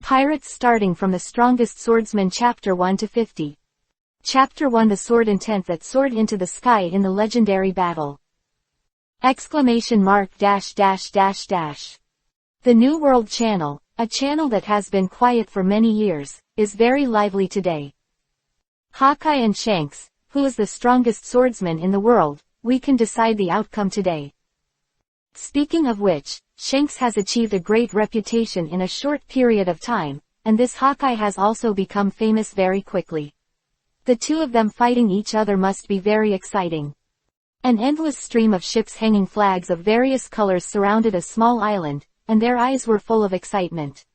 Pirates starting from the strongest swordsman Chapter 1 to 50. Chapter 1 The sword intent that soared into the sky in the legendary battle. Exclamation mark dash dash dash dash. The New World Channel, a channel that has been quiet for many years, is very lively today. Hawkeye and Shanks, who is the strongest swordsman in the world, we can decide the outcome today. Speaking of which, Shanks has achieved a great reputation in a short period of time, and this Hawkeye has also become famous very quickly. The two of them fighting each other must be very exciting. An endless stream of ships hanging flags of various colors surrounded a small island, and their eyes were full of excitement.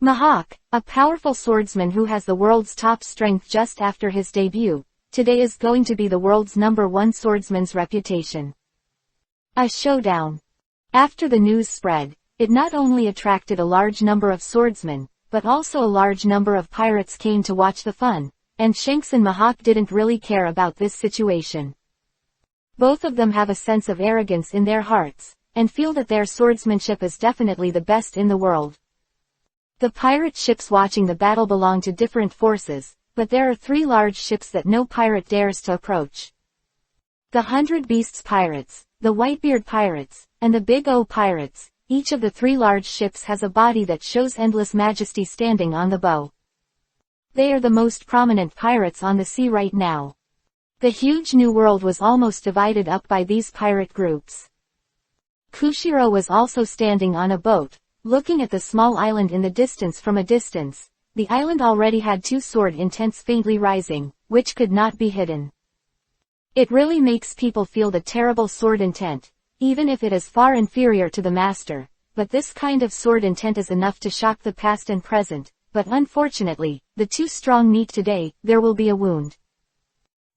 Mihawk, a powerful swordsman who has the world's top strength just after his debut, today is going to be the world's #1 swordsman's reputation. A showdown. After the news spread, it not only attracted a large number of swordsmen, but also a large number of pirates came to watch the fun, and Shanks and Mihawk didn't really care about this situation. Both of them have a sense of arrogance in their hearts, and feel that their swordsmanship is definitely the best in the world. The pirate ships watching the battle belong to different forces, but there are 3 large ships that no pirate dares to approach. The 100 Beasts Pirates, the Whitebeard Pirates, and the Big O Pirates. Each of the 3 large ships has a body that shows endless majesty standing on the bow. They are the most prominent pirates on the sea right now. The huge New World was almost divided up by these pirate groups. Kushiro was also standing on a boat, looking at the small island in the distance from a distance. The island already had 2 sword intents faintly rising, which could not be hidden. It really makes people feel the terrible sword intent, even if it is far inferior to the master, but this kind of sword intent is enough to shock the past and present, but unfortunately, the 2 strong meet today, there will be a wound.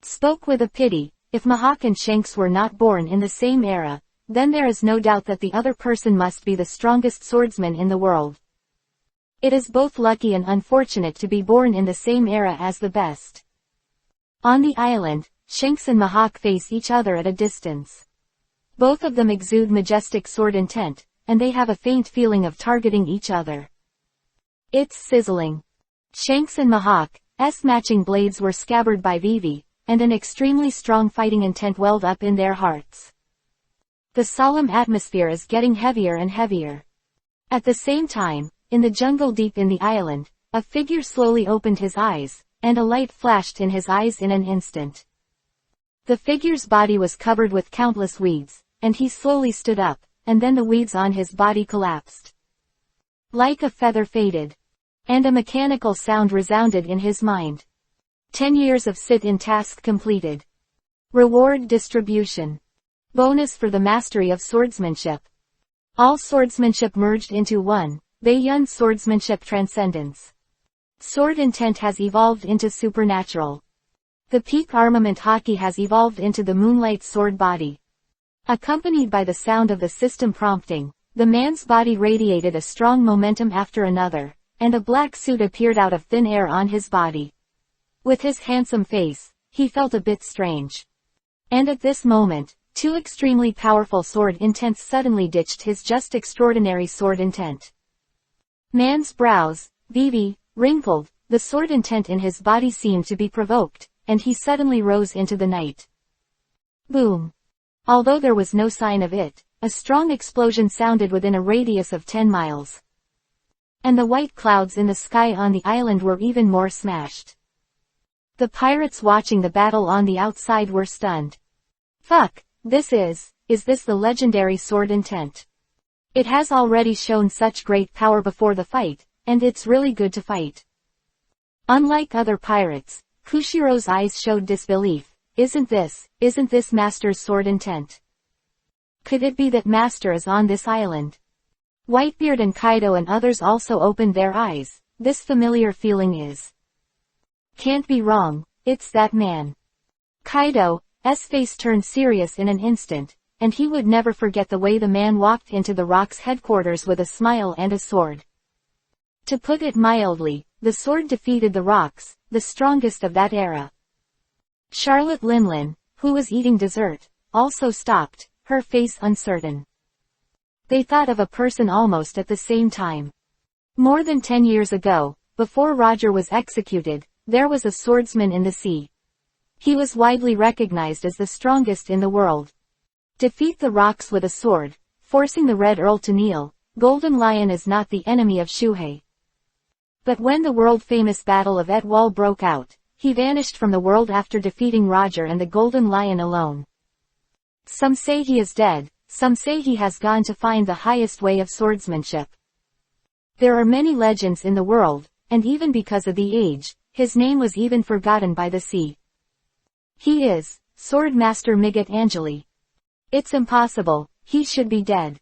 Spoke with a pity, if Mihawk and Shanks were not born in the same era, then there is no doubt that the other person must be the strongest swordsman in the world. It is both lucky and unfortunate to be born in the same era as the best. On the island, Shanks and Mihawk face each other at a distance. Both of them exude majestic sword intent, and they have a faint feeling of targeting each other. It's sizzling. Shanks and Mihawk's matching blades were scabbarded by Vivi, and an extremely strong fighting intent welled up in their hearts. The solemn atmosphere is getting heavier and heavier. At the same time, in the jungle deep in the island, a figure slowly opened his eyes, and a light flashed in his eyes in an instant. The figure's body was covered with countless weeds, and he slowly stood up, and then the weeds on his body collapsed. Like a feather faded. And a mechanical sound resounded in his mind. 10 years of sit-in task completed. Reward distribution. Bonus for the mastery of swordsmanship. All swordsmanship merged into one, Baiyun swordsmanship transcendence. Sword intent has evolved into supernatural. The peak armament Haki has evolved into the moonlight sword body. Accompanied by the sound of the system prompting, the man's body radiated a strong momentum after another, and a black suit appeared out of thin air on his body. With his handsome face, he felt a bit strange. And at this moment, 2 extremely powerful sword intents suddenly ditched his just extraordinary sword intent. Man's brows, Vivi, wrinkled, the sword intent in his body seemed to be provoked, and he suddenly rose into the night. Boom. Although there was no sign of it, a strong explosion sounded within a radius of 10 miles. And the white clouds in the sky on the island were even more smashed. The pirates watching the battle on the outside were stunned. Fuck, is this the legendary sword intent? It has already shown such great power before the fight, and it's really good to fight. Unlike other pirates, Kushiro's eyes showed disbelief. Isn't this Master's sword intent? Could it be that Master is on this island? Whitebeard and Kaido and others also opened their eyes. This familiar feeling is. Can't be wrong, it's that man. Kaido's face turned serious in an instant, and he would never forget the way the man walked into the Rock's headquarters with a smile and a sword. To put it mildly, the sword defeated the Rocks, the strongest of that era. Charlotte Linlin, who was eating dessert, also stopped, her face uncertain. They thought of a person almost at the same time. More than 10 years ago, before Roger was executed, there was a swordsman in the sea. He was widely recognized as the strongest in the world. Defeat the rocks with a sword, forcing the Red Earl to kneel. Golden Lion is not the enemy of Shuhei. But when the world-famous Battle of Etwall broke out, he vanished from the world after defeating Roger and the Golden Lion alone. Some say he is dead, some say he has gone to find the highest way of swordsmanship. There are many legends in the world, and even because of the age, his name was even forgotten by the sea. He is Sword Master Migat Angeli. It's impossible, he should be dead.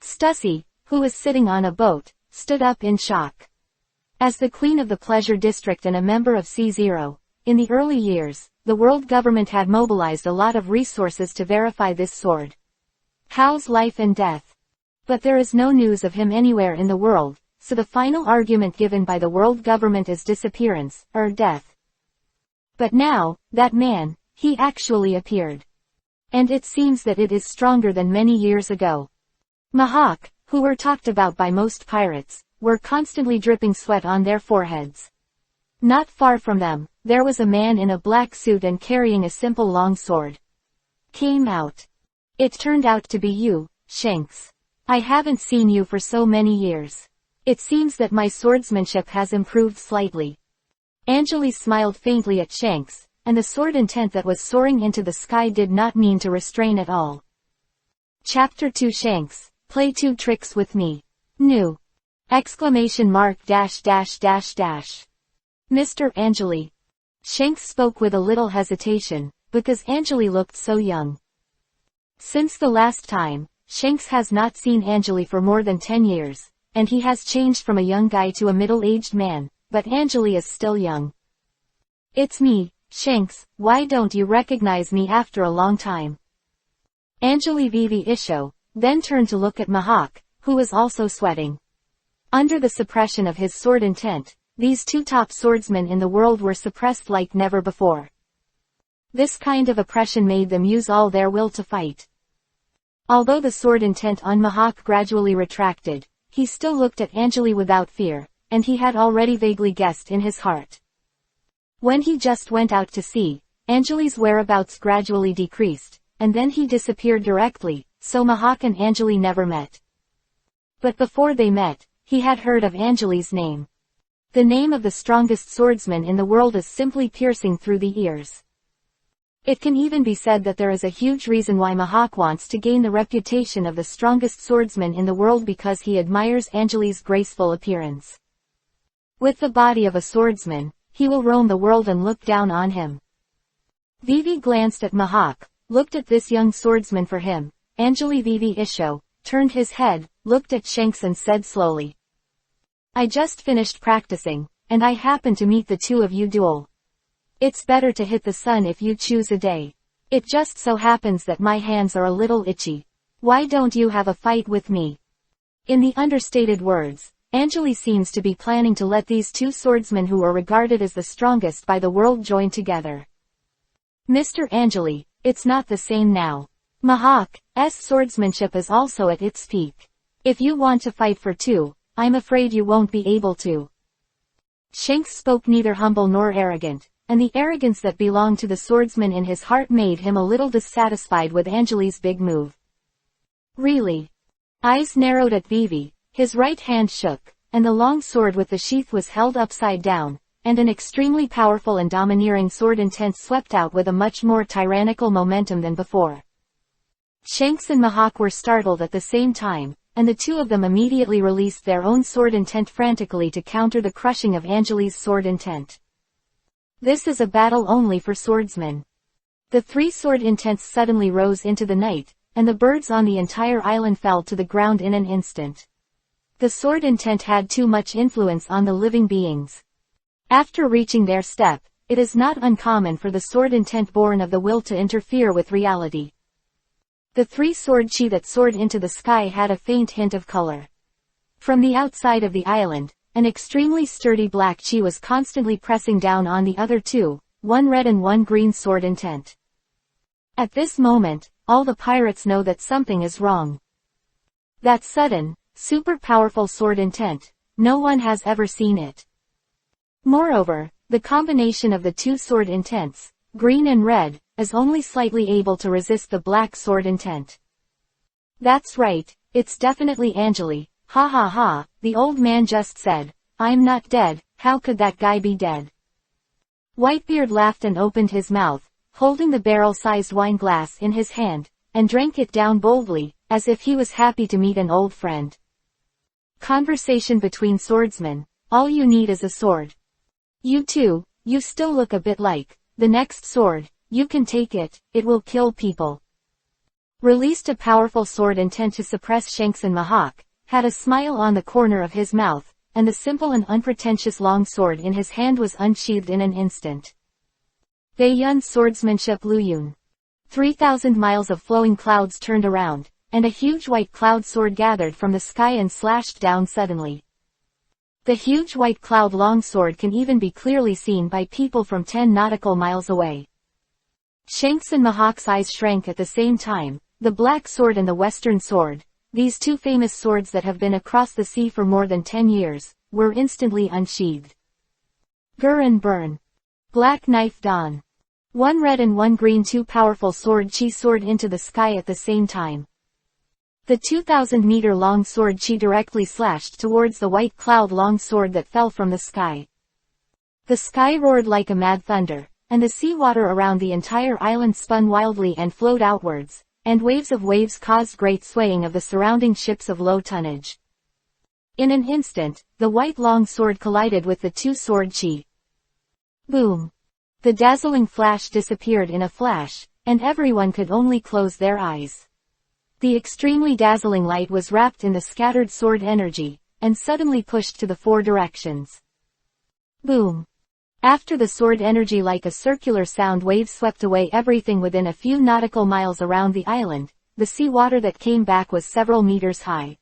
Stussy, who was sitting on a boat, stood up in shock. As the queen of the Pleasure District and a member of C0, in the early years, the world government had mobilized a lot of resources to verify this sword. Hao's life and death. But there is no news of him anywhere in the world, so the final argument given by the world government is disappearance, or death. But now, that man, he actually appeared. And it seems that it is stronger than many years ago. Mahawk, who were talked about by most pirates, were constantly dripping sweat on their foreheads. Not far from them, there was a man in a black suit and carrying a simple long sword. Came out. It turned out to be you, Shanks. I haven't seen you for so many years. It seems that my swordsmanship has improved slightly. Angeli smiled faintly at Shanks, and the sword intent that was soaring into the sky did not mean to restrain at all. Chapter 2 Shanks, play 2 tricks with me. New! ! Mr. Angeli. Shanks spoke with a little hesitation, because Angeli looked so young. Since the last time, Shanks has not seen Angeli for more than 10 years, and he has changed from a young guy to a middle-aged man, but Angeli is still young. It's me, Shanks, why don't you recognize me after a long time? Angeli Vivi Isho, then turned to look at Mahawk, who was also sweating. Under the suppression of his sword intent, these 2 top swordsmen in the world were suppressed like never before. This kind of oppression made them use all their will to fight. Although the sword intent on Mahawk gradually retracted, he still looked at Angeli without fear, and he had already vaguely guessed in his heart. When he just went out to sea, Angeli's whereabouts gradually decreased, and then he disappeared directly, so Mahawk and Angeli never met. But before they met, he had heard of Angeli's name. The name of the strongest swordsman in the world is simply piercing through the ears. It can even be said that there is a huge reason why Mahawk wants to gain the reputation of the strongest swordsman in the world because he admires Angeli's graceful appearance. With the body of a swordsman, he will roam the world and look down on him. Vivi glanced at Mahawk, looked at this young swordsman for him. Angeli Vivi Isho, turned his head, looked at Shanks and said slowly. I just finished practicing, and I happen to meet the 2 of you duel. It's better to hit the sun if you choose a day. It just so happens that my hands are a little itchy. Why don't you have a fight with me? In the understated words, Angeli seems to be planning to let these 2 swordsmen who are regarded as the strongest by the world join together. Mr. Angeli, it's not the same now. Mahawk's swordsmanship is also at its peak. If you want to fight for 2, I'm afraid you won't be able to. Shanks spoke neither humble nor arrogant, and the arrogance that belonged to the swordsman in his heart made him a little dissatisfied with Angeli's big move. Really? Eyes narrowed at Vivi, his right hand shook, and the long sword with the sheath was held upside down, and an extremely powerful and domineering sword intent swept out with a much more tyrannical momentum than before. Shanks and Mahawk were startled at the same time, and the 2 of them immediately released their own sword intent frantically to counter the crushing of Angeli's sword intent. This is a battle only for swordsmen. The 3 sword intents suddenly rose into the night, and the birds on the entire island fell to the ground in an instant. The sword intent had too much influence on the living beings. After reaching their step, it is not uncommon for the sword intent born of the will to interfere with reality. The 3-sword chi that soared into the sky had a faint hint of color. From the outside of the island, an extremely sturdy black chi was constantly pressing down on the other 2, 1 red and 1 green sword intent. At this moment, all the pirates know that something is wrong. That sudden, super powerful sword intent, no one has ever seen it. Moreover, the combination of the two sword intents, green and red, is only slightly able to resist the black sword intent. That's right, it's definitely Angeli, ha ha ha, the old man just said, I'm not dead, how could that guy be dead? Whitebeard laughed and opened his mouth, holding the barrel-sized wine glass in his hand, and drank it down boldly, as if he was happy to meet an old friend. Conversation between swordsmen, all you need is a sword. You too, you still look a bit like the next sword, you can take it, it will kill people. Released a powerful sword intent to suppress Shanks and Mahawk, had a smile on the corner of his mouth, and the simple and unpretentious long sword in his hand was unsheathed in an instant. Baiyun's swordsmanship Luyun. 3,000 miles of flowing clouds turned around, and a huge white cloud sword gathered from the sky and slashed down suddenly. The huge white cloud longsword can even be clearly seen by people from 10 nautical miles away. Shanks and Mahawk's eyes shrank at the same time, the black sword and the western sword, these two famous swords that have been across the sea for more than 10 years, were instantly unsheathed. Gur and burn. Black knife dawn. One red and one green, two powerful sword chi soared into the sky at the same time. The 2,000-meter long sword chi directly slashed towards the white cloud long sword that fell from the sky. The sky roared like a mad thunder, and the seawater around the entire island spun wildly and flowed outwards, and waves of waves caused great swaying of the surrounding ships of low tonnage. In an instant, the white long sword collided with the two sword chi. Boom! The dazzling flash disappeared in a flash, and everyone could only close their eyes. The extremely dazzling light was wrapped in the scattered sword energy, and suddenly pushed to the four directions. Boom! After the sword energy like a circular sound wave swept away everything within a few nautical miles around the island, the sea water that came back was several meters high.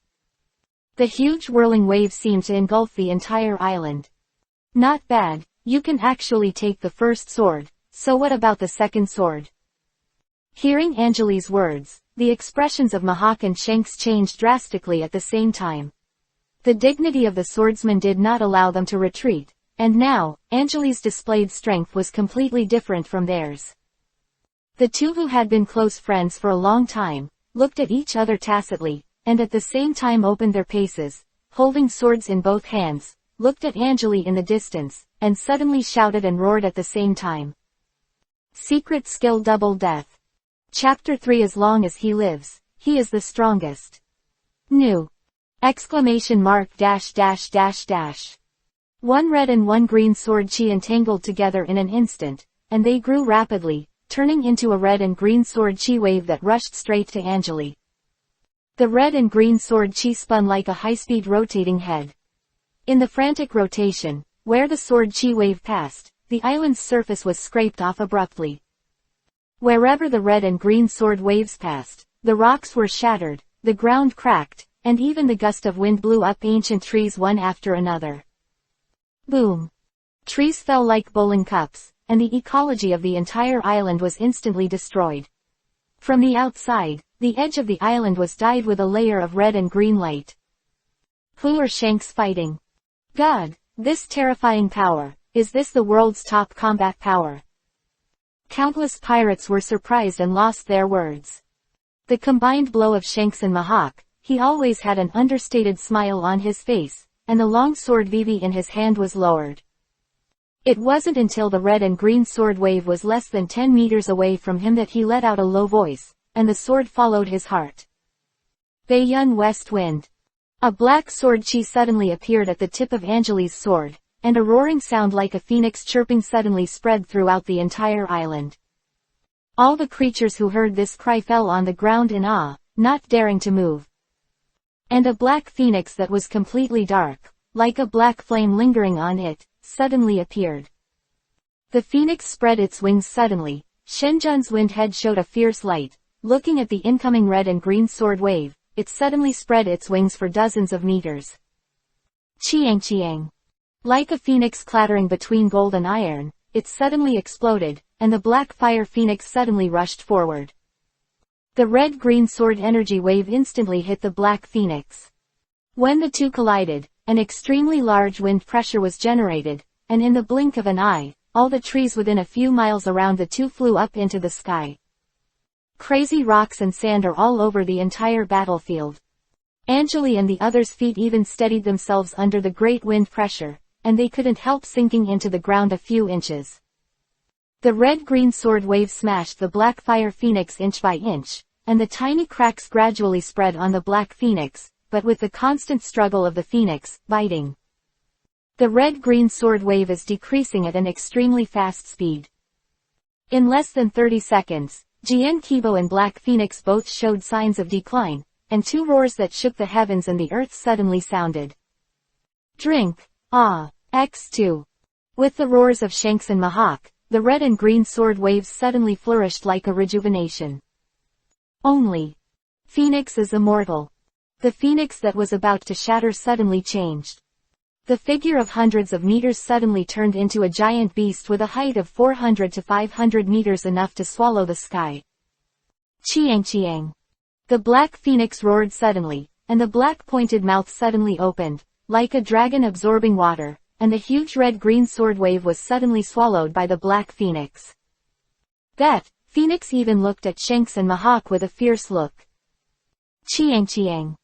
The huge whirling wave seemed to engulf the entire island. Not bad, you can actually take the first sword, so what about the second sword? Hearing Angeli's words, the expressions of Mahawk and Shanks changed drastically at the same time. The dignity of the swordsman did not allow them to retreat, and now, Angeli's displayed strength was completely different from theirs. The two who had been close friends for a long time, looked at each other tacitly, and at the same time opened their paces, holding swords in both hands, looked at Angeli in the distance, and suddenly shouted and roared at the same time. Secret skill double death. Chapter 3 As long as he lives, he is the strongest. New! Exclamation mark dash dash dash dash. One red and one green sword chi entangled together in an instant, and they grew rapidly, turning into a red and green sword chi wave that rushed straight to Angeli. The red and green sword chi spun like a high-speed rotating head. In the frantic rotation, where the sword chi wave passed, the island's surface was scraped off abruptly. Wherever the red and green sword waves passed, the rocks were shattered, the ground cracked, and even the gust of wind blew up ancient trees one after another. Boom! Trees fell like bowling cups, and the ecology of the entire island was instantly destroyed. From the outside, the edge of the island was dyed with a layer of red and green light. Who are Shanks fighting? God! This terrifying power, is this the world's top combat power? Countless pirates were surprised and lost their words. The combined blow of Shanks and Mahawk, he always had an understated smile on his face, and the long sword Vivi in his hand was lowered. It wasn't until the red and green sword wave was less than 10 meters away from him that he let out a low voice, and the sword followed his heart. Baiyun West Wind. A black sword chi suddenly appeared at the tip of Angeli's sword, and a roaring sound like a phoenix chirping suddenly spread throughout the entire island. All the creatures who heard this cry fell on the ground in awe, not daring to move. And a black phoenix that was completely dark, like a black flame lingering on it, suddenly appeared. The phoenix spread its wings suddenly. Shenjun's wind head showed a fierce light. Looking at the incoming red and green sword wave, it suddenly spread its wings for dozens of meters. Chiang chiang. Like a phoenix clattering between gold and iron, it suddenly exploded, and the black fire phoenix suddenly rushed forward. The red-green sword energy wave instantly hit the black phoenix. When the two collided, an extremely large wind pressure was generated, and in the blink of an eye, all the trees within a few miles around the two flew up into the sky. Crazy rocks and sand are all over the entire battlefield. Angeli and the others' feet even steadied themselves under the great wind pressure, and they couldn't help sinking into the ground a few inches. The red-green sword wave smashed the black fire phoenix inch by inch, and the tiny cracks gradually spread on the black phoenix, but with the constant struggle of the phoenix, biting. The red-green sword wave is decreasing at an extremely fast speed. In less than 30 seconds, Kobo and Black Phoenix both showed signs of decline, and two roars that shook the heavens and the earth suddenly sounded. Drink, X2. With the roars of Shanks and Mahawk, the red and green sword waves suddenly flourished like a rejuvenation. Only Phoenix is immortal. The phoenix that was about to shatter suddenly changed. The figure of hundreds of meters suddenly turned into a giant beast with a height of 400 to 500 meters, enough to swallow the sky. Chiang chiang. The black phoenix roared suddenly, and the black pointed mouth suddenly opened, like a dragon absorbing water, and the huge red-green sword wave was suddenly swallowed by the black phoenix. That phoenix even looked at Shanks and Mahawk with a fierce look. Chiang chiang.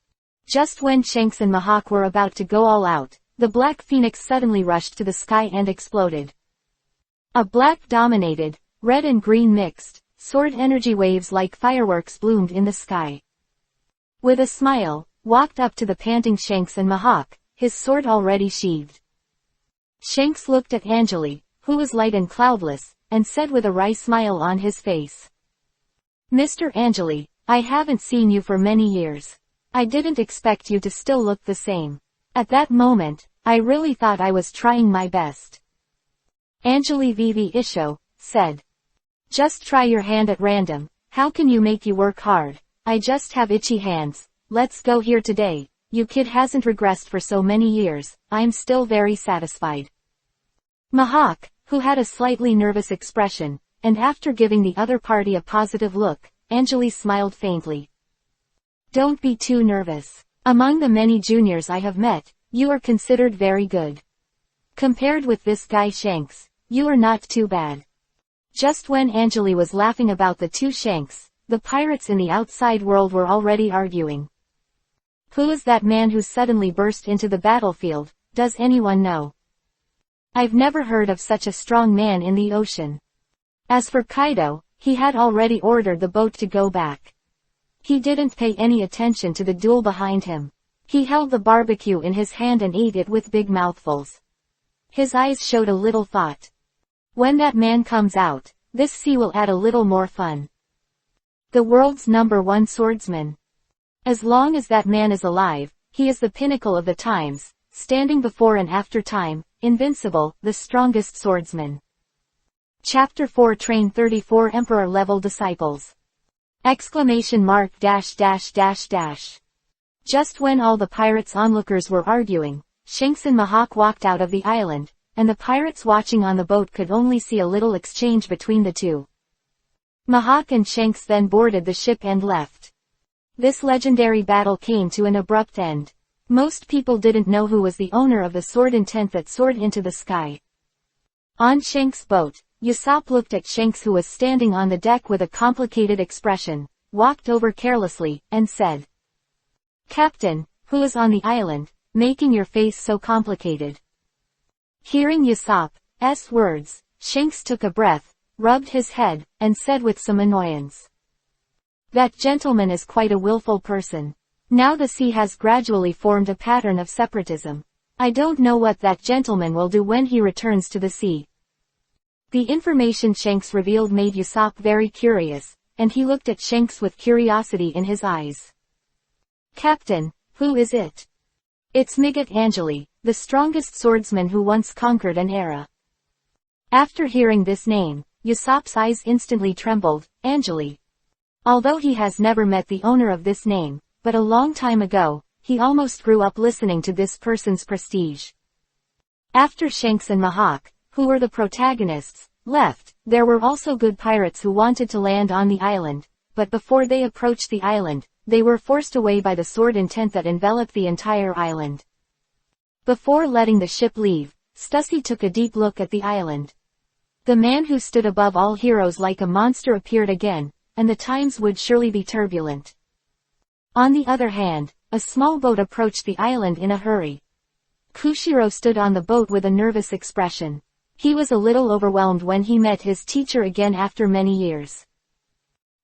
Just when Shanks and Mahawk were about to go all out, the black phoenix suddenly rushed to the sky and exploded. A black-dominated, red and green mixed, sword energy waves like fireworks bloomed in the sky. With a smile, walked up to the panting Shanks and Mahawk, his sword already sheathed. Shanks looked at Angeli, who was light and cloudless, and said with a wry smile on his face. Mr. Angeli, I haven't seen you for many years. I didn't expect you to still look the same. At that moment, I really thought I was trying my best. Angeli Vivi Isho said. Just try your hand at random. How can you make you work hard? I just have itchy hands. Let's go here today. You kid hasn't regressed for so many years. I'm still very satisfied. Mahawk, who had a slightly nervous expression, and after giving the other party a positive look, Angeli smiled faintly. Don't be too nervous. Among the many juniors I have met, you are considered very good. Compared with this guy Shanks, you are not too bad. Just when Angeli was laughing about the two Shanks, the pirates in the outside world were already arguing. Who is that man who suddenly burst into the battlefield? Does anyone know? I've never heard of such a strong man in the ocean. As for Kaido, he had already ordered the boat to go back. He didn't pay any attention to the duel behind him. He held the barbecue in his hand and ate it with big mouthfuls. His eyes showed a little thought. When that man comes out, this sea will add a little more fun. The world's #1 swordsman. As long as that man is alive, he is the pinnacle of the times, standing before and after time, invincible, the strongest swordsman. Chapter 4 Train 34 Emperor-level disciples. ! Just when all the pirates' onlookers were arguing, Shanks and Mahawk walked out of the island, and the pirates watching on the boat could only see a little exchange between the two. Mahawk and Shanks then boarded the ship and left. This legendary battle came to an abrupt end. Most people didn't know who was the owner of the sword intent that soared into the sky. On Shanks' boat, Usopp looked at Shanks, who was standing on the deck with a complicated expression, walked over carelessly, and said, Captain, who is on the island, making your face so complicated? Hearing Usopp's words, Shanks took a breath, rubbed his head, and said with some annoyance. That gentleman is quite a willful person. Now the sea has gradually formed a pattern of separatism. I don't know what that gentleman will do when he returns to the sea. The information Shanks revealed made Usopp very curious, and he looked at Shanks with curiosity in his eyes. Captain, who is it? It's Migat Angeli, the strongest swordsman who once conquered an era. After hearing this name, Usopp's eyes instantly trembled. Angeli. Although he has never met the owner of this name, but a long time ago, he almost grew up listening to this person's prestige. After Shanks and Mahawk, who were the protagonists, left, there were also good pirates who wanted to land on the island, but before they approached the island, they were forced away by the sword intent that enveloped the entire island. Before letting the ship leave, Stussy took a deep look at the island. The man who stood above all heroes like a monster appeared again, and the times would surely be turbulent. On the other hand, a small boat approached the island in a hurry. Kushiro stood on the boat with a nervous expression. He was a little overwhelmed when he met his teacher again after many years.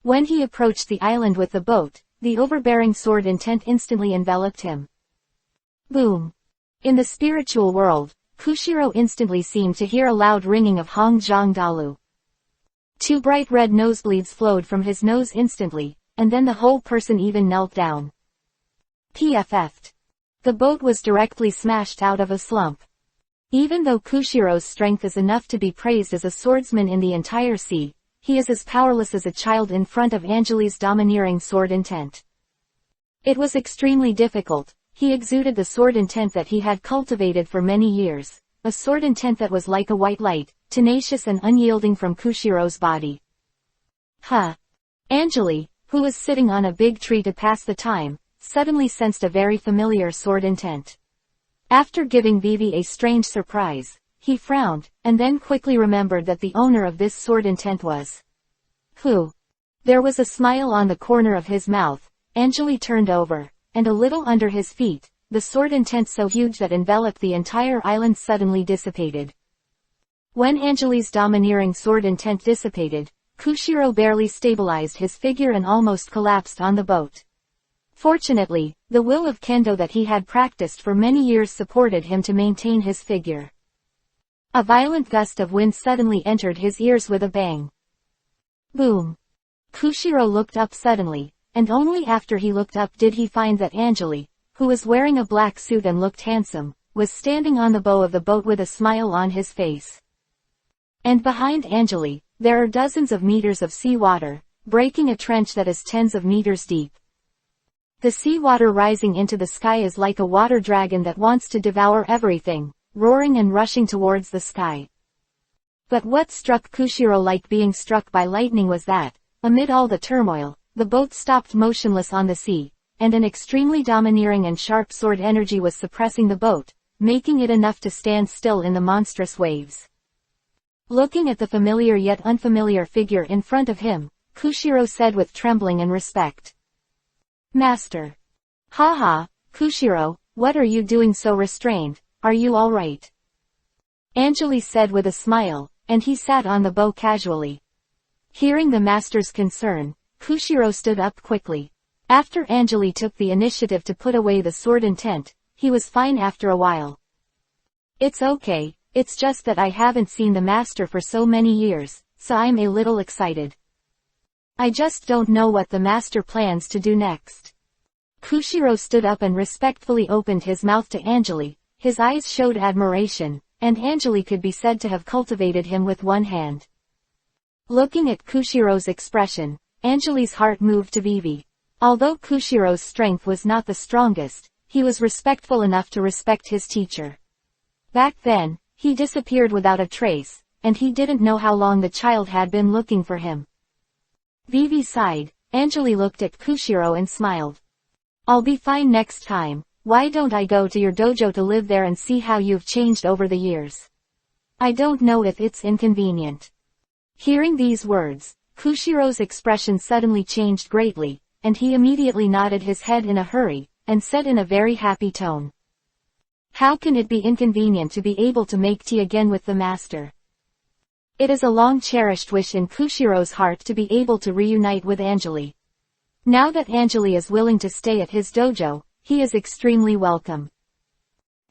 When he approached the island with the boat, the overbearing sword intent instantly enveloped him. Boom! In the spiritual world, Kushiro instantly seemed to hear a loud ringing of Hong Zhang Dalu. 2 bright red nosebleeds flowed from his nose instantly, and then the whole person even knelt down. PFF'd. The boat was directly smashed out of a slump. Even though Kushiro's strength is enough to be praised as a swordsman in the entire sea, he is as powerless as a child in front of Angeli's domineering sword intent. It was extremely difficult. He exuded the sword intent that he had cultivated for many years, a sword intent that was like a white light, tenacious and unyielding from Kushiro's body. Angeli, who was sitting on a big tree to pass the time, suddenly sensed a very familiar sword intent. After giving Vivi a strange surprise, he frowned, and then quickly remembered that the owner of this sword intent was. Who? There was a smile on the corner of his mouth. Angeli turned over, and a little under his feet, the sword intent so huge that enveloped the entire island suddenly dissipated. When Angeli's domineering sword intent dissipated, Kushiro barely stabilized his figure and almost collapsed on the boat. Fortunately, the will of kendo that he had practiced for many years supported him to maintain his figure. A violent gust of wind suddenly entered his ears with a bang. Boom! Kushiro looked up suddenly, and only after he looked up did he find that Angeli, who was wearing a black suit and looked handsome, was standing on the bow of the boat with a smile on his face. And behind Angeli, there are dozens of meters of seawater, breaking a trench that is tens of meters deep. The seawater rising into the sky is like a water dragon that wants to devour everything, roaring and rushing towards the sky. But what struck Kushiro like being struck by lightning was that, amid all the turmoil, the boat stopped motionless on the sea, and an extremely domineering and sharp sword energy was suppressing the boat, making it enough to stand still in the monstrous waves. Looking at the familiar yet unfamiliar figure in front of him, Kushiro said with trembling and respect. Master. Haha, Kushiro, what are you doing so restrained, are you all right? Angeli said with a smile, and he sat on the bow casually. Hearing the master's concern, Kushiro stood up quickly. After Angeli took the initiative to put away the sword intent, he was fine after a while. It's okay, it's just that I haven't seen the master for so many years, so I'm a little excited. I just don't know what the master plans to do next. Kushiro stood up and respectfully opened his mouth to Angeli. His eyes showed admiration, and Angeli could be said to have cultivated him with one hand. Looking at Kushiro's expression, Angeli's heart moved to Vivi. Although Kushiro's strength was not the strongest, he was respectful enough to respect his teacher. Back then, he disappeared without a trace, and he didn't know how long the child had been looking for him. Vivi sighed. Angeli looked at Kushiro and smiled. I'll be fine next time. Why don't I go to your dojo to live there and see how you've changed over the years? I don't know if it's inconvenient. Hearing these words, Kushiro's expression suddenly changed greatly, and he immediately nodded his head in a hurry, and said in a very happy tone. How can it be inconvenient to be able to make tea again with the master? It is a long-cherished wish in Kushiro's heart to be able to reunite with Angeli. Now that Angeli is willing to stay at his dojo, he is extremely welcome.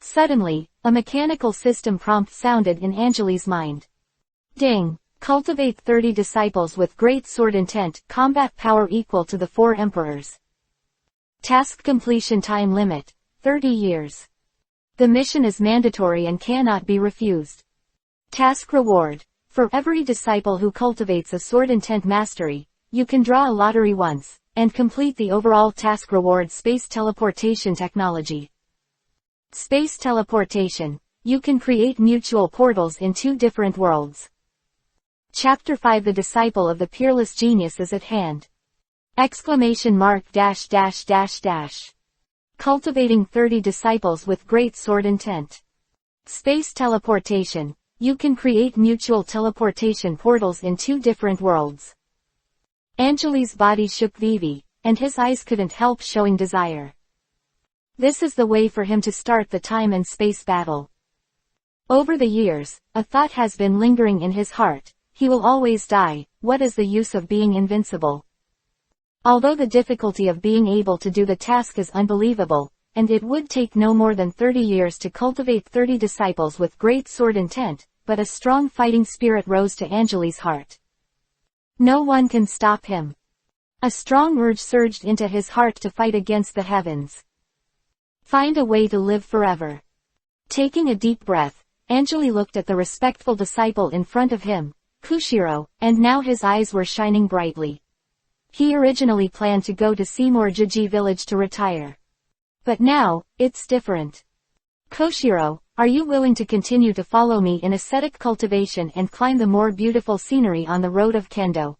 Suddenly, a mechanical system prompt sounded in Angeli's mind. Ding! Cultivate 30 disciples with great sword intent, combat power equal to the 4 emperors. Task completion time limit, 30 years. The mission is mandatory and cannot be refused. Task reward. For every disciple who cultivates a sword intent mastery, you can draw a lottery once, and complete the overall task reward space teleportation technology. Space teleportation. You can create mutual portals in 2 different worlds. Chapter 5 The Disciple of the Peerless Genius is at hand. ! Cultivating 30 disciples with great sword intent. Space teleportation. You can create mutual teleportation portals in 2 different worlds. Anjali's body shook Vivi, and his eyes couldn't help showing desire. This is the way for him to start the time and space battle. Over the years, a thought has been lingering in his heart: he will always die, what is the use of being invincible? Although the difficulty of being able to do the task is unbelievable, and it would take no more than 30 years to cultivate 30 disciples with great sword intent, but a strong fighting spirit rose to Anjali's heart. No one can stop him. A strong urge surged into his heart to fight against the heavens. Find a way to live forever. Taking a deep breath, Anjali looked at the respectful disciple in front of him, Kushiro, and now his eyes were shining brightly. He originally planned to go to Seymour Jiji village to retire. But now, it's different. Koshiro, are you willing to continue to follow me in ascetic cultivation and climb the more beautiful scenery on the road of Kendo?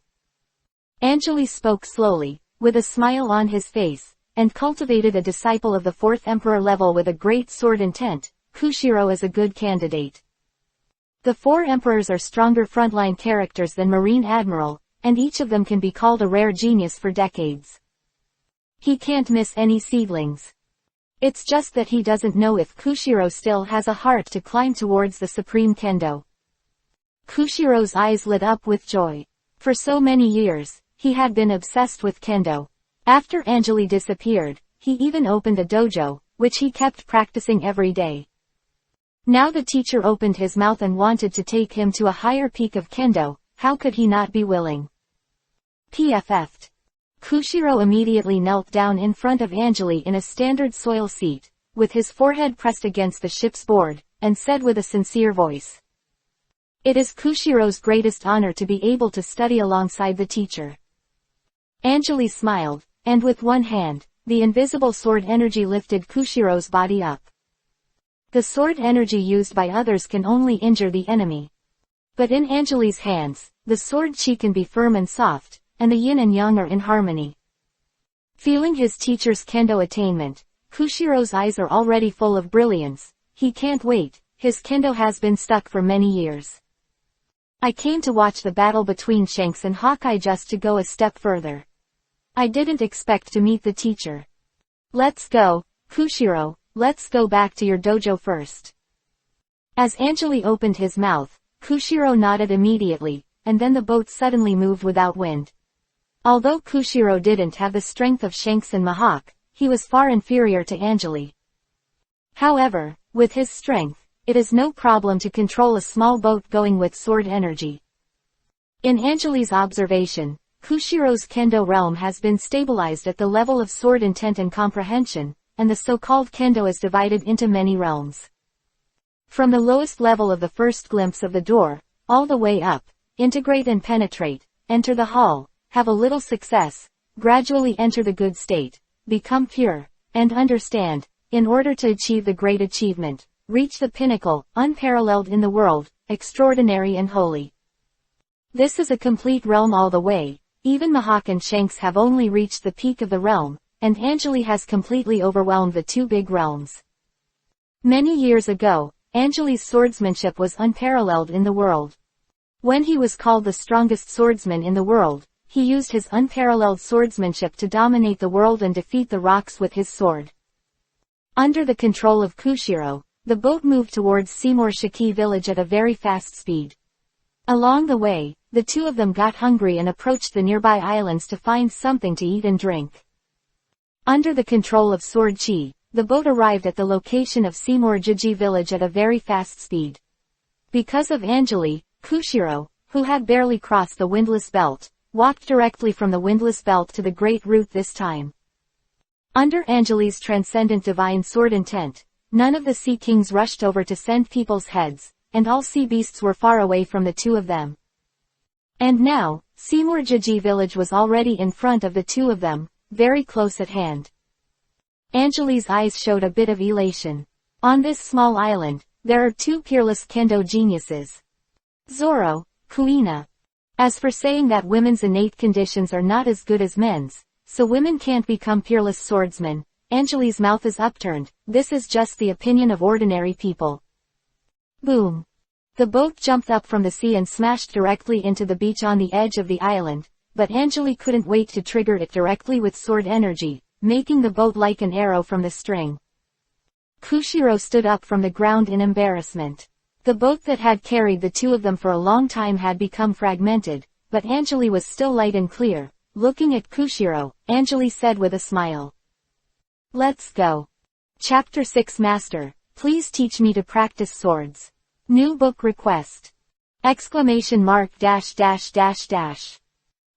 Anjali spoke slowly, with a smile on his face, and cultivated a disciple of the 4th Emperor level with a great sword intent. Kushiro is a good candidate. The 4 emperors are stronger frontline characters than Marine Admiral, and each of them can be called a rare genius for decades. He can't miss any seedlings. It's just that he doesn't know if Kushiro still has a heart to climb towards the supreme Kendo. Kushiro's eyes lit up with joy. For so many years, he had been obsessed with Kendo. After Anjali disappeared, he even opened a dojo, which he kept practicing every day. Now the teacher opened his mouth and wanted to take him to a higher peak of Kendo. How could he not be willing? PFF'd. Kushiro immediately knelt down in front of Anjali in a standard soil seat, with his forehead pressed against the ship's board, and said with a sincere voice: "It is Kushiro's greatest honor to be able to study alongside the teacher." Anjali smiled, and with one hand, the invisible sword energy lifted Kushiro's body up. The sword energy used by others can only injure the enemy. But in Anjali's hands, the sword chi can be firm and soft, and the yin and yang are in harmony. Feeling his teacher's Kendo attainment, Kushiro's eyes are already full of brilliance. He can't wait, his Kendo has been stuck for many years. I came to watch the battle between Shanks and Hawkeye just to go a step further. I didn't expect to meet the teacher. Let's go, Kushiro, let's go back to your dojo first. As Anjali opened his mouth, Kushiro nodded immediately, and then the boat suddenly moved without wind. Although Kushiro didn't have the strength of Shanks and Mihawk, he was far inferior to Anjali. However, with his strength, it is no problem to control a small boat going with sword energy. In Anjali's observation, Kushiro's Kendo realm has been stabilized at the level of sword intent and comprehension, and the so-called Kendo is divided into many realms. From the lowest level of the first glimpse of the door, all the way up, integrate and penetrate, enter the hall, have a little success, gradually enter the good state, become pure, and understand, in order to achieve the great achievement, reach the pinnacle, unparalleled in the world, extraordinary and holy. This is a complete realm all the way. Even Mihawk and Shanks have only reached the peak of the realm, and Anjali has completely overwhelmed the 2 big realms. Many years ago, Anjali's swordsmanship was unparalleled in the world. When he was called the strongest swordsman in the world, he used his unparalleled swordsmanship to dominate the world and defeat the rocks with his sword. Under the control of Kushiro, the boat moved towards Seymour Shiki village at a very fast speed. Along the way, the 2 of them got hungry and approached the nearby islands to find something to eat and drink. Under the control of sword chi, the boat arrived at the location of Seymour Jiji village at a very fast speed. Because of Anjali, Kushiro, who had barely crossed the windless belt, walked directly from the windless belt to the great route this time. Under Anjali's transcendent divine sword intent, none of the sea kings rushed over to send people's heads, and all sea beasts were far away from the 2 of them. And now, Seymour Jiji village was already in front of the 2 of them, very close at hand. Anjali's eyes showed a bit of elation. On this small island, there are 2 peerless Kendo geniuses. Zoro, Kuina. As for saying that women's innate conditions are not as good as men's, so women can't become peerless swordsmen, Anjali's mouth is upturned. This is just the opinion of ordinary people. Boom. The boat jumped up from the sea and smashed directly into the beach on the edge of the island, but Anjali couldn't wait to trigger it directly with sword energy, making the boat like an arrow from the string. Kushiro stood up from the ground in embarrassment. The boat that had carried the two of them for a long time had become fragmented, but Anjali was still light and clear. Looking at Kushiro, Anjali said with a smile. Let's go. Chapter 6 Master, please teach me to practice swords. New book request. Exclamation mark dash dash dash dash.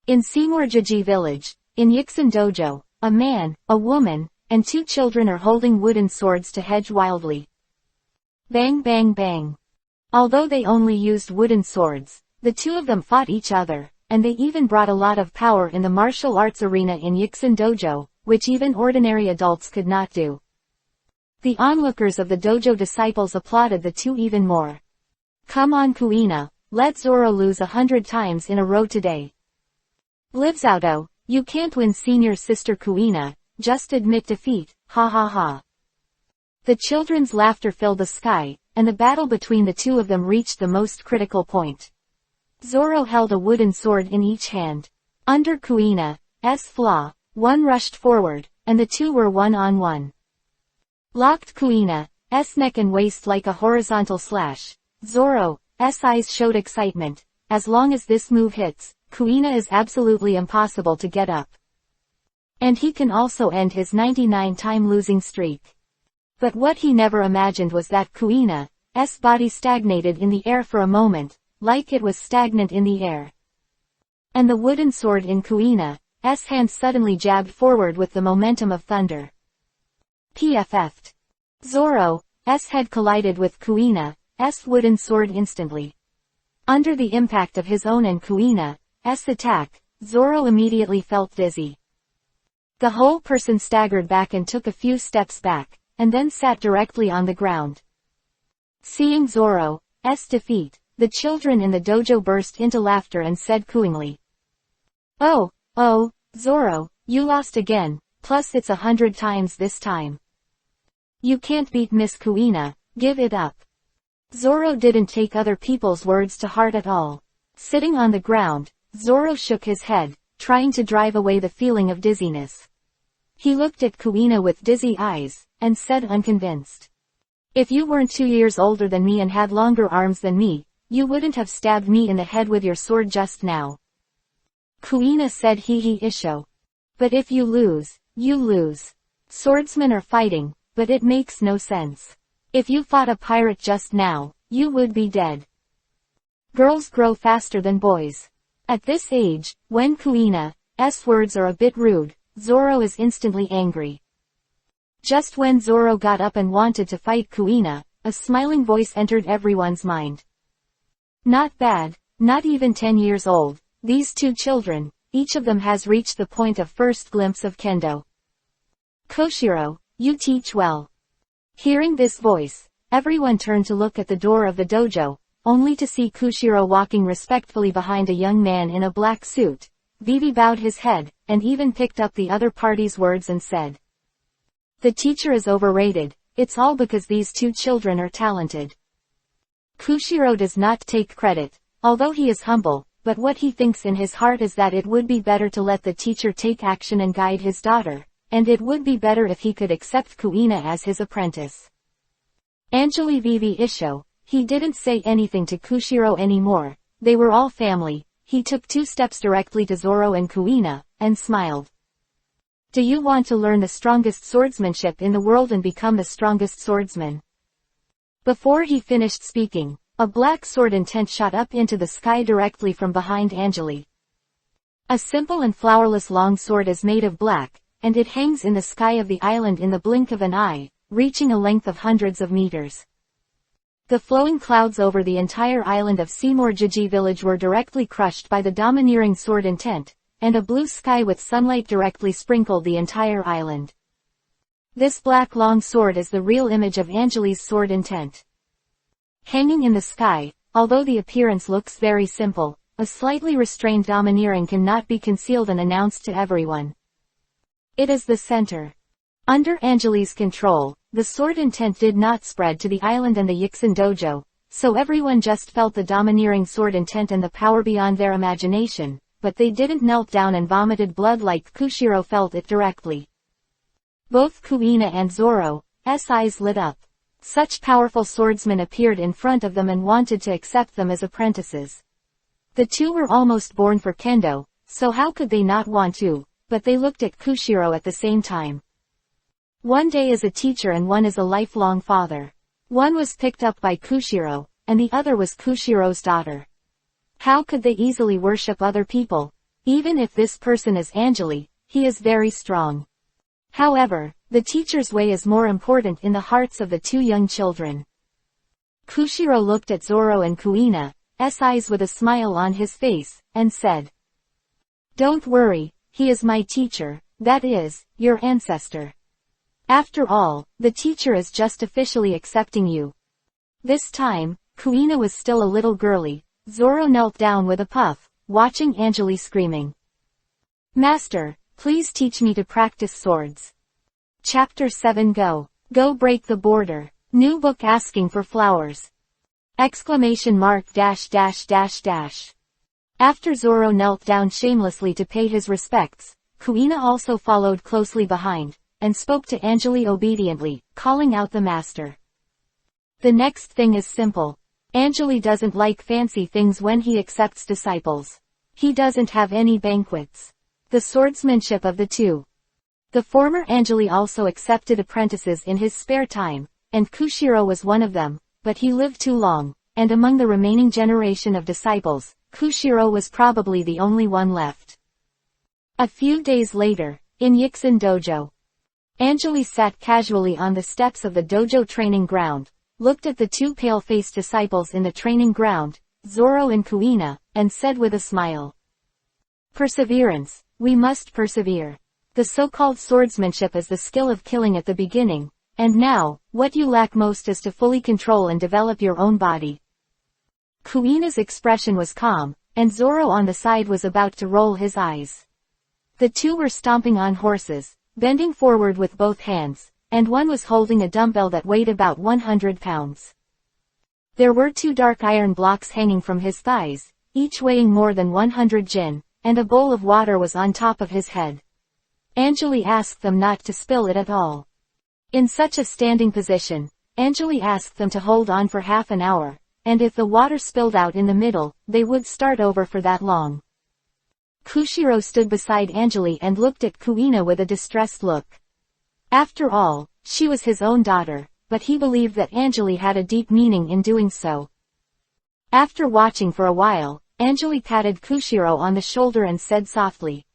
In Seymour-Jiji village, in Yixin dojo, a man, a woman, and two children are holding wooden swords to hedge wildly. Bang bang bang. Although they only used wooden swords, the two of them fought each other, and they even brought a lot of power in the martial arts arena in Yixin dojo, which even ordinary adults could not do. The onlookers of the dojo disciples applauded the two even more. Come on Kuina, let Zoro lose 100 times in a row today. Livzauto, you can't win senior sister Kuina, just admit defeat, ha ha ha. The children's laughter filled the sky, and the battle between the two of them reached the most critical point. Zoro held a wooden sword in each hand. Under Kuina's flaw, one rushed forward, and the two were one-on-one. Locked Kuina's neck and waist like a horizontal slash. Zoro's eyes showed excitement. As long as this move hits, Kuina is absolutely impossible to get up. And he can also end his 99-time losing streak. But what he never imagined was that Kuina's body stagnated in the air for a moment, like it was stagnant in the air. And the wooden sword in Kuina's hand suddenly jabbed forward with the momentum of thunder. PFF'd. Zoro's head collided with Kuina's wooden sword instantly. Under the impact of his own and Kuina's attack, Zoro immediately felt dizzy. The whole person staggered back and took a few steps back, and then sat directly on the ground. Seeing Zoro's defeat, the children in the dojo burst into laughter and said cooingly. Oh, Zoro, you lost again, plus it's 100 times this time. You can't beat Miss Kuina, give it up. Zoro didn't take other people's words to heart at all. Sitting on the ground, Zoro shook his head, trying to drive away the feeling of dizziness. He looked at Kuina with dizzy eyes, and said unconvinced. If you weren't 2 years older than me and had longer arms than me, you wouldn't have stabbed me in the head with your sword just now. Kuina said he isho. But if you lose, you lose. Swordsmen are fighting, but it makes no sense. If you fought a pirate just now, you would be dead. Girls grow faster than boys. At this age, when Kuina's words are a bit rude, Zoro is instantly angry. Just when Zoro got up and wanted to fight Kuina, a smiling voice entered everyone's mind. Not bad, not even 10 years old, these two children, each of them has reached the point of first glimpse of kendo. Koshiro, you teach well. Hearing this voice, everyone turned to look at the door of the dojo, only to see Kushiro walking respectfully behind a young man in a black suit. Vivi bowed his head, and even picked up the other party's words and said. The teacher is overrated, it's all because these two children are talented. Kushiro does not take credit, although he is humble, but what he thinks in his heart is that it would be better to let the teacher take action and guide his daughter, and it would be better if he could accept Kuina as his apprentice. Anjali Vivi Isho, he didn't say anything to Kushiro anymore, they were all family. He took 2 steps directly to Zoro and Kuina, and smiled. Do you want to learn the strongest swordsmanship in the world and become the strongest swordsman? Before he finished speaking, a black sword intent shot up into the sky directly from behind Anjali. A simple and flowerless long sword is made of black, and it hangs in the sky of the island in the blink of an eye, reaching a length of hundreds of meters. The flowing clouds over the entire island of Seymour-Jiji village were directly crushed by the domineering sword intent, and a blue sky with sunlight directly sprinkled the entire island. This black long sword is the real image of Anjali's sword intent. Hanging in the sky, although the appearance looks very simple, a slightly restrained domineering cannot be concealed and announced to everyone. It is the center. Under Anjali's control, the sword intent did not spread to the island and the Yixin dojo, so everyone just felt the domineering sword intent and the power beyond their imagination, but they didn't knelt down and vomited blood like Kushiro felt it directly. Both Kuina and Zoro's eyes lit up. Such powerful swordsmen appeared in front of them and wanted to accept them as apprentices. The two were almost born for kendo, so how could they not want to, but they looked at Kushiro at the same time. One day as a teacher and one as a lifelong father. One was picked up by Kushiro, and the other was Kushiro's daughter. How could they easily worship other people? Even if this person is Anjali, he is very strong. However, the teacher's way is more important in the hearts of the two young children. Kushiro looked at Zoro and Kuina's eyes with a smile on his face, and said, "Don't worry, he is my teacher, that is, your ancestor. After all, the teacher is just officially accepting you." This time, Kuina was still a little girly. Zoro knelt down with a puff, watching Anjali screaming. "Master, please teach me to practice swords." Chapter 7 Go break the border. New book asking for flowers. ! After Zoro knelt down shamelessly to pay his respects, Kuina also followed closely behind, and spoke to Anjali obediently, calling out the master. The next thing is simple. Anjali doesn't like fancy things when he accepts disciples. He doesn't have any banquets. The swordsmanship of the two. The former Anjali also accepted apprentices in his spare time, and Kushiro was one of them, but he lived too long, and among the remaining generation of disciples, Kushiro was probably the only one left. A few days later, in Yixin dojo, Anjali sat casually on the steps of the dojo training ground, looked at the two pale-faced disciples in the training ground, Zoro and Kuina, and said with a smile, "Perseverance, we must persevere. The so-called swordsmanship is the skill of killing at the beginning, and now, what you lack most is to fully control and develop your own body." Kuina's expression was calm, and Zoro on the side was about to roll his eyes. The two were stomping on horses, bending forward with both hands, and one was holding a dumbbell that weighed about 100 pounds. There were two dark iron blocks hanging from his thighs, each weighing more than 100 jin, and a bowl of water was on top of his head. Anjali asked them not to spill it at all. In such a standing position, Anjali asked them to hold on for half an hour, and if the water spilled out in the middle, they would start over for that long. Kushiro stood beside Anjali and looked at Kuina with a distressed look. After all, she was his own daughter, but he believed that Anjali had a deep meaning in doing so. After watching for a while, Anjali patted Kushiro on the shoulder and said softly,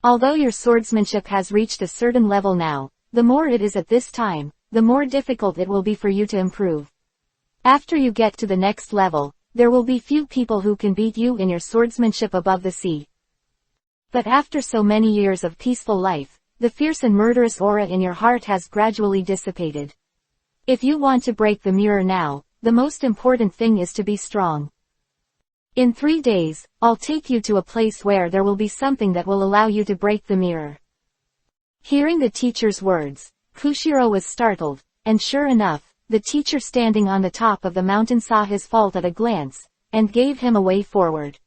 "Although your swordsmanship has reached a certain level now, the more it is at this time, the more difficult it will be for you to improve. After you get to the next level, there will be few people who can beat you in your swordsmanship above the sea. But after so many years of peaceful life, the fierce and murderous aura in your heart has gradually dissipated. If you want to break the mirror now, the most important thing is to be strong. In 3 days, I'll take you to a place where there will be something that will allow you to break the mirror." Hearing the teacher's words, Kushiro was startled, and sure enough, the teacher standing on the top of the mountain saw his fault at a glance, and gave him a way forward.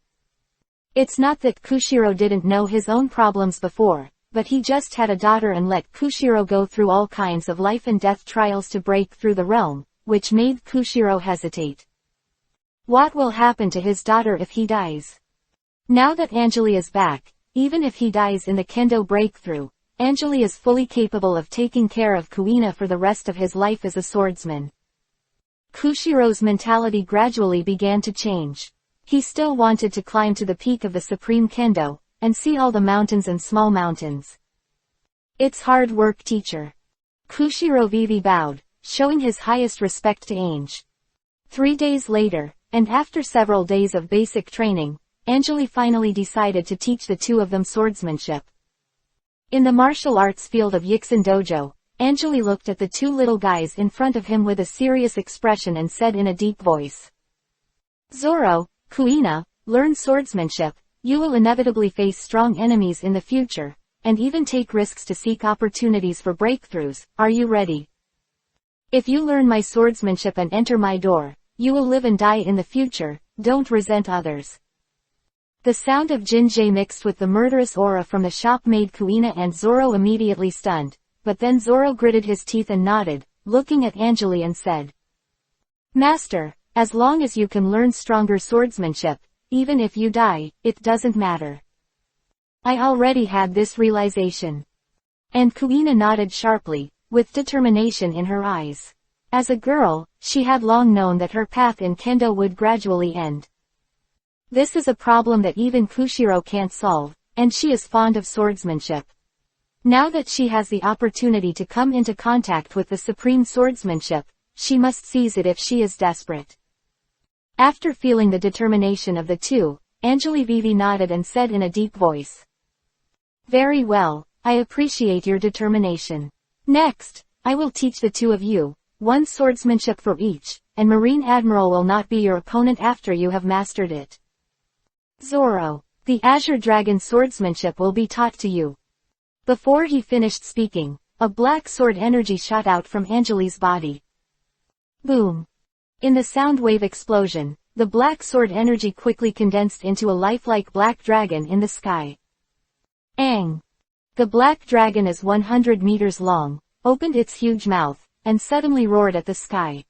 It's not that Kushiro didn't know his own problems before, but he just had a daughter and let Kushiro go through all kinds of life and death trials to break through the realm, which made Kushiro hesitate. What will happen to his daughter if he dies? Now that Anjali is back, even if he dies in the kendo breakthrough, Anjali is fully capable of taking care of Kuina for the rest of his life as a swordsman. Kushiro's mentality gradually began to change. He still wanted to climb to the peak of the supreme kendo, and see all the mountains and small mountains. "It's hard work, teacher." Kushiro Vivi bowed, showing his highest respect to Anj. 3 days later, and after several days of basic training, Anjali finally decided to teach the two of them swordsmanship. In the martial arts field of Yixin Dojo, Anjali looked at the two little guys in front of him with a serious expression and said in a deep voice, "Zoro, Kuina, learn swordsmanship. You will inevitably face strong enemies in the future, and even take risks to seek opportunities for breakthroughs. Are you ready? If you learn my swordsmanship and enter my door, you will live and die in the future. Don't resent others. The sound of Jinjae mixed with the murderous aura from the shop made Kuina and Zoro immediately stunned, but then Zoro gritted his teeth and nodded, looking at Anjali and said, Master, as long as you can learn stronger swordsmanship, even if you die, it doesn't matter. I already had this realization. And Kuina nodded sharply, with determination in her eyes. As a girl, she had long known that her path in kendo would gradually end. This is a problem that even Kushiro can't solve, and she is fond of swordsmanship. Now that she has the opportunity to come into contact with the supreme swordsmanship, she must seize it if she is desperate. After feeling the determination of the two, Anjali Vivi nodded and said in a deep voice. Very well, I appreciate your determination. Next, I will teach the two of you, one swordsmanship for each, and Marine Admiral will not be your opponent after you have mastered it. Zoro, the Azure Dragon swordsmanship will be taught to you. Before he finished speaking, a black sword energy shot out from Anjali's body. Boom! In the sound wave explosion, the black sword energy quickly condensed into a lifelike black dragon in the sky. Aang! The black dragon is 100 meters long, opened its huge mouth, and suddenly roared at the sky.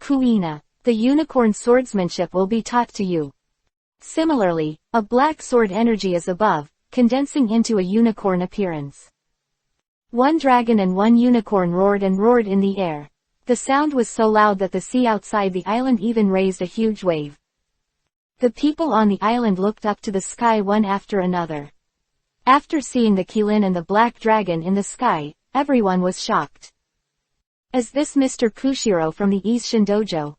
Kuina, the unicorn swordsmanship will be taught to you. Similarly, a black sword energy is above, condensing into a unicorn appearance. One dragon and one unicorn roared in the air. The sound was so loud that the sea outside the island even raised a huge wave. The people on the island looked up to the sky one after another. After seeing the Qilin and the black dragon in the sky, everyone was shocked. Is this Mr. Kushiro from the Isshin Dojo?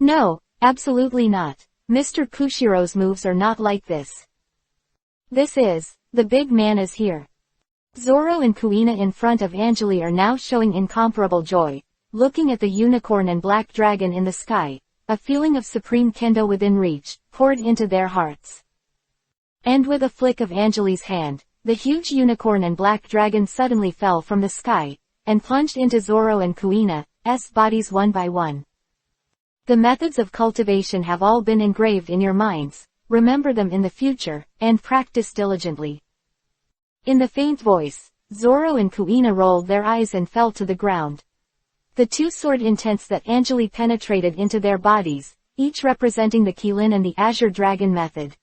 No, absolutely not. Mr. Kushiro's moves are not like this. The big man is here. Zoro and Kuina in front of Anjali are now showing incomparable joy, looking at the unicorn and black dragon in the sky. A feeling of supreme kendo within reach, poured into their hearts. And with a flick of Anjali's hand, the huge unicorn and black dragon suddenly fell from the sky, and plunged into Zoro and Kuina's bodies one by one. The methods of cultivation have all been engraved in your minds, remember them in the future, and practice diligently. In the faint voice, Zoro and Kuina rolled their eyes and fell to the ground. The two sword intents that Anjali penetrated into their bodies, each representing the Qilin and the Azure Dragon method.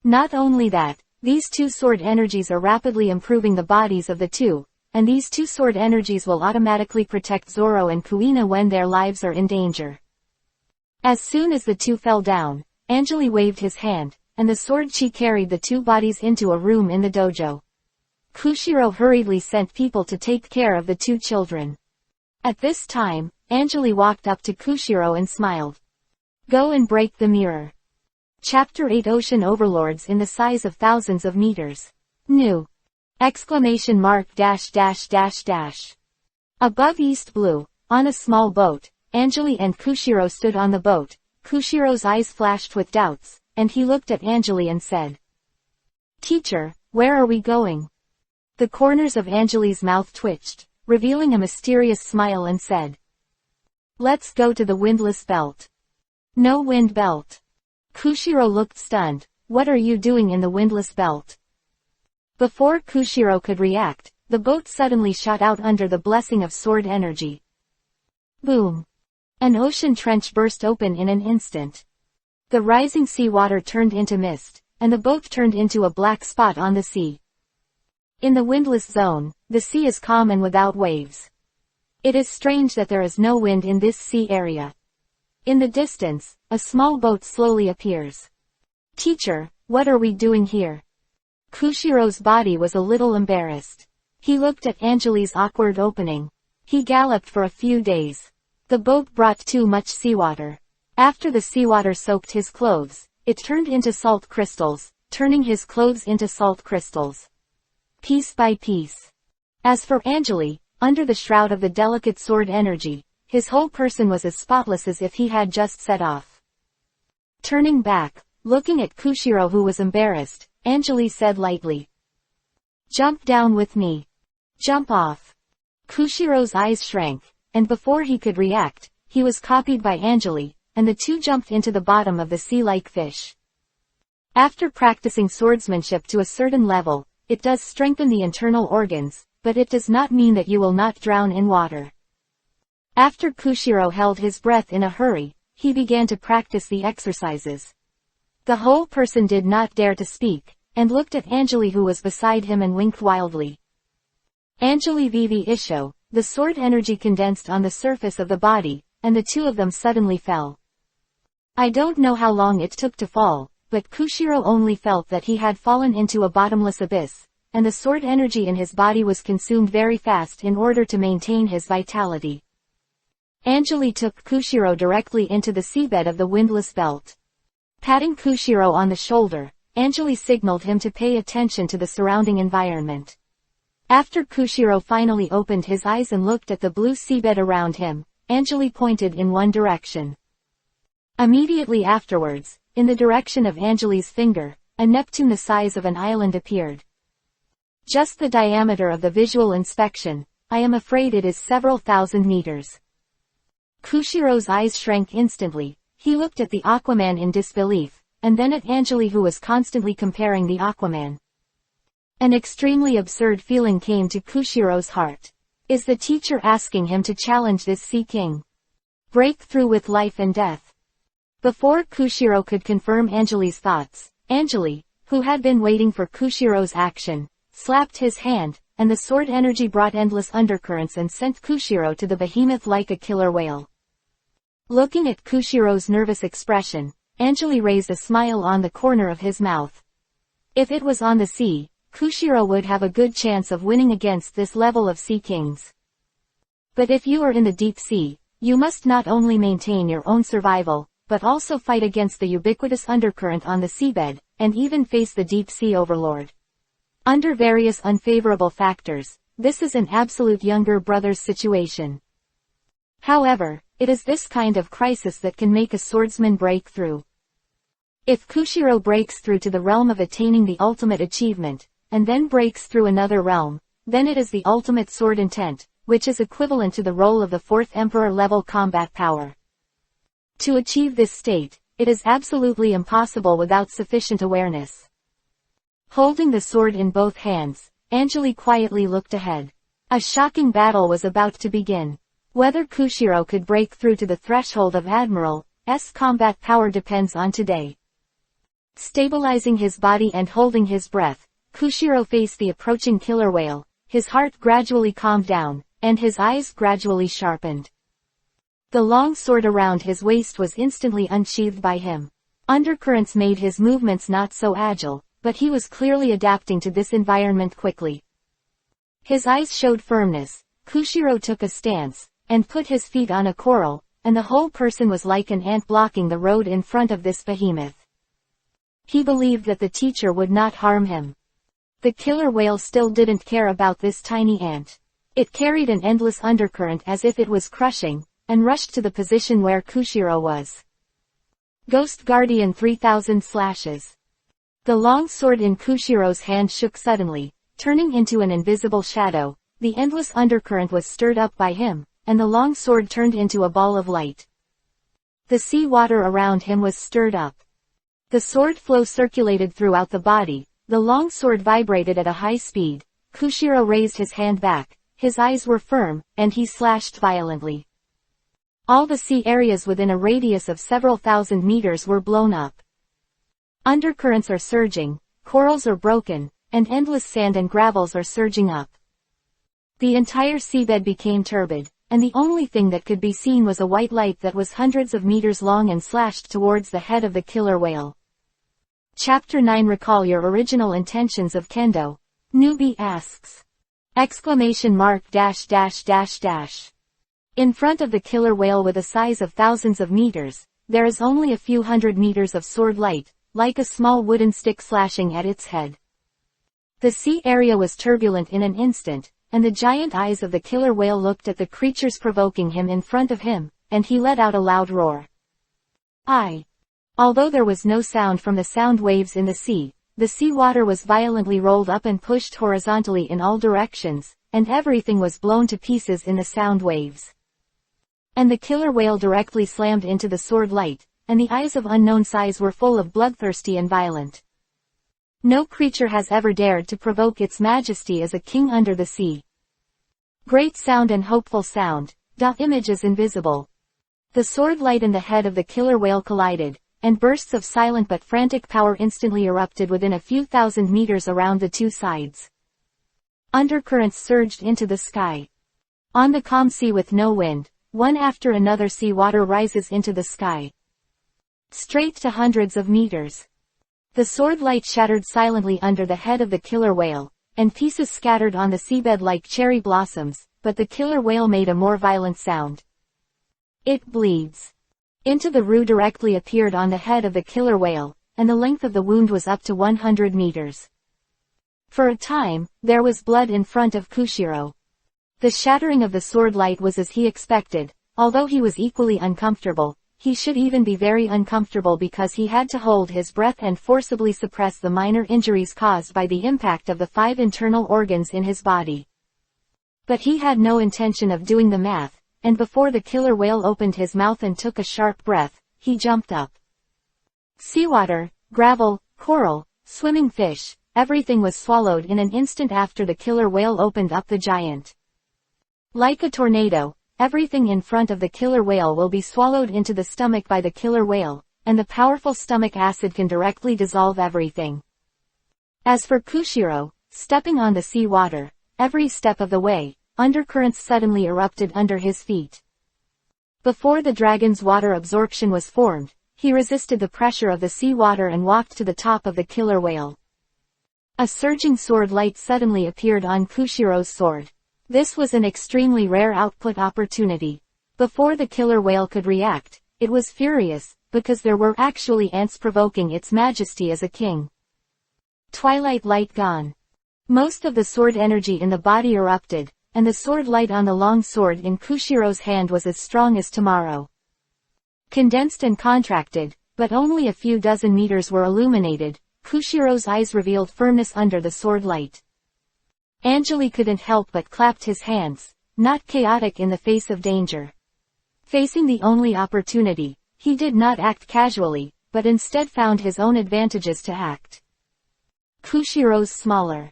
Not only that, these two sword energies are rapidly improving the bodies of the two, and these two sword energies will automatically protect Zoro and Kuina when their lives are in danger. As soon as the two fell down, Anjali waved his hand, and the sword chi carried the two bodies into a room in the dojo. Kushiro hurriedly sent people to take care of the two children. At this time, Anjali walked up to Kushiro and smiled. Go and break the mirror. Chapter 8 Ocean Overlords in the size of thousands of meters. New! Exclamation mark dash dash dash dash. Above East Blue, on a small boat, Anjali and Kushiro stood on the boat. Kushiro's eyes flashed with doubts, and he looked at Anjali and said, Teacher, where are we going? The corners of Anjali's mouth twitched, revealing a mysterious smile and said, Let's go to the windless belt. No wind belt. Kushiro looked stunned. What are you doing in the windless belt? Before Kushiro could react, the boat suddenly shot out under the blessing of sword energy. Boom! An ocean trench burst open in an instant. The rising seawater turned into mist, and the boat turned into a black spot on the sea. In the windless zone, the sea is calm and without waves. It is strange that there is no wind in this sea area. In the distance, a small boat slowly appears. Teacher, what are we doing here? Kushiro's body was a little embarrassed. He looked at Anjali's awkward opening. He galloped for a few days. The boat brought too much seawater. After the seawater soaked his clothes, it turned into salt crystals, turning his clothes into salt crystals. Piece by piece. As for Anjali, under the shroud of the delicate sword energy, his whole person was as spotless as if he had just set off. Turning back, looking at Kushiro who was embarrassed, Anjali said lightly. Jump down with me. Jump off. Kushiro's eyes shrank, and before he could react, he was copied by Anjali, and the two jumped into the bottom of the sea like fish. After practicing swordsmanship to a certain level, it does strengthen the internal organs, but it does not mean that you will not drown in water. After Kushiro held his breath in a hurry, he began to practice the exercises. The whole person did not dare to speak, and looked at Anjali who was beside him and winked wildly. Anjali Vivi Isho, the sword energy condensed on the surface of the body, and the two of them suddenly fell. I don't know how long it took to fall, but Kushiro only felt that he had fallen into a bottomless abyss, and the sword energy in his body was consumed very fast in order to maintain his vitality. Anjali took Kushiro directly into the seabed of the windlass belt. Patting Kushiro on the shoulder, Anjali signaled him to pay attention to the surrounding environment. After Kushiro finally opened his eyes and looked at the blue seabed around him, Anjali pointed in one direction. Immediately afterwards, in the direction of Anjali's finger, a Neptune the size of an island appeared. Just the diameter of the visual inspection, I am afraid it is several thousand meters. Kushiro's eyes shrank instantly. He looked at the Aquaman in disbelief, and then at Anjali who was constantly comparing the Aquaman. An extremely absurd feeling came to Kushiro's heart. Is the teacher asking him to challenge this sea king? Break through with life and death. Before Kushiro could confirm Anjali's thoughts, Anjali, who had been waiting for Kushiro's action, slapped his hand, and the sword energy brought endless undercurrents and sent Kushiro to the behemoth like a killer whale. Looking at Kushiro's nervous expression, Anjali raised a smile on the corner of his mouth. If it was on the sea, Kushiro would have a good chance of winning against this level of sea kings. But if you are in the deep sea, you must not only maintain your own survival, but also fight against the ubiquitous undercurrent on the seabed, and even face the deep sea overlord. Under various unfavorable factors, this is an absolute younger brother's situation. However, it is this kind of crisis that can make a swordsman break through. If Kushiro breaks through to the realm of attaining the ultimate achievement, and then breaks through another realm, then it is the ultimate sword intent, which is equivalent to the role of the fourth emperor level combat power. To achieve this state, it is absolutely impossible without sufficient awareness. Holding the sword in both hands, Anjali quietly looked ahead. A shocking battle was about to begin. Whether Kushiro could break through to the threshold of Admiral's combat power depends on today. Stabilizing his body and holding his breath, Kushiro faced the approaching killer whale. His heart gradually calmed down, and his eyes gradually sharpened. The long sword around his waist was instantly unsheathed by him. Undercurrents made his movements not so agile, but he was clearly adapting to this environment quickly. His eyes showed firmness. Kushiro took a stance, and put his feet on a coral, and the whole person was like an ant blocking the road in front of this behemoth. He believed that the teacher would not harm him. The killer whale still didn't care about this tiny ant. It carried an endless undercurrent as if it was crushing, and rushed to the position where Kushiro was. Ghost Guardian 3000 slashes. The long sword in Kushiro's hand shook suddenly, turning into an invisible shadow. The endless undercurrent was stirred up by him, and the long sword turned into a ball of light. The sea water around him was stirred up. The sword flow circulated throughout the body. The long sword vibrated at a high speed. Kushiro raised his hand back. His eyes were firm, and he slashed violently. All the sea areas within a radius of several thousand meters were blown up. Undercurrents are surging, corals are broken, and endless sand and gravels are surging up. The entire seabed became turbid, and the only thing that could be seen was a white light that was hundreds of meters long and slashed towards the head of the killer whale. Chapter 9. Recall your original intentions of Kendo. Newbie asks. ! In front of the killer whale with a size of thousands of meters, there is only a few hundred meters of sword light, like a small wooden stick slashing at its head. The sea area was turbulent in an instant, and the giant eyes of the killer whale looked at the creatures provoking him in front of him, and he let out a loud roar. Although there was no sound from the sound waves in the sea, the sea water was violently rolled up and pushed horizontally in all directions, and everything was blown to pieces in the sound waves. And the killer whale directly slammed into the sword light, and the eyes of unknown size were full of bloodthirsty and violent. No creature has ever dared to provoke its majesty as a king under the sea. Great sound and hopeful sound. Image is invisible. The sword light and the head of the killer whale collided, and bursts of silent but frantic power instantly erupted within a few thousand meters around the two sides. Undercurrents surged into the sky. On the calm sea with no wind, one after another sea water rises into the sky. Straight to hundreds of meters. The sword light shattered silently under the head of the killer whale, and pieces scattered on the seabed like cherry blossoms, but the killer whale made a more violent sound. It bleeds. Into the Ru directly appeared on the head of the killer whale, and the length of the wound was up to 100 meters. For a time, there was blood in front of Kushiro. The shattering of the sword light was as he expected, although he was equally uncomfortable. He should even be very uncomfortable because he had to hold his breath and forcibly suppress the minor injuries caused by the impact of the 5 internal organs in his body. But he had no intention of doing the math, and before the killer whale opened his mouth and took a sharp breath, he jumped up. Seawater, gravel, coral, swimming fish, everything was swallowed in an instant after the killer whale opened up the giant. Like a tornado, everything in front of the killer whale will be swallowed into the stomach by the killer whale, and the powerful stomach acid can directly dissolve everything. As for Kushiro, stepping on the sea water, every step of the way, undercurrents suddenly erupted under his feet. Before the dragon's water absorption was formed, he resisted the pressure of the sea water and walked to the top of the killer whale. A surging sword light suddenly appeared on Kushiro's sword. This was an extremely rare output opportunity. Before the killer whale could react, it was furious, because there were actually ants provoking its majesty as a king. Twilight light gone. Most of the sword energy in the body erupted, and the sword light on the long sword in Kushiro's hand was as strong as tomorrow. Condensed and contracted, but only a few dozen meters were illuminated. Kushiro's eyes revealed firmness under the sword light. Angeli couldn't help but clapped his hands, not chaotic in the face of danger. Facing the only opportunity, he did not act casually, but instead found his own advantages to act. Kushiro's smaller.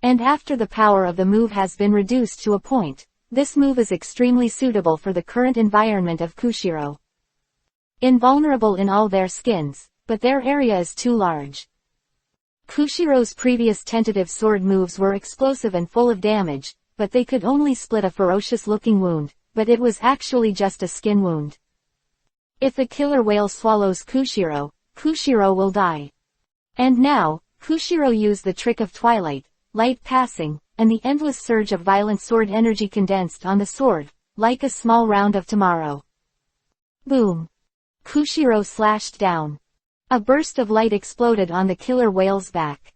And after the power of the move has been reduced to a point, this move is extremely suitable for the current environment of Kushiro. Invulnerable in all their skins, but their area is too large. Kushiro's previous tentative sword moves were explosive and full of damage, but they could only split a ferocious-looking wound, but it was actually just a skin wound. If the killer whale swallows Kushiro, Kushiro will die. And now, Kushiro used the trick of twilight, light passing, and the endless surge of violent sword energy condensed on the sword, like a small round of tomorrow. Boom! Kushiro slashed down. A burst of light exploded on the killer whale's back.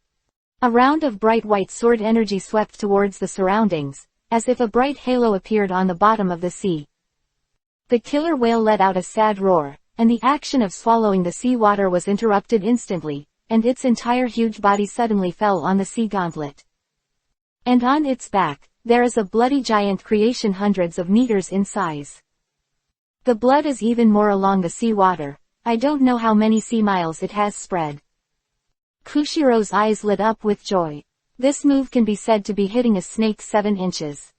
A round of bright white sword energy swept towards the surroundings, as if a bright halo appeared on the bottom of the sea. The killer whale let out a sad roar, and the action of swallowing the sea water was interrupted instantly, and its entire huge body suddenly fell on the sea gauntlet. And on its back, there is a bloody giant creation hundreds of meters in size. The blood is even more along the sea water. I don't know how many sea miles it has spread. Kushiro's eyes lit up with joy. This move can be said to be hitting a snake 7 inches.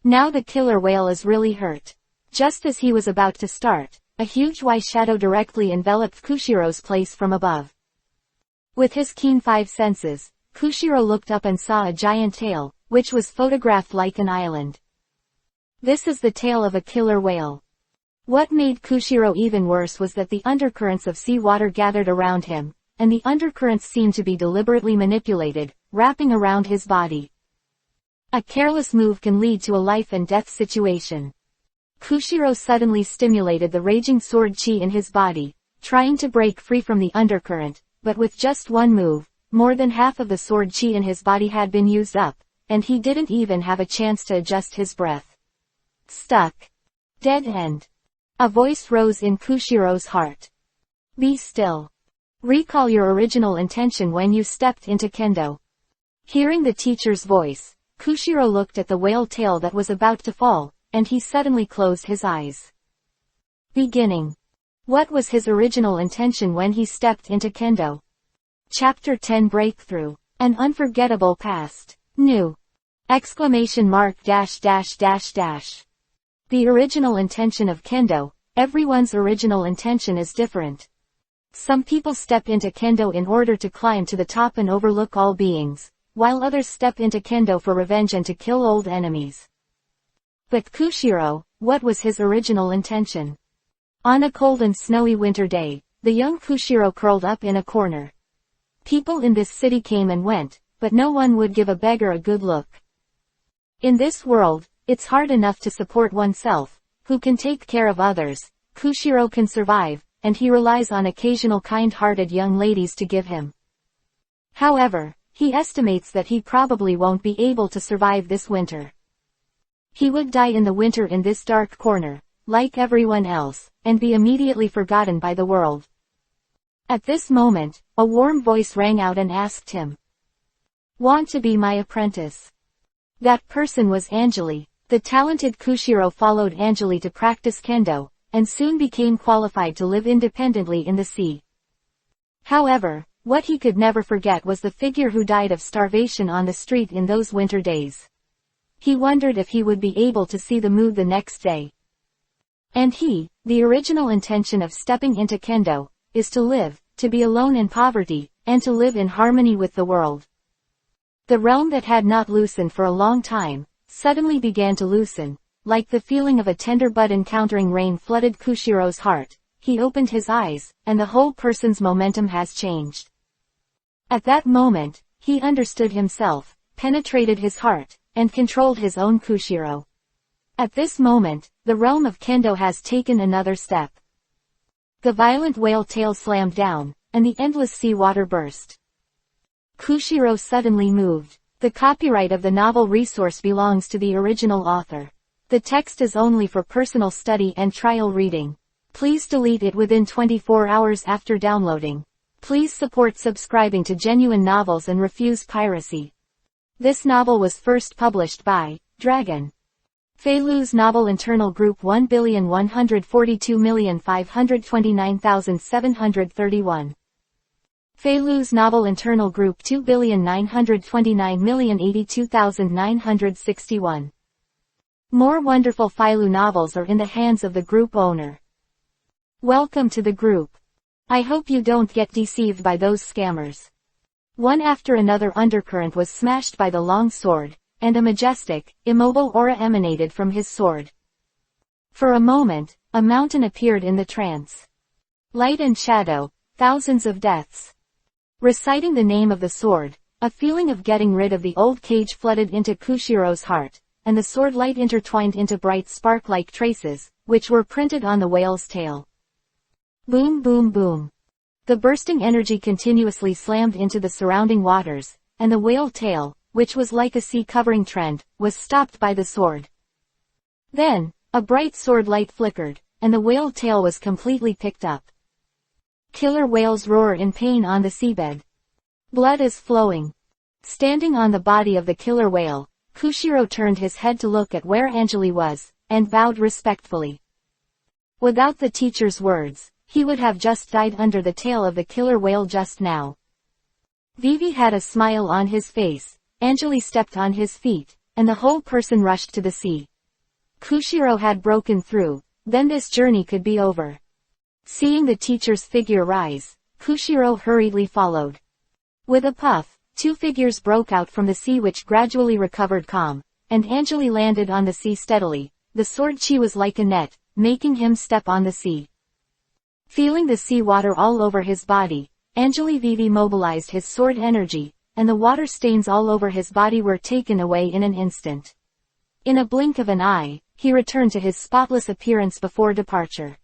Now the killer whale is really hurt. Just as he was about to start, a huge white shadow directly enveloped Kushiro's place from above. With his keen 5 senses, Kushiro looked up and saw a giant tail, which was photographed like an island. This is the tail of a killer whale. What made Kushiro even worse was that the undercurrents of sea water gathered around him, and the undercurrents seemed to be deliberately manipulated, wrapping around his body. A careless move can lead to a life and death situation. Kushiro suddenly stimulated the raging sword chi in his body, trying to break free from the undercurrent, but with just one move, more than half of the sword chi in his body had been used up, and he didn't even have a chance to adjust his breath. Stuck. Dead end. A voice rose in Kushiro's heart. Be still. Recall your original intention when you stepped into kendo. Hearing the teacher's voice, Kushiro looked at the whale tail that was about to fall, and he suddenly closed his eyes. Beginning. What was his original intention when he stepped into kendo? Chapter 10 Breakthrough. An unforgettable past. New. ! The original intention of kendo. Everyone's original intention is different. Some people step into kendo in order to climb to the top and overlook all beings, while others step into kendo for revenge and to kill old enemies. But Kushiro, what was his original intention? On a cold and snowy winter day, the young Kushiro curled up in a corner. People in this city came and went, but no one would give a beggar a good look. In this world, it's hard enough to support oneself. Who can take care of others? Kushiro can survive, and he relies on occasional kind-hearted young ladies to give him. However, he estimates that he probably won't be able to survive this winter. He would die in the winter in this dark corner, like everyone else, and be immediately forgotten by the world. At this moment, a warm voice rang out and asked him, "Want to be my apprentice?" That person was Anjali. The talented Kushiro followed Anjali to practice kendo, and soon became qualified to live independently in the sea. However, what he could never forget was the figure who died of starvation on the street in those winter days. He wondered if he would be able to see the mood the next day. And the original intention of stepping into kendo, is to live, to be alone in poverty, and to live in harmony with the world. The realm that had not loosened for a long time, suddenly began to loosen, like the feeling of a tender bud encountering rain flooded Kushiro's heart. He opened his eyes, and the whole person's momentum has changed. At that moment, he understood himself, penetrated his heart, and controlled his own Kushiro. At this moment, the realm of kendo has taken another step. The violent whale tail slammed down, and the endless sea water burst. Kushiro suddenly moved. The copyright of the novel resource belongs to the original author. The text is only for personal study and trial reading. Please delete it within 24 hours after downloading. Please support subscribing to Genuine Novels and refuse piracy. This novel was first published by Dragon. Feilu's novel Internal Group 1,142,529,731. Feilu's novel Internal Group 2,929,082,961. More wonderful Feilu novels are in the hands of the group owner. Welcome to the group. I hope you don't get deceived by those scammers. One after another undercurrent was smashed by the long sword, and a majestic, immobile aura emanated from his sword. For a moment, a mountain appeared in the trance. Light and shadow, thousands of deaths. Reciting the name of the sword, a feeling of getting rid of the old cage flooded into Kushiro's heart, and the sword light intertwined into bright spark-like traces, which were printed on the whale's tail. Boom boom boom. The bursting energy continuously slammed into the surrounding waters, and the whale tail, which was like a sea-covering trend, was stopped by the sword. Then, a bright sword light flickered, and the whale tail was completely picked up. Killer whales roar in pain on the seabed. Blood is flowing. Standing on the body of the killer whale, Kushiro turned his head to look at where Anjali was, and bowed respectfully. Without the teacher's words, he would have just died under the tail of the killer whale just now. Vivi had a smile on his face. Anjali stepped on his feet, and the whole person rushed to the sea. Kushiro had broken through, then this journey could be over. Seeing the teacher's figure rise, Kushiro hurriedly followed. With a puff, two figures broke out from the sea which gradually recovered calm, and Anjali landed on the sea steadily. The sword chi was like a net, making him step on the sea. Feeling the sea water all over his body, Anjali Vivi mobilized his sword energy, and the water stains all over his body were taken away in an instant. In a blink of an eye, he returned to his spotless appearance before departure.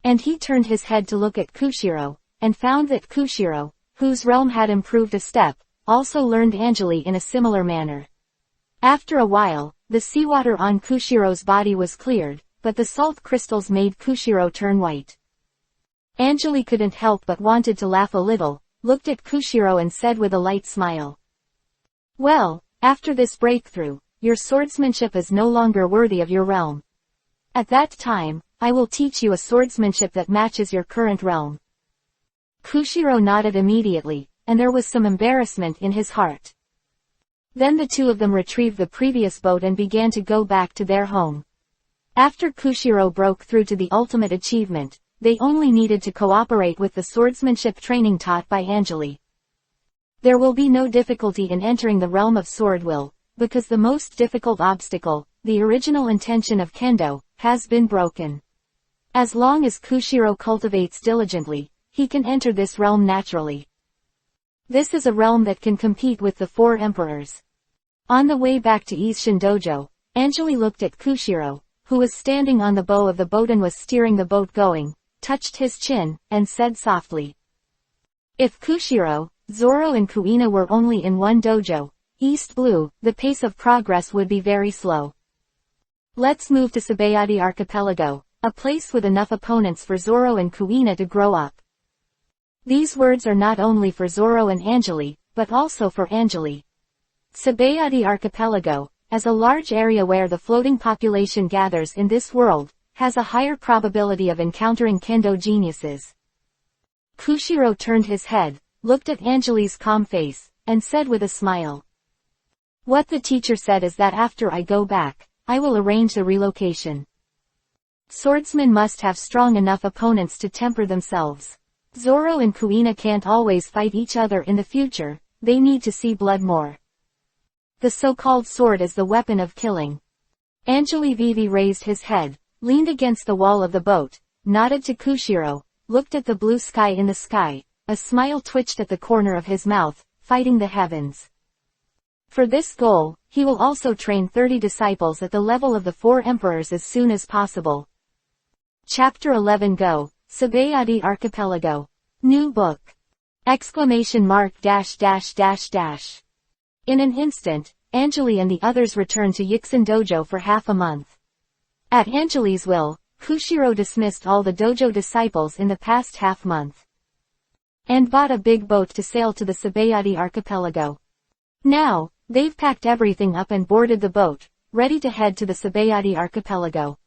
And he turned his head to look at Kushiro, and found that Kushiro, whose realm had improved a step, also learned Anjali in a similar manner. After a while, the seawater on Kushiro's body was cleared, but the salt crystals made Kushiro turn white. Anjali couldn't help but wanted to laugh a little, looked at Kushiro and said with a light smile. Well, after this breakthrough, your swordsmanship is no longer worthy of your realm. At that time, I will teach you a swordsmanship that matches your current realm. Kushiro nodded immediately, and there was some embarrassment in his heart. Then the two of them retrieved the previous boat and began to go back to their home. After Kushiro broke through to the ultimate achievement, they only needed to cooperate with the swordsmanship training taught by Anjali. There will be no difficulty in entering the realm of sword will, because the most difficult obstacle, the original intention of kendo, has been broken. As long as Kushiro cultivates diligently, he can enter this realm naturally. This is a realm that can compete with the four emperors. On the way back to Isshin Dojo, Anjali looked at Kushiro, who was standing on the bow of the boat and was steering the boat going, touched his chin, and said softly. If Kushiro, Zoro and Kuina were only in one dojo, East Blue, the pace of progress would be very slow. Let's move to Sabayati Archipelago, a place with enough opponents for Zoro and Kuina to grow up. These words are not only for Zoro and Anjali, but also for Anjali. Sabayati Archipelago, as a large area where the floating population gathers in this world, has a higher probability of encountering kendo geniuses. Kushiro turned his head, looked at Anjali's calm face, and said with a smile. What the teacher said is that after I go back, I will arrange the relocation. Swordsmen must have strong enough opponents to temper themselves. Zoro and Kuina can't always fight each other in the future, they need to see blood more. The so-called sword is the weapon of killing. Anjali Vivi raised his head, leaned against the wall of the boat, nodded to Kushiro, looked at the blue sky in the sky, a smile twitched at the corner of his mouth, fighting the heavens. For this goal, he will also train 30 disciples at the level of the four emperors as soon as possible. Chapter 11 Go, Sabayati Archipelago. New book. ! In an instant, Anjali and the others returned to Yixin Dojo for half a month. At Anjali's will, Kushiro dismissed all the dojo disciples in the past half month. And bought a big boat to sail to the Sabayati Archipelago. Now, they've packed everything up and boarded the boat, ready to head to the Sabayati Archipelago.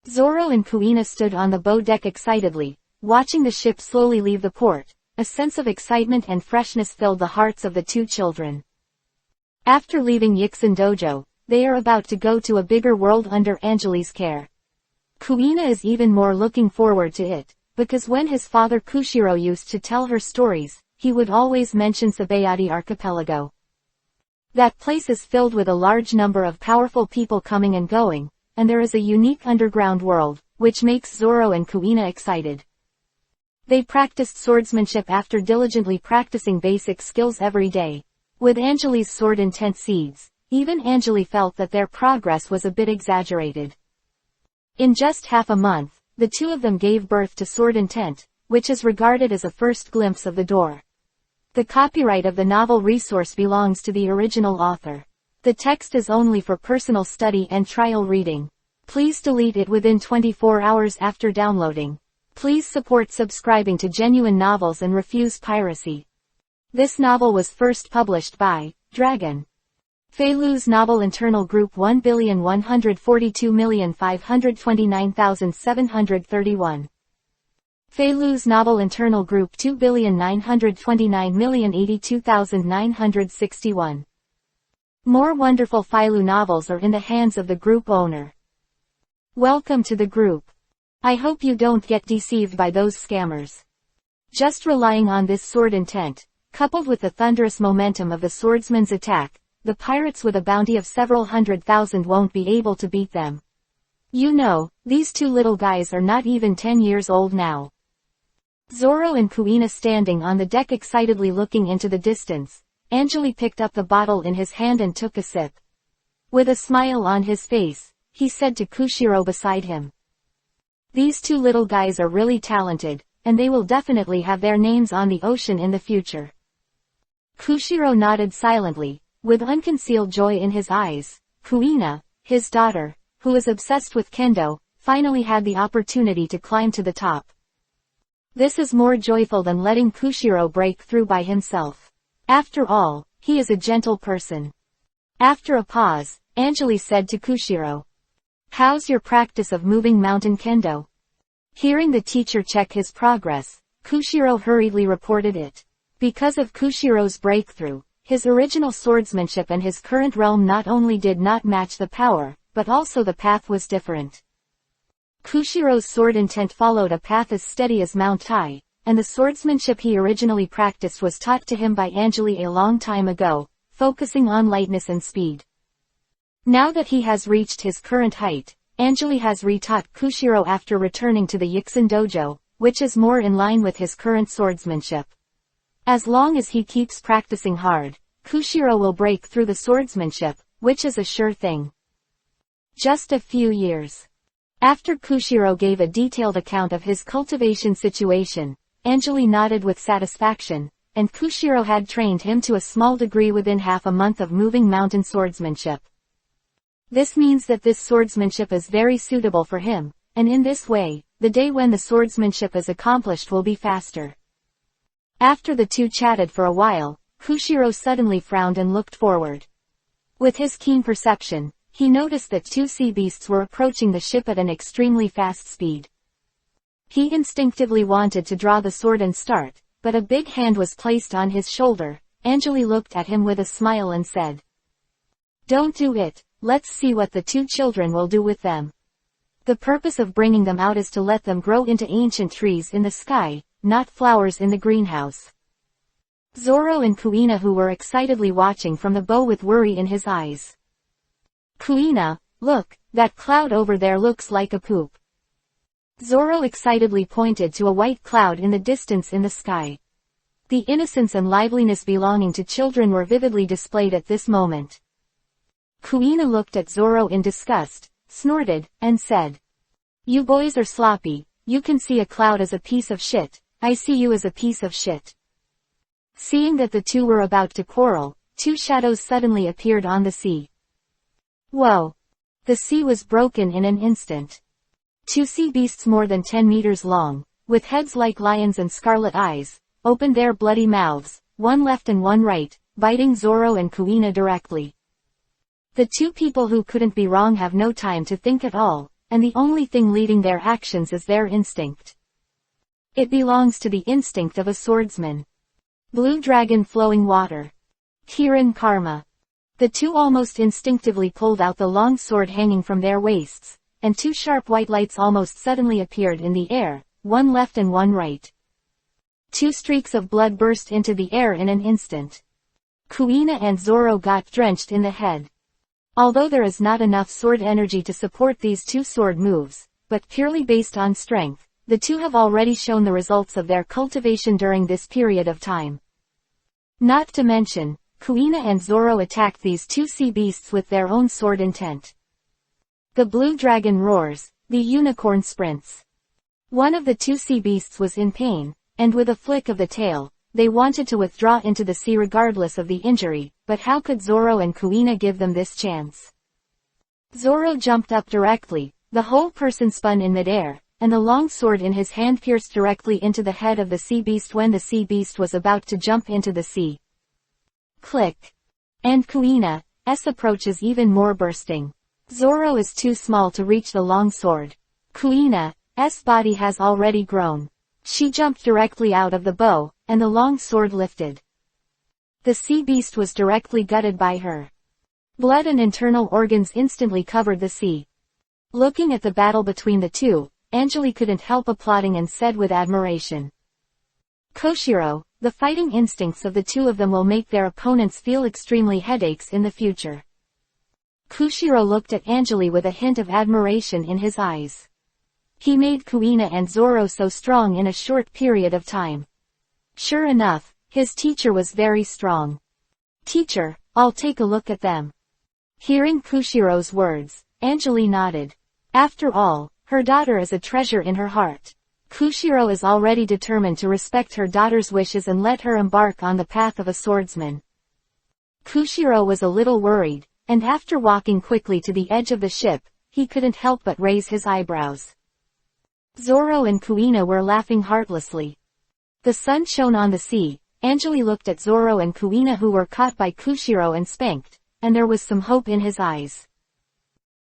Zoro and Kuina stood on the bow deck excitedly, watching the ship slowly leave the port. A sense of excitement and freshness filled the hearts of the two children. After leaving Yixin Dojo, they are about to go to a bigger world under Anjali's care. Kuina is even more looking forward to it, because when his father Kushiro used to tell her stories, he would always mention Sabayati Archipelago. That place is filled with a large number of powerful people coming and going, and there is a unique underground world, which makes Zoro and Kuina excited. They practiced swordsmanship after diligently practicing basic skills every day. With Anjali's sword intent seeds, even Anjali felt that their progress was a bit exaggerated. In just half a month, the two of them gave birth to Sword Intent, which is regarded as a first glimpse of the door. The copyright of the novel resource belongs to the original author. The text is only for personal study and trial reading. Please delete it within 24 hours after downloading. Please support subscribing to Genuine Novels and refuse piracy. This novel was first published by Dragon. Feilu's novel Internal Group 1,142,529,731. Feilu's novel Internal Group 2,929,082,961. More wonderful Feilu novels are in the hands of the group owner. Welcome to the group. I hope you don't get deceived by those scammers. Just relying on this sword intent, coupled with the thunderous momentum of the swordsman's attack, the pirates with a bounty of several 100,000 won't be able to beat them. You know, these two little guys are not even 10 years old now. Zoro and Kuina standing on the deck excitedly looking into the distance. Anjali picked up the bottle in his hand and took a sip. With a smile on his face, he said to Kushiro beside him. These two little guys are really talented, and they will definitely have their names on the ocean in the future. Kushiro nodded silently, with unconcealed joy in his eyes. Kuina, his daughter, who is obsessed with kendo, finally had the opportunity to climb to the top. This is more joyful than letting Kushiro break through by himself. After all, he is a gentle person. After a pause, Anjali said to Kushiro, "How's your practice of moving mountain kendo?" Hearing the teacher check his progress, Kushiro hurriedly reported it. Because of Kushiro's breakthrough, his original swordsmanship and his current realm not only did not match the power, but also the path was different. Kushiro's sword intent followed a path as steady as Mount Tai, and the swordsmanship he originally practiced was taught to him by Anjali a long time ago, focusing on lightness and speed. Now that he has reached his current height, Anjali has retaught Kushiro after returning to the Yixin dojo, which is more in line with his current swordsmanship. As long as he keeps practicing hard, Kushiro will break through the swordsmanship, which is a sure thing. Just a few years after Kushiro gave a detailed account of his cultivation situation, Anjali nodded with satisfaction, and Kushiro had trained him to a small degree within half a month of moving mountain swordsmanship. This means that this swordsmanship is very suitable for him, and in this way, the day when the swordsmanship is accomplished will be faster. After the two chatted for a while, Kushiro suddenly frowned and looked forward. With his keen perception, he noticed that two sea beasts were approaching the ship at an extremely fast speed. He instinctively wanted to draw the sword and start, but a big hand was placed on his shoulder. Anjali looked at him with a smile and said, "Don't do it, let's see what the two children will do with them. The purpose of bringing them out is to let them grow into ancient trees in the sky, not flowers in the greenhouse." Zoro and Kuina, who were excitedly watching from the bow with worry in his eyes. "Kuina, look, that cloud over there looks like a poop." Zoro excitedly pointed to a white cloud in the distance in the sky. The innocence and liveliness belonging to children were vividly displayed at this moment. Kuina looked at Zoro in disgust, snorted, and said, "You boys are sloppy, you can see a cloud as a piece of shit, I see you as a piece of shit." Seeing that the two were about to quarrel, two shadows suddenly appeared on the sea. Whoa! The sea was broken in an instant. Two sea beasts more than 10 meters long, with heads like lions and scarlet eyes, opened their bloody mouths, one left and one right, biting Zoro and Kuina directly. The two people who couldn't be wrong have no time to think at all, and the only thing leading their actions is their instinct. It belongs to the instinct of a swordsman. Blue dragon flowing water. Kirin karma. The two almost instinctively pulled out the long sword hanging from their waists, and two sharp white lights almost suddenly appeared in the air, one left and one right. Two streaks of blood burst into the air in an instant. Kuina and Zoro got drenched in the head. Although there is not enough sword energy to support these two sword moves, but purely based on strength, the two have already shown the results of their cultivation during this period of time. Not to mention, Kuina and Zoro attacked these two sea beasts with their own sword intent. The blue dragon roars, the unicorn sprints. One of the two sea beasts was in pain, and with a flick of the tail, they wanted to withdraw into the sea regardless of the injury, but how could Zoro and Kuina give them this chance? Zoro jumped up directly, the whole person spun in midair, and the long sword in his hand pierced directly into the head of the sea beast when the sea beast was about to jump into the sea. Click. And Kuina's approach is even more bursting. Zoro is too small to reach the long sword. Kuina's body has already grown. She jumped directly out of the bow, and the long sword lifted. The sea beast was directly gutted by her. Blood and internal organs instantly covered the sea. Looking at the battle between the two, Anjali couldn't help applauding and said with admiration, "Koshiro, the fighting instincts of the two of them will make their opponents feel extremely headaches in the future." Kushiro looked at Anjali with a hint of admiration in his eyes. He made Kuina and Zoro so strong in a short period of time. Sure enough, his teacher was very strong. "Teacher, I'll take a look at them." Hearing Kushiro's words, Anjali nodded. After all, her daughter is a treasure in her heart. Kushiro is already determined to respect her daughter's wishes and let her embark on the path of a swordsman. Kushiro was a little worried, and after walking quickly to the edge of the ship, he couldn't help but raise his eyebrows. Zoro and Kuina were laughing heartlessly. The sun shone on the sea. Anjali looked at Zoro and Kuina, who were caught by Kushiro and spanked, and there was some hope in his eyes.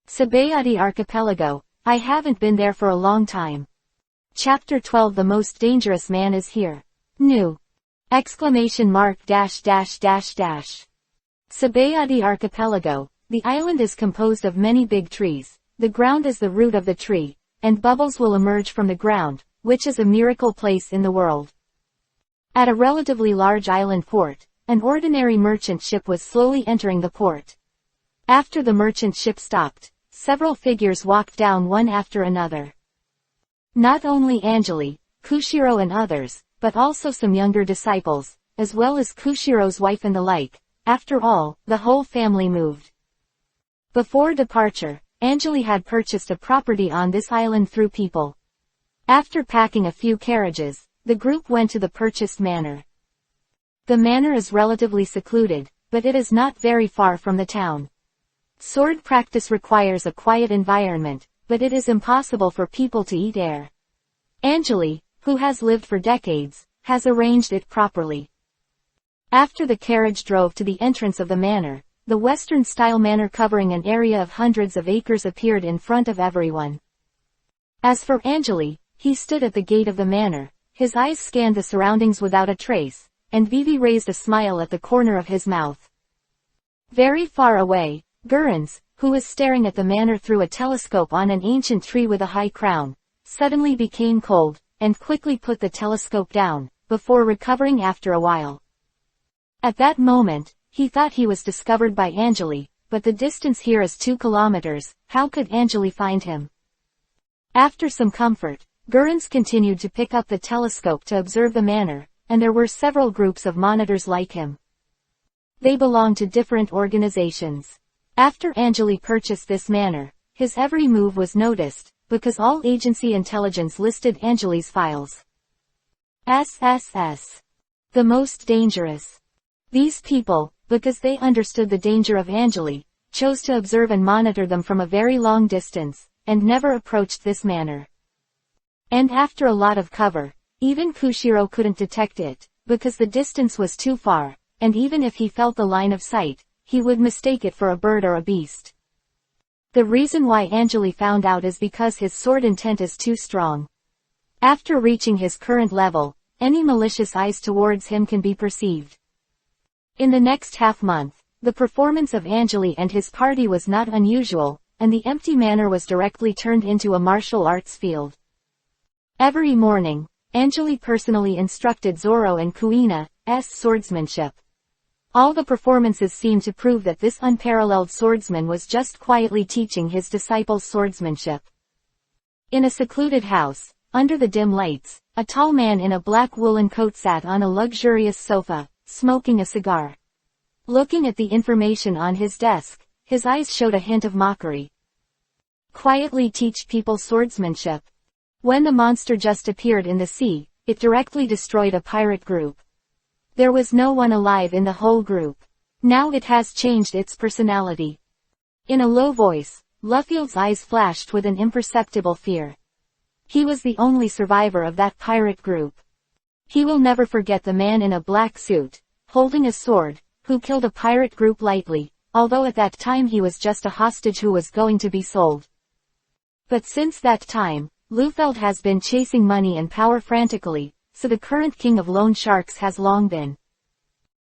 Sabayati Archipelago. I haven't been there for a long time. Chapter 12. The most dangerous man is here. New! Exclamation mark dash dash dash dash. Sabayati Archipelago. The island is composed of many big trees. The ground is the root of the tree, and bubbles will emerge from the ground, which is a miracle place in the world. At a relatively large island port, an ordinary merchant ship was slowly entering the port. After the merchant ship stopped, several figures walked down one after another. Not only Anjali, Kushiro and others, but also some younger disciples, as well as Kushiro's wife and the like. After all, the whole family moved. Before departure, Anjali had purchased a property on this island through people. After packing a few carriages, the group went to the purchased manor. The manor is relatively secluded, but it is not very far from the town. Sword practice requires a quiet environment, but it is impossible for people to eat air. Anjali, who has lived for decades, has arranged it properly. After the carriage drove to the entrance of the manor, the Western-style manor covering an area of hundreds of acres appeared in front of everyone. As for Anjali, he stood at the gate of the manor. His eyes scanned the surroundings without a trace, and Vivi raised a smile at the corner of his mouth. Very far away, Gurrens, who was staring at the manor through a telescope on an ancient tree with a high crown, suddenly became cold, and quickly put the telescope down, before recovering after a while. At that moment, he thought he was discovered by Anjali, but the distance here is 2 kilometers, how could Anjali find him? After some comfort, Gurrens continued to pick up the telescope to observe the manor, and there were several groups of monitors like him. They belonged to different organizations. After Anjali purchased this manor, his every move was noticed, because all agency intelligence listed Anjali's files. SSS. The most dangerous. These people, because they understood the danger of Anjali, chose to observe and monitor them from a very long distance, and never approached this manor. And after a lot of cover, even Kushiro couldn't detect it, because the distance was too far, and even if he felt the line of sight, he would mistake it for a bird or a beast. The reason why Anjali found out is because his sword intent is too strong. After reaching his current level, any malicious eyes towards him can be perceived. In the next half-month, the performance of Anjali and his party was not unusual, and the empty manor was directly turned into a martial arts field. Every morning, Anjali personally instructed Zoro and Kuina's swordsmanship. All the performances seemed to prove that this unparalleled swordsman was just quietly teaching his disciples swordsmanship. In a secluded house, under the dim lights, a tall man in a black woolen coat sat on a luxurious sofa, smoking a cigar. Looking at the information on his desk, his eyes showed a hint of mockery. Quietly teach people swordsmanship. When the monster just appeared in the sea, it directly destroyed a pirate group. There was no one alive in the whole group. Now it has changed its personality. In a low voice, Luffield's eyes flashed with an imperceptible fear. He was the only survivor of that pirate group. He will never forget the man in a black suit, holding a sword, who killed a pirate group lightly, although at that time he was just a hostage who was going to be sold. But since that time, Luffeld has been chasing money and power frantically, so the current king of loan sharks has long been.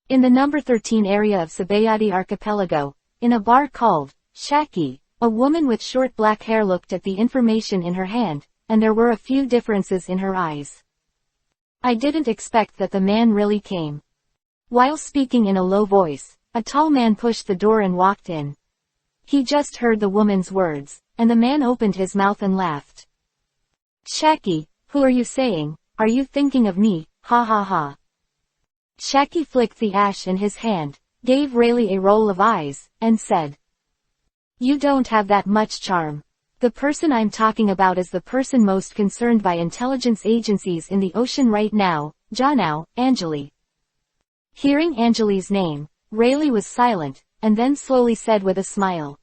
In the number 13 area of Sabayati Archipelago, in a bar called Shaki, a woman with short black hair looked at the information in her hand, and there were a few differences in her eyes. I didn't expect that the man really came. While speaking in a low voice, a tall man pushed the door and walked in. He just heard the woman's words, and the man opened his mouth and laughed. Shaki, who are you saying? Are you thinking of me? Ha ha ha. Shaki flicked the ash in his hand, gave Rayleigh a roll of eyes, and said, "You don't have that much charm. The person I'm talking about is the person most concerned by intelligence agencies in the ocean right now, Janao, Anjali." Hearing Anjali's name, Rayleigh was silent, and then slowly said with a smile,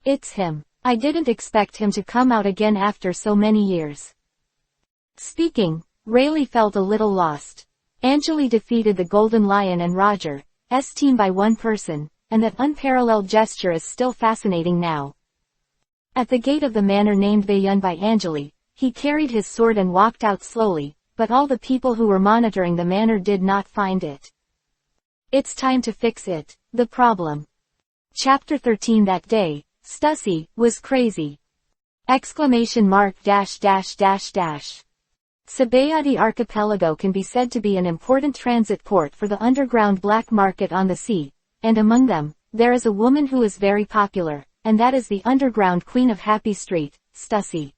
"It's him. I didn't expect him to come out again after so many years." Speaking, Rayleigh felt a little lost. Angeli defeated the Golden Lion and Roger's team by one person, and that unparalleled gesture is still fascinating now. At the gate of the manor named Bayonne by Angeli, he carried his sword and walked out slowly, but all the people who were monitoring the manor did not find it. It's time to fix it, the problem. Chapter 13. That day, Stussy was crazy. ! Sabayati Archipelago can be said to be an important transit port for the underground black market on the sea, and among them, there is a woman who is very popular, and that is the underground queen of Happy Street, Stussy.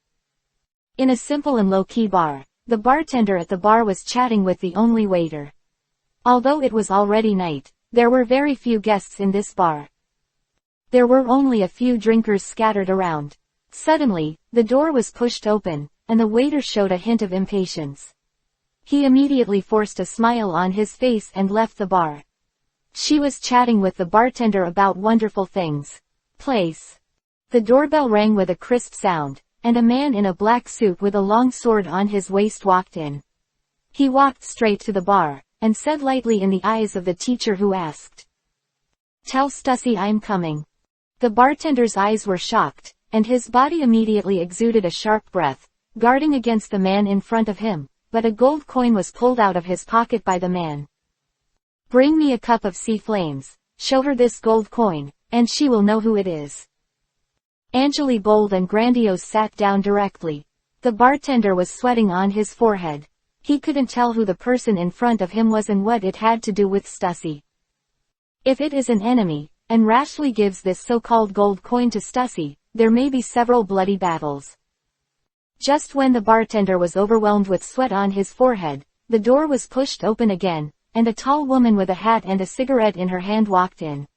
In a simple and low-key bar, the bartender at the bar was chatting with the only waiter. Although it was already night, there were very few guests in this bar. There were only a few drinkers scattered around. Suddenly, the door was pushed open, and the waiter showed a hint of impatience. He immediately forced a smile on his face and left the bar. She was chatting with the bartender about wonderful things. Place. The doorbell rang with a crisp sound, and a man in a black suit with a long sword on his waist walked in. He walked straight to the bar, and said lightly in the eyes of the teacher who asked, "Tell Stussy I'm coming." The bartender's eyes were shocked, and his body immediately exuded a sharp breath, guarding against the man in front of him, but a gold coin was pulled out of his pocket by the man. "Bring me a cup of sea flames, show her this gold coin, and she will know who it is." Angeli, bold and grandiose, sat down directly. The bartender was sweating on his forehead. He couldn't tell who the person in front of him was and what it had to do with Stussy. If it is an enemy, and rashly gives this so-called gold coin to Stussy, there may be several bloody battles. Just when the bartender was overwhelmed with sweat on his forehead, the door was pushed open again, and a tall woman with a hat and a cigarette in her hand walked in.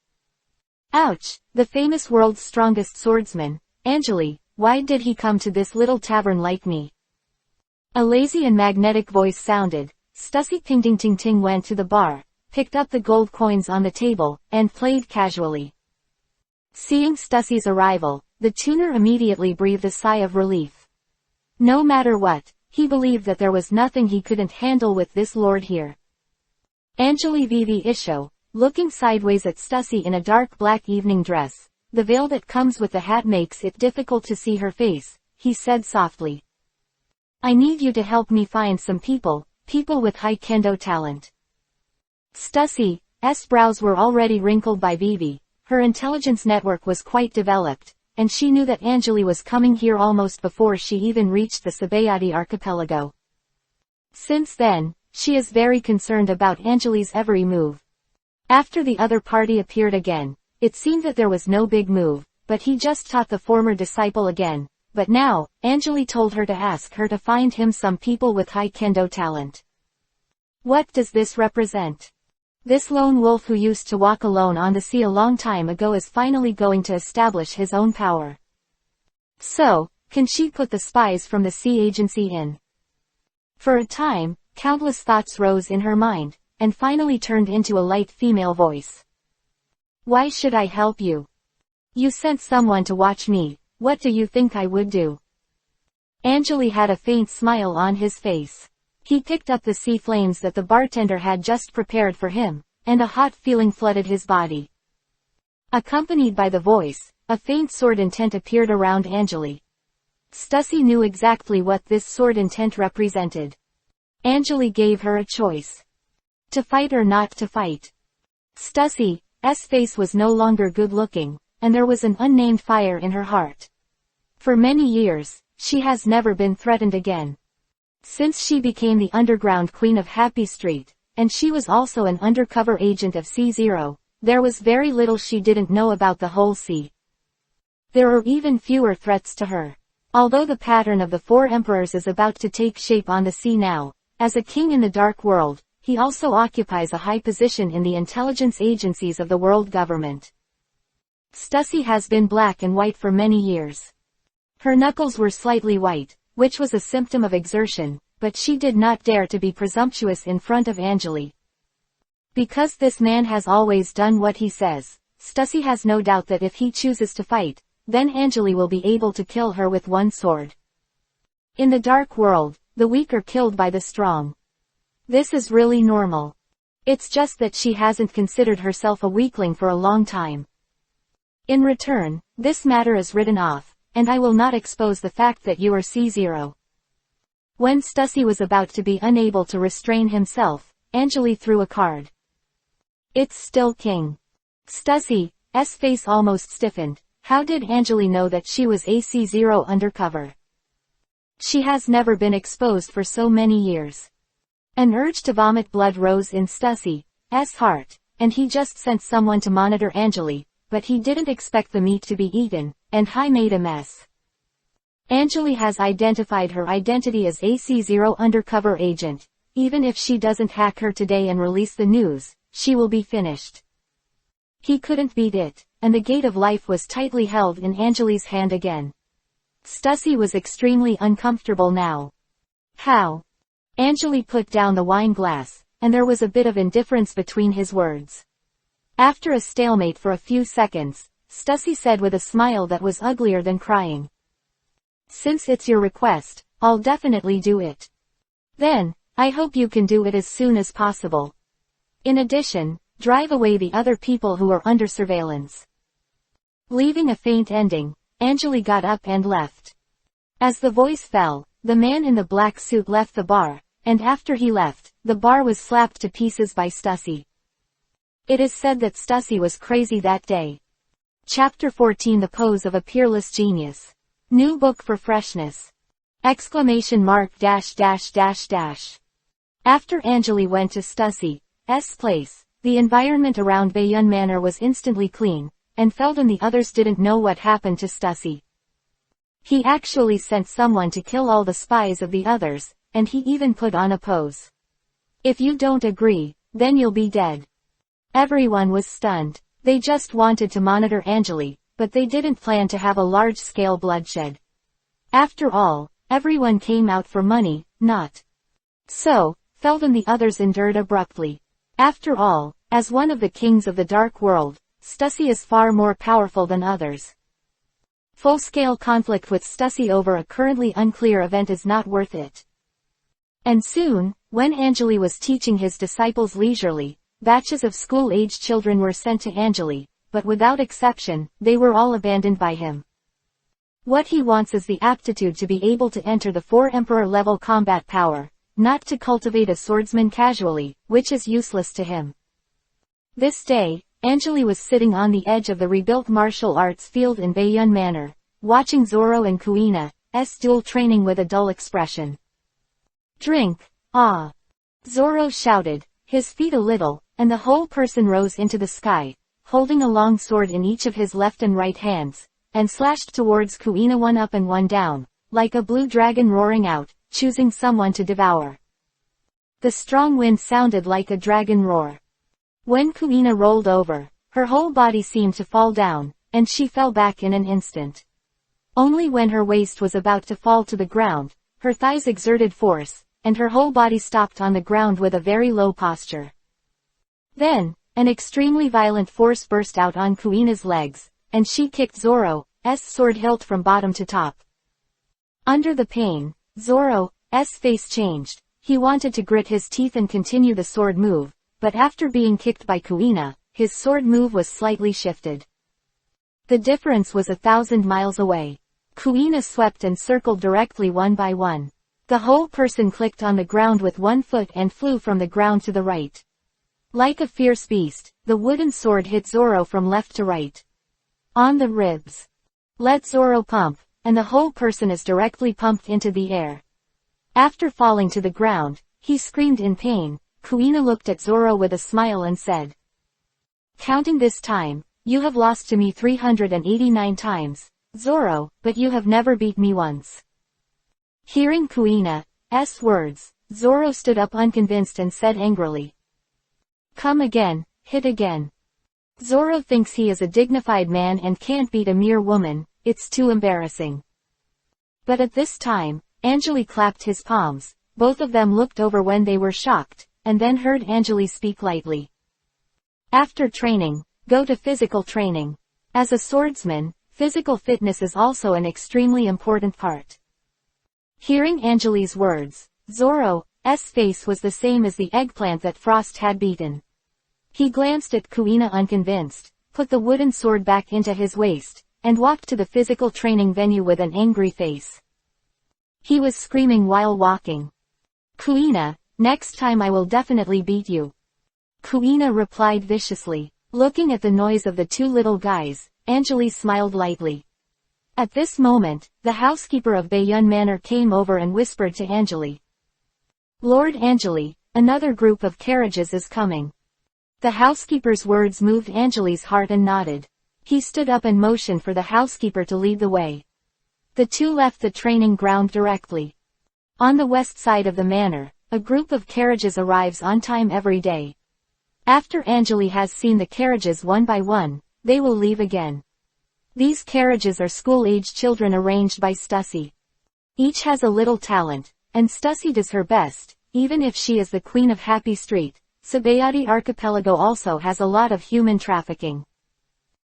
"Ouch, the famous world's strongest swordsman, Angeli, why did he come to this little tavern like me?" A lazy and magnetic voice sounded. Stussy ting ting ting ting went to the bar, picked up the gold coins on the table, and played casually. Seeing Stussy's arrival, the tuner immediately breathed a sigh of relief. No matter what, he believed that there was nothing he couldn't handle with this lord here. Angeli Vivi Isho, looking sideways at Stussy in a dark black evening dress, the veil that comes with the hat makes it difficult to see her face, he said softly. "I need you to help me find some people with high kendo talent." Stussy's brows were already wrinkled by Vivi. Her intelligence network was quite developed, and she knew that Angeli was coming here almost before she even reached the Sabayati archipelago. Since then, she is very concerned about Angeli's every move. After the other party appeared again, it seemed that there was no big move, but he just taught the former disciple again. But now, Angeli told her to ask her to find him some people with high kendo talent. What does this represent? This lone wolf who used to walk alone on the sea a long time ago is finally going to establish his own power. So, can she put the spies from the sea agency in? For a time, countless thoughts rose in her mind, and finally turned into a light female voice. "Why should I help you? You sent someone to watch me, what do you think I would do?" Angeli had a faint smile on his face. He picked up the sea flames that the bartender had just prepared for him, and a hot feeling flooded his body. Accompanied by the voice, a faint sword intent appeared around Angeli. Stussy knew exactly what this sword intent represented. Angeli gave her a choice. To fight or not to fight. Stussy's face was no longer good-looking, and there was an unnamed fire in her heart. For many years, she has never been threatened again. Since she became the underground queen of Happy Street, and she was also an undercover agent of C0, there was very little she didn't know about the whole sea. There were even fewer threats to her. Although the pattern of the four emperors is about to take shape on the sea now, as a king in the dark world, he also occupies a high position in the intelligence agencies of the world government. Stussy has been black and white for many years. Her knuckles were slightly white, which was a symptom of exertion, but she did not dare to be presumptuous in front of Angeli. Because this man has always done what he says, Stussy has no doubt that if he chooses to fight, then Angeli will be able to kill her with one sword. In the dark world, the weak are killed by the strong. This is really normal. It's just that she hasn't considered herself a weakling for a long time. In return, this matter is written off, and I will not expose the fact that you are C0. When Stussy was about to be unable to restrain himself, Anjali threw a card. It's still king. Stussy's face almost stiffened. How did Anjali know that she was a C0 undercover? She has never been exposed for so many years. An urge to vomit blood rose in Stussy's heart, and he just sent someone to monitor Anjali, but he didn't expect the meat to be eaten, and he made a mess. Anjali has identified her identity as a C0 undercover agent. Even if she doesn't hack her today and release the news, she will be finished. He couldn't beat it, and the gate of life was tightly held in Anjali's hand again. Stussy was extremely uncomfortable now. How? Anjali put down the wine glass, and there was a bit of indifference between his words. After a stalemate for a few seconds, Stussy said with a smile that was uglier than crying. Since it's your request, I'll definitely do it. Then, I hope you can do it as soon as possible. In addition, drive away the other people who are under surveillance. Leaving a faint ending, Anjali got up and left. As the voice fell, the man in the black suit left the bar, and after he left, the bar was slapped to pieces by Stussy. It is said that Stussy was crazy that day. Chapter 14 The Pose of a Peerless Genius. New book for freshness. ! After Anjali went to Stussy's place, the environment around Bayun Manor was instantly clean, and Feld and the others didn't know what happened to Stussy. He actually sent someone to kill all the spies of the others, and he even put on a pose. If you don't agree, then you'll be dead. Everyone was stunned. They just wanted to monitor Anjali, but they didn't plan to have a large-scale bloodshed. After all, everyone came out for money, not. So, Feld and the others endured abruptly. After all, as one of the kings of the dark world, Stussy is far more powerful than others. Full-scale conflict with Stussy over a currently unclear event is not worth it. And soon, when Anjali was teaching his disciples leisurely, batches of school-age children were sent to Anjali, but without exception, they were all abandoned by him. What he wants is the aptitude to be able to enter the 4-emperor-level combat power, not to cultivate a swordsman casually, which is useless to him. This day, Anjali was sitting on the edge of the rebuilt martial arts field in Bayun Manor, watching Zoro and Kuina's duel training with a dull expression. Drink, ah! Zoro shouted, his feet a little, and the whole person rose into the sky, holding a long sword in each of his left and right hands, and slashed towards Kuina one up and one down, like a blue dragon roaring out, choosing someone to devour. The strong wind sounded like a dragon roar. When Kuina rolled over, her whole body seemed to fall down, and she fell back in an instant. Only when her waist was about to fall to the ground, her thighs exerted force, and her whole body stopped on the ground with a very low posture. Then, an extremely violent force burst out on Kuina's legs, and she kicked Zoro's sword hilt from bottom to top. Under the pain, Zoro's face changed. He wanted to grit his teeth and continue the sword move, but after being kicked by Kuina, his sword move was slightly shifted. The difference was 1,000 miles away. Kuina swept and circled directly one by one. The whole person clicked on the ground with one foot and flew from the ground to the right. Like a fierce beast, the wooden sword hit Zoro from left to right. On the ribs. Let Zoro pump, and the whole person is directly pumped into the air. After falling to the ground, he screamed in pain. Kuina looked at Zoro with a smile and said, "Counting this time, you have lost to me 389 times, Zoro, but you have never beat me once." Hearing Kuina's words, Zoro stood up unconvinced and said angrily, "Come again, hit again." Zoro thinks he is a dignified man and can't beat a mere woman, it's too embarrassing. But at this time, Anjali clapped his palms, both of them looked over when they were shocked, and then heard Anjali speak lightly. After training, go to physical training. As a swordsman, physical fitness is also an extremely important part. Hearing Anjali's words, Zoro's face was the same as the eggplant that Frost had beaten. He glanced at Kuina unconvinced, put the wooden sword back into his waist, and walked to the physical training venue with an angry face. He was screaming while walking. "Kuina, next time I will definitely beat you." Kuina replied viciously. Looking at the noise of the two little guys, Anjali smiled lightly. At this moment, the housekeeper of Bayun Manor came over and whispered to Anjali. "Lord Anjali, another group of carriages is coming." The housekeeper's words moved Anjali's heart and nodded. He stood up and motioned for the housekeeper to lead the way. The two left the training ground directly. On the west side of the manor, a group of carriages arrives on time every day. After Anjali has seen the carriages one by one, they will leave again. These carriages are school-age children arranged by Stussy. Each has a little talent, and Stussy does her best, even if she is the queen of Happy Street. Sabayati Archipelago also has a lot of human trafficking.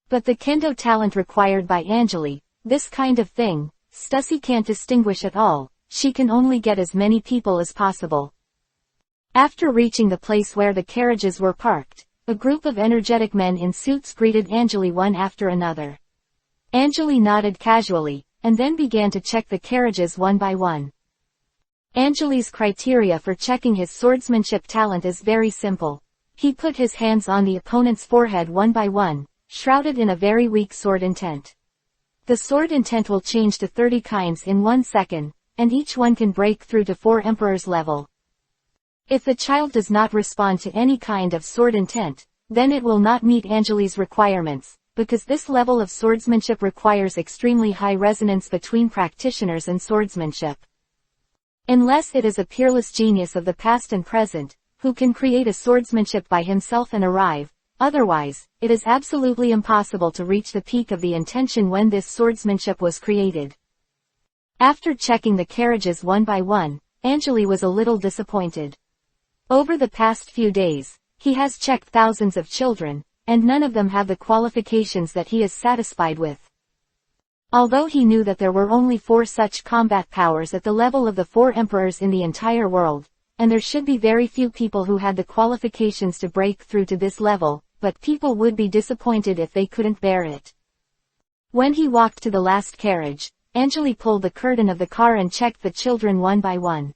But the kendo talent required by Anjali, this kind of thing, Stussy can't distinguish at all. She can only get as many people as possible. After reaching the place where the carriages were parked, a group of energetic men in suits greeted Anjali one after another. Anjali nodded casually, and then began to check the carriages one by one. Anjali's criteria for checking his swordsmanship talent is very simple. He put his hands on the opponent's forehead one by one, shrouded in a very weak sword intent. The sword intent will change to 30 kinds in 1 second, and each one can break through to 4 emperors level. If the child does not respond to any kind of sword intent, then it will not meet Anjali's requirements, because this level of swordsmanship requires extremely high resonance between practitioners and swordsmanship. Unless it is a peerless genius of the past and present, who can create a swordsmanship by himself and arrive, otherwise, it is absolutely impossible to reach the peak of the intention when this swordsmanship was created. After checking the carriages one by one, Anjali was a little disappointed. Over the past few days, he has checked thousands of children, and none of them have the qualifications that he is satisfied with. Although he knew that there were only 4 such combat powers at the level of the 4 emperors in the entire world, and there should be very few people who had the qualifications to break through to this level, but people would be disappointed if they couldn't bear it. When he walked to the last carriage, Anjali pulled the curtain of the car and checked the children one by one.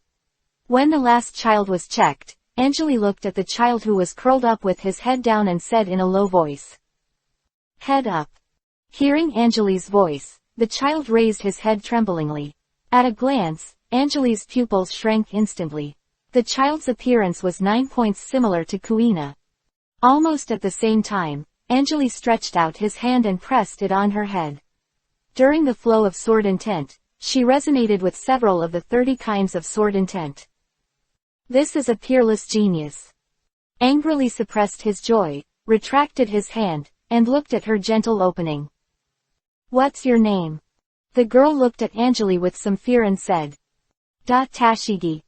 When the last child was checked, Anjali looked at the child who was curled up with his head down and said in a low voice, "Head up." Hearing Anjali's voice, the child raised his head tremblingly. At a glance, Anjali's pupils shrank instantly. The child's appearance was 9 points similar to Kuina. Almost at the same time, Anjali stretched out his hand and pressed it on her head. During the flow of sword intent, she resonated with several of the 30 kinds of sword intent. This is a peerless genius. Angrily suppressed his joy, retracted his hand, and looked at her gentle opening. "What's your name?" The girl looked at Anjali with some fear and said, "Tashigi."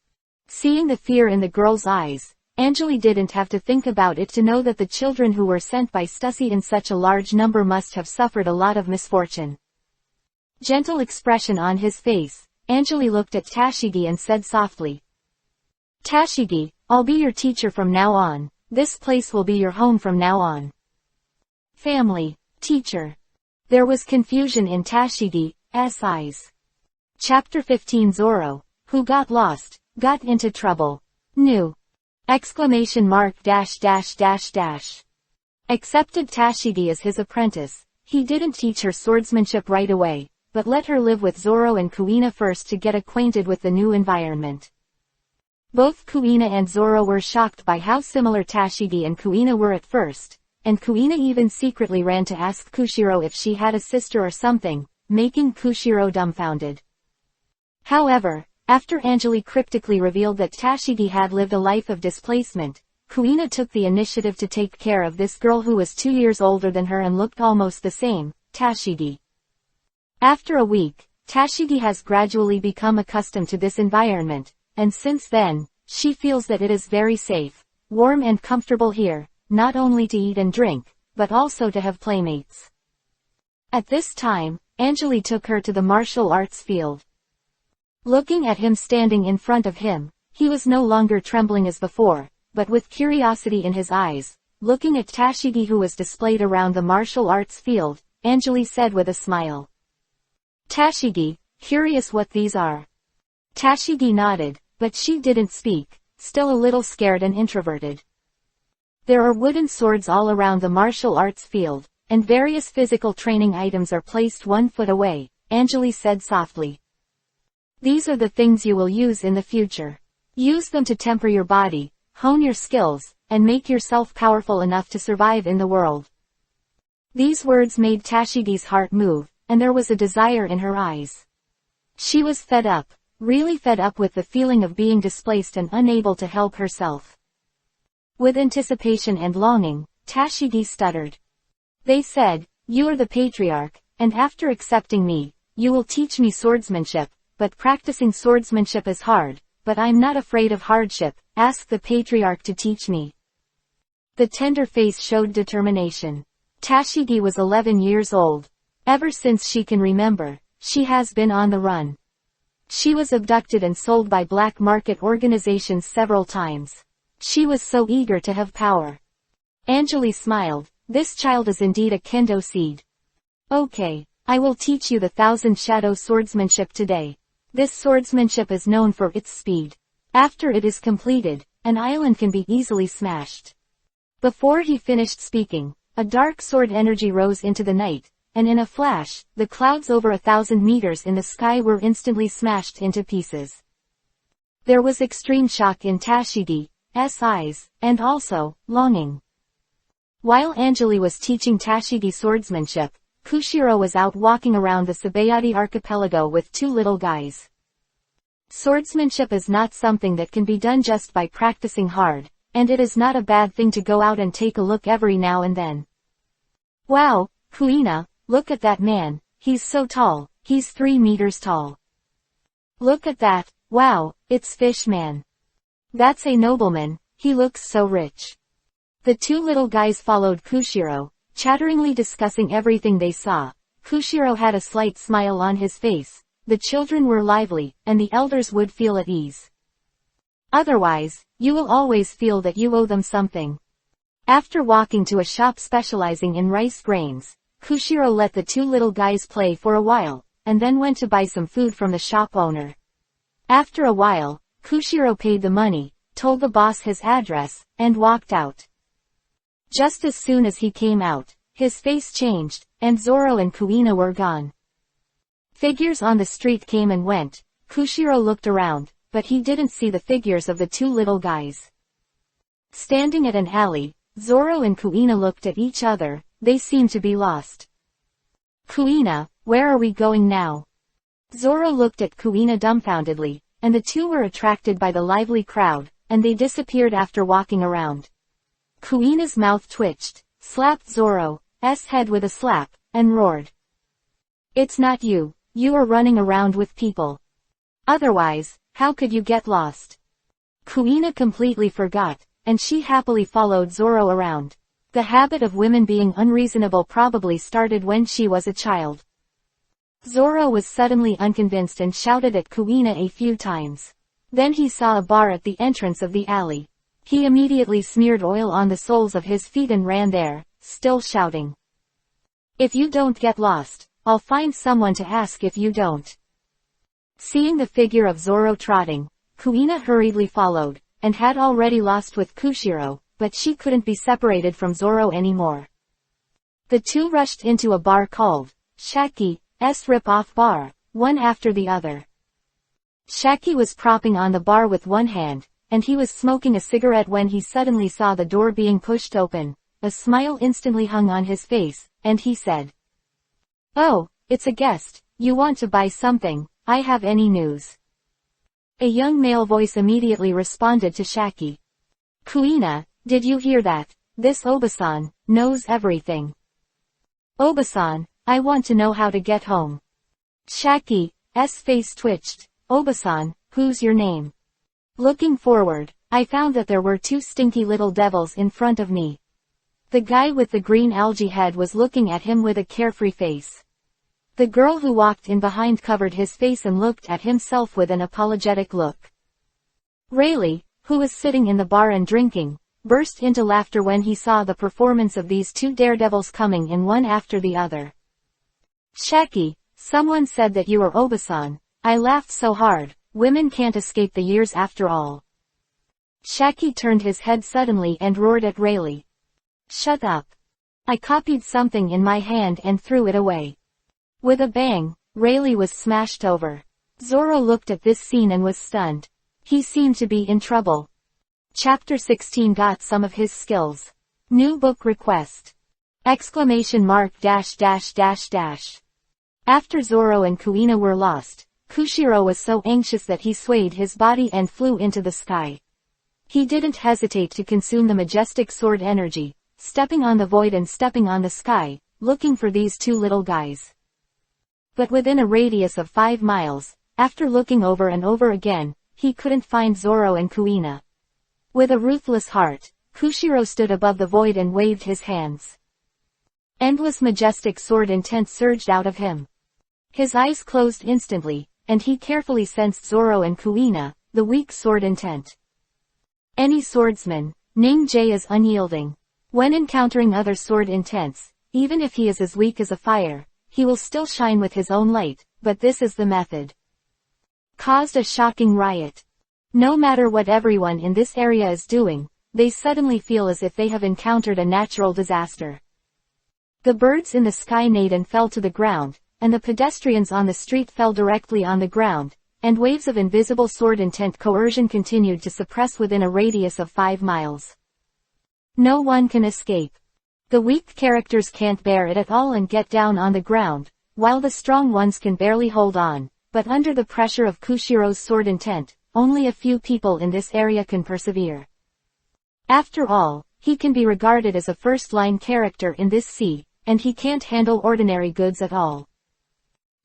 Seeing the fear in the girl's eyes, Anjali didn't have to think about it to know that the children who were sent by Stussy in such a large number must have suffered a lot of misfortune. Gentle expression on his face, Anjali looked at Tashigi and said softly, "Tashigi, I'll be your teacher from now on. This place will be your home from now on." Family, teacher. There was confusion in Tashigi's eyes. Chapter 15 Zoro, who got lost, got into trouble. New! Exclamation mark dash dash dash dash. Accepted Tashigi as his apprentice. He didn't teach her swordsmanship right away, but let her live with Zoro and Kuina first to get acquainted with the new environment. Both Kuina and Zoro were shocked by how similar Tashigi and Kuina were at first, and Kuina even secretly ran to ask Kushiro if she had a sister or something, making Kushiro dumbfounded. However, after Anjali cryptically revealed that Tashigi had lived a life of displacement, Kuina took the initiative to take care of this girl who was 2 years older than her and looked almost the same, Tashigi. After a week, Tashigi has gradually become accustomed to this environment, and since then, she feels that it is very safe, warm and comfortable here, not only to eat and drink, but also to have playmates. At this time, Anjali took her to the martial arts field. Looking at him standing in front of him, he was no longer trembling as before, but with curiosity in his eyes, looking at Tashigi who was displayed around the martial arts field, Anjali said with a smile. Tashigi, curious what these are. Tashigi nodded, but she didn't speak, still a little scared and introverted. There are wooden swords all around the martial arts field, and various physical training items are placed 1 foot away, Anjali said softly. These are the things you will use in the future. Use them to temper your body, hone your skills, and make yourself powerful enough to survive in the world. These words made Tashigi's heart move, and there was a desire in her eyes. She was fed up, really fed up with the feeling of being displaced and unable to help herself. With anticipation and longing, Tashigi stuttered. They said, you are the patriarch, and after accepting me, you will teach me swordsmanship, but practicing swordsmanship is hard, but I'm not afraid of hardship, ask the patriarch to teach me. The tender face showed determination. Tashigi was 11 years old. Ever since she can remember, she has been on the run. She was abducted and sold by black market organizations several times. She was so eager to have power. Anjali smiled. This child is indeed a kendo seed. Okay, I will teach you the 1,000 shadow swordsmanship today. This swordsmanship is known for its speed. After it is completed, an island can be easily smashed. Before he finished speaking, a dark sword energy rose into the night, and in a flash, the clouds over 1,000 meters in the sky were instantly smashed into pieces. There was extreme shock in Tashigi's eyes, and also, longing. While Anjali was teaching Tashigi swordsmanship, Kushiro was out walking around the Sabayati archipelago with 2 little guys. Swordsmanship is not something that can be done just by practicing hard, and it is not a bad thing to go out and take a look every now and then. Wow, Kuina, look at that man, he's so tall, he's 3 meters tall. Look at that, wow, it's Fishman. That's a nobleman, he looks so rich. The 2 little guys followed Kushiro, chatteringly discussing everything they saw. Kushiro had a slight smile on his face. The children were lively, and the elders would feel at ease. Otherwise, you will always feel that you owe them something. After walking to a shop specializing in rice grains, Kushiro let the 2 little guys play for a while, and then went to buy some food from the shop owner. After a while, Kushiro paid the money, told the boss his address, and walked out. Just as soon as he came out, his face changed, and Zoro and Kuina were gone. Figures on the street came and went. Kushiro looked around, but he didn't see the figures of the 2 little guys. Standing at an alley, Zoro and Kuina looked at each other. They seemed to be lost. Kuina, where are we going now? Zoro looked at Kuina dumbfoundedly, and the 2 were attracted by the lively crowd, and they disappeared after walking around. Kuina's mouth twitched, slapped Zoro's head with a slap, and roared. It's not you, you are running around with people. Otherwise, how could you get lost? Kuina completely forgot, and she happily followed Zoro around. The habit of women being unreasonable probably started when she was a child. Zoro was suddenly unconvinced and shouted at Kuina a few times. Then he saw a bar at the entrance of the alley. He immediately smeared oil on the soles of his feet and ran there, still shouting. If you don't get lost, I'll find someone to ask if you don't. Seeing the figure of Zoro trotting, Kuina hurriedly followed, and had already lost with Kushiro, but she couldn't be separated from Zoro anymore. The 2 rushed into a bar called Shaki's Rip-Off Bar, one after the other. Shaki was propping on the bar with one hand, and he was smoking a cigarette when he suddenly saw the door being pushed open. A smile instantly hung on his face, and he said, "Oh, it's a guest, you want to buy something, I have any news." A young male voice immediately responded to Shaki. "Kuina, did you hear that? This Obasan knows everything." "Obasan, I want to know how to get home." Shaki's face twitched. "Obasan, who's your name?" Looking forward, I found that there were 2 stinky little devils in front of me. The guy with the green algae head was looking at him with a carefree face. The girl who walked in behind covered his face and looked at himself with an apologetic look. Rayleigh, who was sitting in the bar and drinking, burst into laughter when he saw the performance of these two daredevils coming in one after the other. "Shaki, someone said that you were Obasan." I laughed so hard. Women can't escape the years after all. Shaki turned his head suddenly and roared at Rayleigh. "Shut up." I copied something in my hand and threw it away. With a bang, Rayleigh was smashed over. Zoro looked at this scene and was stunned. He seemed to be in trouble. Chapter 16 got some of his skills. New book request! ! After Zoro and Kuina were lost, Kushiro was so anxious that he swayed his body and flew into the sky. He didn't hesitate to consume the majestic sword energy, stepping on the void and stepping on the sky, looking for these two little guys. But within a radius of 5 miles, after looking over and over again, he couldn't find Zoro and Kuina. With a ruthless heart, Kushiro stood above the void and waved his hands. Endless majestic sword intent surged out of him. His eyes closed instantly, and he carefully sensed Zoro and Kuina, the weak sword intent. Any swordsman, named J, is unyielding. When encountering other sword intents, even if he is as weak as a fire, he will still shine with his own light, but this is the method. Caused a shocking riot. No matter what everyone in this area is doing, they suddenly feel as if they have encountered a natural disaster. The birds in the sky neighed and fell to the ground, and the pedestrians on the street fell directly on the ground, and waves of invisible sword intent coercion continued to suppress within a radius of 5 miles. No one can escape. The weak characters can't bear it at all and get down on the ground, while the strong ones can barely hold on, but under the pressure of Kushiro's sword intent, only a few people in this area can persevere. After all, he can be regarded as a first-line character in this sea, and he can't handle ordinary goods at all.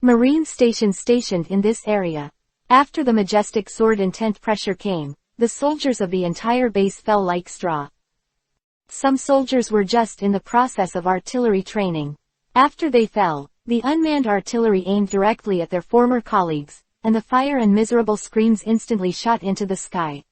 Marine stations stationed in this area. After the majestic sword intent pressure came, the soldiers of the entire base fell like straw. Some soldiers were just in the process of artillery training. After they fell, the unmanned artillery aimed directly at their former colleagues, and the fire and miserable screams instantly shot into the sky.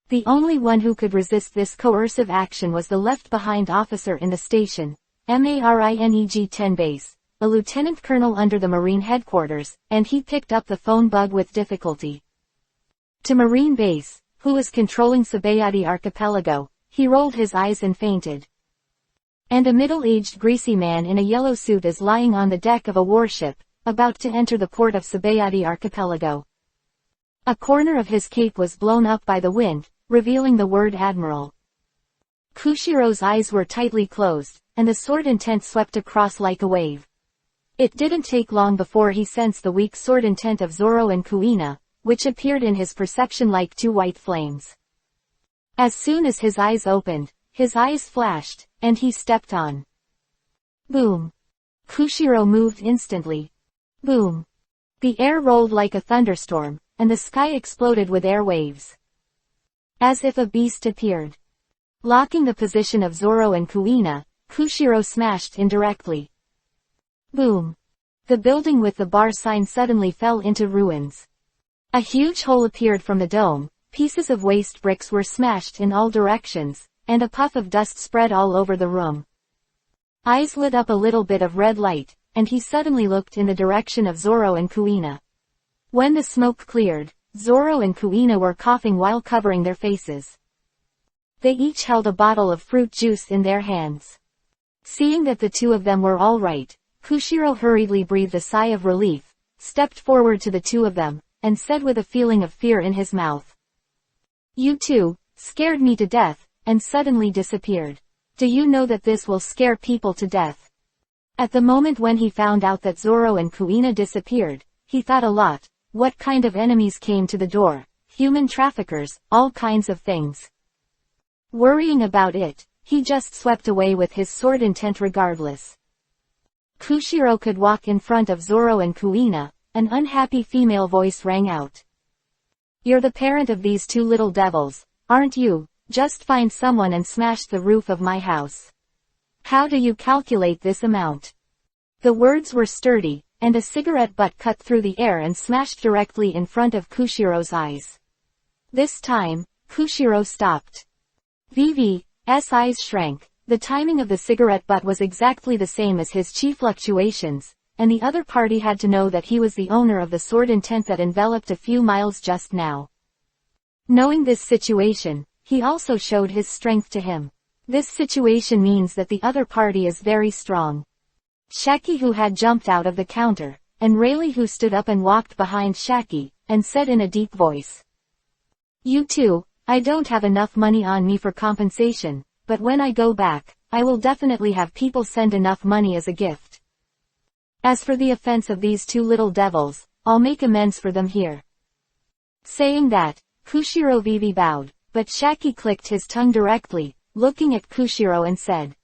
The only one who could resist this coercive action was the left-behind officer in the station, Marineg-10 base, a lieutenant colonel under the Marine headquarters, and he picked up the phone bug with difficulty. To Marine base, who was controlling Sabayati archipelago, he rolled his eyes and fainted. And a middle-aged greasy man in a yellow suit is lying on the deck of a warship, about to enter the port of Sabayati archipelago. A corner of his cape was blown up by the wind, revealing the word Admiral. Kushiro's eyes were tightly closed, and the sword intent swept across like a wave. It didn't take long before he sensed the weak sword intent of Zoro and Kuina, which appeared in his perception like 2 white flames. As soon as his eyes opened, his eyes flashed, and he stepped on. Boom. Kushiro moved instantly. Boom. The air rolled like a thunderstorm, and the sky exploded with air waves. As if a beast appeared. Locking the position of Zoro and Kuina, Kushiro smashed indirectly. Boom. The building with the bar sign suddenly fell into ruins. A huge hole appeared from the dome, pieces of waste bricks were smashed in all directions, and a puff of dust spread all over the room. Eyes lit up a little bit of red light, and he suddenly looked in the direction of Zoro and Kuina. When the smoke cleared, Zoro and Kuina were coughing while covering their faces. They each held a bottle of fruit juice in their hands. Seeing that the two of them were all right, Kushiro hurriedly breathed a sigh of relief, stepped forward to the two of them, and said with a feeling of fear in his mouth, "You two scared me to death," and suddenly disappeared. Do you know that this will scare people to death? At the moment when he found out that Zoro and Kuina disappeared, he thought a lot. What kind of enemies came to the door? Human traffickers, all kinds of things. Worrying about it, he just swept away with his sword intent regardless. Kushiro could walk in front of Zoro and Kuina. An unhappy female voice rang out. "You're the parent of these two little devils, aren't you? Just find someone and smash the roof of my house. How do you calculate this amount?" The words were sturdy, and a cigarette butt cut through the air and smashed directly in front of Kushiro's eyes. This time, Kushiro stopped. Vivi's eyes shrank. The timing of the cigarette butt was exactly the same as his chi fluctuations, and the other party had to know that he was the owner of the sword intent that enveloped a few miles just now. Knowing this situation, he also showed his strength to him. This situation means that the other party is very strong. Shaki, who had jumped out of the counter, and Rayleigh, who stood up and walked behind Shaki, and said in a deep voice, "You two, I don't have enough money on me for compensation, but when I go back, I will definitely have people send enough money as a gift. As for the offense of these two little devils, I'll make amends for them here." Saying that, Kushiro Vivi bowed, but Shaki clicked his tongue directly, looking at Kushiro and said,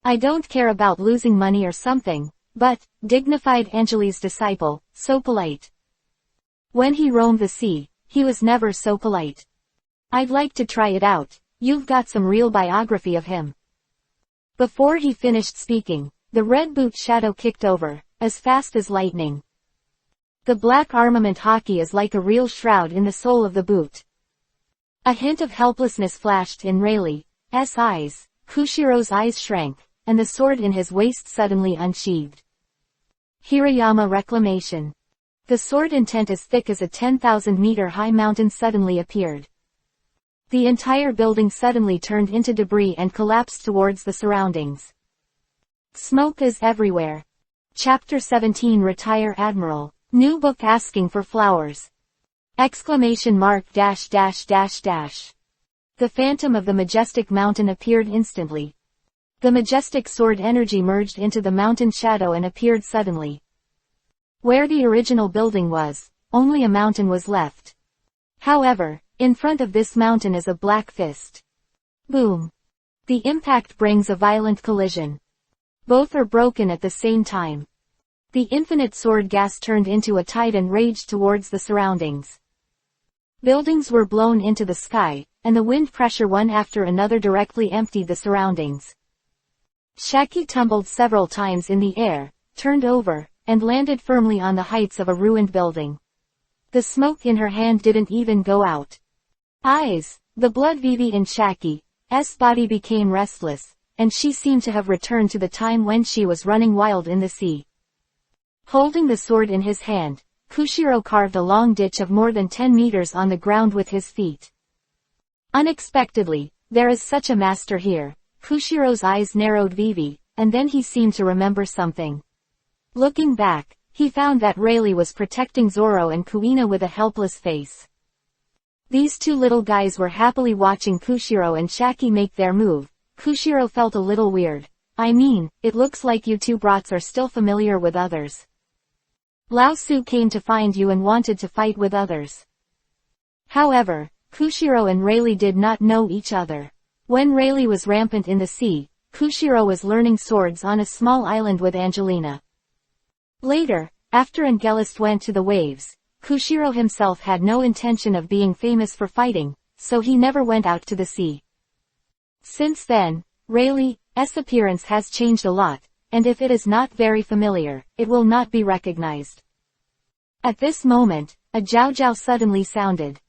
"I don't care about losing money or something, but," dignified Anjali's disciple, so polite. When he roamed the sea, he was never so polite. "I'd like to try it out, you've got some real biography of him." Before he finished speaking, the red boot shadow kicked over, as fast as lightning. The black armament hockey is like a real shroud in the sole of the boot. A hint of helplessness flashed in Rayleigh's eyes, Kushiro's eyes shrank, and the sword in his waist suddenly unsheathed. Hirayama Reclamation. The sword intent as thick as a 10,000-meter-high mountain suddenly appeared. The entire building suddenly turned into debris and collapsed towards the surroundings. Smoke is everywhere. Chapter 17 Retire Admiral. New book asking for flowers. ! The phantom of the majestic mountain appeared instantly. The majestic sword energy merged into the mountain shadow and appeared suddenly. Where the original building was, only a mountain was left. However, in front of this mountain is a black fist. Boom! The impact brings a violent collision. Both are broken at the same time. The infinite sword gas turned into a tide and raged towards the surroundings. Buildings were blown into the sky, and the wind pressure one after another directly emptied the surroundings. Shaki tumbled several times in the air, turned over, and landed firmly on the heights of a ruined building. The smoke in her hand didn't even go out. The blood Vivi in Shaki's body became restless, and she seemed to have returned to the time when she was running wild in the sea. Holding the sword in his hand, Kushiro carved a long ditch of more than 10 meters on the ground with his feet. Unexpectedly, there is such a master here. Kushiro's eyes narrowed Vivi, and then he seemed to remember something. Looking back, he found that Rayleigh was protecting Zoro and Kuina with a helpless face. These two little guys were happily watching Kushiro and Shaki make their move. Kushiro felt a little weird. "I mean, it looks like you two brats are still familiar with others. Lao Su came to find you and wanted to fight with others." However, Kushiro and Rayleigh did not know each other. When Rayleigh was rampant in the sea, Kushiro was learning swords on a small island with Angelina. Later, after Angelist went to the waves, Kushiro himself had no intention of being famous for fighting, so he never went out to the sea. Since then, Rayleigh's appearance has changed a lot, and if it is not very familiar, it will not be recognized. At this moment, a Jiao suddenly sounded.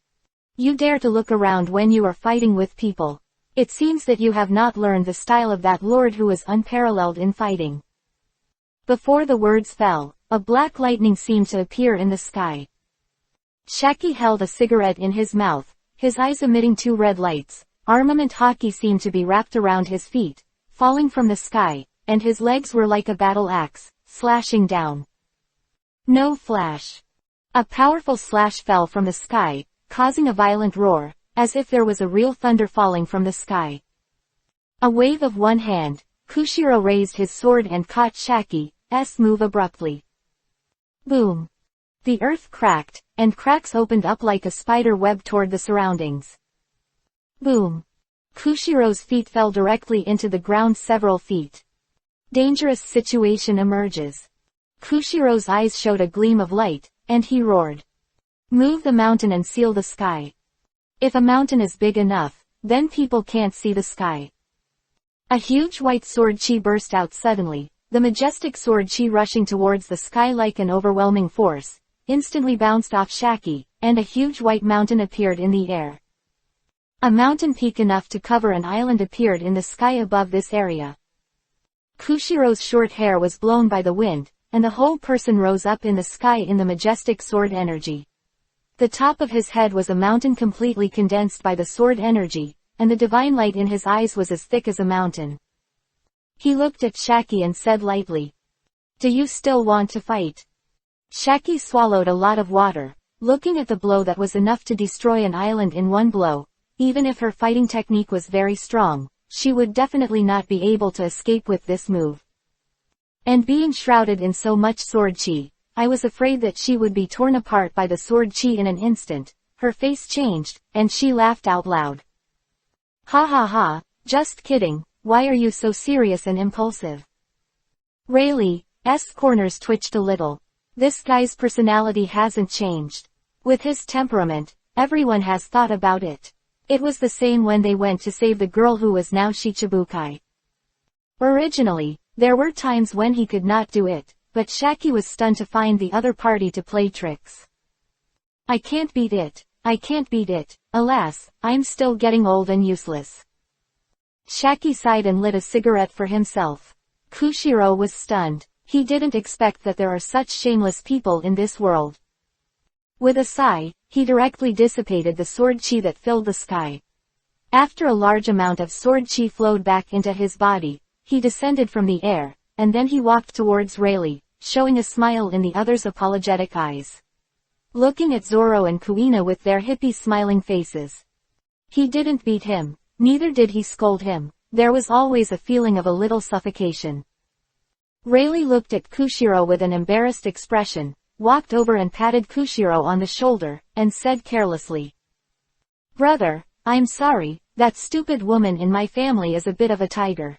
"You dare to look around when you are fighting with people. It seems that you have not learned the style of that lord who is unparalleled in fighting." Before the words fell, a black lightning seemed to appear in the sky. Shaki held a cigarette in his mouth, his eyes emitting two red lights. Armament hockey seemed to be wrapped around his feet, falling from the sky, and his legs were like a battle axe, slashing down. No flash. A powerful slash fell from the sky, causing a violent roar, as if there was a real thunder falling from the sky. A wave of one hand, Kushiro raised his sword and caught Shaki's move abruptly. Boom! The earth cracked, and cracks opened up like a spider web toward the surroundings. Boom! Kushiro's feet fell directly into the ground several feet. Dangerous situation emerges. Kushiro's eyes showed a gleam of light, and he roared. "Move the mountain and seal the sky. If a mountain is big enough, then people can't see the sky." A huge white sword chi burst out suddenly, the majestic sword chi rushing towards the sky like an overwhelming force, instantly bounced off Shaki, and a huge white mountain appeared in the air. A mountain peak enough to cover an island appeared in the sky above this area. Kushiro's short hair was blown by the wind, and the whole person rose up in the sky in the majestic sword energy. The top of his head was a mountain completely condensed by the sword energy, and the divine light in his eyes was as thick as a mountain. He looked at Shaki and said lightly, "Do you still want to fight?" Shaki swallowed a lot of water, looking at the blow that was enough to destroy an island in one blow. Even if her fighting technique was very strong, she would definitely not be able to escape with this move. And being shrouded in so much sword chi, I was afraid that she would be torn apart by the sword chi in an instant. Her face changed, and she laughed out loud. "Ha ha ha, just kidding, why are you so serious and impulsive?" Rayleigh's corners twitched a little. This guy's personality hasn't changed. With his temperament, everyone has thought about it. It was the same when they went to save the girl who was now Shichibukai. Originally, there were times when he could not do it, but Shaki was stunned to find the other party to play tricks. I can't beat it. Alas, I'm still getting old and useless." Shaki sighed and lit a cigarette for himself. Kushiro was stunned. He didn't expect that there are such shameless people in this world. With a sigh, he directly dissipated the sword chi that filled the sky. After a large amount of sword chi flowed back into his body, he descended from the air, and then he walked towards Rayleigh, showing a smile in the other's apologetic eyes. Looking at Zoro and Kuina with their hippie smiling faces. He didn't beat him, neither did he scold him. There was always a feeling of a little suffocation. Rayleigh looked at Kushiro with an embarrassed expression, walked over and patted Kushiro on the shoulder, and said carelessly, "Brother, I'm sorry, that stupid woman in my family is a bit of a tiger.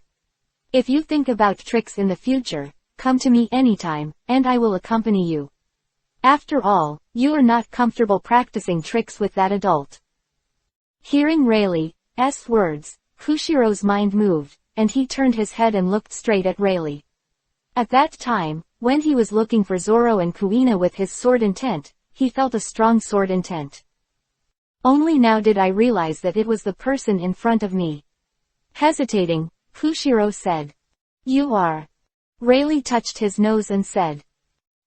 If you think about tricks in the future, come to me anytime, and I will accompany you. After all, you are not comfortable practicing tricks with that adult." Hearing Rayleigh's words, Kushiro's mind moved, and he turned his head and looked straight at Rayleigh. At that time, when he was looking for Zoro and Kuina with his sword intent, he felt a strong sword intent. Only now did I realize that it was the person in front of me. Hesitating, Kushiro said, "You are." Rayleigh touched his nose and said,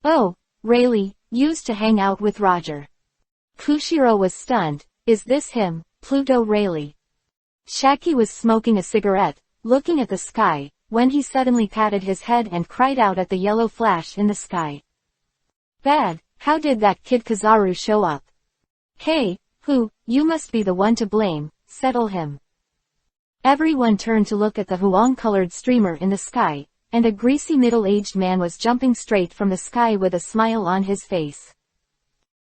"Oh, Rayleigh, used to hang out with Roger." Kushiro was stunned. Is this him, Pluto Rayleigh? Shaki was smoking a cigarette, looking at the sky, when he suddenly patted his head and cried out at the yellow flash in the sky. "Bad, how did that kid Kizaru show up?" "Hey, you must be the one to blame, settle him." Everyone turned to look at the huang-colored streamer in the sky, and a greasy middle-aged man was jumping straight from the sky with a smile on his face.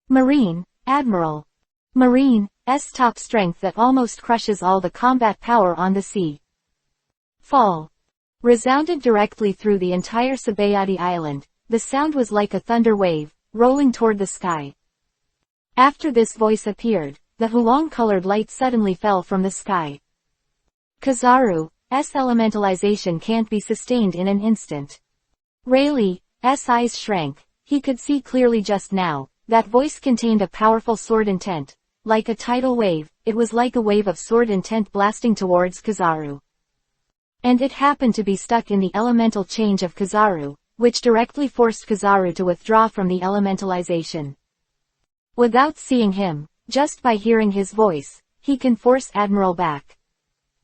Marine, Admiral. Marine's top strength that almost crushes all the combat power on the sea. Fall. Resounded directly through the entire Sabayati Island. The sound was like a thunder wave, rolling toward the sky. After this voice appeared, the huang-colored light suddenly fell from the sky. Kizaru's elementalization can't be sustained in an instant. Rayleigh's eyes shrank. He could see clearly just now. That voice contained a powerful sword intent. Like a tidal wave, it was like a wave of sword intent blasting towards Kizaru. And it happened to be stuck in the elemental change of Kizaru, which directly forced Kizaru to withdraw from the elementalization. Without seeing him, just by hearing his voice, he can force Admiral back.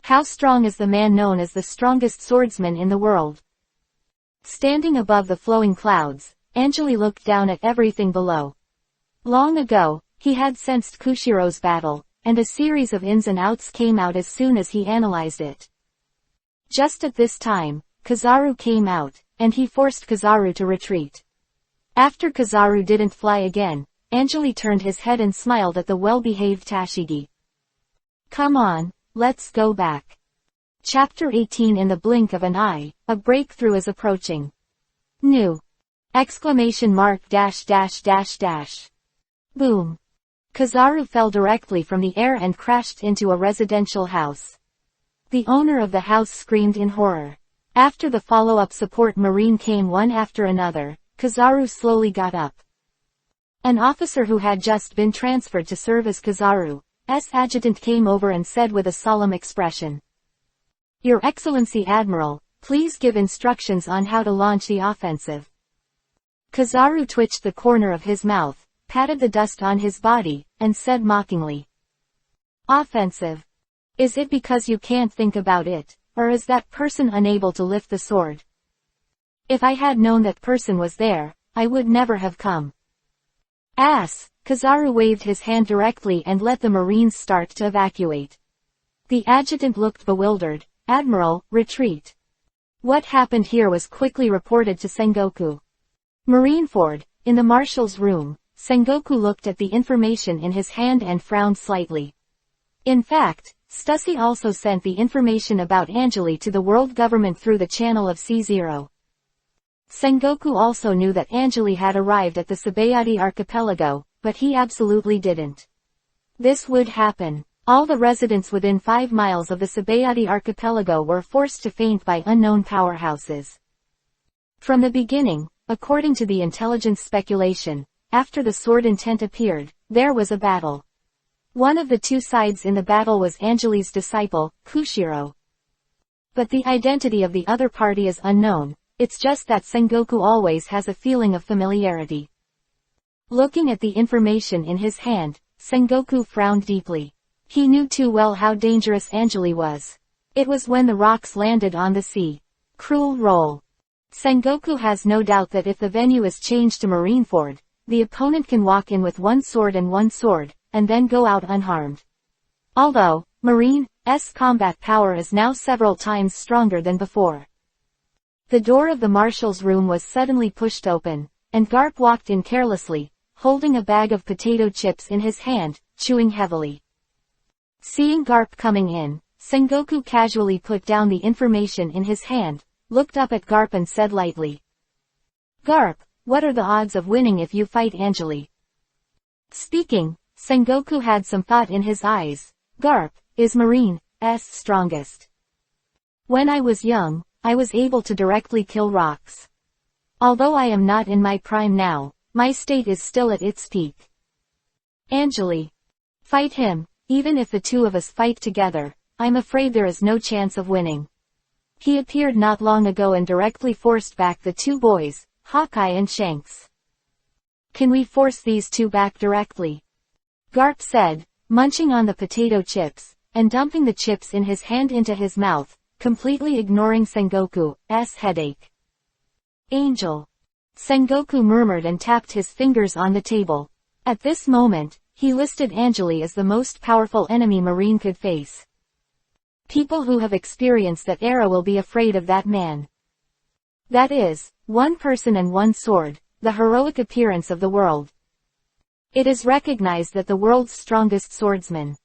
How strong is the man known as the strongest swordsman in the world? Standing above the flowing clouds, Anjali looked down at everything below. Long ago, he had sensed Kushiro's battle, and a series of ins and outs came out as soon as he analyzed it. Just at this time, Kizaru came out, and he forced Kizaru to retreat. After Kizaru didn't fly again, Anjali turned his head and smiled at the well-behaved Tashigi. "Come on, let's go back." Chapter 18. In the blink of an eye, a breakthrough is approaching. New! Exclamation mark dash dash dash dash. Boom! Kizaru fell directly from the air and crashed into a residential house. The owner of the house screamed in horror. After the follow-up support Marine came one after another, Kizaru slowly got up. An officer who had just been transferred to serve as Kizaru's adjutant came over and said with a solemn expression, "Your Excellency Admiral, please give instructions on how to launch the offensive." Kizaru twitched the corner of his mouth, patted the dust on his body, and said mockingly, "Offensive? Is it because you can't think about it, or is that person unable to lift the sword? If I had known that person was there, I would never have come." Ass! Kizaru waved his hand directly and let the Marines start to evacuate. The adjutant looked bewildered. "Admiral, retreat." What happened here was quickly reported to Sengoku. Marineford, in the marshal's room, Sengoku looked at the information in his hand and frowned slightly. In fact, Stussy also sent the information about Angeli to the world government through the channel of C0. Sengoku also knew that Angeli had arrived at the Sabayati archipelago, but he absolutely didn't. This would happen. All the residents within 5 miles of the Sabayati archipelago were forced to faint by unknown powerhouses. From the beginning, according to the intelligence speculation, after the sword intent appeared, there was a battle. One of the two sides in the battle was Angeli's disciple, Kushiro. But the identity of the other party is unknown. It's just that Sengoku always has a feeling of familiarity. Looking at the information in his hand, Sengoku frowned deeply. He knew too well how dangerous Angeli was. It was when the rocks landed on the sea. Cruel roll. Sengoku has no doubt that if the venue is changed to Marineford, the opponent can walk in with one sword, and then go out unharmed. Although, Marine's combat power is now several times stronger than before. The door of the marshal's room was suddenly pushed open, and Garp walked in carelessly, holding a bag of potato chips in his hand, chewing heavily. Seeing Garp coming in, Sengoku casually put down the information in his hand, looked up at Garp and said lightly, "Garp, what are the odds of winning if you fight Angeli?" Speaking, Sengoku had some thought in his eyes. "Garp is Marine's strongest. When I was young, I was able to directly kill rocks. Although I am not in my prime now, my state is still at its peak. Angeli. Fight him, even if the two of us fight together, I'm afraid there is no chance of winning. He appeared not long ago and directly forced back the two boys, Hawkeye and Shanks. Can we force these two back directly?" Garp said, munching on the potato chips, and dumping the chips in his hand into his mouth, completely ignoring Sengoku's headache. "Angel." Sengoku murmured and tapped his fingers on the table. At this moment, he listed Angeli as the most powerful enemy Marine could face. People who have experienced that era will be afraid of that man. That is, one person and one sword, the heroic appearance of the world. It is recognized that the world's strongest swordsman.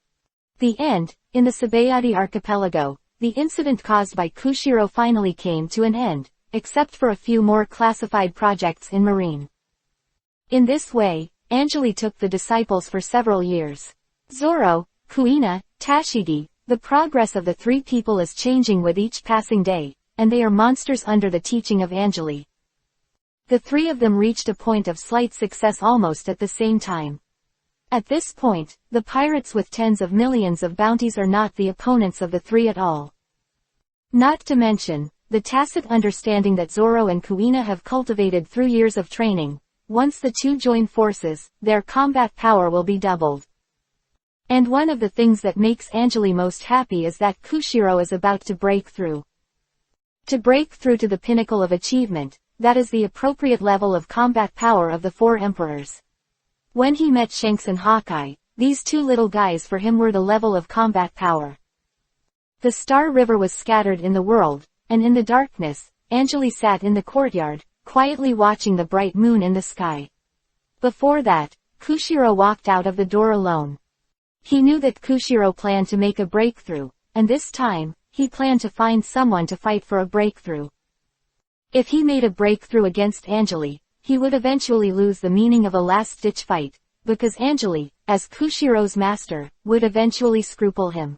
The end. In the Sabayati archipelago, the incident caused by Kushiro finally came to an end, except for a few more classified projects in Marine. In this way, Angeli took the disciples for several years. Zoro, Kuina, Tashigi, the progress of the three people is changing with each passing day, and they are monsters under the teaching of Angeli. The three of them reached a point of slight success almost at the same time. At this point, the pirates with tens of millions of bounties are not the opponents of the three at all. Not to mention, the tacit understanding that Zoro and Kuina have cultivated through years of training. Once the two join forces, their combat power will be doubled. And one of the things that makes Angeli most happy is that Kushiro is about to break through. To break through to the pinnacle of achievement, that is the appropriate level of combat power of the four emperors. When he met Shanks and Hawkeye, these two little guys for him were the level of combat power. The Star River was scattered in the world, and in the darkness, Angeli sat in the courtyard, quietly watching the bright moon in the sky. Before that, Kushiro walked out of the door alone. He knew that Kushiro planned to make a breakthrough, and this time, he planned to find someone to fight for a breakthrough. If he made a breakthrough against Angeli, he would eventually lose the meaning of a last-ditch fight, because Angeli, as Kushiro's master, would eventually scruple him.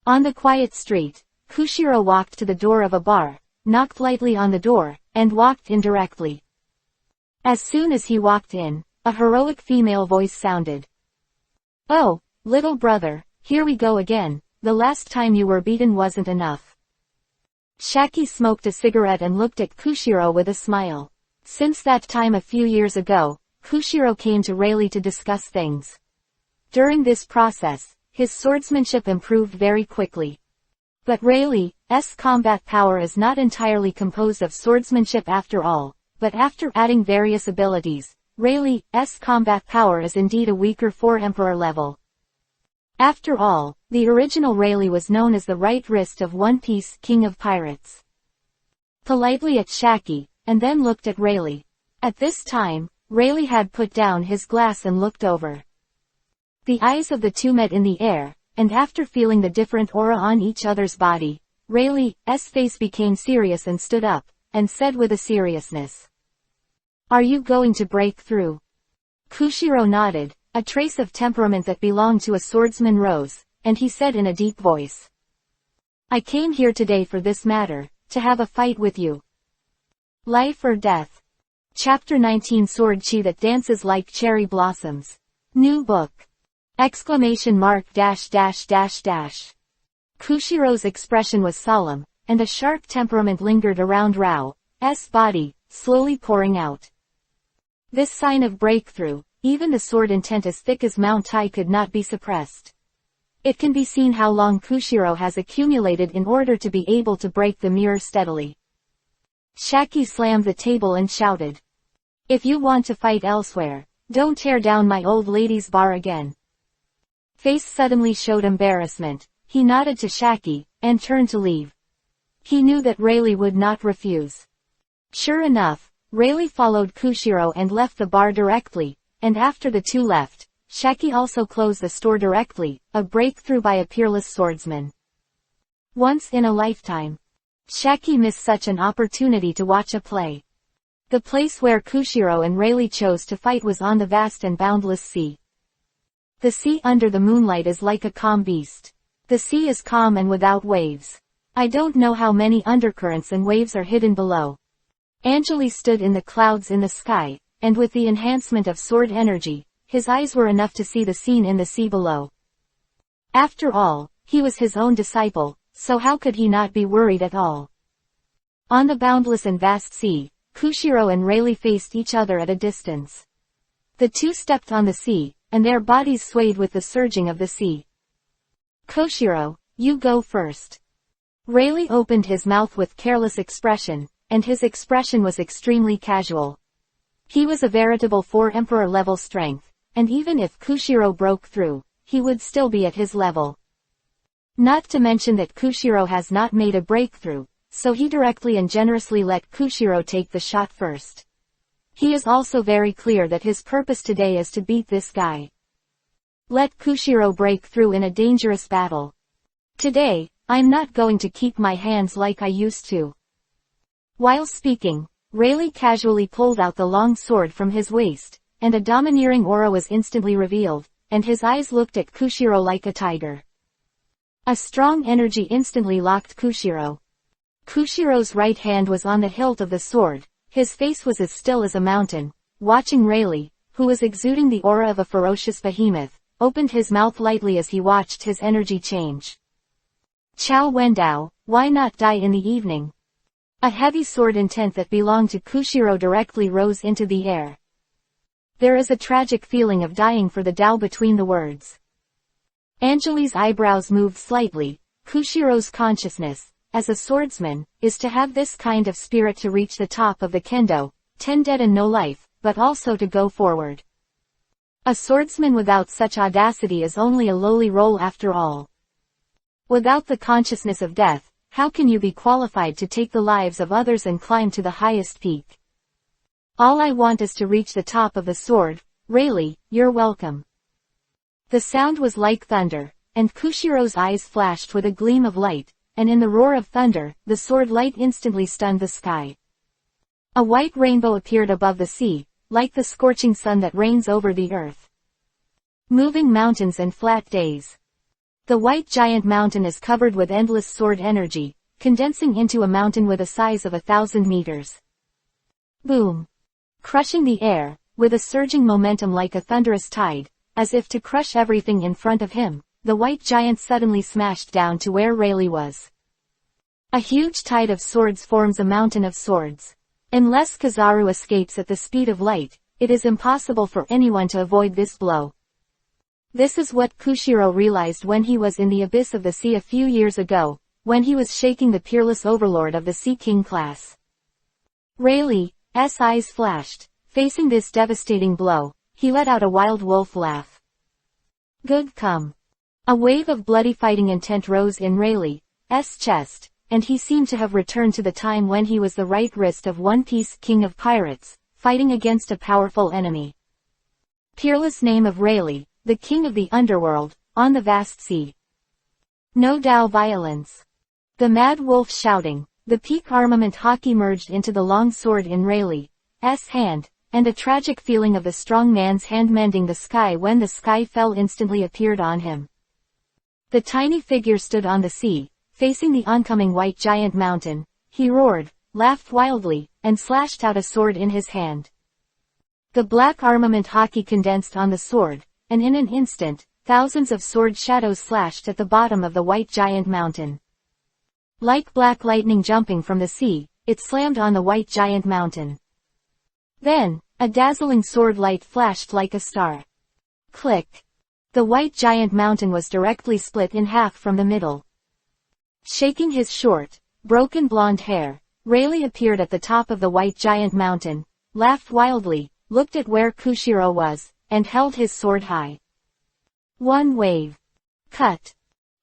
On the quiet street, Kushiro walked to the door of a bar, knocked lightly on the door, and walked in directly. As soon as he walked in, a heroic female voice sounded. "Oh, little brother, here we go again, the last time you were beaten wasn't enough." Shaki smoked a cigarette and looked at Kushiro with a smile. Since that time a few years ago, Kushiro came to Rayleigh to discuss things. During this process, his swordsmanship improved very quickly. But Rayleigh's combat power is not entirely composed of swordsmanship after all, but after adding various abilities, Rayleigh's combat power is indeed a weaker 4 Emperor level. After all, the original Rayleigh was known as the right wrist of One Piece, King of Pirates. Politely at Shaki, and then looked at Rayleigh. At this time, Rayleigh had put down his glass and looked over. The eyes of the two met in the air, and after feeling the different aura on each other's body, Rayleigh's face became serious and stood up, and said with a seriousness. "Are you going to break through?" Kushiro nodded, a trace of temperament that belonged to a swordsman rose, and he said in a deep voice. "I came here today for this matter, to have a fight with you. Life or death." Chapter 19 Sword Chi that dances like cherry blossoms. New book. ! Kushiro's expression was solemn, and a sharp temperament lingered around Rao's body, slowly pouring out. This sign of breakthrough, even the sword intent as thick as Mount Tai could not be suppressed. It can be seen how long Kushiro has accumulated in order to be able to break the mirror steadily. Shaki slammed the table and shouted. "If you want to fight elsewhere, don't tear down my old lady's bar again." Face suddenly showed embarrassment. He nodded to Shaki, and turned to leave. He knew that Rayleigh would not refuse. Sure enough, Rayleigh followed Kushiro and left the bar directly, and after the two left, Shaki also closed the store directly, a breakthrough by a peerless swordsman. Once in a lifetime. Shaki missed such an opportunity to watch a play. The place where Kushiro and Rayleigh chose to fight was on the vast and boundless sea. The sea under the moonlight is like a calm beast. The sea is calm and without waves. I don't know how many undercurrents and waves are hidden below. Angeli stood in the clouds in the sky, and with the enhancement of sword energy, his eyes were enough to see the scene in the sea below. After all, he was his own disciple, so how could he not be worried at all? On the boundless and vast sea, Kushiro and Rayleigh faced each other at a distance. The two stepped on the sea, and their bodies swayed with the surging of the sea. "Kushiro, you go first." Rayleigh opened his mouth with careless expression, and his expression was extremely casual. He was a veritable 4 Emperor level strength, and even if Kushiro broke through, he would still be at his level. Not to mention that Kushiro has not made a breakthrough, so he directly and generously let Kushiro take the shot first. He is also very clear that his purpose today is to beat this guy. Let Kushiro break through in a dangerous battle. Today, I'm not going to keep my hands like I used to. While speaking, Rayleigh casually pulled out the long sword from his waist, and a domineering aura was instantly revealed, and his eyes looked at Kushiro like a tiger. A strong energy instantly locked Kushiro. Kushiro's right hand was on the hilt of the sword, his face was as still as a mountain, watching Rayleigh, who was exuding the aura of a ferocious behemoth, opened his mouth lightly as he watched his energy change. Chow Wendao, why not die in the evening? A heavy sword intent that belonged to Kushiro directly rose into the air. There is a tragic feeling of dying for the Tao between the words. Angeli's eyebrows moved slightly. Kushiro's consciousness, as a swordsman, is to have this kind of spirit to reach the top of the kendo, 10 dead and no life, but also to go forward. A swordsman without such audacity is only a lowly role after all. Without the consciousness of death, how can you be qualified to take the lives of others and climb to the highest peak? All I want is to reach the top of the sword. Rayleigh, you're welcome. The sound was like thunder, and Kushiro's eyes flashed with a gleam of light, and in the roar of thunder, the sword light instantly stunned the sky. A white rainbow appeared above the sea, like the scorching sun that reigns over the earth. Moving mountains and flat days. The white giant mountain is covered with endless sword energy, condensing into a mountain with a size of 1,000 meters. Boom! Crushing the air, with a surging momentum like a thunderous tide, as if to crush everything in front of him, the white giant suddenly smashed down to where Rayleigh was. A huge tide of swords forms a mountain of swords. Unless Kizaru escapes at the speed of light, it is impossible for anyone to avoid this blow. This is what Kushiro realized when he was in the abyss of the sea a few years ago, when he was shaking the peerless overlord of the Sea King class. Rayleigh's eyes flashed. Facing this devastating blow, he let out a wild wolf laugh. Good come. A wave of bloody fighting intent rose in Rayleigh's chest, and he seemed to have returned to the time when he was the right wrist of One Piece King of Pirates, fighting against a powerful enemy. Peerless name of Rayleigh, the king of the underworld, on the vast sea. No Dao violence. The mad wolf shouting, the peak armament haki merged into the long sword in Rayleigh's hand, and a tragic feeling of the strong man's hand mending the sky when the sky fell instantly appeared on him. The tiny figure stood on the sea, facing the oncoming white giant mountain. He roared, laughed wildly, and slashed out a sword in his hand. The black armament haki condensed on the sword, and in an instant, thousands of sword shadows slashed at the bottom of the white giant mountain. Like black lightning jumping from the sea, it slammed on the white giant mountain. Then, a dazzling sword light flashed like a star. Click! The white giant mountain was directly split in half from the middle. Shaking his short, broken blonde hair, Rayleigh appeared at the top of the white giant mountain, laughed wildly, looked at where Kushiro was, and held his sword high. One wave. Cut.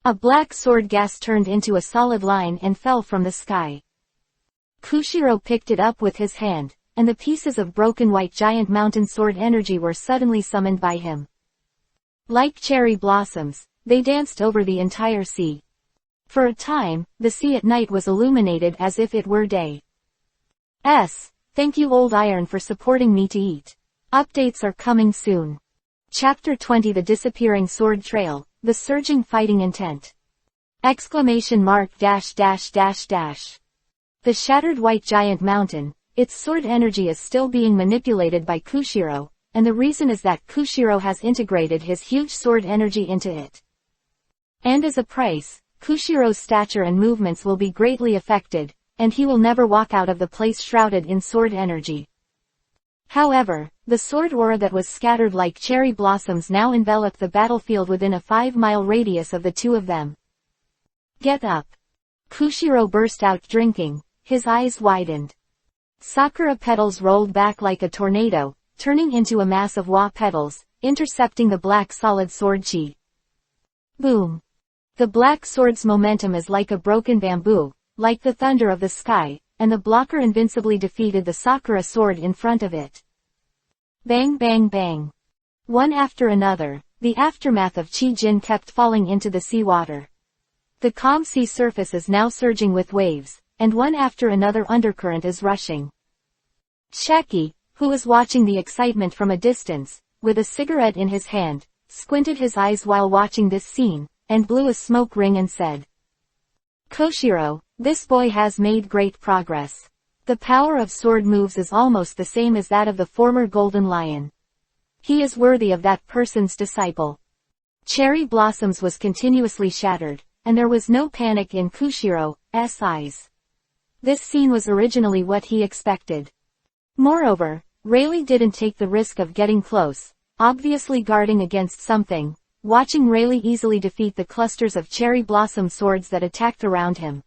A black sword gas turned into a solid line and fell from the sky. Kushiro picked it up with his hand, and the pieces of broken white giant mountain sword energy were suddenly summoned by him. Like cherry blossoms, they danced over the entire sea. For a time, the sea at night was illuminated as if it were day. Thank you Old Iron for supporting me to eat. Updates are coming soon. Chapter 20 The Disappearing Sword Trail, The Surging Fighting Intent. Exclamation mark dash dash dash dash. The shattered white giant mountain, its sword energy is still being manipulated by Kushiro, and the reason is that Kushiro has integrated his huge sword energy into it. And as a price, Kushiro's stature and movements will be greatly affected, and he will never walk out of the place shrouded in sword energy. However, the sword aura that was scattered like cherry blossoms now enveloped the battlefield within a 5-mile radius of the two of them. Get up! Kushiro burst out drinking, his eyes widened. Sakura petals rolled back like a tornado, turning into a mass of wa petals, intercepting the black solid sword chi. Boom! The black sword's momentum is like a broken bamboo, like the thunder of the sky, and the blocker invincibly defeated the Sakura sword in front of it. Bang bang bang. One after another, the aftermath of Chi-Jin kept falling into the seawater. The calm sea surface is now surging with waves, and one after another undercurrent is rushing. Shaki, who was watching the excitement from a distance, with a cigarette in his hand, squinted his eyes while watching this scene, and blew a smoke ring and said, Koshiro, this boy has made great progress. The power of sword moves is almost the same as that of the former Golden Lion. He is worthy of that person's disciple. Cherry Blossoms was continuously shattered, and there was no panic in Kushiro's eyes. This scene was originally what he expected. Moreover, Rayleigh didn't take the risk of getting close, obviously guarding against something, watching Rayleigh easily defeat the clusters of cherry blossom swords that attacked around him.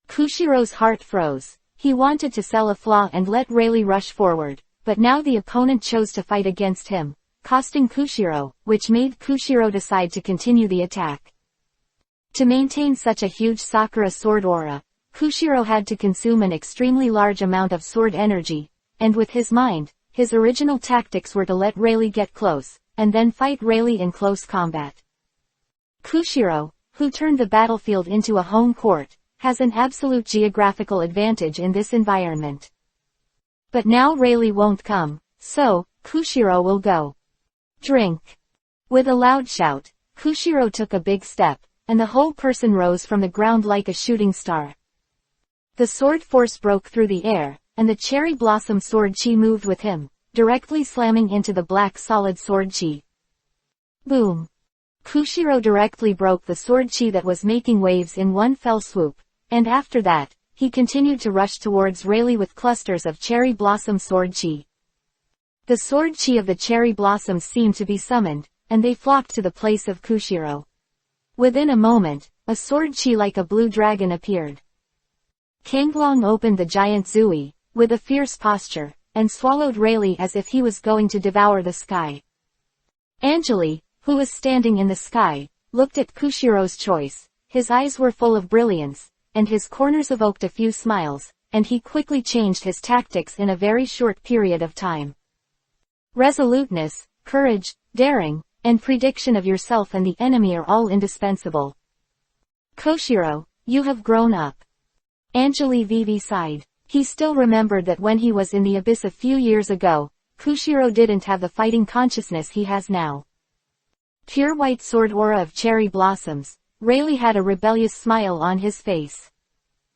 Kushiro's heart froze. He wanted to sell a flaw and let Rayleigh rush forward, but now the opponent chose to fight against him, costing Kushiro, which made Kushiro decide to continue the attack. To maintain such a huge Sakura sword aura, Kushiro had to consume an extremely large amount of sword energy, and with his mind, his original tactics were to let Rayleigh get close, and then fight Rayleigh in close combat. Kushiro, who turned the battlefield into a home court, has an absolute geographical advantage in this environment. But now Rayleigh won't come, so, Kushiro will go. Drink. With a loud shout, Kushiro took a big step, and the whole person rose from the ground like a shooting star. The sword force broke through the air, and the cherry blossom sword chi moved with him, directly slamming into the black solid sword chi. Boom! Kushiro directly broke the sword chi that was making waves in one fell swoop, and after that, he continued to rush towards Rayleigh with clusters of cherry blossom sword chi. The sword chi of the cherry blossoms seemed to be summoned, and they flocked to the place of Kushiro. Within a moment, a sword chi like a blue dragon appeared. Kanglong opened the giant zui, with a fierce posture, and swallowed Rayleigh as if he was going to devour the sky. Anjali, who was standing in the sky, looked at Kushiro's choice. His eyes were full of brilliance, and his corners evoked a few smiles, and he quickly changed his tactics in a very short period of time. Resoluteness, courage, daring, and prediction of yourself and the enemy are all indispensable. Koshiro, you have grown up. Anjali Vivi sighed. He still remembered that when he was in the abyss a few years ago, Kushiro didn't have the fighting consciousness he has now. Pure white sword aura of cherry blossoms, Rayleigh had a rebellious smile on his face.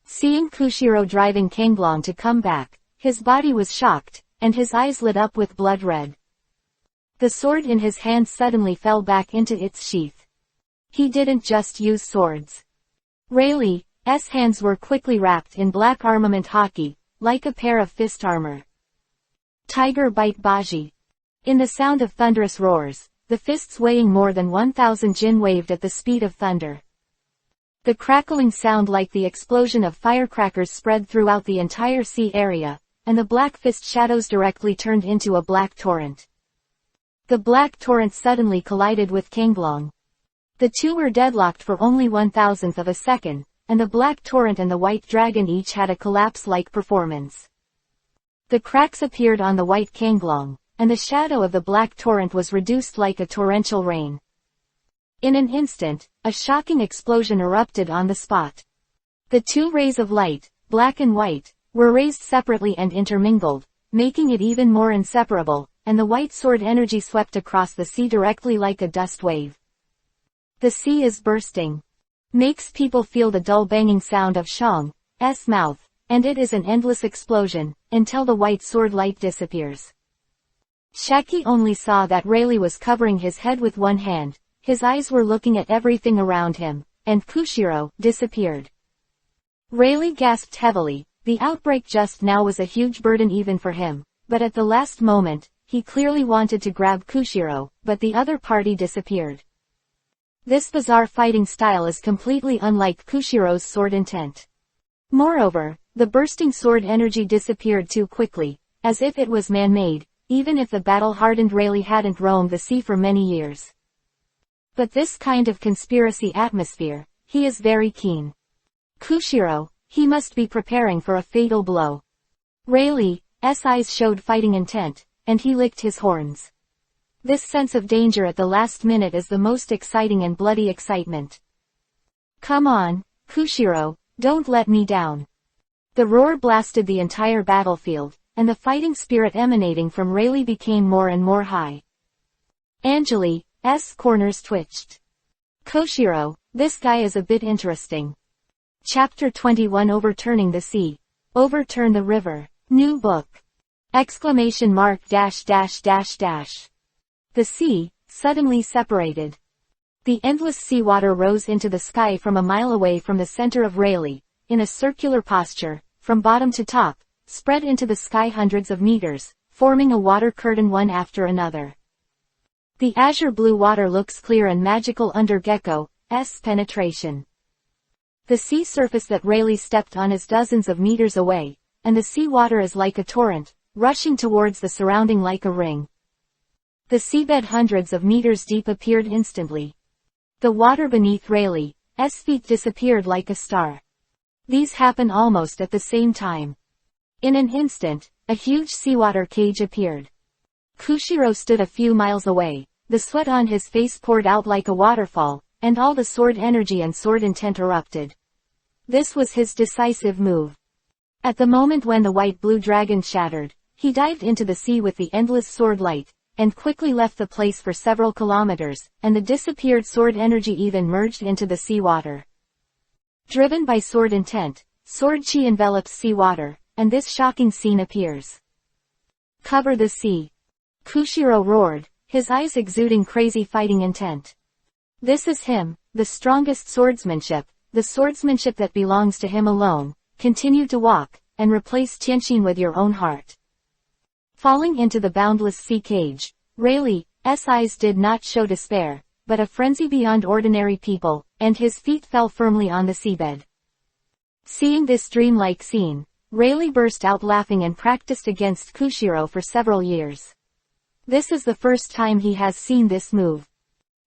Seeing Kushiro driving Kanglong to come back, his body was shocked, and his eyes lit up with blood red. The sword in his hand suddenly fell back into its sheath. He didn't just use swords. Rayleigh's hands were quickly wrapped in black armament haki, like a pair of fist armor. Tiger bite baji. In the sound of thunderous roars, the fists weighing more than 1,000 jin waved at the speed of thunder. The crackling sound like the explosion of firecrackers spread throughout the entire sea area, and the black fist shadows directly turned into a black torrent. The black torrent suddenly collided with Kanglong. The two were deadlocked for only 1,000th of a second, and the black torrent and the white dragon each had a collapse-like performance. The cracks appeared on the white Kanglong, and the shadow of the black torrent was reduced like a torrential rain. In an instant, a shocking explosion erupted on the spot. The two rays of light, black and white, were raised separately and intermingled, making it even more inseparable, and the white sword energy swept across the sea directly like a dust wave. The sea is bursting. Makes people feel the dull banging sound of Shang's mouth, and it is an endless explosion, until the white sword light disappears. Shaki only saw that Rayleigh was covering his head with one hand, his eyes were looking at everything around him, and Kushiro disappeared. Rayleigh gasped heavily. The outbreak just now was a huge burden even for him, but at the last moment, he clearly wanted to grab Kushiro, but the other party disappeared. This bizarre fighting style is completely unlike Kushiro's sword intent. Moreover, the bursting sword energy disappeared too quickly, as if it was man-made, even if the battle-hardened Rayleigh hadn't roamed the sea for many years. But this kind of conspiracy atmosphere, he is very keen. Kushiro, he must be preparing for a fatal blow. Rayleigh's eyes showed fighting intent, and he licked his horns. This sense of danger at the last minute is the most exciting and bloody excitement. Come on, Kushiro, don't let me down. The roar blasted the entire battlefield, and the fighting spirit emanating from Rayleigh became more and more high. Anjali's corners twitched. Koshiro, this guy is a bit interesting. Chapter 21 Overturning the Sea. Overturn the River. New book. ! The sea, suddenly separated. The endless seawater rose into the sky from a mile away from the center of Rayleigh, in a circular posture, from bottom to top, spread into the sky hundreds of meters, forming a water curtain one after another. The azure blue water looks clear and magical under Gecko's penetration. The sea surface that Rayleigh stepped on is dozens of meters away, and the sea water is like a torrent, rushing towards the surrounding like a ring. The seabed hundreds of meters deep appeared instantly. The water beneath Rayleigh's feet disappeared like a star. These happen almost at the same time. In an instant, a huge seawater cage appeared. Kushiro stood a few miles away, the sweat on his face poured out like a waterfall, and all the sword energy and sword intent erupted. This was his decisive move. At the moment when the white-blue dragon shattered, he dived into the sea with the endless sword light, and quickly left the place for several kilometers, and the disappeared sword energy even merged into the sea water. Driven by sword intent, sword chi envelops sea water, and this shocking scene appears. Cover the sea. Kushiro roared, his eyes exuding crazy fighting intent. This is him, the strongest swordsmanship, the swordsmanship that belongs to him alone. Continue to walk, and replace Tianqin with your own heart. Falling into the boundless sea cage, Rayleigh's eyes did not show despair, but a frenzy beyond ordinary people, and his feet fell firmly on the seabed. Seeing this dreamlike scene, Rayleigh burst out laughing and practiced against Kushiro for several years. This is the first time he has seen this move.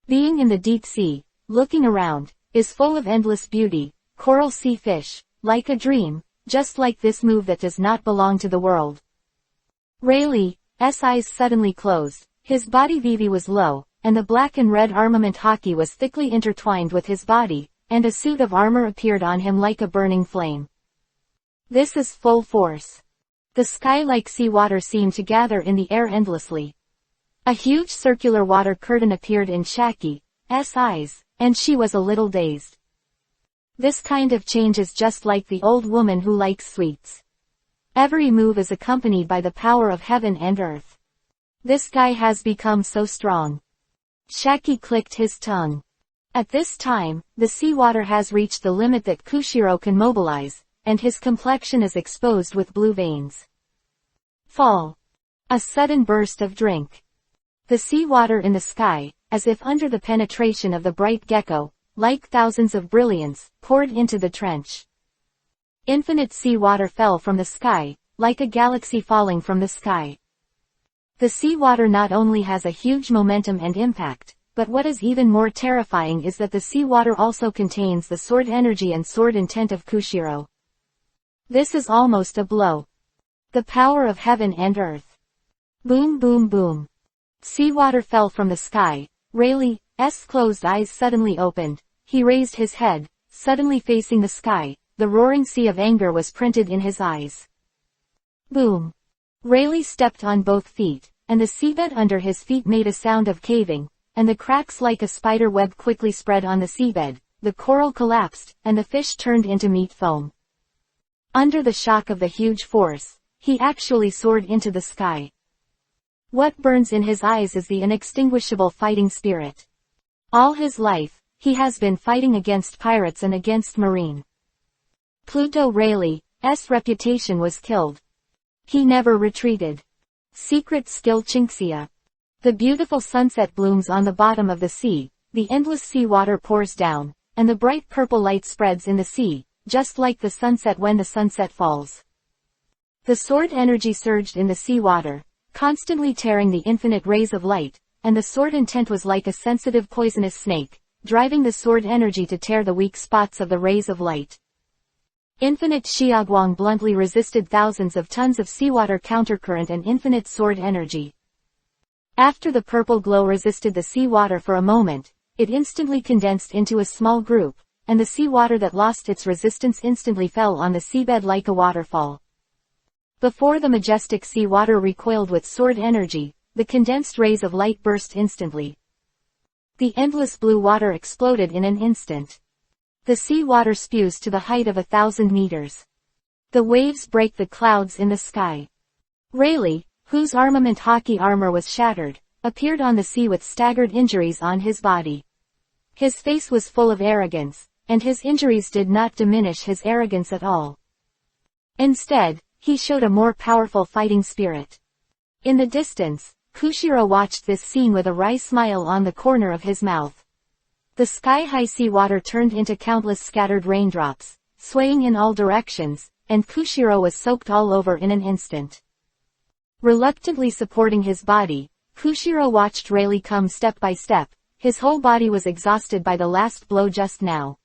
Being in the deep sea, looking around, is full of endless beauty, coral sea fish, like a dream, just like this move that does not belong to the world. Rayleigh's eyes suddenly closed, his body VV was low, and the black and red armament hockey was thickly intertwined with his body, and a suit of armor appeared on him like a burning flame. This is full force. The sky like sea water seemed to gather in the air endlessly. A huge circular water curtain appeared in Shaki's eyes, and she was a little dazed. This kind of change is just like the old woman who likes sweets. Every move is accompanied by the power of heaven and earth. This guy has become so strong. Shaki clicked his tongue. At this time, the seawater has reached the limit that Kushiro can mobilize, and his complexion is exposed with blue veins. Fall. A sudden burst of drink. The seawater in the sky, as if under the penetration of the bright gecko, like thousands of brilliance, poured into the trench. Infinite seawater fell from the sky, like a galaxy falling from the sky. The seawater not only has a huge momentum and impact, but what is even more terrifying is that the seawater also contains the sword energy and sword intent of Kushiro. This is almost a blow. The power of heaven and earth. Boom boom boom. Seawater fell from the sky. Rayleigh's closed eyes suddenly opened. He raised his head, suddenly facing the sky. The roaring sea of anger was printed in his eyes. Boom. Rayleigh stepped on both feet, and the seabed under his feet made a sound of caving, and the cracks like a spider web quickly spread on the seabed. The coral collapsed, and the fish turned into meat foam. Under the shock of the huge force, he actually soared into the sky. What burns in his eyes is the inextinguishable fighting spirit. All his life, he has been fighting against pirates and against marine. Pluto Rayleigh's reputation was killed. He never retreated. Secret skill Chinxia. The beautiful sunset blooms on the bottom of the sea, the endless sea water pours down, and the bright purple light spreads in the sea, just like the sunset when the sunset falls. The sword energy surged in the sea water, constantly tearing the infinite rays of light, and the sword intent was like a sensitive poisonous snake, driving the sword energy to tear the weak spots of the rays of light. Infinite Xiaoguang bluntly resisted thousands of tons of seawater countercurrent and infinite sword energy. After the purple glow resisted the seawater for a moment, it instantly condensed into a small group, and the seawater that lost its resistance instantly fell on the seabed like a waterfall. Before the majestic sea water recoiled with sword energy, the condensed rays of light burst instantly. The endless blue water exploded in an instant. The sea water spews to the height of 1,000 meters. The waves break the clouds in the sky. Rayleigh, whose armament hockey armor was shattered, appeared on the sea with staggered injuries on his body. His face was full of arrogance, and his injuries did not diminish his arrogance at all. Instead, he showed a more powerful fighting spirit. In the distance, Kushiro watched this scene with a wry smile on the corner of his mouth. The sky-high sea water turned into countless scattered raindrops, swaying in all directions, and Kushiro was soaked all over in an instant. Reluctantly supporting his body, Kushiro watched Rayleigh come step by step. His whole body was exhausted by the last blow just now.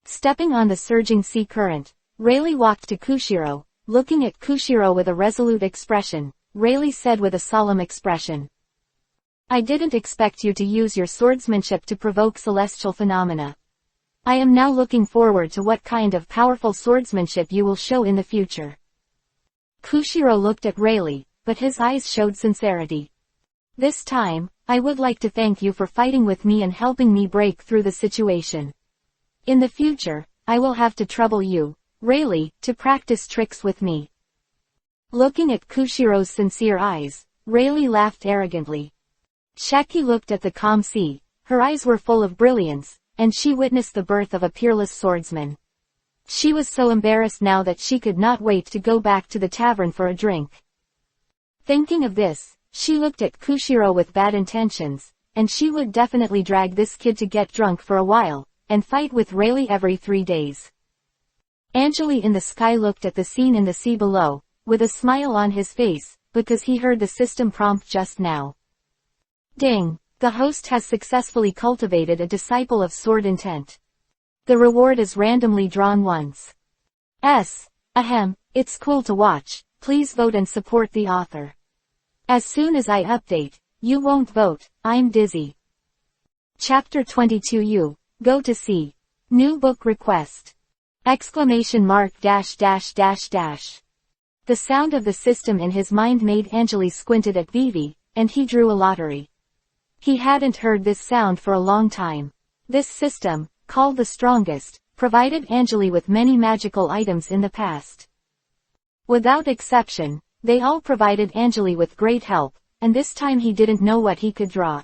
Stepping on the surging sea current, Rayleigh walked to Kushiro. Looking at Kushiro with a resolute expression, Rayleigh said with a solemn expression, "I didn't expect you to use your swordsmanship to provoke celestial phenomena. I am now looking forward to what kind of powerful swordsmanship you will show in the future." Kushiro looked at Rayleigh, but his eyes showed sincerity. This time, I would like to thank you for fighting with me and helping me break through the situation. In the future, I will have to trouble you, Rayleigh, to practice tricks with me." Looking at Kushiro's sincere eyes, Rayleigh laughed arrogantly. Shaki looked at the calm sea, her eyes were full of brilliance, and she witnessed the birth of a peerless swordsman. She was so embarrassed now that she could not wait to go back to the tavern for a drink. Thinking of this, she looked at Kushiro with bad intentions, and she would definitely drag this kid to get drunk for a while, and fight with Rayleigh every 3 days. Angeli in the sky looked at the scene in the sea below, with a smile on his face, because he heard the system prompt just now. Ding! The host has successfully cultivated a disciple of sword intent. The reward is randomly drawn once. Ahem, it's cool to watch, please vote and support the author. As soon as I update, you won't vote, I'm dizzy. Chapter 22 You, go to see. New book request. ! The sound of the system in his mind made Angeli squinted at Vivi, and he drew a lottery. He hadn't heard this sound for a long time. This system, called the strongest, provided Angeli with many magical items in the past. Without exception, they all provided Angeli with great help, and this time he didn't know what he could draw.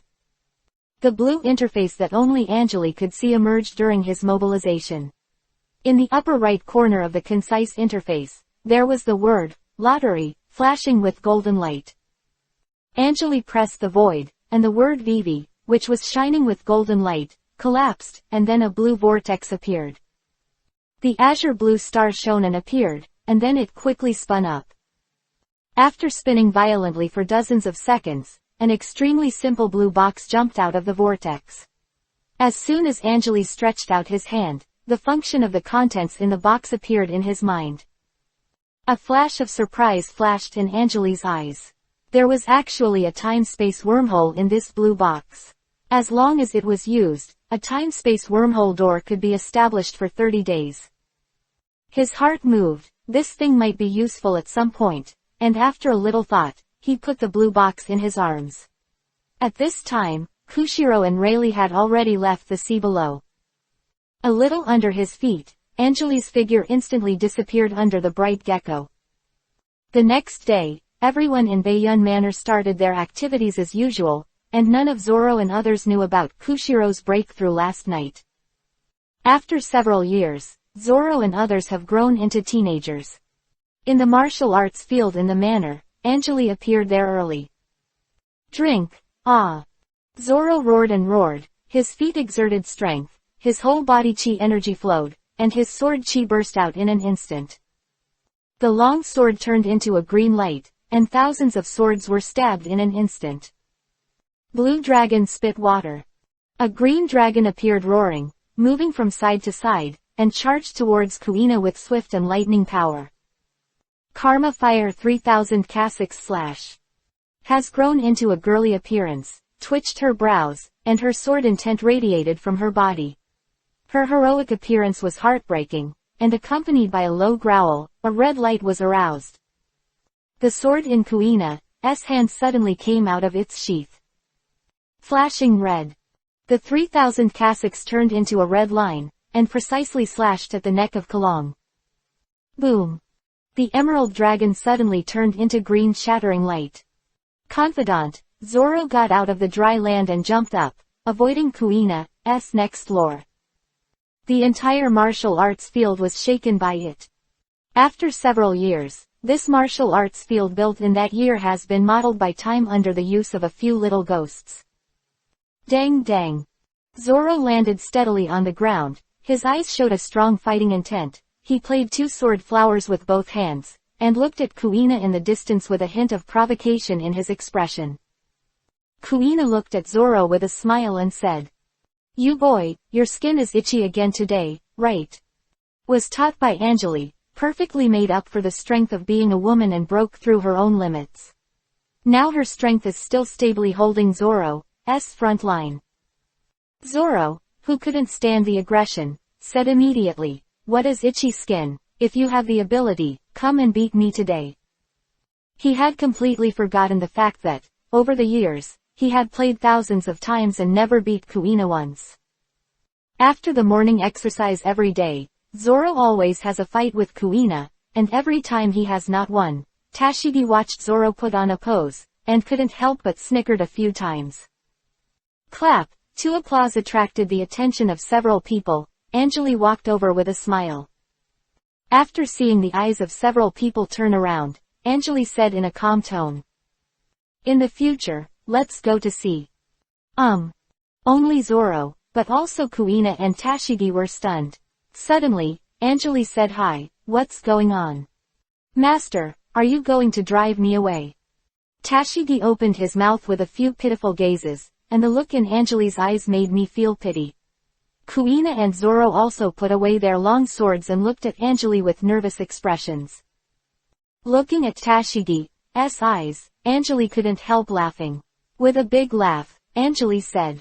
The blue interface that only Angeli could see emerged during his mobilization. In the upper right corner of the concise interface, there was the word, lottery, flashing with golden light. Angeli pressed the void, and the word Vivi, which was shining with golden light, collapsed, and then a blue vortex appeared. The azure blue star shone and appeared, and then it quickly spun up. After spinning violently for dozens of seconds, an extremely simple blue box jumped out of the vortex. As soon as Angeli stretched out his hand, the function of the contents in the box appeared in his mind. A flash of surprise flashed in Angeli's eyes. There was actually a time-space wormhole in this blue box. As long as it was used, a time-space wormhole door could be established for 30 days. His heart moved, this thing might be useful at some point, and after a little thought, he put the blue box in his arms. At this time, Kushiro and Rayleigh had already left the sea below. A little under his feet, Angeli's figure instantly disappeared under the bright gecko. The next day, everyone in Bayun Manor started their activities as usual, and none of Zoro and others knew about Kushiro's breakthrough last night. After several years, Zoro and others have grown into teenagers. In the martial arts field in the manor, Angeli appeared there early. Drink, ah! Zoro roared and roared, his feet exerted strength, his whole body chi energy flowed, and his sword chi burst out in an instant. The long sword turned into a green light, and thousands of swords were stabbed in an instant. Blue dragon spit water. A green dragon appeared roaring, moving from side to side, and charged towards Kuina with swift and lightning power. Karma Fire 3000 Kha'Zix / has grown into a girly appearance, twitched her brows, and her sword intent radiated from her body. Her heroic appearance was heartbreaking, and accompanied by a low growl, a red light was aroused. The sword in Kuina's hand suddenly came out of its sheath. Flashing red. The 3000 Kha'Zix turned into a red line, and precisely slashed at the neck of Kalong. Boom. The emerald dragon suddenly turned into green shattering light. Confidant, Zoro got out of the dry land and jumped up, avoiding Kuina's next lure. The entire martial arts field was shaken by it. After several years, this martial arts field built in that year has been modeled by time under the use of a few little ghosts. Dang dang. Zoro landed steadily on the ground, his eyes showed a strong fighting intent, he played 2 sword flowers with both hands, and looked at Kuina in the distance with a hint of provocation in his expression. Kuina looked at Zoro with a smile and said, "You boy, your skin is itchy again today, right?" Was taught by Angeli, perfectly made up for the strength of being a woman and broke through her own limits. Now her strength is still stably holding Zoro's front line. Zoro, who couldn't stand the aggression, said immediately, "What is itchy skin? If you have the ability, come and beat me today." He had completely forgotten the fact that, over the years, he had played thousands of times and never beat Kuina once. After the morning exercise every day, Zoro always has a fight with Kuina, and every time he has not won, Tashigi watched Zoro put on a pose, and couldn't help but snickered a few times. Clap, to applause attracted the attention of several people. Anjali walked over with a smile. After seeing the eyes of several people turn around, Anjali said in a calm tone. In the future, let's go to see. Only Zoro, but also Kuina and Tashigi were stunned. Suddenly, Anjali said, "Hi, what's going on? Master, are you going to drive me away?" Tashigi opened his mouth with a few pitiful gazes, and the look in Anjali's eyes made me feel pity. Kuina and Zoro also put away their long swords and looked at Anjali with nervous expressions. Looking at Tashigi's eyes, Anjali couldn't help laughing. With a big laugh, Anjali said,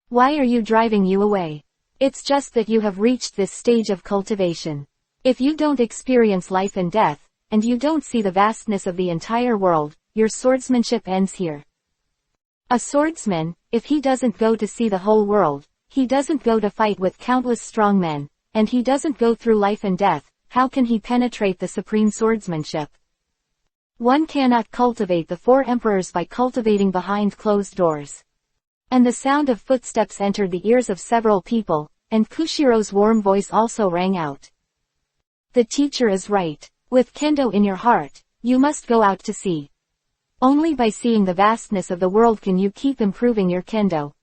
"Why are you driving you away? It's just that you have reached this stage of cultivation. If you don't experience life and death, and you don't see the vastness of the entire world, your swordsmanship ends here. A swordsman, if he doesn't go to see the whole world, he doesn't go to fight with countless strong men, and he doesn't go through life and death, how can he penetrate the supreme swordsmanship? One cannot cultivate the four emperors by cultivating behind closed doors." And the sound of footsteps entered the ears of several people, and Kushiro's warm voice also rang out. "The teacher is right. With kendo in your heart, you must go out to sea. Only by seeing the vastness of the world can you keep improving your kendo.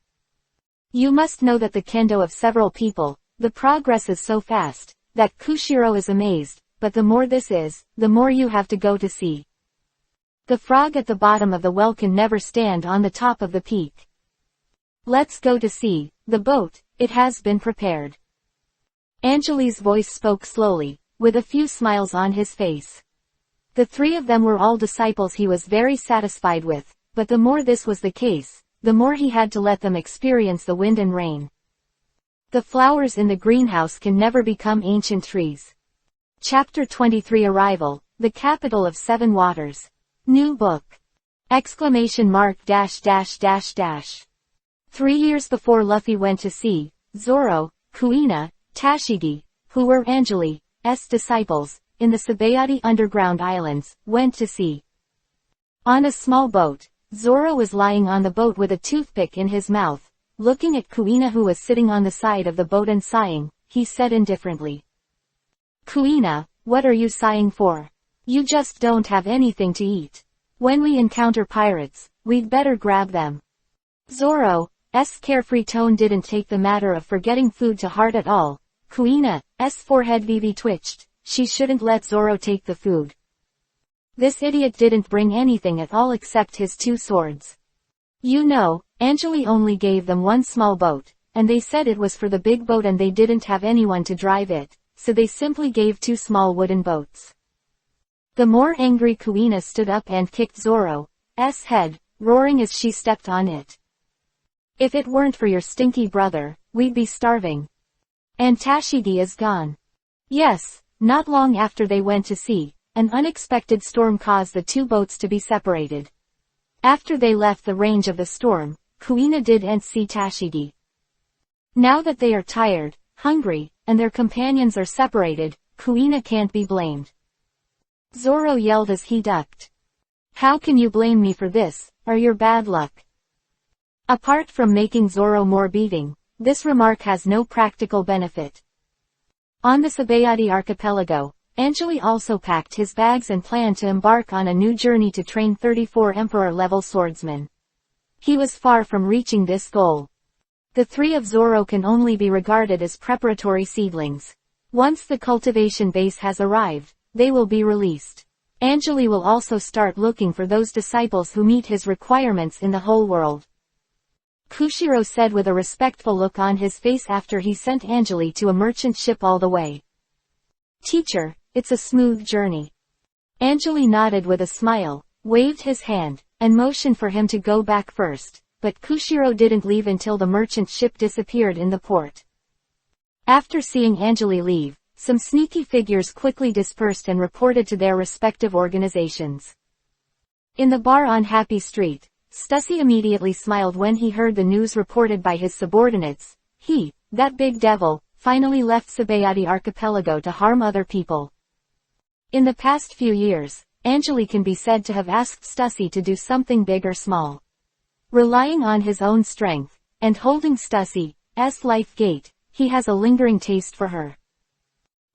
You must know that the kendo of several people, the progress is so fast, that Kushiro is amazed, but the more this is, the more you have to go to see. The frog at the bottom of the well can never stand on the top of the peak. Let's go to see, the boat, it has been prepared." Anjali's voice spoke slowly, with a few smiles on his face. The three of them were all disciples he was very satisfied with, but the more this was the case, the more he had to let them experience the wind and rain. The flowers in the greenhouse can never become ancient trees. Chapter 23 Arrival, the capital of seven waters. New book! 3 years before Luffy went to sea, Zoro, Kuina, Tashigi, who were Anjali's disciples, in the Sabayati underground islands, went to sea. On a small boat, Zoro was lying on the boat with a toothpick in his mouth, looking at Kuina who was sitting on the side of the boat and sighing. He said indifferently, "Kuina, what are you sighing for? You just don't have anything to eat. When we encounter pirates, we'd better grab them." Zoro's carefree tone didn't take the matter of forgetting food to heart at all. Kuina's forehead twitched. She shouldn't let Zoro take the food. This idiot didn't bring anything at all except his two swords. You know, Anjali only gave them one small boat, and they said it was for the big boat and they didn't have anyone to drive it, so they simply gave two small wooden boats. The more angry Kuina stood up and kicked Zoro's head, roaring as she stepped on it. "If it weren't for your stinky brother, we'd be starving. And Tashigi is gone." Yes, not long after they went to sea, an unexpected storm caused the two boats to be separated. After they left the range of the storm, Kuina didn't see Tashigi. Now that they are tired, hungry, and their companions are separated, Kuina can't be blamed. Zoro yelled as he ducked. "How can you blame me for this, or your bad luck?" Apart from making Zoro more beating, this remark has no practical benefit. On the Sabayati archipelago, Anjali also packed his bags and planned to embark on a new journey to train 34 Emperor-level swordsmen. He was far from reaching this goal. The three of Zoro can only be regarded as preparatory seedlings. Once the cultivation base has arrived, they will be released. Anjali will also start looking for those disciples who meet his requirements in the whole world. Kushiro said with a respectful look on his face after he sent Anjali to a merchant ship all the way. "Teacher, it's a smooth journey." Anjali nodded with a smile, waved his hand, and motioned for him to go back first, but Kushiro didn't leave until the merchant ship disappeared in the port. After seeing Anjali leave, some sneaky figures quickly dispersed and reported to their respective organizations. In the bar on Happy Street, Stussy immediately smiled when he heard the news reported by his subordinates. That big devil, finally left Sabayati archipelago to harm other people. In the past few years, Anjali can be said to have asked Stussy to do something big or small. Relying on his own strength, and holding Stussy's life gate, he has a lingering taste for her.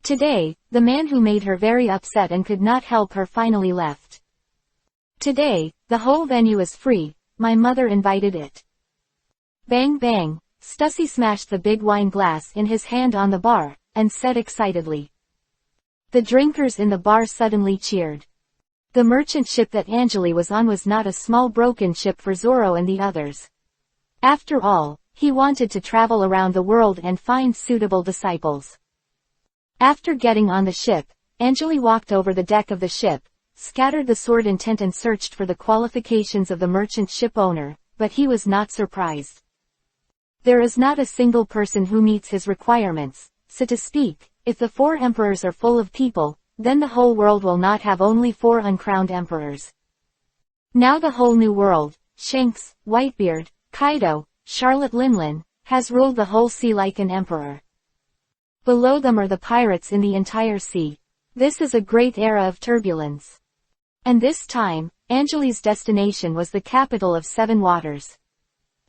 Today, the man who made her very upset and could not help her finally left. Today, the whole venue is free, my mother invited it. Bang bang, Stussy smashed the big wine glass in his hand on the bar, and said excitedly. The drinkers in the bar suddenly cheered. The merchant ship that Anjali was on was not a small broken ship for Zorro and the others. After all, he wanted to travel around the world and find suitable disciples. After getting on the ship, Anjali walked over the deck of the ship, scattered the sword intent and searched for the qualifications of the merchant ship owner, but he was not surprised. There is not a single person who meets his requirements, so to speak. If the 4 emperors are full of people, then the whole world will not have only 4 uncrowned emperors. Now the whole new world, Shanks, Whitebeard, Kaido, Charlotte Linlin, has ruled the whole sea like an emperor. Below them are the pirates in the entire sea. This is a great era of turbulence. And this time, Anjali's destination was the capital of 7 waters.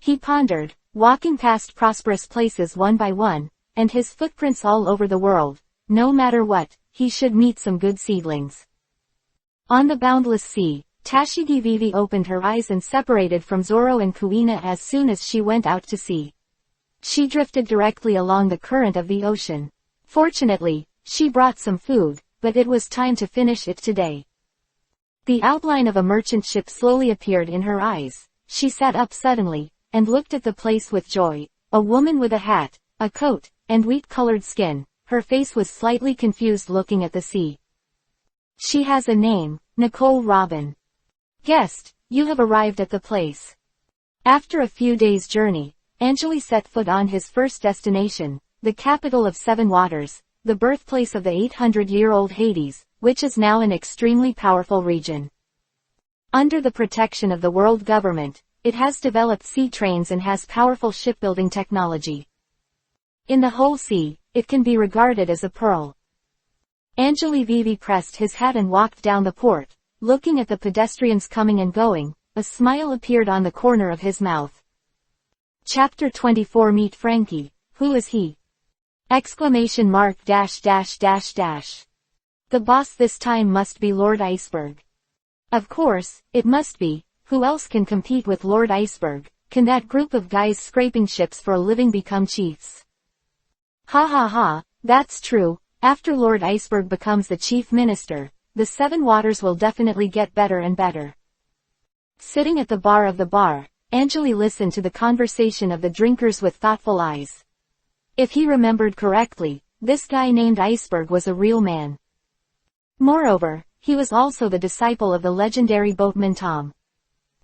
He pondered, walking past prosperous places one by one, and his footprints all over the world. No matter what, he should meet some good seedlings. On the boundless sea, Tashigi Vivi opened her eyes and separated from Zoro and Kuina as soon as she went out to sea. She drifted directly along the current of the ocean. Fortunately, she brought some food, but it was time to finish it today. The outline of a merchant ship slowly appeared in her eyes. She sat up suddenly, and looked at the place with joy. A woman with a hat, a coat, and wheat-colored skin. Her face was slightly confused looking at the sea. She has a name, Nicole Robin. Guest, you have arrived at the place. After a few days' journey, Anjali set foot on his first destination, the capital of 7 waters, the birthplace of the 800-year-old Hades, which is now an extremely powerful region. Under the protection of the world government, it has developed sea trains and has powerful shipbuilding technology. In the whole sea, it can be regarded as a pearl. Anjali Vivi pressed his hat and walked down the port, looking at the pedestrians coming and going. A smile appeared on the corner of his mouth. Chapter 24 Meet Frankie. Who is he? Exclamation mark dash dash dash dash. The boss this time must be Lord Iceberg. Of course, it must be. Who else can compete with Lord Iceberg? Can that group of guys scraping ships for a living become chiefs? Ha ha ha, that's true. After Lord Iceberg becomes the chief minister, the 7 waters will definitely get better and better. Sitting at the bar of the bar, Anjali listened to the conversation of the drinkers with thoughtful eyes. If he remembered correctly, this guy named Iceberg was a real man. Moreover, he was also the disciple of the legendary boatman Tom.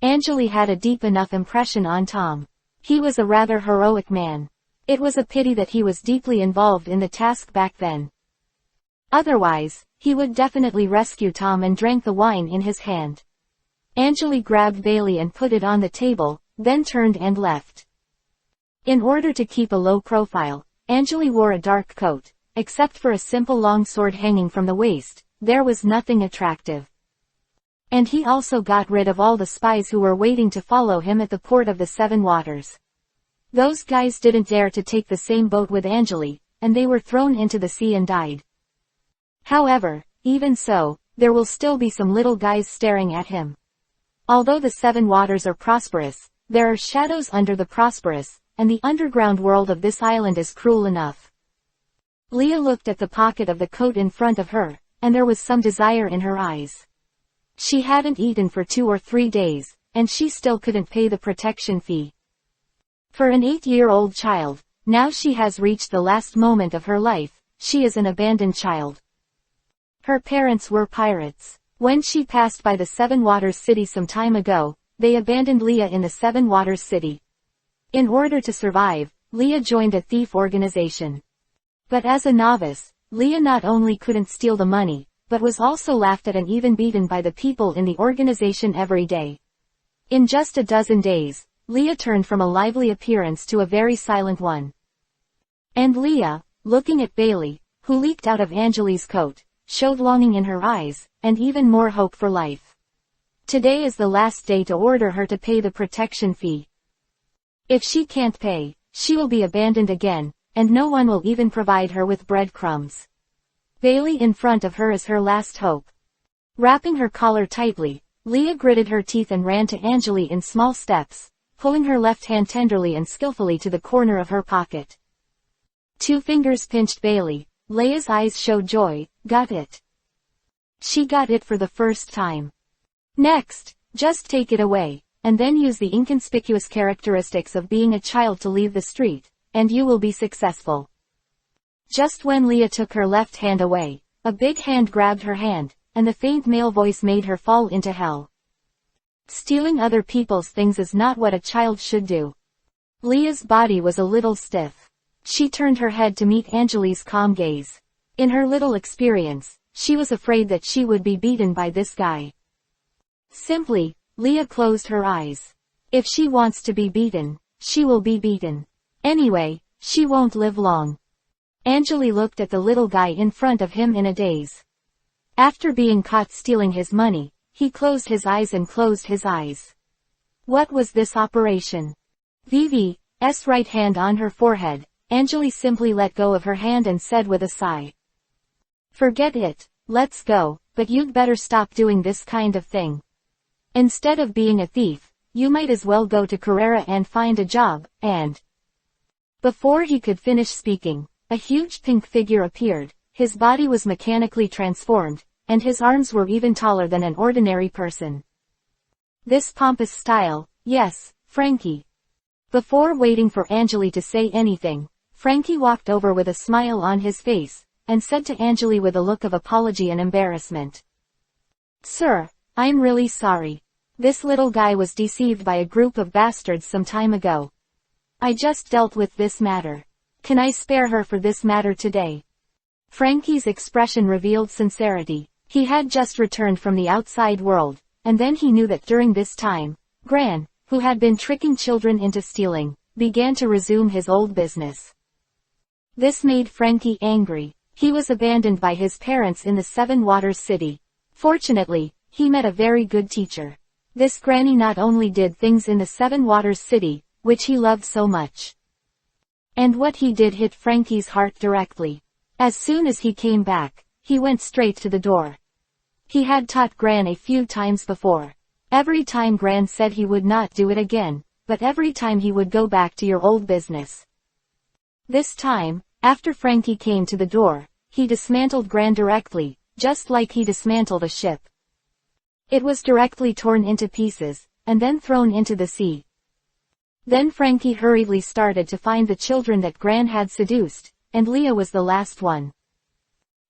Anjali had a deep enough impression on Tom. He was a rather heroic man. It was a pity that he was deeply involved in the task back then. Otherwise, he would definitely rescue Tom and drank the wine in his hand. Anjali grabbed Bailey and put it on the table, then turned and left. In order to keep a low profile, Anjali wore a dark coat. Except for a simple long sword hanging from the waist, there was nothing attractive. And he also got rid of all the spies who were waiting to follow him at the port of the 7 waters. Those guys didn't dare to take the same boat with Anjali, and they were thrown into the sea and died. However, even so, there will still be some little guys staring at him. Although the 7 waters are prosperous, there are shadows under the prosperous, and the underground world of this island is cruel enough. Leah looked at the pocket of the coat in front of her, and there was some desire in her eyes. She hadn't eaten for 2 or 3 days, and she still couldn't pay the protection fee. For an 8-year-old child, now she has reached the last moment of her life. She is an abandoned child. Her parents were pirates. When she passed by the 7 Waters city some time ago, they abandoned Leah in the 7 Waters city. In order to survive, Leah joined a thief organization. But as a novice, Leah not only couldn't steal the money, but was also laughed at and even beaten by the people in the organization every day. In just a dozen days, Leah turned from a lively appearance to a very silent one. And Leah, looking at Bailey, who leaked out of Angeli's coat, showed longing in her eyes, and even more hope for life. Today is the last day to order her to pay the protection fee. If she can't pay, she will be abandoned again, and no one will even provide her with breadcrumbs. Bailey in front of her is her last hope. Wrapping her collar tightly, Leah gritted her teeth and ran to Angeli in small steps, pulling her left hand tenderly and skillfully to the corner of her pocket. 2 fingers pinched Bailey. Leah's eyes showed joy. Got it. She got it for the first time. Next, just take it away, and then use the inconspicuous characteristics of being a child to leave the street, and you will be successful. Just when Leah took her left hand away, a big hand grabbed her hand, and the faint male voice made her fall into hell. Stealing other people's things is not what a child should do. Leah's body was a little stiff. She turned her head to meet Angeli's calm gaze. In her little experience, she was afraid that she would be beaten by this guy. Simply, Leah closed her eyes. If she wants to be beaten, she will be beaten. Anyway, she won't live long. Angeli looked at the little guy in front of him in a daze. After being caught stealing his money, he closed his eyes and closed his eyes. What was this operation? Vivi's right hand on her forehead, Angeli simply let go of her hand and said with a sigh. Forget it, let's go, but you'd better stop doing this kind of thing. Instead of being a thief, you might as well go to Carrera and find a job, and... Before he could finish speaking, a huge pink figure appeared. His body was mechanically transformed, and his arms were even taller than an ordinary person. This pompous style, yes, Frankie. Before waiting for Angeli to say anything, Frankie walked over with a smile on his face, and said to Angeli with a look of apology and embarrassment. Sir, I'm really sorry. This little guy was deceived by a group of bastards some time ago. I just dealt with this matter. Can I spare her for this matter today? Frankie's expression revealed sincerity. He had just returned from the outside world, and then he knew that during this time, Gran, who had been tricking children into stealing, began to resume his old business. This made Frankie angry. He was abandoned by his parents in the Seven Waters City. Fortunately, he met a very good teacher. This granny not only did things in the Seven Waters City, which he loved so much. And what he did hit Frankie's heart directly. As soon as he came back, he went straight to the door. He had taught Gran a few times before. Every time Gran said he would not do it again, but every time he would go back to your old business. This time, after Frankie came to the door, he dismantled Gran directly, just like he dismantled a ship. It was directly torn into pieces, and then thrown into the sea. Then Frankie hurriedly started to find the children that Gran had seduced, and Leah was the last one.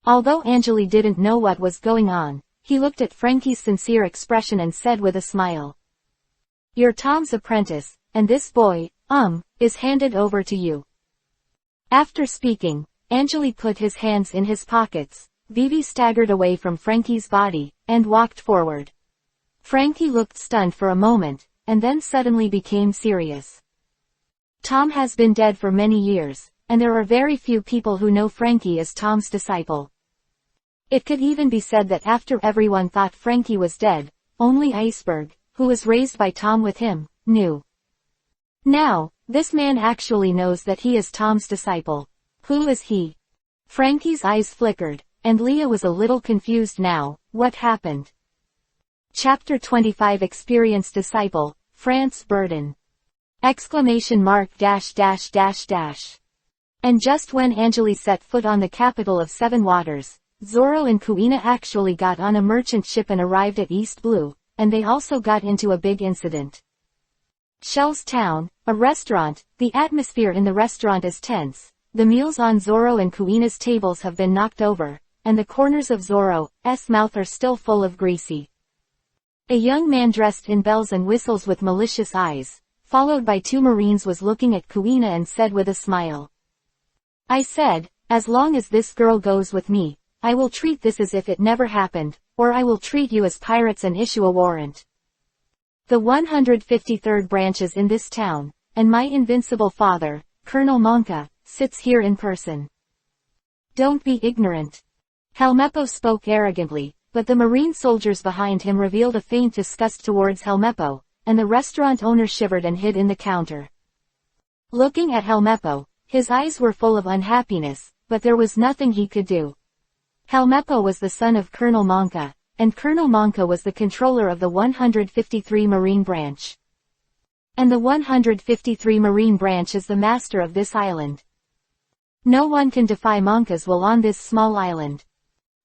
Although Angeli didn't know what was going on, he looked at Frankie's sincere expression and said with a smile. You're Tom's apprentice, and this boy, is handed over to you. After speaking, Angeli put his hands in his pockets. Vivi staggered away from Frankie's body, and walked forward. Frankie looked stunned for a moment, and then suddenly became serious. Tom has been dead for many years, and there are very few people who know Frankie as Tom's disciple. It could even be said that after everyone thought Frankie was dead, only Iceberg, who was raised by Tom with him, knew. Now, this man actually knows that he is Tom's disciple. Who is he? Frankie's eyes flickered, and Leah was a little confused now. What happened? Chapter 25 Experienced Disciple, France Burden. ! And just when Angeli set foot on the capital of Seven Waters, Zoro and Kuina actually got on a merchant ship and arrived at East Blue, and they also got into a big incident. Shell's Town, a restaurant. The atmosphere in the restaurant is tense. The meals on Zoro and Kuina's tables have been knocked over, and the corners of Zoro's mouth are still full of greasy. A young man dressed in bells and whistles with malicious eyes, followed by 2 Marines, was looking at Kuina and said with a smile. I said, as long as this girl goes with me, I will treat this as if it never happened, or I will treat you as pirates and issue a warrant. The 153rd branch is in this town, and my invincible father, Colonel Monka, sits here in person. Don't be ignorant. Helmeppo spoke arrogantly, but the marine soldiers behind him revealed a faint disgust towards Helmeppo, and the restaurant owner shivered and hid in the counter. Looking at Helmeppo, his eyes were full of unhappiness, but there was nothing he could do. Helmeppo was the son of Colonel Monka, and Colonel Monka was the controller of the 153 Marine Branch. And the 153 Marine Branch is the master of this island. No one can defy Monka's will on this small island.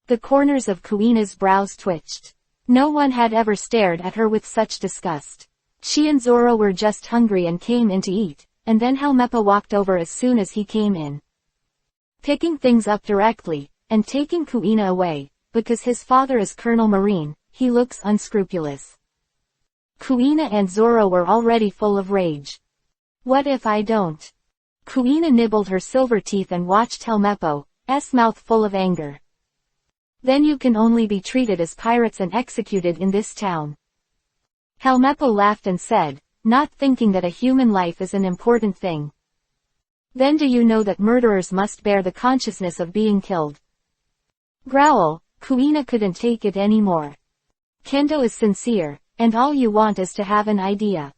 The corners of Kuina's brows twitched. No one had ever stared at her with such disgust. She and Zoro were just hungry and came in to eat, and then Helmeppo walked over as soon as he came in. Picking things up directly, and taking Kuina away, because his father is Colonel Marine, he looks unscrupulous. Kuina and Zoro were already full of rage. What if I don't? Kuina nibbled her silver teeth and watched Helmeppo's mouth full of anger. Then you can only be treated as pirates and executed in this town. Helmeppo laughed and said, not thinking that a human life is an important thing. Then do you know that murderers must bear the consciousness of being killed? Growl, Kuina couldn't take it anymore. Kendo is sincere, and all you want is to have an idea.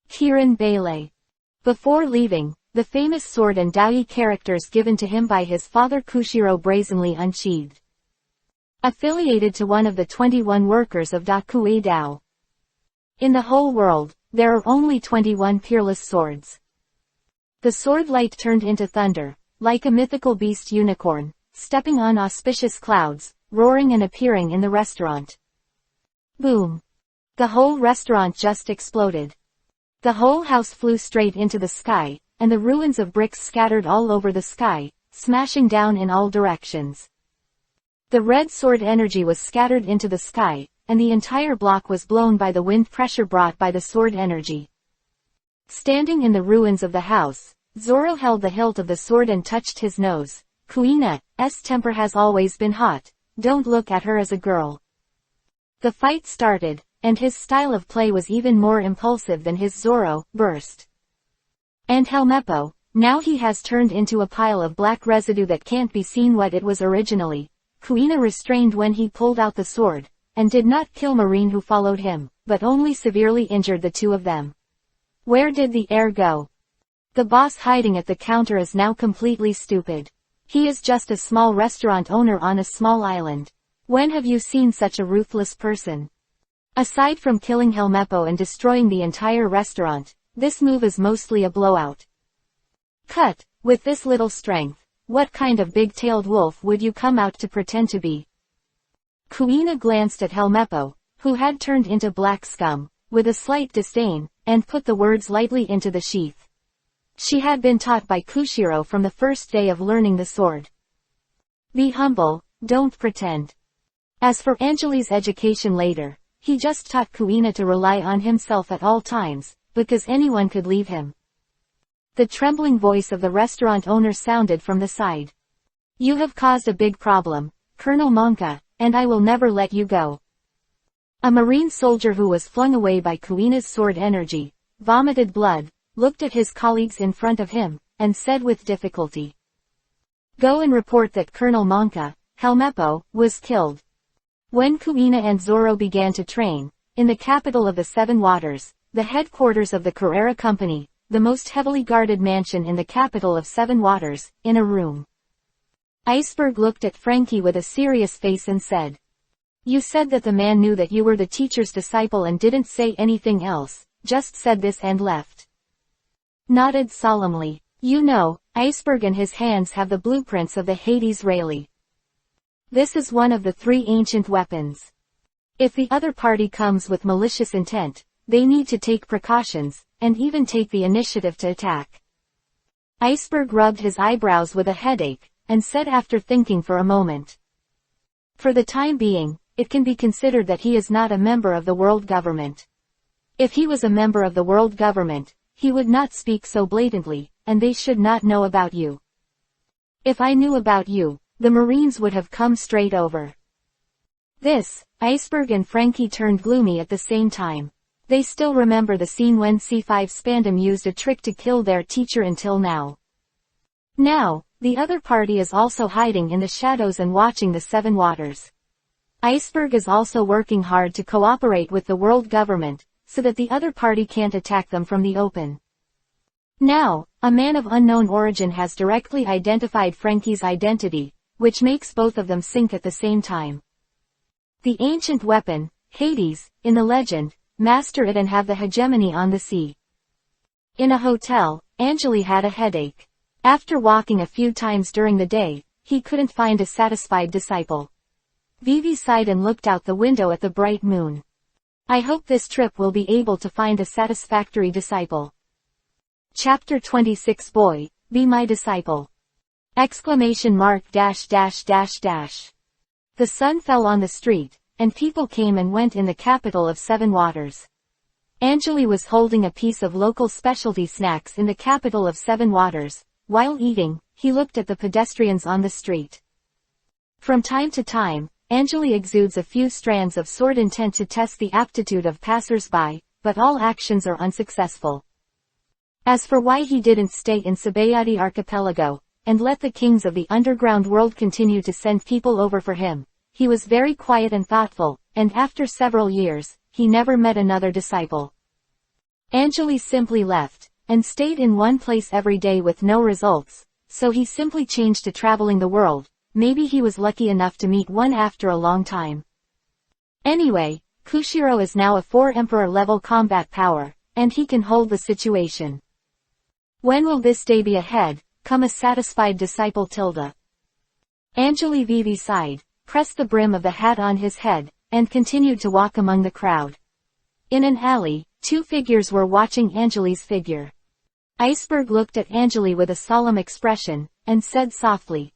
Kirin Bailey. Before leaving, the famous sword and dai characters given to him by his father Kushiro brazenly unsheathed. Affiliated to one of the 21 workers of Dakue Dao. In the whole world, there are only 21 peerless swords. The sword light turned into thunder, like a mythical beast unicorn, stepping on auspicious clouds, roaring and appearing in the restaurant. Boom! The whole restaurant just exploded. The whole house flew straight into the sky, and the ruins of bricks scattered all over the sky, smashing down in all directions. The red sword energy was scattered into the sky, and the entire block was blown by the wind pressure brought by the sword energy. Standing in the ruins of the house, Zoro held the hilt of the sword and touched his nose. Kuina's temper has always been hot, don't look at her as a girl. The fight started, and his style of play was even more impulsive than his Zoro burst. And Helmeppo, now he has turned into a pile of black residue that can't be seen what it was originally. Kuina restrained when he pulled out the sword, and did not kill Marine who followed him, but only severely injured the two of them. Where did the heir go? The boss hiding at the counter is now completely stupid. He is just a small restaurant owner on a small island. When have you seen such a ruthless person? Aside from killing Helmeppo and destroying the entire restaurant, this move is mostly a blowout. Cut, with this little strength, what kind of big-tailed wolf would you come out to pretend to be? Kuina glanced at Helmeppo, who had turned into black scum, with a slight disdain, and put the words lightly into the sheath. She had been taught by Kushiro from the first day of learning the sword. Be humble, don't pretend. As for Angeli's education later, he just taught Kuina to rely on himself at all times, because anyone could leave him. The trembling voice of the restaurant owner sounded from the side. You have caused a big problem, Colonel Monka, and I will never let you go. A marine soldier who was flung away by Kuina's sword energy, vomited blood, looked at his colleagues in front of him, and said with difficulty. Go and report that Colonel Monka, Helmeppo, was killed. When Kuina and Zoro began to train, in the capital of the Seven Waters, the headquarters of the Carrera Company, the most heavily guarded mansion in the capital of Seven Waters, in a room. Iceberg looked at Frankie with a serious face and said. You said that the man knew that you were the teacher's disciple and didn't say anything else, just said this and left. Nodded solemnly. You know, Iceberg and his hands have the blueprints of the Hades Rayleigh. This is one of the 3 ancient weapons. If the other party comes with malicious intent, they need to take precautions, and even take the initiative to attack. Iceberg rubbed his eyebrows with a headache, and said after thinking for a moment. For the time being, it can be considered that he is not a member of the world government. If he was a member of the world government, he would not speak so blatantly, and they should not know about you. If I knew about you, the Marines would have come straight over. This, Iceberg and Frankie turned gloomy at the same time. They still remember the scene when C5 Spandam used a trick to kill their teacher until now. Now, the other party is also hiding in the shadows and watching the Seven Waters. Iceberg is also working hard to cooperate with the world government, so that the other party can't attack them from the open. Now, a man of unknown origin has directly identified Frankie's identity, which makes both of them sink at the same time. The ancient weapon, Hades, in the legend, master it and have the hegemony on the sea. In a hotel, Angeli had a headache. After walking a few times during the day, he couldn't find a satisfied disciple. Vivi sighed and looked out the window at the bright moon. I hope this trip will be able to find a satisfactory disciple. Chapter 26 Boy, be my disciple! ! The sun fell on the street, and people came and went in the capital of Seven Waters. Angeli was holding a piece of local specialty snacks in the capital of Seven Waters. While eating, he looked at the pedestrians on the street. From time to time, Angeli exudes a few strands of sword intent to test the aptitude of passers-by, but all actions are unsuccessful. As for why he didn't stay in Sabayati Archipelago, and let the kings of the underground world continue to send people over for him, he was very quiet and thoughtful, and after several years, he never met another disciple. Angeli simply left, and stayed in one place every day with no results, so he simply changed to traveling the world. Maybe he was lucky enough to meet one after a long time. Anyway, Kushiro is now a 4 Emperor level combat power, and he can hold the situation. When will this day be ahead? Come a satisfied disciple Tilda. Angeli Vivi sighed, pressed the brim of the hat on his head, and continued to walk among the crowd. In an alley, 2 figures were watching Angeli's figure. Iceberg looked at Angeli with a solemn expression, and said softly,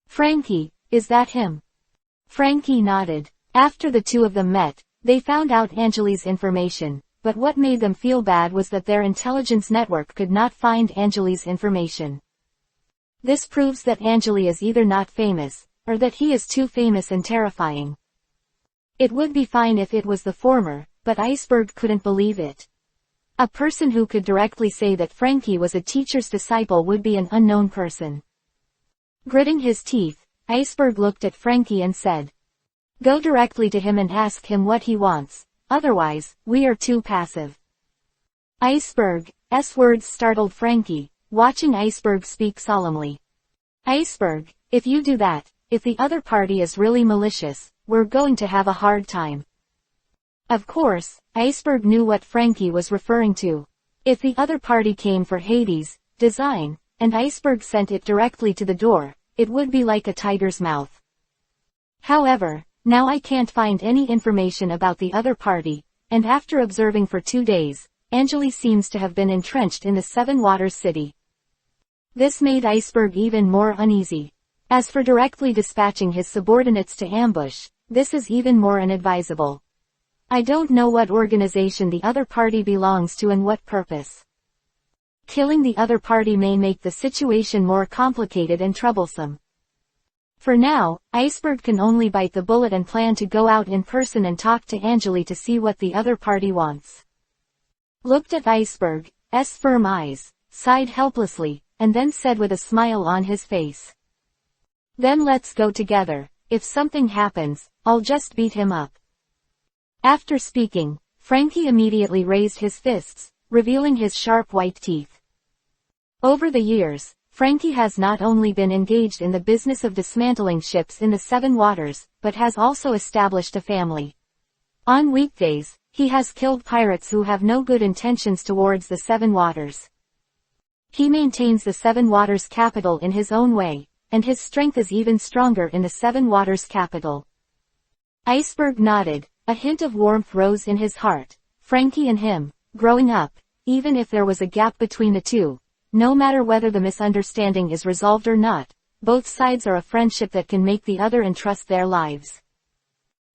Frankie, is that him? Frankie nodded. After the two of them met, they found out Angeli's information, but what made them feel bad was that their intelligence network could not find Angeli's information. This proves that Angeli is either not famous, or that he is too famous and terrifying. It would be fine if it was the former, but Iceberg couldn't believe it. A person who could directly say that Frankie was a teacher's disciple would be an unknown person. Gritting his teeth, Iceberg looked at Frankie and said, Go directly to him and ask him what he wants, otherwise, we are too passive. Iceberg's words startled Frankie, watching Iceberg speak solemnly. Iceberg, if you do that, if the other party is really malicious, we're going to have a hard time. Of course, Iceberg knew what Frankie was referring to. If the other party came for Hades' design, and Iceberg sent it directly to the door, it would be like a tiger's mouth. However, now I can't find any information about the other party, and after observing for 2 days, Angeli seems to have been entrenched in the Seven Waters city. This made Iceberg even more uneasy. As for directly dispatching his subordinates to ambush, this is even more inadvisable. I don't know what organization the other party belongs to and what purpose. Killing the other party may make the situation more complicated and troublesome. For now, Iceberg can only bite the bullet and plan to go out in person and talk to Angeli to see what the other party wants. Looked at Iceberg's firm eyes, sighed helplessly, and then said with a smile on his face. Then let's go together. If something happens, I'll just beat him up. After speaking, Frankie immediately raised his fists, revealing his sharp white teeth. Over the years, Frankie has not only been engaged in the business of dismantling ships in the Seven Waters, but has also established a family. On weekdays, he has killed pirates who have no good intentions towards the Seven Waters. He maintains the Seven Waters capital in his own way, and his strength is even stronger in the Seven Waters capital. Iceberg nodded, a hint of warmth rose in his heart. Frankie and him, growing up, even if there was a gap between the two, no matter whether the misunderstanding is resolved or not, both sides are a friendship that can make the other entrust their lives.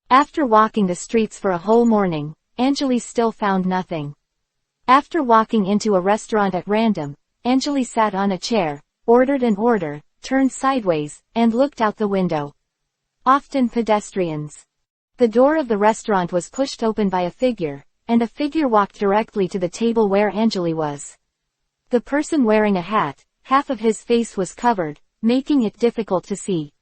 After walking the streets for a whole morning, Angeli still found nothing. After walking into a restaurant at random, Angeli sat on a chair, ordered an order, turned sideways, and looked out the window. Often pedestrians. The door of the restaurant was pushed open by a figure, and a figure walked directly to the table where Anjali was. The person wearing a hat, half of his face was covered, making it difficult to see.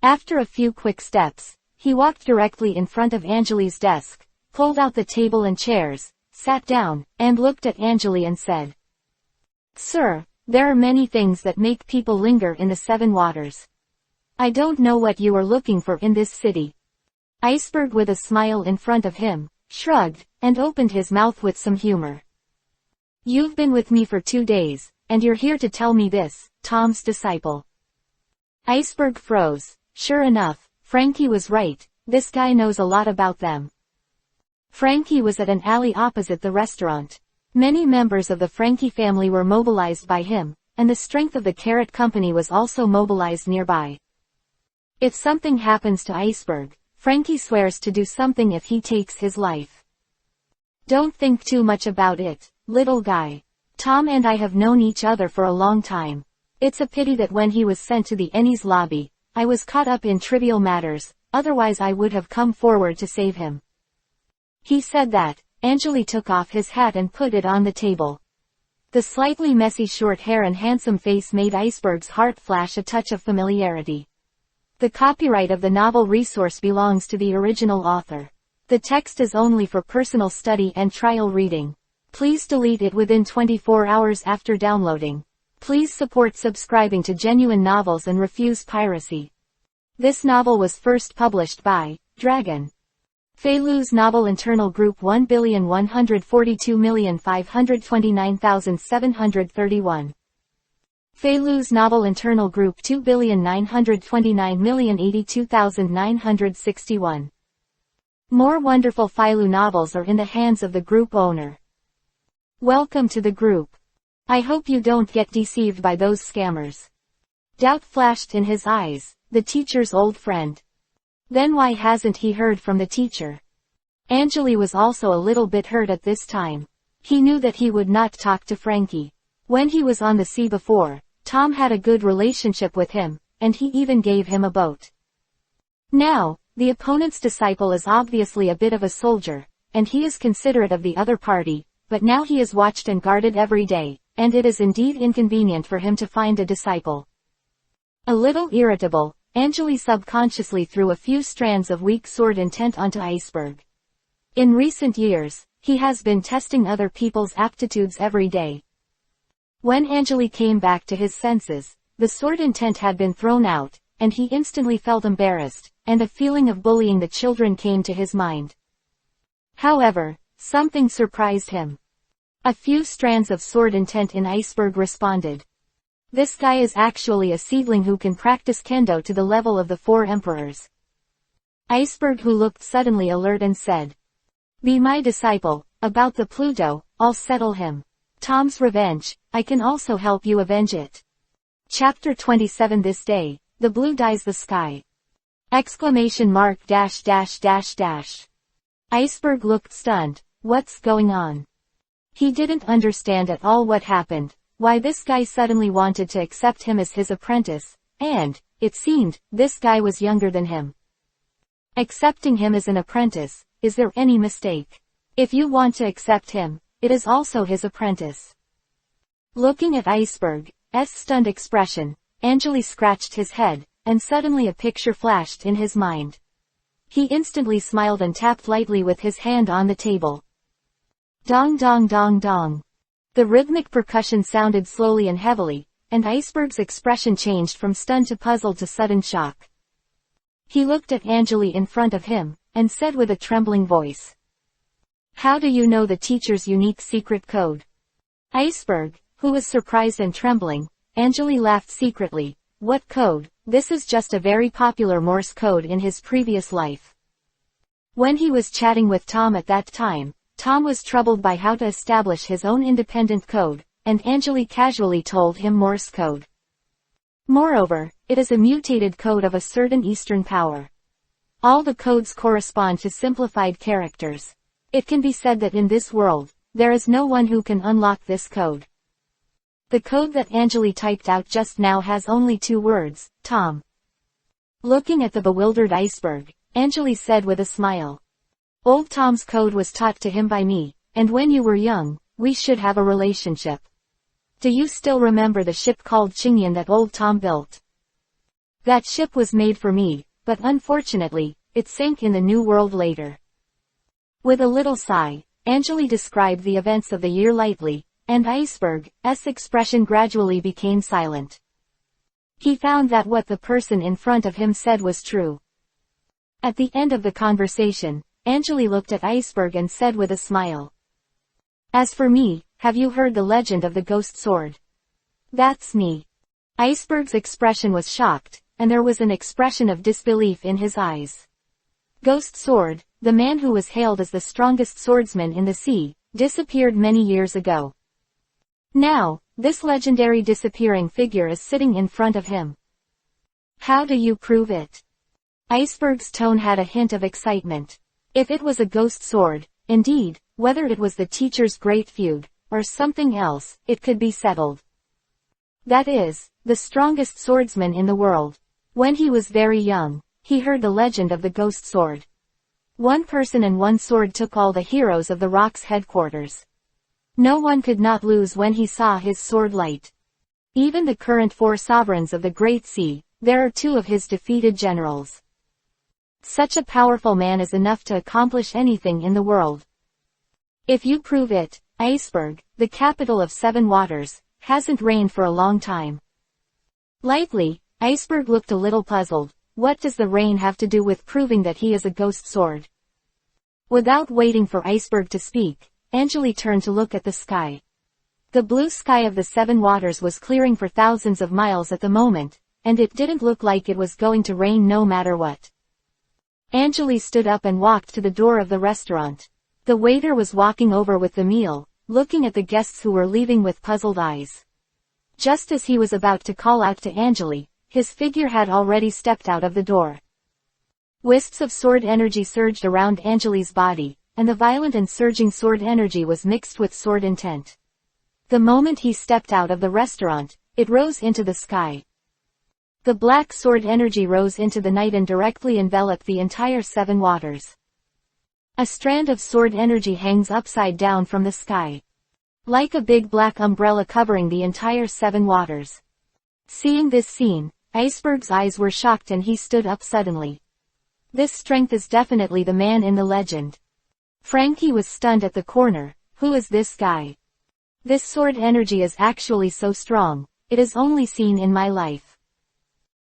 After a few quick steps, he walked directly in front of Anjali's desk, pulled out the table and chairs, sat down, and looked at Anjali and said, "Sir, there are many things that make people linger in the seven waters. I don't know what you are looking for in this city." Iceberg, with a smile in front of him, shrugged, and opened his mouth with some humor. "You've been with me for 2 days, and you're here to tell me this, Tom's disciple." Iceberg froze. Sure enough, Frankie was right, this guy knows a lot about them. Frankie was at an alley opposite the restaurant. Many members of the Frankie family were mobilized by him, and the strength of the Carrot Company was also mobilized nearby. If something happens to Iceberg, Frankie swears to do something if he takes his life. "Don't think too much about it, little guy. Tom and I have known each other for a long time. It's a pity that when he was sent to the Ennie's lobby, I was caught up in trivial matters, otherwise I would have come forward to save him." He said that. Anjali took off his hat and put it on the table. The slightly messy short hair and handsome face made Iceberg's heart flash a touch of familiarity. The copyright of the novel resource belongs to the original author. The text is only for personal study and trial reading. Please delete it within 24 hours after downloading. Please support subscribing to Genuine Novels and refuse piracy. This novel was first published by Dragon. Feilu's Novel Internal Group 1,142,529,731. Feilu's Novel Internal Group 2,929,082,961. More wonderful Feilu novels are in the hands of the group owner. Welcome to the group. I hope you don't get deceived by those scammers. Doubt flashed in his eyes, the teacher's old friend. Then why hasn't he heard from the teacher? Anjali was also a little bit hurt at this time. He knew that he would not talk to Frankie. When he was on the sea before, Tom had a good relationship with him, and he even gave him a boat. Now, the opponent's disciple is obviously a bit of a soldier, and he is considerate of the other party, but now he is watched and guarded every day, and it is indeed inconvenient for him to find a disciple. A little irritable, Anjali subconsciously threw a few strands of weak sword intent onto Iceberg. In recent years, he has been testing other people's aptitudes every day. When Anjali came back to his senses, the sword intent had been thrown out, and he instantly felt embarrassed, and a feeling of bullying the children came to his mind. However, something surprised him. A few strands of sword intent in Iceberg responded. This guy is actually a seedling who can practice kendo to the level of the 4 emperors. Iceberg, who looked suddenly alert, and said, "Be my disciple. About the Pluto, I'll settle him. Tom's revenge, I can also help you avenge it." Chapter 27. This day, the blue dyes the sky. ! Iceberg looked stunned. What's going on? He didn't understand at all what happened, why this guy suddenly wanted to accept him as his apprentice, and, it seemed, this guy was younger than him. Accepting him as an apprentice, is there any mistake? If you want to accept him, it is also his apprentice. Looking at Iceberg's stunned expression, Anjali scratched his head, and suddenly a picture flashed in his mind. He instantly smiled and tapped lightly with his hand on the table. Dong dong dong dong. The rhythmic percussion sounded slowly and heavily, and Iceberg's expression changed from stunned to puzzled to sudden shock. He looked at Anjali in front of him, and said with a trembling voice, "How do you know the teacher's unique secret code?" Iceberg, who was surprised and trembling, Anjali laughed secretly. "What code? This is just a very popular Morse code in his previous life." When he was chatting with Tom at that time, Tom was troubled by how to establish his own independent code, and Anjali casually told him Morse code. Moreover, it is a mutated code of a certain Eastern power. All the codes correspond to simplified characters. It can be said that in this world, there is no one who can unlock this code. The code that Anjali typed out just now has only 2 words, Tom. Looking at the bewildered Iceberg, Anjali said with a smile, Old Tom's code was taught to him by me, and when you were young, we should have a relationship. Do you still remember the ship called Chingyan that Old Tom built? That ship was made for me, but unfortunately, it sank in the New World later. With a little sigh, Anjali described the events of the year lightly, and Iceberg's expression gradually became silent. He found that what the person in front of him said was true. At the end of the conversation, Anjali looked at Iceberg and said with a smile. As for me, have you heard the legend of the ghost sword? That's me. Iceberg's expression was shocked, and there was an expression of disbelief in his eyes. Ghost sword, the man who was hailed as the strongest swordsman in the sea, disappeared many years ago. Now, this legendary disappearing figure is sitting in front of him. How do you prove it? Iceberg's tone had a hint of excitement. If it was a ghost sword, indeed, whether it was the teacher's great feud, or something else, it could be settled. That is, the strongest swordsman in the world. When he was very young, he heard the legend of the ghost sword. One person and one sword took all the heroes of the Rock's headquarters. No one could not lose when he saw his sword light. Even the current 4 sovereigns of the Great Sea, there are 2 of his defeated generals. Such a powerful man is enough to accomplish anything in the world. If you prove it, Iceberg, the capital of 7 waters, hasn't rained for a long time. Lightly, Iceberg looked a little puzzled. What does the rain have to do with proving that he is a ghost sword? Without waiting for Iceberg to speak, Anjali turned to look at the sky. The blue sky of the 7 waters was clearing for thousands of miles at the moment, and it didn't look like it was going to rain no matter what. Anjali stood up and walked to the door of the restaurant. The waiter was walking over with the meal, looking at the guests who were leaving with puzzled eyes. Just as he was about to call out to Anjali, his figure had already stepped out of the door. Wisps of sword energy surged around Anjali's body, and the violent and surging sword energy was mixed with sword intent. The moment he stepped out of the restaurant, it rose into the sky. The black sword energy rose into the night and directly enveloped the entire 7 waters. A strand of sword energy hangs upside down from the sky. Like a big black umbrella covering the entire 7 waters. Seeing this scene, Iceberg's eyes were shocked and he stood up suddenly. This strength is definitely the man in the legend. Frankie was stunned at the corner. Who is this guy? This sword energy is actually so strong, it is only seen in my life.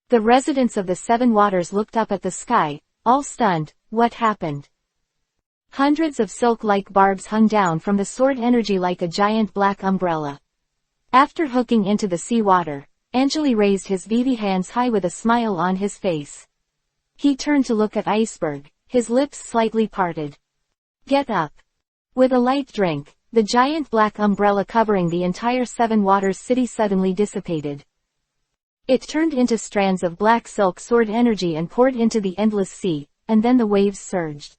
The residents of the 7 waters looked up at the sky, all stunned. What happened? Hundreds of silk-like barbs hung down from the sword energy like a giant black umbrella. After hooking into the sea water, Anjali raised his VV hands high with a smile on his face. He turned to look at Iceberg, his lips slightly parted. Get up. With a light drink, the giant black umbrella covering the entire 7 waters city suddenly dissipated. It turned into strands of black silk sword energy and poured into the endless sea, and then the waves surged.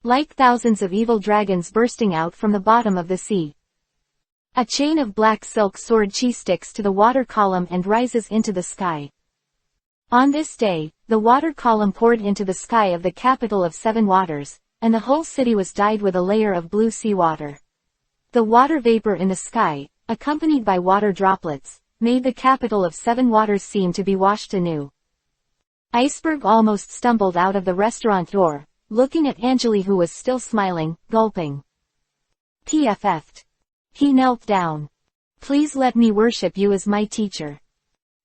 Like thousands of evil dragons bursting out from the bottom of the sea. A chain of black silk sword chi sticks to the water column and rises into the sky. On this day, the water column poured into the sky of the capital of 7 waters, and the whole city was dyed with a layer of blue sea water. The water vapor in the sky, accompanied by water droplets, made the capital of 7 waters seem to be washed anew. Iceberg almost stumbled out of the restaurant door, looking at Anjali who was still smiling, gulping. PFF'd. He knelt down. Please let me worship you as my teacher.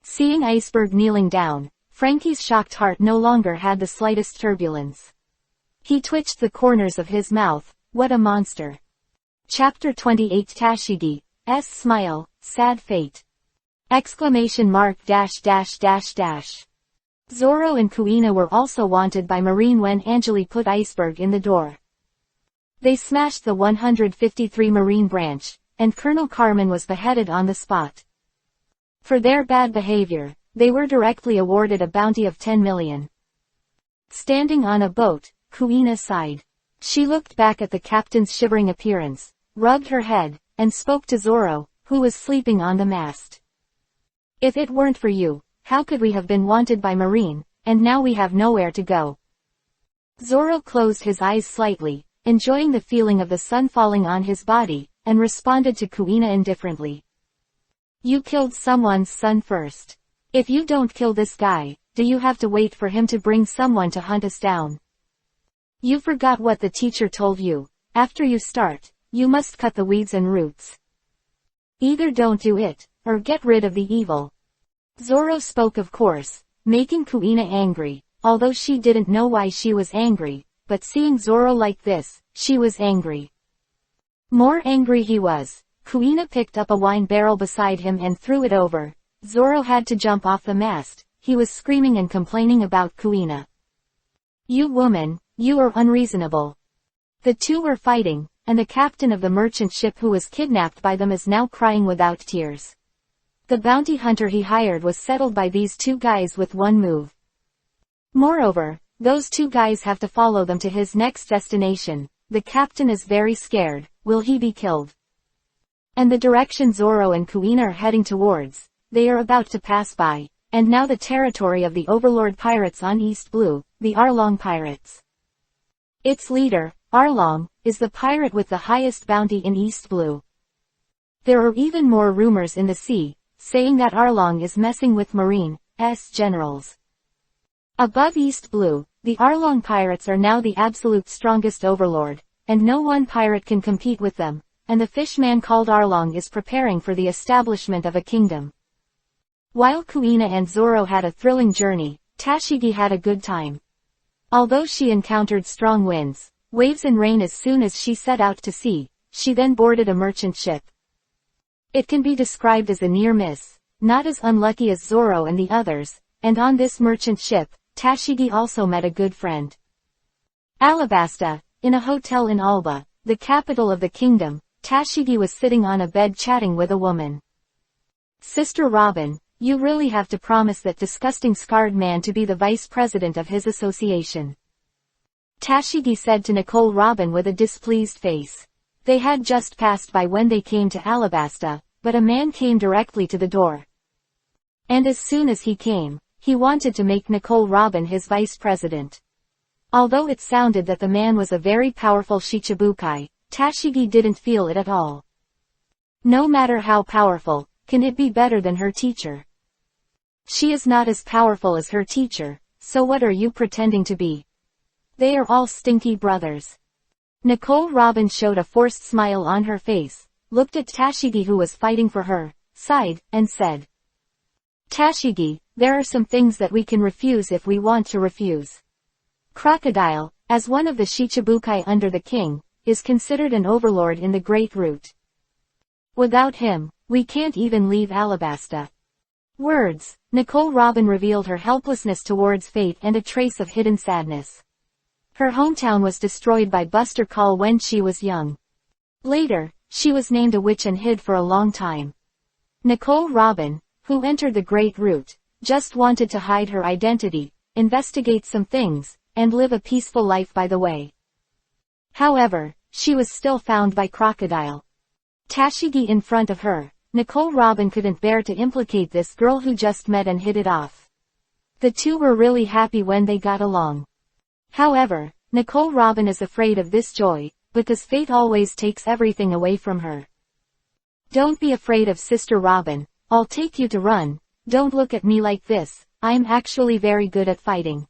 Seeing Iceberg kneeling down, Frankie's shocked heart no longer had the slightest turbulence. He twitched the corners of his mouth. What a monster. Chapter 28 Tashigi's smile, sad fate. ! Zoro and Kuina were also wanted by Marine when Anjali put Iceberg in the door. They smashed the 153 Marine branch, and Colonel Carmen was beheaded on the spot. For their bad behavior, they were directly awarded a bounty of 10 million. Standing on a boat, Kuina sighed. She looked back at the captain's shivering appearance, rubbed her head, and spoke to Zoro, who was sleeping on the mast. If it weren't for you, how could we have been wanted by Marine, and now we have nowhere to go? Zoro closed his eyes slightly, enjoying the feeling of the sun falling on his body, and responded to Kuina indifferently. You killed someone's son first. If you don't kill this guy, do you have to wait for him to bring someone to hunt us down? You forgot what the teacher told you. After you start, you must cut the weeds and roots. Either don't do it, or get rid of the evil. Zoro spoke of course, making Kuina angry, although she didn't know why she was angry, but seeing Zoro like this, she was angry. More angry he was. Kuina picked up a wine barrel beside him and threw it over. Zoro had to jump off the mast. He was screaming and complaining about Kuina. You woman, you are unreasonable. The two were fighting, and the captain of the merchant ship who was kidnapped by them is now crying without tears. The bounty hunter he hired was settled by these two guys with one move. Moreover, those two guys have to follow them to his next destination. The captain is very scared. Will he be killed? And the direction Zoro and Kuina are heading towards, they are about to pass by, and now the territory of the overlord pirates on East Blue, the Arlong pirates. Its leader, Arlong, is the pirate with the highest bounty in East Blue. There are even more rumors in the sea, saying that Arlong is messing with Marine's generals. Above East Blue, the Arlong pirates are now the absolute strongest overlord, and no one pirate can compete with them, and the fishman called Arlong is preparing for the establishment of a kingdom. While Kuina and Zoro had a thrilling journey, Tashigi had a good time. Although she encountered strong winds, waves and rain as soon as she set out to sea, she then boarded a merchant ship. It can be described as a near miss, not as unlucky as Zoro and the others, and on this merchant ship, Tashigi also met a good friend. Alabasta, in a hotel in Alba, the capital of the kingdom, Tashigi was sitting on a bed chatting with a woman. Sister Robin, you really have to promise that disgusting scarred man to be the vice president of his association. Tashigi said to Nicole Robin with a displeased face. They had just passed by when they came to Alabasta, but a man came directly to the door. And as soon as he came, he wanted to make Nicole Robin his vice president. Although it sounded that the man was a very powerful Shichibukai, Tashigi didn't feel it at all. No matter how powerful, can it be better than her teacher? She is not as powerful as her teacher, so what are you pretending to be? They are all stinky brothers. Nicole Robin showed a forced smile on her face, looked at Tashigi who was fighting for her, sighed, and said, Tashigi, there are some things that we can refuse if we want to refuse. Crocodile, as one of the Shichibukai under the king, is considered an overlord in the Great Route. Without him, we can't even leave Alabasta. Words. Nicole Robin revealed her helplessness towards fate and a trace of hidden sadness. Her hometown was destroyed by Buster Call when she was young. Later, she was named a witch and hid for a long time. Nicole Robin, who entered the Great Route, just wanted to hide her identity, investigate some things, and live a peaceful life by the way. However, she was still found by Crocodile. Tashigi in front of her, Nicole Robin couldn't bear to implicate this girl who just met and hit it off. The two were really happy when they got along. However, Nicole Robin is afraid of this joy, because fate always takes everything away from her. Don't be afraid of Sister Robin, I'll take you to run. Don't look at me like this, I'm actually very good at fighting.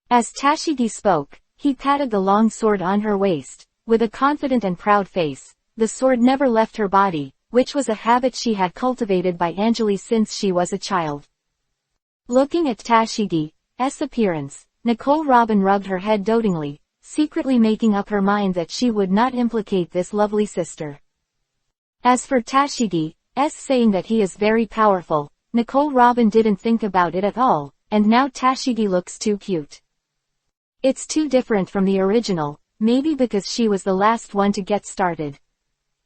As Tashigi spoke, he patted the long sword on her waist, with a confident and proud face. The sword never left her body, which was a habit she had cultivated by Anjali since she was a child. Looking at Tashigi's appearance, Nicole Robin rubbed her head dotingly, secretly making up her mind that she would not implicate this lovely sister. As for Tashigi's saying that he is very powerful, Nicole Robin didn't think about it at all, and now Tashigi looks too cute. It's too different from the original, maybe because she was the last one to get started.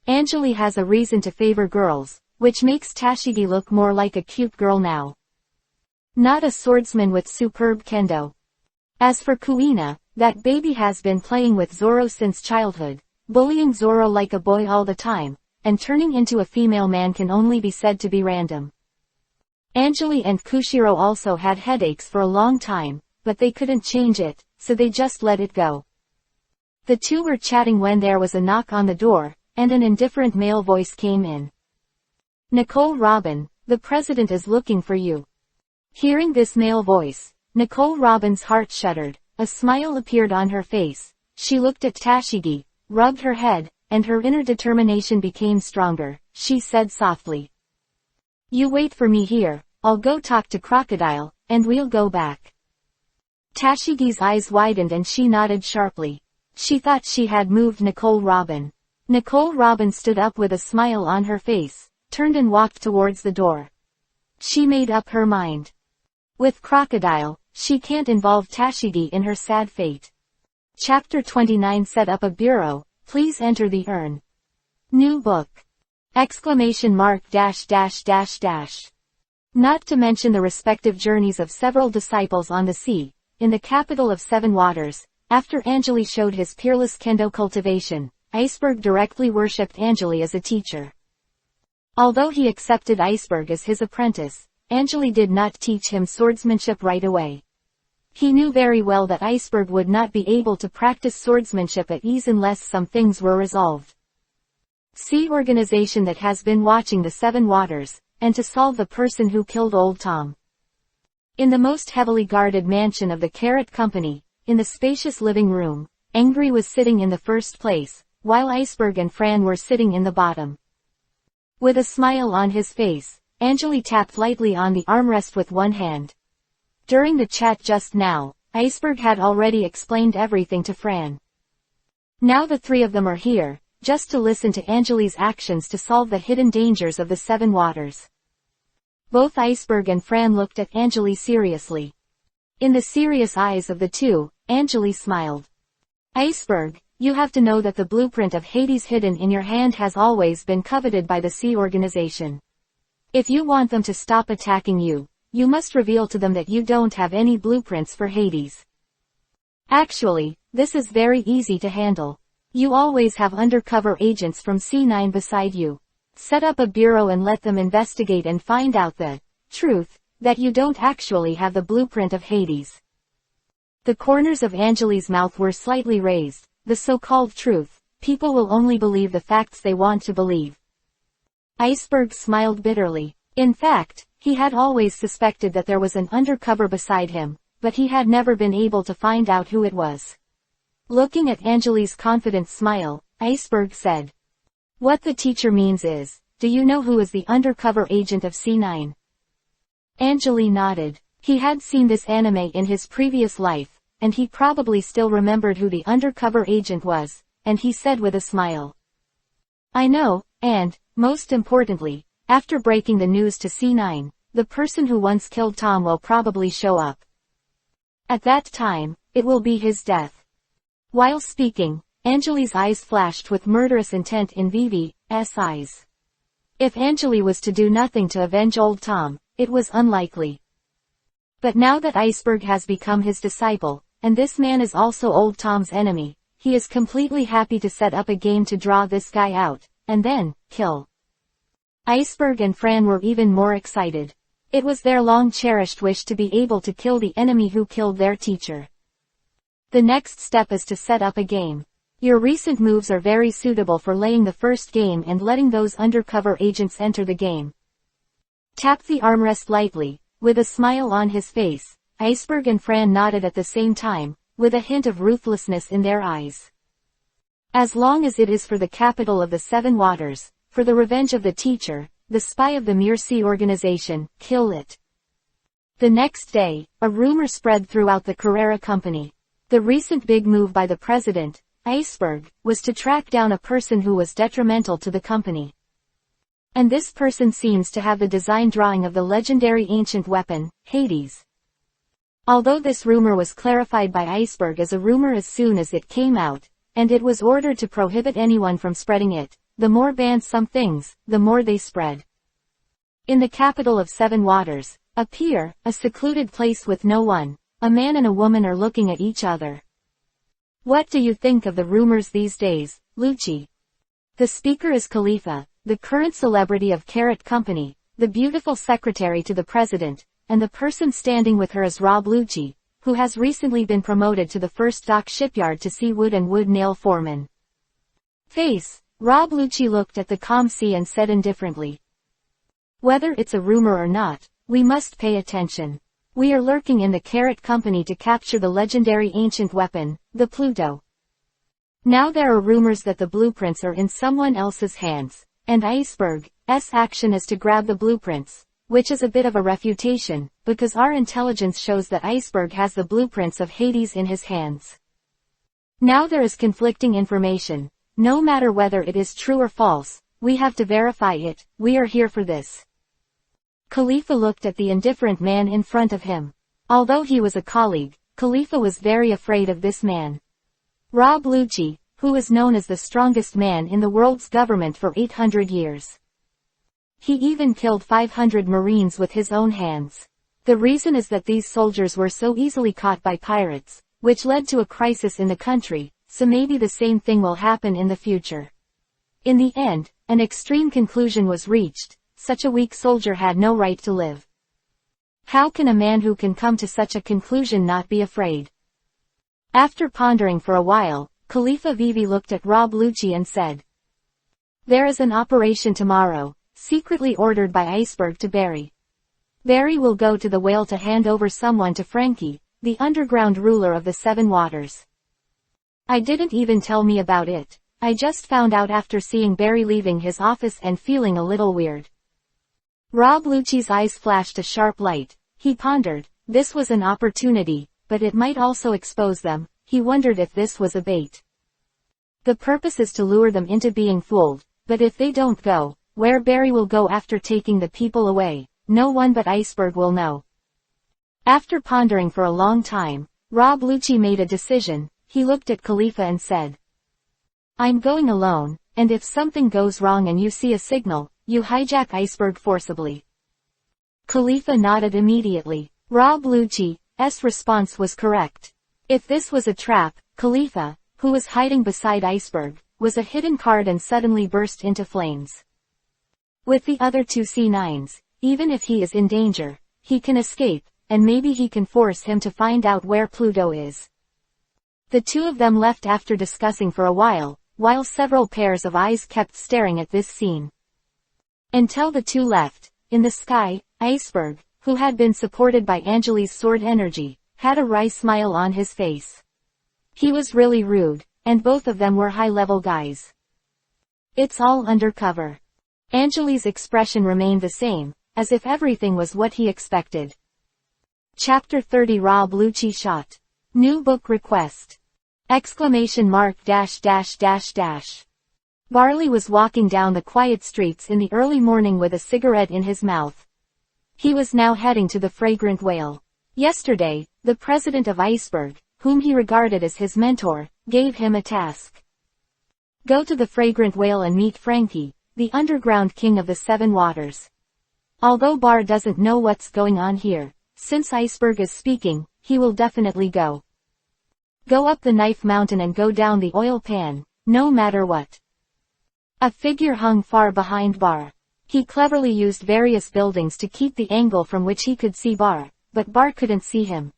Anjali has a reason to favor girls, which makes Tashigi look more like a cute girl now. Not a swordsman with superb kendo. As for Kuina, that baby has been playing with Zoro since childhood, bullying Zoro like a boy all the time, and turning into a female man can only be said to be random. Anjali and Kushiro also had headaches for a long time, but they couldn't change it, so they just let it go. The two were chatting when there was a knock on the door, and an indifferent male voice came in. "Nicole Robin, the president is looking for you." Hearing this male voice, Nicole Robin's heart shuddered, a smile appeared on her face. She looked at Tashigi, rubbed her head, and her inner determination became stronger. She said softly, "You wait for me here, I'll go talk to Crocodile, and we'll go back." Tashigi's eyes widened and she nodded sharply. She thought she had moved Nicole Robin. Nicole Robin stood up with a smile on her face, turned and walked towards the door. She made up her mind. With Crocodile, she can't involve Tashigi in her sad fate. Chapter 29 Set up a bureau, please enter the urn. New book! Exclamation mark dash dash dash dash. Not to mention the respective journeys of several disciples on the sea, in the capital of Seven Waters, after Anjali showed his peerless kendo cultivation, Iceberg directly worshipped Anjali as a teacher. Although he accepted Iceberg as his apprentice, Anjali did not teach him swordsmanship right away. He knew very well that Iceberg would not be able to practice swordsmanship at ease unless some things were resolved. See organization that has been watching the Seven Waters, and to solve the person who killed Old Tom. In the most heavily guarded mansion of the Carrot Company, in the spacious living room, Angry was sitting in the first place, while Iceberg and Fran were sitting in the bottom. With a smile on his face, Anjali tapped lightly on the armrest with one hand. During the chat just now, Iceberg had already explained everything to Fran. Now the three of them are here, just to listen to Anjali's actions to solve the hidden dangers of the Seven Waters. Both Iceberg and Fran looked at Anjali seriously. In the serious eyes of the two, Anjali smiled. "Iceberg, you have to know that the blueprint of Hades hidden in your hand has always been coveted by the Sea Organization. If you want them to stop attacking you, you must reveal to them that you don't have any blueprints for Hades. Actually, this is very easy to handle. You always have undercover agents from C9 beside you. Set up a bureau and let them investigate and find out the truth, that you don't actually have the blueprint of Hades." The corners of Anjali's mouth were slightly raised. The so-called truth, people will only believe the facts they want to believe. Iceberg smiled bitterly. In fact, he had always suspected that there was an undercover beside him, but he had never been able to find out who it was. Looking at Anjali's confident smile, Iceberg said, "What the teacher means is, do you know who is the undercover agent of C9? Anjali nodded. He had seen this anime in his previous life, and he probably still remembered who the undercover agent was, and he said with a smile, "I know, and, most importantly, after breaking the news to C9, the person who once killed Tom will probably show up. At that time, it will be his death." While speaking, Anjali's eyes flashed with murderous intent in Vivi's eyes. If Anjali was to do nothing to avenge Old Tom, it was unlikely. But now that Iceberg has become his disciple, and this man is also Old Tom's enemy, he is completely happy to set up a game to draw this guy out, and then, kill. Iceberg and Fran were even more excited. It was their long-cherished wish to be able to kill the enemy who killed their teacher. The next step is to set up a game. Your recent moves are very suitable for laying the first game and letting those undercover agents enter the game. Tap the armrest lightly. With a smile on his face, Iceberg and Fran nodded at the same time, with a hint of ruthlessness in their eyes. As long as it is for the capital of the Seven Waters, for the revenge of the teacher, the spy of the Sea Organization, kill it. The next day, a rumor spread throughout the Carrera Company. The recent big move by the president, Iceberg, was to track down a person who was detrimental to the company. And this person seems to have the design drawing of the legendary ancient weapon, Hades. Although this rumor was clarified by Iceberg as a rumor as soon as it came out, and it was ordered to prohibit anyone from spreading it, the more banned some things, the more they spread. In the capital of Seven Waters, a pier, a secluded place with no one, a man and a woman are looking at each other. "What do you think of the rumors these days, Lucci?" The speaker is Khalifa, the current celebrity of Carrot Company, the beautiful secretary to the president, and the person standing with her is Rob Lucci, who has recently been promoted to the first dock shipyard to sea wood and wood nail foreman. Face. Rob Lucci looked at the calm sea and said indifferently. Whether it's a rumor or not, we must pay attention. We are lurking in the Carrot Company to capture the legendary ancient weapon, the Pluto. Now there are rumors that the blueprints are in someone else's hands, and Iceberg's action is to grab the blueprints, which is a bit of a refutation, because our intelligence shows that Iceberg has the blueprints of Hades in his hands. Now there is conflicting information. No matter whether it is true or false, we have to verify it. We are here for this. Khalifa looked at the indifferent man in front of him. Although he was a colleague, Khalifa was very afraid of this man. Rob Lucci, who is known as the strongest man in the world's government for 800 years. He even killed 500 Marines with his own hands. The reason is that these soldiers were so easily caught by pirates, which led to a crisis in the country, so maybe the same thing will happen in the future. In the end, an extreme conclusion was reached. Such a weak soldier had no right to live. How can a man who can come to such a conclusion not be afraid? After pondering for a while, Khalifa Vivi looked at Rob Lucci and said, "There is an operation tomorrow, secretly ordered by Iceberg to Barry. Barry will go to the whale to hand over someone to Frankie, the underground ruler of the Seven Waters. I didn't even tell me about it. I just found out after seeing Barry leaving his office and feeling a little weird." Rob Lucci's eyes flashed a sharp light. He pondered. This was an opportunity, but it might also expose them. He wondered if this was a bait. The purpose is to lure them into being fooled, but if they don't go, where Barry will go after taking the people away, no one but Iceberg will know. After pondering for a long time, Rob Lucci made a decision. He looked at Khalifa and said, "I'm going alone, and if something goes wrong and you see a signal, you hijack Iceberg forcibly." Khalifa nodded immediately. Rob Lucci's response was correct. If this was a trap, Khalifa, who was hiding beside Iceberg, was a hidden card and suddenly burst into flames. With the other two C9s, even if he is in danger, he can escape, and maybe he can force him to find out where Pluto is. The two of them left after discussing for a while several pairs of eyes kept staring at this scene. Until the two left, in the sky, Iceberg, who had been supported by Angeli's sword energy, had a wry smile on his face. He was really rude, and both of them were high-level guys. "It's all undercover." Angeli's expression remained the same, as if everything was what he expected. Chapter 30 Rob Lucci shot. New book request! ! Barley was walking down the quiet streets in the early morning with a cigarette in his mouth. He was now heading to the Fragrant Whale. Yesterday, the president of Iceberg, whom he regarded as his mentor, gave him a task. Go to the Fragrant Whale and meet Frankie, the underground king of the Seven Waters. Although Bar doesn't know what's going on here, since Iceberg is speaking, he will definitely go. Go up the knife mountain and go down the oil pan, no matter what. A figure hung far behind Bar. He cleverly used various buildings to keep the angle from which he could see Bar, but Bar couldn't see him.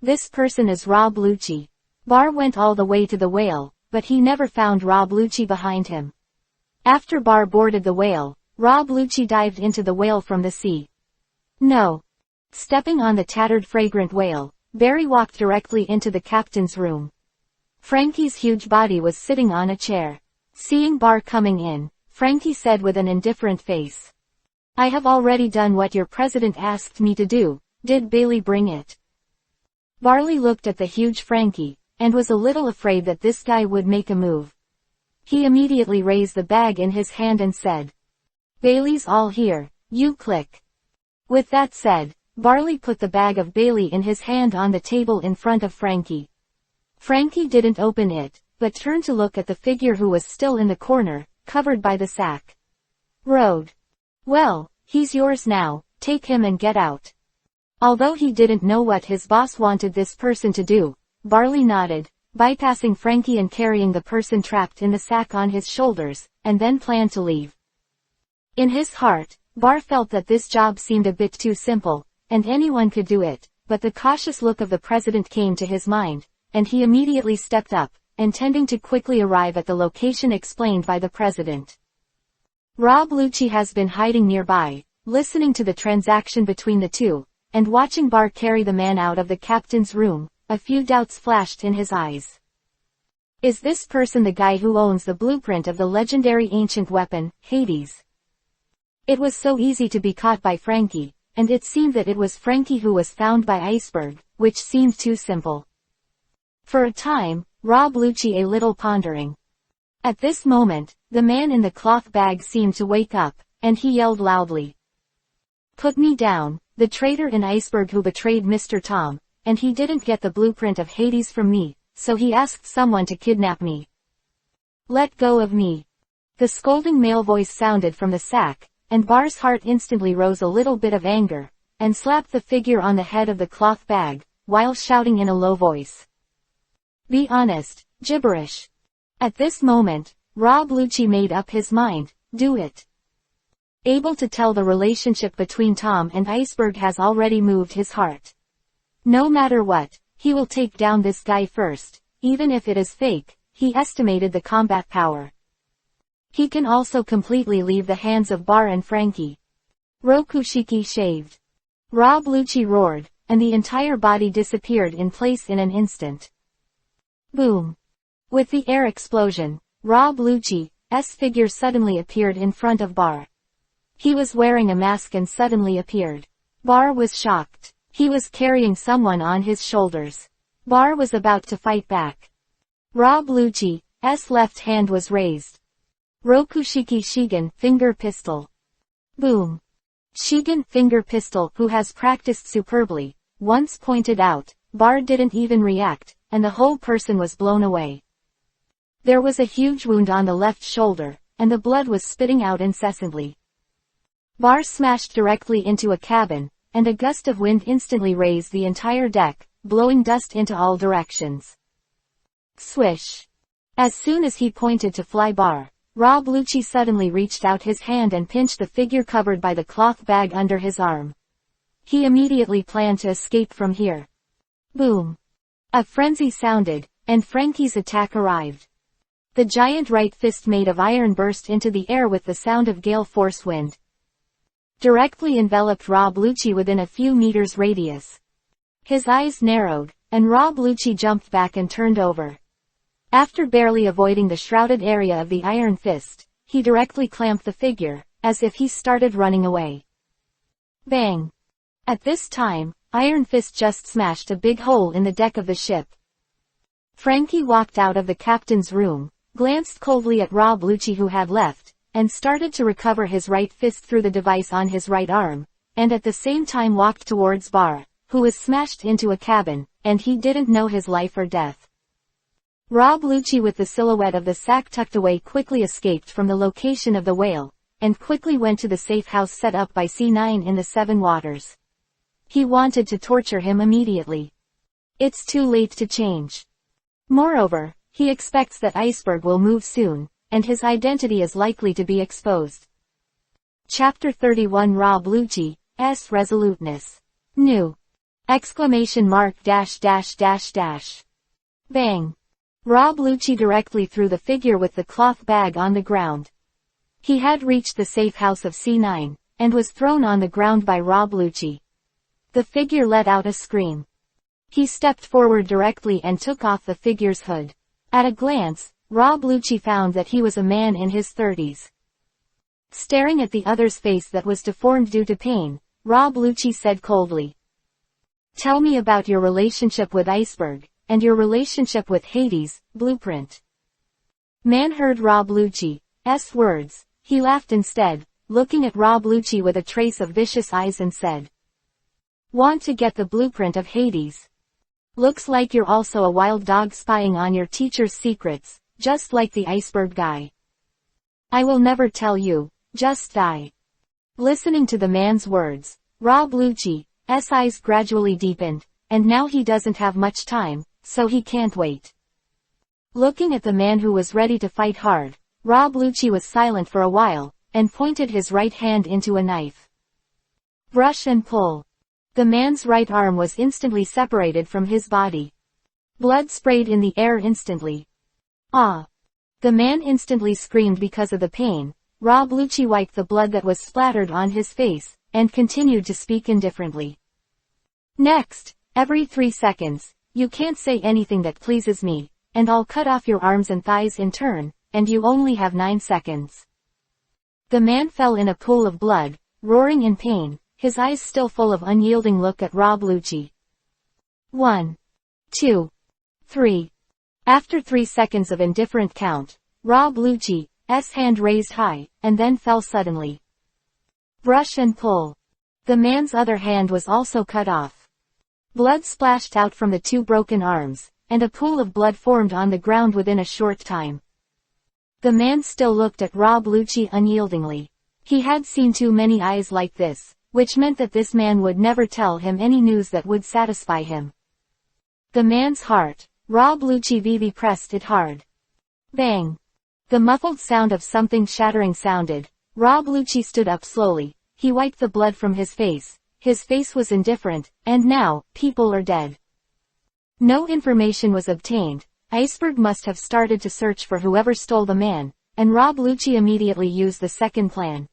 This person is Rob Lucci. Bar went all the way to the whale, but he never found Rob Lucci behind him. After Bar boarded the whale, Rob Lucci dived into the whale from the sea. No. Stepping on the tattered Fragrant Whale, Barry walked directly into the captain's room. Frankie's huge body was sitting on a chair. Seeing Bar coming in, Frankie said with an indifferent face, "I have already done what your president asked me to do. Did Bailey bring it?" Barley looked at the huge Frankie, and was a little afraid that this guy would make a move. He immediately raised the bag in his hand and said, "Bailey's all here, you click." With that said, Barley put the bag of Bailey in his hand on the table in front of Frankie. Frankie didn't open it, but turned to look at the figure who was still in the corner, covered by the sack. "Road. Well, he's yours now, take him and get out." Although he didn't know what his boss wanted this person to do, Barley nodded, bypassing Frankie and carrying the person trapped in the sack on his shoulders, and then planned to leave. In his heart, Bar felt that this job seemed a bit too simple, and anyone could do it, but the cautious look of the president came to his mind, and he immediately stepped up, intending to quickly arrive at the location explained by the president. Rob Lucci has been hiding nearby, listening to the transaction between the two, and watching Bar carry the man out of the captain's room. A few doubts flashed in his eyes. Is this person the guy who owns the blueprint of the legendary ancient weapon, Hades? It was so easy to be caught by Frankie, and it seemed that it was Frankie who was found by Iceberg, which seemed too simple. For a time, Rob Lucci a little pondering. At this moment, the man in the cloth bag seemed to wake up, and he yelled loudly. Put me down, the traitor in Iceberg who betrayed Mr. Tom, and he didn't get the blueprint of Hades from me, so he asked someone to kidnap me. Let go of me. The scolding male voice sounded from the sack, and Bar's heart instantly rose a little bit of anger, and slapped the figure on the head of the cloth bag, while shouting in a low voice. Be honest, gibberish. At this moment, Rob Lucci made up his mind, do it. Able to tell the relationship between Tom and Iceberg has already moved his heart. No matter what, he will take down this guy first, even if it is fake. He estimated the combat power. He can also completely leave the hands of Bar and Frankie. Rokushiki shaved. Rob Lucci roared, and the entire body disappeared in place in an instant. Boom. With the air explosion, Rob Lucci's figure suddenly appeared in front of Bar. He was wearing a mask and suddenly appeared. Bar was shocked. He was carrying someone on his shoulders. Bar was about to fight back. Rob Lucci's left hand was raised. Rokushiki Shigen finger pistol. Boom. Shigen finger pistol, who has practiced superbly, once pointed out, Bar didn't even react, and the whole person was blown away. There was a huge wound on the left shoulder, and the blood was spitting out incessantly. Bar smashed directly into a cabin, and a gust of wind instantly raised the entire deck, blowing dust into all directions. Swish. As soon as he pointed to fly Bar, Rob Lucci suddenly reached out his hand and pinched the figure covered by the cloth bag under his arm. He immediately planned to escape from here. Boom. A frenzy sounded, and Frankie's attack arrived. The giant right fist made of iron burst into the air with the sound of gale force wind. Directly enveloped Rob Lucci within a few meters radius. His eyes narrowed, and Rob Lucci jumped back and turned over. After barely avoiding the shrouded area of the iron fist, he directly clamped the figure, as if he started running away. Bang! At this time, Iron Fist just smashed a big hole in the deck of the ship. Frankie walked out of the captain's room, glanced coldly at Rob Lucci who had left, and started to recover his right fist through the device on his right arm, and at the same time walked towards Bar, who was smashed into a cabin, and he didn't know his life or death. Rob Lucci, with the silhouette of the sack tucked away, quickly escaped from the location of the whale, and quickly went to the safe house set up by C9 in the Seven Waters. He wanted to torture him immediately. It's too late to change. Moreover, he expects that Iceberg will move soon, and his identity is likely to be exposed. Chapter 31 Rob Lucci's resoluteness. New! Exclamation mark dash dash dash dash. Bang! Rob Lucci directly threw the figure with the cloth bag on the ground. He had reached the safe house of C9, and was thrown on the ground by Rob Lucci. The figure let out a scream. He stepped forward directly and took off the figure's hood. At a glance, Rob Lucci found that he was a man in his 30s. Staring at the other's face that was deformed due to pain, Rob Lucci said coldly, "Tell me about your relationship with Iceberg, and your relationship with Hades, Blueprint." Man heard Rob Lucci's words. He laughed instead, looking at Rob Lucci with a trace of vicious eyes and said, "Want to get the blueprint of Hades? Looks like you're also a wild dog spying on your teacher's secrets, just like the Iceberg guy. I will never tell you, just die." Listening to the man's words, Rob Lucci's eyes gradually deepened, and now he doesn't have much time, so he can't wait. Looking at the man who was ready to fight hard, Rob Lucci was silent for a while, and pointed his right hand into a knife. Brush and pull. The man's right arm was instantly separated from his body. Blood sprayed in the air instantly. Ah! The man instantly screamed because of the pain. Rob Lucci wiped the blood that was splattered on his face, and continued to speak indifferently. Next, every 3 seconds, you can't say anything that pleases me, and I'll cut off your arms and thighs in turn, and you only have 9 seconds. The man fell in a pool of blood, roaring in pain, his eyes still full of unyielding look at Rob Lucci. 1, 2, 3. After 3 seconds of indifferent count, Rob Lucci's hand raised high, and then fell suddenly. Brush and pull. The man's other hand was also cut off. Blood splashed out from the 2 broken arms, and a pool of blood formed on the ground within a short time. The man still looked at Rob Lucci unyieldingly. He had seen too many eyes like this, which meant that this man would never tell him any news that would satisfy him. The man's heart, Rob Lucci pressed it hard. Bang! The muffled sound of something shattering sounded. Rob Lucci stood up slowly. He wiped the blood from his face. His face was indifferent, and now, people are dead. No information was obtained. Iceberg must have started to search for whoever stole the man, and Rob Lucci immediately used the second plan.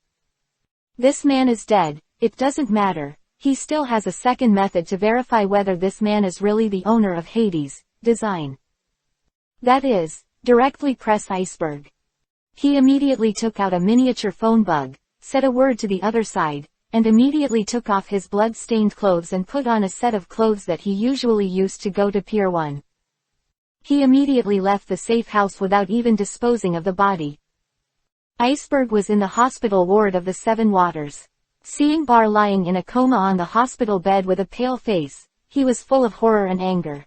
This man is dead, it doesn't matter. He still has a second method to verify whether this man is really the owner of Hades' design. That is, directly press Iceberg. He immediately took out a miniature phone bug, said a word to the other side, and immediately took off his blood-stained clothes and put on a set of clothes that he usually used to go to Pier 1. He immediately left the safe house without even disposing of the body. Iceberg was in the hospital ward of the Seven Waters. Seeing Bar lying in a coma on the hospital bed with a pale face, he was full of horror and anger.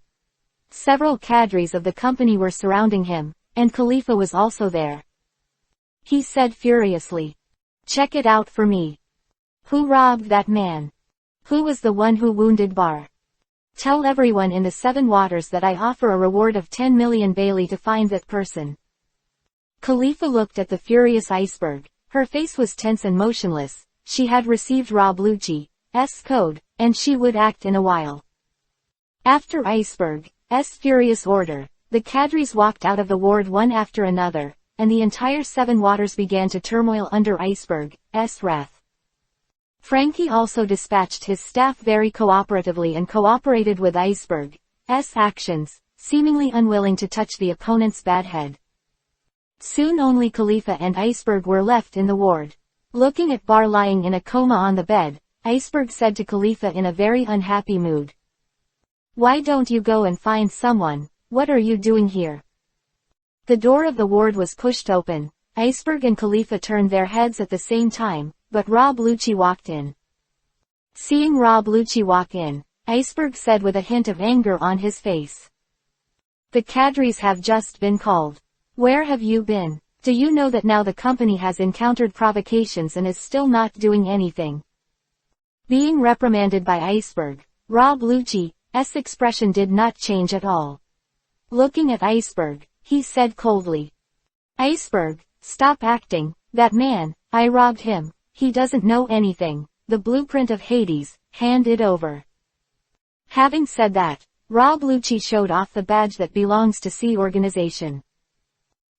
Several cadres of the company were surrounding him, and Khalifa was also there. He said furiously, "Check it out for me. Who robbed that man? Who was the one who wounded Bar? Tell everyone in the Seven Waters that I offer a reward of 10 million Bailey to find that person." Khalifa looked at the furious Iceberg. Her face was tense and motionless. She had received Rob Lucci's code, and she would act in a while. After Iceberg's furious order, the cadres walked out of the ward one after another, and the entire Seven Waters began to turmoil under Iceberg's wrath. Frankie also dispatched his staff very cooperatively and cooperated with Iceberg's actions, seemingly unwilling to touch the opponent's bad head. Soon only Khalifa and Iceberg were left in the ward. Looking at Bar lying in a coma on the bed, Iceberg said to Khalifa in a very unhappy mood, "Why don't you go and find someone? What are you doing here?" The door of the ward was pushed open. Iceberg and Khalifa turned their heads at the same time, but Rob Lucci walked in. Seeing Rob Lucci walk in, Iceberg said with a hint of anger on his face, "The cadres have just been called. Where have you been? Do you know that now the company has encountered provocations and is still not doing anything?" Being reprimanded by Iceberg, Rob Lucci's expression did not change at all. Looking at Iceberg, he said coldly, "Iceberg, stop acting. That man, I robbed him. He doesn't know anything. The blueprint of Hades, hand it over." Having said that, Rob Lucci showed off the badge that belongs to C organization.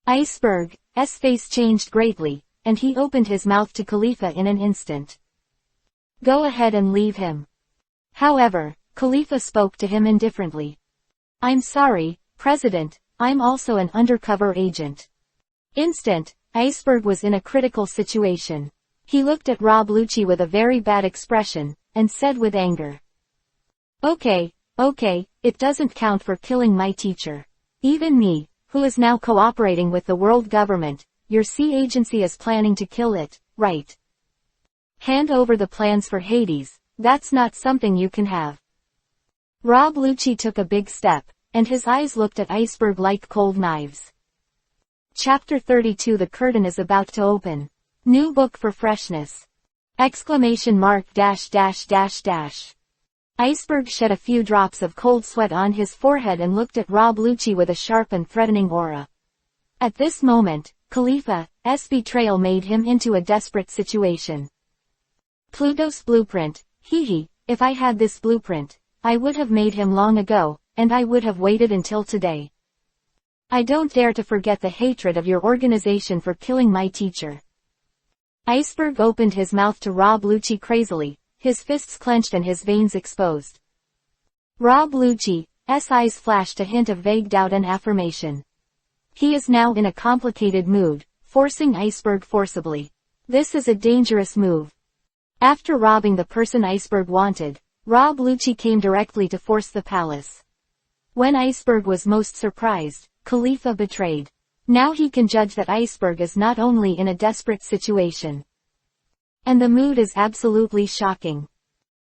Iceberg's face changed greatly, and he opened his mouth to Khalifa in an instant. "Go ahead and leave him." However, Khalifa spoke to him indifferently. "I'm sorry, President, I'm also an undercover agent." Iceberg was in a critical situation. He looked at Rob Lucci with a very bad expression, and said with anger, Okay, it doesn't count for killing my teacher. Even me, who is now cooperating with the world government, your C agency is planning to kill it, right? Hand over the plans for Hades, that's not something you can have." Rob Lucci took a big step, and his eyes looked at Iceberg like cold knives. Chapter 32. The curtain is about to open. New book for freshness! ! Iceberg shed a few drops of cold sweat on his forehead and looked at Rob Lucci with a sharp and threatening aura. At this moment, Khalifa's betrayal made him into a desperate situation. Pluto's blueprint, If I had this blueprint, I would have made him long ago, and I would have waited until today. I don't dare to forget the hatred of your organization for killing my teacher. Iceberg opened his mouth to rob Lucci crazily, his fists clenched and his veins exposed. Rob Lucci's eyes flashed a hint of vague doubt and affirmation. He is now in a complicated mood, forcing Iceberg forcibly. This is a dangerous move. After robbing the person Iceberg wanted, Rob Lucci came directly to force the palace. When Iceberg was most surprised, Khalifa betrayed. Now he can judge that Iceberg is not only in a desperate situation. And the mood is absolutely shocking.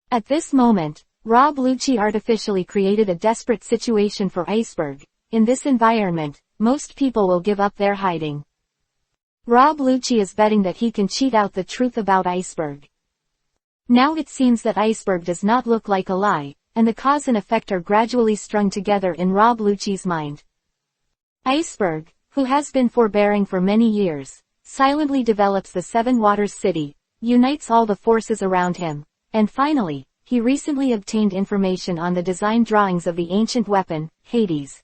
At this moment, Rob Lucci artificially created a desperate situation for Iceberg. In this environment, most people will give up their hiding. Rob Lucci is betting that he can cheat out the truth about Iceberg. Now it seems that Iceberg does not look like a lie, and the cause and effect are gradually strung together in Rob Lucci's mind. Iceberg, who has been forbearing for many years, silently develops the Seven Waters City, unites all the forces around him, and finally, he recently obtained information on the design drawings of the ancient weapon, Hades.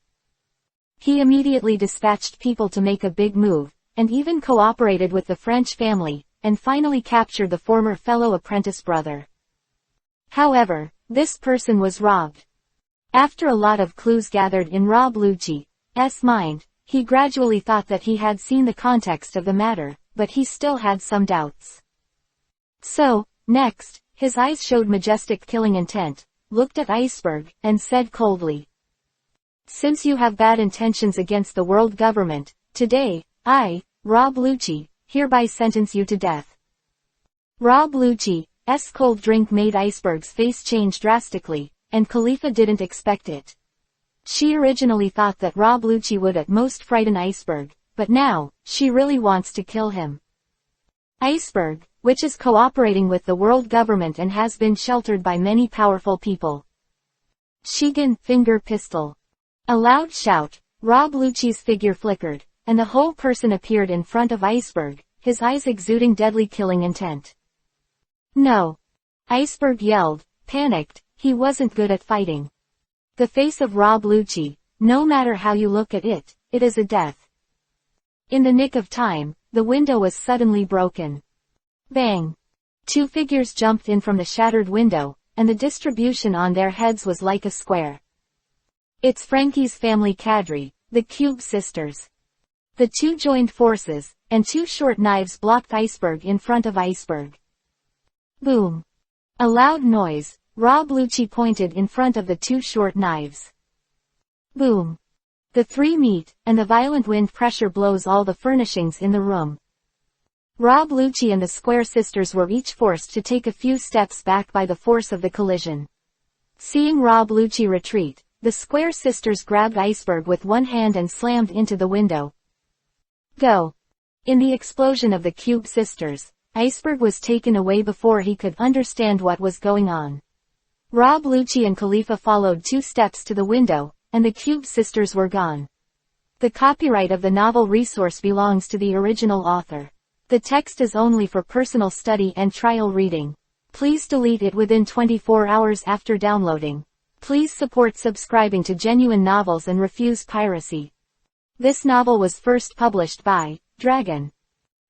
He immediately dispatched people to make a big move, and even cooperated with the French family, and finally captured the former fellow apprentice brother. However, this person was robbed. After a lot of clues gathered in Rob Lucci's mind, he gradually thought that he had seen the context of the matter, but he still had some doubts. So, next, his eyes showed majestic killing intent, looked at Iceberg, and said coldly, "Since you have bad intentions against the world government, today, I, Rob Lucci, hereby sentence you to death." Rob Lucci's cold drink made Iceberg's face change drastically, and Khalifa didn't expect it. She originally thought that Rob Lucci would at most frighten Iceberg, but now, she really wants to kill him. Iceberg, which is cooperating with the world government and has been sheltered by many powerful people. Shigan, finger pistol. A loud shout, Rob Lucci's figure flickered, and the whole person appeared in front of Iceberg, his eyes exuding deadly killing intent. No! Iceberg yelled, panicked, he wasn't good at fighting. The face of Rob Lucci, no matter how you look at it, it is a death. In the nick of time, the window was suddenly broken. Bang! Two figures jumped in from the shattered window, and the distribution on their heads was like a square. It's Frankie's family cadre, the Cube sisters. The two joined forces, and two short knives blocked Iceberg in front of Iceberg. Boom! A loud noise, Rob Lucci pointed in front of the two short knives. Boom! The three meet, and the violent wind pressure blows all the furnishings in the room. Rob Lucci and the Square sisters were each forced to take a few steps back by the force of the collision. Seeing Rob Lucci retreat, the Square sisters grabbed Iceberg with one hand and slammed into the window. Go! In the explosion of the Cube sisters, Iceberg was taken away before he could understand what was going on. Rob Lucci and Khalifa followed 2 steps to the window, and the Cube sisters were gone. The copyright of the novel resource belongs to the original author. The text is only for personal study and trial reading. Please delete it within 24 hours after downloading. Please support subscribing to Genuine Novels and refuse piracy. This novel was first published by Dragon.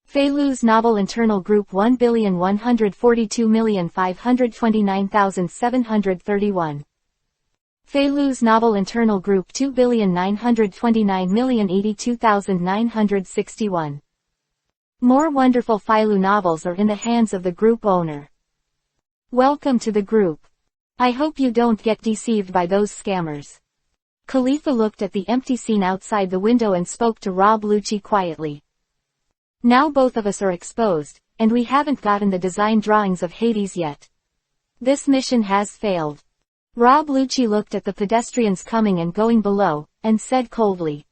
Feilu's novel Internal Group 1,142,529,731. Feilu's novel Internal Group 2,929,082,961. More wonderful Feilu novels are in the hands of the group owner. Welcome to the group. I hope you don't get deceived by those scammers. Khalifa looked at the empty scene outside the window and spoke to Rob Lucci quietly. Now both of us are exposed, and we haven't gotten the design drawings of Hades yet. This mission has failed. Rob Lucci looked at the pedestrians coming and going below, and said coldly.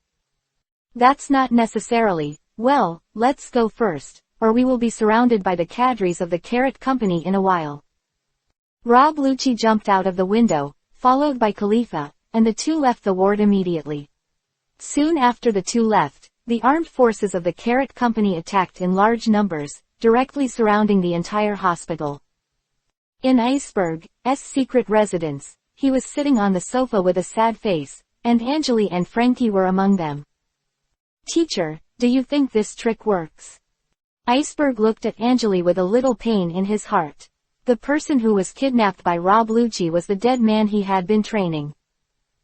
That's not necessarily, well, let's go first, or we will be surrounded by the cadres of the Carrot Company in a while. Rob Lucci jumped out of the window, followed by Khalifa, and the two left the ward immediately. Soon after the two left, the armed forces of the Carrot Company attacked in large numbers, directly surrounding the entire hospital. In Iceberg's secret residence, he was sitting on the sofa with a sad face, and Angeli and Frankie were among them. "Teacher, do you think this trick works?" Iceberg looked at Angeli with a little pain in his heart. The person who was kidnapped by Rob Lucci was the dead man he had been training.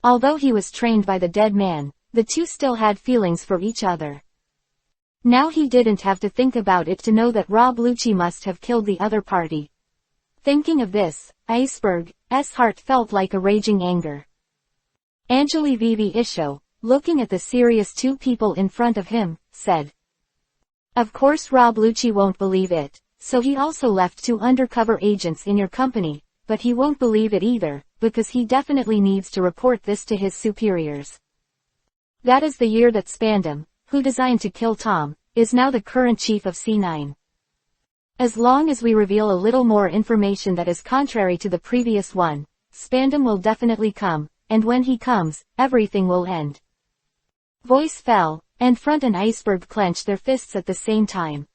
Although he was trained by the dead man, the two still had feelings for each other. Now he didn't have to think about it to know that Rob Lucci must have killed the other party. Thinking of this, Iceberg's heart felt like a raging anger. Angeli Vivi Isho, looking at the serious two people in front of him, said, "Of course Rob Lucci won't believe it, so he also left 2 undercover agents in your company, but he won't believe it either, because he definitely needs to report this to his superiors." That is the year that Spandam, who designed to kill Tom, is now the current chief of C9. As long as we reveal a little more information that is contrary to the previous one, Spandam will definitely come, and when he comes, everything will end. Voice fell, and Front and Iceberg clenched their fists at the same time.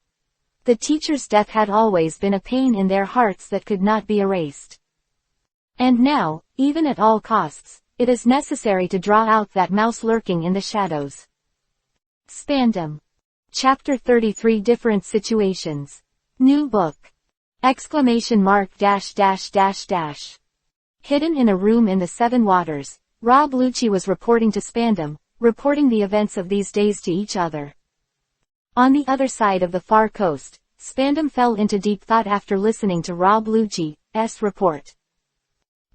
The teacher's death had always been a pain in their hearts that could not be erased. And now, even at all costs, it is necessary to draw out that mouse lurking in the shadows. Spandam. Chapter 33 Different Situations. New book. ! Hidden in a room in the Seven Waters, Rob Lucci was reporting to Spandam, reporting the events of these days to each other. On the other side of the far coast, Spandam fell into deep thought after listening to Rob Lucci's report.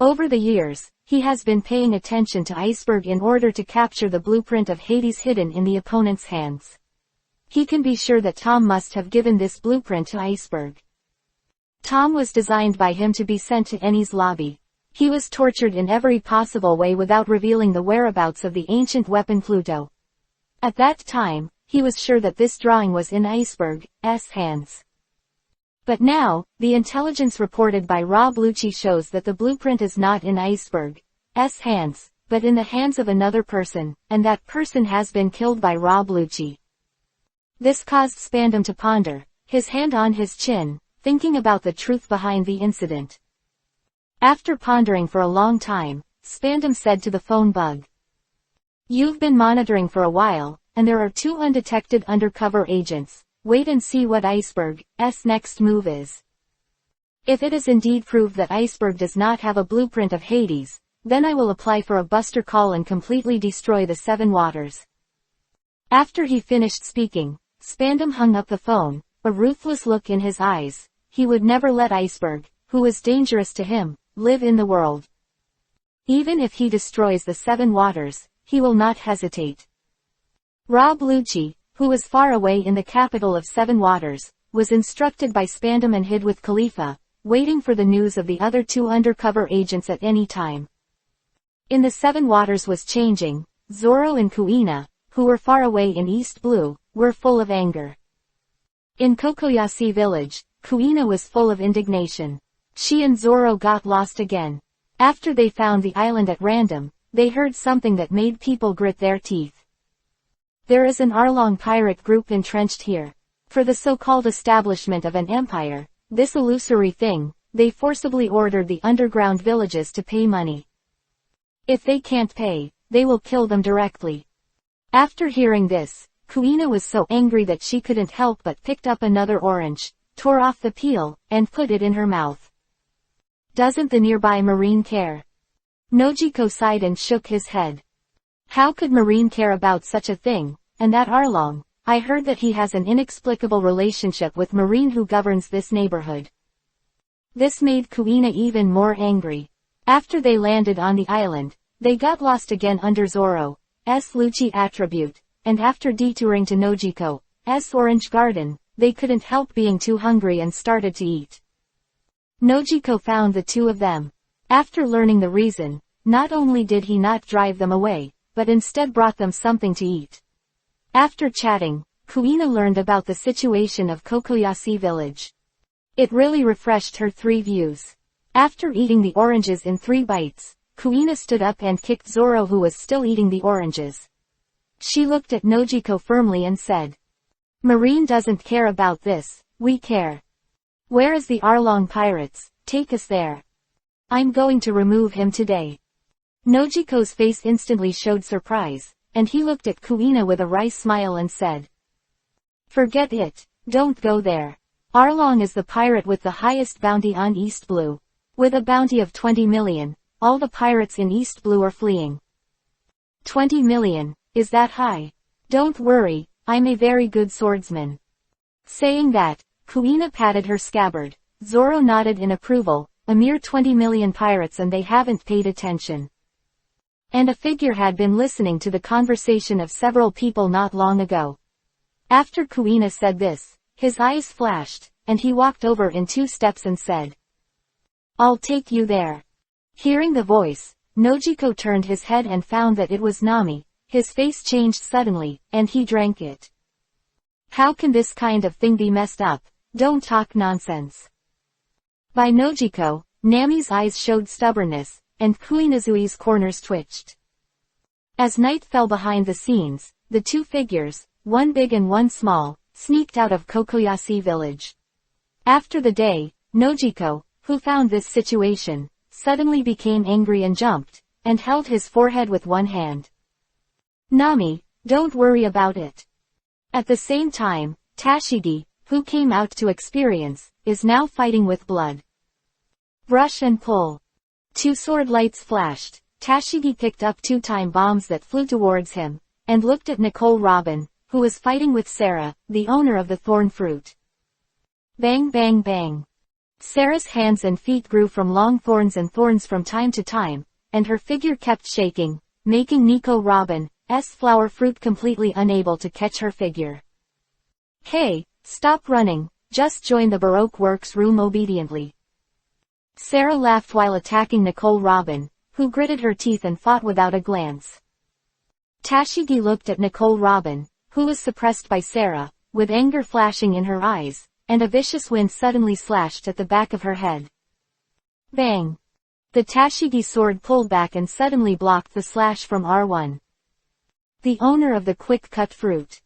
Over the years, he has been paying attention to Iceberg in order to capture the blueprint of Hades hidden in the opponent's hands. He can be sure that Tom must have given this blueprint to Iceberg. Tom was designed by him to be sent to Eni's lobby. He was tortured in every possible way without revealing the whereabouts of the ancient weapon Pluto. At that time, he was sure that this drawing was in Iceberg's hands. But now, the intelligence reported by Rob Lucci shows that the blueprint is not in Iceberg's hands, but in the hands of another person, and that person has been killed by Rob Lucci. This caused Spandam to ponder, his hand on his chin, thinking about the truth behind the incident. After pondering for a long time, Spandam said to the phone bug, "You've been monitoring for a while, and there are 2 undetected undercover agents. Wait and see what Iceberg's next move is. If it is indeed proved that Iceberg does not have a blueprint of Hades, then I will apply for a buster call and completely destroy the Seven Waters." After he finished speaking, Spandam hung up the phone, a ruthless look in his eyes. He would never let Iceberg, who is dangerous to him, live in the world. Even if he destroys the Seven Waters, he will not hesitate. Rob Lucci, who was far away in the capital of Seven Waters, was instructed by Spandam and hid with Khalifa, waiting for the news of the other 2 undercover agents at any time. In the Seven Waters was changing. Zoro and Kuina, who were far away in East Blue, were full of anger. In Kokoyashi village, Kuina was full of indignation. She and Zoro got lost again. After they found the island at random, they heard something that made people grit their teeth. There is an Arlong pirate group entrenched here. For the so-called establishment of an empire, this illusory thing, they forcibly ordered the underground villages to pay money. If they can't pay, they will kill them directly. After hearing this, Kuina was so angry that she couldn't help but picked up another orange, tore off the peel, and put it in her mouth. Doesn't the nearby Marine care? Nojiko sighed and shook his head. How could Marine care about such a thing? And that Arlong, I heard that he has an inexplicable relationship with Marine who governs this neighborhood. This made Kuina even more angry. After they landed on the island, they got lost again under Zoro's Lucci attribute, and after detouring to Nojiko's orange garden, they couldn't help being too hungry and started to eat. Nojiko found the 2 of them. After learning the reason, not only did he not drive them away, but instead brought them something to eat. After chatting, Kuina learned about the situation of Kokoyashi village. It really refreshed her 3 views. After eating the oranges in 3 bites, Kuina stood up and kicked Zoro who was still eating the oranges. She looked at Nojiko firmly and said, "Marine doesn't care about this, we care. Where is the Arlong pirates? take us there. I'm going to remove him today. Nojiko's face instantly showed surprise, and he looked at Kuina with a wry smile and said, "Forget it, don't go there. Arlong is the pirate with the highest bounty on East Blue. With a bounty of 20 million, all the pirates in East Blue are fleeing." 20 million, is that high? Don't worry, I'm a very good swordsman. Saying that, Kuina patted her scabbard. Zoro nodded in approval, a mere 20 million pirates and they haven't paid attention. And a figure had been listening to the conversation of several people not long ago. After Kuina said this, his eyes flashed, and he walked over in 2 steps and said, "I'll take you there." Hearing the voice, Nojiko turned his head and found that it was Nami. His face changed suddenly, and he drank it. "How can this kind of thing be messed up? Don't talk nonsense." By Nojiko, Nami's eyes showed stubbornness, and Kuinazui's corners twitched. As night fell behind the scenes, the 2 figures, one big and one small, sneaked out of Kokoyashi village. After the day, Nojiko, who found this situation, suddenly became angry and jumped, and held his forehead with one hand. "Nami, don't worry about it." At the same time, Tashigi, who came out to experience, is now fighting with blood. Brush and pull. 2 sword lights flashed. Tashigi picked up 2 time bombs that flew towards him, and looked at Nicole Robin, who was fighting with Sarah, the owner of the thorn fruit. Bang bang bang. Sarah's hands and feet grew from long thorns and thorns from time to time, and her figure kept shaking, making Nico Robin's flower fruit completely unable to catch her figure. "Hey, stop running, just join the Baroque Works room obediently." Sarah laughed while attacking Nicole Robin, who gritted her teeth and fought without a glance. Tashigi looked at Nicole Robin, who was suppressed by Sarah, with anger flashing in her eyes, and a vicious wind suddenly slashed at the back of her head. Bang! The Tashigi sword pulled back and suddenly blocked the slash from R1. The owner of the quick-cut fruit.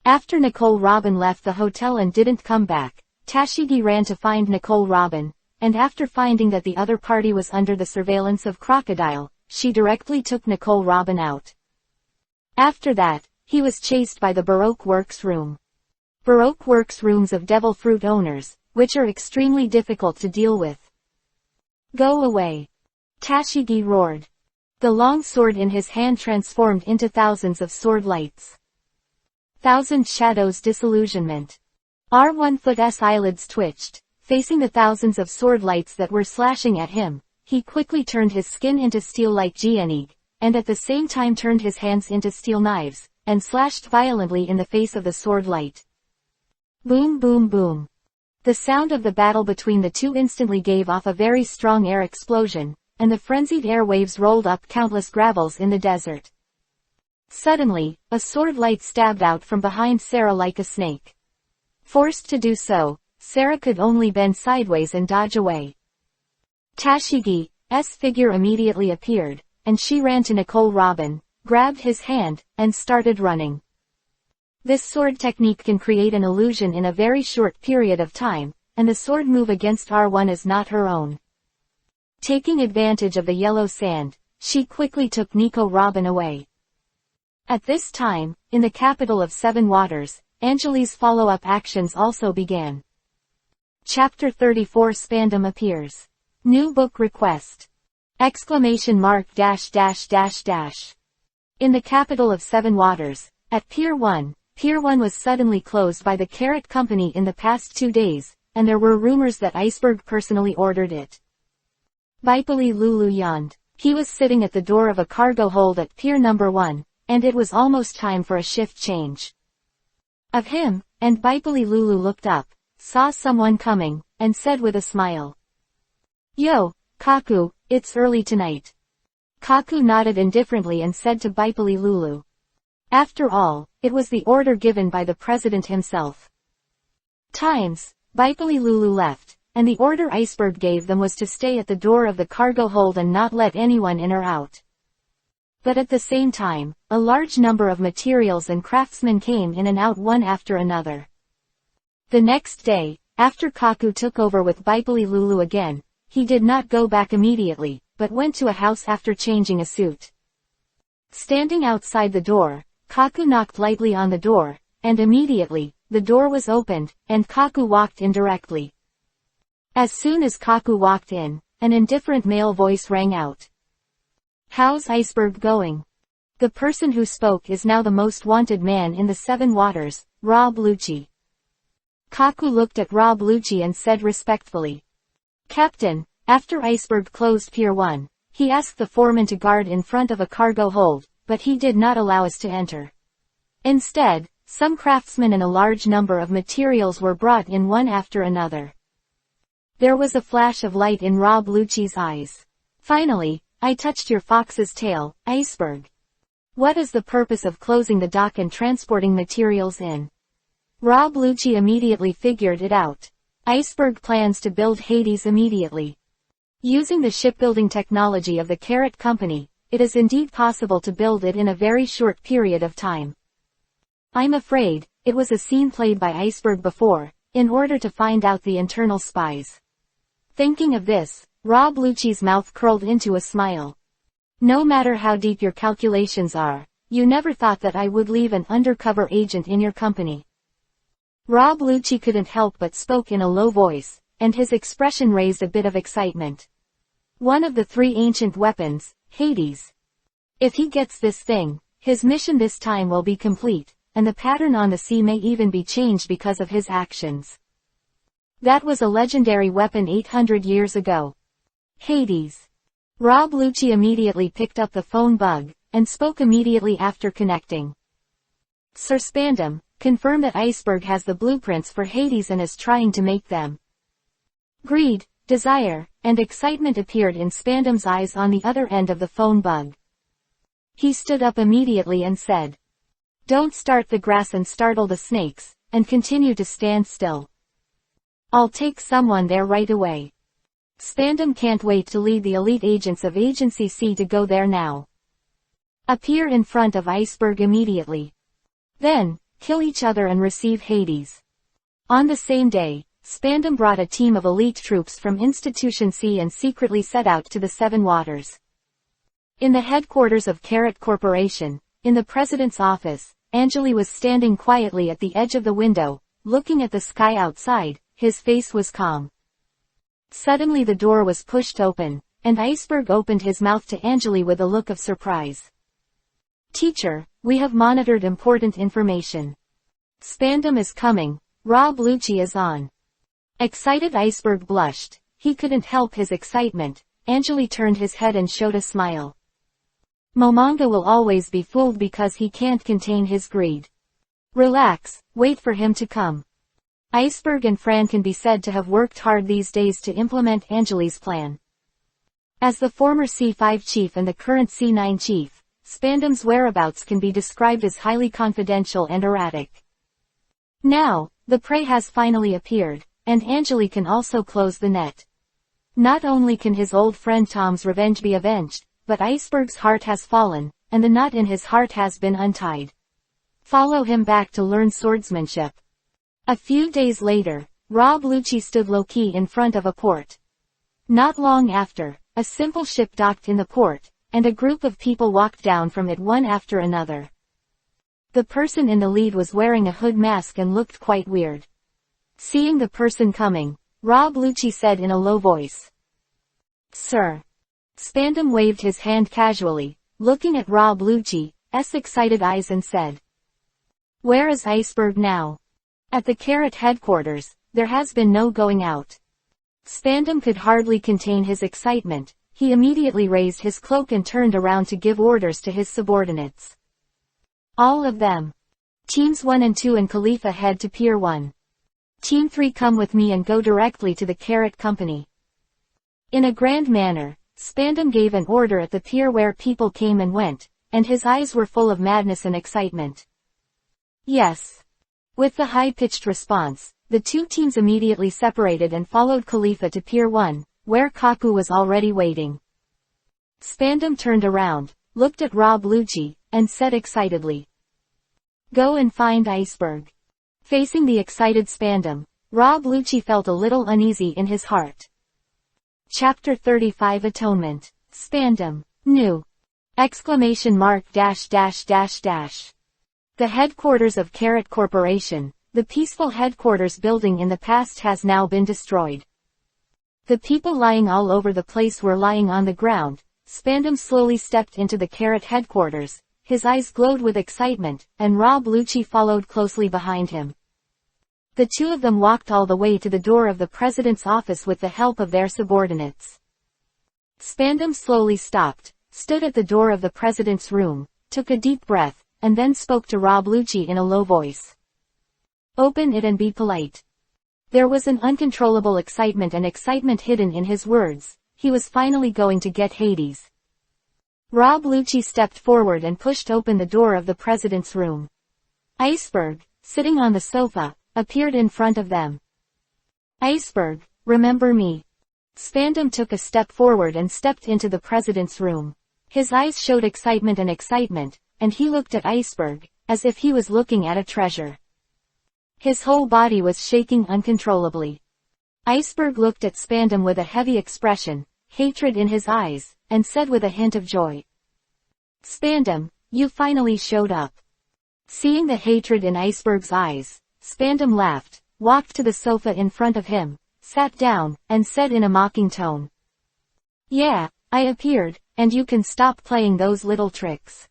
After Nicole Robin left the hotel and didn't come back, Tashigi ran to find Nicole Robin, and after finding that the other party was under the surveillance of Crocodile, she directly took Nicole Robin out. After that, he was chased by the Baroque Works room. Baroque Works rooms of devil fruit owners, which are extremely difficult to deal with. "Go away!" Tashigi roared. The long sword in his hand transformed into thousands of sword lights. Thousand shadows disillusionment. R1's eyelids twitched. Facing the thousands of sword lights that were slashing at him, he quickly turned his skin into steel like Geanig, and at the same time turned his hands into steel knives, and slashed violently in the face of the sword light. Boom boom boom. The sound of the battle between the 2 instantly gave off a very strong air explosion, and the frenzied air waves rolled up countless gravels in the desert. Suddenly, a sword light stabbed out from behind Sarah like a snake. Forced to do so, Sarah could only bend sideways and dodge away. Tashigi's figure immediately appeared, and she ran to Nicole Robin, grabbed his hand, and started running. This sword technique can create an illusion in a very short period of time, and the sword move against R1 is not her own. Taking advantage of the yellow sand, she quickly took Nico Robin away. At this time, in the capital of 7 Waters, Angeli's follow-up actions also began. Chapter 34 Spandom appears. New book request! ! In the capital of 7 Waters, at Pier 1, Pier 1 was suddenly closed by the Carrot Company in the past 2 days, and there were rumors that Iceberg personally ordered it. Baipali Lulu yawned. He was sitting at the door of a cargo hold at Pier number 1, and it was almost time for a shift change. Of him, and Baipali Lulu looked up, saw someone coming, and said with a smile. "Yo, Kaku, it's early tonight." Kaku nodded indifferently and said to Baipali Lulu. After all, it was the order given by the president himself. Baipali Lulu left, and the order Iceberg gave them was to stay at the door of the cargo hold and not let anyone in or out. But at the same time, a large number of materials and craftsmen came in and out one after another. The next day, after Kaku took over with Baipali Lulu again, he did not go back immediately, but went to a house after changing a suit. Standing outside the door, Kaku knocked lightly on the door, and immediately, the door was opened, and Kaku walked in directly. As soon as Kaku walked in, an indifferent male voice rang out. "How's Iceberg going?" The person who spoke is now the most wanted man in the Seven Waters, Rob Lucci. Kaku looked at Rob Lucci and said respectfully, "Captain, after Iceberg closed Pier 1, he asked the foreman to guard in front of a cargo hold, but he did not allow us to enter. Instead, some craftsmen and a large number of materials were brought in one after another." There was a flash of light in Rob Lucci's eyes. "Finally, I touched your fox's tail, Iceberg. What is the purpose of closing the dock and transporting materials in?" Rob Lucci immediately figured it out. Iceberg plans to build Hades immediately. Using the shipbuilding technology of the Carrot Company, it is indeed possible to build it in a very short period of time. I'm afraid, it was a scene played by Iceberg before, in order to find out the internal spies. Thinking of this, Rob Lucci's mouth curled into a smile. "No matter how deep your calculations are, you never thought that I would leave an undercover agent in your company." Rob Lucci couldn't help but spoke in a low voice, and his expression raised a bit of excitement. "One of the three ancient weapons, Hades. If he gets this thing, his mission this time will be complete, and the pattern on the sea may even be changed because of his actions. That was a legendary weapon 800 years ago. Hades." Rob Lucci immediately picked up the phone bug, and spoke immediately after connecting. "Sir Spandam, confirm that Iceberg has the blueprints for Hades and is trying to make them." Greed, desire, and excitement appeared in Spandam's eyes on the other end of the phone bug. He stood up immediately and said, "Don't start the grass and startle the snakes, and continue to stand still. I'll take someone there right away. Spandam can't wait to lead the elite agents of Agency C to go there now. Appear in front of Iceberg immediately. Then, kill each other and receive Hades." On the same day, Spandam brought a team of elite troops from Institution C and secretly set out to the Seven Waters. In the headquarters of Carrot Corporation, in the president's office, Angeli was standing quietly at the edge of the window, looking at the sky outside. His face was calm. Suddenly the door was pushed open, and Iceberg opened his mouth to Angeli with a look of surprise. "Teacher, we have monitored important information. Spandam is coming, Rob Lucci is on." Excited Iceberg blushed. He couldn't help his excitement. Angeli turned his head and showed a smile. Momonga will always be fooled because he can't contain his greed. Relax, wait for him to come. Iceberg and Fran can be said to have worked hard these days to implement Angeli's plan. As the former C5 chief and the current C9 chief, Spandam's whereabouts can be described as highly confidential and erratic. Now, the prey has finally appeared, and Angeli can also close the net. Not only can his old friend Tom's revenge be avenged, but Iceberg's heart has fallen, and the knot in his heart has been untied. Follow him back to learn swordsmanship. A few days later, Rob Lucci stood low-key in front of a port. Not long after, a simple ship docked in the port, and a group of people walked down from it one after another. The person in the lead was wearing a hood mask and looked quite weird. Seeing the person coming, Rob Lucci said in a low voice, "Sir." Spandam waved his hand casually, looking at Rob Lucci's excited eyes and said, "Where is Iceberg now?" At the Carrot headquarters, there has been no going out. Spandam could hardly contain his excitement. He immediately raised his cloak and turned around to give orders to his subordinates. "All of them. Teams 1 and 2 and Khalifa head to Pier 1. Team 3 come with me and go directly to the Carrot Company." In a grand manner, Spandam gave an order at the pier where people came and went, and his eyes were full of madness and excitement. "Yes." With the high-pitched response, the two teams immediately separated and followed Khalifa to Pier 1, where Kaku was already waiting. Spandam turned around, looked at Rob Lucci, and said excitedly, "Go and find Iceberg." Facing the excited Spandam, Rob Lucci felt a little uneasy in his heart. Chapter 35 Atonement. Spandam. New. Exclamation mark dash dash dash dash. The headquarters of Carrot Corporation, the peaceful headquarters building in the past has now been destroyed. The people lying all over the place were lying on the ground. Spandam slowly stepped into the Carrot headquarters. His eyes glowed with excitement, and Rob Lucci followed closely behind him. The two of them walked all the way to the door of the president's office with the help of their subordinates. Spandam slowly stopped, stood at the door of the president's room, took a deep breath, and then spoke to Rob Lucci in a low voice. "Open it and be polite." There was an uncontrollable excitement hidden in his words. He was finally going to get Hades. Rob Lucci stepped forward and pushed open the door of the president's room. Iceberg, sitting on the sofa, appeared in front of them. "Iceberg, remember me?" Spandam took a step forward and stepped into the president's room. His eyes showed excitement, and he looked at Iceberg, as if he was looking at a treasure. His whole body was shaking uncontrollably. Iceberg looked at Spandam with a heavy expression, hatred in his eyes, and said with a hint of joy, "Spandam, you finally showed up." Seeing the hatred in Iceberg's eyes, Spandam laughed, walked to the sofa in front of him, sat down, and said in a mocking tone, "Yeah, I appeared, and you can stop playing those little tricks.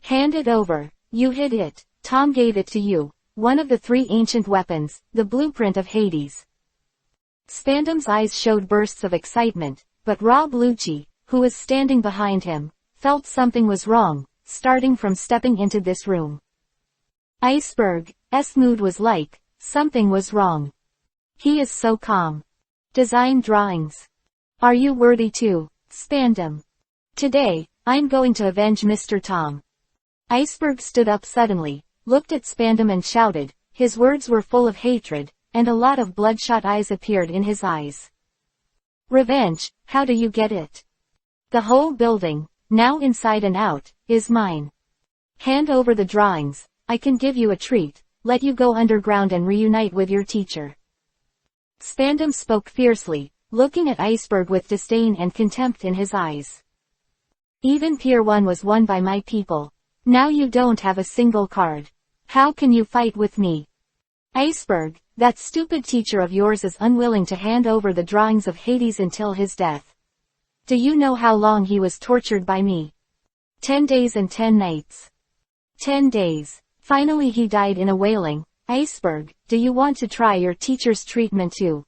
Hand it over." "You hid it. Tom gave it to you. One of the 3 ancient weapons, the blueprint of Hades." Spandam's eyes showed bursts of excitement, but Rob Lucci, who was standing behind him, felt something was wrong, starting from stepping into this room. Iceberg's mood was like, something was wrong. He is so calm. Design drawings. Are you worthy too, Spandam? Today, I'm going to avenge Mr. Tom. Iceberg stood up suddenly, looked at Spandam and shouted. His words were full of hatred, and a lot of bloodshot eyes appeared in his eyes. "Revenge, how do you get it? The whole building, now inside and out, is mine. Hand over the drawings, I can give you a treat, let you go underground and reunite with your teacher." Spandam spoke fiercely, looking at Iceberg with disdain and contempt in his eyes. "Even Pier 1 was won by my people. Now you don't have a single card. How can you fight with me? Iceberg, that stupid teacher of yours is unwilling to hand over the drawings of Hades until his death. Do you know how long he was tortured by me? 10 days and 10 nights. 10 days. Finally he died in a wailing. Iceberg, do you want to try your teacher's treatment too?"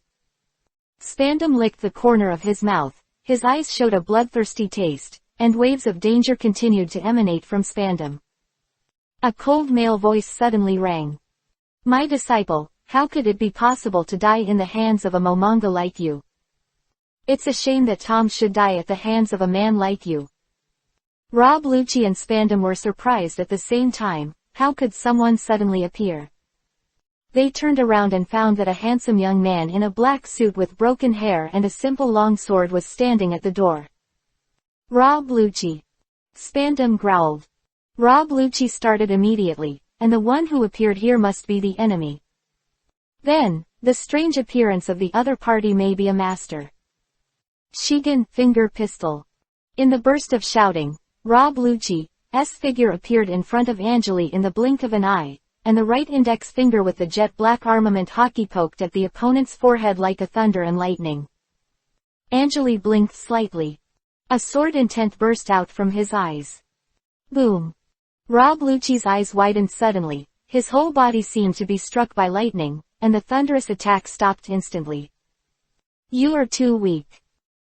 Spandam licked the corner of his mouth. His eyes showed a bloodthirsty taste, and waves of danger continued to emanate from Spandam. A cold male voice suddenly rang. "My disciple, how could it be possible to die in the hands of a Momonga like you? It's a shame that Tom should die at the hands of a man like you." Rob Lucci and Spandam were surprised at the same time. How could someone suddenly appear? They turned around and found that a handsome young man in a black suit with broken hair and a simple long sword was standing at the door. "Rob Lucci." Spandam growled. Rob Lucci started immediately, and the one who appeared here must be the enemy. Then, the strange appearance of the other party may be a master. Shigan, finger pistol. In the burst of shouting, Rob Lucci's figure appeared in front of Anjali in the blink of an eye, and the right index finger with the jet black armament hockey poked at the opponent's forehead like a thunder and lightning. Anjali blinked slightly. A sword intent burst out from his eyes. Boom. Rob Lucci's eyes widened suddenly, his whole body seemed to be struck by lightning, and the thunderous attack stopped instantly. "You are too weak."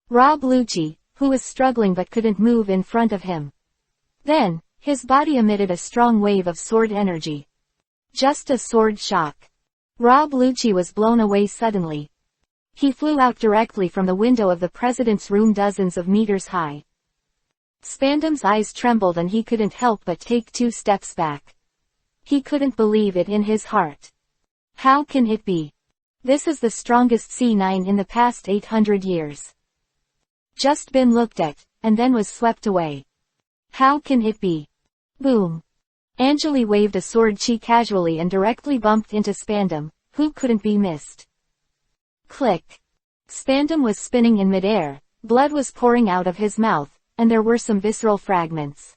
Rob Lucci, who was struggling but couldn't move in front of him. Then, his body emitted a strong wave of sword energy. Just a sword shock. Rob Lucci was blown away suddenly. He flew out directly from the window of the president's room dozens of meters high. Spandam's eyes trembled and he couldn't help but take 2 steps back. He couldn't believe it in his heart. How can it be? This is the strongest C9 in the past 800 years. Just been looked at, and then was swept away. How can it be? Boom. Anjali waved a sword chi casually and directly bumped into Spandam, who couldn't be missed. Click. Spandam was spinning in midair, blood was pouring out of his mouth, and there were some visceral fragments.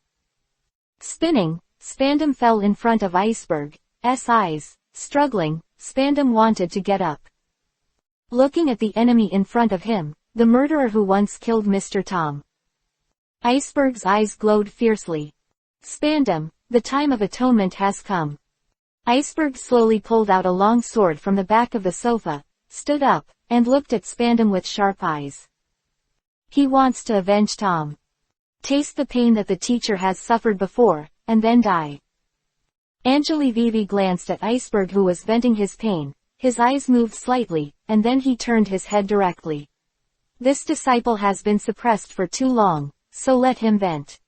Spinning, Spandam fell in front of Iceberg's eyes. Struggling, Spandam wanted to get up. Looking at the enemy in front of him, the murderer who once killed Mr. Tom. Iceberg's eyes glowed fiercely. Spandam, the time of atonement has come. Iceberg slowly pulled out a long sword from the back of the sofa, stood up, and looked at Spandam with sharp eyes. He wants to avenge Tom. Taste the pain that the teacher has suffered before, and then die. Angeli Vivi glanced at Iceberg who was venting his pain. His eyes moved slightly, and then he turned his head directly. This disciple has been suppressed for too long, so let him vent.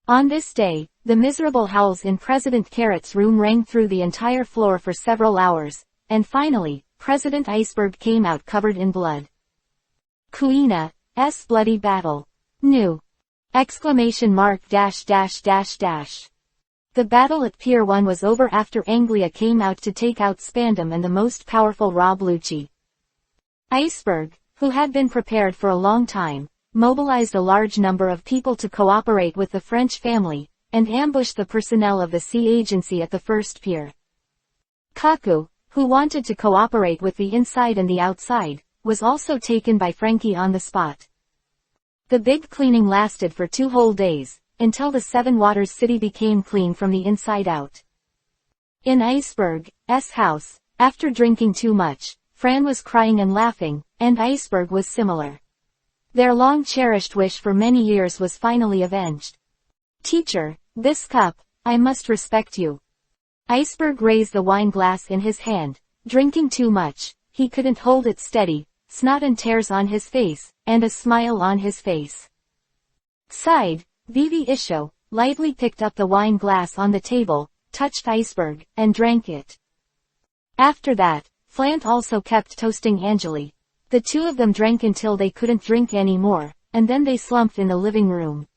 On this day, the miserable howls in President Carrot's room rang through the entire floor for several hours, and finally, President Iceberg came out covered in blood. Kuina's bloody battle. New! Exclamation mark dash dash dash dash. The battle at Pier 1 was over after Anglia came out to take out Spandam and the most powerful Rob Lucci. Iceberg, who had been prepared for a long time, mobilized a large number of people to cooperate with the French family, and ambushed the personnel of the sea agency at the first pier. Kaku, who wanted to cooperate with the inside and the outside, was also taken by Frankie on the spot. The big cleaning lasted for 2 whole days, until the Seven Waters city became clean from the inside out. In Iceberg's house, after drinking too much, Fran was crying and laughing, and Iceberg was similar. Their long-cherished wish for many years was finally avenged. Teacher, this cup, I must respect you. Iceberg raised the wine glass in his hand, drinking too much, he couldn't hold it steady, snot and tears on his face, and a smile on his face. Sighed, Vivi Isho, lightly picked up the wine glass on the table, touched Iceberg, and drank it. After that, Flant also kept toasting Angeli. The two of them drank until they couldn't drink anymore, and then they slumped in the living room.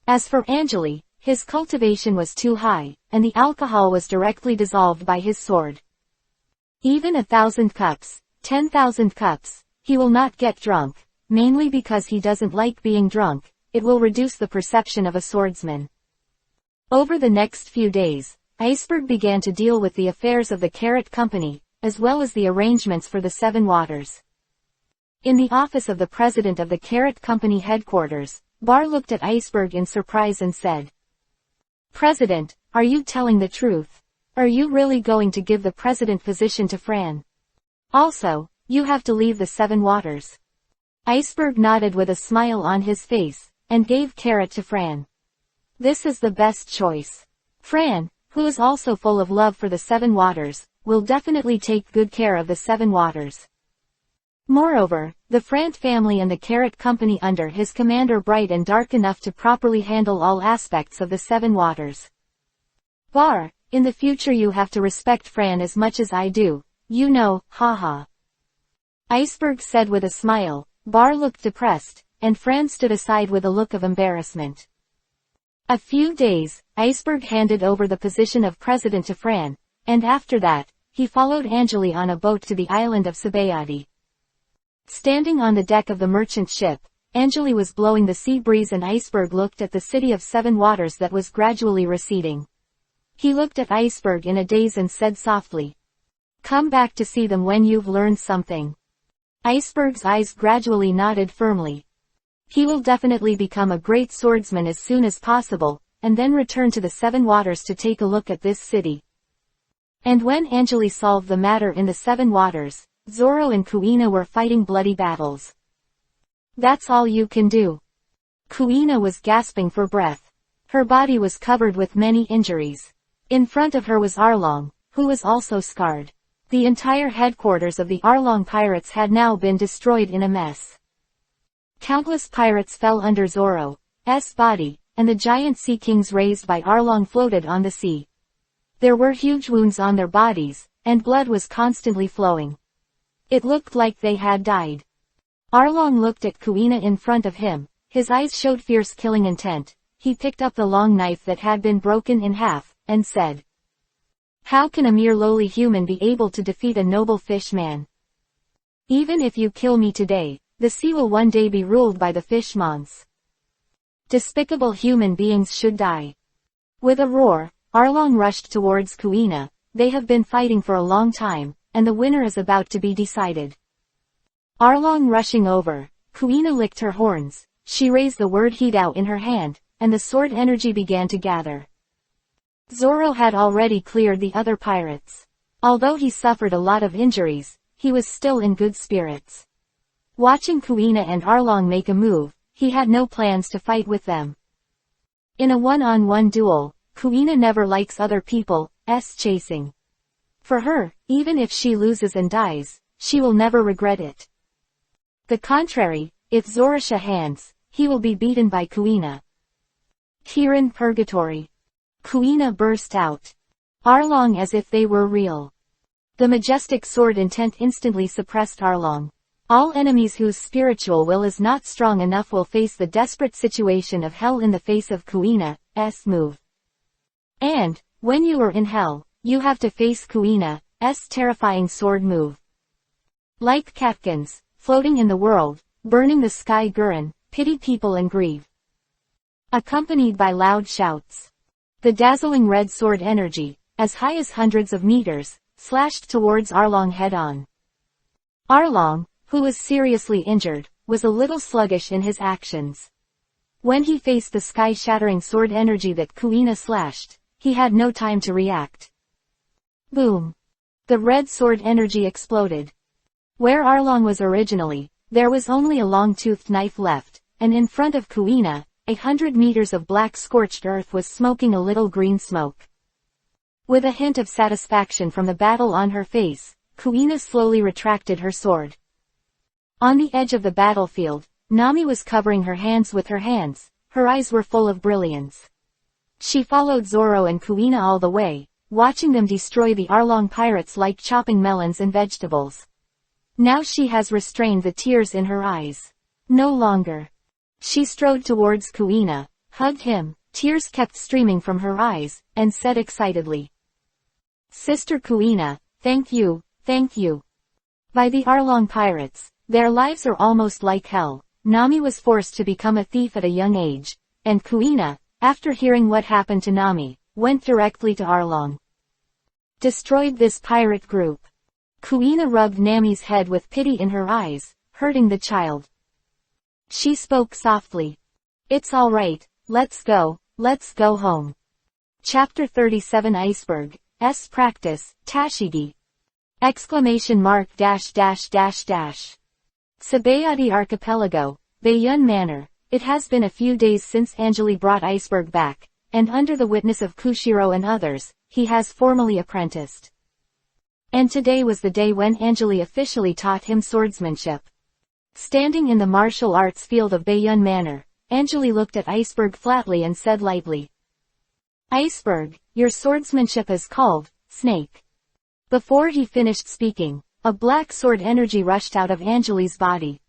As for Angeli, his cultivation was too high, and the alcohol was directly dissolved by his sword. Even 1,000 cups, 10,000 cups, he will not get drunk, mainly because he doesn't like being drunk. It will reduce the perception of a swordsman. Over the next few days, Iceberg began to deal with the affairs of the Carrot Company, as well as the arrangements for the Seven Waters. In the office of the president of the Carrot Company headquarters, Bar looked at Iceberg in surprise and said, "President, are you telling the truth? Are you really going to give the president position to Fran? Also, you have to leave the Seven Waters." Iceberg nodded with a smile on his face, and gave Carrot to Fran. This is the best choice. Fran, who is also full of love for the Seven Waters, will definitely take good care of the Seven Waters. Moreover, the Frant family and the Carrot Company under his command are bright and dark enough to properly handle all aspects of the Seven Waters. Bar, in the future you have to respect Fran as much as I do, you know, haha. Iceberg said with a smile. Bar looked depressed, and Fran stood aside with a look of embarrassment. A few days, Iceberg handed over the position of president to Fran, and after that, he followed Angeli on a boat to the island of Sabayati. Standing on the deck of the merchant ship, Angeli was blowing the sea breeze and Iceberg looked at the city of Seven Waters that was gradually receding. He looked at Iceberg in a daze and said softly, "Come back to see them when you've learned something." Iceberg's eyes gradually nodded firmly. He will definitely become a great swordsman as soon as possible, and then return to the Seven Waters to take a look at this city. And when Angeli solved the matter in the Seven Waters, Zoro and Kuina were fighting bloody battles. "That's all you can do." Kuina was gasping for breath. Her body was covered with many injuries. In front of her was Arlong, who was also scarred. The entire headquarters of the Arlong pirates had now been destroyed in a mess. Countless pirates fell under Zoro's body, and the giant sea kings raised by Arlong floated on the sea. There were huge wounds on their bodies, and blood was constantly flowing. It looked like they had died. Arlong looked at Kuina in front of him, his eyes showed fierce killing intent. He picked up the long knife that had been broken in half, and said, "How can a mere lowly human be able to defeat a noble fish man? Even if you kill me today, the sea will one day be ruled by the fish monks. Despicable human beings should die. With a roar, Arlong rushed towards Kuina. They have been fighting for a long time, and the winner is about to be decided. Arlong rushing over, Kuina licked her horns. She raised the word Hidao in her hand, and the sword energy began to gather. Zoro had already cleared the other pirates. Although he suffered a lot of injuries, he was still in good spirits. Watching Kuina and Arlong make a move, he had no plans to fight with them. In a one-on-one duel, Kuina never likes other people's chasing. For her, even if she loses and dies, she will never regret it. The contrary, if Zoro hands, he will be beaten by Kuina. Kirin Purgatory. Kuina burst out. Arlong as if they were real. The majestic sword intent instantly suppressed Arlong. All enemies whose spiritual will is not strong enough will face the desperate situation of hell in the face of Kuina's move. And, when you are in hell, you have to face Kuina's terrifying sword move. Like catkins, floating in the world, burning the sky Gurren, pity people and grieve. Accompanied by loud shouts. The dazzling red sword energy, as high as hundreds of meters, slashed towards Arlong head-on. Arlong, who was seriously injured, was a little sluggish in his actions. When he faced the sky-shattering sword energy that Kuina slashed, he had no time to react. Boom! The red sword energy exploded. Where Arlong was originally, there was only a long-toothed knife left, and in front of Kuina, 100 meters of black scorched earth was smoking a little green smoke. With a hint of satisfaction from the battle on her face, Kuina slowly retracted her sword. On the edge of the battlefield, Nami was covering her hands with her hands. Her eyes were full of brilliance. She followed Zoro and Kuina all the way, watching them destroy the Arlong pirates like chopping melons and vegetables. Now she has restrained the tears in her eyes. No longer. She strode towards Kuina, hugged him, tears kept streaming from her eyes, and said excitedly. Sister Kuina, thank you, thank you. By the Arlong pirates, their lives are almost like hell. Nami was forced to become a thief at a young age, and Kuina, after hearing what happened to Nami, went directly to Arlong. Destroyed this pirate group. Kuina rubbed Nami's head with pity in her eyes, hurting the child. She spoke softly. It's all right, let's go home. Chapter 37 Iceberg, Practice, Tashigi. ! Sabayati Archipelago, Bayun Manor. It has been a few days since Anjali brought Iceberg back, and under the witness of Kushiro and others, he has formally apprenticed. And today was the day when Anjali officially taught him swordsmanship. Standing in the martial arts field of Bayun Manor, Anjali looked at Iceberg flatly and said lightly. Iceberg, your swordsmanship is called, Snake. Before he finished speaking, a black sword energy rushed out of Anjali's body.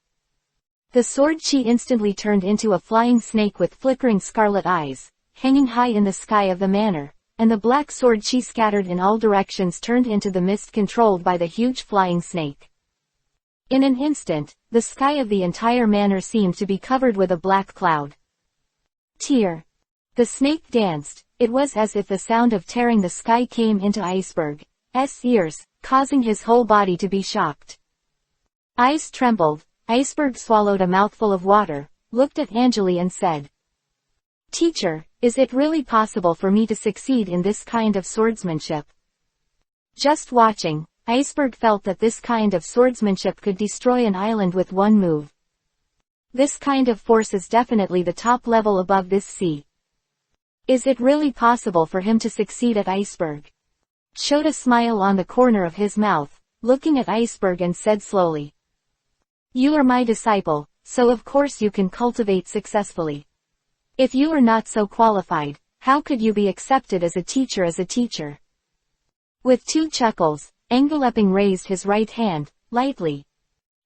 The sword chi instantly turned into a flying snake with flickering scarlet eyes, hanging high in the sky of the manor, and the black sword chi scattered in all directions turned into the mist controlled by the huge flying snake. In an instant, the sky of the entire manor seemed to be covered with a black cloud. Tear. The snake danced. It was as if the sound of tearing the sky came into Iceberg's ears, causing his whole body to be shocked. Eyes trembled. Iceberg swallowed a mouthful of water, looked at Anjali and said. Teacher, is it really possible for me to succeed in this kind of swordsmanship? Just watching, Iceberg felt that this kind of swordsmanship could destroy an island with one move. This kind of force is definitely the top level above this sea. Is it really possible for him to succeed at Iceberg? Showed a smile on the corner of his mouth, looking at Iceberg and said slowly. You are my disciple, so of course you can cultivate successfully. If you are not so qualified, how could you be accepted as a teacher? With two chuckles, Engeleping raised his right hand, lightly.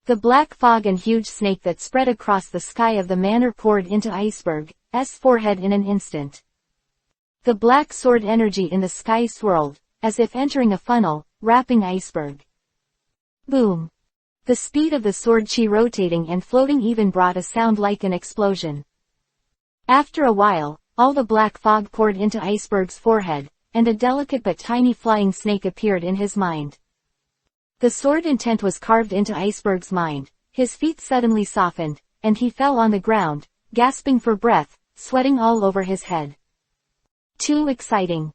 The black fog and huge snake that spread across the sky of the manor poured into Iceberg's forehead in an instant. The black sword energy in the sky swirled, as if entering a funnel, wrapping Iceberg. Boom! The speed of the sword chi rotating and floating even brought a sound like an explosion. After a while, all the black fog poured into Iceberg's forehead, and a delicate but tiny flying snake appeared in his mind. The sword intent was carved into Iceberg's mind, his feet suddenly softened, and he fell on the ground, gasping for breath, sweating all over his head. Too exciting.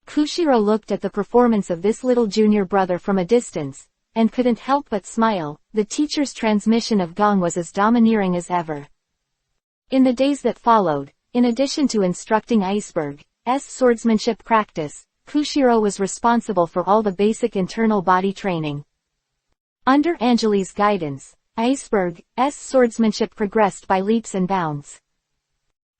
Kushiro looked at the performance of this little junior brother from a distance, and couldn't help but smile. The teacher's transmission of gong was as domineering as ever. In the days that followed, in addition to instructing Iceberg's swordsmanship practice, Kushiro was responsible for all the basic internal body training. Under Anjali's guidance, Iceberg's swordsmanship progressed by leaps and bounds.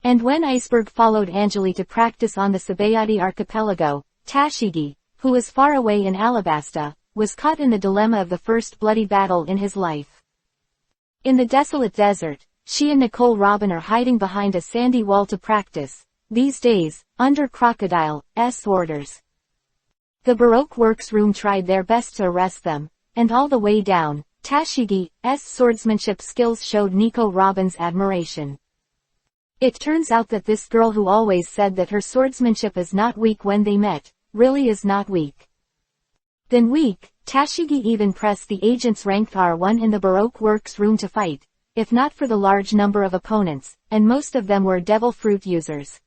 And when Iceberg followed Anjali to practice on the Sabayati archipelago, Tashigi, who was far away in Alabasta, was caught in the dilemma of the first bloody battle in his life. In the desolate desert, she and Nicole Robin are hiding behind a sandy wall to practice, these days, under Crocodile's orders. The Baroque Works room tried their best to arrest them, and all the way down, Tashigi's swordsmanship skills showed Nico Robin's admiration. It turns out that this girl who always said that her swordsmanship is not weak when they met, really is not weak. Then weak, Tashigi even pressed the agents ranked R1 in the Baroque Works room to fight, if not for the large number of opponents, and most of them were devil fruit users.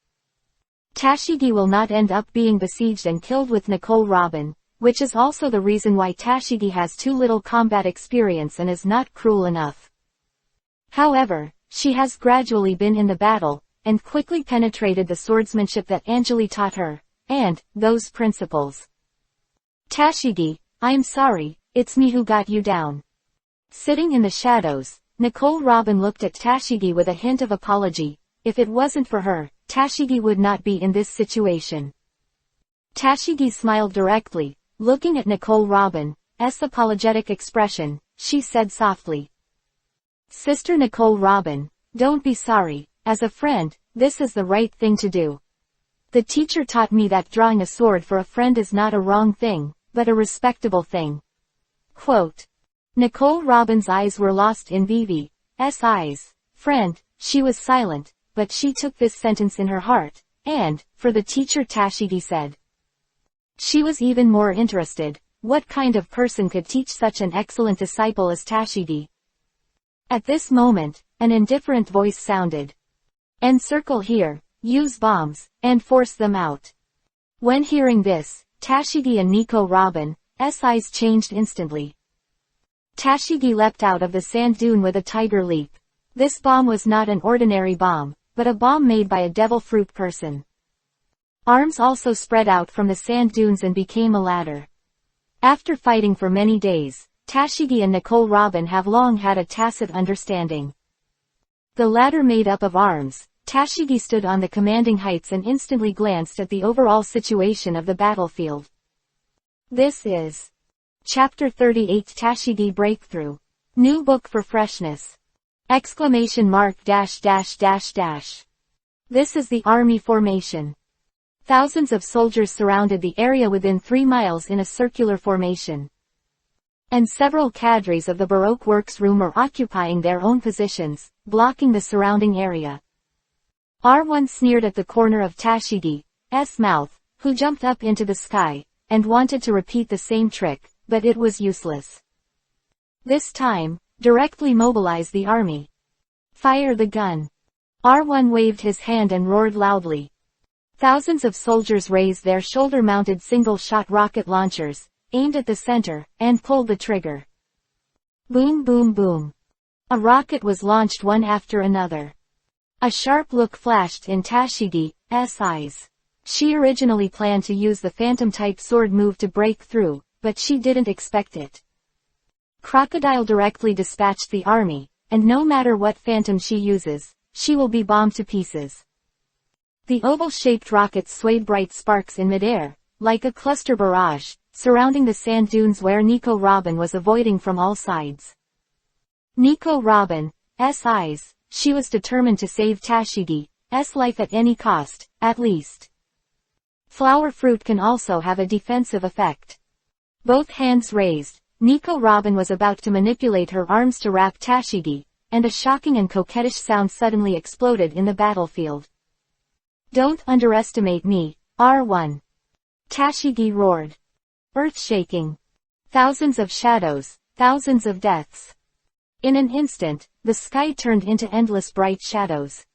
Tashigi will not end up being besieged and killed with Nicole Robin, which is also the reason why Tashigi has too little combat experience and is not cruel enough. However, she has gradually been in the battle, and quickly penetrated the swordsmanship that Anjali taught her, and those principles. Tashigi, I'm sorry, it's me who got you down. Sitting in the shadows, Nicole Robin looked at Tashigi with a hint of apology. If it wasn't for her, Tashigi would not be in this situation. Tashigi smiled directly, looking at Nicole Robin's apologetic expression. She said softly, "Sister Nicole Robin, don't be sorry. As a friend, this is the right thing to do. The teacher taught me that drawing a sword for a friend is not a wrong thing, but a respectable thing." Quote. Nicole Robin's eyes were lost in Vivi's eyes. Friend, she was silent, but she took this sentence in her heart, and, for the teacher Tashigi said. She was even more interested. What kind of person could teach such an excellent disciple as Tashigi? At this moment, an indifferent voice sounded. "Encircle here, use bombs, and force them out." When hearing this, Tashigi and Nico Robin's eyes changed instantly. Tashigi leapt out of the sand dune with a tiger leap. This bomb was not an ordinary bomb, but a bomb made by a devil fruit person. Arms also spread out from the sand dunes and became a ladder. After fighting for many days, Tashigi and Nicole Robin have long had a tacit understanding. The ladder made up of arms, Tashigi stood on the commanding heights and instantly glanced at the overall situation of the battlefield. This is Chapter 38 Tashigi Breakthrough. New book for freshness. ! This is the army formation. Thousands of soldiers surrounded the area within 3 miles in a circular formation. And several cadres of the Baroque Works room are occupying their own positions, blocking the surrounding area. R1 sneered at the corner of Tashigi's mouth, who jumped up into the sky, and wanted to repeat the same trick, but it was useless. This time, directly mobilize the army. Fire the gun. R1 waved his hand and roared loudly. Thousands of soldiers raised their shoulder-mounted single-shot rocket launchers, aimed at the center, and pulled the trigger. Boom boom boom. A rocket was launched one after another. A sharp look flashed in Tashigi's eyes. She originally planned to use the phantom-type sword move to break through, but she didn't expect it. Crocodile directly dispatched the army, and no matter what phantom she uses, she will be bombed to pieces. The oval-shaped rockets swayed bright sparks in midair, like a cluster barrage, surrounding the sand dunes where Nico Robin was avoiding from all sides. Nico Robin's eyes, she was determined to save Tashigi's life at any cost, at least. Flower fruit can also have a defensive effect. Both hands raised, Nico Robin was about to manipulate her arms to wrap Tashigi, and a shocking and coquettish sound suddenly exploded in the battlefield. "Don't underestimate me, R1. Tashigi roared. Earth-shaking. Thousands of shadows, thousands of deaths. In an instant, the sky turned into endless bright shadows.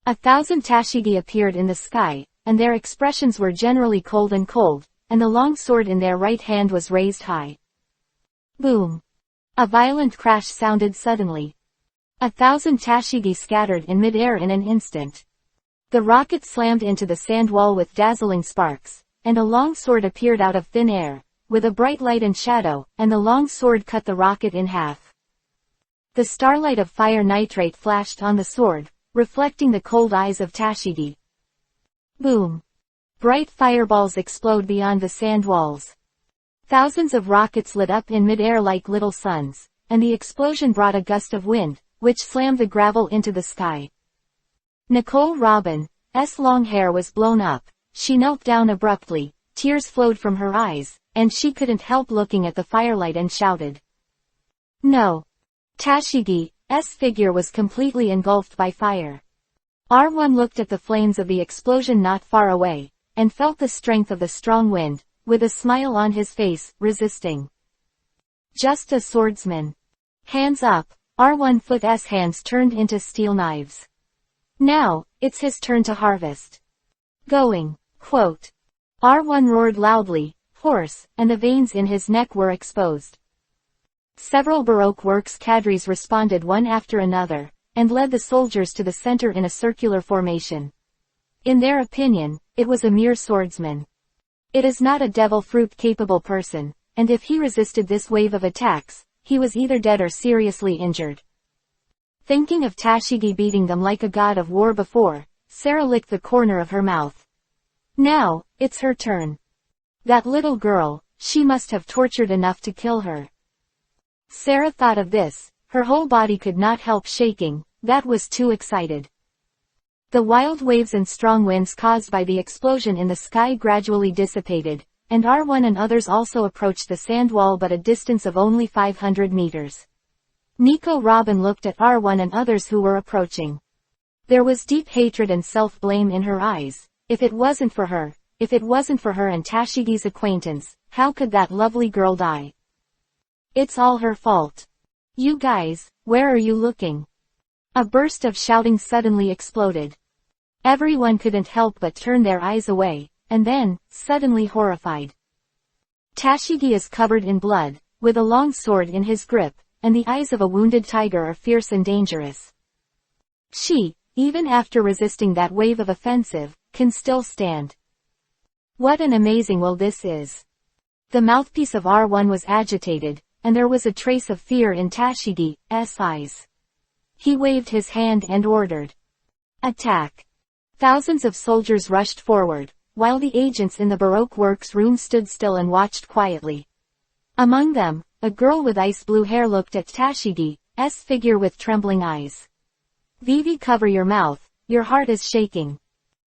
1,000 Tashigi appeared in the sky, and their expressions were generally cold, and the long sword in their right hand was raised high. Boom! A violent crash sounded suddenly. 1,000 Tashigi scattered in mid-air in an instant. The rocket slammed into the sand wall with dazzling sparks, and a long sword appeared out of thin air, with a bright light and shadow, and the long sword cut the rocket in half. The starlight of fire nitrate flashed on the sword, reflecting the cold eyes of Tashigi. Boom! Bright fireballs explode beyond the sand walls. Thousands of rockets lit up in mid-air like little suns, and the explosion brought a gust of wind, which slammed the gravel into the sky. Nicole Robin's long hair was blown up. She knelt down abruptly, tears flowed from her eyes, and she couldn't help looking at the firelight and shouted. No! Tashigi's figure was completely engulfed by fire. R1 looked at the flames of the explosion not far away, and felt the strength of the strong wind, with a smile on his face, resisting. Just a swordsman. Hands up. R1's hands turned into steel knives. Now, it's his turn to harvest. Going. Quote. R1 roared loudly, hoarse, and the veins in his neck were exposed. Several Baroque works cadres responded one after another, and led the soldiers to the center in a circular formation. In their opinion, it was a mere swordsman. It is not a devil fruit-capable person, and if he resisted this wave of attacks, he was either dead or seriously injured. Thinking of Tashigi beating them like a god of war before, Sarah licked the corner of her mouth. Now, it's her turn. That little girl, she must have tortured enough to kill her. Sarah thought of this, her whole body could not help shaking, that was too excited. The wild waves and strong winds caused by the explosion in the sky gradually dissipated, and R1 and others also approached the sand wall but a distance of only 500 meters. Nico Robin looked at R1 and others who were approaching. There was deep hatred and self-blame in her eyes. If it wasn't for her and Tashigi's acquaintance, how could that lovely girl die? It's all her fault. You guys, where are you looking? A burst of shouting suddenly exploded. Everyone couldn't help but turn their eyes away, and then, suddenly horrified. Tashigi is covered in blood, with a long sword in his grip, and the eyes of a wounded tiger are fierce and dangerous. She, even after resisting that wave of offensive, can still stand. What an amazing will this is. The mouthpiece of R1 was agitated, and there was a trace of fear in Tashigi's eyes. He waved his hand and ordered. Attack! Thousands of soldiers rushed forward, while the agents in the Baroque works room stood still and watched quietly. Among them, a girl with ice blue hair looked at Tashigi's figure with trembling eyes. Vivi, cover your mouth, your heart is shaking.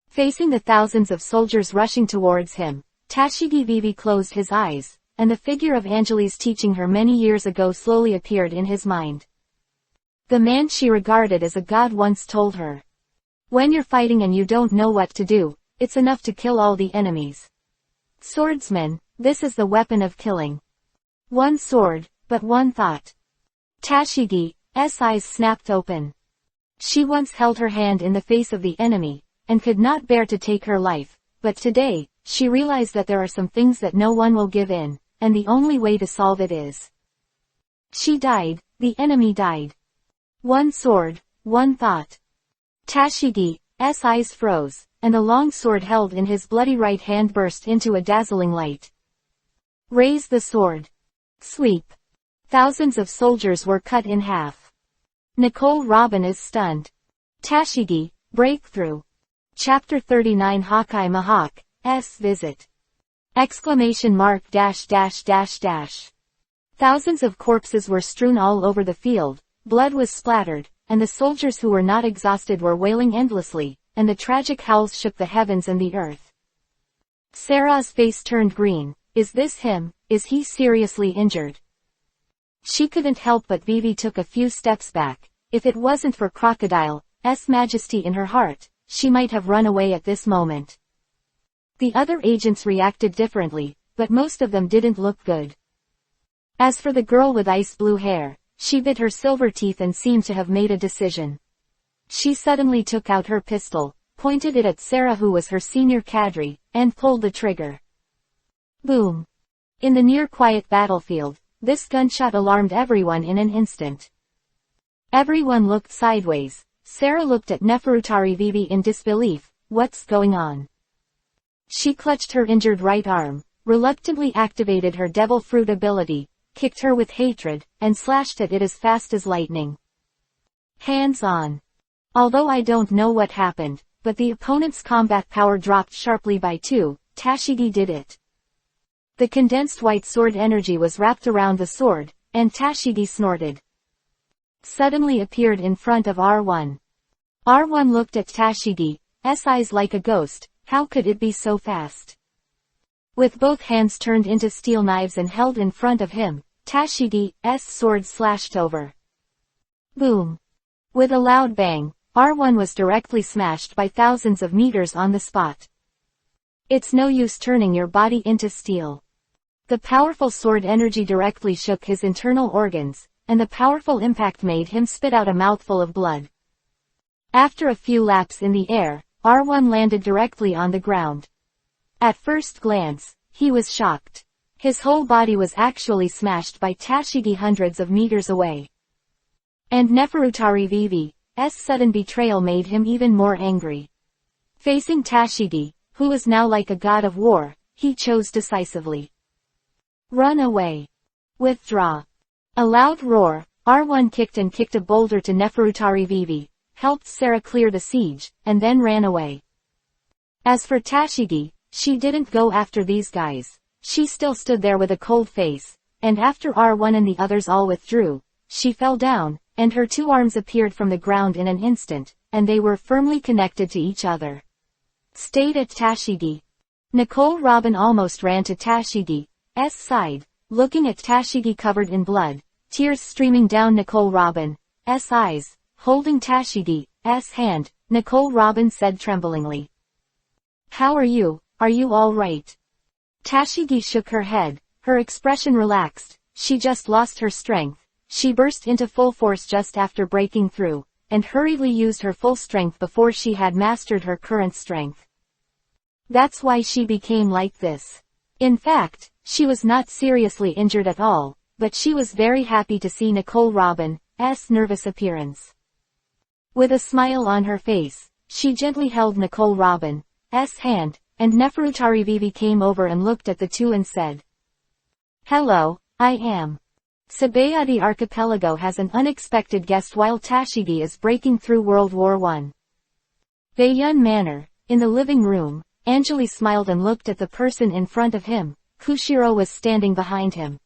Facing the thousands of soldiers rushing towards him, Tashigi Vivi closed his eyes, and the figure of Angeli's teaching her many years ago slowly appeared in his mind. The man she regarded as a god once told her. When you're fighting and you don't know what to do, it's enough to kill all the enemies. Swordsman, this is the weapon of killing. One sword, but one thought. Tashigi's eyes snapped open. She once held her hand in the face of the enemy, and could not bear to take her life, but today, she realized that there are some things that no one will give in, and the only way to solve it is. She died, the enemy died. One sword, one thought. Tashigi's eyes froze, and the long sword held in his bloody right hand burst into a dazzling light. Raise the sword. Sweep. Thousands of soldiers were cut in half. Nicole Robin is stunned. Tashigi, breakthrough. Chapter 39 Hawkeye Mahawk's visit. ! Thousands of corpses were strewn all over the field, blood was splattered, and the soldiers who were not exhausted were wailing endlessly, and the tragic howls shook the heavens and the earth. Sarah's face turned green. Is this him? Is he seriously injured? She couldn't help but Vivi took a few steps back. If it wasn't for Crocodile's majesty in her heart, she might have run away at this moment. The other agents reacted differently, but most of them didn't look good. As for the girl with ice blue hair, she bit her silver teeth and seemed to have made a decision. She suddenly took out her pistol, pointed it at Sarah, who was her senior cadre, and pulled the trigger. Boom! In the near-quiet battlefield, this gunshot alarmed everyone in an instant. Everyone looked sideways. Sarah looked at Neferutari Vivi in disbelief. What's going on? She clutched her injured right arm, reluctantly activated her devil fruit ability, kicked her with hatred, and slashed at it as fast as lightning. Hands on. Although I don't know what happened, but the opponent's combat power dropped sharply by 2, Tashigi did it. The condensed white sword energy was wrapped around the sword, and Tashigi snorted. Suddenly appeared in front of R1. R1 looked at Tashigi's eyes like a ghost. How could it be so fast? With both hands turned into steel knives and held in front of him, Tashigi's sword slashed over. Boom! With a loud bang, R1 was directly smashed by thousands of meters on the spot. It's no use turning your body into steel. The powerful sword energy directly shook his internal organs, and the powerful impact made him spit out a mouthful of blood. After a few laps in the air, R1 landed directly on the ground. At first glance, he was shocked. His whole body was actually smashed by Tashigi hundreds of meters away. And Neferutari Vivi's sudden betrayal made him even more angry. Facing Tashigi, who was now like a god of war, he chose decisively. Run away. Withdraw. A loud roar, R1 kicked a boulder to Neferutari Vivi, helped Sarah clear the siege, and then ran away. As for Tashigi, she didn't go after these guys. She still stood there with a cold face, and after R1 and the others all withdrew, she fell down, and her 2 arms appeared from the ground in an instant, and they were firmly connected to each other. Stayed at Tashigi. Nicole Robin almost ran to Tashigi's side, looking at Tashigi covered in blood, tears streaming down Nicole Robin's eyes. Holding Tashigi's hand, Nicole Robin said tremblingly. How are you all right? Tashigi shook her head, her expression relaxed. She just lost her strength. She burst into full force just after breaking through, and hurriedly used her full strength before she had mastered her current strength. That's why she became like this. In fact, she was not seriously injured at all, but she was very happy to see Nicole Robin's nervous appearance. With a smile on her face, she gently held Nicole Robin's hand, and Neferutari Vivi came over and looked at the two and said, Hello, I am. Sabayadi Archipelago has an unexpected guest while Tashigi is breaking through World War I. Baiyun Manor, in the living room, Anjali smiled and looked at the person in front of him. Kushiro was standing behind him.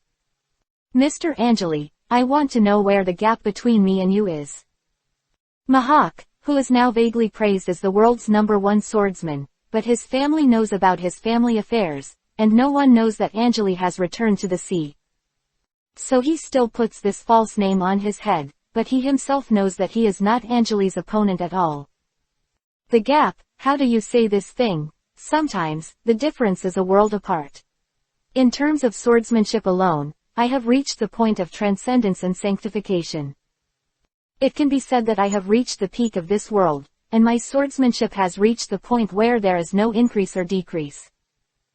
Mr. Anjali, I want to know where the gap between me and you is. Mahak, who is now vaguely praised as the world's #1 swordsman, but his family knows about his family affairs, and no one knows that Anjali has returned to the sea. So he still puts this false name on his head, but he himself knows that he is not Anjali's opponent at all. The gap, how do you say this thing? Sometimes, the difference is a world apart. In terms of swordsmanship alone, I have reached the point of transcendence and sanctification. It can be said that I have reached the peak of this world, and my swordsmanship has reached the point where there is no increase or decrease.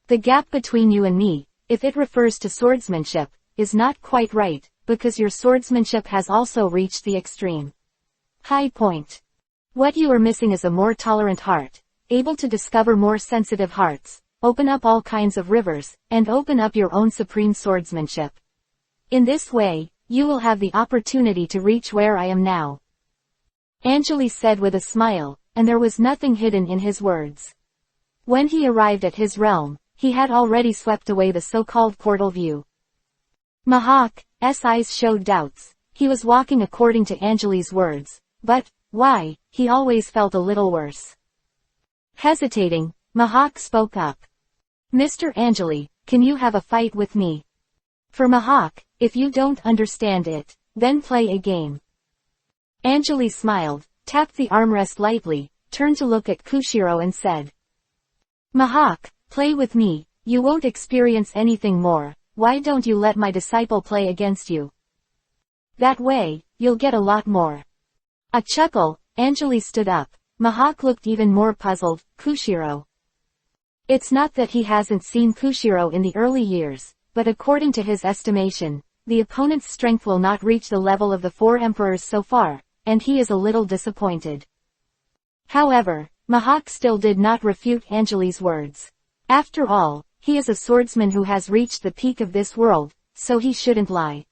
The gap between you and me, if it refers to swordsmanship, is not quite right, because your swordsmanship has also reached the extreme high point. What you are missing is a more tolerant heart, able to discover more sensitive hearts, open up all kinds of rivers, and open up your own supreme swordsmanship. In this way, you will have the opportunity to reach where I am now. Anjali said with a smile, and there was nothing hidden in his words. When he arrived at his realm, he had already swept away the so-called portal view. Mahak's eyes showed doubts. He was walking according to Anjali's words, but, why, he always felt a little worse. Hesitating, Mahak spoke up. Mr. Anjali, can you have a fight with me? For Mahak, If you don't understand it, then play a game. Anjali smiled, tapped the armrest lightly, turned to look at Kushiro and said, Mahak, play with me, you won't experience anything more, why don't you let my disciple play against you? That way, you'll get a lot more. A chuckle, Anjali stood up. Mahak looked even more puzzled. Kushiro. It's not that he hasn't seen Kushiro in the early years, but according to his estimation, the opponent's strength will not reach the level of the 4 emperors so far, and he is a little disappointed. However, Mahak still did not refute Anjali's words. After all, he is a swordsman who has reached the peak of this world, so he shouldn't lie.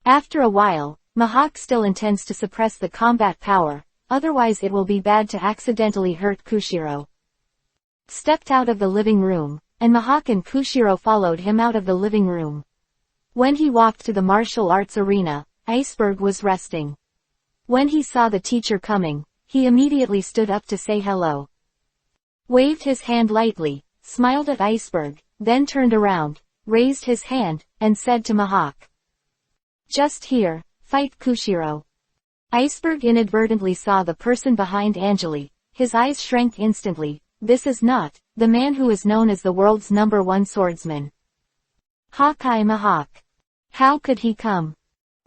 After a while, Mahak still intends to suppress the combat power, otherwise it will be bad to accidentally hurt Kushiro. Stepped out of the living room, and Mahak and Kushiro followed him out of the living room. When he walked to the martial arts arena, Iceberg was resting. When he saw the teacher coming, he immediately stood up to say hello. Waved his hand lightly, smiled at Iceberg, then turned around, raised his hand, and said to Mahak. Just here, fight Kushiro. Iceberg inadvertently saw the person behind Anjali, his eyes shrank instantly. This is not the man who is known as the world's #1 swordsman. Hawkeye Mahak. How could he come?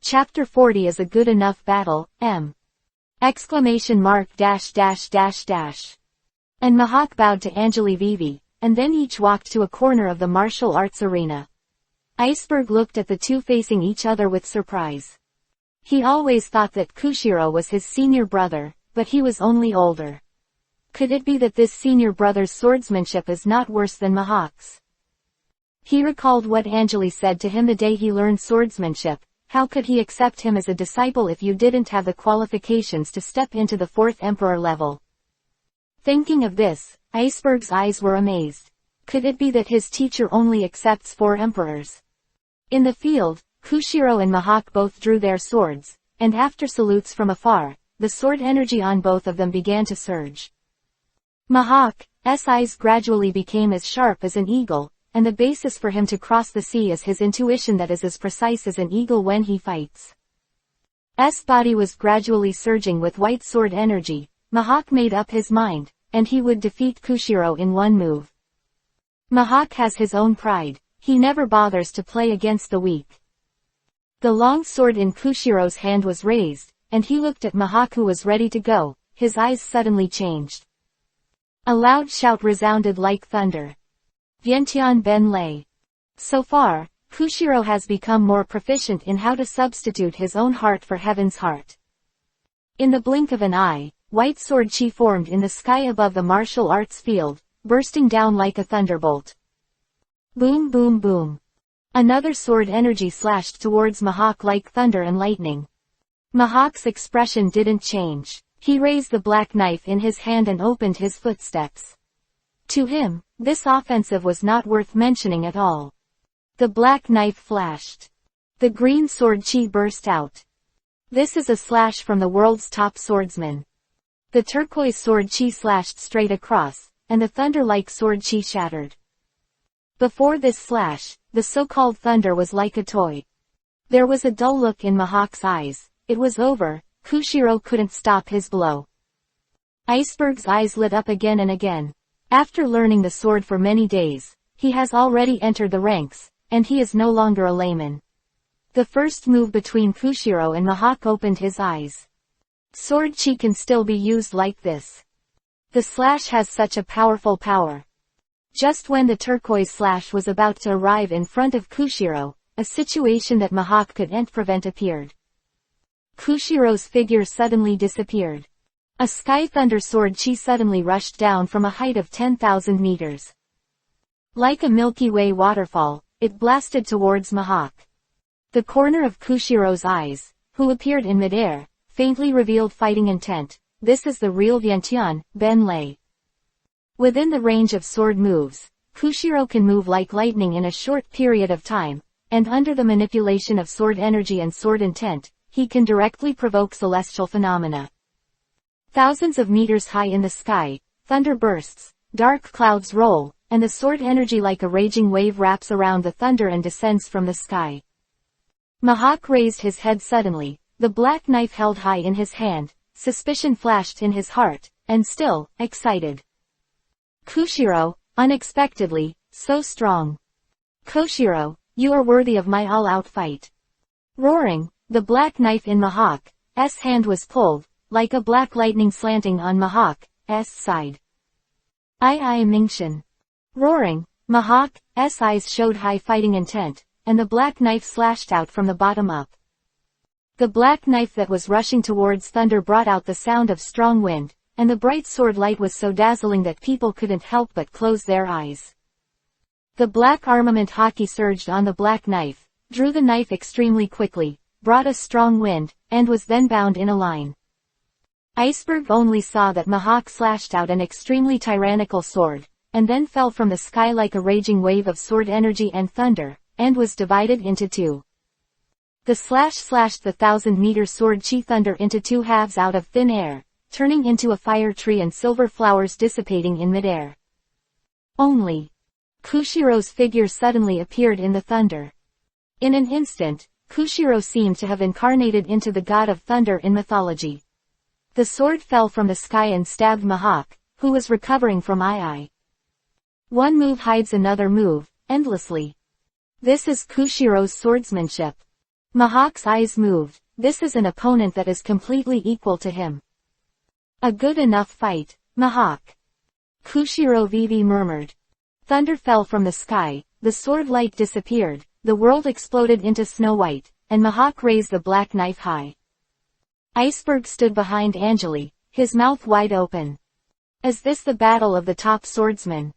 Chapter 40 is a good enough battle, M! Exclamation mark dash dash dash dash. And Mahak bowed to Anjali Vivi, and then each walked to a corner of the martial arts arena. Iceberg looked at the two facing each other with surprise. He always thought that Kushiro was his senior brother, but he was only older. Could it be that this senior brother's swordsmanship is not worse than Mahak's? He recalled what Anjali said to him the day he learned swordsmanship. How could he accept him as a disciple if you didn't have the qualifications to step into the 4th emperor level? Thinking of this, Iceberg's eyes were amazed. Could it be that his teacher only accepts 4 emperors? In the field, Kushiro and Mahak both drew their swords, and after salutes from afar, the sword energy on both of them began to surge. Mahak's eyes gradually became as sharp as an eagle, and the basis for him to cross the sea is his intuition that is as precise as an eagle when he fights. Body was gradually surging with white sword energy. Mahak made up his mind, and he would defeat Kushiro in one move. Mahak has his own pride. He never bothers to play against the weak. The long sword in Kushiro's hand was raised, and he looked at Mahak who was ready to go. His eyes suddenly changed. A loud shout resounded like thunder. Vientiane Ben Lei. So far, Kushiro has become more proficient in how to substitute his own heart for heaven's heart. In the blink of an eye, white sword chi formed in the sky above the martial arts field, bursting down like a thunderbolt. Boom boom boom. Another sword energy slashed towards Mahak like thunder and lightning. Mahak's expression didn't change. He raised the black knife in his hand and opened his footsteps. To him, this offensive was not worth mentioning at all. The black knife flashed. The green sword chi burst out. This is a slash from the world's top swordsman. The turquoise sword chi slashed straight across, and the thunder-like sword chi shattered. Before this slash, the so-called thunder was like a toy. There was a dull look in Mahak's eyes. It was over. Kushiro couldn't stop his blow. Iceberg's eyes lit up again and again. After learning the sword for many days, he has already entered the ranks, and he is no longer a layman. The first move between Kushiro and Mahak opened his eyes. Sword chi can still be used like this. The slash has such a powerful power. Just when the turquoise slash was about to arrive in front of Kushiro, a situation that Mahak couldn't prevent appeared. Kushiro's figure suddenly disappeared. A sky thunder sword chi suddenly rushed down from a height of 10,000 meters. Like a Milky Way waterfall, it blasted towards Mahak. The corner of Kushiro's eyes, who appeared in midair, faintly revealed fighting intent. This is the real Vientiane Ben Lei. Within the range of sword moves, Kushiro can move like lightning in a short period of time, and under the manipulation of sword energy and sword intent, he can directly provoke celestial phenomena. Thousands of meters high in the sky, thunder bursts, dark clouds roll, and the sword energy like a raging wave wraps around the thunder and descends from the sky. Mahawk raised his head suddenly, the black knife held high in his hand, suspicion flashed in his heart, and still, excited. Kushiro, unexpectedly, so strong. Koshiro, you are worthy of my all-out fight. Roaring, the black knife in Mahawk's hand was pulled, like a black lightning slanting on Mahawk's side. I Mingshin. Roaring, Mahawk's eyes showed high fighting intent, and the black knife slashed out from the bottom up. The black knife that was rushing towards Thunder brought out the sound of strong wind, and the bright sword light was so dazzling that people couldn't help but close their eyes. The black armament Haki surged on the black knife, drew the knife extremely quickly, brought a strong wind, and was then bound in a line. Iceberg only saw that Mahawk slashed out an extremely tyrannical sword, and then fell from the sky like a raging wave of sword energy and thunder, and was divided into two. The slash slashed the 1,000-meter sword chi thunder into two halves out of thin air, turning into a fire tree and silver flowers dissipating in midair. Only Kushiro's figure suddenly appeared in the thunder. In an instant, Kushiro seemed to have incarnated into the god of thunder in mythology. The sword fell from the sky and stabbed Mahawk, who was recovering from II. One move hides another move, endlessly. This is Kushiro's swordsmanship. Mahawk's eyes moved. This is an opponent that is completely equal to him. A good enough fight, Mahawk. Kushiro Vivi murmured. Thunder fell from the sky, the sword light disappeared, the world exploded into Snow White, and Mahawk raised the black knife high. Iceberg stood behind Anjali, his mouth wide open. Is this the battle of the top swordsmen?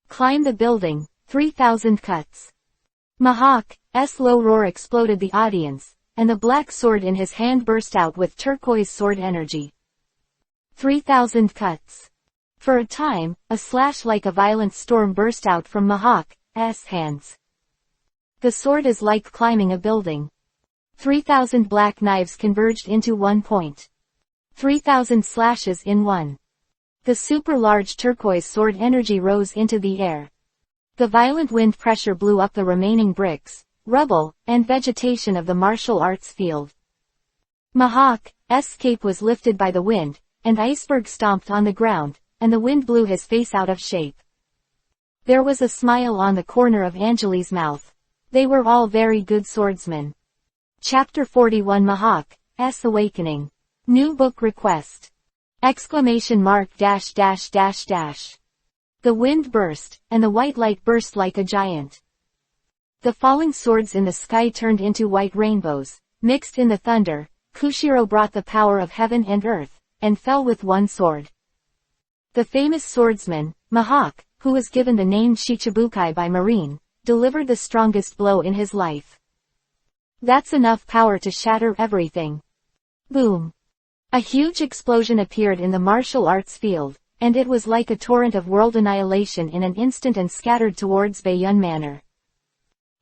Climb the building, 3,000 cuts. Mahawk's low roar exploded the audience, and the black sword in his hand burst out with turquoise sword energy. 3,000 cuts. For a time, a slash like a violent storm burst out from Mahawk's hands. The sword is like climbing a building. 3,000 black knives converged into one point. 3,000 slashes in one. The super-large turquoise sword energy rose into the air. The violent wind pressure blew up the remaining bricks, rubble, and vegetation of the martial arts field. Mahawk's cape was lifted by the wind, and Iceberg stomped on the ground, and the wind blew his face out of shape. There was a smile on the corner of Anjali's mouth. They were all very good swordsmen. Chapter 41 Mahawk's Awakening. New book request! ! The wind burst, and the white light burst like a giant. The falling swords in the sky turned into white rainbows, mixed in the thunder. Kushiro brought the power of heaven and earth, and fell with one sword. The famous swordsman, Mahawk, who was given the name Shichibukai by Marine, delivered the strongest blow in his life. That's enough power to shatter everything. Boom! A huge explosion appeared in the martial arts field, and it was like a torrent of world annihilation in an instant and scattered towards Bayun Manor.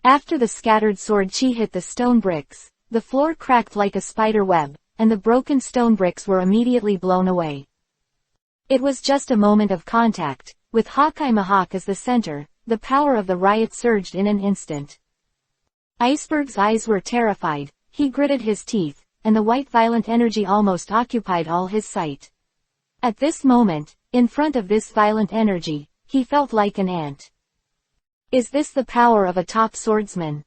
After the scattered sword chi hit the stone bricks, the floor cracked like a spider web, and the broken stone bricks were immediately blown away. It was just a moment of contact, with Hawkeye Mahawk as the center. The power of the riot surged in an instant. Iceberg's eyes were terrified, he gritted his teeth, and the white violent energy almost occupied all his sight. At this moment, in front of this violent energy, he felt like an ant. Is this the power of a top swordsman?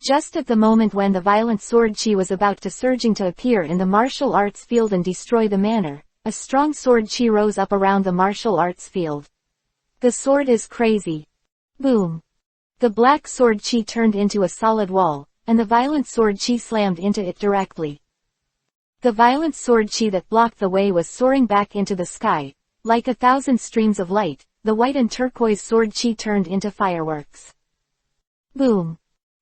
Just at the moment when the violent sword chi was about to surging to appear in the martial arts field and destroy the manor, a strong sword chi rose up around the martial arts field. The sword is crazy. Boom! The black sword chi turned into a solid wall, and the violent sword chi slammed into it directly. The violent sword chi that blocked the way was soaring back into the sky. Like 1,000 streams of light, the white and turquoise sword chi turned into fireworks. Boom!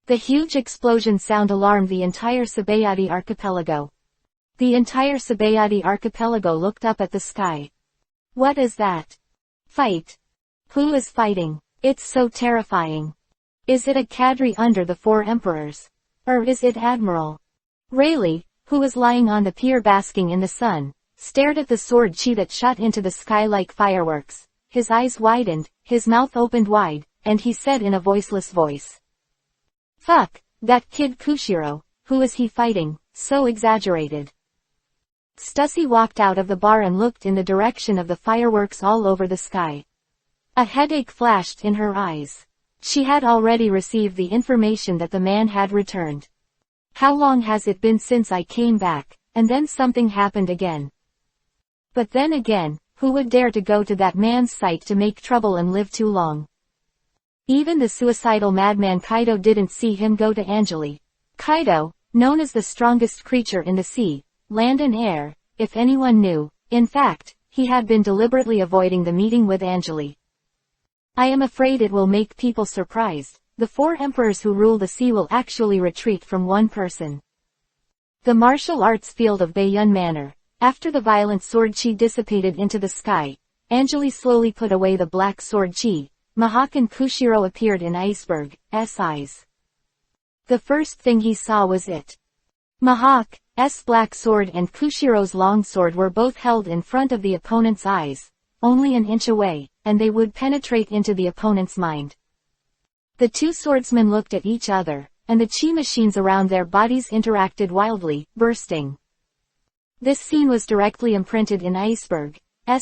The huge explosion sound alarmed the entire Sabayati archipelago. The entire Sabayati archipelago looked up at the sky. What is that? Fight! Who is fighting? It's so terrifying. Is it a cadre under the 4 emperors? Or is it Admiral Rayleigh, who was lying on the pier basking in the sun, stared at the sword chi that shot into the sky like fireworks. His eyes widened, his mouth opened wide, and he said in a voiceless voice. Fuck, That kid Kushiro, who is he fighting, so exaggerated. Stussy walked out of the bar and looked in the direction of the fireworks all over the sky. A headache flashed in her eyes. She had already received the information that the man had returned. How long has it been since I came back, and then something happened again. But then again, who would dare to go to that man's site to make trouble and live too long? Even the suicidal madman Kaido didn't see him go to Angeli. Kaido, known as the strongest creature in the sea, land and air, if anyone knew, in fact, he had been deliberately avoiding the meeting with Angeli. I am afraid it will make people surprised. The 4 emperors who rule the sea will actually retreat from one person. The martial arts field of Baiyun Manor. After the violent sword chi dissipated into the sky, Angeli slowly put away the black sword chi. Mihawk and Kushiro appeared in Iceberg's eyes. The first thing he saw was it. Mihawk's black sword and Kushiro's long sword were both held in front of the opponent's eyes, only an inch away, and they would penetrate into the opponent's mind. The 2 swordsmen looked at each other, and the chi machines around their bodies interacted wildly, bursting. This scene was directly imprinted in Iceberg's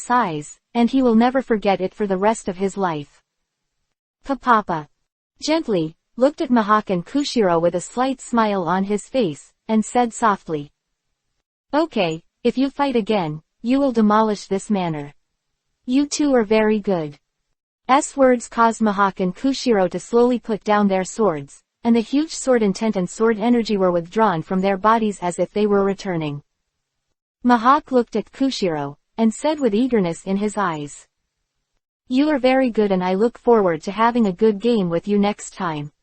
eyes, and he will never forget it for the rest of his life. Papa gently looked at Mihawk and Kushiro with a slight smile on his face, and said softly, "Okay, if you fight again, you will demolish this manor. You two are very good." Words caused Mihawk and Kushiro to slowly put down their swords, and the huge sword intent and sword energy were withdrawn from their bodies as if they were returning. Mihawk looked at Kushiro, and said with eagerness in his eyes, "You are very good and I look forward to having a good game with you next time."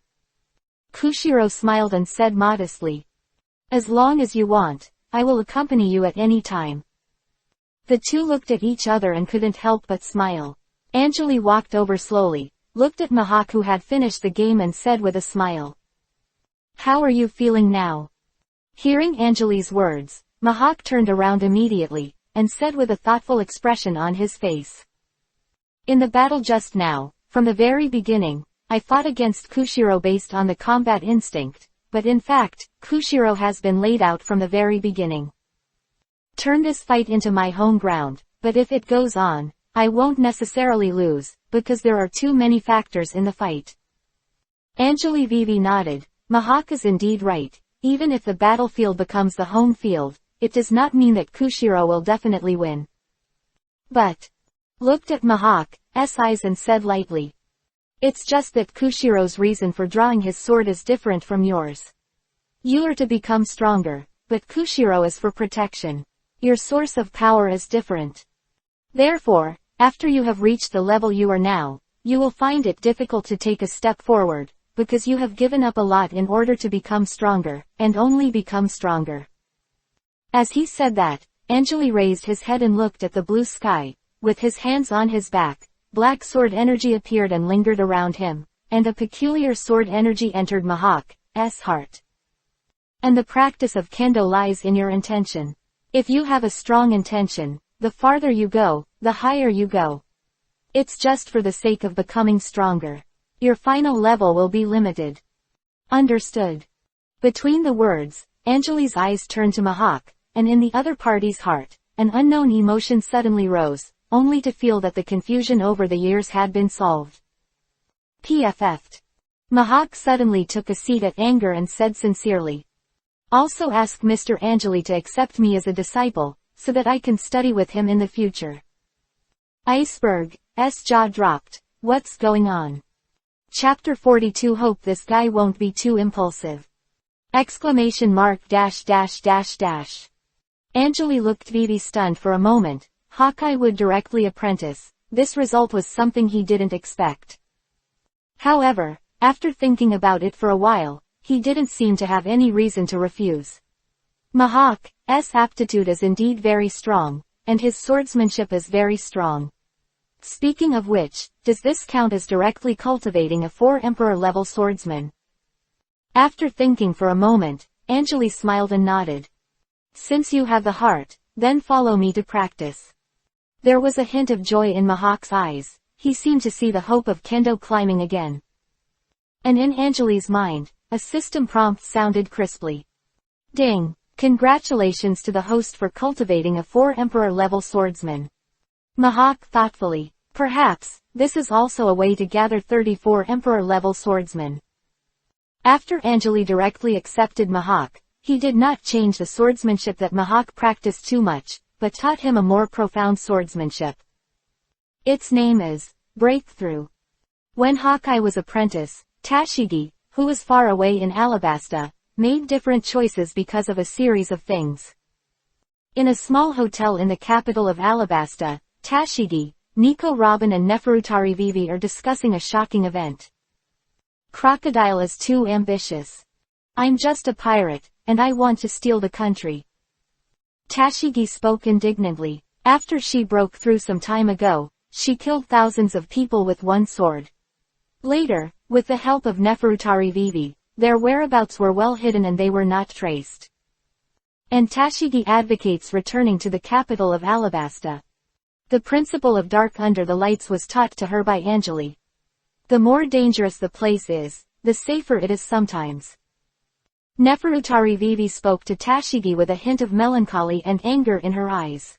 Kushiro smiled and said modestly, "As long as you want, I will accompany you at any time." The 2 looked at each other and couldn't help but smile. Angeli walked over slowly, looked at Mihawk who had finished the game and said with a smile, "How are you feeling now?" Hearing Angeli's words, Mihawk turned around immediately, and said with a thoughtful expression on his face, "In the battle just now, from the very beginning, I fought against Kushiro based on the combat instinct, but in fact, Kushiro has been laid out from the very beginning. Turn this fight into my home ground, but if it goes on, I won't necessarily lose, because there are too many factors in the fight." Angeli Vivi nodded. Mihawk is indeed right. Even if the battlefield becomes the home field, it does not mean that Kushiro will definitely win. But looked at Mihawk's eyes and said lightly, "It's just that Kushiro's reason for drawing his sword is different from yours. You are to become stronger, but Kushiro is for protection. Your source of power is different. Therefore, after you have reached the level you are now, you will find it difficult to take a step forward, because you have given up a lot in order to become stronger, and only become stronger." As he said that, Angeli raised his head and looked at the blue sky. With his hands on his back, black sword energy appeared and lingered around him, and a peculiar sword energy entered Mihawk's heart. And the practice of kendo lies in your intention. If you have a strong intention, the farther you go, the higher you go. It's just for the sake of becoming stronger. Your final level will be limited. Understood? Between the words, Angeli's eyes turned to Mihawk, and in the other party's heart, an unknown emotion suddenly rose, only to feel that the confusion over the years had been solved. PFF'd. Mihawk suddenly took a seat at anger and said sincerely, "Also ask Mr. Angeli to accept me as a disciple, so that I can study with him in the future." Iceberg's jaw dropped. What's going on? Chapter 42. Hope this guy won't be too impulsive. Exclamation mark dash dash dash dash. Angeli looked Vivi stunned for a moment. Hawkeye would directly apprentice. This result was something he didn't expect. However, after thinking about it for a while, he didn't seem to have any reason to refuse. Mihawk's aptitude is indeed very strong, and his swordsmanship is very strong. Speaking of which, does this count as directly cultivating a 4-emperor level swordsman? After thinking for a moment, Angeli smiled and nodded. Since you have the heart, then follow me to practice. There was a hint of joy in Mihawk's eyes. He seemed to see the hope of kendo climbing again. And in Angeli's mind, a system prompt sounded crisply. Ding! Congratulations to the host for cultivating a 4 Emperor level swordsman. Mahak thoughtfully. Perhaps, this is also a way to gather 34 Emperor level swordsmen. After Anjali directly accepted Mahak, he did not change the swordsmanship that Mahak practiced too much, but taught him a more profound swordsmanship. Its name is Breakthrough. When Hawkeye was apprentice, Tashigi, who was far away in Alabasta, made different choices because of a series of things. In a small hotel in the capital of Alabasta, Tashigi, Nico Robin and Neferutari Vivi are discussing a shocking event. Crocodile is too ambitious. I'm just a pirate, and I want to steal the country. Tashigi spoke indignantly. After she broke through some time ago, she killed thousands of people with one sword. Later, with the help of Neferutari Vivi, their whereabouts were well hidden and they were not traced. And Tashigi advocates returning to the capital of Alabasta. The principle of dark under the lights was taught to her by Anjali. The more dangerous the place is, the safer it is sometimes. Neferutari Vivi spoke to Tashigi with a hint of melancholy and anger in her eyes.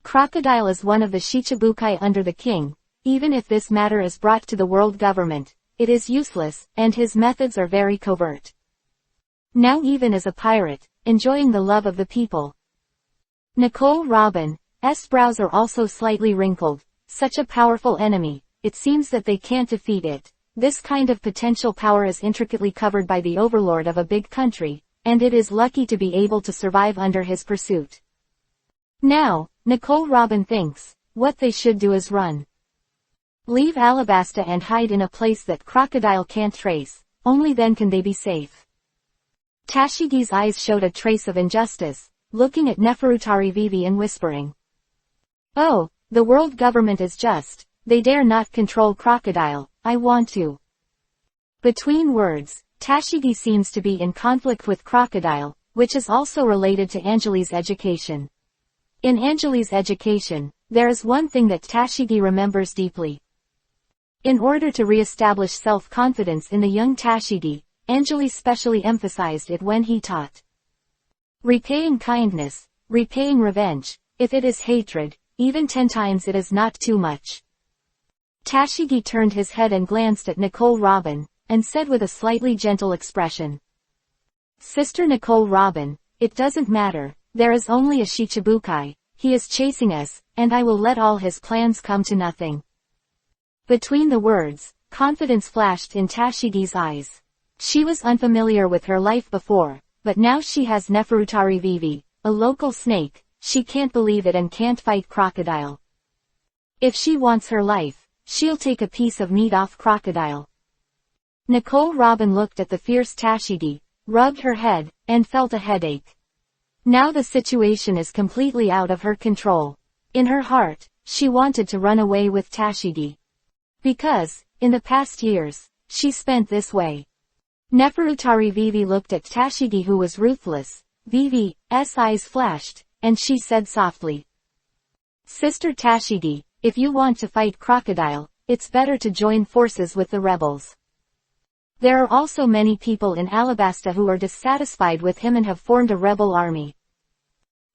Crocodile is one of the Shichibukai under the king. Even if this matter is brought to the world government, it is useless, and his methods are very covert. Now even as a pirate, enjoying the love of the people. Nicole Robin's brows are also slightly wrinkled. Such a powerful enemy, it seems that they can't defeat it. This kind of potential power is intricately covered by the overlord of a big country, and it is lucky to be able to survive under his pursuit. Now, Nicole Robin thinks, what they should do is run. Leave Alabasta and hide in a place that Crocodile can't trace, only then can they be safe. Tashigi's eyes showed a trace of injustice, looking at Neferutari Vivi and whispering. Oh, the world government is just, they dare not control Crocodile, I want to. Between words, Tashigi seems to be in conflict with Crocodile, which is also related to Anjali's education. In Anjali's education, there is one thing that Tashigi remembers deeply. In order to re-establish self-confidence in the young Tashigi, Anjali specially emphasized it when he taught. Repaying kindness, repaying revenge, if it is hatred, even 10 times it is not too much. Tashigi turned his head and glanced at Nicole Robin, and said with a slightly gentle expression. Sister Nicole Robin, it doesn't matter, there is only a Shichibukai, he is chasing us, and I will let all his plans come to nothing. Between the words, confidence flashed in Tashigi's eyes. She was unfamiliar with her life before, but now she has Neferutari Vivi, a local snake, she can't believe it and can't fight Crocodile. If she wants her life, she'll take a piece of meat off Crocodile. Nicole Robin looked at the fierce Tashigi, rubbed her head, and felt a headache. Now the situation is completely out of her control. In her heart, she wanted to run away with Tashigi. Because, in the past years, she spent this way. Neferutari Vivi looked at Tashigi who was ruthless. Vivi's eyes flashed, and she said softly. Sister Tashigi, if you want to fight Crocodile, it's better to join forces with the rebels. There are also many people in Alabasta who are dissatisfied with him and have formed a rebel army.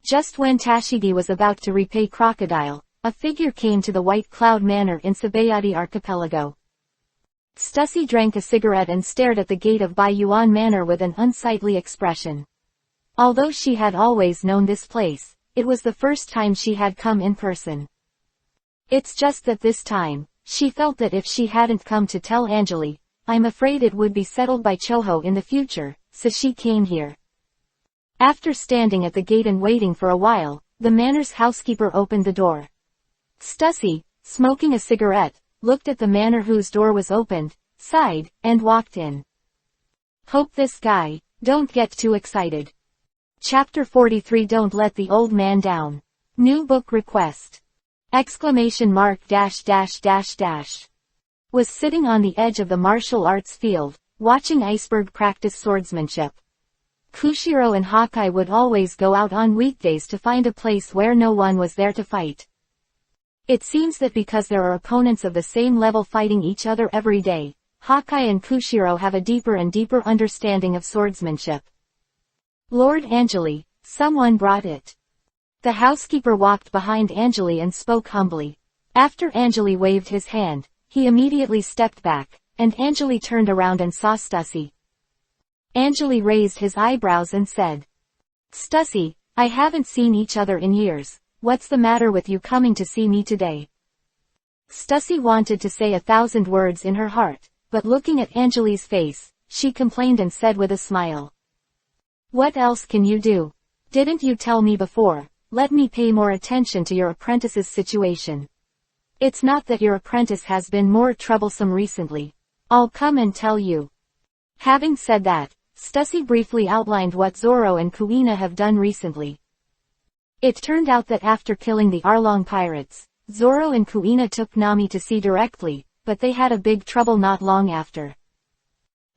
Just when Tashigi was about to repay Crocodile, a figure came to the White Cloud Manor in Sabayati Archipelago. Stussy drank a cigarette and stared at the gate of Baiyuan Manor with an unsightly expression. Although she had always known this place, it was the first time she had come in person. It's just that this time, she felt that if she hadn't come to tell Anjali, I'm afraid it would be settled by Choho in the future, so she came here. After standing at the gate and waiting for a while, the manor's housekeeper opened the door. Stussy, smoking a cigarette, looked at the manor whose door was opened, sighed, and walked in. Hope this guy, don't get too excited. Chapter 43 Don't Let the Old Man Down. New book request. ! Was sitting on the edge of the martial arts field, watching Iceberg practice swordsmanship. Kushiro and Hawkeye would always go out on weekdays to find a place where no one was there to fight. It seems that because there are opponents of the same level fighting each other every day, Hawkeye and Kushiro have a deeper and deeper understanding of swordsmanship. Lord Angeli, someone brought it. The housekeeper walked behind Angeli and spoke humbly. After Angeli waved his hand, he immediately stepped back, and Angeli turned around and saw Stussy. Angeli raised his eyebrows and said, "Stussy, I haven't seen each other in years. What's the matter with you coming to see me today?" Stussy wanted to say 1,000 words in her heart, but looking at Angeli's face, she complained and said with a smile, "What else can you do? Didn't you tell me before? Let me pay more attention to your apprentice's situation. It's not that your apprentice has been more troublesome recently. I'll come and tell you." Having said that, Stussy briefly outlined what Zoro and Kuina have done recently. It turned out that after killing the Arlong pirates, Zoro and Kuina took Nami to sea directly, but they had a big trouble not long after.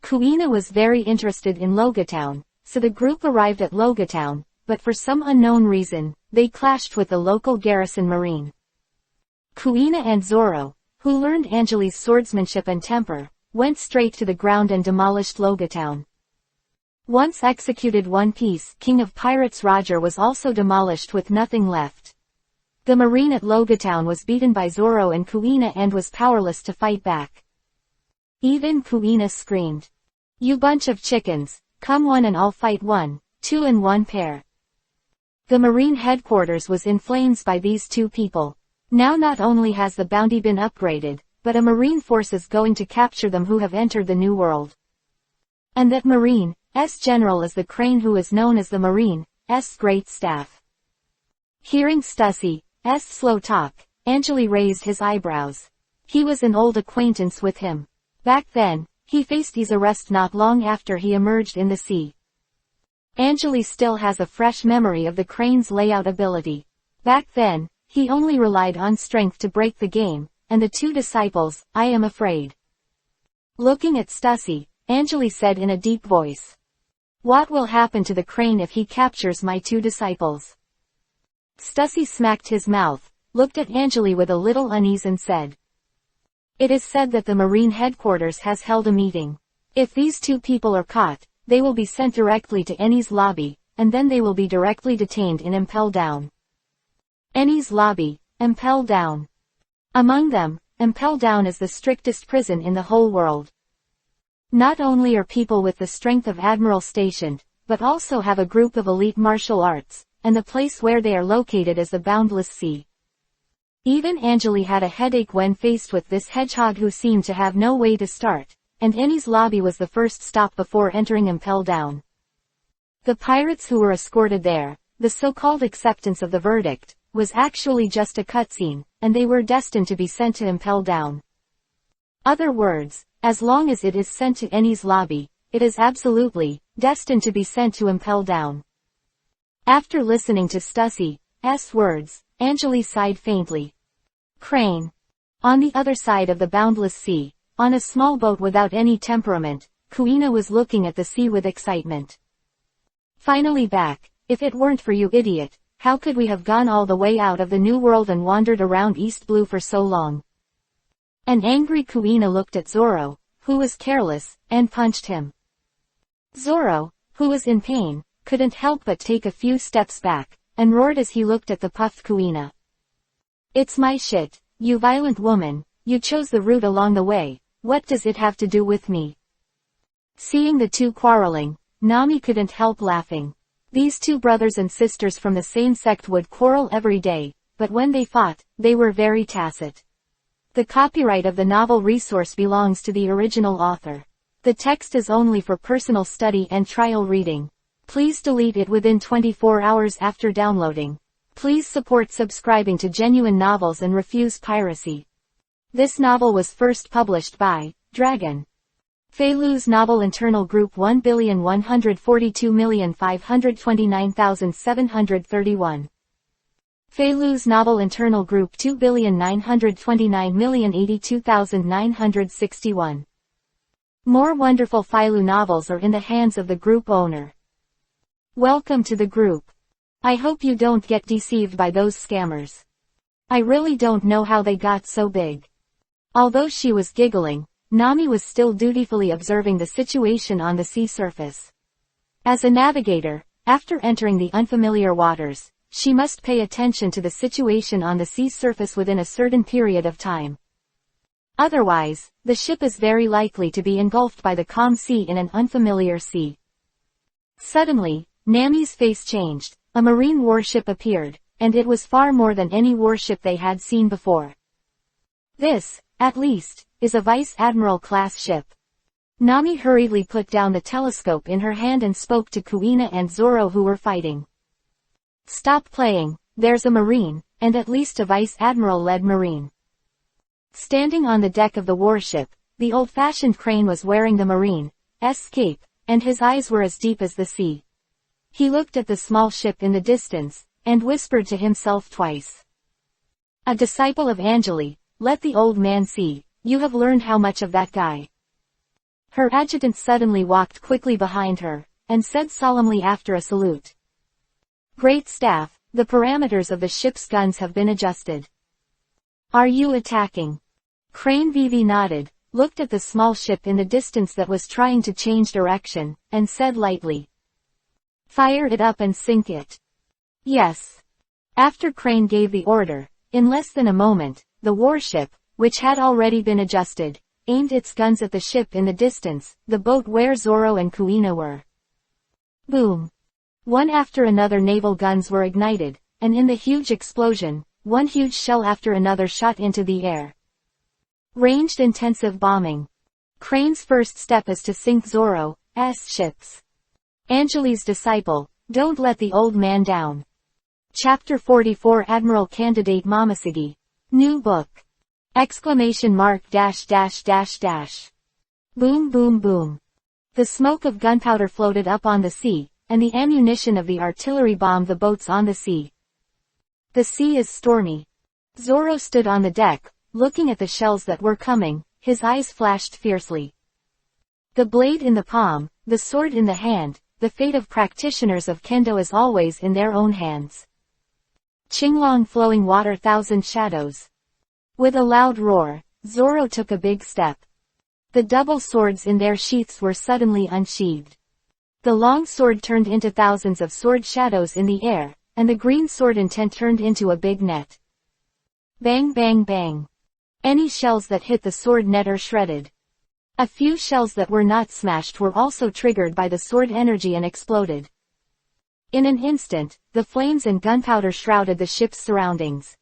Kuina was very interested in Logatown, so the group arrived at Logatown, but for some unknown reason, they clashed with the local garrison marine. Kuina and Zoro, who learned Angeli's swordsmanship and temper, went straight to the ground and demolished Logatown. Once executed, One Piece King of Pirates Roger was also demolished with nothing left. The marine at Logatown was beaten by Zoro and Kuina and was powerless to fight back. Even Kuina screamed, "You bunch of chickens, come one and I'll fight 1, 2 in one pair." The marine headquarters was in flames by these two people. Now not only has the bounty been upgraded, but a marine force is going to capture them who have entered the new world. And that marine's general is the Crane, who is known as the marine's great staff. Hearing Stussy's slow talk, Angeli raised his eyebrows. He was an old acquaintance with him. Back then, he faced his arrest not long after he emerged in the sea. Angeli still has a fresh memory of the Crane's layout ability. Back then, he only relied on strength to break the game, and the two disciples, "I am afraid." Looking at Stussy, Angeli said in a deep voice, "What will happen to the Crane if he captures my two disciples?" Stussy smacked his mouth, looked at Angeli with a little unease and said, "It is said that the marine headquarters has held a meeting. If these two people are caught, they will be sent directly to Eni's lobby, and then they will be directly detained in Impel Down." Eni's lobby, Impel Down. Among them, Impel Down is the strictest prison in the whole world. Not only are people with the strength of Admiral stationed, but also have a group of elite martial arts, and the place where they are located is the boundless sea. Even Angeli had a headache when faced with this hedgehog who seemed to have no way to start, and Eni's lobby was the first stop before entering Impel Down. The pirates who were escorted there, the so-called acceptance of the verdict, was actually just a cutscene, and they were destined to be sent to Impel Down. Other words, as long as it is sent to Eni's lobby, it is absolutely destined to be sent to Impel Down. After listening to Stussy's words, Angeli sighed faintly. Crane. On the other side of the boundless sea, on a small boat without any temperament, Kuina was looking at the sea with excitement. "Finally back. If it weren't for you, idiot, how could we have gone all the way out of the New World and wandered around East Blue for so long?" An angry Kuina looked at Zoro, who was careless, and punched him. Zoro, who was in pain, couldn't help but take a few steps back, and roared as he looked at the puffed Kuina. "It's my shit, you violent woman, you chose the route along the way, what does it have to do with me?" Seeing the two quarreling, Nami couldn't help laughing. These two brothers and sisters from the same sect would quarrel every day, but when they fought, they were very tacit. The copyright of the novel resource belongs to the original author. The text is only for personal study and trial reading. Please delete it within 24 hours after downloading. Please support subscribing to Genuine Novels and refuse piracy. This novel was first published by Dragon. Feilu's Novel Internal Group 1,142,529,731. Feilu's Novel Internal Group 2,929,082,961. More wonderful Feilu novels are in the hands of the group owner. Welcome to the group. I hope you don't get deceived by those scammers. I really don't know how they got so big. Although she was giggling, Nami was still dutifully observing the situation on the sea surface. As a navigator, after entering the unfamiliar waters, she must pay attention to the situation on the sea surface within a certain period of time. Otherwise, the ship is very likely to be engulfed by the calm sea in an unfamiliar sea. Suddenly, Nami's face changed. A marine warship appeared, and it was far more than any warship they had seen before. This, at least, is a Vice Admiral class ship. Nami hurriedly put down the telescope in her hand and spoke to Kuina and Zoro, who were fighting. "Stop playing, there's a marine, and at least a Vice Admiral-led marine." Standing on the deck of the warship, the old-fashioned Crane was wearing the marine's cape, and his eyes were as deep as the sea. He looked at the small ship in the distance, and whispered to himself twice. "A disciple of Angeli, let the old man see, you have learned how much of that guy." Her adjutant suddenly walked quickly behind her, and said solemnly after a salute. "Great staff, the parameters of the ship's guns have been adjusted. Are you attacking?" Crane VV nodded, looked at the small ship in the distance that was trying to change direction, and said lightly, "Fire it up and sink it." "Yes." After Crane gave the order, in less than a moment, the warship, which had already been adjusted, aimed its guns at the ship in the distance, the boat where Zoro and Kuina were. Boom! One after another naval guns were ignited, and in the huge explosion, one huge shell after another shot into the air. Ranged intensive bombing. Crane's first step is to sink Zoro's ships. Angeli's disciple, don't let the old man down. Chapter 44 Admiral Candidate Momoshige. New book. Exclamation mark dash dash dash dash. Boom boom boom. The smoke of gunpowder floated up on the sea, and the ammunition of the artillery bombed the boats on the sea. The sea is stormy. Zoro stood on the deck, looking at the shells that were coming, his eyes flashed fiercely. The blade in the palm, the sword in the hand, the fate of practitioners of kendo is always in their own hands. Qinglong flowing water, thousand shadows. With a loud roar, Zoro took a big step. The double swords in their sheaths were suddenly unsheathed. The long sword turned into thousands of sword shadows in the air, and the green sword intent turned into a big net. Bang bang bang. Any shells that hit the sword net are shredded. A few shells that were not smashed were also triggered by the sword energy and exploded. In an instant, the flames and gunpowder shrouded the ship's surroundings.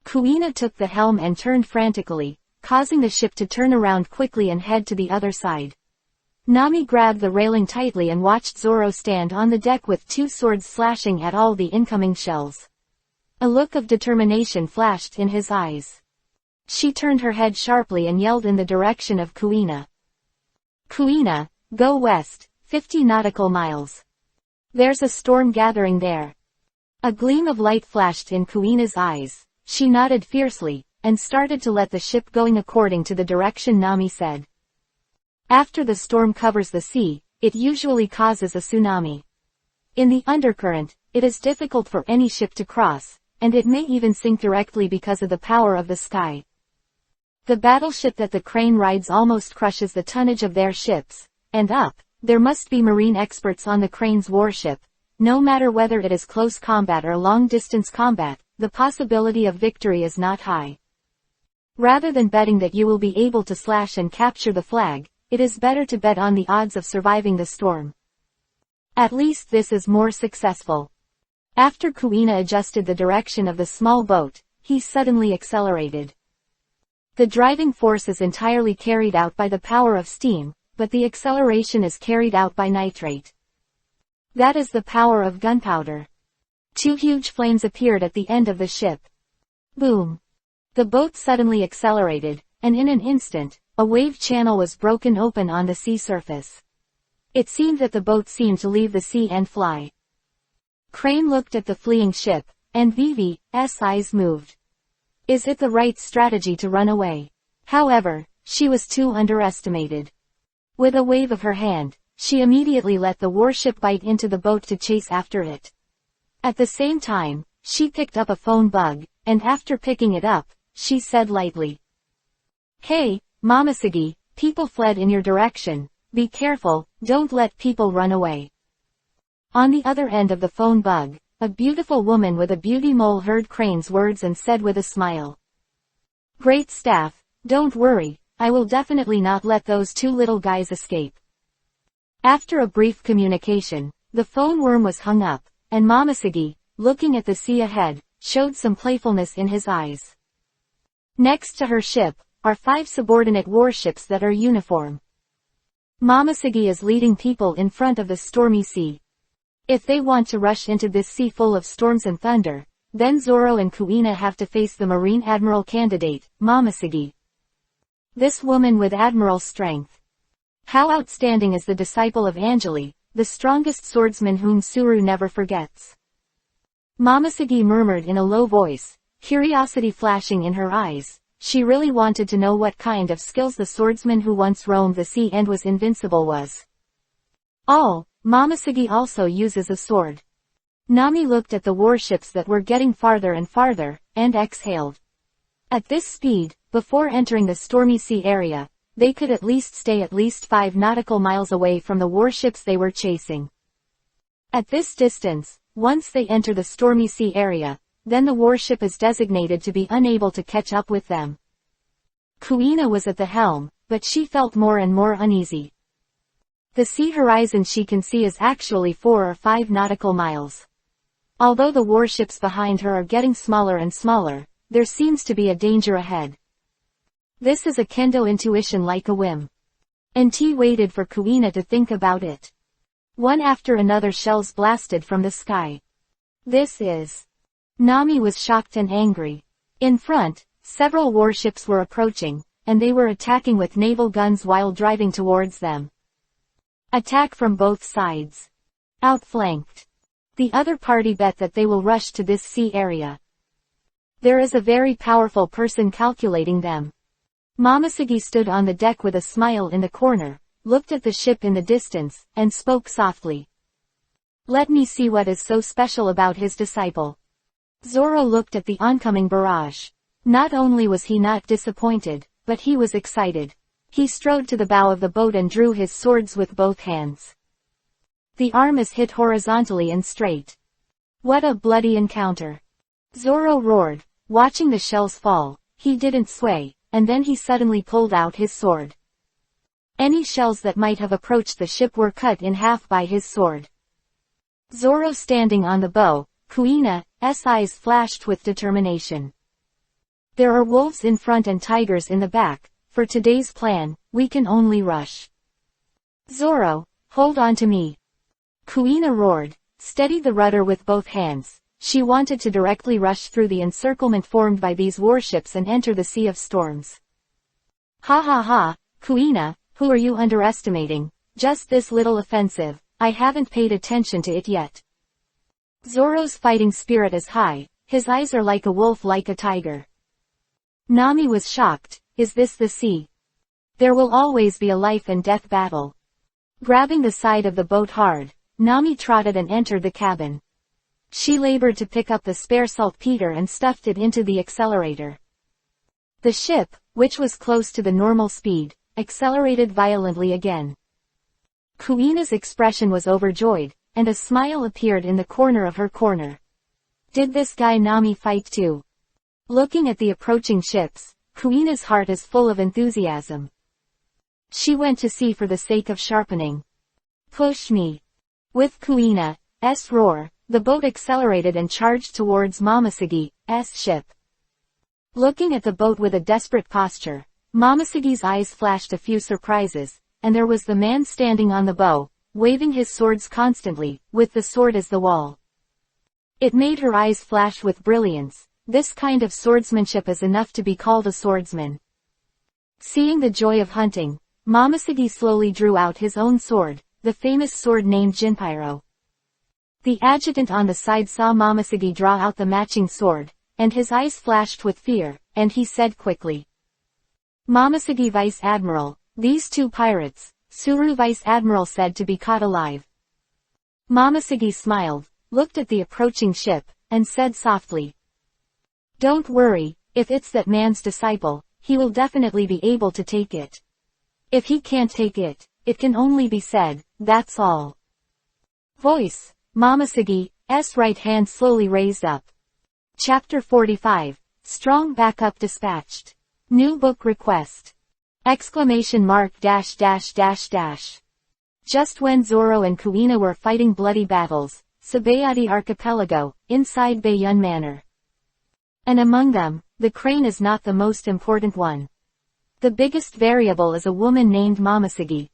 Kuina took the helm and turned frantically, causing the ship to turn around quickly and head to the other side. Nami grabbed the railing tightly and watched Zoro stand on the deck with two swords slashing at all the incoming shells. A look of determination flashed in his eyes. She turned her head sharply and yelled in the direction of Kuina. "Kuina, go west, 50 nautical miles. There's a storm gathering there." A gleam of light flashed in Kuina's eyes. She nodded fiercely, and started to let the ship going according to the direction Nami said. After the storm covers the sea, it usually causes a tsunami. In the undercurrent, it is difficult for any ship to cross, and it may even sink directly because of the power of the sky. The battleship that the Crane rides almost crushes the tonnage of their ships, and there must be marine experts on the Crane's warship. No matter whether it is close combat or long-distance combat, the possibility of victory is not high. Rather than betting that you will be able to slash and capture the flag, it is better to bet on the odds of surviving the storm. At least this is more successful. After Kuina adjusted the direction of the small boat, he suddenly accelerated. The driving force is entirely carried out by the power of steam, but the acceleration is carried out by nitrate. That is the power of gunpowder. Two huge flames appeared at the end of the ship. Boom! The boat suddenly accelerated, and in an instant, a wave channel was broken open on the sea surface. It seemed that the boat seemed to leave the sea and fly. Crane looked at the fleeing ship, and Vivi's eyes moved. Is it the right strategy to run away? However, she was too underestimated. With a wave of her hand, she immediately let the warship bite into the boat to chase after it. At the same time, she picked up a phone bug, and after picking it up, she said lightly, "Hey, Momosuge, people fled in your direction. Be careful, don't let people run away. On the other end of the phone bug, a beautiful woman with a beauty mole heard Crane's words and said with a smile. Great staff, don't worry, I will definitely not let those two little guys escape. After a brief communication, the phone worm was hung up, and Momosuge, looking at the sea ahead, showed some playfulness in his eyes. Next to her ship, are 5 subordinate warships that are uniform. Momosuge is leading people in front of the stormy sea. If they want to rush into this sea full of storms and thunder, then Zoro and Kuina have to face the Marine Admiral candidate, Momosuge. This woman with admiral strength. How outstanding is the disciple of Angeli, the strongest swordsman whom Suru never forgets. Momosuge murmured in a low voice, curiosity flashing in her eyes. She really wanted to know what kind of skills the swordsman who once roamed the sea and was invincible was. Momosuge also uses a sword. Nami looked at the warships that were getting farther and farther, and exhaled. At this speed, before entering the stormy sea area, they could at least stay at least 5 nautical miles away from the warships they were chasing. At this distance, once they enter the stormy sea area, then the warship is designated to be unable to catch up with them. Kuina was at the helm, but she felt more and more uneasy. The sea horizon she can see is actually 4 or 5 nautical miles. Although the warships behind her are getting smaller and smaller, there seems to be a danger ahead. This is a kendo intuition like a whim. NT waited for Kuina to think about it. One after another shells blasted from the sky. This is... Nami was shocked and angry. In front, several warships were approaching, and they were attacking with naval guns while driving towards them. Attack from both sides. Outflanked. The other party bet that they will rush to this sea area. There is a very powerful person calculating them. Momosuge stood on the deck with a smile in the corner, looked at the ship in the distance, and spoke softly. Let me see what is so special about his disciple. Zoro looked at the oncoming barrage. Not only was he not disappointed, but he was excited. He strode to the bow of the boat and drew his swords with both hands. The arm is hit horizontally and straight. What a bloody encounter! Zoro roared, watching the shells fall. He didn't sway, and then he suddenly pulled out his sword. Any shells that might have approached the ship were cut in half by his sword. Zoro standing on the bow, Kuina's eyes flashed with determination. There are wolves in front and tigers in the back. For today's plan, we can only rush. Zoro, hold on to me. Kuina roared, steadied the rudder with both hands. She wanted to directly rush through the encirclement formed by these warships and enter the Sea of Storms. Ha ha ha, Kuina, who are you underestimating? Just this little offensive, I haven't paid attention to it yet. Zoro's fighting spirit is high, his eyes are like a wolf like a tiger. Nami was shocked. Is this the sea? There will always be a life and death battle. Grabbing the side of the boat hard, Nami trotted and entered the cabin. She labored to pick up the spare saltpeter and stuffed it into the accelerator. The ship, which was close to the normal speed, accelerated violently again. Kuina's expression was overjoyed, and a smile appeared in the corner of her corner. Did this guy Nami fight too? Looking at the approaching ships, Kuina's heart is full of enthusiasm. She went to sea for the sake of sharpening. Push me. With Kuina's roar, the boat accelerated and charged towards Momosuge's ship. Looking at the boat with a desperate posture, Momosuge's eyes flashed a few surprises, and there was the man standing on the bow, waving his swords constantly, with the sword as the wall. It made her eyes flash with brilliance. This kind of swordsmanship is enough to be called a swordsman. Seeing the joy of hunting, Momosuge slowly drew out his own sword, the famous sword named Jinpyro. The adjutant on the side saw Momosuge draw out the matching sword, and his eyes flashed with fear, and he said quickly. Momosuge Vice Admiral, these 2 pirates, Suru Vice Admiral said to be caught alive. Momosuge smiled, looked at the approaching ship, and said softly. Don't worry, if it's that man's disciple, he will definitely be able to take it. If he can't take it, it can only be said, that's all. Voice, Momosegi's right hand slowly raised up. Chapter 45, Strong Backup Dispatched. New Book Request. Exclamation mark dash dash dash dash. Just when Zoro and Kuina were fighting bloody battles, Sabayati Archipelago, inside Bayun Manor. And among them, the crane is not the most important one. The biggest variable is a woman named Momosegi.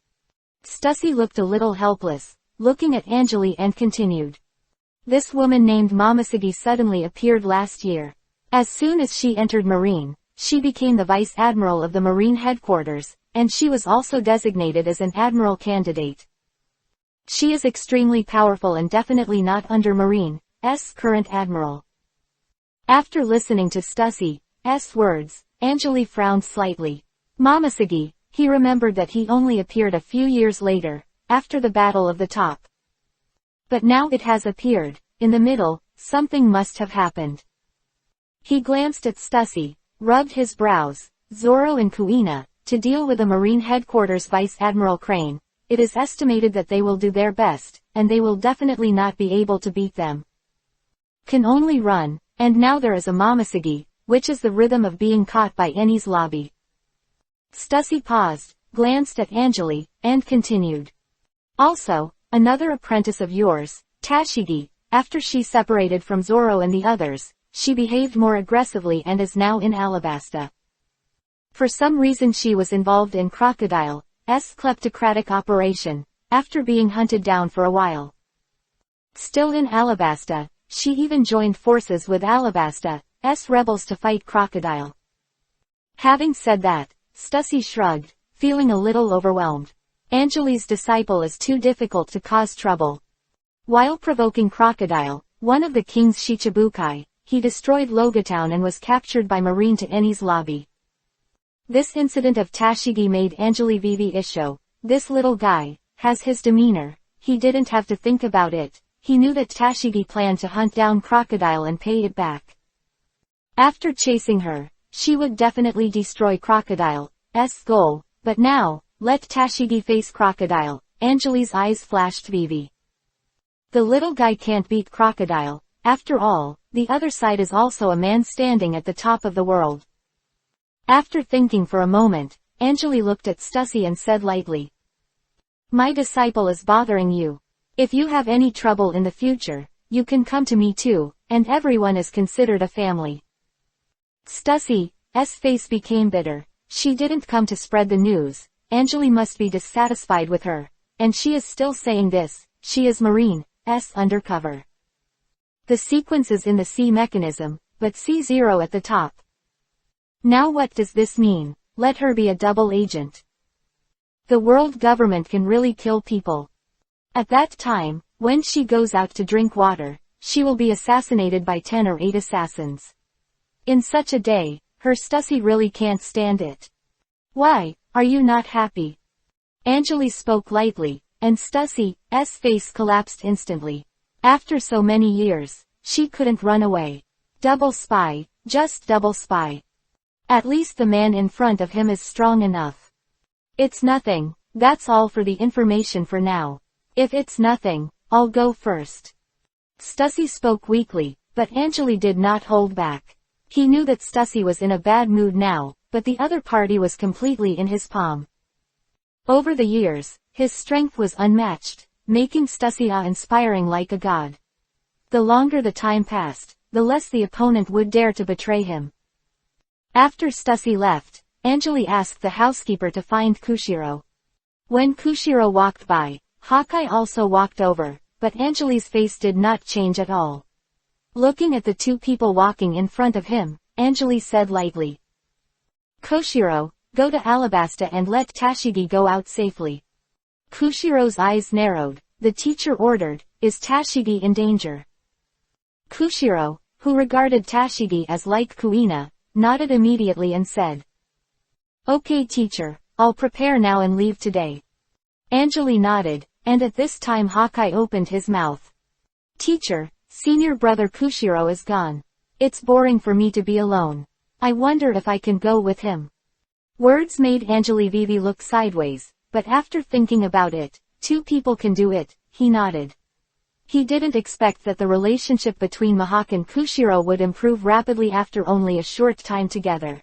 Stussy looked a little helpless, looking at Anjali and continued. This woman named Momosegi suddenly appeared last year. As soon as she entered Marine, she became the Vice Admiral of the Marine Headquarters, and she was also designated as an Admiral candidate. She is extremely powerful and definitely not under Marine's current Admiral. After listening to Stussy's words, Anjali frowned slightly. Momosegi, he remembered that he only appeared a few years later, after the Battle of the Top. But now it has appeared, in the middle, something must have happened. He glanced at Stussy, rubbed his brows. Zoro and Kuina, to deal with the Marine Headquarters Vice Admiral Crane, it is estimated that they will do their best, and they will definitely not be able to beat them. Can only run, and now there is a Momosegi, which is the rhythm of being caught by Eni's lobby. Stussy paused, glanced at Anjali, and continued. Also, another apprentice of yours, Tashigi, after she separated from Zoro and the others, she behaved more aggressively and is now in Alabasta. For some reason she was involved in Crocodile's kleptocratic operation, after being hunted down for a while. Still in Alabasta, she even joined forces with Alabasta's rebels to fight Crocodile. Having said that, Stussy shrugged, feeling a little overwhelmed. Anjali's disciple is too difficult to cause trouble. While provoking Crocodile, one of the king's Shichibukai, he destroyed Logatown and was captured by Marine to Eni's lobby. This incident of Tashigi made Anjali Vivi Isho, this little guy, has his demeanor. He didn't have to think about it. He knew that Tashigi planned to hunt down Crocodile and pay it back. After chasing her, she would definitely destroy Crocodile's goal, but now, let Tashigi face Crocodile. Anjali's eyes flashed Vivi. The little guy can't beat Crocodile. After all, the other side is also a man standing at the top of the world. After thinking for a moment, Anjali looked at Stussy and said lightly. My disciple is bothering you. If you have any trouble in the future, you can come to me too, and everyone is considered a family. Stussy's face became bitter. She didn't come to spread the news. Anjali must be dissatisfied with her. And she is still saying this, she is Marine's undercover. The sequence is in the C mechanism, but C0 at the top. Now what does this mean? Let her be a double agent. The world government can really kill people. At that time, when she goes out to drink water, she will be assassinated by 10 or 8 assassins. In such a day, her Stussy really can't stand it. Why, are you not happy? Anjali spoke lightly, and Stussy's face collapsed instantly. After so many years, she couldn't run away. Double spy, just double spy. At least the man in front of him is strong enough. It's nothing, that's all for the information for now. If it's nothing, I'll go first. Stussy spoke weakly, but Anjali did not hold back. He knew that Stussy was in a bad mood now, but the other party was completely in his palm. Over the years, his strength was unmatched, making Stussy awe-inspiring like a god. The longer the time passed, the less the opponent would dare to betray him. After Stussy left, Anjali asked the housekeeper to find Kushiro. When Kushiro walked by, Hawkeye also walked over, but Anjali's face did not change at all. Looking at the two people walking in front of him, Anjali said lightly. Koshiro, go to Alabasta and let Tashigi go out safely. Kushiro's eyes narrowed. The teacher ordered, is Tashigi in danger? Kushiro, who regarded Tashigi as like Kuina, nodded immediately and said. Okay teacher, I'll prepare now and leave today. Anjali nodded, and at this time Hawkeye opened his mouth. Teacher, senior brother Kushiro is gone. It's boring for me to be alone. I wonder if I can go with him. Words made Angeli look sideways, but after thinking about it, 2 people can do it, he nodded. He didn't expect that the relationship between Mihawk and Kushiro would improve rapidly after only a short time together.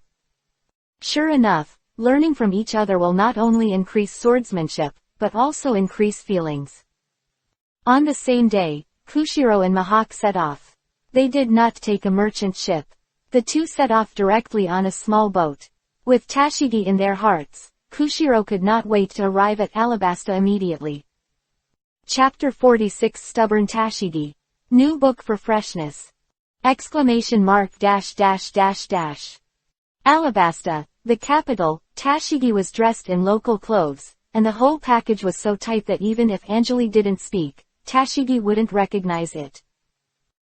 Sure enough, learning from each other will not only increase swordsmanship, but also increase feelings. On the same day, Kushiro and Mihawk set off. They did not take a merchant ship. The 2 set off directly on a small boat. With Tashigi in their hearts, Kushiro could not wait to arrive at Alabasta immediately. Chapter 46 Stubborn Tashigi. New book for freshness! Alabasta, the capital, Tashigi was dressed in local clothes, and the whole package was so tight that even if Angeli didn't speak, Tashigi wouldn't recognize it.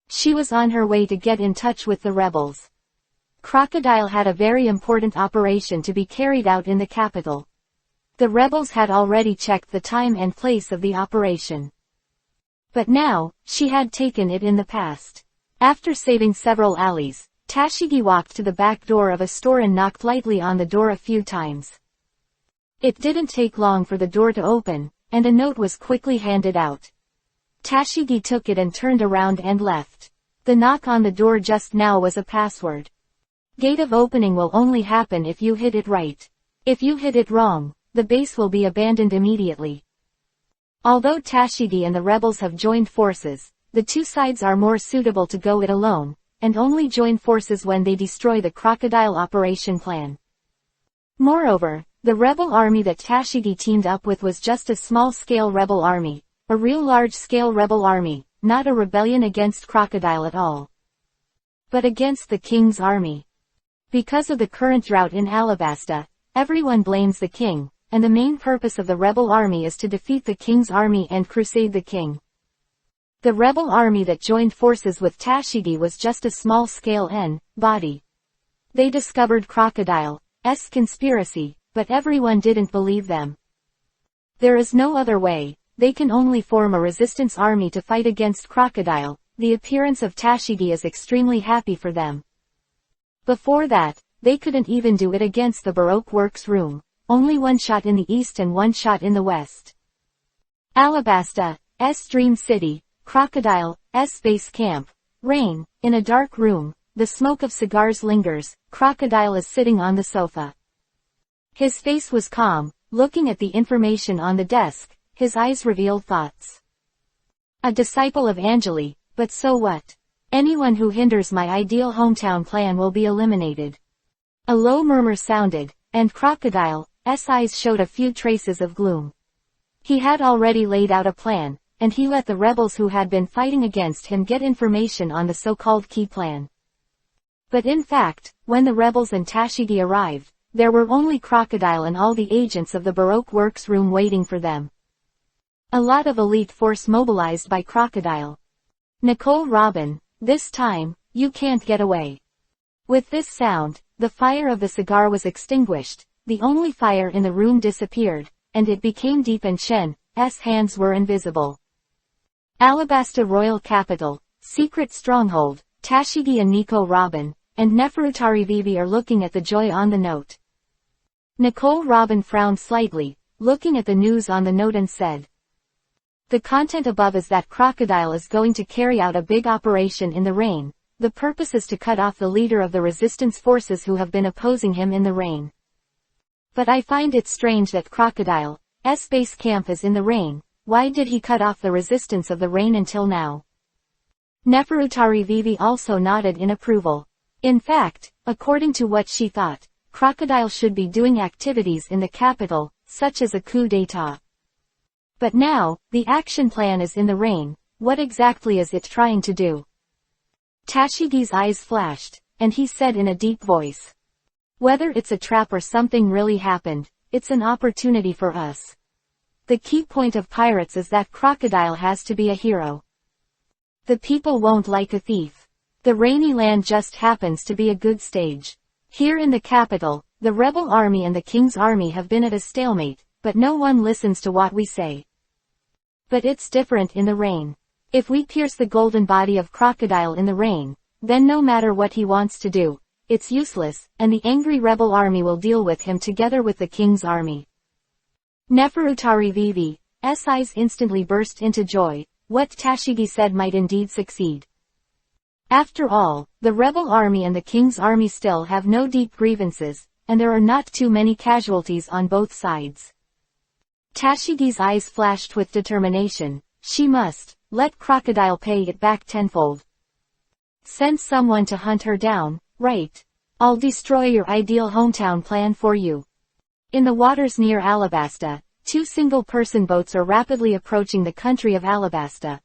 She was on her way to get in touch with the rebels. Crocodile had a very important operation to be carried out in the capital. The rebels had already checked the time and place of the operation. But now, she had taken it in the past. After saving several alleys, Tashigi walked to the back door of a store and knocked lightly on the door a few times. It didn't take long for the door to open, and a note was quickly handed out. Tashigi took it and turned around and left. The knock on the door just now was a password. Gate of opening will only happen if you hit it right. If you hit it wrong, the base will be abandoned immediately. Although Tashigi and the rebels have joined forces, the 2 sides are more suitable to go it alone, and only join forces when they destroy the crocodile operation plan. Moreover, the rebel army that Tashigi teamed up with was just a small-scale rebel army, a real large-scale rebel army, not a rebellion against Crocodile at all, but against the king's army. Because of the current drought in Alabasta, everyone blames the king, and the main purpose of the rebel army is to defeat the king's army and crusade the king. The rebel army that joined forces with Tashigi was just a small-scale body. They discovered Crocodile's conspiracy, but everyone didn't believe them. There is no other way. They can only form a resistance army to fight against Crocodile. The appearance of Tashigi is extremely happy for them. Before that, they couldn't even do it against the Baroque Works room. Only 1 shot in the east and 1 shot in the west. Alabasta's Dream City, Crocodile's base camp. Rain, in a dark room, the smoke of cigars lingers, Crocodile is sitting on the sofa. His face was calm, looking at the information on the desk. His eyes revealed thoughts. A disciple of Angeli, but so what? Anyone who hinders my ideal hometown plan will be eliminated. A low murmur sounded, and Crocodile's eyes showed a few traces of gloom. He had already laid out a plan, and he let the rebels who had been fighting against him get information on the so-called key plan. But in fact, when the rebels and Tashigi arrived, there were only Crocodile and all the agents of the Baroque Works room waiting for them. A lot of elite force mobilized by Crocodile. Nicole Robin, this time, you can't get away. With this sound, the fire of the cigar was extinguished, the only fire in the room disappeared, and it became deep and Shen's hands were invisible. Alabasta Royal Capital, Secret Stronghold, Tashigi and Nico Robin, and Neferutari Vivi are looking at the joy on the note. Nicole Robin frowned slightly, looking at the news on the note and said, "The content above is that Crocodile is going to carry out a big operation in the rain. The purpose is to cut off the leader of the resistance forces who have been opposing him in the rain. But I find it strange that Crocodile's base camp is in the rain. Why did he cut off the resistance of the rain until now?" Neferutari Vivi also nodded in approval. In fact, according to what she thought, Crocodile should be doing activities in the capital, such as a coup d'état. But now, the action plan is in the rain. What exactly is it trying to do? Tashigi's eyes flashed, and he said in a deep voice, "Whether it's a trap or something really happened, it's an opportunity for us. The key point of pirates is that Crocodile has to be a hero. The people won't like a thief. The rainy land just happens to be a good stage. Here in the capital, the rebel army and the king's army have been at a stalemate, but no one listens to what we say. But it's different in the rain. If we pierce the golden body of Crocodile in the rain, then no matter what he wants to do, it's useless, and the angry rebel army will deal with him together with the king's army. Neferutari Vivi's eyes instantly burst into joy. What Tashigi said might indeed succeed. After all, the rebel army and the king's army still have no deep grievances, and there are not too many casualties on both sides. Tashigi's eyes flashed with determination. She must let Crocodile pay it back tenfold. Send someone to hunt her down, right? I'll destroy your ideal hometown plan for you. In the waters near Alabasta, 2 single-person boats are rapidly approaching the country of Alabasta.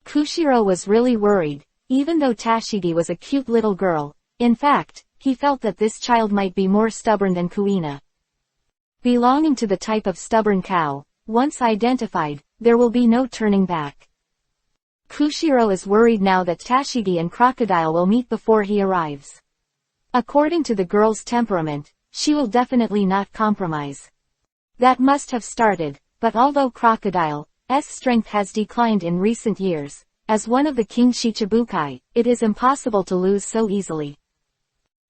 Kushiro was really worried, even though Tashigi was a cute little girl. In fact, he felt that this child might be more stubborn than Kuina. Belonging to the type of stubborn cow, once identified, there will be no turning back. Kushiro is worried now that Tashigi and Crocodile will meet before he arrives. According to the girl's temperament, she will definitely not compromise. That must have started, but although Crocodile's strength has declined in recent years, as one of the King Shichibukai, it is impossible to lose so easily.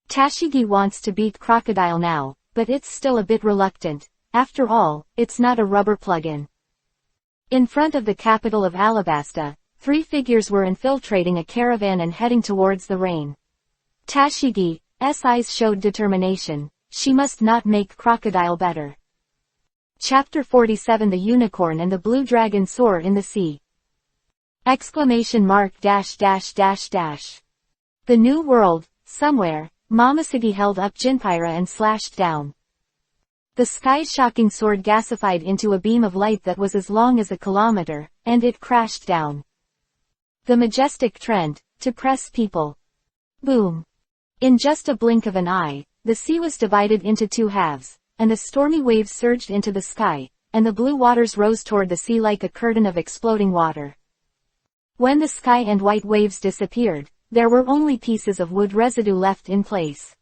Tashigi wants to beat Crocodile now, but it's still a bit reluctant. After all, it's not a rubber plug-in. In front of the capital of Alabasta, 3 figures were infiltrating a caravan and heading towards the rain. Tashigi's eyes showed determination. She must not make Crocodile better. Chapter 47 The Unicorn and the Blue Dragon Soar in the Sea. ! The New World, somewhere, Momosuke held up Jinpyra and slashed down. The sky's shocking sword gasified into a beam of light that was as long as a kilometer, and it crashed down. The majestic trend, to press people. Boom. In just a blink of an eye, the sea was divided into 2 halves, and the stormy waves surged into the sky, and the blue waters rose toward the sea like a curtain of exploding water. When the sky and white waves disappeared, there were only pieces of wood residue left in place.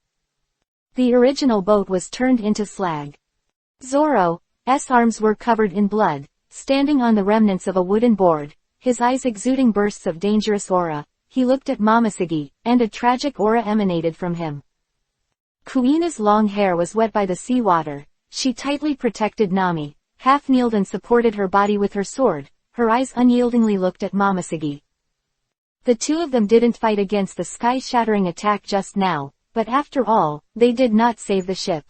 The original boat was turned into slag. Zoro's arms were covered in blood, standing on the remnants of a wooden board, his eyes exuding bursts of dangerous aura. He looked at Momosuke, and a tragic aura emanated from him. Kuina's long hair was wet by the seawater. She tightly protected Nami, half-kneeled and supported her body with her sword. Her eyes unyieldingly looked at Momosuke. The 2 of them didn't fight against the sky-shattering attack just now, but after all, they did not save the ship.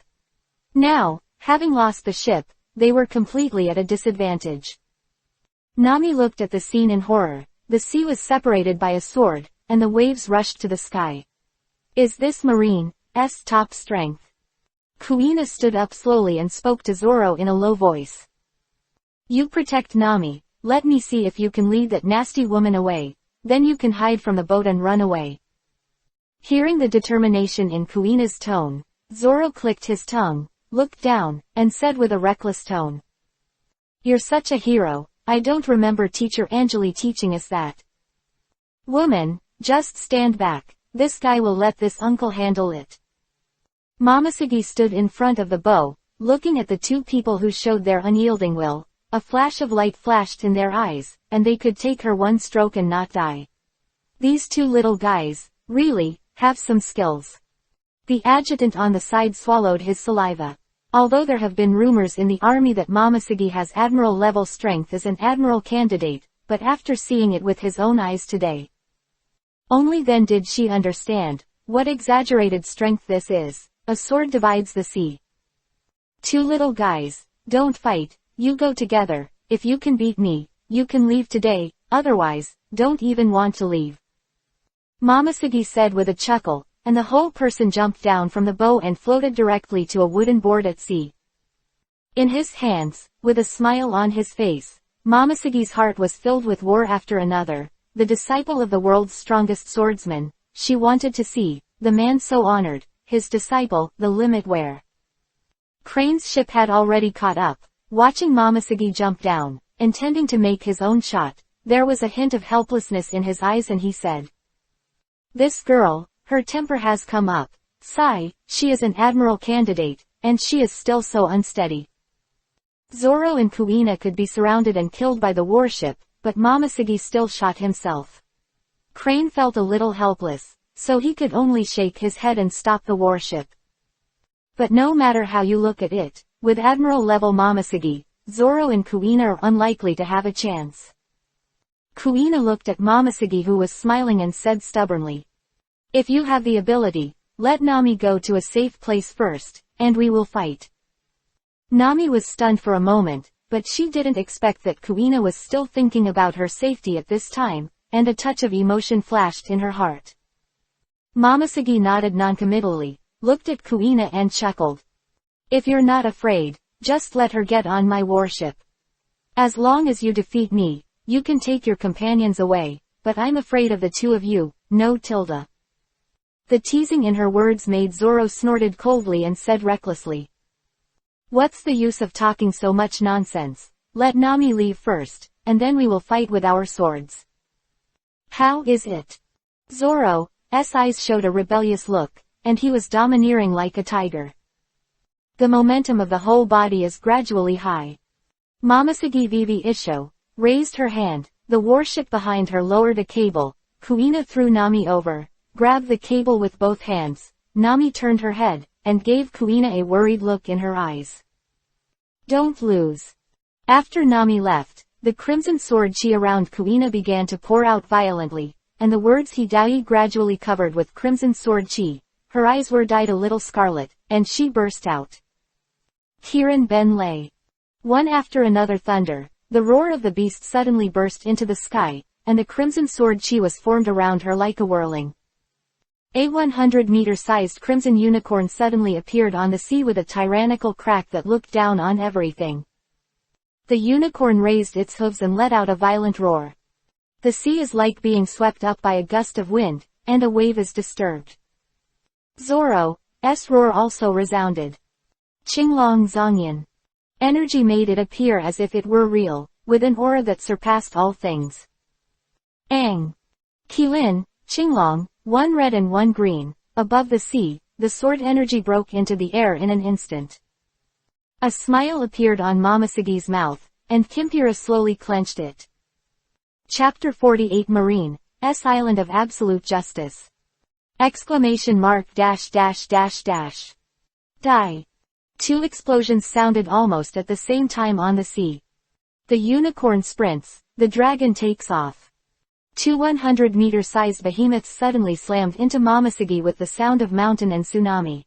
Now, having lost the ship, they were completely at a disadvantage. Nami looked at the scene in horror. The sea was separated by a sword, and the waves rushed to the sky. Is this Marine's top strength? Kuina stood up slowly and spoke to Zoro in a low voice. You protect Nami. Let me see if you can lead that nasty woman away. Then you can hide from the boat and run away. Hearing the determination in Kuina's tone, Zoro clicked his tongue, looked down, and said with a reckless tone. You're such a hero. I don't remember Teacher Angeli teaching us that. Woman, just stand back. This guy will let this uncle handle it. Momosuke stood in front of the bow, looking at the 2 people who showed their unyielding will. A flash of light flashed in their eyes, and they could take her one stroke and not die. These 2 little guys, really, have some skills. The adjutant on the side swallowed his saliva. Although there have been rumors in the army that Momosuke has admiral-level strength as an admiral candidate, but after seeing it with his own eyes today, only then did she understand what exaggerated strength this is. A sword divides the sea. 2 little guys, don't fight, you go together. If you can beat me, you can leave today, otherwise, don't even want to leave. Momosuke said with a chuckle, and the whole person jumped down from the bow and floated directly to a wooden board at sea. In his hands, with a smile on his face, Momosuke's heart was filled with war after another, the disciple of the world's strongest swordsman. She wanted to see, the man so honored, his disciple, the limit where. Crane's ship had already caught up. Watching Momosuke jump down, intending to make his own shot, there was a hint of helplessness in his eyes and he said. This girl, her temper has come up. Sigh, she is an admiral candidate, and she is still so unsteady. Zoro and Kuina could be surrounded and killed by the warship, but Momosuke still shot himself. Crane felt a little helpless. so he could only shake his head and stop the warship. But no matter how you look at it, with Admiral-level Momoshiki, Zoro and Kuina are unlikely to have a chance. Kuina looked at Momoshiki, who was smiling, and said stubbornly, "If you have the ability, let Nami go to a safe place first, and we will fight." Nami was stunned for a moment, but she didn't expect that Kuina was still thinking about her safety at this time, and a touch of emotion flashed in her heart. Momoshiki nodded noncommittally, looked at Kuina and chuckled. "If you're not afraid, just let her get on my warship. As long as you defeat me, you can take your companions away, but I'm afraid of the two of you, no tilde." The teasing in her words made Zoro snorted coldly and said recklessly, "What's the use of talking so much nonsense? Let Nami leave first, and then we will fight with our swords." "How is it?" Zoro's eyes showed a rebellious look, and he was domineering like a tiger. "The momentum of the whole body is gradually high." Momoshiki Vivi Isho raised her hand, the warship behind her lowered a cable, Kuina threw Nami over, grabbed the cable with both hands, Nami turned her head, and gave Kuina a worried look in her eyes. "Don't lose." After Nami left, the crimson sword chi around Kuina began to pour out violently, and the words Hidai gradually covered with crimson sword chi. Her eyes were dyed a little scarlet, and she burst out. Kirin Ben Lei. One after another thunder, the roar of the beast suddenly burst into the sky, and the crimson sword chi was formed around her like a whirling. A 100-meter-sized crimson unicorn suddenly appeared on the sea with a tyrannical crack that looked down on everything. The unicorn raised its hooves and let out a violent roar. The sea is like being swept up by a gust of wind, and a wave is disturbed. Zoro's roar also resounded. Qinglong Zongyan. Energy made it appear as if it were real, with an aura that surpassed all things. Ang. Qilin, Qinglong, one red and one green, above the sea, the sword energy broke into the air in an instant. A smile appeared on Momoshiki's mouth, and Kimpira slowly clenched it. Chapter 48 Marine's Island of Absolute Justice. Exclamation mark dash dash dash dash. Die. Two explosions sounded almost at the same time on the sea. The unicorn sprints, the dragon takes off. Two 100-meter-sized behemoths suddenly slammed into Momoshiki with the sound of mountain and tsunami.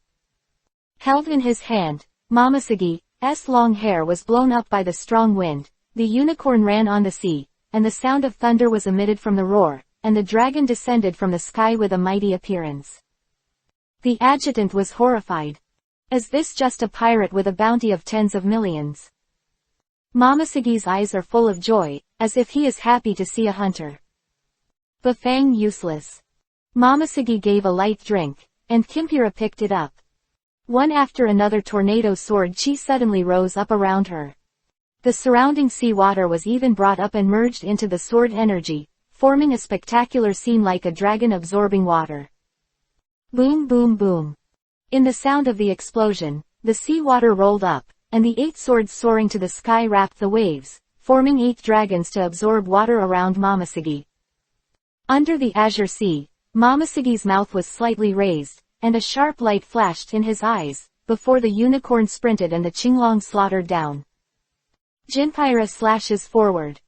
Held in his hand, Momoshiki's long hair was blown up by the strong wind, the unicorn ran on the sea, and the sound of thunder was emitted from the roar, and the dragon descended from the sky with a mighty appearance. The adjutant was horrified. Is this just a pirate with a bounty of tens of millions? Momoshiki's eyes are full of joy, as if he is happy to see a hunter. Bafang useless. Momoshiki gave a light drink, and Kimpira picked it up. One after another tornado sword chi suddenly rose up around her. The surrounding sea water was even brought up and merged into the sword energy, forming a spectacular scene like a dragon absorbing water. Boom boom boom. In the sound of the explosion, the sea water rolled up, and the 8 swords soaring to the sky rapped the waves, forming 8 dragons to absorb water around Momoshiki. Under the azure sea, Momoshiki's mouth was slightly raised, and a sharp light flashed in his eyes, before the unicorn sprinted and the Qinglong slaughtered down. Jinpira slashes forward.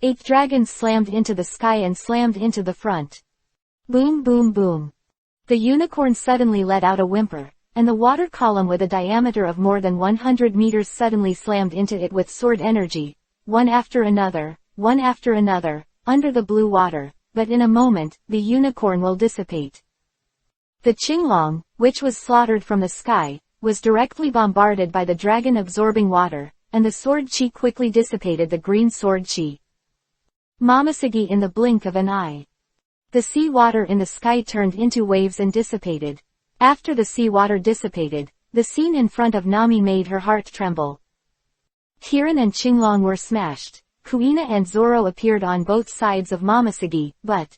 8 dragons slammed into the sky and slammed into the front. Boom boom boom. The unicorn suddenly let out a whimper, and the water column with a diameter of more than 100 meters suddenly slammed into it with sword energy, one after another, under the blue water, but in a moment, the unicorn will dissipate. The Qinglong, which was slaughtered from the sky, was directly bombarded by the dragon absorbing water, and the sword chi quickly dissipated the green sword chi. Momoshiki in the blink of an eye. The sea water in the sky turned into waves and dissipated. After the sea water dissipated, the scene in front of Nami made her heart tremble. Kirin and Qinglong were smashed. Kuina and Zoro appeared on both sides of Momoshiki, but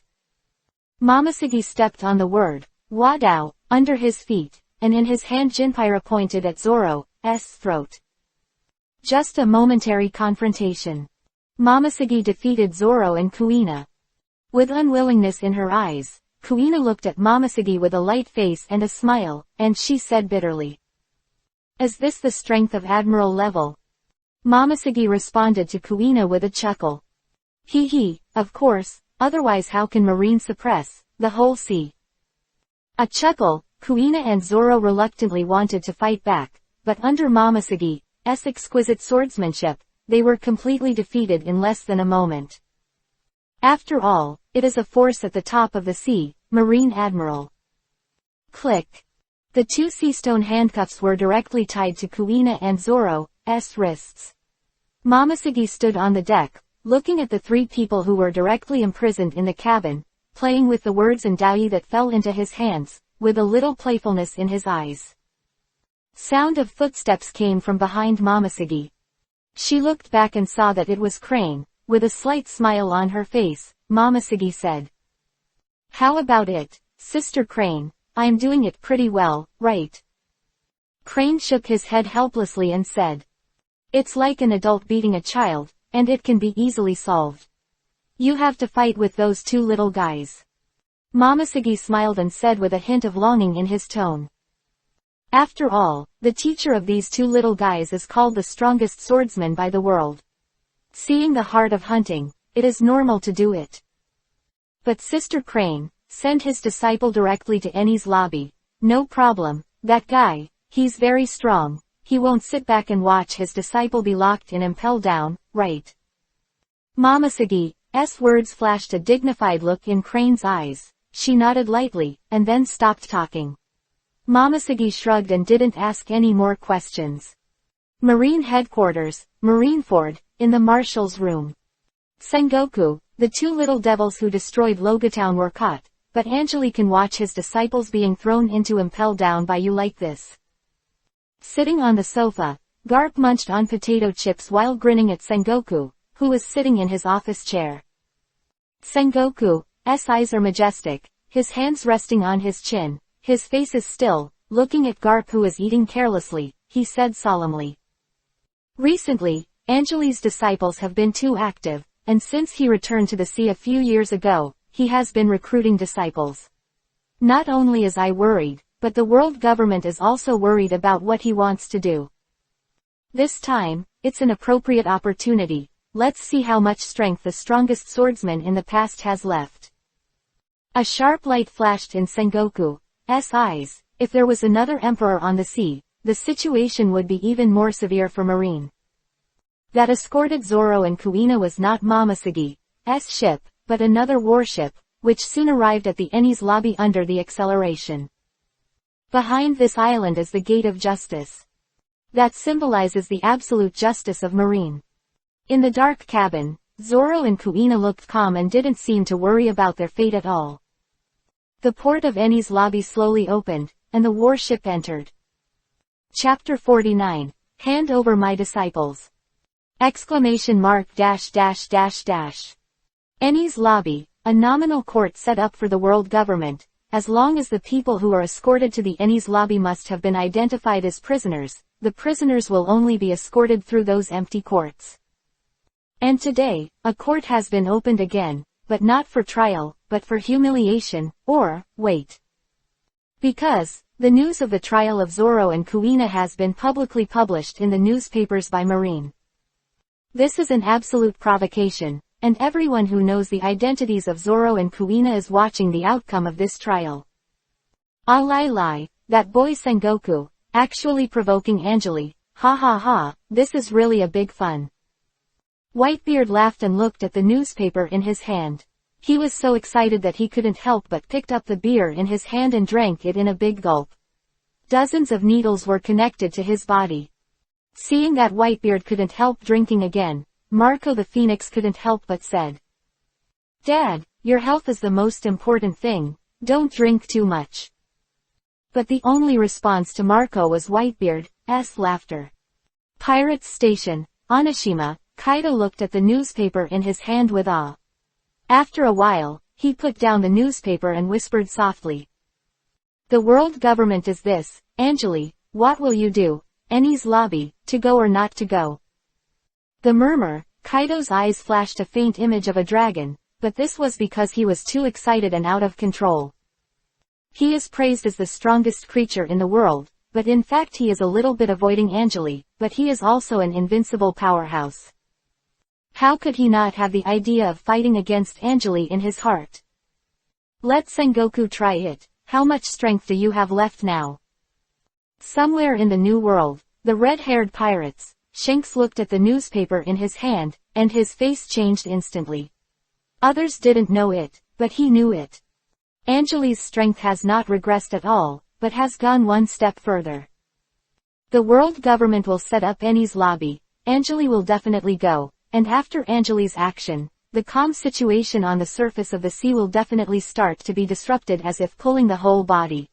Momoshiki stepped on the word, Wadao, under his feet, and in his hand Jinpira pointed at Zoro's throat. Just a momentary confrontation. Momoshiki defeated Zoro and Kuina. With unwillingness in her eyes, Kuina looked at Momoshiki with a light face and a smile, and she said bitterly. Is this the strength of Admiral level? Momoshiki responded to Kuina with a chuckle. Hee, of course, otherwise how can Marine suppress the whole sea? A chuckle. Kuina and Zoro reluctantly wanted to fight back, but under Momoshiki's exquisite swordsmanship, they were completely defeated in less than a moment. After all, it is a force at the top of the sea, Marine Admiral. Click. The two sea stone handcuffs were directly tied to Kuina and Zoro's wrists. Momoshiki stood on the deck, looking at the three people who were directly imprisoned in the cabin, playing with the words and dai that fell into his hands, with a little playfulness in his eyes. Sound of footsteps came from behind Momoshiki. She looked back and saw that it was Crane. With a slight smile on her face, Momoshiki said. How about it, Sister Crane? I'm doing it pretty well, right? Crane shook his head helplessly and said. It's like an adult beating a child, and it can be easily solved. You have to fight with those two little guys. Momoshiki smiled and said with a hint of longing in his tone. After all, the teacher of these two little guys is called the strongest swordsman by the world. Seeing the heart of hunting, it is normal to do it. But Sister Crane, send his disciple directly to Eni's lobby. No problem, that guy, he's very strong, he won't sit back and watch his disciple be locked and impelled down, right? Momoshiki's words flashed a dignified look in Crane's eyes. She nodded lightly, and then stopped talking. Momoshiki shrugged and didn't ask any more questions. Marine Headquarters, Marineford, in the Marshal's room. Sengoku, the two little devils who destroyed Logatown were caught, but Angeli can watch his disciples being thrown into impelled down by you like this. Sitting on the sofa, Garp munched on potato chips while grinning at Sengoku, who was sitting in his office chair. Sengoku's eyes are majestic, his hands resting on his chin, his face is still, looking at Garp who is eating carelessly, he said solemnly. Recently, Angeli's disciples have been too active, and since he returned to the sea a few years ago, he has been recruiting disciples. Not only is I worried, but the world government is also worried about what he wants to do. This time, it's an appropriate opportunity. Let's see how much strength the strongest swordsman in the past has left. A sharp light flashed in Sengoku's eyes. If there was another emperor on the sea, the situation would be even more severe for Marine. That escorted Zoro and Kuina was not Momoshiki's ship, but another warship, which soon arrived at the Eni's lobby under the acceleration. Behind this island is the Gate of Justice. That symbolizes the absolute justice of Marine. In the dark cabin, Zoro and Kuina looked calm and didn't seem to worry about their fate at all. The port of Eni's lobby slowly opened, and the warship entered. Chapter 49. Hand over my disciples! ! Eni's lobby, a nominal court set up for the world government. As long as the people who are escorted to the Eni's lobby must have been identified as prisoners, the prisoners will only be escorted through those empty courts. And today, a court has been opened again, but not for trial, but for humiliation, or, wait. Because, the news of the trial of Zoro and Kuina has been publicly published in the newspapers by Marine. This is an absolute provocation, and everyone who knows the identities of Zoro and Kuina is watching the outcome of this trial. Ah lie, that boy Sengoku, actually provoking Angeli, ha ha ha, this is really a big fun. Whitebeard laughed and looked at the newspaper in his hand. He was so excited that he couldn't help but picked up the beer in his hand and drank it in a big gulp. Dozens of needles were connected to his body. Seeing that Whitebeard couldn't help drinking again, Marco the Phoenix couldn't help but said. Dad, your health is the most important thing, don't drink too much. But the only response to Marco was Whitebeard's laughter. Pirates Station, Onishima, Kaido looked at the newspaper in his hand with awe. After a while, he put down the newspaper and whispered softly. The world government is this, Angeli, what will you do, Eni's lobby, to go or not to go? The murmur, Kaido's eyes flashed a faint image of a dragon, but this was because he was too excited and out of control. He is praised as the strongest creature in the world, but in fact he is a little bit avoiding Angeli, but he is also an invincible powerhouse. How could he not have the idea of fighting against Angeli in his heart? Let Sengoku try it. How much strength do you have left now? Somewhere in the new world, the red-haired pirates, Shanks looked at the newspaper in his hand, and his face changed instantly. Others didn't know it, but he knew it. Angeli's strength has not regressed at all, but has gone one step further. The world government will set up Enies lobby, Angeli will definitely go, and after Angeli's action, the calm situation on the surface of the sea will definitely start to be disrupted as if pulling the whole body.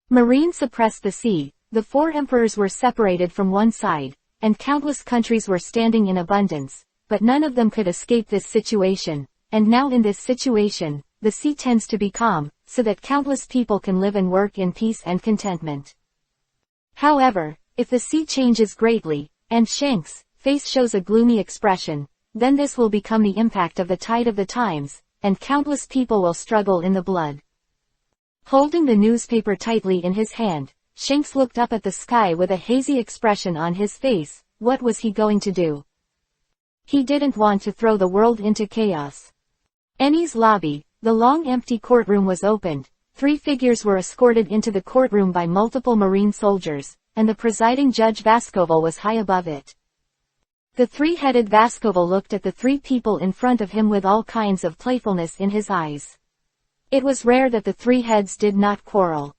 Marine suppressed the sea, the four emperors were separated from one side, and countless countries were standing in abundance, but none of them could escape this situation, and now in this situation, the sea tends to be calm, so that countless people can live and work in peace and contentment. However, if the sea changes greatly, and Shanks' face shows a gloomy expression, then this will become the impact of the tide of the times, and countless people will struggle in the blood. Holding the newspaper tightly in his hand, Shanks looked up at the sky with a hazy expression on his face. What was he going to do? He didn't want to throw the world into chaos. Enies lobby, the long empty courtroom was opened. 3 figures were escorted into the courtroom by multiple marine soldiers, and the presiding judge Vascoval was high above it. The 3-headed Vascoval looked at the 3 people in front of him with all kinds of playfulness in his eyes. It was rare that the 3 heads did not quarrel.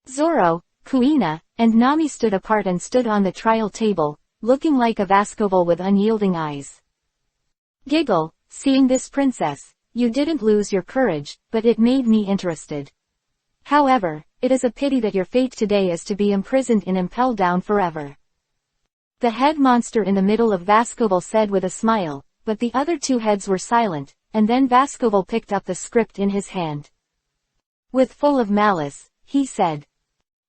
Zoro, Kuina, and Nami stood apart and stood on the trial table, looking like a Vascoval with unyielding eyes. Giggle, seeing this princess, you didn't lose your courage, but it made me interested. However, it is a pity that your fate today is to be imprisoned in Impel Down forever. The head monster in the middle of Vascoval said with a smile, but the other 2 heads were silent, and then Vascoval picked up the script in his hand. With full of malice, he said.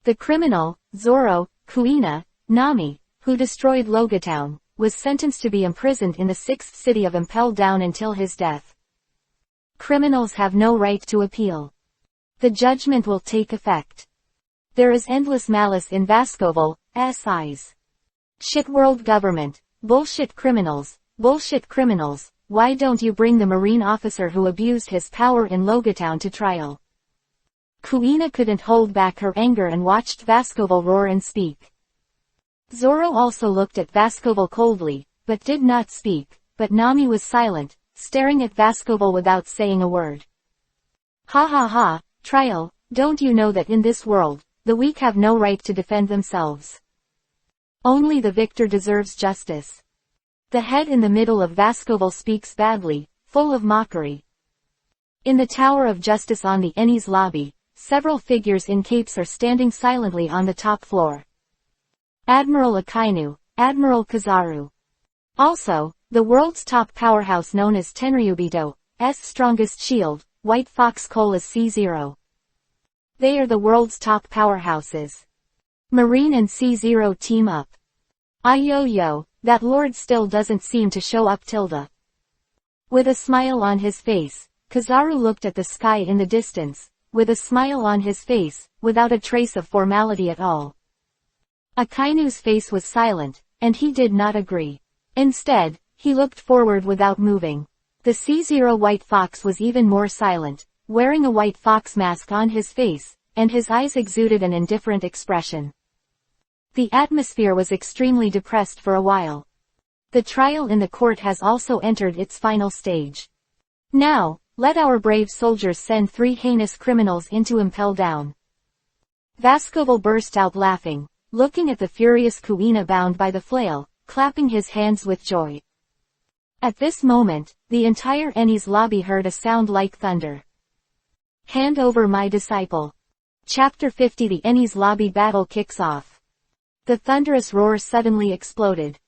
The criminal, Zoro, Kuina, Nami, who destroyed Logatown, was sentenced to be imprisoned in the 6th city of Impel Down until his death. Criminals have no right to appeal. The judgment will take effect. There is endless malice in Vascoval's eyes. Shit world government, bullshit criminals, why don't you bring the marine officer who abused his power in Logatown to trial? Kuina couldn't hold back her anger and watched Vascoval roar and speak. Zoro also looked at Vascoval coldly, but did not speak, but Nami was silent, staring at Vascoval without saying a word. Ha ha ha, trial, don't you know that in this world, the weak have no right to defend themselves? Only the victor deserves justice. The head in the middle of Vascoval speaks badly, full of mockery. In the Tower of Justice on the Enies lobby, several figures in capes are standing silently on the top floor. Admiral Akainu, Admiral Kizaru. Also, the world's top powerhouse known as Tenryubito's strongest shield, White Fox Colas C0. They are the world's top powerhouses. Marine and C0 team up. Yo, that lord still doesn't seem to show up tilde. With a smile on his face, Kizaru looked at the sky in the distance, with a smile on his face, without a trace of formality at all. Akainu's face was silent, and he did not agree. Instead, he looked forward without moving. The C0 White Fox was even more silent, wearing a white fox mask on his face, and his eyes exuded an indifferent expression. The atmosphere was extremely depressed for a while. The trial in the court has also entered its final stage. Now, let our brave soldiers send 3 heinous criminals into Impel Down. Vascoval burst out laughing, looking at the furious Kuina bound by the flail, clapping his hands with joy. At this moment, the entire Enies lobby heard a sound like thunder. Hand over my disciple. Chapter 50. The Enies lobby battle kicks off. The thunderous roar suddenly exploded.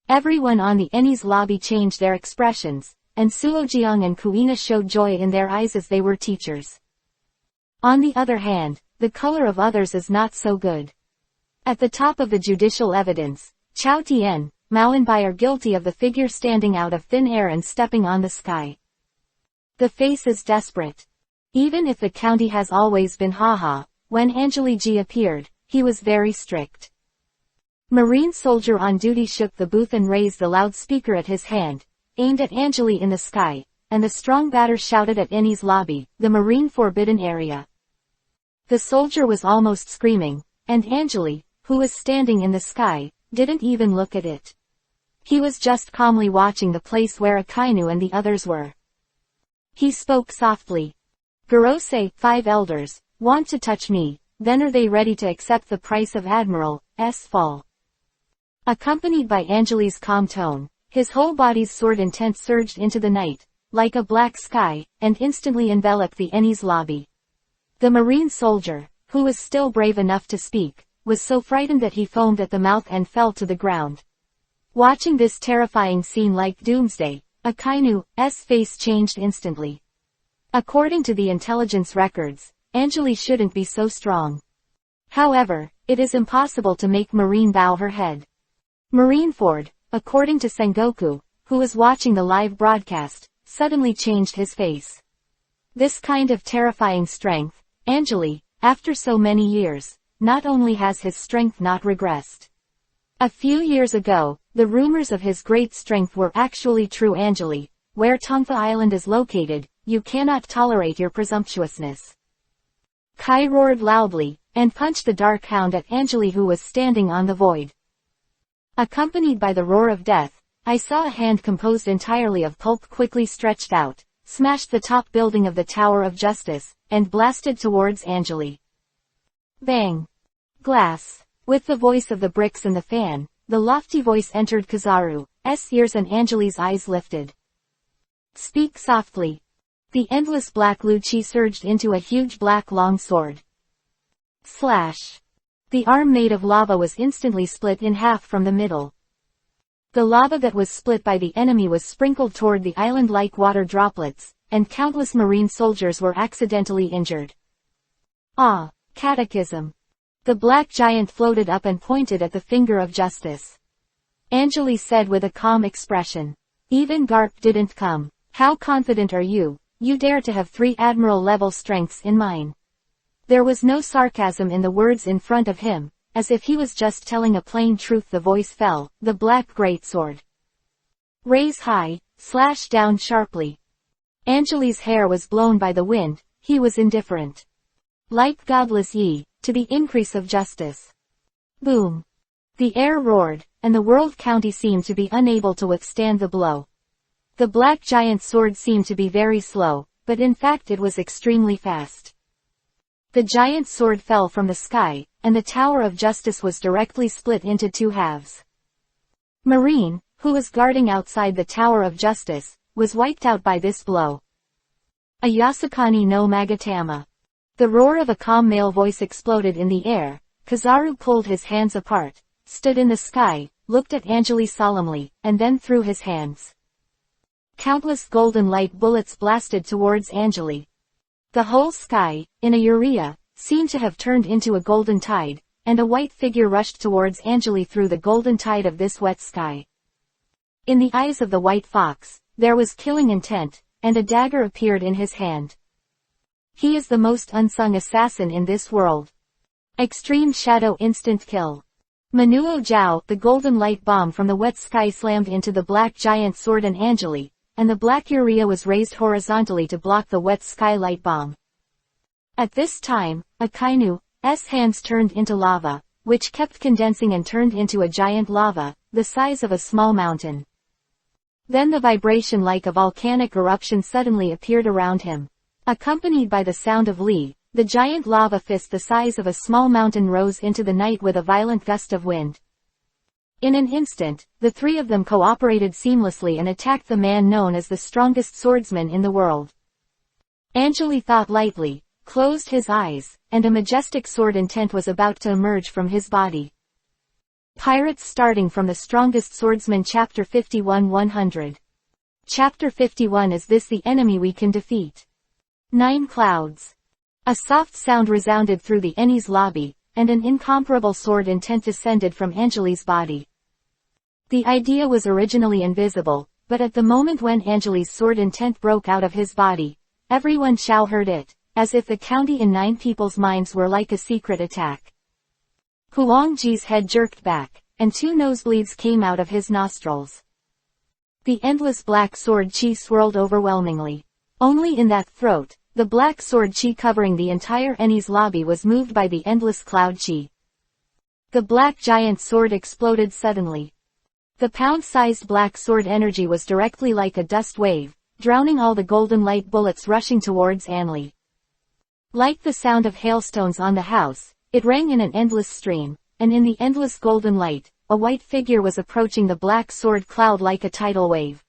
Everyone on the Enies lobby changed their expressions, and Suojiang and Kuina showed joy in their eyes as they were teachers. On the other hand, the color of others is not so good. At the top of the judicial evidence, Chao Tien, Mao and Bai are guilty of the figure standing out of thin air and stepping on the sky. The face is desperate. Even if the county has always been haha, when Angeli G appeared, he was very strict. Marine soldier on duty shook the booth and raised the loudspeaker at his hand, aimed at Angeli in the sky, and the strong batter shouted at Annie's lobby, the Marine forbidden area. The soldier was almost screaming, and Angeli, who was standing in the sky, didn't even look at it. He was just calmly watching the place where Akainu and the others were. He spoke softly. Gorose, 5 elders, want to touch me, then are they ready to accept the price of Admiral's fall? Accompanied by Angeli's calm tone, his whole body's sword intent surged into the night, like a black sky, and instantly enveloped the Ennie's lobby. The Marine soldier, who was still brave enough to speak, was so frightened that he foamed at the mouth and fell to the ground. Watching this terrifying scene like doomsday, Akainu's face changed instantly. According to the intelligence records, Angeli shouldn't be so strong. However, it is impossible to make Marine bow her head. Marineford, according to Sengoku, who was watching the live broadcast, suddenly changed his face. This kind of terrifying strength, Angeli, after so many years, not only has his strength not regressed. A few years ago, the rumors of his great strength were actually true. Angeli, where Tongfa Island is located, you cannot tolerate your presumptuousness. Kai roared loudly, and punched the dark hound at Angeli who was standing on the void. Accompanied by the roar of death, I saw a hand composed entirely of pulp quickly stretched out, smashed the top building of the Tower of Justice, and blasted towards Angeli. Bang! Glass. With the voice of the bricks and the fan, the lofty voice entered Kizaru's ears and Angeli's eyes lifted. Speak softly. The endless black Lucci surged into a huge black long sword. Slash. The arm made of lava was instantly split in half from the middle. The lava that was split by the enemy was sprinkled toward the island like water droplets, and countless Marine soldiers were accidentally injured. Ah, catechism. The black giant floated up and pointed at the finger of justice. Angeli said with a calm expression. Even Garp didn't come. How confident are you? You dare to have 3 admiral-level strengths in mine. There was no sarcasm in the words in front of him, as if he was just telling a plain truth. The voice fell, the black greatsword. Raise high, slash down sharply. Angeli's hair was blown by the wind, he was indifferent. Like godless ye, to the increase of justice. Boom. The air roared, and the world county seemed to be unable to withstand the blow. The black giant's sword seemed to be very slow, but in fact it was extremely fast. The giant's sword fell from the sky, and the Tower of Justice was directly split into 2 halves. Marine, who was guarding outside the Tower of Justice, was wiped out by this blow. A Yasukani no Magatama. The roar of a calm male voice exploded in the air. Kizaru pulled his hands apart, stood in the sky, looked at Angeli solemnly, and then threw his hands. Countless golden light bullets blasted towards Angeli. The whole sky, in a urea, seemed to have turned into a golden tide, and a white figure rushed towards Angeli through the golden tide of this wet sky. In the eyes of the white fox, there was killing intent, and a dagger appeared in his hand. He is the most unsung assassin in this world. Extreme Shadow Instant Kill. Manuo Jiao, the golden light bomb from the wet sky slammed into the black giant sword and Angeli, and the black urea was raised horizontally to block the wet skylight bomb. At this time, Akainu's hands turned into lava, which kept condensing and turned into a giant lava, the size of a small mountain. Then the vibration like a volcanic eruption suddenly appeared around him. Accompanied by the sound of Li, the giant lava fist the size of a small mountain rose into the night with a violent gust of wind. In an instant, the 3 of them cooperated seamlessly and attacked the man known as the strongest swordsman in the world. Angeli thought lightly, closed his eyes, and a majestic sword intent was about to emerge from his body. Pirates starting from the strongest swordsman. Chapter 51 100. Chapter 51. Is this the enemy we can defeat? 9 clouds. A soft sound resounded through the Ennie's lobby, and an incomparable sword intent descended from Angeli's body. The idea was originally invisible, but at the moment when Anjali's sword intent broke out of his body, everyone Xiao heard it, as if the county in 9 people's minds were like a secret attack. Huangji's head jerked back, and 2 nosebleeds came out of his nostrils. The endless black sword chi swirled overwhelmingly. Only in that throat, the black sword chi covering the entire Ennie's lobby was moved by the endless cloud chi. The black giant sword exploded suddenly. The pound-sized black sword energy was directly like a dust wave, drowning all the golden light bullets rushing towards Anli. Like the sound of hailstones on the house, it rang in an endless stream, and in the endless golden light, a white figure was approaching the black sword cloud like a tidal wave.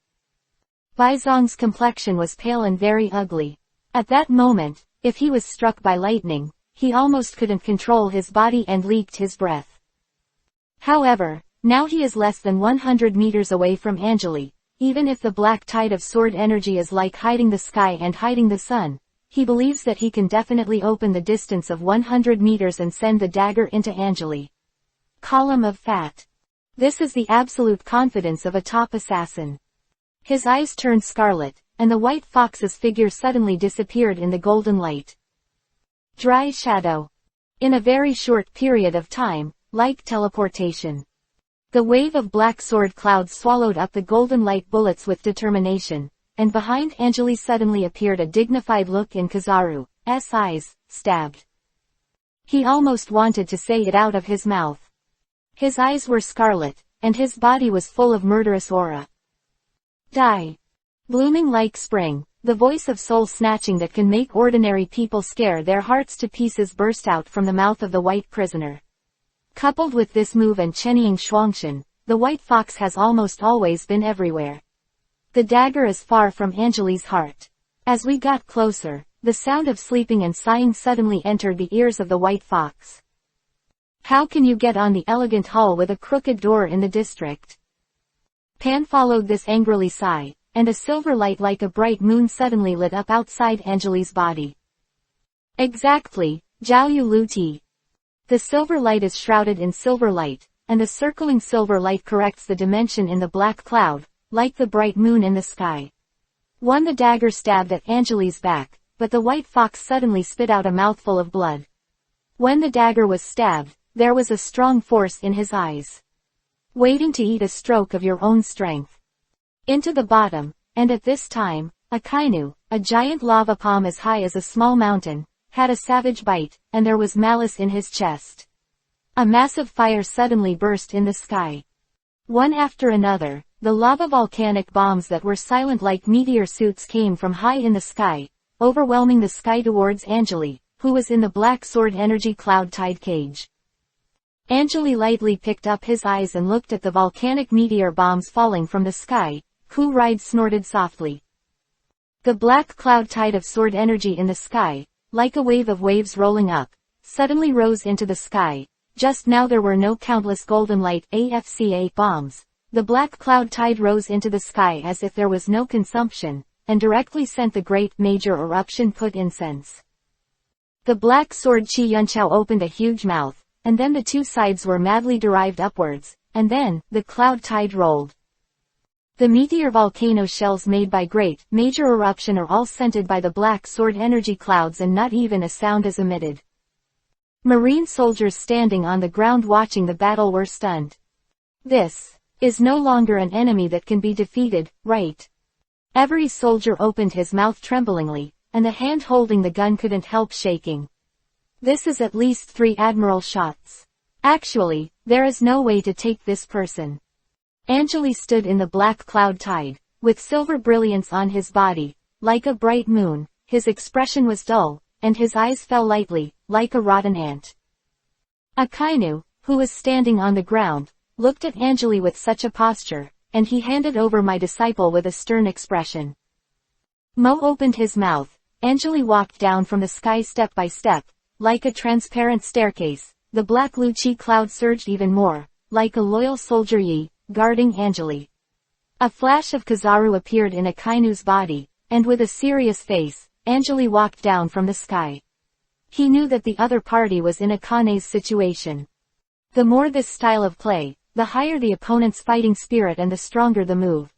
Baizong's complexion was pale and very ugly. At that moment, if he was struck by lightning, he almost couldn't control his body and leaked his breath. However, now he is less than 100 meters away from Anjali. Even if the black tide of sword energy is like hiding the sky and hiding the sun, he believes that he can definitely open the distance of 100 meters and send the dagger into Anjali. Column of fat. This is the absolute confidence of a top assassin. His eyes turned scarlet, and the white fox's figure suddenly disappeared in the golden light. Dry shadow. In a very short period of time, like teleportation. The wave of black sword clouds swallowed up the golden light bullets with determination, and behind Anjali suddenly appeared a dignified look in Kizaru's eyes, stabbed. He almost wanted to say it out of his mouth. His eyes were scarlet, and his body was full of murderous aura. Die. Blooming like spring, the voice of soul snatching that can make ordinary people scare their hearts to pieces burst out from the mouth of the white prisoner. Coupled with this move and Chenying Shuangshan, the white fox has almost always been everywhere. The dagger is far from Anjali's heart. As we got closer, the sound of sleeping and sighing suddenly entered the ears of the white fox. How can you get on the elegant hall with a crooked door in the district? Pan followed this angrily sigh, and a silver light like a bright moon suddenly lit up outside Anjali's body. Exactly, Zhao Yu Lu Ti. The silver light is shrouded in silver light, and the circling silver light corrects the dimension in the black cloud, like the bright moon in the sky. The dagger stabbed at Anjali's back, but the white fox suddenly spit out a mouthful of blood. When the dagger was stabbed, there was a strong force in his eyes. Waiting to eat a stroke of your own strength. Into the bottom, and at this time, a kainu, a giant lava palm as high as a small mountain, had a savage bite, and there was malice in his chest. A massive fire suddenly burst in the sky. One after another, the lava volcanic bombs that were silent like meteor suits came from high in the sky, overwhelming the sky towards Anjali, who was in the black sword energy cloud tide cage. Anjali lightly picked up his eyes and looked at the volcanic meteor bombs falling from the sky. Ku Ride snorted softly. The black cloud tide of sword energy in the sky, like a wave of waves rolling up, suddenly rose into the sky. Just now there were no countless golden light AFCA bombs. The black cloud tide rose into the sky as if there was no consumption, and directly sent the great major eruption put incense. The black sword Qi Yunqiao opened a huge mouth, and then the 2 sides were madly derived upwards, and then, the cloud tide rolled. The meteor volcano shells made by great, major eruption are all scented by the black sword energy clouds and not even a sound is emitted. Marine soldiers standing on the ground watching the battle were stunned. This is no longer an enemy that can be defeated, right? Every soldier opened his mouth tremblingly, and the hand holding the gun couldn't help shaking. This is at least 3 admiral shots. Actually, there is no way to take this person. Anjali stood in the black cloud tide, with silver brilliance on his body, like a bright moon. His expression was dull, and his eyes fell lightly, like a rotten ant. Akainu, who was standing on the ground, looked at Anjali with such a posture, and he handed over my disciple with a stern expression. Mo opened his mouth. Anjali walked down from the sky step by step, like a transparent staircase. The black Luchi cloud surged even more, like a loyal soldier Yi, guarding Anjali. A flash of Kizaru appeared in Akainu's body, and with a serious face, Anjali walked down from the sky. He knew that the other party was in Akane's situation. The more this style of play, the higher the opponent's fighting spirit and the stronger the move.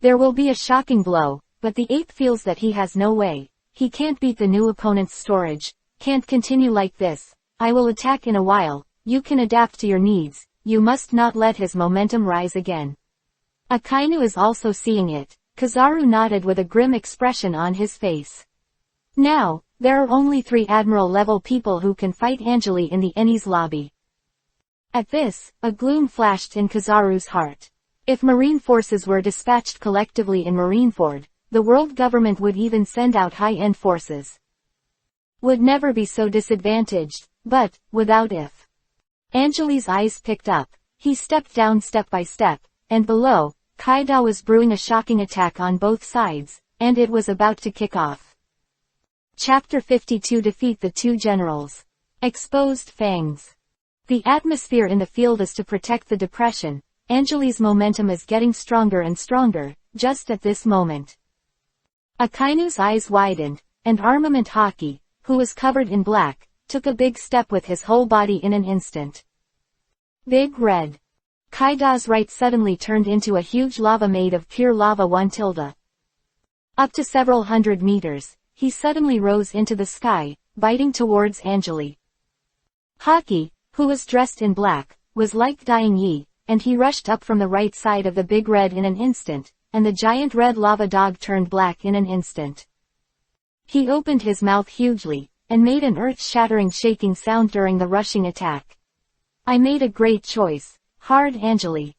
There will be a shocking blow, but the ape feels that he has no way. He can't beat the new opponent's storage. Can't continue like this. I will attack in a while. You can adapt to your needs. You must not let his momentum rise again. Akainu is also seeing it. Kizaru nodded with a grim expression on his face. Now, there are only 3 Admiral-level people who can fight Anjali in the Eni's lobby. At this, a gloom flashed in Kizaru's heart. If Marine forces were dispatched collectively in Marineford, the world government would even send out high-end forces. Would never be so disadvantaged, but, without if. Anjali's eyes picked up. He stepped down step by step, and below, Kaida was brewing a shocking attack on both sides, and it was about to kick off. Chapter 52 Defeat the 2 Generals. Exposed Fangs. The atmosphere in the field is to protect the depression. Anjali's momentum is getting stronger and stronger, just at this moment. Akainu's eyes widened, and Armament Haki, who was covered in black, took a big step with his whole body in an instant. Big Red. Kaida's right suddenly turned into a huge lava made of pure lava 1 tilde. Up to several hundred meters, he suddenly rose into the sky, biting towards Anjali. Haki, who was dressed in black, was like Dying Yi, and he rushed up from the right side of the Big Red in an instant, and the giant red lava dog turned black in an instant. He opened his mouth hugely, and made an earth-shattering shaking sound during the rushing attack. I made a great choice. Hard Anjali.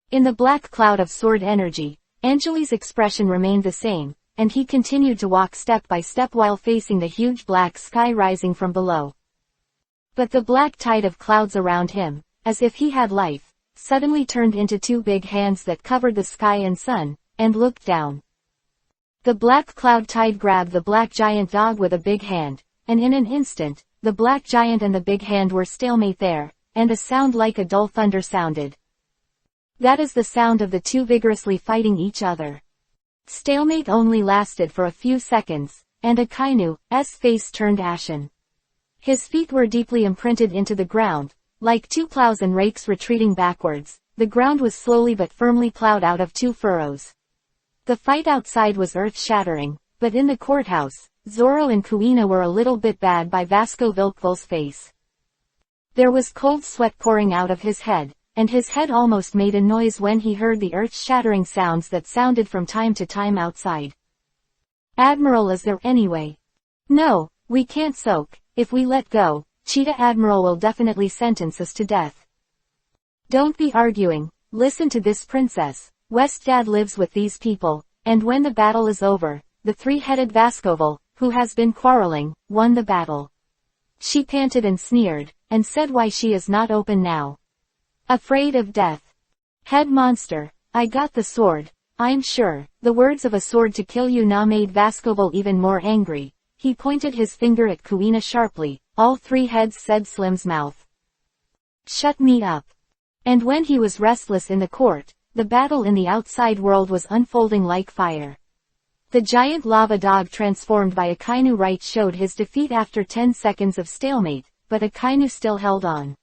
In the black cloud of sword energy, Anjali's expression remained the same, and he continued to walk step by step while facing the huge black sky rising from below. But the black tide of clouds around him, as if he had life, suddenly turned into 2 big hands that covered the sky and sun, and looked down. The black cloud tide grabbed the black giant dog with a big hand, and in an instant, the black giant and the big hand were stalemate there, and a sound like a dull thunder sounded. That is the sound of the 2 vigorously fighting each other. Stalemate only lasted for a few seconds, and Akainu's face turned ashen. His feet were deeply imprinted into the ground, like 2 plows and rakes retreating backwards. The ground was slowly but firmly plowed out of 2 furrows. The fight outside was earth-shattering, but in the courthouse, Zoro and Kuina were a little bit bad by Vasco Vilkville's face. There was cold sweat pouring out of his head, and his head almost made a noise when he heard the earth-shattering sounds that sounded from time to time outside. Admiral, is there anyway? No, we can't soak. If we let go, Cheetah Admiral will definitely sentence us to death. Don't be arguing. Listen to this princess. Westdad lives with these people, and when the battle is over, the 3-headed Vascoval, who has been quarreling, won the battle. She panted and sneered, and said why she is not open now. Afraid of death. Head monster, I got the sword, I'm sure. The words of a sword to kill you now made Vascoval even more angry. He pointed his finger at Kuina sharply. All 3 heads said Slim's mouth. Shut me up. And when he was restless in the court, the battle in the outside world was unfolding like fire. The giant lava dog transformed by Akainu right showed his defeat after 10 seconds of stalemate, but Akainu still held on.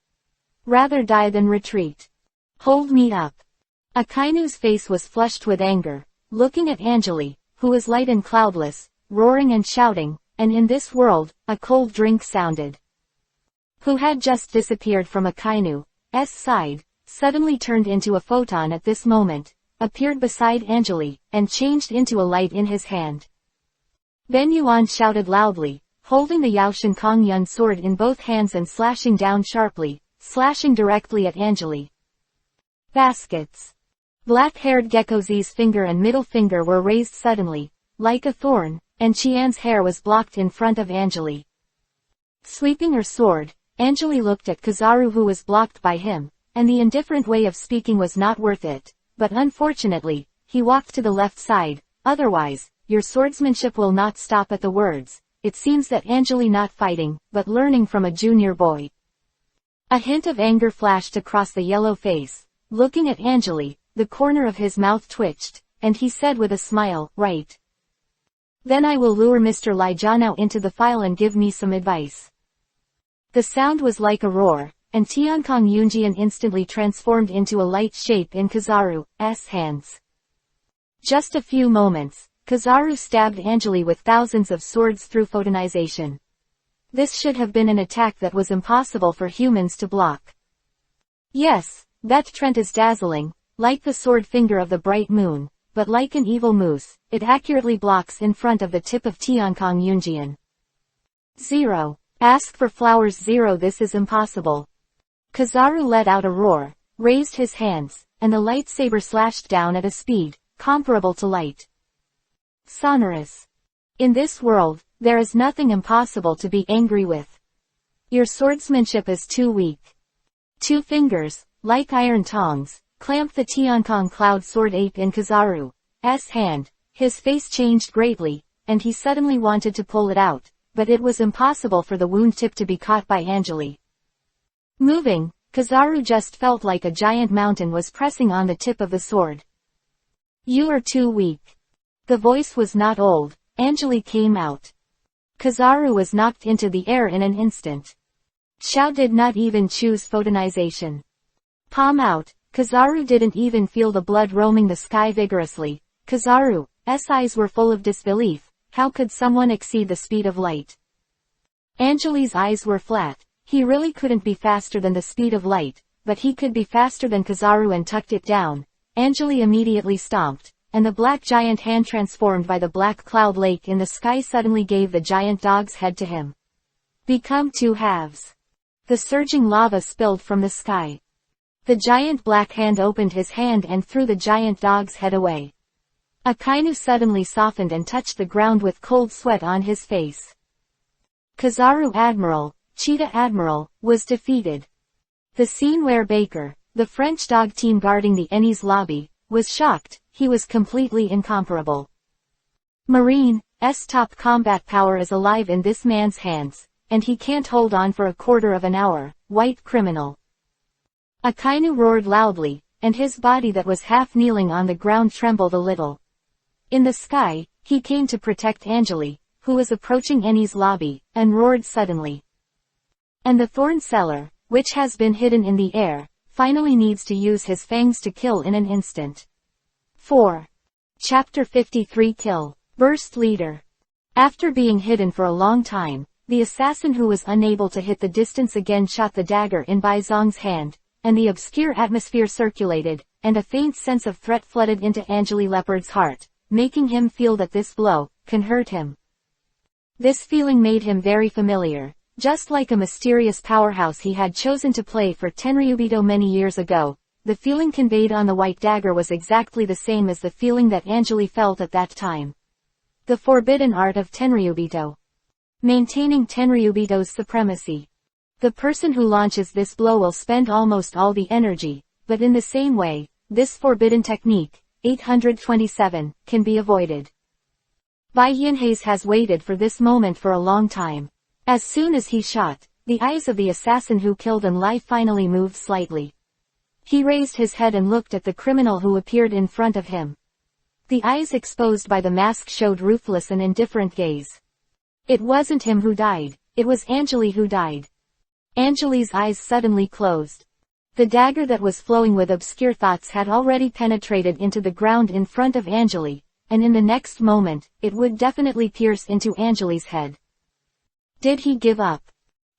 Rather die than retreat. Hold me up. Akainu's face was flushed with anger, looking at Anjali, who was light and cloudless, roaring and shouting, and in this world, a cold drink sounded. Who had just disappeared from Akainu's side, suddenly turned into a photon at this moment, appeared beside Anjali, and changed into a light in his hand. Ben Yuan shouted loudly, holding the Yaoshan Kong Yun sword in both hands and slashing down sharply, slashing directly at Anjali. Baskets. Black-haired Gekkozi's finger and middle finger were raised suddenly, like a thorn, and Qian's hair was blocked in front of Anjali. Sweeping her sword, Anjali looked at Kizaru, who was blocked by him, and the indifferent way of speaking was not worth it, but unfortunately, he walked to the left side. Otherwise, your swordsmanship will not stop at the words. It seems that Anjali not fighting, but learning from a junior boy. A hint of anger flashed across the yellow face. Looking at Anjali, the corner of his mouth twitched, and he said with a smile, right. Then I will lure Mr. Lijanao into the file and give me some advice. The sound was like a roar, and Tiankong Yunjian instantly transformed into a light shape in Kizaru's hands. Just a few moments, Kizaru stabbed Anjali with thousands of swords through photonization. This should have been an attack that was impossible for humans to block. Yes, that trend is dazzling, like the sword finger of the bright moon, but like an evil moose, it accurately blocks in front of the tip of Tiankong Yunjian. 0. Ask for flowers 0. This is impossible. Kizaru let out a roar, raised his hands, and the lightsaber slashed down at a speed comparable to light. Sonorous. In this world, there is nothing impossible to be angry with. Your swordsmanship is too weak. 2 fingers, like iron tongs, clamped the Tiankong cloud sword ape in Kizaru's hand. His face changed greatly, and he suddenly wanted to pull it out, but it was impossible for the wound tip to be caught by Anjali. Moving, Kizaru just felt like a giant mountain was pressing on the tip of the sword. You are too weak. The voice was not old. Anjali came out. Kizaru was knocked into the air in an instant. Xiao did not even choose photonization. Palm out, Kizaru didn't even feel the blood roaming the sky vigorously. Kizaru's eyes were full of disbelief. How could someone exceed the speed of light? Anjali's eyes were flat. He really couldn't be faster than the speed of light, but he could be faster than Kizaru and tucked it down. Anjali immediately stomped, and the black giant hand transformed by the black cloud lake in the sky suddenly gave the giant dog's head to him. Become 2 halves. The surging lava spilled from the sky. The giant black hand opened his hand and threw the giant dog's head away. Akainu suddenly softened and touched the ground with cold sweat on his face. Kizaru Admiral, Cheetah Admiral, was defeated. The scene where Baker, the French dog team guarding the Ennie's lobby, was shocked. He was completely incomparable. Marine's top combat power is alive in this man's hands, and he can't hold on for a quarter of an hour. White criminal. Akainu roared loudly, and his body that was half kneeling on the ground trembled a little. In the sky, he came to protect Anjali, who was approaching Ennie's lobby, and roared suddenly. And the thorn seller, which has been hidden in the air, finally needs to use his fangs to kill in an instant. 4. Chapter 53 Kill. Burst Leader. After being hidden for a long time, the assassin who was unable to hit the distance again shot the dagger in Bai Zong's hand, and the obscure atmosphere circulated, and a faint sense of threat flooded into Anjali Leopard's heart, making him feel that this blow can hurt him. This feeling made him very familiar. Just like a mysterious powerhouse he had chosen to play for Tenryubito many years ago, the feeling conveyed on the white dagger was exactly the same as the feeling that Anjali felt at that time. The forbidden art of Tenryubito. Maintaining Tenryubito's supremacy. The person who launches this blow will spend almost all the energy, but in the same way, this forbidden technique, 827, can be avoided. Bai Yinheis has waited for this moment for a long time. As soon as he shot, the eyes of the assassin who killed Enlai finally moved slightly. He raised his head and looked at the criminal who appeared in front of him. The eyes exposed by the mask showed ruthless and indifferent gaze. It wasn't him who died, it was Anjali who died. Anjali's eyes suddenly closed. The dagger that was flowing with obscure thoughts had already penetrated into the ground in front of Anjali, and in the next moment, it would definitely pierce into Anjali's head. Did he give up?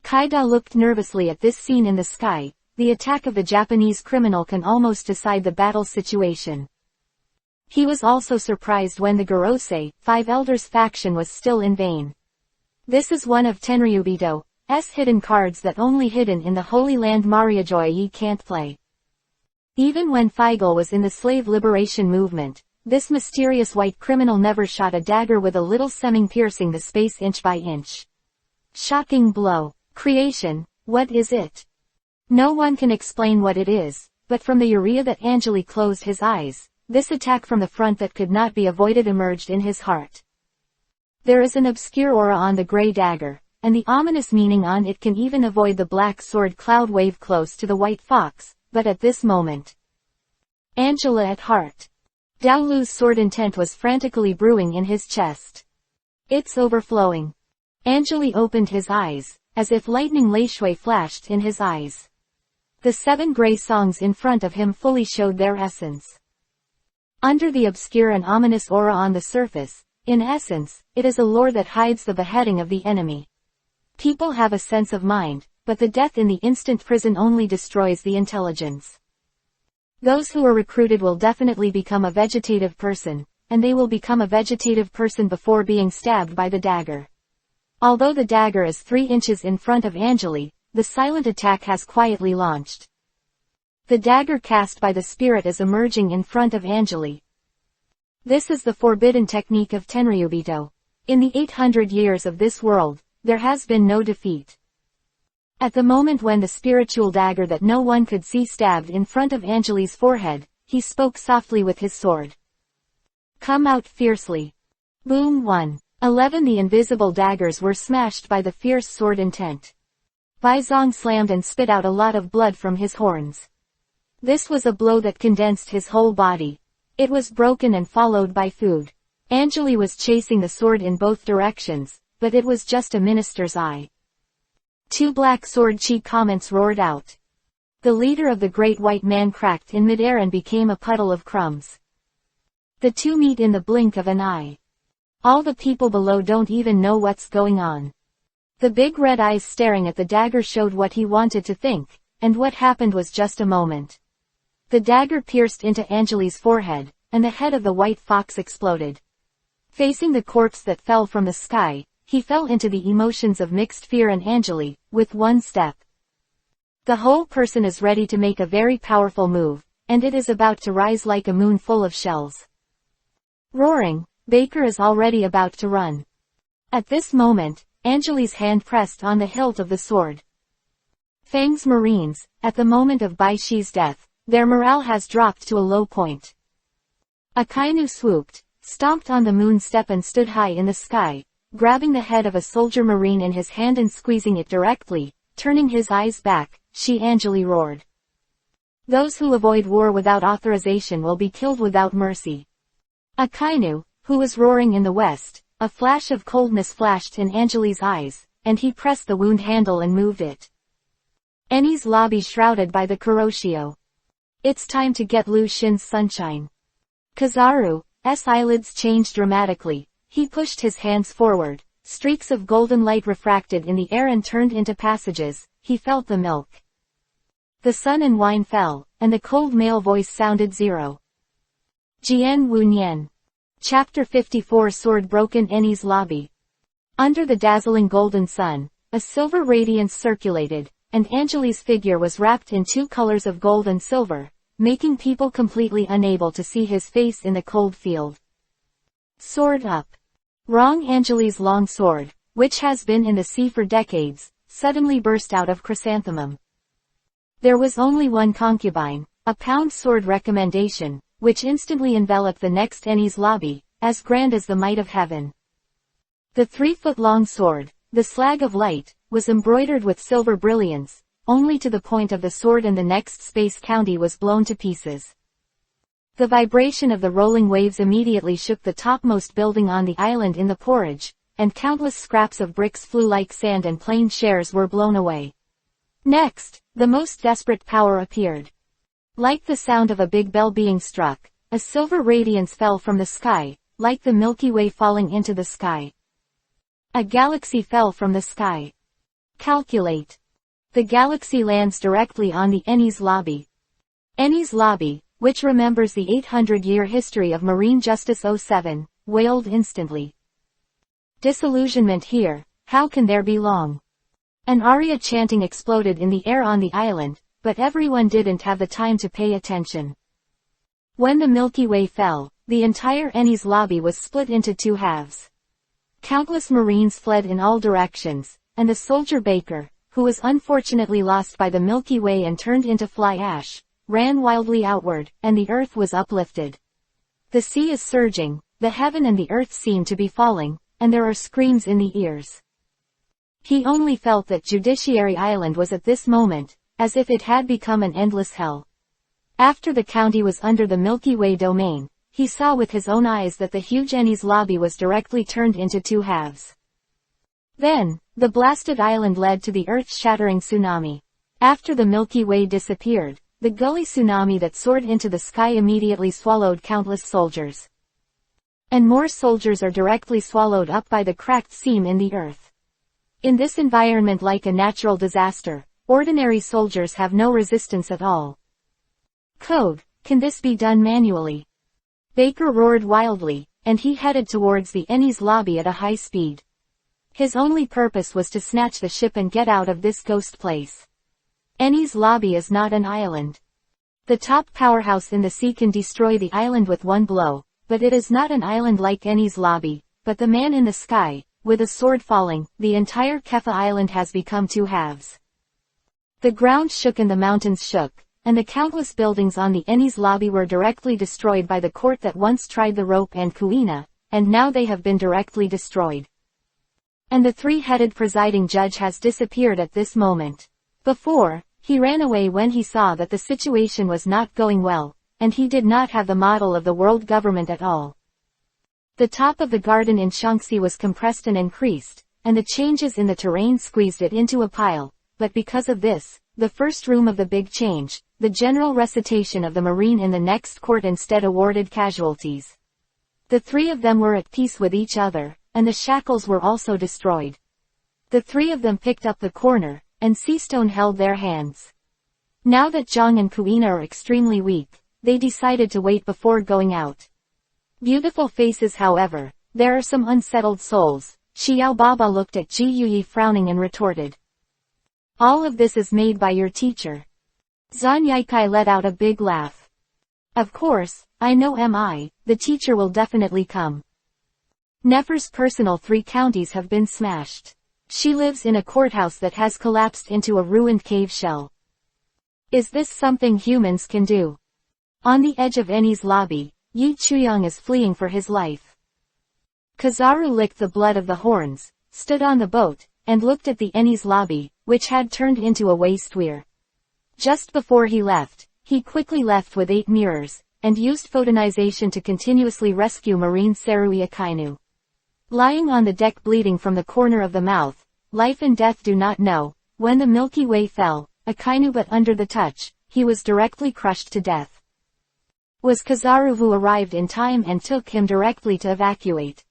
Kaida looked nervously at this scene in the sky. The attack of the Japanese criminal can almost decide the battle situation. He was also surprised when the Gorosei, 5 Elders faction was still in vain. This is one of Tenryubito's hidden cards that only hidden in the Holy Land Mariajoy can't play. Even when Feigl was in the slave liberation movement, this mysterious white criminal never shot a dagger with a little semming piercing the space inch by inch. Shocking blow. Creation, what is it? No one can explain what it is, but from the urea that Anjali closed his eyes, this attack from the front that could not be avoided emerged in his heart. There is an obscure aura on the grey dagger, and the ominous meaning on it can even avoid the black sword cloud wave close to the white fox, but at this moment. Angela at heart. Daolu's sword intent was frantically brewing in his chest. It's overflowing. Anjali opened his eyes, as if lightning Leishui flashed in his eyes. The 7 grey songs in front of him fully showed their essence. Under the obscure and ominous aura on the surface, in essence, it is a lore that hides the beheading of the enemy. People have a sense of mind, but the death in the instant prison only destroys the intelligence. Those who are recruited will definitely become a vegetative person, and they will become a vegetative person before being stabbed by the dagger. Although the dagger is 3 inches in front of Angeli, the silent attack has quietly launched. The dagger cast by the spirit is emerging in front of Angeli. This is the forbidden technique of Tenryubito. In the 800 years of this world, there has been no defeat. At the moment when the spiritual dagger that no one could see stabbed in front of Angeli's forehead, he spoke softly with his sword. Come out fiercely. Boom 1. 11 The invisible daggers were smashed by the fierce sword intent. Baizong slammed and spit out a lot of blood from his horns. This was a blow that condensed his whole body. It was broken and followed by food. Angeli was chasing the sword in both directions, but it was just a minister's eye. 2 Black Sword Chi comments roared out. The leader of the Great White Man cracked in midair and became a puddle of crumbs. The two meet in the blink of an eye. All the people below don't even know what's going on. The big red eyes staring at the dagger showed what he wanted to think, and what happened was just a moment. The dagger pierced into Angeli's forehead, and the head of the white fox exploded. Facing the corpse that fell from the sky, he fell into the emotions of mixed fear and Angeli, with one step. The whole person is ready to make a very powerful move, and it is about to rise like a moon full of shells. Roaring, Baker is already about to run. At this moment, Angeli's hand pressed on the hilt of the sword. Fang's Marines, at the moment of Bai Shi's death, their morale has dropped to a low point. Akainu swooped, stomped on the moon step and stood high in the sky, grabbing the head of a soldier marine in his hand and squeezing it directly, turning his eyes back, Angeli roared. Those who avoid war without authorization will be killed without mercy. Akainu, who was roaring in the west, a flash of coldness flashed in Angeli's eyes, and he pressed the wound handle and moved it. Eni's lobby shrouded by the Kuroshio. It's time to get Lu Xin's sunshine. Kizaru's eyelids changed dramatically. He pushed his hands forward. Streaks of golden light refracted in the air and turned into passages. He felt the milk. The sun and wine fell, and the cold male voice sounded 0. Jian Wu Nian. Chapter 54 Sword broken Eni's lobby. Under the dazzling golden sun, a silver radiance circulated, and Angeli's figure was wrapped in 2 colors of gold and silver, making people completely unable to see his face in the cold field. Sword up. Wrong. Angeli's long sword, which has been in the sea for decades, suddenly burst out of chrysanthemum. There was only one concubine, a pound sword recommendation, which instantly enveloped the next Eni's lobby, as grand as the might of heaven. The 3-foot-long sword, the slag of light, was embroidered with silver brilliance, only to the point of the sword, and the next Space County was blown to pieces. The vibration of the rolling waves immediately shook the topmost building on the island in the porridge, and countless scraps of bricks flew like sand and plane shares were blown away. Next, the most desperate power appeared. Like the sound of a big bell being struck, a silver radiance fell from the sky, like the Milky Way falling into the sky. A galaxy fell from the sky. Calculate. The galaxy lands directly on the Eni's lobby. Eni's lobby, which remembers the 800-year history of Marine Justice 07, wailed instantly. Disillusionment here, how can there be long? An aria chanting exploded in the air on the island, but everyone didn't have the time to pay attention. When the Milky Way fell, the entire Eni's lobby was split into 2 halves. Countless Marines fled in all directions, and the soldier Baker, who was unfortunately lost by the Milky Way and turned into fly ash, ran wildly outward, and the earth was uplifted. The sea is surging, the heaven and the earth seem to be falling, and there are screams in the ears. He only felt that Judiciary Island was at this moment, as if it had become an endless hell. After the county was under the Milky Way domain, he saw with his own eyes that the huge Eni's lobby was directly turned into 2 halves. Then, the blasted island led to the earth-shattering tsunami. After the Milky Way disappeared, the gully tsunami that soared into the sky immediately swallowed countless soldiers. And more soldiers are directly swallowed up by the cracked seam in the earth. In this environment, like a natural disaster, ordinary soldiers have no resistance at all. Code, can this be done manually? Baker roared wildly, and he headed towards the Ennie's lobby at a high speed. His only purpose was to snatch the ship and get out of this ghost place. Ennie's lobby is not an island. The top powerhouse in the sea can destroy the island with one blow, but it is not an island like Ennie's lobby, but the man in the sky, with a sword falling, the entire Kefa island has become two halves. The ground shook and the mountains shook, and the countless buildings on the Ennie's lobby were directly destroyed by the court that once tried the rope and Kuina, and now they have been directly destroyed. And the three-headed presiding judge has disappeared at this moment. Before, he ran away when he saw that the situation was not going well, and he did not have the model of the world government at all. The top of the garden in Shaanxi was compressed and increased, and the changes in the terrain squeezed it into a pile, but because of this, the first room of the big change, the general recitation of the marine in the next court instead awarded casualties. The three of them were at peace with each other, and the shackles were also destroyed. The three of them picked up the corner, and Seastone held their hands. Now that Zhang and Kuina are extremely weak, they decided to wait before going out. Beautiful faces, however, there are some unsettled souls. Xiao Baba looked at Ji Yuyi frowning and retorted. All of this is made by your teacher. Zan Yikai let out a big laugh. Of course, I know the teacher will definitely come. Nefer's personal 3 counties have been smashed. She lives in a courthouse that has collapsed into a ruined cave shell. Is this something humans can do? On the edge of Ennie's lobby, Yi Chuyang is fleeing for his life. Kizaru licked the blood of the horns, stood on the boat, and looked at the Ennie's lobby, which had turned into a waste weir. Just before he left, he quickly left with 8 mirrors, and used photonization to continuously rescue Marine Serui Akainu. Lying on the deck bleeding from the corner of the mouth, life and death do not know, when the Milky Way fell, Akainu but under the touch, he was directly crushed to death. Was Kizaru who arrived in time and took him directly to evacuate.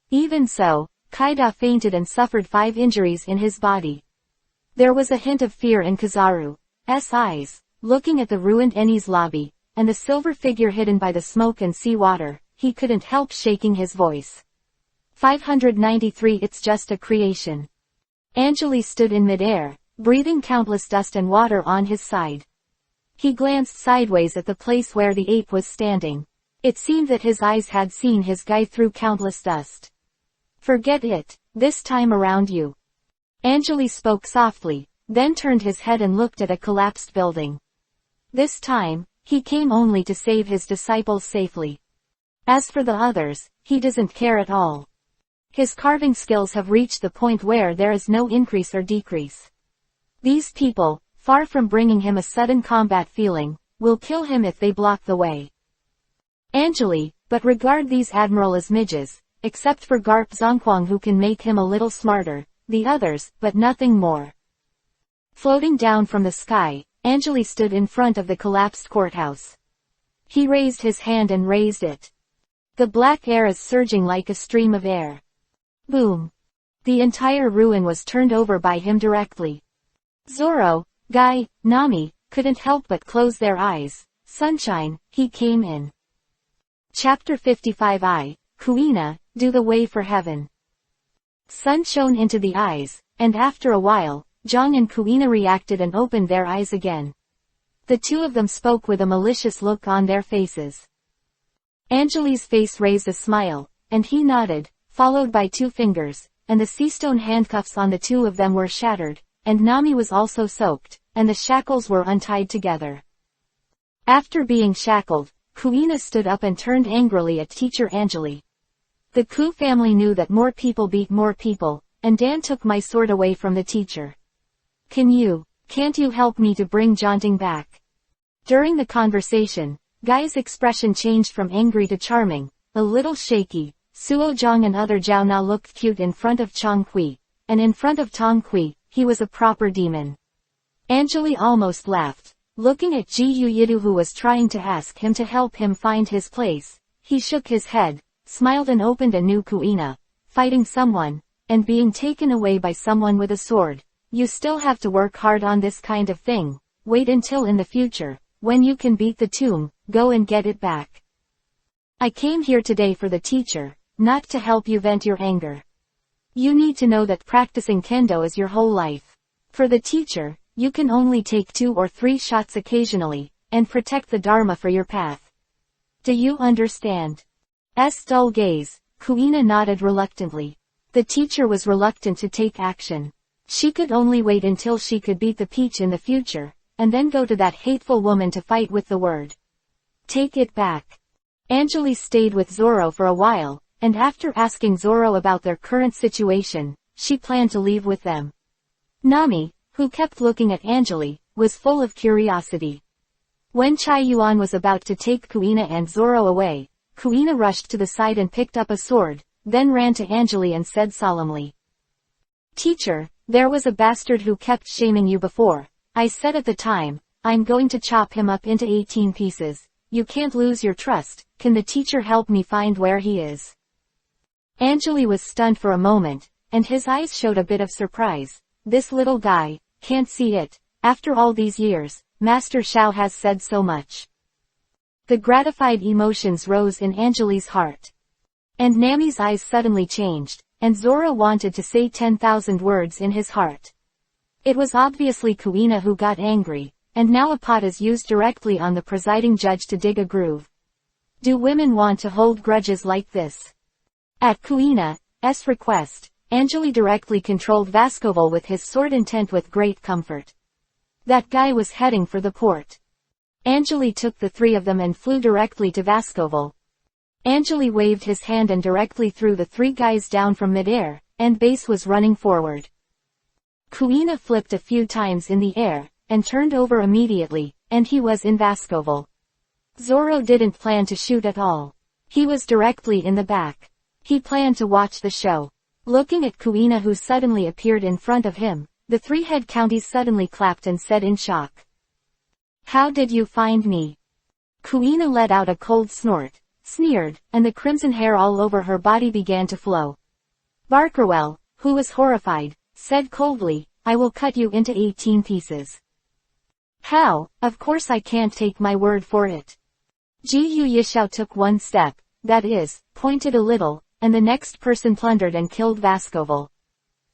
Even so, Kaida fainted and suffered 5 injuries in his body. There was a hint of fear in Kizaru's eyes, looking at the ruined Ennie's lobby, and the silver figure hidden by the smoke and sea water. He couldn't help shaking his voice. 593 It's just a creation. Anjali stood in midair, breathing countless dust and water on his side. He glanced sideways at the place where the ape was standing. It seemed that his eyes had seen his guide through countless dust. Forget it, this time around you. Anjali spoke softly, then turned his head and looked at a collapsed building. This time, he came only to save his disciples safely. As for the others, he doesn't care at all. His carving skills have reached the point where there is no increase or decrease. These people, far from bringing him a sudden combat feeling, will kill him if they block the way. Anjali, but regard these admiral as midges, except for Garp Zongquang who can make him a little smarter, the others, but nothing more. Floating down from the sky, Anjali stood in front of the collapsed courthouse. He raised his hand and raised it. The black air is surging like a stream of air. Boom. The entire ruin was turned over by him directly. Zoro, Guy, Nami, couldn't help but close their eyes. Sunshine, he came in. Chapter 55 Kuina, do the way for heaven. Sun shone into the eyes, and after a while, Zhang and Kuina reacted and opened their eyes again. The two of them spoke with a malicious look on their faces. Anjali's face raised a smile, and he nodded, followed by 2 fingers, and the seastone handcuffs on the 2 of them were shattered, and Nami was also soaked, and the shackles were untied together. After being shackled, Kuina stood up and turned angrily at teacher Anjali. The Ku family knew that more people beat more people, and Dan took my sword away from the teacher. Can't you help me to bring Janting back? During the conversation, Guy's expression changed from angry to charming, a little shaky. Suo Zhang and other Zhao Na looked cute in front of Chong Kui, and in front of Tong Kui, he was a proper demon. Anjali almost laughed, Looking at Ji Yidu, who was trying to ask him to help him find his place, he shook his head, smiled and opened a new kuina. Fighting someone, and being taken away by someone with a sword. You still have to work hard on this kind of thing. Wait until in the future, when you can beat the tomb, go and get it back. I came here today for the teacher, not to help you vent your anger. You need to know that practicing kendo is your whole life. For the teacher, you can only take 2 or 3 shots occasionally, and protect the dharma for your path. Do you understand? Dull gaze, Kuina nodded reluctantly. The teacher was reluctant to take action. She could only wait until she could beat the peach in the future, and then go to that hateful woman to fight with the word. Take it back. Anjali stayed with Zoro for a while, and after asking Zoro about their current situation, she planned to leave with them. Nami, who kept looking at Anjali, was full of curiosity. When Chai Yuan was about to take Kuina and Zoro away, Kuina rushed to the side and picked up a sword, then ran to Anjali and said solemnly. Teacher, there was a bastard who kept shaming you before. I said at the time, I'm going to chop him up into 18 pieces. You can't lose your trust. Can the teacher help me find where he is? Anjali was stunned for a moment, and his eyes showed a bit of surprise. This little guy, can't see it. After all these years, Master Shao has said so much. The gratified emotions rose in Anjali's heart. And Nami's eyes suddenly changed, and Zoro wanted to say 10,000 words in his heart. It was obviously Kuina who got angry, and now a pot is used directly on the presiding judge to dig a groove. Do women want to hold grudges like this? At Kuina's request, Anjali directly controlled Vascoval with his sword intent with great comfort. That guy was heading for the port. Anjali took the 3 of them and flew directly to Vascoval. Anjali waved his hand and directly threw the 3 guys down from midair, and base was running forward. Kuina flipped a few times in the air, and turned over immediately, and he was in Vascoval. Zoro didn't plan to shoot at all. He was directly in the back. He planned to watch the show. Looking at Kuina, who suddenly appeared in front of him, the 3 head counties suddenly clapped and said in shock. How did you find me? Kuina let out a cold snort, sneered, and the crimson hair all over her body began to flow. Barkerwell, who was horrified, said coldly, I will cut you into 18 pieces. How? Of course I can't take my word for it. Ji Yishao took 1 step, that is, pointed a little, and the next person plundered and killed Vascoval.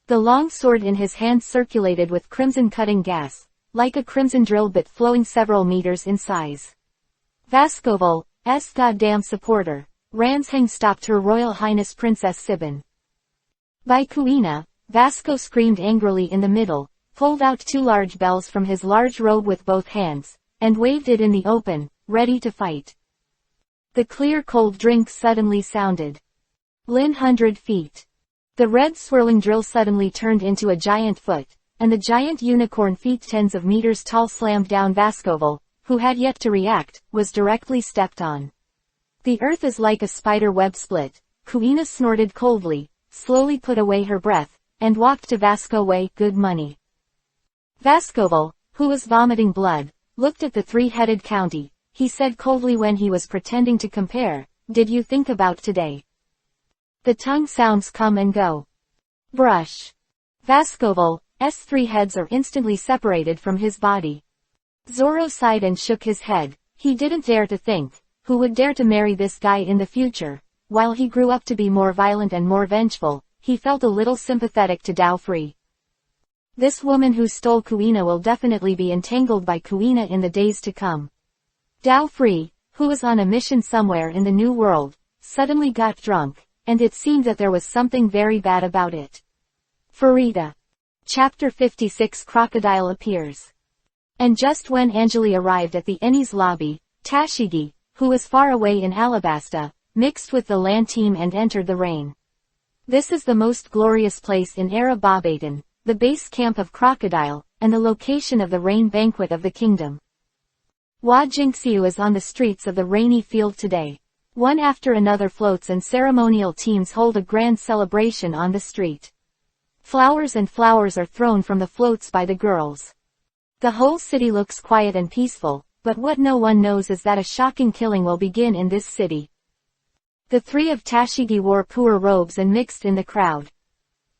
The long sword in his hand circulated with crimson cutting gas, like a crimson drill bit flowing several meters in size. Vascoval's goddamn supporter. Ransheng stopped Her Royal Highness Princess Sibin. By Kuina, Vasco screamed angrily in the middle, pulled out 2 large bells from his large robe with both hands, and waved it in the open, ready to fight. The clear cold drink suddenly sounded. 100 feet. The red swirling drill suddenly turned into a giant foot, and the giant unicorn feet tens of meters tall slammed down Vascoval, who had yet to react, was directly stepped on. The earth is like a spider web split. Kuina snorted coldly, slowly put away her breath, and walked to Vasco way, good money. Vascoval, who was vomiting blood, looked at the 3-headed county. He said coldly when he was pretending to compare, did you think about today? The tongue sounds come and go. Brush. Vascoval's 3 heads are instantly separated from his body. Zoro sighed and shook his head. He didn't dare to think, who would dare to marry this guy in the future? While he grew up to be more violent and more vengeful, he felt a little sympathetic to Dao Free. This woman who stole Kuina will definitely be entangled by Kuina in the days to come. Dao Free, who was on a mission somewhere in the New World, suddenly got drunk, and it seemed that there was something very bad about it. Farida. Chapter 56 Crocodile appears. And just when Anjali arrived at the Eni's lobby, Tashigi, who was far away in Alabasta, mixed with the land team and entered the rain. This is the most glorious place in Arababaton, the base camp of Crocodile, and the location of the rain banquet of the kingdom. Hua Jingxiu is on the streets of the rainy field today. One after another floats and ceremonial teams hold a grand celebration on the street. Flowers and flowers are thrown from the floats by the girls. The whole city looks quiet and peaceful, but what no one knows is that a shocking killing will begin in this city. The three of Tashigi wore poor robes and mixed in the crowd.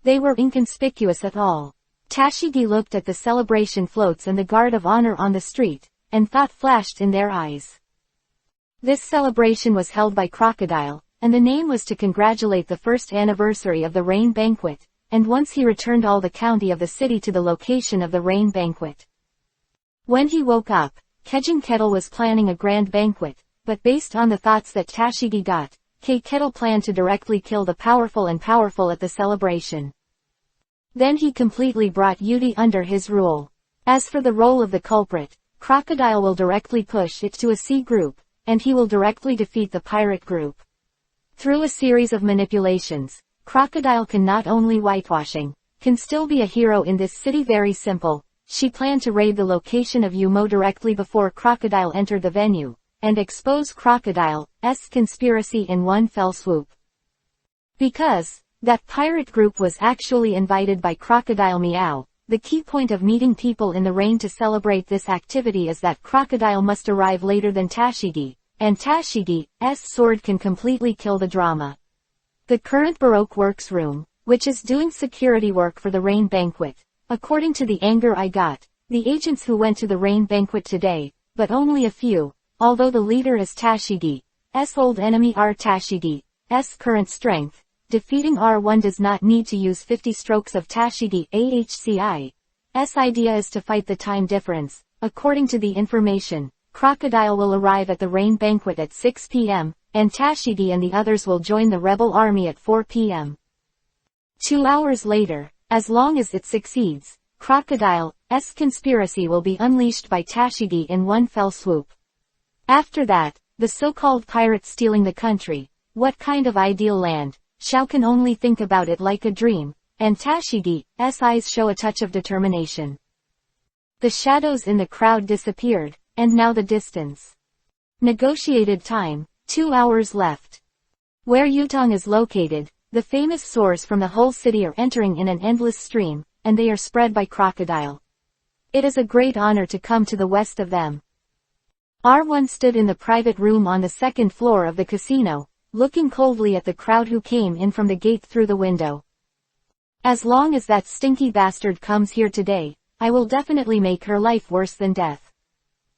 They were inconspicuous at all. Tashigi looked at the celebration floats and the guard of honor on the street, and thought flashed in their eyes. This celebration was held by Crocodile, and the name was to congratulate the first anniversary of the rain banquet, and once he returned all the county of the city to the location of the rain banquet. When he woke up, Kejin Kettle was planning a grand banquet, but based on the thoughts that Tashigi got, Kettle planned to directly kill the powerful at the celebration. Then he completely brought Yudi under his rule. As for the role of the culprit, Crocodile will directly push it to a C group, and he will directly defeat the pirate group. Through a series of manipulations, Crocodile can not only whitewashing, can still be a hero in this city. Very simple. She planned to raid the location of Yumo directly before Crocodile entered the venue, and expose Crocodile's conspiracy in one fell swoop. Because that pirate group was actually invited by Crocodile Meow, the key point of meeting people in the rain to celebrate this activity is that Crocodile must arrive later than Tashigi, and Tashigi's sword can completely kill the drama. The current Baroque Works room, which is doing security work for the rain banquet, according to the anger I got, the agents who went to the rain banquet today, but only a few, although the leader is Tashigi's old enemy Tashigi's current strength, defeating R1 does not need to use 50 strokes of Tashigi's idea is to fight the time difference. According to the information, Crocodile will arrive at the rain banquet at 6 p.m., and Tashigi and the others will join the rebel army at 4 p.m. 2 hours later, as long as it succeeds, Crocodile's conspiracy will be unleashed by Tashigi in one fell swoop. After that, the so-called pirates stealing the country, what kind of ideal land? Shao can only think about it like a dream, and Tashigi's eyes show a touch of determination. The shadows in the crowd disappeared, and now the distance. Negotiated time, 2 hours left. Where Yutong is located, the famous swords from the whole city are entering in an endless stream, and they are spread by Crocodile. It is a great honor to come to the west of them. R1 stood in the private room on the second floor of the casino, looking coldly at the crowd who came in from the gate through the window. As long as that stinky bastard comes here today, I will definitely make her life worse than death.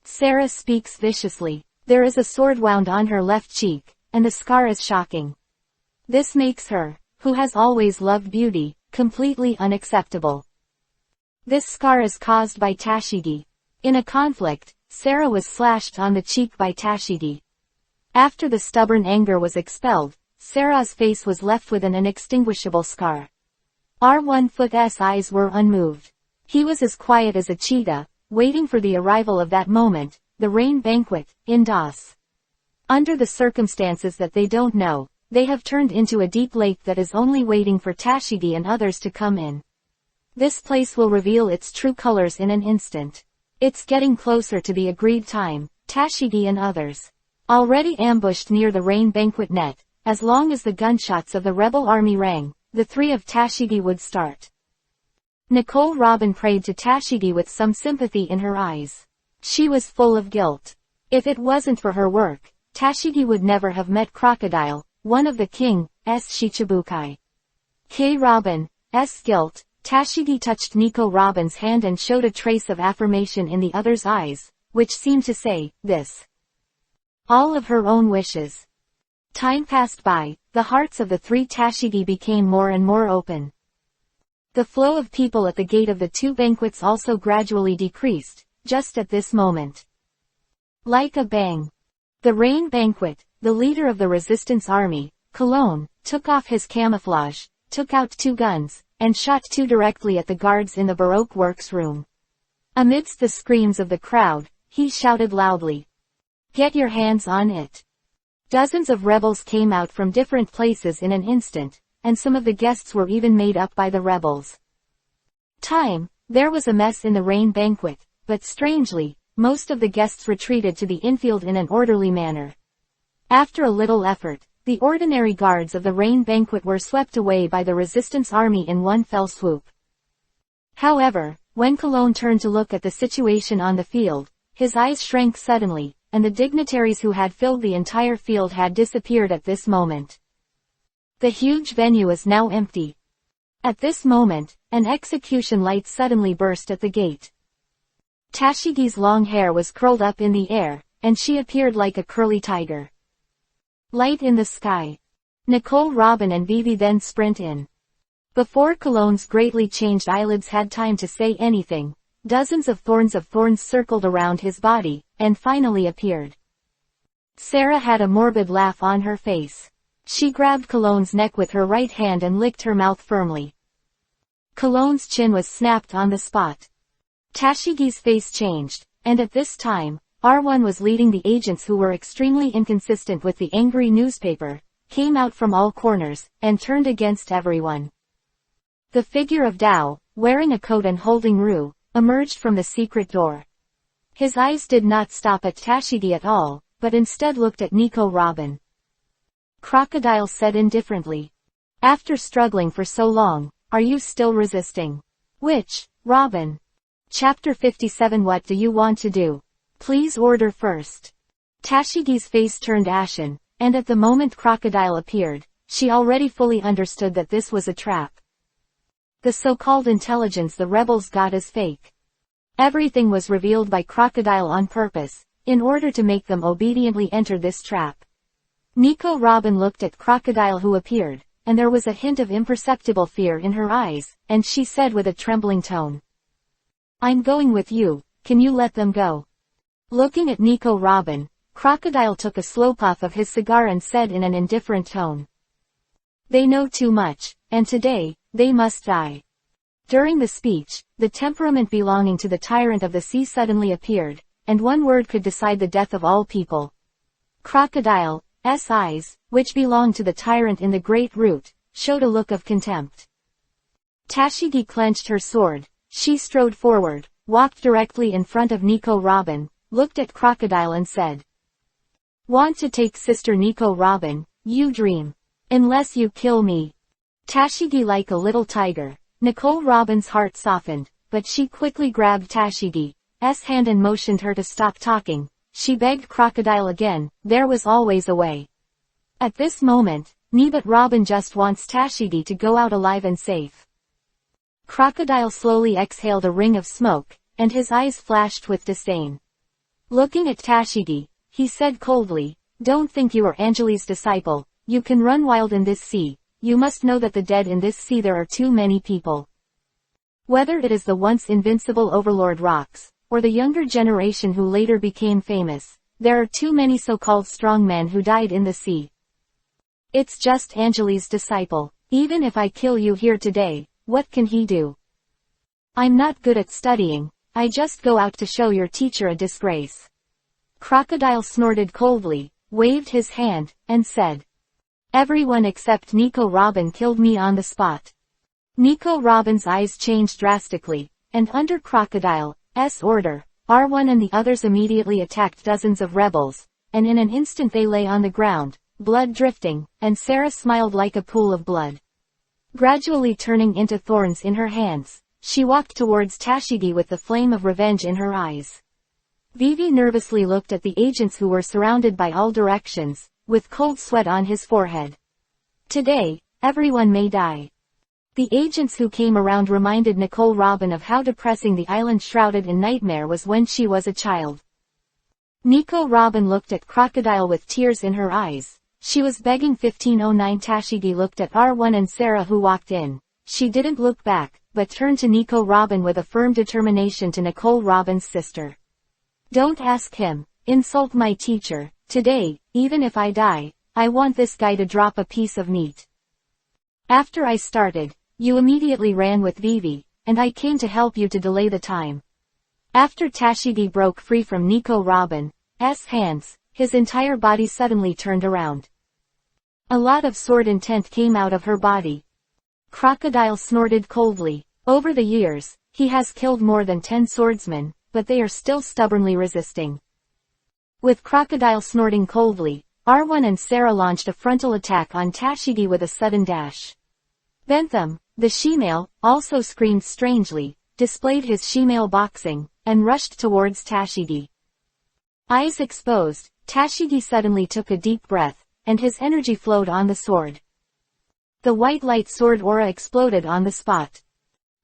Sarah speaks viciously. There is a sword wound on her left cheek, and the scar is shocking. This makes her, who has always loved beauty, completely unacceptable. This scar is caused by Tashigi. In a conflict, Sarah was slashed on the cheek by Tashigi. After the stubborn anger was expelled, Sarah's face was left with an inextinguishable scar. R1's eyes were unmoved. He was as quiet as a cheetah, waiting for the arrival of that moment, the rain banquet, in DOS. Under the circumstances that they don't know, they have turned into a deep lake that is only waiting for Tashigi and others to come in. This place will reveal its true colors in an instant. It's getting closer to the agreed time. Tashigi and others, already ambushed near the rain banquet net, as long as the gunshots of the rebel army rang, the three of Tashigi would start. Nicole Robin prayed to Tashigi with some sympathy in her eyes. She was full of guilt. If it wasn't for her work, Tashigi would never have met Crocodile, one of the king's Shichibukai. K. Robin's guilt. Tashigi touched Nico Robin's hand and showed a trace of affirmation in the other's eyes, which seemed to say, this. All of her own wishes. Time passed by, the hearts of the three Tashigi became more and more open. The flow of people at the gate of the two banquets also gradually decreased, just at this moment. Like a bang. The rain banquet, the leader of the resistance army, Cologne, took off his camouflage, took out 2 guns, and shot 2 directly at the guards in the Baroque Works room. Amidst the screams of the crowd, he shouted loudly. Get your hands on it. Dozens of rebels came out from different places in an instant, and some of the guests were even made up by the rebels. There was a mess in the rain banquet, but strangely, most of the guests retreated to the infield in an orderly manner. After a little effort, the ordinary guards of the rain banquet were swept away by the resistance army in one fell swoop. However, when Cologne turned to look at the situation on the field, his eyes shrank suddenly, and the dignitaries who had filled the entire field had disappeared at this moment. The huge venue is now empty. At this moment, an execution light suddenly burst at the gate. Tashigi's long hair was curled up in the air, and she appeared like a curly tiger. Light in the sky. Nicole, Robin and Vivi then sprint in. Before Cologne's greatly changed eyelids had time to say anything, dozens of thorns circled around his body, and finally appeared. Sarah had a morbid laugh on her face. She grabbed Cologne's neck with her right hand and licked her mouth firmly. Cologne's chin was snapped on the spot. Tashigi's face changed, and at this time, R1 was leading the agents who were extremely inconsistent with the angry newspaper, came out from all corners, and turned against everyone. The figure of Dao, wearing a coat and holding Rue, emerged from the secret door. His eyes did not stop at Tashigi at all, but instead looked at Nico Robin. Crocodile said indifferently. After struggling for so long, are you still resisting? Which, Robin? Chapter 57. What do you want to do? Please order first. Tashigi's face turned ashen, and at the moment Crocodile appeared, she already fully understood that this was a trap. The so-called intelligence the rebels got is fake. Everything was revealed by Crocodile on purpose, in order to make them obediently enter this trap. Nico Robin looked at Crocodile who appeared, and there was a hint of imperceptible fear in her eyes, and she said with a trembling tone. I'm going with you, can you let them go? Looking at Nico Robin, Crocodile took a slow puff of his cigar and said in an indifferent tone. They know too much, and today, they must die. During the speech, the temperament belonging to the tyrant of the sea suddenly appeared, and one word could decide the death of all people. Crocodile's eyes, which belonged to the tyrant in the Great Root, showed a look of contempt. Tashigi clenched her sword. She strode forward, walked directly in front of Nico Robin, looked at Crocodile and said. Want to take Sister Nico Robin, you dream. Unless you kill me. Tashigi like a little tiger. Nicole Robin's heart softened, but she quickly grabbed Tashigi's hand and motioned her to stop talking. She begged Crocodile again, there was always a way. At this moment, but Robin just wants Tashigi to go out alive and safe. Crocodile slowly exhaled a ring of smoke, and his eyes flashed with disdain. Looking at Tashigi, he said coldly, don't think you are Angeli's disciple, you can run wild in this sea, you must know that the dead in this sea there are too many people. Whether it is the once invincible Overlord Rox, or the younger generation who later became famous, there are too many so-called strong men who died in the sea. It's just Angeli's disciple, even if I kill you here today, what can he do? I'm not good at studying, I just go out to show your teacher a disgrace. Crocodile snorted coldly, waved his hand, and said. Everyone except Nico Robin killed me on the spot. Nico Robin's eyes changed drastically, and under Crocodile's order, R1 and the others immediately attacked dozens of rebels, and in an instant they lay on the ground, blood drifting, and Sarah smiled like a pool of blood. Gradually turning into thorns in her hands, she walked towards Tashigi with the flame of revenge in her eyes. Vivi nervously looked at the agents who were surrounded by all directions, with cold sweat on his forehead. Today, everyone may die. The agents who came around reminded Nicole Robin of how depressing the island shrouded in nightmare was when she was a child. Nico Robin looked at Crocodile with tears in her eyes. She was begging 1509. Tashigi looked at R1 and Sarah who walked in. She didn't look back, but turned to Nico Robin with a firm determination to Nicole Robin's sister. Don't ask him, insult my teacher, today, even if I die, I want this guy to drop a piece of meat. After I started, you immediately ran with Vivi, and I came to help you to delay the time. After Tashigi broke free from Nico Robin's hands, his entire body suddenly turned around. A lot of sword intent came out of her body. Crocodile snorted coldly. Over the years, he has killed more than 10 swordsmen, but they are still stubbornly resisting. With Crocodile snorting coldly, R1 and Sarah launched a frontal attack on Tashigi with a sudden dash. Bentham, the she-male, also screamed strangely, displayed his shemale boxing, and rushed towards Tashigi. Eyes exposed, Tashigi suddenly took a deep breath, and his energy flowed on the sword. The white light sword aura exploded on the spot.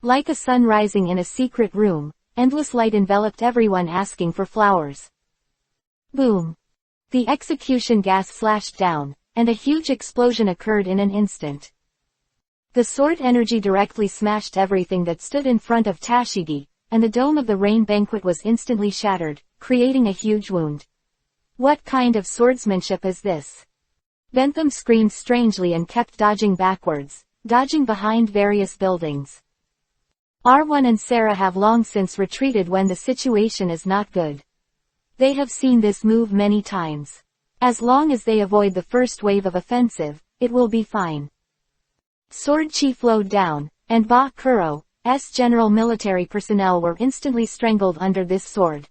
Like a sun rising in a secret room, endless light enveloped everyone asking for flowers. Boom! The execution gas flashed down, and a huge explosion occurred in an instant. The sword energy directly smashed everything that stood in front of Tashigi, and the dome of the rain banquet was instantly shattered, creating a huge wound. What kind of swordsmanship is this? Bentham screamed strangely and kept dodging backwards, dodging behind various buildings. R1 and Sarah have long since retreated when the situation is not good. They have seen this move many times. As long as they avoid the first wave of offensive, it will be fine. Sword Chi flowed down, and Ba Kuro's general military personnel were instantly strangled under this sword.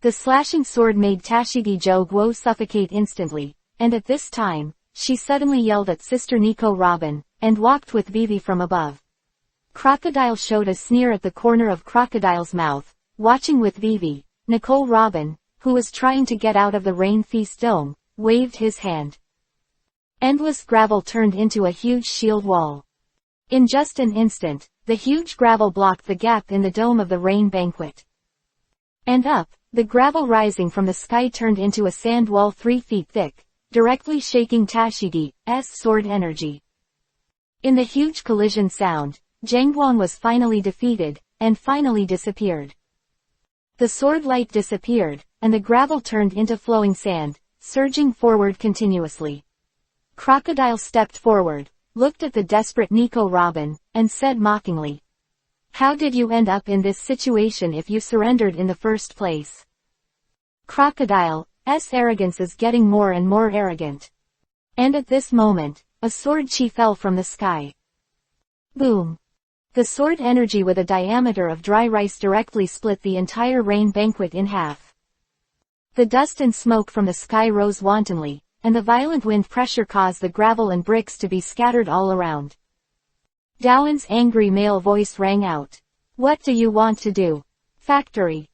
The slashing sword made Tashigi Joguo suffocate instantly, and at this time, she suddenly yelled at Sister Nico Robin, and walked with Vivi from above. Crocodile showed a sneer at the corner of Crocodile's mouth, watching with Vivi. Nicole Robin, who was trying to get out of the Rain Feast dome, waved his hand. Endless gravel turned into a huge shield wall. In just an instant, the huge gravel blocked the gap in the dome of the rain banquet. And up, the gravel rising from the sky turned into a sand wall 3 feet thick, directly shaking Tashigi's sword energy. In the huge collision sound, Jangwon was finally defeated, and finally disappeared. The sword light disappeared, and the gravel turned into flowing sand, surging forward continuously. Crocodile stepped forward, looked at the desperate Nico Robin, and said mockingly, "How did you end up in this situation if you surrendered in the first place?" Crocodile's arrogance is getting more and more arrogant. And at this moment, a sword chi fell from the sky. Boom! The sword energy with a diameter of dry rice directly split the entire rain banquet in half. The dust and smoke from the sky rose wantonly, and the violent wind pressure caused the gravel and bricks to be scattered all around. Dowen's angry male voice rang out. "What do you want to do?" Factory.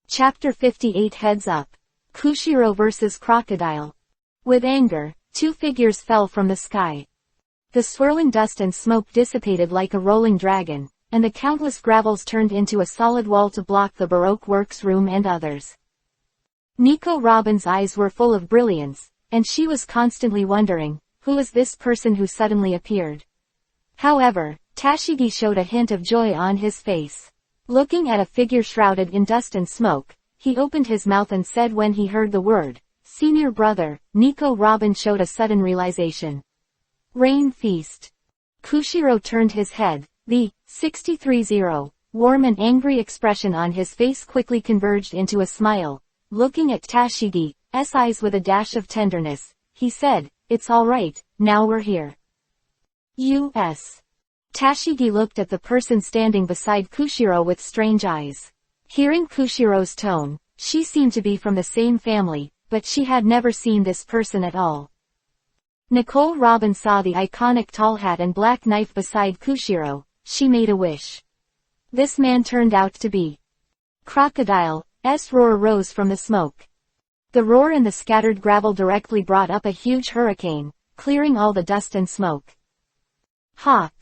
Chapter 58 Heads Up. Kushiro vs. Crocodile. With anger, 2 figures fell from the sky. The swirling dust and smoke dissipated like a rolling dragon, and the countless gravels turned into a solid wall to block the Baroque Works room and others. Nico Robin's eyes were full of brilliance, and she was constantly wondering, who is this person who suddenly appeared? However, Tashigi showed a hint of joy on his face. Looking at a figure shrouded in dust and smoke, he opened his mouth and said when he heard the word, "Senior brother," Nico Robin showed a sudden realization. Rain Feast. Kushiro turned his head, the 630 warm and angry expression on his face quickly converged into a smile. Looking at Tashigi's eyes with a dash of tenderness, he said, "It's all right, now we're here." U.S. Tashigi looked at the person standing beside Kushiro with strange eyes. Hearing Kushiro's tone, she seemed to be from the same family, but she had never seen this person at all. Nicole Robin saw the iconic tall hat and black knife beside Kushiro. She made a wish. This man turned out to be Crocodile's roar rose from the smoke. The roar and the scattered gravel directly brought up a huge hurricane, clearing all the dust and smoke. Hawk.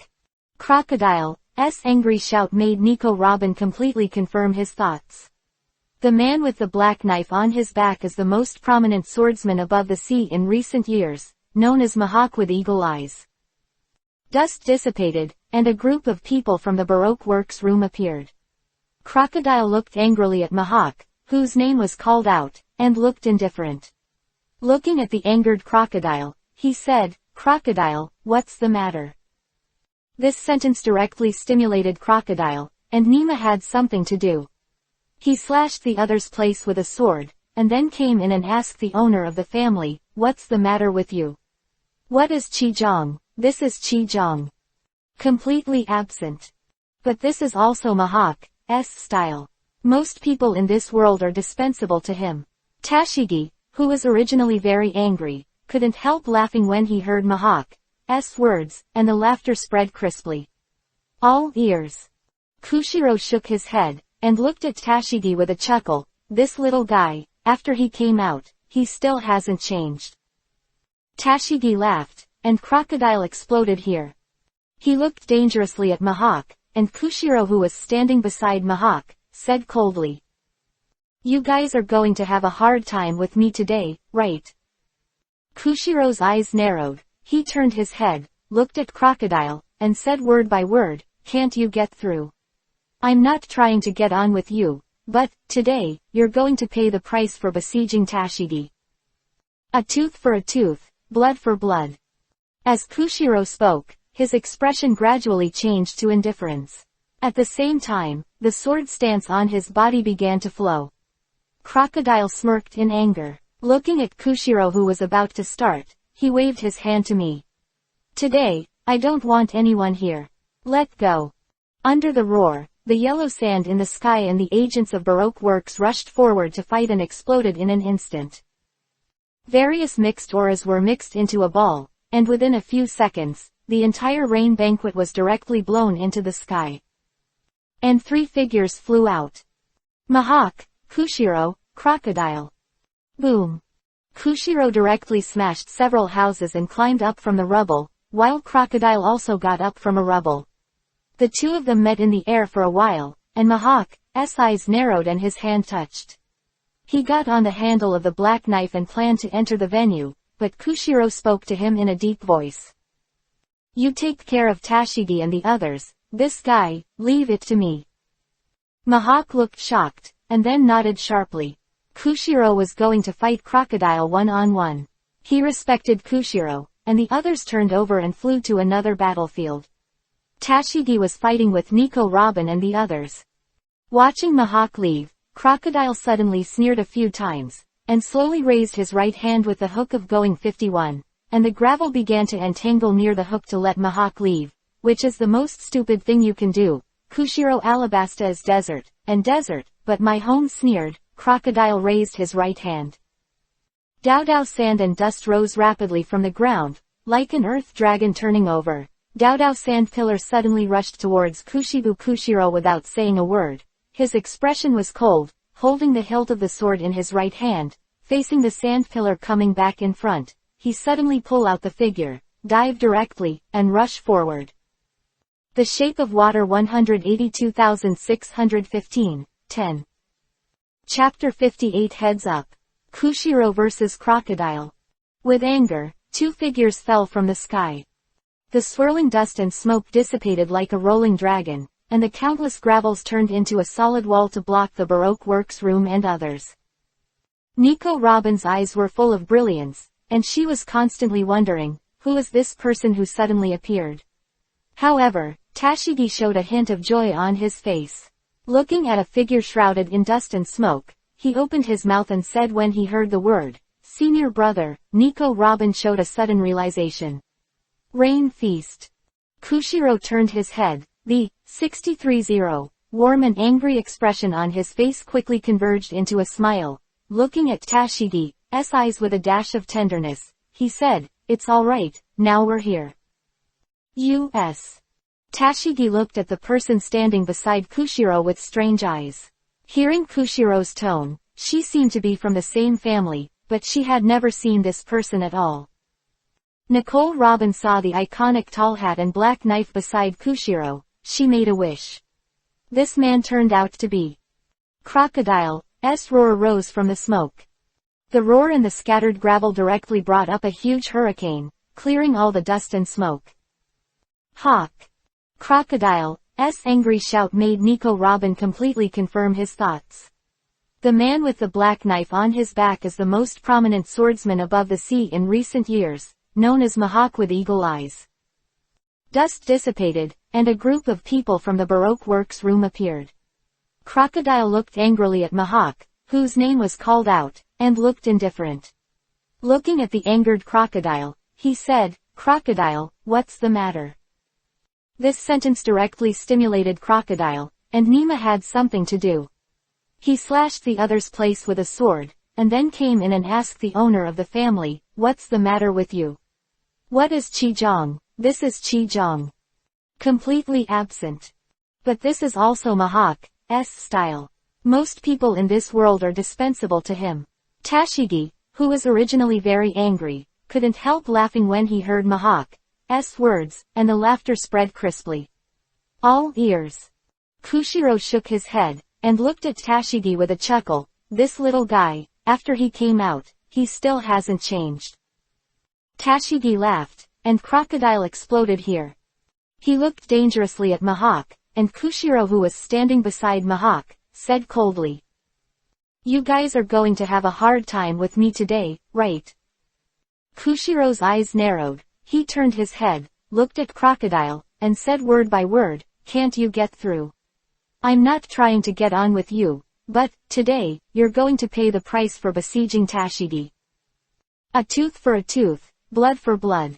Crocodile's angry shout made Nico Robin completely confirm his thoughts. The man with the black knife on his back is the most prominent swordsman above the sea in recent years, known as Mahawk with Eagle Eyes. Dust dissipated, and a group of people from the Baroque Works room appeared. Crocodile looked angrily at Mahawk, whose name was called out, and looked indifferent. Looking at the angered Crocodile, he said, "Crocodile, what's the matter?" This sentence directly stimulated Crocodile, and Nima had something to do. He slashed the other's place with a sword, and then came in and asked the owner of the family, "What's the matter with you?" "What is Qizhong?" "This is Qizhong." Completely absent. But this is also Mahawk's style. Most people in this world are dispensable to him. Tashigi, who was originally very angry, couldn't help laughing when he heard Mahawk's words, and the laughter spread crisply. All ears. Kushiro shook his head, and looked at Tashigi with a chuckle. This little guy, after he came out, he still hasn't changed. Tashigi laughed, and Crocodile exploded here. He looked dangerously at Mihawk, and Kushiro, who was standing beside Mihawk, said coldly. You guys are going to have a hard time with me today, right? Kushiro's eyes narrowed. He turned his head, looked at Crocodile, and said word by word, can't you get through? I'm not trying to get on with you, but, today, you're going to pay the price for besieging Tashigi. A tooth for a tooth, blood for blood. As Kushiro spoke, his expression gradually changed to indifference. At the same time, the sword stance on his body began to flow. Crocodile smirked in anger. Looking at Kushiro, who was about to start, he waved his hand to me. Today, I don't want anyone here. Let go. Under the roar, the yellow sand in the sky and the agents of Baroque works rushed forward to fight and exploded in an instant. Various mixed auras were mixed into a ball, and within a few seconds, the entire rain banquet was directly blown into the sky. And 3 figures flew out. Mihawk, Kushiro, Crocodile. Boom. Kushiro directly smashed several houses and climbed up from the rubble, while Crocodile also got up from a rubble. The two of them met in the air for a while, and Mihawk's eyes narrowed and his hand touched. He got on the handle of the black knife and planned to enter the venue, but Kushiro spoke to him in a deep voice. You take care of Tashigi and the others, this guy, leave it to me. Mihawk looked shocked, and then nodded sharply. Kushiro was going to fight Crocodile one-on-one. He respected Kushiro, and the others turned over and flew to another battlefield. Tashigi was fighting with Nico Robin and the others. Watching Mihawk leave, Crocodile suddenly sneered a few times, and slowly raised his right hand with the hook of going 51, and the gravel began to entangle near the hook to let Mihawk leave, which is the most stupid thing you can do. Kushiro Alabasta is desert, but my home sneered. Crocodile raised his right hand. Dow sand and dust rose rapidly from the ground, like an earth dragon turning over. Dow sand pillar suddenly rushed towards Kushiro without saying a word. His expression was cold, holding the hilt of the sword in his right hand, facing the sand pillar coming back in front. He suddenly pull out the figure, dive directly, and rush forward. The Shape of Water 182,615, 10. Chapter 58 Heads Up. Kushiro vs. Crocodile. With anger, 2 figures fell from the sky. The swirling dust and smoke dissipated like a rolling dragon, and the countless gravels turned into a solid wall to block the Baroque works room and others. Nico Robin's eyes were full of brilliance, and she was constantly wondering, who is this person who suddenly appeared? However, Tashigi showed a hint of joy on his face. Looking at a figure shrouded in dust and smoke, he opened his mouth and said when he heard the word, Senior Brother, Nico Robin showed a sudden realization. Rain Feast. Kushiro turned his head, the 63-0, warm and angry expression on his face quickly converged into a smile. Looking at Tashigi's eyes with a dash of tenderness, he said, It's alright, now we're here. U.S. Tashigi looked at the person standing beside Kushiro with strange eyes. Hearing Kushiro's tone, she seemed to be from the same family, but she had never seen this person at all. Nicole Robin saw the iconic tall hat and black knife beside Kushiro. She made a wish. This man turned out to be Crocodile's roar rose from the smoke. The roar and the scattered gravel directly brought up a huge hurricane, clearing all the dust and smoke. Hawk. Crocodile's angry shout made Nico Robin completely confirm his thoughts. The man with the black knife on his back is the most prominent swordsman above the sea in recent years, known as Mihawk with Eagle Eyes. Dust dissipated, and a group of people from the Baroque works room appeared. Crocodile looked angrily at Mihawk, whose name was called out, and looked indifferent. Looking at the angered Crocodile, he said, Crocodile, what's the matter? This sentence directly stimulated Crocodile, and Nima had something to do. He slashed the other's place with a sword, and then came in and asked the owner of the family, What's the matter with you? What is Qi Zhong? This is Qi Zhong. Completely absent. But this is also Mahawk's style. Most people in this world are dispensable to him. Tashigi, who was originally very angry, couldn't help laughing when he heard Mahawk's words, and the laughter spread crisply. All ears. Kushiro shook his head, and looked at Tashigi with a chuckle. This little guy, after he came out, he still hasn't changed. Tashigi laughed, and Crocodile exploded here. He looked dangerously at Mahawk, and Kushiro, who was standing beside Mahawk, said coldly. You guys are going to have a hard time with me today, right? Kushiro's eyes narrowed. He turned his head, looked at Crocodile, and said word by word, can't you get through? I'm not trying to get on with you, but, today, you're going to pay the price for besieging Tashigi. A tooth for a tooth, blood for blood.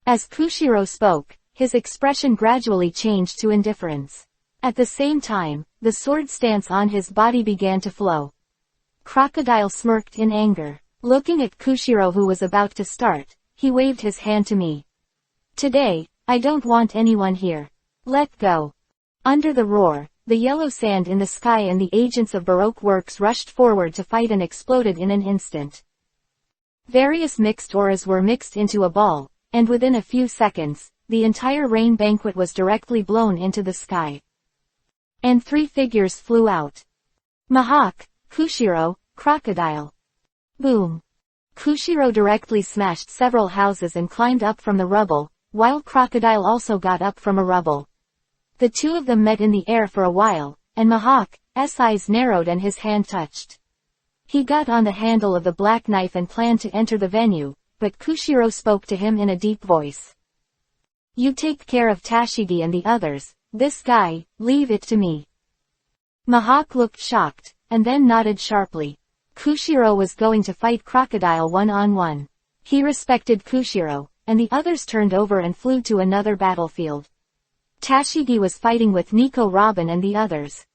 As Kushiro spoke, his expression gradually changed to indifference. At the same time, the sword stance on his body began to flow. Crocodile smirked in anger. Looking at Kushiro, who was about to start, he waved his hand to me. Today, I don't want anyone here. Let go. Under the roar, the yellow sand in the sky and the agents of Baroque works rushed forward to fight and exploded in an instant. Various mixed auras were mixed into a ball, and within a few seconds, the entire rain banquet was directly blown into the sky. And 3 figures flew out. Mahawk, Kushiro, Crocodile. Boom. Kushiro directly smashed several houses and climbed up from the rubble, while Crocodile also got up from a rubble. The two of them met in the air for a while, and Mahawk's eyes narrowed and his hand touched. He got on the handle of the black knife and planned to enter the venue, but Kushiro spoke to him in a deep voice. You take care of Tashigi and the others, this guy, leave it to me. Mahawk looked shocked, and then nodded sharply. Kushiro was going to fight Crocodile one-on-one. He respected Kushiro, and the others turned over and flew to another battlefield. Tashigi was fighting with Nico Robin and the others.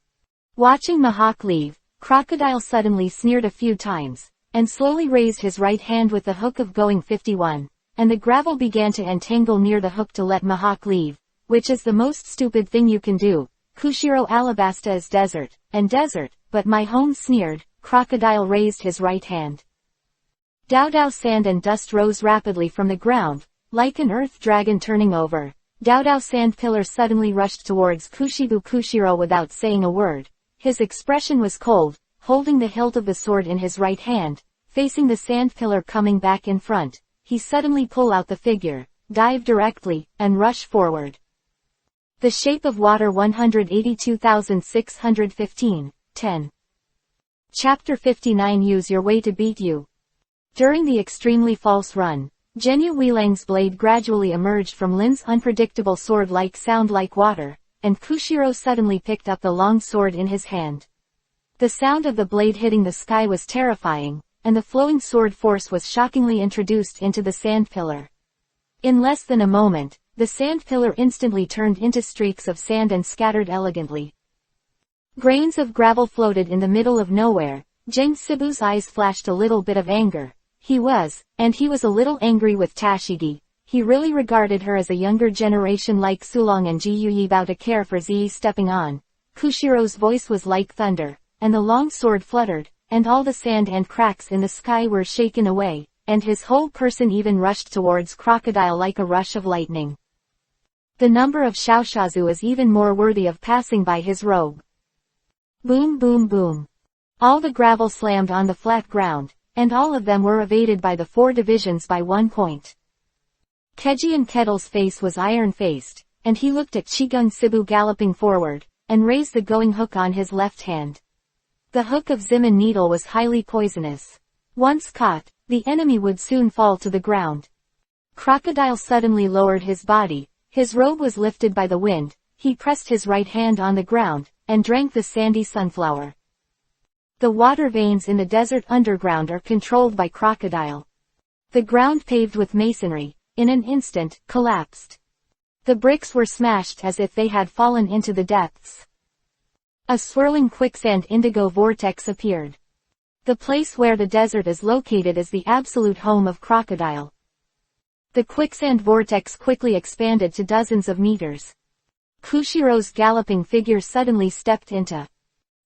Watching Mahawk leave, Crocodile suddenly sneered a few times, and slowly raised his right hand with the hook of going 51, and the gravel began to entangle near the hook to let Mahawk leave, which is the most stupid thing you can do. Kushiro Alabasta is desert, but my home sneered. Crocodile raised his right hand. Dao sand and dust rose rapidly from the ground, like an earth dragon turning over. Dao sand pillar suddenly rushed towards Kushiro without saying a word. His expression was cold, holding the hilt of the sword in his right hand, facing the sand pillar coming back in front. He suddenly pull out the figure, dive directly, and rush forward. The Shape of Water 182,615, 10. Chapter 59 Use Your Way to Beat You. During the extremely false run, Genyu Weilang's blade gradually emerged from Lin's unpredictable sword-like sound like water, and Kushiro suddenly picked up the long sword in his hand. The sound of the blade hitting the sky was terrifying, and the flowing sword force was shockingly introduced into the sand pillar. In less than a moment, the sand pillar instantly turned into streaks of sand and scattered elegantly. Grains of gravel floated in the middle of nowhere. Jang Sibu's eyes flashed a little bit of anger. He was a little angry with Tashigi. He really regarded her as a younger generation like Sulong and Ji Yuyi about to care for Zi stepping on. Kushiro's voice was like thunder, and the long sword fluttered, and all the sand and cracks in the sky were shaken away, and his whole person even rushed towards Crocodile like a rush of lightning. The number of Shaoshazu is even more worthy of passing by his robe. Boom boom boom. All the gravel slammed on the flat ground, and all of them were evaded by the 4 divisions by 1 point. Keiji and Kettle's face was iron-faced, and he looked at Chigun Sibu galloping forward, and raised the going hook on his left hand. The hook of Zimmon Needle was highly poisonous. Once caught, the enemy would soon fall to the ground. Crocodile suddenly lowered his body, his robe was lifted by the wind, he pressed his right hand on the ground, and drank the sandy sunflower. The water veins in the desert underground are controlled by Crocodile. The ground paved with masonry, in an instant, collapsed. The bricks were smashed as if they had fallen into the depths. A swirling quicksand indigo vortex appeared. The place where the desert is located is the absolute home of Crocodile. The quicksand vortex quickly expanded to dozens of meters. Kushiro's galloping figure suddenly stepped into.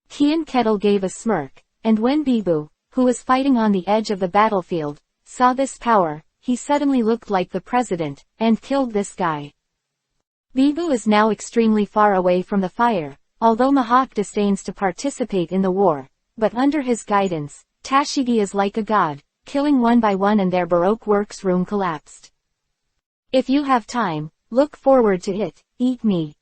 Kian Kettle gave a smirk, and when Bibu, who was fighting on the edge of the battlefield, saw this power, he suddenly looked like the president, and killed this guy. Bibu is now extremely far away from the fire, although Mihawk disdains to participate in the war, but under his guidance, Tashigi is like a god, killing one by one and their Baroque works room collapsed. If you have time, look forward to it, eat me.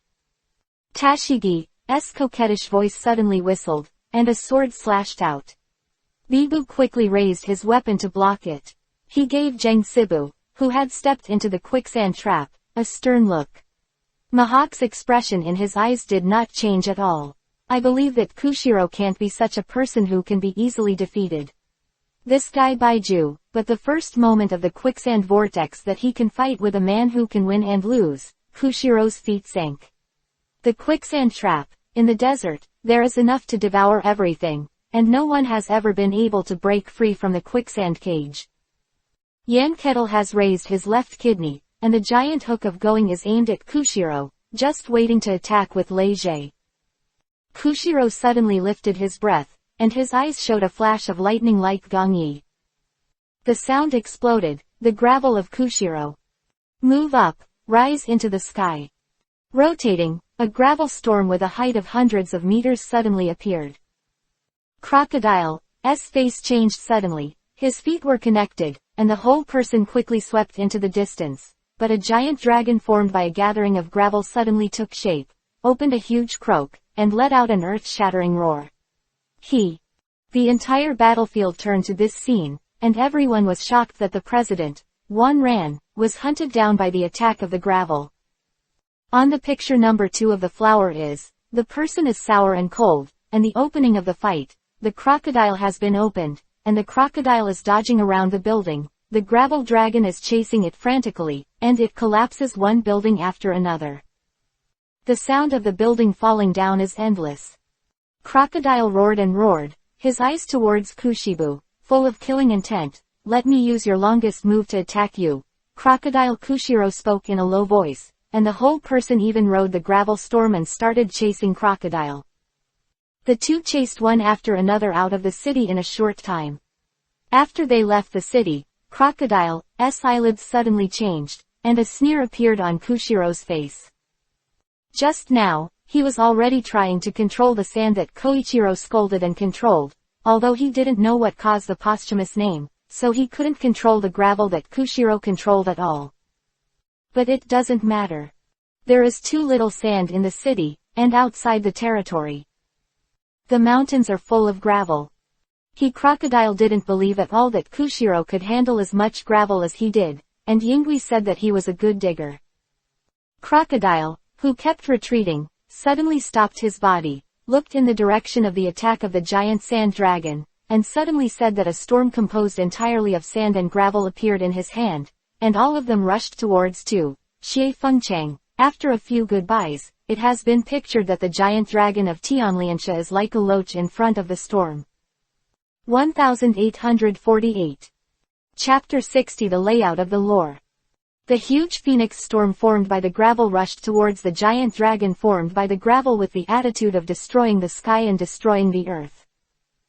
Tashigi's coquettish voice suddenly whistled, and a sword slashed out. Bibu quickly raised his weapon to block it. He gave Jang Sibu, who had stepped into the quicksand trap, a stern look. Mihawk's expression in his eyes did not change at all. I believe that Kushiro can't be such a person who can be easily defeated. This guy Baiju, but the first moment of the quicksand vortex that he can fight with a man who can win and lose, Kushiro's feet sank. The quicksand trap, in the desert, there is enough to devour everything, and no one has ever been able to break free from the quicksand cage. Yan Kettle has raised his left kidney, and the giant hook of going is aimed at Kushiro, just waiting to attack with Lei Jie. Kushiro suddenly lifted his breath, and his eyes showed a flash of lightning like Gongyi. The sound exploded, the gravel of Kushiro. Move up, rise into the sky. Rotating, a gravel storm with a height of hundreds of meters suddenly appeared. Crocodile's face changed suddenly, his feet were connected, and the whole person quickly swept into the distance, but a giant dragon formed by a gathering of gravel suddenly took shape, opened a huge croak, and let out an earth-shattering roar. The entire battlefield turned to this scene, and everyone was shocked that the president, Wan Ran, was hunted down by the attack of the gravel. On the picture number 2 of the flower is, the person is sour and cold, and the opening of the fight, the crocodile has been opened, and the crocodile is dodging around the building, the gravel dragon is chasing it frantically, and it collapses one building after another. The sound of the building falling down is endless. Crocodile roared and roared, his eyes towards Kushibu, full of killing intent. Let me use your longest move to attack you. Crocodile Kushiro spoke in a low voice, and the whole person even rode the gravel storm and started chasing Crocodile. The two chased one after another out of the city in a short time. After they left the city, Crocodile's eyelids suddenly changed, and a sneer appeared on Kushiro's face. Just now, he was already trying to control the sand that Koichiro scolded and controlled, although he didn't know what caused the posthumous name, so he couldn't control the gravel that Kushiro controlled at all. But it doesn't matter. There is too little sand in the city, and outside the territory. The mountains are full of gravel. Crocodile didn't believe at all that Kushiro could handle as much gravel as he did, and Yingui said that he was a good digger. Crocodile, who kept retreating, suddenly stopped his body, looked in the direction of the attack of the giant sand dragon, and suddenly said that a storm composed entirely of sand and gravel appeared in his hand, and all of them rushed towards Xie Fengchang. After a few goodbyes, it has been pictured that the giant dragon of Tianliansha is like a loach in front of the storm. 1848. Chapter 60 The layout of the lore. The huge phoenix storm formed by the gravel rushed towards the giant dragon formed by the gravel with the attitude of destroying the sky and destroying the earth.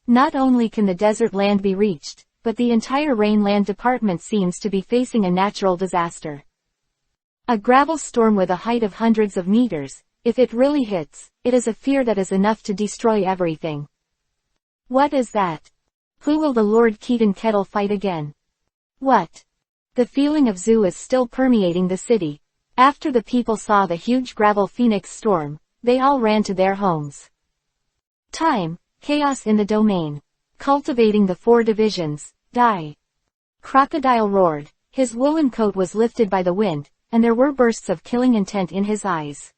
Not only can the desert land be reached, but the entire Rainland department seems to be facing a natural disaster. A gravel storm with a height of hundreds of meters, if it really hits, it is a fear that is enough to destroy everything. What is that? Who will the Lord Keaton Kettle fight again? What? The feeling of zoo is still permeating the city. After the people saw the huge gravel phoenix storm, they all ran to their homes. Time, chaos in the domain. Cultivating the 4 divisions, die. Crocodile roared, his woolen coat was lifted by the wind, and there were bursts of killing intent in his eyes.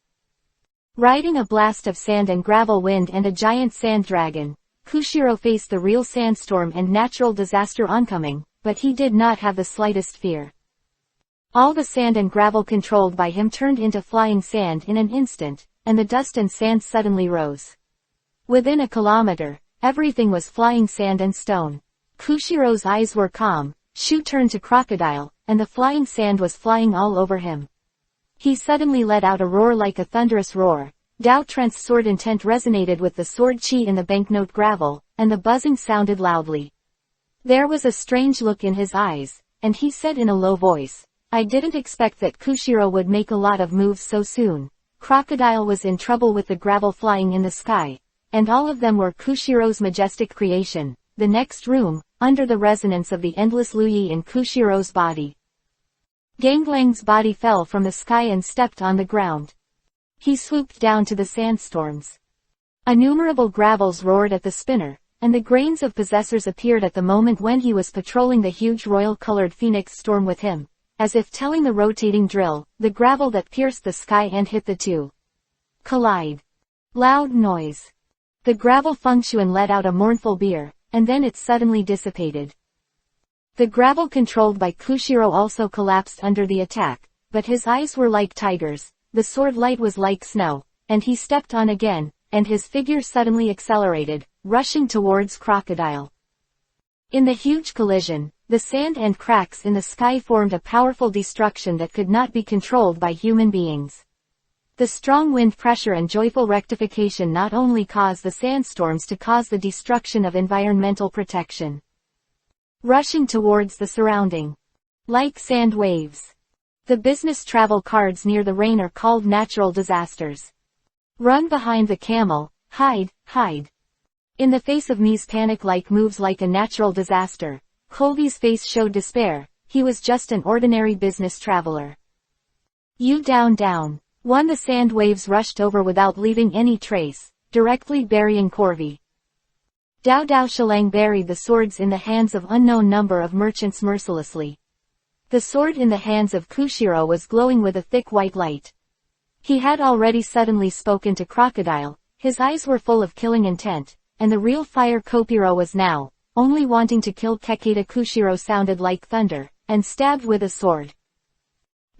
Riding a blast of sand and gravel wind and a giant sand dragon, Kushiro faced the real sandstorm and natural disaster oncoming, but he did not have the slightest fear. All the sand and gravel controlled by him turned into flying sand in an instant, and the dust and sand suddenly rose. Within a kilometer, everything was flying sand and stone. Kushiro's eyes were calm, Shu turned to Crocodile, and the flying sand was flying all over him. He suddenly let out a roar like a thunderous roar. Dao Trent's sword intent resonated with the sword chi in the banknote gravel, and the buzzing sounded loudly. There was a strange look in his eyes, and he said in a low voice, "I didn't expect that Kushiro would make a lot of moves so soon." Crocodile was in trouble with the gravel flying in the sky, and all of them were Kushiro's majestic creation. The next room, under the resonance of the endless Luyi in Kushiro's body. Ganglang's body fell from the sky and stepped on the ground. He swooped down to the sandstorms. Innumerable gravels roared at the spinner, and the grains of possessors appeared at the moment when he was patrolling the huge royal-colored phoenix storm with him, as if telling the rotating drill, the gravel that pierced the sky and hit the two. Collide. Loud noise. The gravel functioned let out a mournful beer, and then it suddenly dissipated. The gravel controlled by Kushiro also collapsed under the attack, but his eyes were like tigers, the sword light was like snow, and he stepped on again, and his figure suddenly accelerated, rushing towards Crocodile. In the huge collision, the sand and cracks in the sky formed a powerful destruction that could not be controlled by human beings. The strong wind pressure and joyful rectification not only caused the sandstorms to cause the destruction of environmental protection. Rushing towards the surrounding. Like sand waves. The business travel cards near the rain are called natural disasters. Run behind the camel, hide, hide. In the face of Mi's panic-like moves like a natural disaster, Colby's face showed despair. He was just an ordinary business traveler. You down down. One the sand waves rushed over without leaving any trace, directly burying Corby. Dao Dao Shalang buried the swords in the hands of unknown number of merchants mercilessly. The sword in the hands of Kushiro was glowing with a thick white light. He had already suddenly spoken to Crocodile, his eyes were full of killing intent, and the real fire Kopiro was now, only wanting to kill Kekeda. Kushiro sounded like thunder, and stabbed with a sword.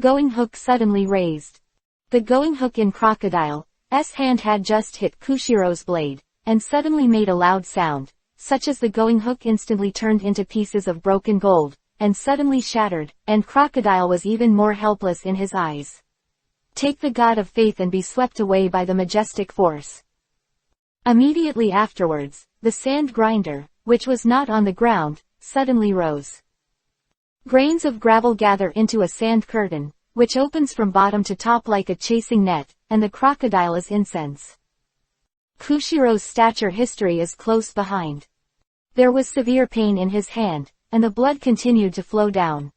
Going hook suddenly raised. The going hook in Crocodile's hand had just hit Kushiro's blade, and suddenly made a loud sound, such as the going hook instantly turned into pieces of broken gold, and suddenly shattered, and Crocodile was even more helpless in his eyes. Take the god of faith and be swept away by the majestic force. Immediately afterwards, the sand grinder, which was not on the ground, suddenly rose. Grains of gravel gather into a sand curtain, which opens from bottom to top like a chasing net, and the crocodile is incense. Kushiro's stature history is close behind. There was severe pain in his hand, and the blood continued to flow down.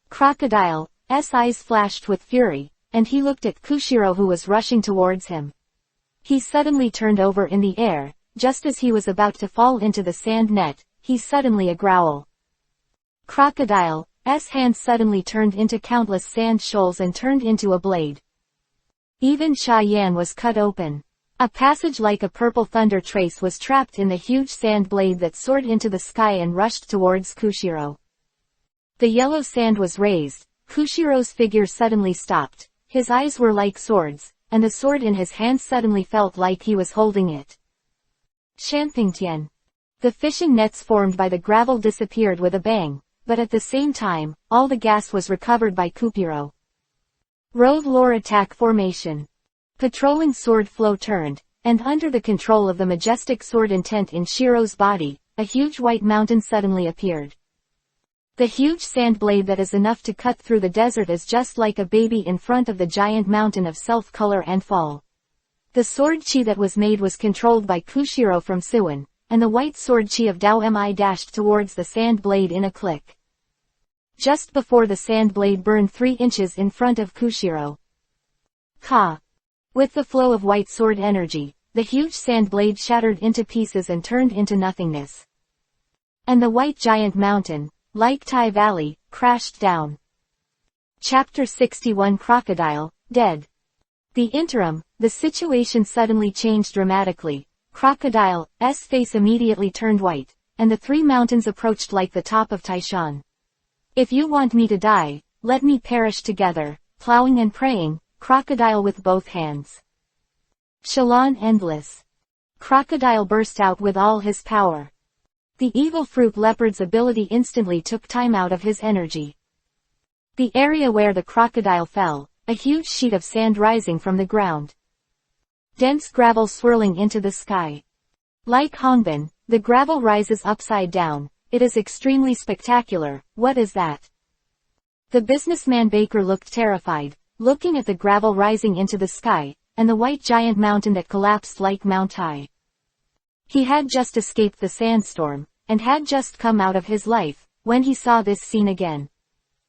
Crocodile's eyes flashed with fury, and he looked at Kushiro who was rushing towards him. He suddenly turned over in the air, just as he was about to fall into the sand net, he suddenly a growl. Crocodile's hand suddenly turned into countless sand shoals and turned into a blade. Even Cheyenne was cut open. A passage like a purple thunder trace was trapped in the huge sand blade that soared into the sky and rushed towards Kushiro. The yellow sand was raised, Kushiro's figure suddenly stopped, his eyes were like swords, and the sword in his hand suddenly felt like he was holding it. Shanpingtian. The fishing nets formed by the gravel disappeared with a bang, but at the same time, all the gas was recovered by Kupiro. Road lore attack formation. Patrolling sword flow turned, and under the control of the majestic sword intent in Shiro's body, a huge white mountain suddenly appeared. The huge sand blade that is enough to cut through the desert is just like a baby in front of the giant mountain of self-color and fall. The sword chi that was made was controlled by Kushiro from Suwon, and the white sword chi of Dao Mi dashed towards the sand blade in a click. Just before the sand blade burned 3 inches in front of Kushiro. Ka. With the flow of white sword energy, the huge sand blade shattered into pieces and turned into nothingness. And the white giant mountain, like Tai Valley, crashed down. Chapter 61 Crocodile, dead. The interim, the situation suddenly changed dramatically. Crocodile's face immediately turned white, and the 3 mountains approached like the top of Taishan. If you want me to die, let me perish together, plowing and praying, Crocodile with both hands. Shalon endless. Crocodile burst out with all his power. The evil fruit leopard's ability instantly took time out of his energy. The area where the crocodile fell, a huge sheet of sand rising from the ground. Dense gravel swirling into the sky. Like Hongbin, the gravel rises upside down. It is extremely spectacular. What is that? The businessman baker looked terrified, looking at the gravel rising into the sky, and the white giant mountain that collapsed like Mount Tai. He had just escaped the sandstorm, and had just come out of his life, when he saw this scene again.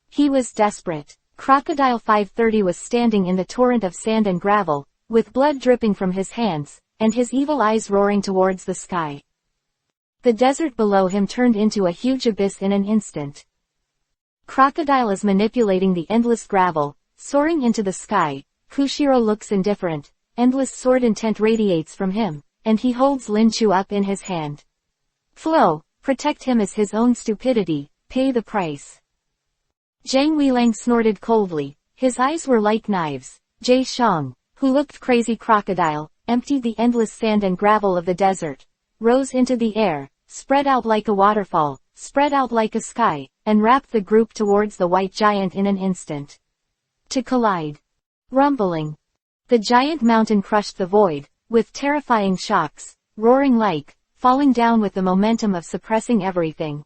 He was desperate. Crocodile 530 was standing in the torrent of sand and gravel, with blood dripping from his hands, and his evil eyes roaring towards the sky. The desert below him turned into a huge abyss in an instant. Crocodile is manipulating the endless gravel, soaring into the sky. Kushiro looks indifferent. Endless sword intent radiates from him, and he holds Linchu up in his hand. Flow, protect him as his own stupidity, pay the price. Zhang Weilang snorted coldly, his eyes were like knives. Jie Shang, who looked crazy crocodile, emptied the endless sand and gravel of the desert, rose into the air, spread out like a waterfall, spread out like a sky, and wrapped the group towards the white giant in an instant. To collide. Rumbling. The giant mountain crushed the void, with terrifying shocks, roaring like, falling down with the momentum of suppressing everything.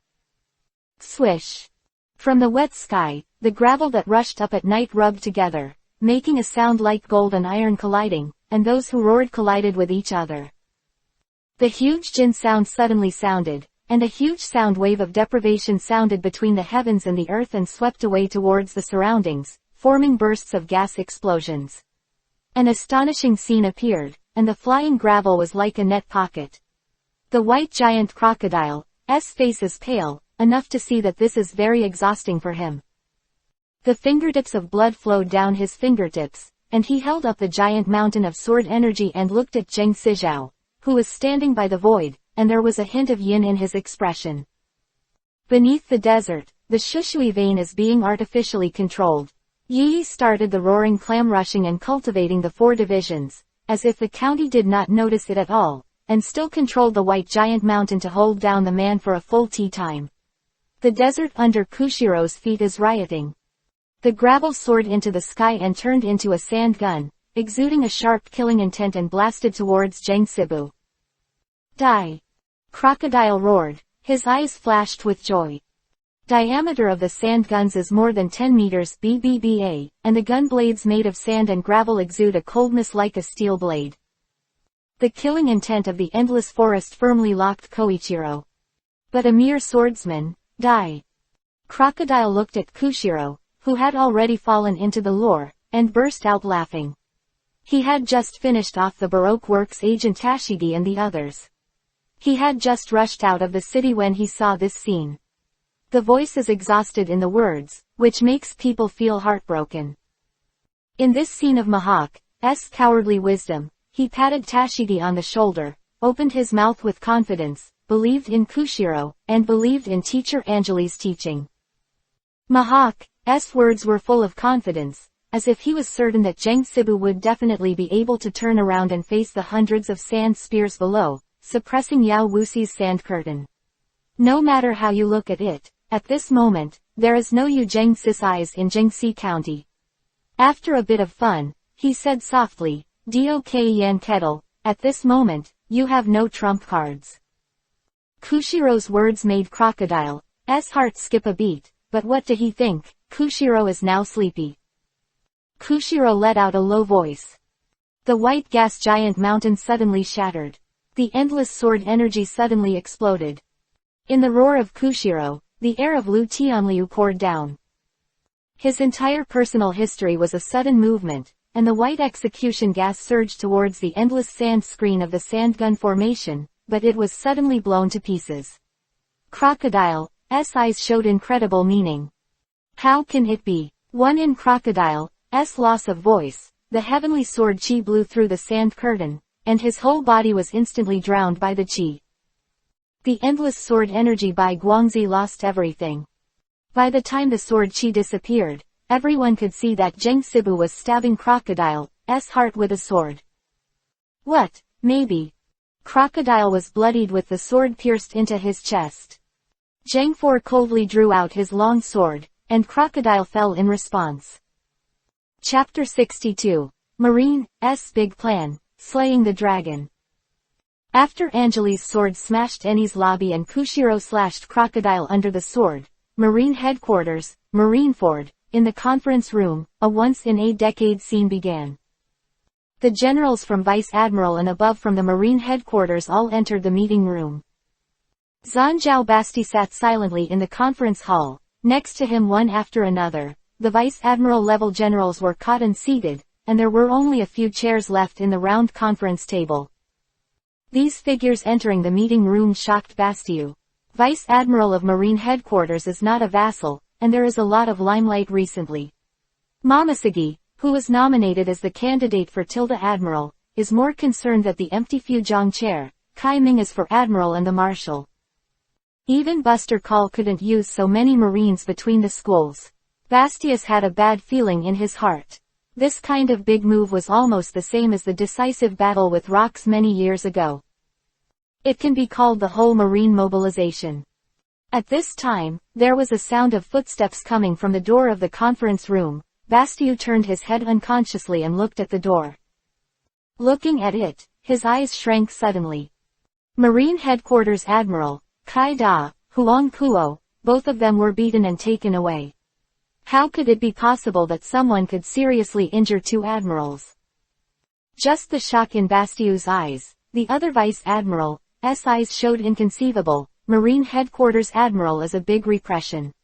Swish. From the wet sky, the gravel that rushed up at night rubbed together, making a sound like gold and iron colliding, and those who roared collided with each other. The huge Jin sound suddenly sounded, and a huge sound wave of deprivation sounded between the heavens and the earth and swept away towards the surroundings, forming bursts of gas explosions. An astonishing scene appeared, and the flying gravel was like a net pocket. The white giant crocodile's face is pale, enough to see that this is very exhausting for him. The fingertips of blood flowed down his fingertips, and he held up the giant mountain of sword energy and looked at Zheng Sizhao, who was standing by the void, and there was a hint of yin in his expression. Beneath the desert, the Shushui vein is being artificially controlled. Yi started the roaring clam rushing and cultivating the 4 divisions, as if the county did not notice it at all, and still controlled the white giant mountain to hold down the man for a full tea time. The desert under Kushiro's feet is rioting. The gravel soared into the sky and turned into a sand gun, exuding a sharp killing intent and blasted towards Zhang Sibu. Die! Crocodile roared, his eyes flashed with joy. Diameter of the sand guns is more than 10 meters BBBA, and the gun blades made of sand and gravel exude a coldness like a steel blade. The killing intent of the endless forest firmly locked Koichiro. But a mere swordsman, die. Crocodile looked at Kushiro, who had already fallen into the lore, and burst out laughing. He had just finished off the Baroque works Agent Tashigi and the others. He had just rushed out of the city when he saw this scene. The voice is exhausted in the words, which makes people feel heartbroken. In this scene of Mahawk's cowardly wisdom, he patted Tashigi on the shoulder, opened his mouth with confidence, believed in Kushiro, and believed in teacher Angeli's teaching. Mahawk's words were full of confidence, as if he was certain that Zhang Sibu would definitely be able to turn around and face the hundreds of sand spears below, suppressing Yao Wuxi's sand curtain. No matter how you look at it, at this moment, there is no Yu Zheng Sis eyes in Jiangxi County. After a bit of fun, he said softly, Dok Yan Kettle, at this moment, you have no trump cards. Kushiro's words made Crocodile's heart skip a beat, but what did he think? Kushiro is now sleepy. Kushiro let out a low voice. The white gas giant mountain suddenly shattered. The endless sword energy suddenly exploded. In the roar of Kushiro, the air of Lu Tianliu poured down. His entire personal history was a sudden movement, and the white execution gas surged towards the endless sand screen of the sand gun formation, but it was suddenly blown to pieces. Crocodile's eyes showed incredible meaning. How can it be? One in Crocodile's loss of voice, the heavenly sword chi blew through the sand curtain, and his whole body was instantly drowned by the chi. The endless sword energy by Guangzi lost everything. By the time the sword chi disappeared, everyone could see that Zheng Sibu was stabbing Crocodile's heart with a sword. What? Maybe. Crocodile was bloodied with the sword pierced into his chest. Zheng For coldly drew out his long sword, and Crocodile fell in response. Chapter 62. Marine's Big Plan, Slaying the Dragon. After Anjali's sword smashed Eni's lobby and Kushiro slashed Crocodile under the sword, Marine headquarters, Marineford, in the conference room, a once-in-a-decade scene began. The generals from Vice Admiral and above from the Marine headquarters all entered the meeting room. Zanjiao Basti sat silently in the conference hall. Next to him one after another, the Vice Admiral level generals were caught and seated, and there were only a few chairs left in the round conference table. These figures entering the meeting room shocked Bastiu. Vice Admiral of Marine headquarters is not a vassal, and there is a lot of limelight recently. Momoshige, who was nominated as the candidate for Tilda Admiral, is more concerned that the empty Fuzhong chair, Kai Ming is for Admiral and the Marshal. Even Buster Call couldn't use so many Marines between the schools. Bastius had a bad feeling in his heart. This kind of big move was almost the same as the decisive battle with rocks many years ago. It can be called the whole Marine mobilization. At this time, there was a sound of footsteps coming from the door of the conference room. Bastiu turned his head unconsciously and looked at the door. Looking at it, his eyes shrank suddenly. Marine Headquarters Admiral, Kai Da, Huang Kuo, both of them were beaten and taken away. How could it be possible that someone could seriously injure two admirals? Just the shock in Bastiu's eyes. The other Vice Admiral's eyes showed inconceivable. Marine Headquarters Admiral is a big repression.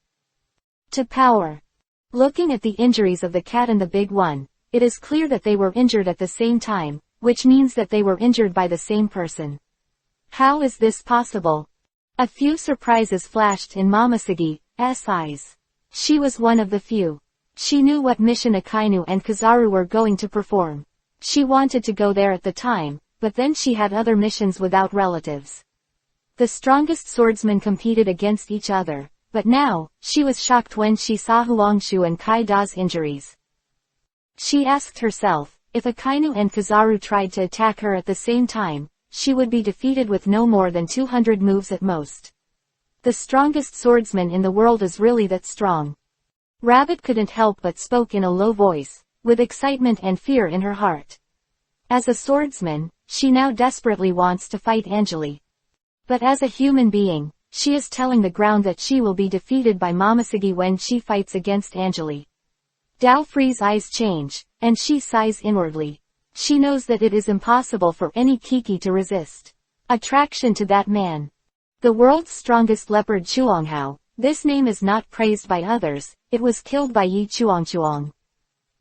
To power. Looking at the injuries of the cat and the big one, it is clear that they were injured at the same time, which means that they were injured by the same person. How is this possible? A few surprises flashed in Momoshige's eyes. She was one of the few. She knew what mission Akainu and Kizaru were going to perform. She wanted to go there at the time, but then she had other missions without relatives. The strongest swordsmen competed against each other, but now, she was shocked when she saw Huangshu and Kai Da's injuries. She asked herself, if Akainu and Kizaru tried to attack her at the same time, she would be defeated with no more than 200 moves at most. The strongest swordsman in the world is really that strong. Rabbit couldn't help but spoke in a low voice, with excitement and fear in her heart. As a swordsman, she now desperately wants to fight Anjali. But as a human being, she is telling the ground that she will be defeated by Momoshige when she fights against Anjali. Dao Free's eyes change, and she sighs inwardly. She knows that it is impossible for any Kiki to resist attraction to that man. The world's strongest leopard Chuanghao, this name is not praised by others, it was killed by Yi Chuang.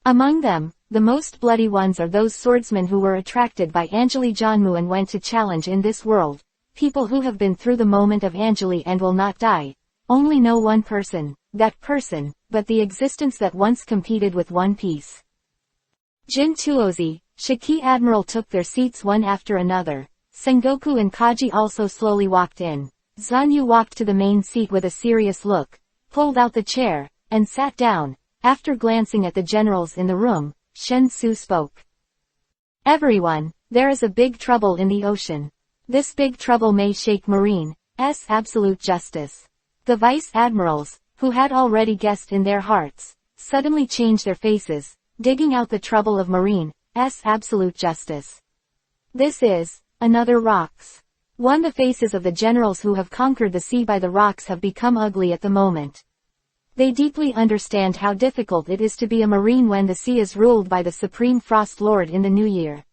Among them, the most bloody ones are those swordsmen who were attracted by Anjali Janmu and went to challenge in this world. People who have been through the moment of Anjali and will not die. Only know one person, that person, but the existence that once competed with One Piece. Jin Tuozi, Shiki Admiral took their seats one after another. Sengoku and Kaji also slowly walked in. Zanyu walked to the main seat with a serious look, pulled out the chair, and sat down. After glancing at the generals in the room, Shen Su spoke. Everyone, there is a big trouble in the ocean. This big trouble may shake Marine's absolute justice. The Vice Admirals, who had already guessed in their hearts, suddenly changed their faces, digging out the trouble of Marine's absolute justice. This is, another rocks. The faces of the generals who have conquered the sea by the rocks have become ugly at the moment. They deeply understand how difficult it is to be a Marine when the sea is ruled by the Supreme Frost Lord in the new year.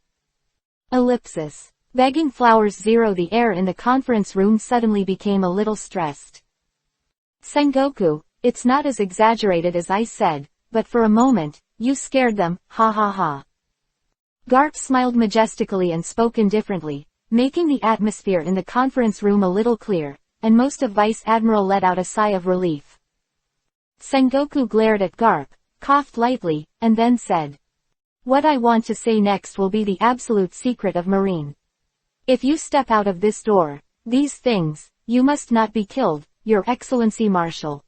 Ellipsis. Begging flowers. The air in the conference room suddenly became a little stressed. Sengoku, it's not as exaggerated as I said, but for a moment, you scared them, ha ha ha. Garp smiled majestically and spoke indifferently, making the atmosphere in the conference room a little clear, and most of Vice Admiral let out a sigh of relief. Sengoku glared at Garp, coughed lightly, and then said, "What I want to say next will be the absolute secret of Marine. If you step out of this door, these things, you must not be killed, Your Excellency Marshal."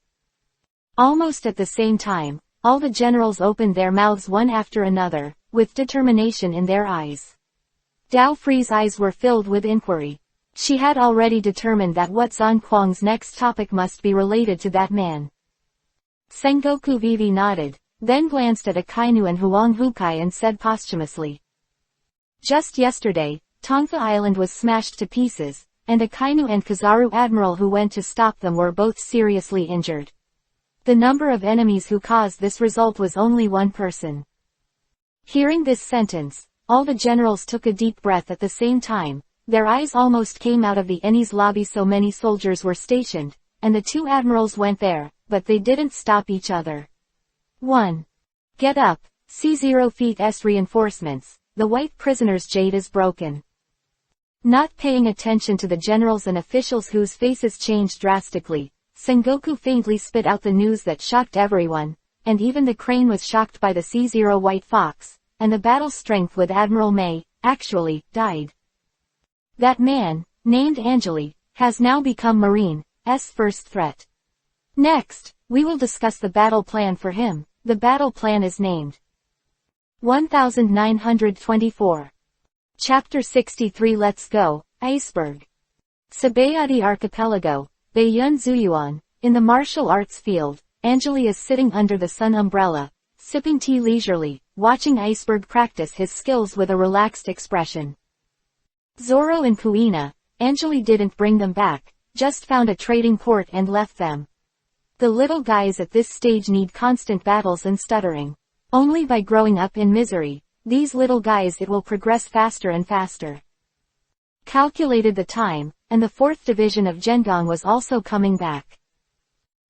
Almost at the same time, all the generals opened their mouths one after another, with determination in their eyes. Dao Free's eyes were filled with inquiry. She had already determined that what Zan Kuang's next topic must be related to that man. Sengoku Vivi nodded. then glanced at Akainu and Huang Hukai and said posthumously. Just yesterday, Tongfa Island was smashed to pieces, and Akainu and Kizaru Admiral who went to stop them were both seriously injured. The number of enemies who caused this result was only one person. Hearing this sentence, all the generals took a deep breath at the same time. Their eyes almost came out of the Eni's lobby, so many soldiers were stationed, and the two admirals went there, but they didn't stop each other. 1. Get up, C0 feet S reinforcements, the white prisoner's jade is broken. Not paying attention to the generals and officials whose faces changed drastically, Sengoku faintly spit out the news that shocked everyone, and even the crane was shocked by the C0 white fox, and the battle strength with Admiral May, actually, died. That man, named Angeli, has now become Marine's first threat. Next, we will discuss the battle plan for him. The battle plan is named 1924. Chapter 63. Let's go, Iceberg. Sabayati Archipelago, Baiyun Zuyuan, in the martial arts field, Angeli is sitting under the sun umbrella, sipping tea leisurely, watching Iceberg practice his skills with a relaxed expression. Zoro and Kuina, Angeli didn't bring them back, just found a trading port and left them. The little guys at this stage need constant battles and stuttering. Only by growing up in misery, these little guys it will progress faster and faster. Calculated the time, and the 4th division of Jengong was also coming back.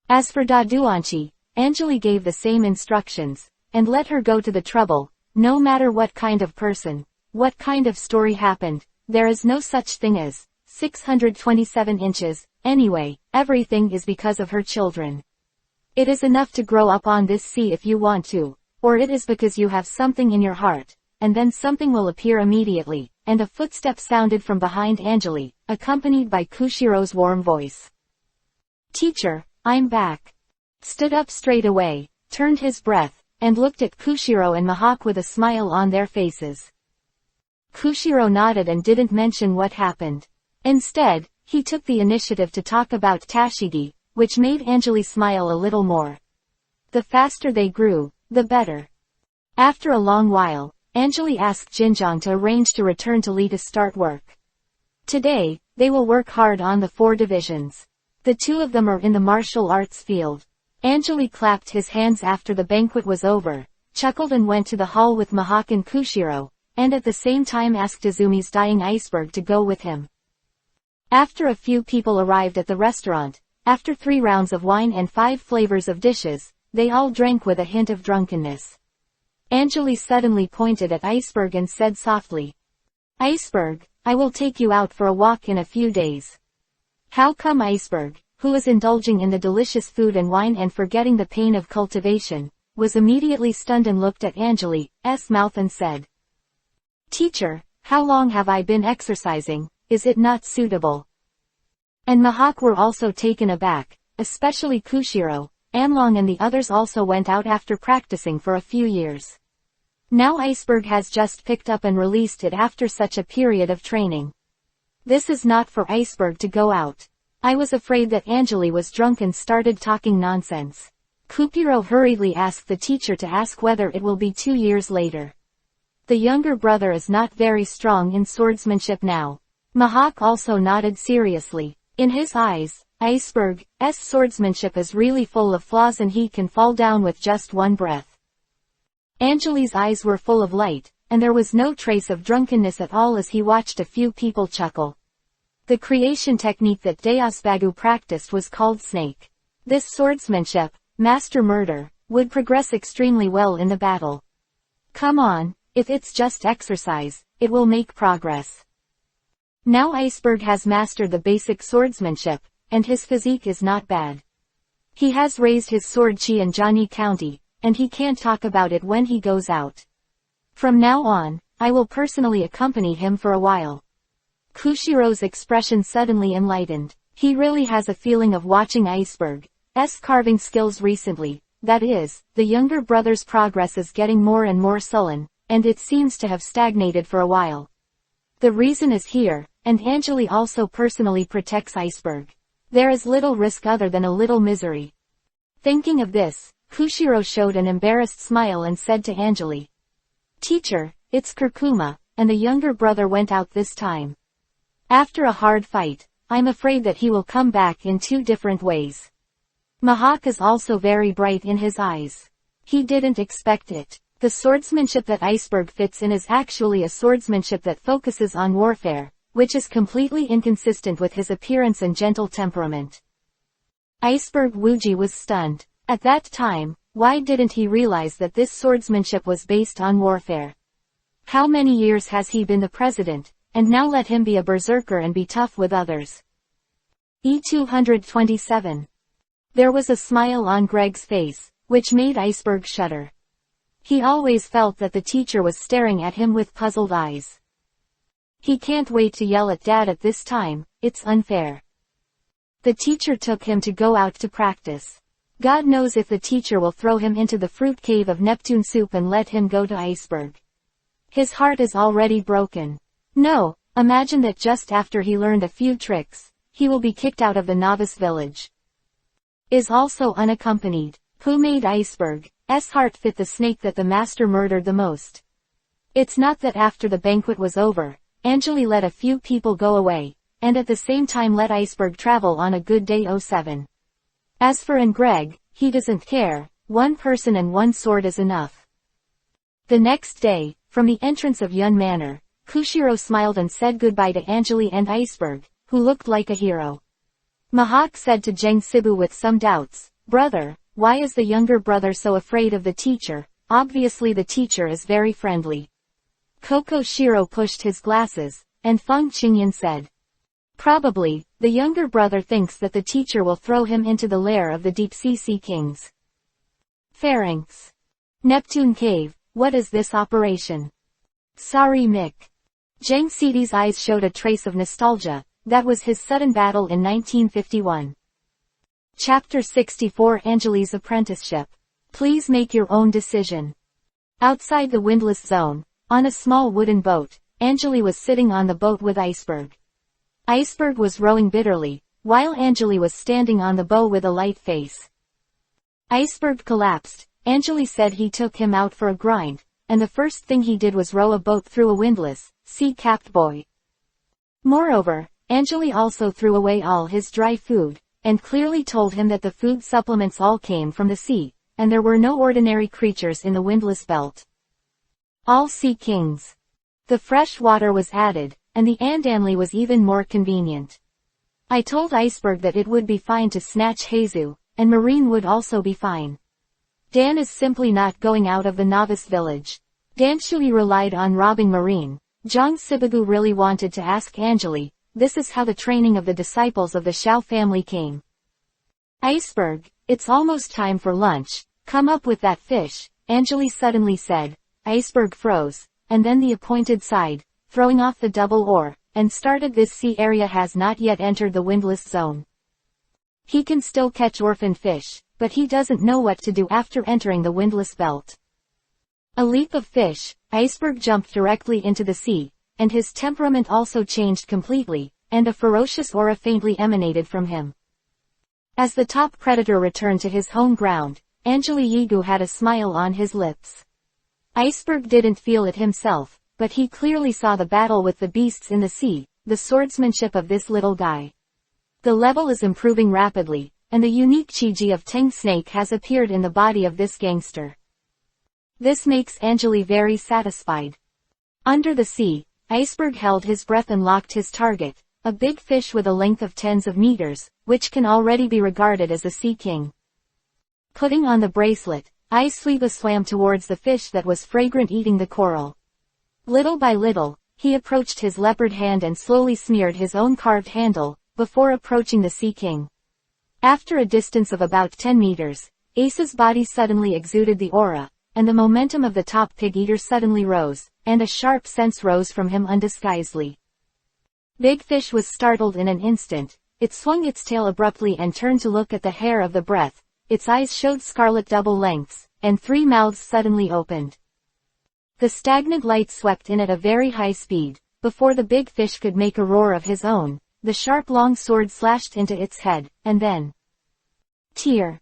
As for Daduanchi, Angeli gave the same instructions, and let her go to the trouble. No matter what kind of person, what kind of story happened, there is no such thing as 627 inches, anyway, everything is because of her children. It is enough to grow up on this sea if you want to, or it is because you have something in your heart, and then something will appear immediately, and a footstep sounded from behind Angeli, accompanied by Kushiro's warm voice. Teacher, I'm back. Stood up straight away, turned his breath, and looked at Kushiro and Mihawk with a smile on their faces. Kushiro nodded and didn't mention what happened. Instead, he took the initiative to talk about Tashigi, which made Angeli smile a little more. The faster they grew, the better. After a long while, Angeli asked Jinjong to arrange to return to Lee to start work. Today, they will work hard on the 4 divisions. The 2 of them are in the martial arts field. Angeli clapped his hands after the banquet was over, chuckled and went to the hall with Mihawk and Kushiro, and at the same time asked Izumi's dying Iceberg to go with him. After a few people arrived at the restaurant, after 3 rounds of wine and 5 flavors of dishes, they all drank with a hint of drunkenness. Angeli suddenly pointed at Iceberg and said softly, Iceberg, I will take you out for a walk in a few days. How come? Iceberg, who was indulging in the delicious food and wine and forgetting the pain of cultivation, was immediately stunned and looked at Angeli's mouth and said, Teacher, how long have I been exercising? Is it not suitable? And Mihawk were also taken aback, especially Kushiro. Anlong and the others also went out after practicing for a few years. Now Iceberg has just picked up and released it after such a period of training. This is not for Iceberg to go out. I was afraid that Angeli was drunk and started talking nonsense. Kupiro hurriedly asked the teacher to ask whether it will be 2 years later. The younger brother is not very strong in swordsmanship now. Mihawk also nodded seriously. In his eyes, Iceberg's swordsmanship is really full of flaws and he can fall down with just one breath. Angeli's eyes were full of light, and there was no trace of drunkenness at all as he watched a few people chuckle. The creation technique that Deosbagu practiced was called snake. This swordsmanship, master murder, would progress extremely well in the battle. Come on, if it's just exercise, it will make progress. Now Iceberg has mastered the basic swordsmanship, and his physique is not bad. He has raised his sword chi in Johnny County, and he can't talk about it when he goes out. From now on, I will personally accompany him for a while. Kushiro's expression suddenly enlightened. He really has a feeling of watching Iceberg's carving skills recently. That is, the younger brother's progress is getting more and more sullen, and it seems to have stagnated for a while. The reason is here, and Angeli also personally protects Iceberg. There is little risk other than a little misery. Thinking of this, Kushiro showed an embarrassed smile and said to Anjali. Teacher, it's Kurkuma, and the younger brother went out this time. After a hard fight, I'm afraid that he will come back in 2 different ways. Mahak is also very bright in his eyes. He didn't expect it. The swordsmanship that Iceberg fits in is actually a swordsmanship that focuses on warfare, which is completely inconsistent with his appearance and gentle temperament. Iceberg Wuji was stunned. At that time, why didn't he realize that this swordsmanship was based on warfare? How many years has he been the president, and now let him be a berserker and be tough with others? E227. There was a smile on Greg's face, which made Iceberg shudder. He always felt that the teacher was staring at him with puzzled eyes. He can't wait to yell at Dad at this time, it's unfair. The teacher took him to go out to practice. God knows if the teacher will throw him into the fruit cave of Neptune soup and let him go to Iceberg. His heart is already broken. No, imagine that just after he learned a few tricks, he will be kicked out of the novice village. Is also unaccompanied. Who made Iceberg's heart fit the snake that the master murdered the most? It's not that after the banquet was over, Anjali let a few people go away, and at the same time let Iceberg travel on a good day. 07. As for Greg, he doesn't care, 1 person and 1 sword is enough. The next day, from the entrance of Yun Manor, Kushiro smiled and said goodbye to Anjali and Iceberg, who looked like a hero. Mahak said to Jeng Sibu with some doubts, Brother, why is the younger brother so afraid of the teacher? Obviously the teacher is very friendly. Koko Shiro pushed his glasses, and Feng Qingyan said. Probably, the younger brother thinks that the teacher will throw him into the lair of the deep-sea sea kings. Pharynx. Neptune Cave, what is this operation? Sorry Mick. Jeng Sidi's eyes showed a trace of nostalgia. That was his sudden battle in 1951. Chapter 64 Anjali's Apprenticeship. Please make your own decision. Outside the windless zone, on a small wooden boat, Anjali was sitting on the boat with Iceberg. Iceberg was rowing bitterly, while Anjali was standing on the bow with a light face. Iceberg collapsed. Anjali said he took him out for a grind, and the first thing he did was row a boat through a windless, sea-capped buoy. Moreover, Anjali also threw away all his dry food, and clearly told him that the food supplements all came from the sea, and there were no ordinary creatures in the windless belt. All sea kings. The fresh water was added, and the Andanli was even more convenient. I told Iceberg that it would be fine to snatch Heizu, and Marine would also be fine. Dan is simply not going out of the novice village. Dan Shui relied on robbing Marine. Zhang Sibagu really wanted to ask Anjali. This is how the training of the disciples of the Shao family came. Iceberg, it's almost time for lunch. Come up with that fish, Anjali suddenly said. Iceberg froze, and then the appointed sighed, throwing off the double oar, and started. This sea area has not yet entered the windless zone. He can still catch orphan fish, but he doesn't know what to do after entering the windless belt. A leap of fish, Iceberg jumped directly into the sea, and his temperament also changed completely, and a ferocious aura faintly emanated from him. As the top predator returned to his home ground, Anjali Yigu had a smile on his lips. Iceberg didn't feel it himself, but he clearly saw the battle with the beasts in the sea, the swordsmanship of this little guy. The level is improving rapidly, and the unique Chiji of Teng Snake has appeared in the body of this gangster. This makes Anjali very satisfied. Under the sea, Iceberg held his breath and locked his target, a big fish with a length of tens of meters, which can already be regarded as a sea king. Putting on the bracelet, Iceweeva swam towards the fish that was fragrant eating the coral. Little by little, he approached his leopard hand and slowly smeared his own carved handle, before approaching the sea king. After a distance of about 10 meters, Ace's body suddenly exuded the aura, and the momentum of the top pig-eater suddenly rose, and a sharp sense rose from him undisguisedly. Big Fish was startled in an instant. It swung its tail abruptly and turned to look at the hair of the breath. Its eyes showed scarlet double lengths, and 3 mouths suddenly opened. The stagnant light swept in at a very high speed. Before the big fish could make a roar of his own, the sharp long sword slashed into its head, and then... Tear.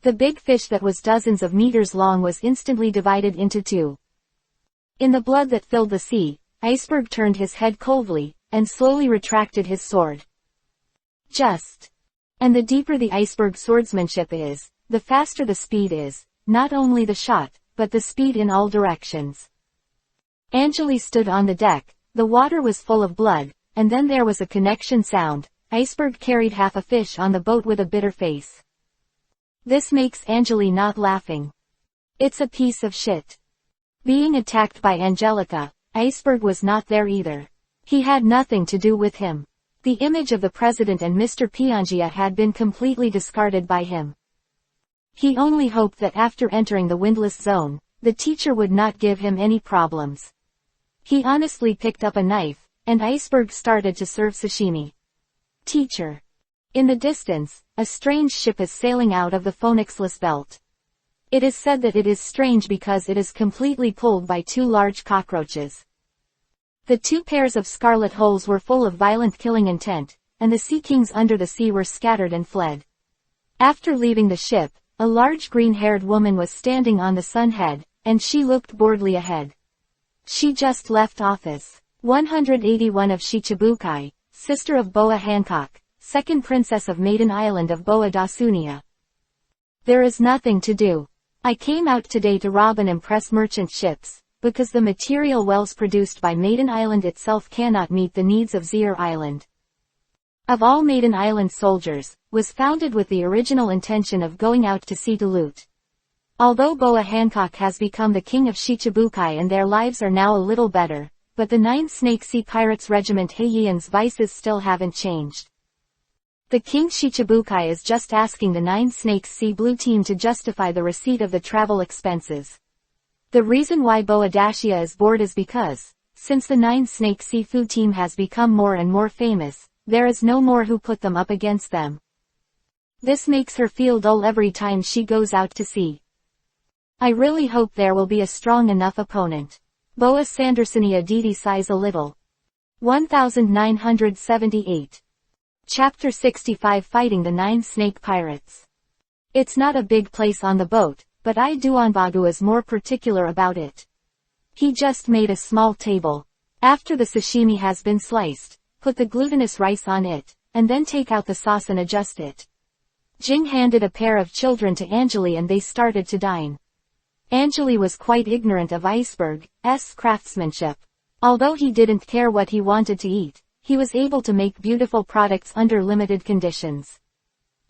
The big fish that was dozens of meters long was instantly divided into two. In the blood that filled the sea, Iceberg turned his head coldly, and slowly retracted his sword. And the deeper the iceberg swordsmanship is, the faster the speed is, not only the shot, but the speed in all directions. Anjali stood on the deck, the water was full of blood, and then there was a connection sound. Iceberg carried half a fish on the boat with a bitter face. This makes Anjali not laughing. It's a piece of shit. Being attacked by Angelica, Iceberg was not there either. He had nothing to do with him. The image of the president and Mr. Piangia had been completely discarded by him. He only hoped that after entering the windless zone, the teacher would not give him any problems. He honestly picked up a knife, and Iceberg started to serve sashimi. Teacher. In the distance, a strange ship is sailing out of the Phoenixless Belt. It is said that it is strange because it is completely pulled by two large cockroaches. The two pairs of scarlet holes were full of violent killing intent, and the sea kings under the sea were scattered and fled. After leaving the ship, a large green-haired woman was standing on the sunhead, and she looked boredly ahead. She just left office. 181 of Shichibukai, sister of Boa Hancock, second princess of Maiden Island of Boa da Sunia. There is nothing to do. I came out today to rob and impress merchant ships, because the material wells produced by Maiden Island itself cannot meet the needs of Zier Island. Of all Maiden Island soldiers, was founded with the original intention of going out to sea to loot. Although Boa Hancock has become the king of Shichibukai and their lives are now a little better, but the 9 Snake Sea Pirates Regiment Heian's vices still haven't changed. The King Shichibukai is just asking the 9 Snakes Sea Blue team to justify the receipt of the travel expenses. The reason why Boa Dacia is bored is because, since the 9 Snake Seafood team has become more and more famous, there is no more who put them up against them. This makes her feel dull every time she goes out to sea. I really hope there will be a strong enough opponent. Boa Sandersoni Aditi sighs a little. 1978. Chapter 65 Fighting the 9 Snake Pirates. It's not a big place on the boat, but Iduanbagu is more particular about it. He just made a small table. After the sashimi has been sliced, put the glutinous rice on it, and then take out the sauce and adjust it. Jing handed a pair of children to Anjali and they started to dine. Anjali was quite ignorant of Iceberg's craftsmanship. Although he didn't care what he wanted to eat, he was able to make beautiful products under limited conditions.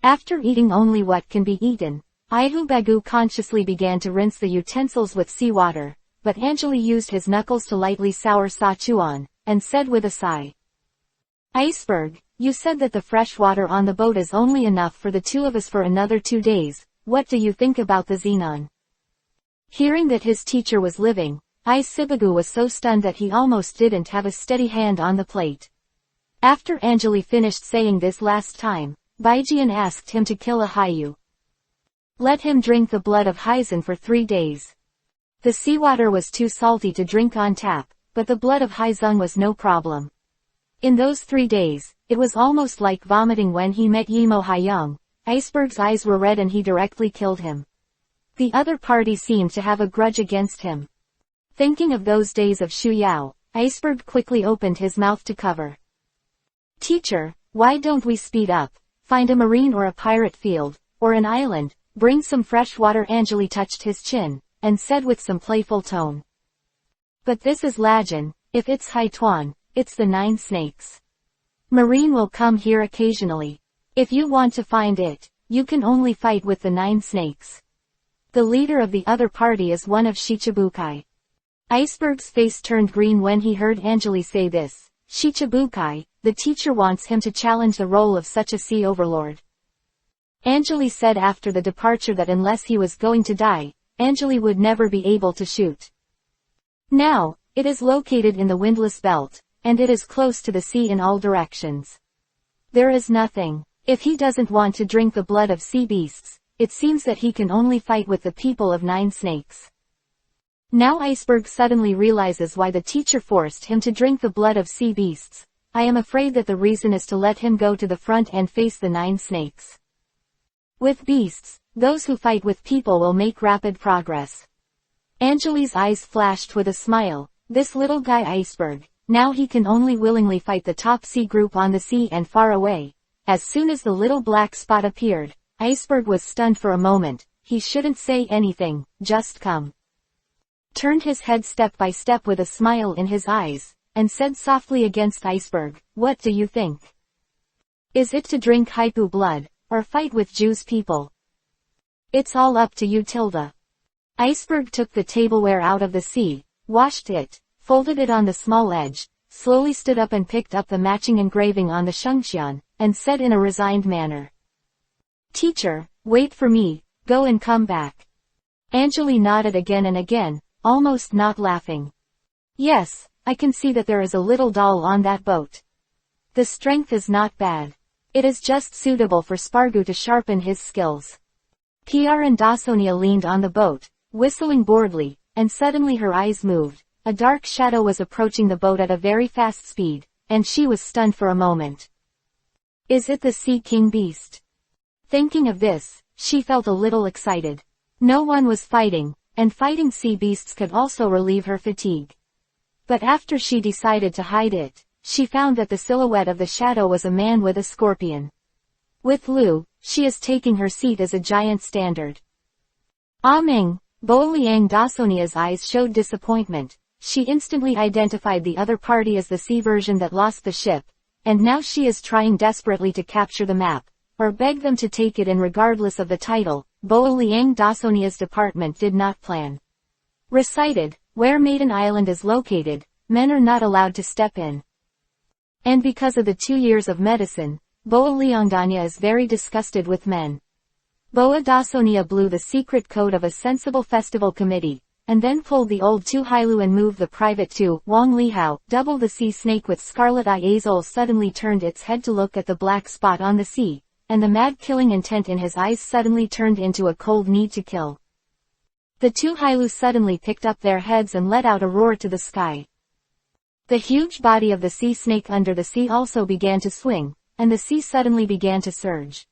After eating only what can be eaten, Ihubagu consciously began to rinse the utensils with seawater, but Anjali used his knuckles to lightly sour Sachuan, and said with a sigh. Iceberg, you said that the fresh water on the boat is only enough for the two of us for another 2 days, what do you think about the xenon? Hearing that his teacher was living, Isibagu was so stunned that he almost didn't have a steady hand on the plate. After Anjali finished saying this last time, Baijian asked him to kill a Hayu. Let him drink the blood of Hyzen for 3 days. The seawater was too salty to drink on tap, but the blood of Hyzung was no problem. In those 3 days, it was almost like vomiting when he met Yimo Hyung. Iceberg's eyes were red and he directly killed him. The other party seemed to have a grudge against him. Thinking of those days of Shu Yao, Iceberg quickly opened his mouth to cover. Teacher, why don't we speed up, find a marine or a pirate field, or an island, bring some fresh water? Anjali touched his chin, and said with some playful tone. But this is Lajan, if it's Haituan, it's the 9 snakes. Marine will come here occasionally. If you want to find it, you can only fight with the 9 snakes. The leader of the other party is one of Shichibukai. Iceberg's face turned green when he heard Anjali say this. Shichibukai, the teacher wants him to challenge the role of such a sea overlord. Anjali said after the departure that unless he was going to die, Anjali would never be able to shoot. Now, it is located in the windless belt, and it is close to the sea in all directions. There is nothing. If he doesn't want to drink the blood of sea beasts, it seems that he can only fight with the people of 9 snakes. Now Iceberg suddenly realizes why the teacher forced him to drink the blood of sea beasts. I am afraid that the reason is to let him go to the front and face the 9 snakes. With beasts, Those who fight with people will make rapid progress. Anjali's eyes flashed with a smile. This little guy Iceberg, now he can only willingly fight the top sea group on the sea and far away. As soon as the little black spot appeared, Iceberg was stunned for a moment. He shouldn't say anything, just come. Turned his head step by step with a smile in his eyes, and said softly against Iceberg, what do you think? Is it to drink EPUB blood, or fight with Jews people? It's all up to you Tilda. Iceberg took the tableware out of the sea, washed it, folded it on the small edge, slowly stood up and picked up the matching engraving on the shengxian, and said in a resigned manner. Teacher, wait for me, go and come back. Anjali nodded again and again, almost not laughing. Yes, I can see that there is a little doll on that boat. The strength is not bad. It is just suitable for Spargu to sharpen his skills. PR and Dasonia leaned on the boat, whistling boredly, and suddenly her eyes moved. A dark shadow was approaching the boat at a very fast speed, and she was stunned for a moment. Is it the Sea King beast? Thinking of this, she felt a little excited. No one was fighting, and fighting sea beasts could also relieve her fatigue. But after she decided to hide it, she found that the silhouette of the shadow was a man with a scorpion. With Lu, she is taking her seat as a giant standard. Meng, Boaliang Dasonia's eyes showed disappointment. She instantly identified the other party as the sea version that lost the ship, and now she is trying desperately to capture the map, or beg them to take it in regardless of the title. Boaliang Dasonia's department did not plan. Recited, where Maiden Island is located, men are not allowed to step in. And because of the 2 years of medicine, Boa Liangdanya is very disgusted with men. Boa Dasonia blew the secret code of a sensible festival committee, and then pulled the old Tu Hailu and moved the private Tu, Wang Lihao, double the sea snake with scarlet eye. Azul suddenly turned its head to look at the black spot on the sea, and the mad killing intent in his eyes suddenly turned into a cold need to kill. The Tu Hailu suddenly picked up their heads and let out a roar to the sky. The huge body of the sea snake under the sea also began to swing, and the sea suddenly began to surge.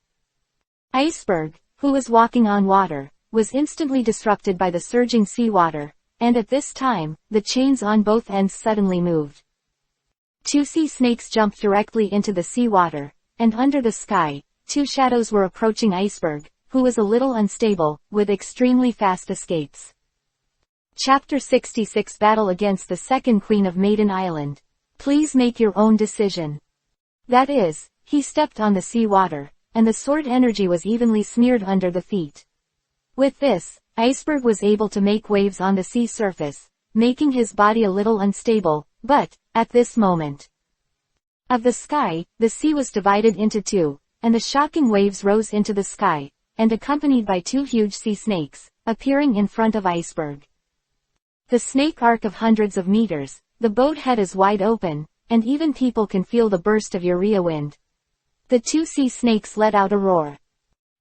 Iceberg, who was walking on water, was instantly disrupted by the surging seawater, and at this time, the chains on both ends suddenly moved. 2 sea snakes jumped directly into the seawater, and under the sky, 2 shadows were approaching Iceberg, who was a little unstable, with extremely fast escapes. Chapter 66 Battle against the second Queen of Maiden Island. Please make your own decision. That is, he stepped on the sea water, and the sword energy was evenly smeared under the feet. With this, Iceberg was able to make waves on the sea surface, making his body a little unstable, but, at this moment of the sky, the sea was divided into 2, and the shocking waves rose into the sky, and accompanied by 2 huge sea snakes, appearing in front of Iceberg. The snake arc of hundreds of meters, the boat head is wide open, and even people can feel the burst of urea wind. The 2 sea snakes let out a roar.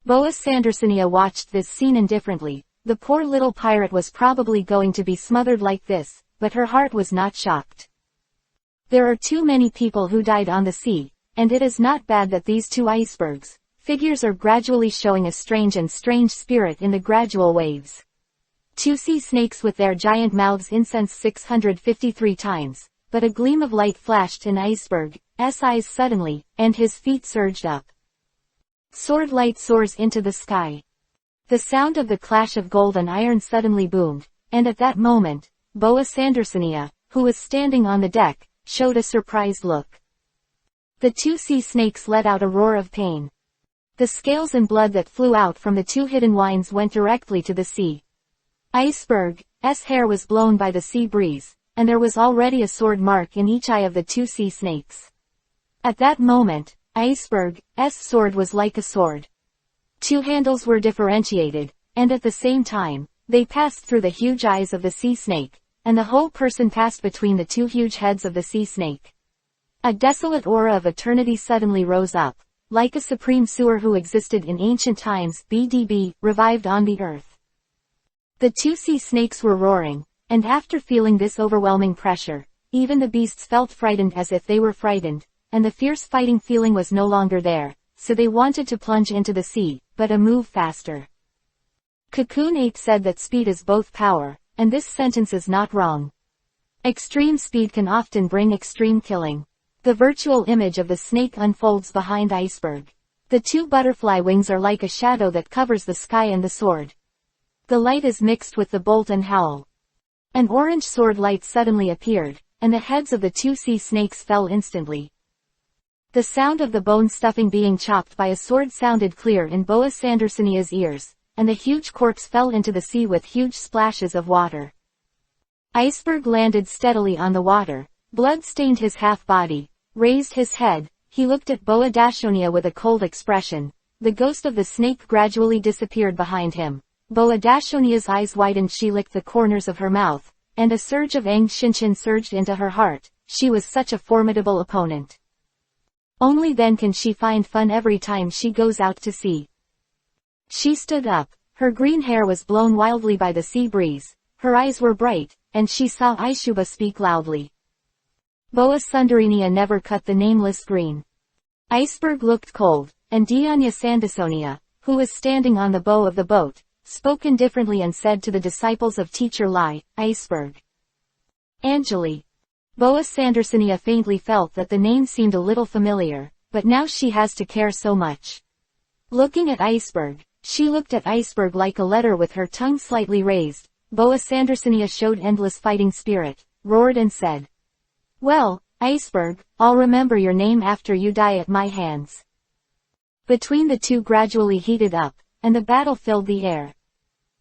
Boa Sandersonia watched this scene indifferently. The poor little pirate was probably going to be smothered like this, but her heart was not shocked. There are too many people who died on the sea, and it is not bad that these 2 icebergs, figures are gradually showing a strange spirit in the gradual waves. 2 sea snakes with their giant mouths incensed 653 times, but a gleam of light flashed in Iceberg's eyes suddenly, and his feet surged up. Sword light soars into the sky. The sound of the clash of gold and iron suddenly boomed, and at that moment, Boa Sandersonia, who was standing on the deck, showed a surprised look. The 2 sea snakes let out a roar of pain. The scales and blood that flew out from the 2 hidden wines went directly to the sea. Iceberg's hair was blown by the sea breeze, and there was already a sword mark in each eye of the 2 sea snakes. At that moment, Iceberg's sword was like a sword. 2 handles were differentiated, and at the same time, they passed through the huge eyes of the sea snake, and the whole person passed between the 2 huge heads of the sea snake. A desolate aura of eternity suddenly rose up, like a supreme sewer who existed in ancient times, BDB, revived on the earth. The 2 sea snakes were roaring, and after feeling this overwhelming pressure, even the beasts felt frightened as if they were frightened, and the fierce fighting feeling was no longer there, so they wanted to plunge into the sea, but a move faster. Cocoon Ape said that speed is both power, and this sentence is not wrong. Extreme speed can often bring extreme killing. The virtual image of the snake unfolds behind Iceberg. The two butterfly wings are like a shadow that covers the sky and the sword. The light is mixed with the bolt and howl. An orange sword light suddenly appeared, and the heads of the two sea snakes fell instantly. The sound of the bone stuffing being chopped by a sword sounded clear in Boa Sandersonia's ears, and the huge corpse fell into the sea with huge splashes of water. Iceberg landed steadily on the water, blood stained his half-body, raised his head, he looked at Boa Dashonia with a cold expression. The ghost of the snake gradually disappeared behind him. Boa Dashonia's eyes widened, she licked the corners of her mouth, and a surge of Aang Shinshin surged into her heart. She was such a formidable opponent. Only then can she find fun every time she goes out to sea. She stood up, her green hair was blown wildly by the sea breeze, her eyes were bright, and she saw Aishuba speak loudly. Boa Sundarinia never cut the nameless green. Iceberg looked cold, and Dianya Sandasonia, who was standing on the bow of the boat, spoke indifferently and said to the disciples of Teacher Lai, Iceberg. Angeli. Boa Sandersonia faintly felt that the name seemed a little familiar, but now she has to care so much. Looking at Iceberg, she looked at Iceberg like a letter with her tongue slightly raised. Boa Sandersonia showed endless fighting spirit, roared and said, "Well, Iceberg, I'll remember your name after you die at my hands." Between the two gradually heated up, and the battle filled the air.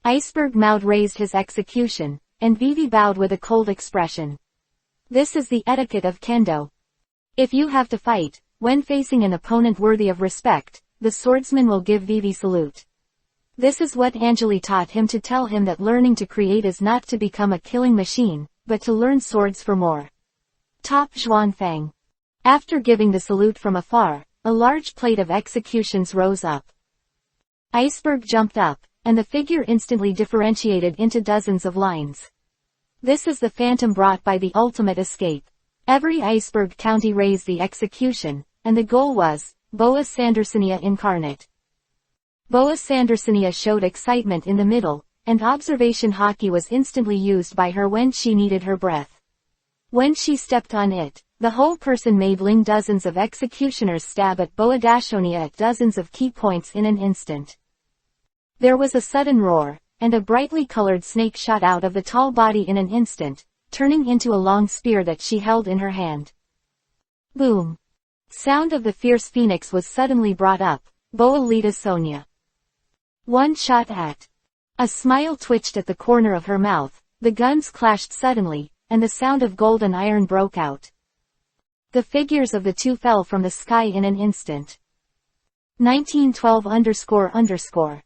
Iceberg Maud raised his execution, and Vivi bowed with a cold expression. This is the etiquette of kendo. If you have to fight, when facing an opponent worthy of respect, the swordsman will give Vivi salute. This is what Angeli taught him, to tell him that learning to create is not to become a killing machine, but to learn swords for more. Top Zhuanfang. After giving the salute from afar, a large plate of executions rose up. Iceberg jumped up, and the figure instantly differentiated into dozens of lines. This is the phantom brought by the ultimate escape. Every Iceberg county raised the execution, and the goal was, Boa Sandersonia incarnate. Boa Sandersonia showed excitement in the middle, and observation hockey was instantly used by her when she needed her breath. When she stepped on it, the whole person made dozens of executioners stab at Boa Dashonia at dozens of key points in an instant. There was a sudden roar, and a brightly colored snake shot out of the tall body in an instant, turning into a long spear that she held in her hand. Boom! Sound of the fierce phoenix was suddenly brought up. Boa Lita Sonia. One shot at. A smile twitched at the corner of her mouth, the guns clashed suddenly, and the sound of gold and iron broke out. The figures of the two fell from the sky in an instant. 1912__.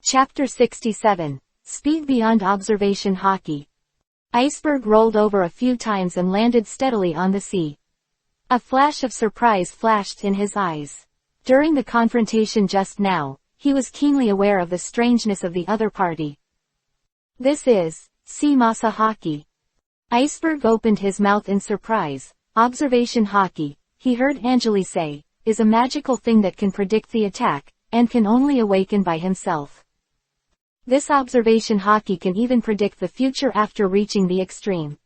Chapter 67. Speed Beyond Observation Hockey. Iceberg rolled over a few times and landed steadily on the sea. A flash of surprise flashed in his eyes. During the confrontation just now, he was keenly aware of the strangeness of the other party. This is, sea masa hockey. Iceberg opened his mouth in surprise. Observation hockey, he heard Angeli say, is a magical thing that can predict the attack, and can only awaken by himself. This observation hockey can even predict the future after reaching the extreme.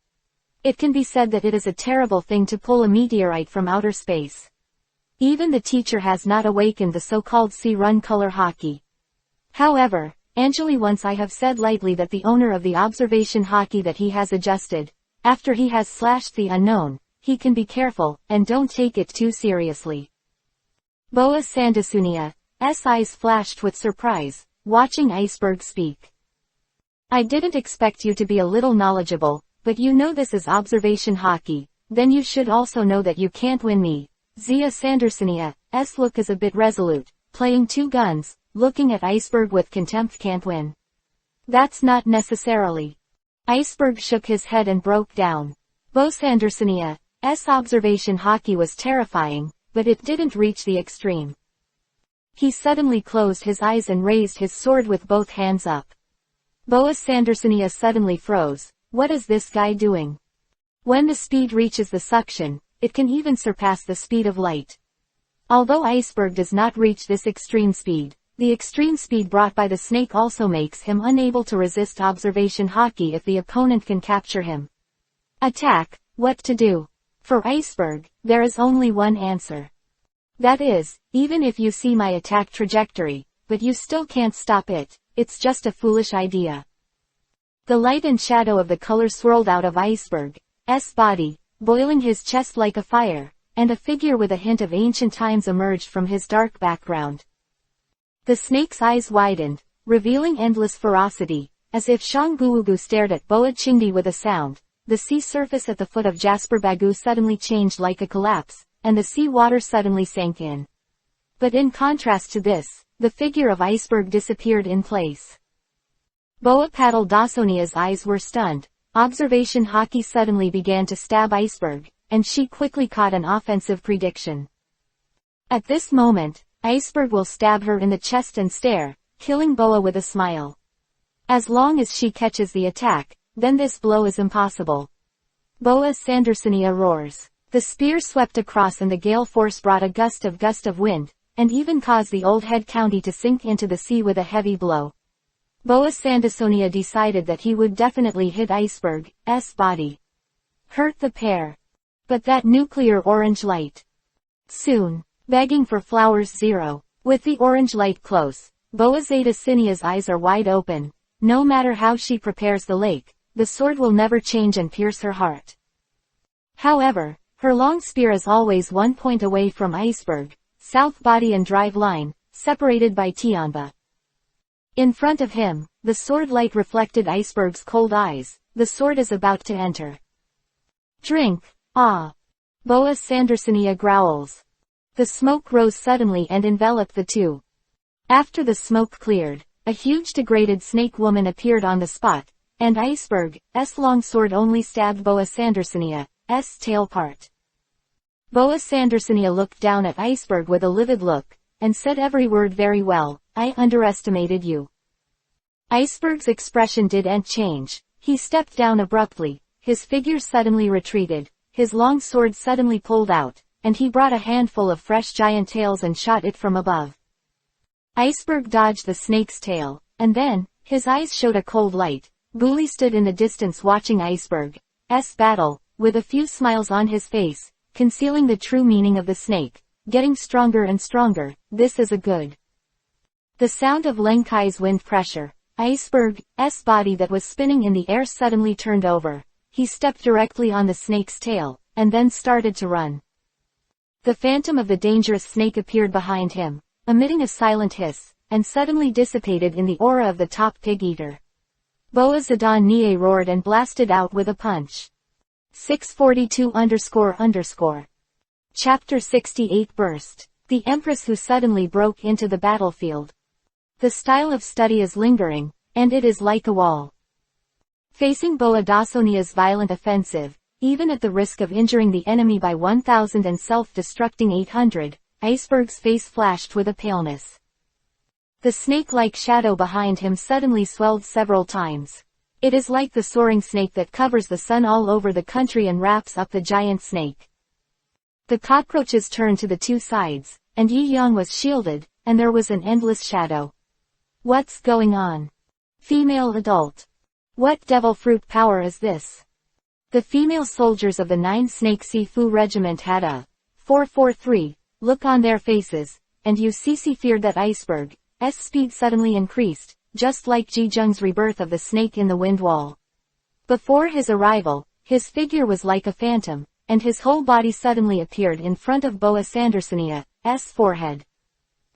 It can be said that it is a terrible thing to pull a meteorite from outer space. Even the teacher has not awakened the so-called sea run color hockey. However, Angeli once I have said lightly that the owner of the observation hockey that he has adjusted, after he has slashed the unknown, he can be careful, and don't take it too seriously. Boa Sandasunia, eyes flashed with surprise, watching Iceberg speak. I didn't expect you to be a little knowledgeable, but you know this is observation hockey, then you should also know that you can't win me. Zia Sandersonia's look is a bit resolute, playing two guns, looking at Iceberg with contempt. Can't win. That's not necessarily. Iceberg shook his head and broke down. Bo Sandersonia's observation hockey was terrifying, but it didn't reach the extreme. He suddenly closed his eyes and raised his sword with both hands up. Boa Sandersonia suddenly froze. What is this guy doing? When the speed reaches the suction, it can even surpass the speed of light. Although Iceberg does not reach this extreme speed, The extreme speed brought by the snake also makes him unable to resist observation hockey if the opponent can capture him. Attack, what to do? For Iceberg, there is only one answer. That is, even if you see my attack trajectory, but you still can't stop it, it's just a foolish idea. The light and shadow of the color swirled out of Iceberg's body, boiling his chest like a fire, and a figure with a hint of ancient times emerged from his dark background. The snake's eyes widened, revealing endless ferocity, as if Shangguugu stared at Boa Chingdi with a sound. The sea surface at the foot of Jasper Bagu suddenly changed like a collapse, and the sea water suddenly sank in. But in contrast to this, the figure of Iceberg disappeared in place. Boa Paddle Dasonia's eyes were stunned. Observation hockey suddenly began to stab Iceberg, and she quickly caught an offensive prediction. At this moment, Iceberg will stab her in the chest and stare, killing Boa with a smile. As long as she catches the attack, then this blow is impossible. Boa Sandersonia roars. The spear swept across and the gale force brought a gust of wind, and even caused the old head county to sink into the sea with a heavy blow. Boa Sandersonia decided that he would definitely hit Iceberg's body. Hurt the pair. But that nuclear orange light. Soon. Begging for flowers 0. With the orange light close, Boa Zeta Sinia's eyes are wide open. No matter how she prepares the lake, the sword will never change and pierce her heart. However, her long spear is always 1 point away from Iceberg, south body and drive line, separated by Tianba. In front of him, the sword light reflected Iceberg's cold eyes. The sword is about to enter. Drink, ah! Boa Sandersonia growls. The smoke rose suddenly and enveloped the two. After the smoke cleared, a huge degraded snake woman appeared on the spot, and Iceberg's long sword only stabbed Boa Sandersonia's tail part. Boa Sandersonia looked down at Iceberg with a livid look, and said every word very well. I underestimated you. Iceberg's expression didn't change. He stepped down abruptly, his figure suddenly retreated, his long sword suddenly pulled out, and he brought a handful of fresh giant tails and shot it from above. Iceberg dodged the snake's tail, and then, his eyes showed a cold light. Bully stood in the distance watching Iceberg's battle, with a few smiles on his face, concealing the true meaning of the snake, getting stronger and stronger. This is a good. The sound of Len Kai's wind pressure. Iceberg's body that was spinning in the air suddenly turned over. He stepped directly on the snake's tail, and then started to run. The phantom of the dangerous snake appeared behind him, emitting a silent hiss, and suddenly dissipated in the aura of the top pig-eater. Boa Zidane Nie roared and blasted out with a punch. 642__. Chapter 68 Burst. The Empress who suddenly broke into the battlefield. The style of study is lingering, and it is like a wall. Facing Boa Dasonia's violent offensive, even at the risk of injuring the enemy by 1000 and self-destructing 800, Iceberg's face flashed with a paleness. The snake-like shadow behind him suddenly swelled several times. It is like the soaring snake that covers the sun all over the country and wraps up the giant snake. The cockroaches turned to the two sides, and Yi Yang was shielded, and there was an endless shadow. What's going on? Female adult. What devil fruit power is this? The female soldiers of the 9 Snake Sifu Regiment had a 443 look on their faces, and UCC feared that Iceberg's speed suddenly increased, just like Ji Zheng's rebirth of the snake in the wind wall. Before his arrival, his figure was like a phantom, and his whole body suddenly appeared in front of Boa Sandersonia's forehead.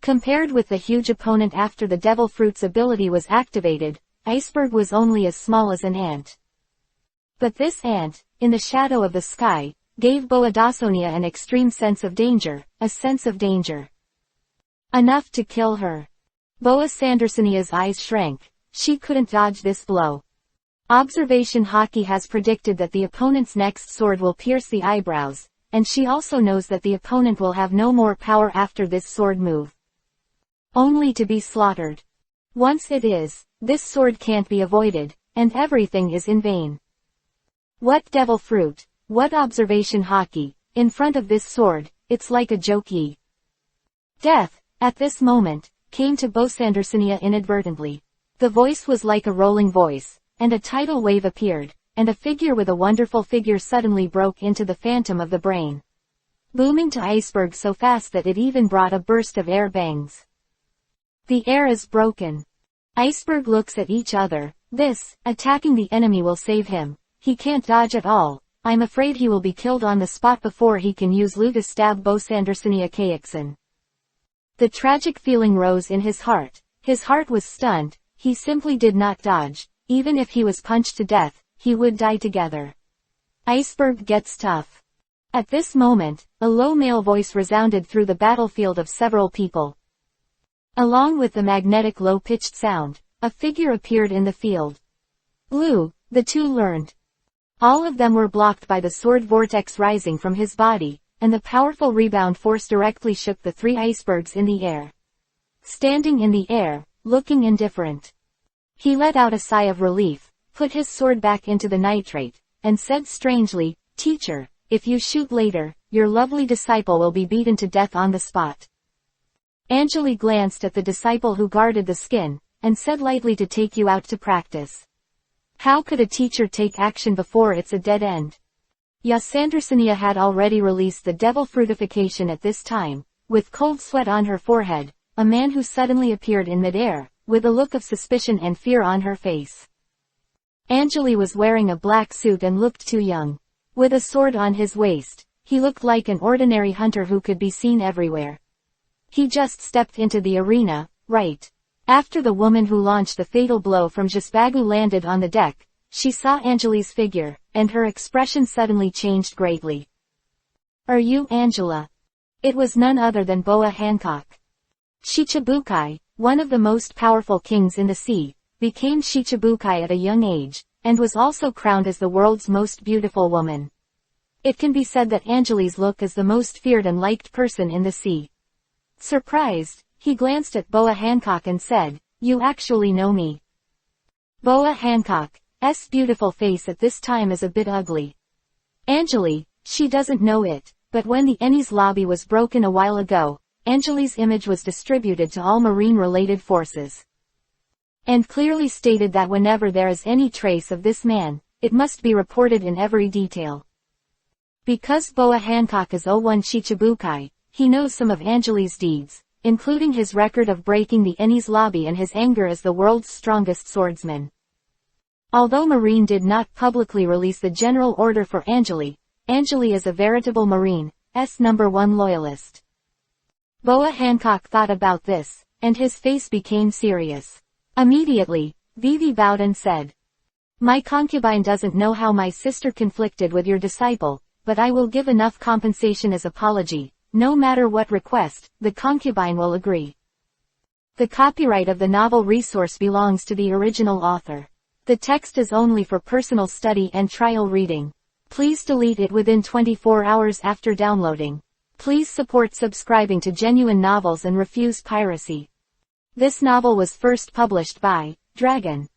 Compared with the huge opponent after the Devil Fruit's ability was activated, Iceberg was only as small as an ant. But this ant, in the shadow of the sky, gave Boa Dasonia an extreme sense of danger, a sense of danger. Enough to kill her. Boa Sandersonia's eyes shrank. She couldn't dodge this blow. Observation Hockey has predicted that the opponent's next sword will pierce the eyebrows, and she also knows that the opponent will have no more power after this sword move. Only to be slaughtered. Once it is, this sword can't be avoided, and everything is in vain. What devil fruit, what observation Hockey, in front of this sword, it's like a joke. Death. At this moment, came to Bosandersinia inadvertently. The voice was like a rolling voice, and a tidal wave appeared, and a figure with a wonderful figure suddenly broke into the phantom of the brain, booming to iceberg so fast that it even brought a burst of air bangs. The air is broken. Iceberg looks at each other. This, attacking the enemy will save him. He can't dodge at all. I'm afraid he will be killed on the spot before he can use Lu to stab Bosandersinia Kayakson. The tragic feeling rose in his heart. His heart was stunned. He simply did not dodge. Even if he was punched to death, he would die together. Iceberg gets tough. At this moment, a low male voice resounded through the battlefield of several people. Along with the magnetic low-pitched sound, a figure appeared in the field. Lu, the two learned. All of them were blocked by the sword vortex rising from his body, and the powerful rebound force directly shook the three icebergs in the air. Standing in the air, looking indifferent, he let out a sigh of relief, put his sword back into the nitrate, and said strangely, "Teacher, if you shoot later, your lovely disciple will be beaten to death on the spot." Anjali glanced at the disciple who guarded the skin, and said lightly to take you out to practice. How could a teacher take action before it's a dead end? Yasandersinia had already released the devil fruitification at this time. With cold sweat on her forehead, a man who suddenly appeared in midair, with a look of suspicion and fear on her face. Anjali was wearing a black suit and looked too young. With a sword on his waist, he looked like an ordinary hunter who could be seen everywhere. He just stepped into the arena, right after the woman who launched the fatal blow from Jasbagu landed on the deck. She saw Anjali's figure, and her expression suddenly changed greatly. "Are you Angela?" It was none other than Boa Hancock. Shichibukai, one of the most powerful kings in the sea, became Shichibukai at a young age, and was also crowned as the world's most beautiful woman. It can be said that Anjali's look is the most feared and liked person in the sea. Surprised, he glanced at Boa Hancock and said, "You actually know me." Boa Hancock's beautiful face at this time is a bit ugly. Anjali, she doesn't know it, but when the Ennies lobby was broken a while ago, Anjali's image was distributed to all marine-related forces, and clearly stated that whenever there is any trace of this man, it must be reported in every detail. Because Boa Hancock is O1 Shichibukai, he knows some of Anjali's deeds, including his record of breaking the Ennies lobby and his anger as the world's strongest swordsman. Although Marine did not publicly release the general order for Anjali, Anjali is a veritable Marine's #1 loyalist. Boa Hancock thought about this, and his face became serious. Immediately, Vivi bowed and said, "My concubine doesn't know how my sister conflicted with your disciple, but I will give enough compensation as apology. No matter what request, the concubine will agree." The copyright of the novel resource belongs to the original author. The text is only for personal study and trial reading. Please delete it within 24 hours after downloading. Please support subscribing to Genuine Novels and refuse piracy. This novel was first published by Dragon.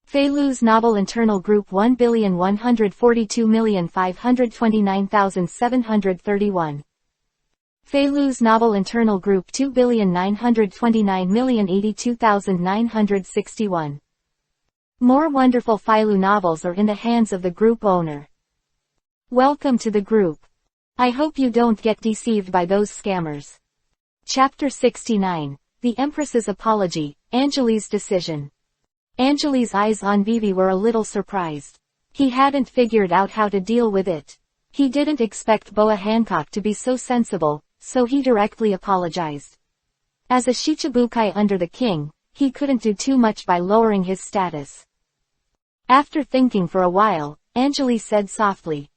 Feilu's novel Internal Group 1,142,529,731. Feilu's novel Internal Group 2,929,082,961. More wonderful Feilu novels are in the hands of the group owner. Welcome to the group. I hope you don't get deceived by those scammers. Chapter 69. The Empress's Apology, Anjali's Decision. Anjali's eyes on Vivi were a little surprised. He hadn't figured out how to deal with it. He didn't expect Boa Hancock to be so sensible, so he directly apologized. As a Shichibukai under the king, he couldn't do too much by lowering his status. After thinking for a while, Anjali said softly,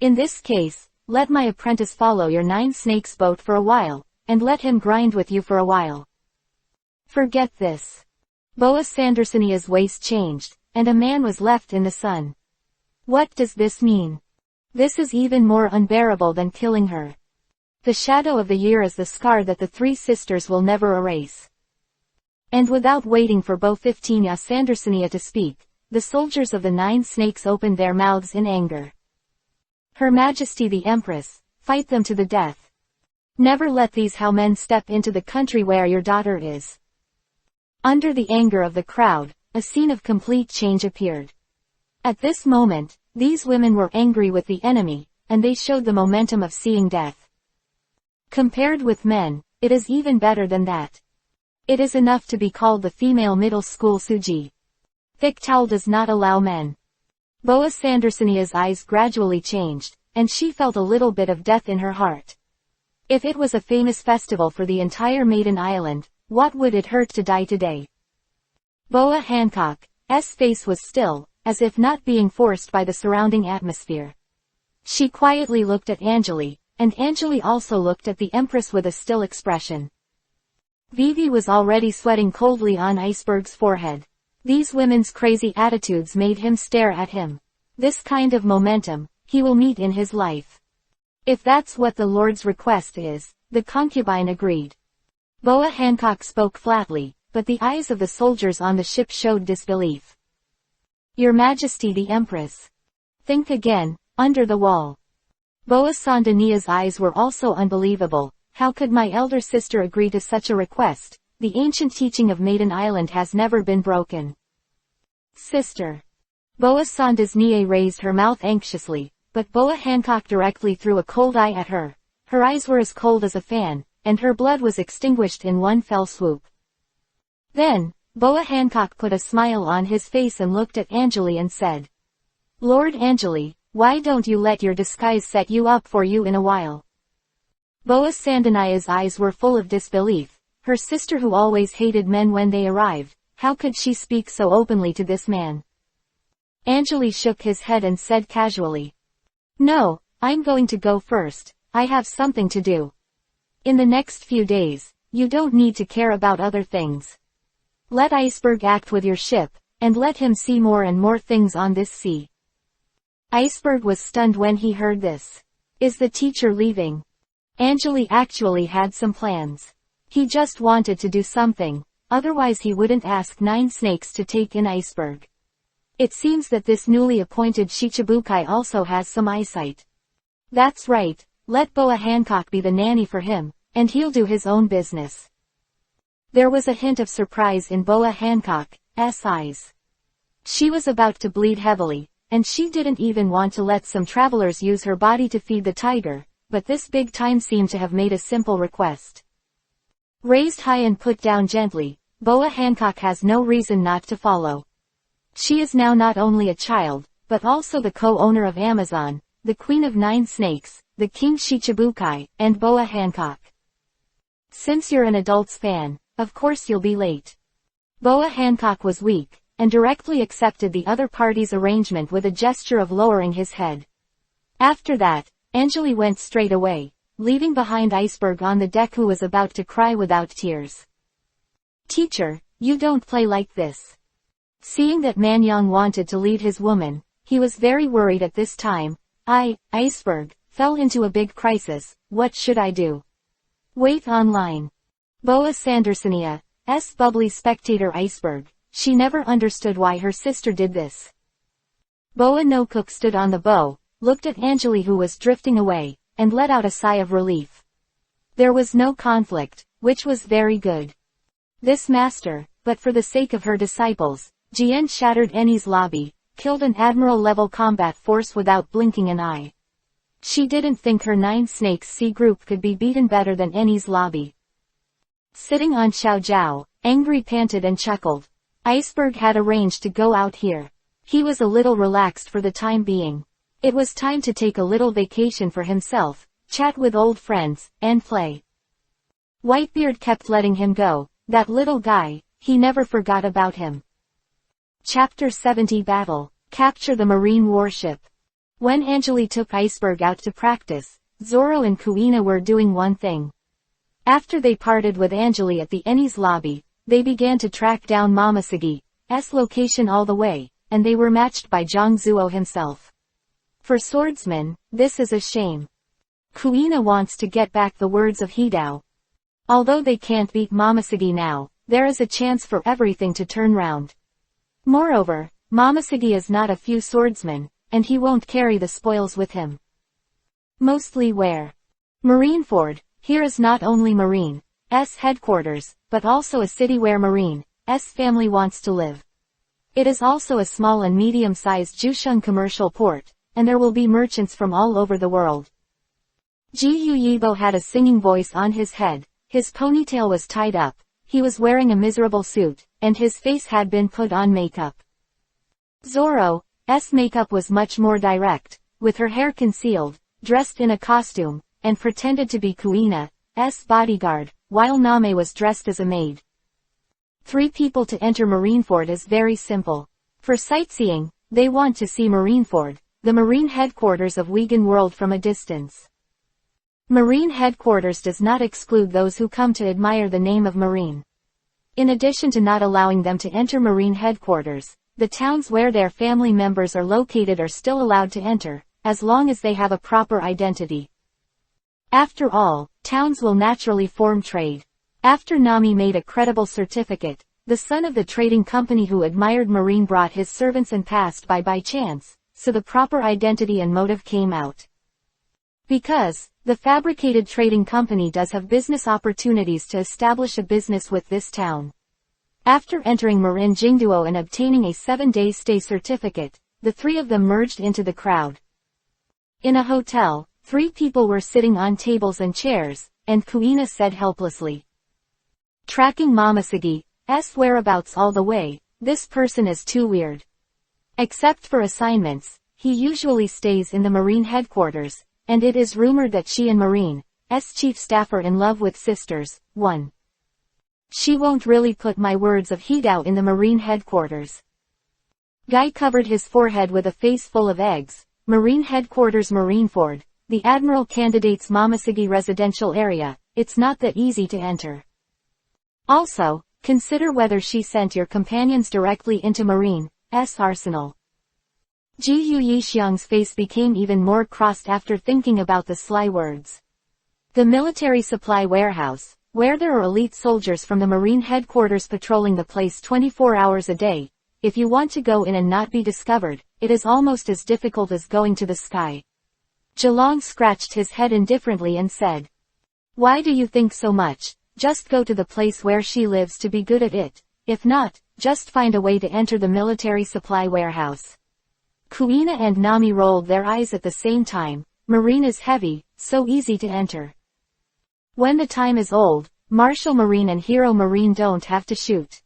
"In this case, let my apprentice follow your 9 snakes boat for a while, and let him grind with you for a while." Forget this. Boa Sandersinia's waist changed, and a man was left in the sun. What does this mean? This is even more unbearable than killing her. The shadow of the year is the scar that the 3 sisters will never erase. And without waiting for Bo-15 Sandersinia to speak, the soldiers of the 9 snakes opened their mouths in anger. "Her Majesty the Empress, fight them to the death." Never let these howmen step into the country where your daughter is. Under the anger of the crowd, a scene of complete change appeared. At this moment, these women were angry with the enemy, and they showed the momentum of seeing death. Compared with men, it is even better than that. It is enough to be called the female middle school Suji. Thick towel does not allow men. Boa Sandersonia's eyes gradually changed, and she felt a little bit of death in her heart. If it was a famous festival for the entire Maiden Island, what would it hurt to die today? Boa Hancock's face was still, as if not being forced by the surrounding atmosphere. She quietly looked at Anjali, and Anjali also looked at the Empress with a still expression. Vivi was already sweating coldly on Iceberg's forehead. These women's crazy attitudes made him stare at him. This kind of momentum, he will meet in his life. If that's what the Lord's request is, the concubine agreed. Boa Hancock spoke flatly, but the eyes of the soldiers on the ship showed disbelief. Your Majesty the Empress. Think again, under the wall. Boa Sandania's eyes were also unbelievable. How could my elder sister agree to such a request? The ancient teaching of Maiden Island has never been broken. Sister. Boa Sandasnia raised her mouth anxiously, but Boa Hancock directly threw a cold eye at her. Her eyes were as cold as a fan, and her blood was extinguished in one fell swoop. Then, Boa Hancock put a smile on his face and looked at Anjali and said, Lord Anjali, why don't you let your disguise set you up for you in a while? Boa Sandania's eyes were full of disbelief. Her sister who always hated men when they arrived, how could she speak so openly to this man? Anjali shook his head and said casually, No, I'm going to go first. I have something to do. In the next few days, you don't need to care about other things. Let Iceberg act with your ship, and let him see more and more things on this sea. Iceberg was stunned when he heard this. Is the teacher leaving? Anjali actually had some plans. He just wanted to do something, otherwise he wouldn't ask 9 snakes to take in Iceberg. It seems that this newly appointed Shichibukai also has some eyesight. That's right, let Boa Hancock be the nanny for him, and he'll do his own business. There was a hint of surprise in Boa Hancock's eyes. She was about to bleed heavily, and she didn't even want to let some travelers use her body to feed the tiger, but this big time seemed to have made a simple request. Raised high and put down gently, Boa Hancock has no reason not to follow. She is now not only a child, but also the co-owner of Amazon, the Queen of 9 Snakes, the King Shichibukai, and Boa Hancock. Since you're an adult's fan, of course you'll be late. Boa Hancock was weak, and directly accepted the other party's arrangement with a gesture of lowering his head. After that, Anjali went straight away, leaving behind Iceberg on the deck who was about to cry without tears. Teacher, you don't play like this. Seeing that Manyang wanted to lead his woman, he was very worried at this time. Iceberg, fell into a big crisis. What should I do? Wait online. Boa Sandersonia's bubbly spectator Iceberg. She never understood why her sister did this. Boa No Cook stood on the bow, looked at Anjali who was drifting away, and let out a sigh of relief. There was no conflict, which was very good. This master, but for the sake of her disciples, Jian shattered Eni's lobby, killed an admiral-level combat force without blinking an eye. She didn't think her 9 Snakes Sea group could be beaten better than Eni's lobby. Sitting on Xiao Zhao, Angry panted and chuckled. Iceberg had arranged to go out here. He was a little relaxed for the time being. It was time to take a little vacation for himself, chat with old friends, and play. Whitebeard kept letting him go. That little guy, he never forgot about him. Chapter 70 Battle. Capture the marine warship. When Anjali took Iceberg out to practice, Zoro and Kuina were doing one thing. After they parted with Anjali at the Eni's lobby, they began to track down Momosagi's location all the way, and they were matched by Zhang Zuo himself. For Swordsman, this is a shame. Kuina wants to get back the words of Hidao. Although they can't beat Momosagi now, there is a chance for everything to turn round. Moreover, Momosagi is not a few swordsmen, and he won't carry the spoils with him. Mostly where? Marineford, Here is not only Marine's headquarters, but also a city where Marine's family wants to live. It is also a small and medium-sized Jusheng commercial port, and there will be merchants from all over the world. Ji Yibo had a singing voice on his head, his ponytail was tied up, he was wearing a miserable suit, and his face had been put on makeup. Zoro's makeup was much more direct, with her hair concealed, dressed in a costume, and pretended to be Kuina's bodyguard, while Name was dressed as a maid. 3 people to enter Marineford is very simple. For sightseeing, they want to see Marineford, the marine headquarters of Vegan World from a distance. Marine headquarters does not exclude those who come to admire the name of Marine. In addition to not allowing them to enter marine headquarters, the towns where their family members are located are still allowed to enter, as long as they have a proper identity. After all, towns will naturally form trade. After Nami made a credible certificate, the son of the trading company who admired Marine brought his servants and passed by chance, so the proper identity and motive came out. Because, the fabricated trading company does have business opportunities to establish a business with this town. After entering Marin Jingduo and obtaining a 7-day stay certificate, the 3 of them merged into the crowd. In a hotel, 3 people were sitting on tables and chairs, and Kuina said helplessly, "Tracking Mamasagi's whereabouts all the way, this person is too weird. Except for assignments, he usually stays in the marine headquarters, and it is rumored that she and Marine's chief staff are in love with sisters." 1. She won't really put my words of Hidao in the marine headquarters. Guy covered his forehead with a face full of eggs. Marine headquarters Marineford, the Admiral candidate's Mamasagi residential area, it's not that easy to enter. Also, consider whether she sent your companions directly into Marine's arsenal. Ji Yuyixiang's face became even more crossed after thinking about the sly words. The military supply warehouse, where there are elite soldiers from the marine headquarters patrolling the place 24 hours a day, if you want to go in and not be discovered, it is almost as difficult as going to the sky. Zhelong scratched his head indifferently and said, "Why do you think so much? Just go to the place where she lives to be good at it. If not, just find a way to enter the military supply warehouse." Kuina and Nami rolled their eyes at the same time. Marine is heavy, so easy to enter. When the time is old, Marshal Marine and Hero Marine don't have to shoot.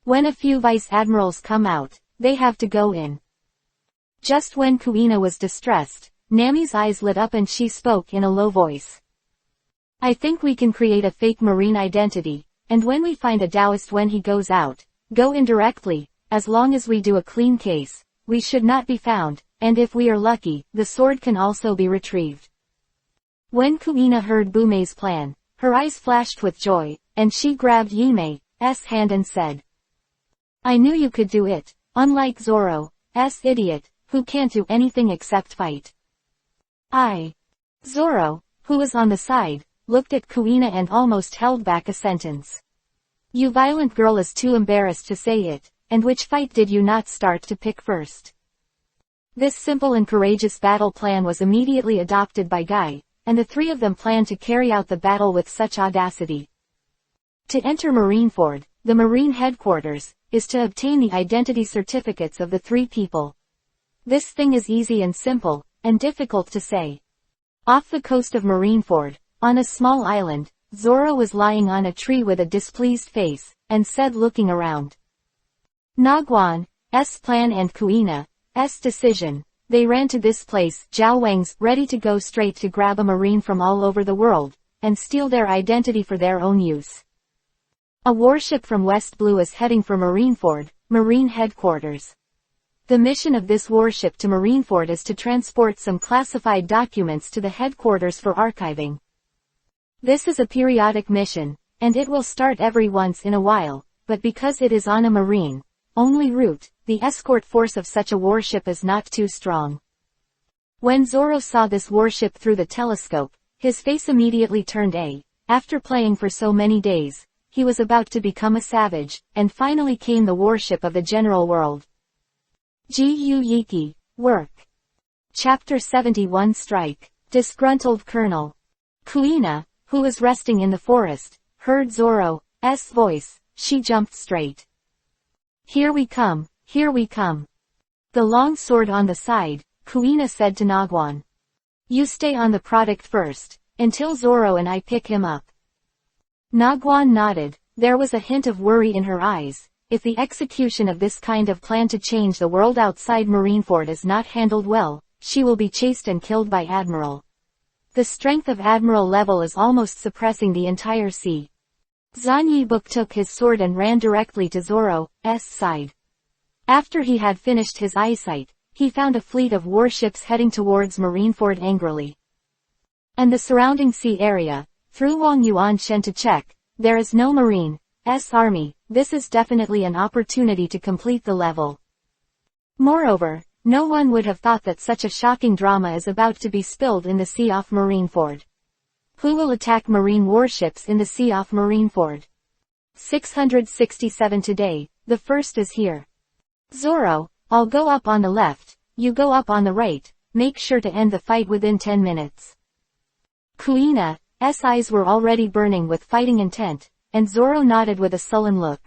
When a few vice admirals come out, they have to go in. Just when Kuina was distressed, Nami's eyes lit up and she spoke in a low voice. "I think we can create a fake marine identity, and when we find a Taoist when he goes out, go in directly, as long as we do a clean case. We should not be found, and if we are lucky, the sword can also be retrieved." When Kuina heard Bumei's plan, her eyes flashed with joy, and she grabbed Yimei's hand and said, "I knew you could do it, unlike Zoro's idiot, who can't do anything except fight." Zoro, who was on the side, looked at Kuina and almost held back a sentence. "You violent girl is too embarrassed to say it. And which fight did you not start to pick first?" This simple and courageous battle plan was immediately adopted by Guy, and the 3 of them planned to carry out the battle with such audacity. To enter Marineford, the marine headquarters, is to obtain the identity certificates of the 3 people. This thing is easy and simple, and difficult to say. Off the coast of Marineford, on a small island, Zoro was lying on a tree with a displeased face, and said looking around. Naguan's plan and Kuina's decision. They ran to this place, Zhao Wang's, ready to go straight to grab a marine from all over the world, and steal their identity for their own use. A warship from West Blue is heading for Marineford, marine headquarters. The mission of this warship to Marineford is to transport some classified documents to the headquarters for archiving. This is a periodic mission, and it will start every once in a while, but because it is on a marine-only route, the escort force of such a warship is not too strong. When Zoro saw this warship through the telescope, his face immediately turned A. After playing for so many days, he was about to become a savage, and finally came the warship of the general world. Ji Yiki, work. Chapter 71 Strike. Disgruntled Colonel. Kuina, who was resting in the forest, heard Zoro's voice. She jumped straight. "Here we come, here we come." The long sword on the side, Kuina said to Nagwan. "You stay on the product first, until Zoro and I pick him up." Nagwan nodded. There was a hint of worry in her eyes. If the execution of this kind of plan to change the world outside Marineford is not handled well, she will be chased and killed by Admiral. The strength of Admiral level is almost suppressing the entire sea. Zanyibuk took his sword and ran directly to Zoro's side. After he had finished his eyesight, he found a fleet of warships heading towards Marineford angrily. And the surrounding sea area, through Wang Yuan Shen to check, there is no Marine's army. This is definitely an opportunity to complete the level. Moreover, no one would have thought that such a shocking drama is about to be spilled in the sea off Marineford. Who will attack marine warships in the sea off Marineford? 667 today, the first is here. Zoro, I'll go up on the left, you go up on the right, make sure to end the fight within 10 minutes. Kuina's eyes were already burning with fighting intent, and Zoro nodded with a sullen look.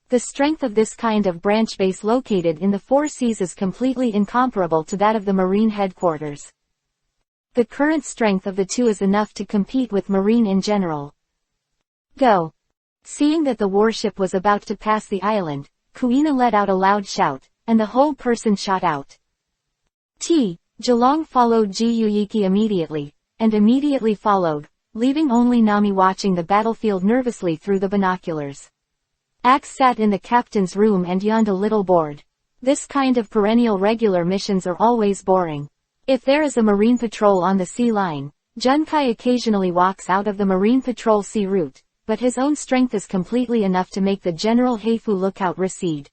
The strength of this kind of branch base located in the four seas is completely incomparable to that of the marine headquarters. The current strength of the two is enough to compete with marine in general. Go! Seeing that the warship was about to pass the island, Kuina let out a loud shout, and the whole person shot out. Jelong followed Jiyuiki immediately, and immediately followed, leaving only Nami watching the battlefield nervously through the binoculars. Axe sat in the captain's room and yawned a little bored. This kind of perennial regular missions are always boring. If there is a marine patrol on the sea line, Junkai occasionally walks out of the marine patrol sea route, but his own strength is completely enough to make the General Heifu lookout recede.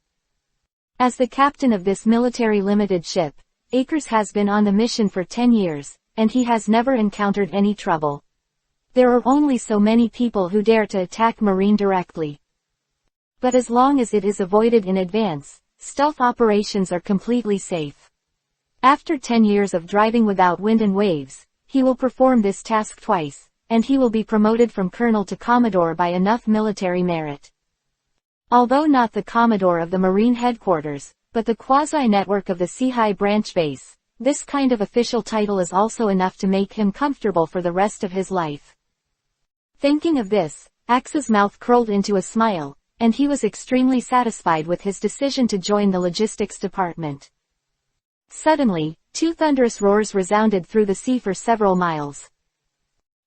As the captain of this military limited ship, Akers has been on the mission for 10 years, and he has never encountered any trouble. There are only so many people who dare to attack marine directly. But as long as it is avoided in advance, stealth operations are completely safe. After 10 years of driving without wind and waves, he will perform this task twice, and he will be promoted from colonel to commodore by enough military merit. Although not the commodore of the marine headquarters, but the quasi-network of the Sea-High branch base, this kind of official title is also enough to make him comfortable for the rest of his life. Thinking of this, Axe's mouth curled into a smile, and he was extremely satisfied with his decision to join the logistics department. Suddenly, two thunderous roars resounded through the sea for several miles.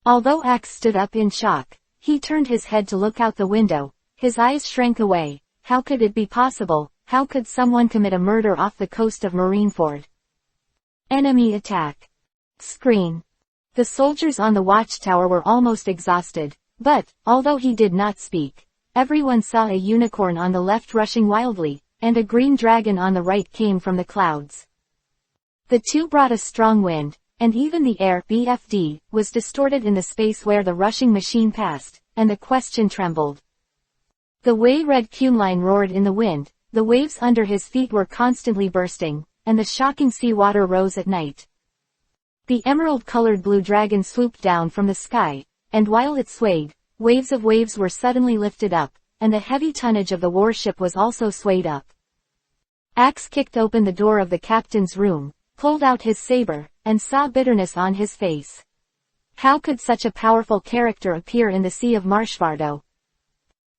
Although Axe stood up in shock, he turned his head to look out the window. His eyes shrank away. How could it be possible? How could someone commit a murder off the coast of Marineford? Enemy attack. Screen. The soldiers on the watchtower were almost exhausted, but, although he did not speak, everyone saw a unicorn on the left rushing wildly, and a green dragon on the right came from the clouds. The two brought a strong wind, and even the air BFD was distorted in the space where the rushing machine passed, and the question trembled. The way-red cumline roared in the wind, the waves under his feet were constantly bursting, and the shocking sea water rose at night. The emerald-colored blue dragon swooped down from the sky, and while it swayed, waves of waves were suddenly lifted up, and the heavy tonnage of the warship was also swayed up. Axe kicked open the door of the captain's room, pulled out his saber, and saw bitterness on his face. How could such a powerful character appear in the Sea of Marshvardo?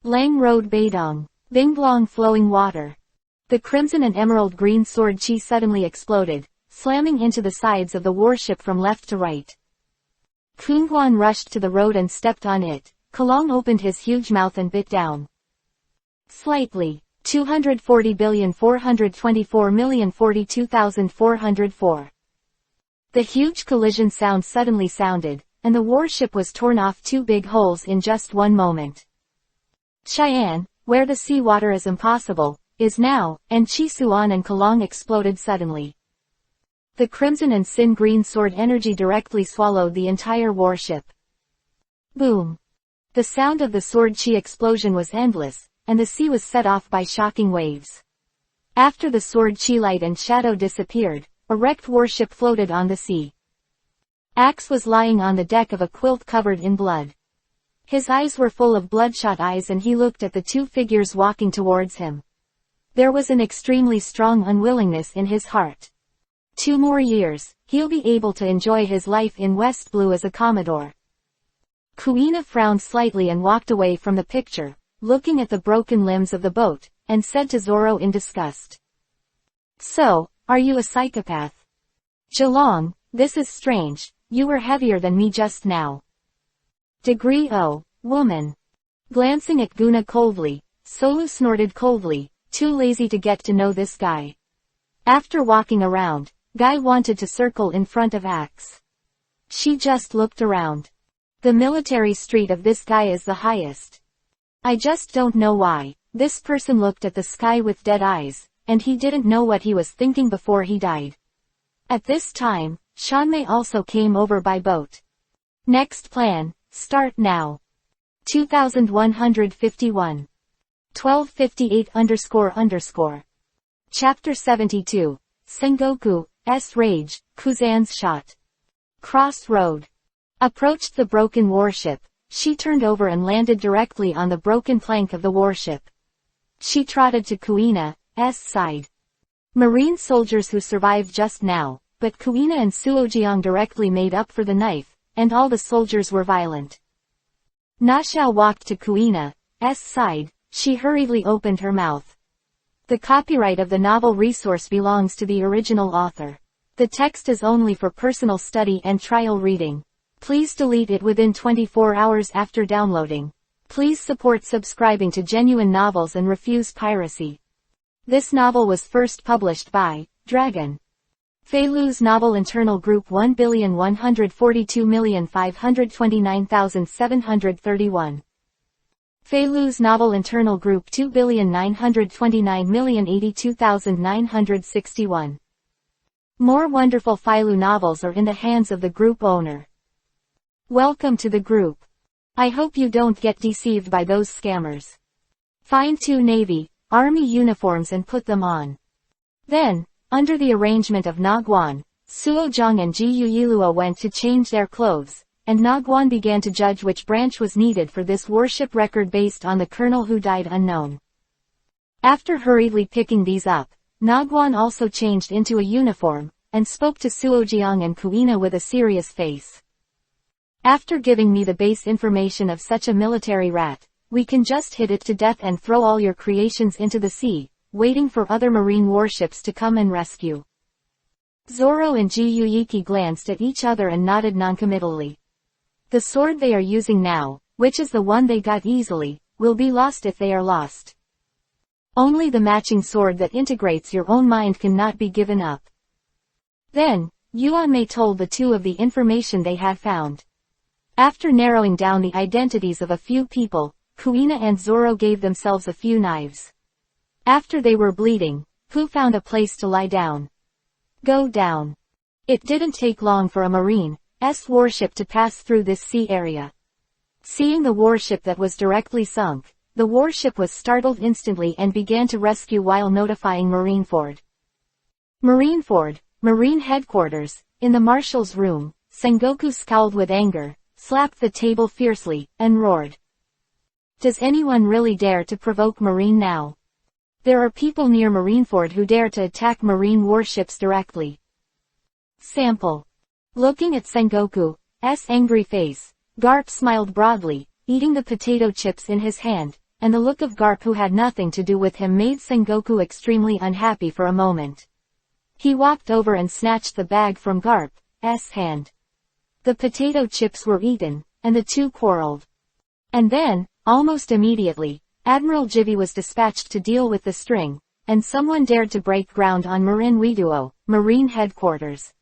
Lang Road Beidong, Bingblong flowing water. The crimson and emerald green sword chi suddenly exploded, slamming into the sides of the warship from left to right. Kunguan rushed to the road and stepped on it. Kalong opened his huge mouth and bit down. Slightly. 240,424,042,404. The huge collision sound suddenly sounded, and the warship was torn off two big holes in just one moment. Cheyenne, where the seawater is impossible, is now, and Chisuan and Kalong exploded suddenly. The crimson and sin green sword energy directly swallowed the entire warship. Boom! The sound of the sword chi explosion was endless, and the sea was set off by shocking waves. After the sword chi light and shadow disappeared, a wrecked warship floated on the sea. Axe was lying on the deck of a quilt covered in blood. His eyes were full of bloodshot eyes and he looked at the two figures walking towards him. There was an extremely strong unwillingness in his heart. 2 more years, he'll be able to enjoy his life in West Blue as a Commodore. Kuina frowned slightly and walked away from the picture, looking at the broken limbs of the boat, and said to Zoro in disgust. So, are you a psychopath? Zilong, this is strange, you were heavier than me just now. Degree O, woman. Glancing at Guna coldly, Solu snorted coldly, too lazy to get to know this guy. After walking around, Guy wanted to circle in front of Axe. She just looked around. The military street of this guy is the highest. I just don't know why. This person looked at the sky with dead eyes, and he didn't know what he was thinking before he died. At this time, Shanmei also came over by boat. Next plan, start now. 2151. 1258__. Chapter 72. Sengoku, S. Rage, Kuzan's Shot. Crossroad. Approached the broken warship. She turned over and landed directly on the broken plank of the warship. She trotted to Kuina's side. Marine soldiers who survived just now, but Kuina and Suojiang directly made up for the knife, and all the soldiers were violent. Nashao walked to Kuina's side. She hurriedly opened her mouth. The copyright of the novel resource belongs to the original author. The text is only for personal study and trial reading. Please delete it within 24 hours after downloading. Please support subscribing to Genuine Novels and refuse piracy. This novel was first published by Dragon. Feilu's novel internal group 1,142,529,731. Feilu's novel internal group 2,929,082,961. More wonderful Feilu novels are in the hands of the group owner. Welcome to the group. I hope you don't get deceived by those scammers. Find 2 Navy, Army uniforms and put them on. Then, under the arrangement of Nagwan, Suojang and Jiyuilua went to change their clothes, and Nagwan began to judge which branch was needed for this warship record based on the colonel who died unknown. After hurriedly picking these up, Nagwan also changed into a uniform, and spoke to Suojiang and Kuina with a serious face. After giving me the base information of such a military rat, we can just hit it to death and throw all your creations into the sea, waiting for other marine warships to come and rescue. Zoro and Jiyuiki glanced at each other and nodded noncommittally. The sword they are using now, which is the one they got easily, will be lost if they are lost. Only the matching sword that integrates your own mind cannot be given up. Then, Yuanmei told the two of the information they had found. After narrowing down the identities of a few people, Kuina and Zoro gave themselves a few knives. After they were bleeding, Pu found a place to lie down. Go down. It didn't take long for a Marine's warship to pass through this sea area. Seeing the warship that was directly sunk, the warship was startled instantly and began to rescue while notifying Marineford. Marineford, Marine Headquarters, in the Marshal's room, Sengoku scowled with anger, slapped the table fiercely, and roared. Does anyone really dare to provoke Marine now? There are people near Marineford who dare to attack Marine warships directly. Sample. Looking at Sengoku's angry face, Garp smiled broadly, eating the potato chips in his hand, and the look of Garp who had nothing to do with him made Sengoku extremely unhappy for a moment. He walked over and snatched the bag from Garp's hand. The potato chips were eaten, and the two quarreled. And then, almost immediately, Admiral Jivy was dispatched to deal with the string, and someone dared to break ground on Marin Widuo, Marine Headquarters.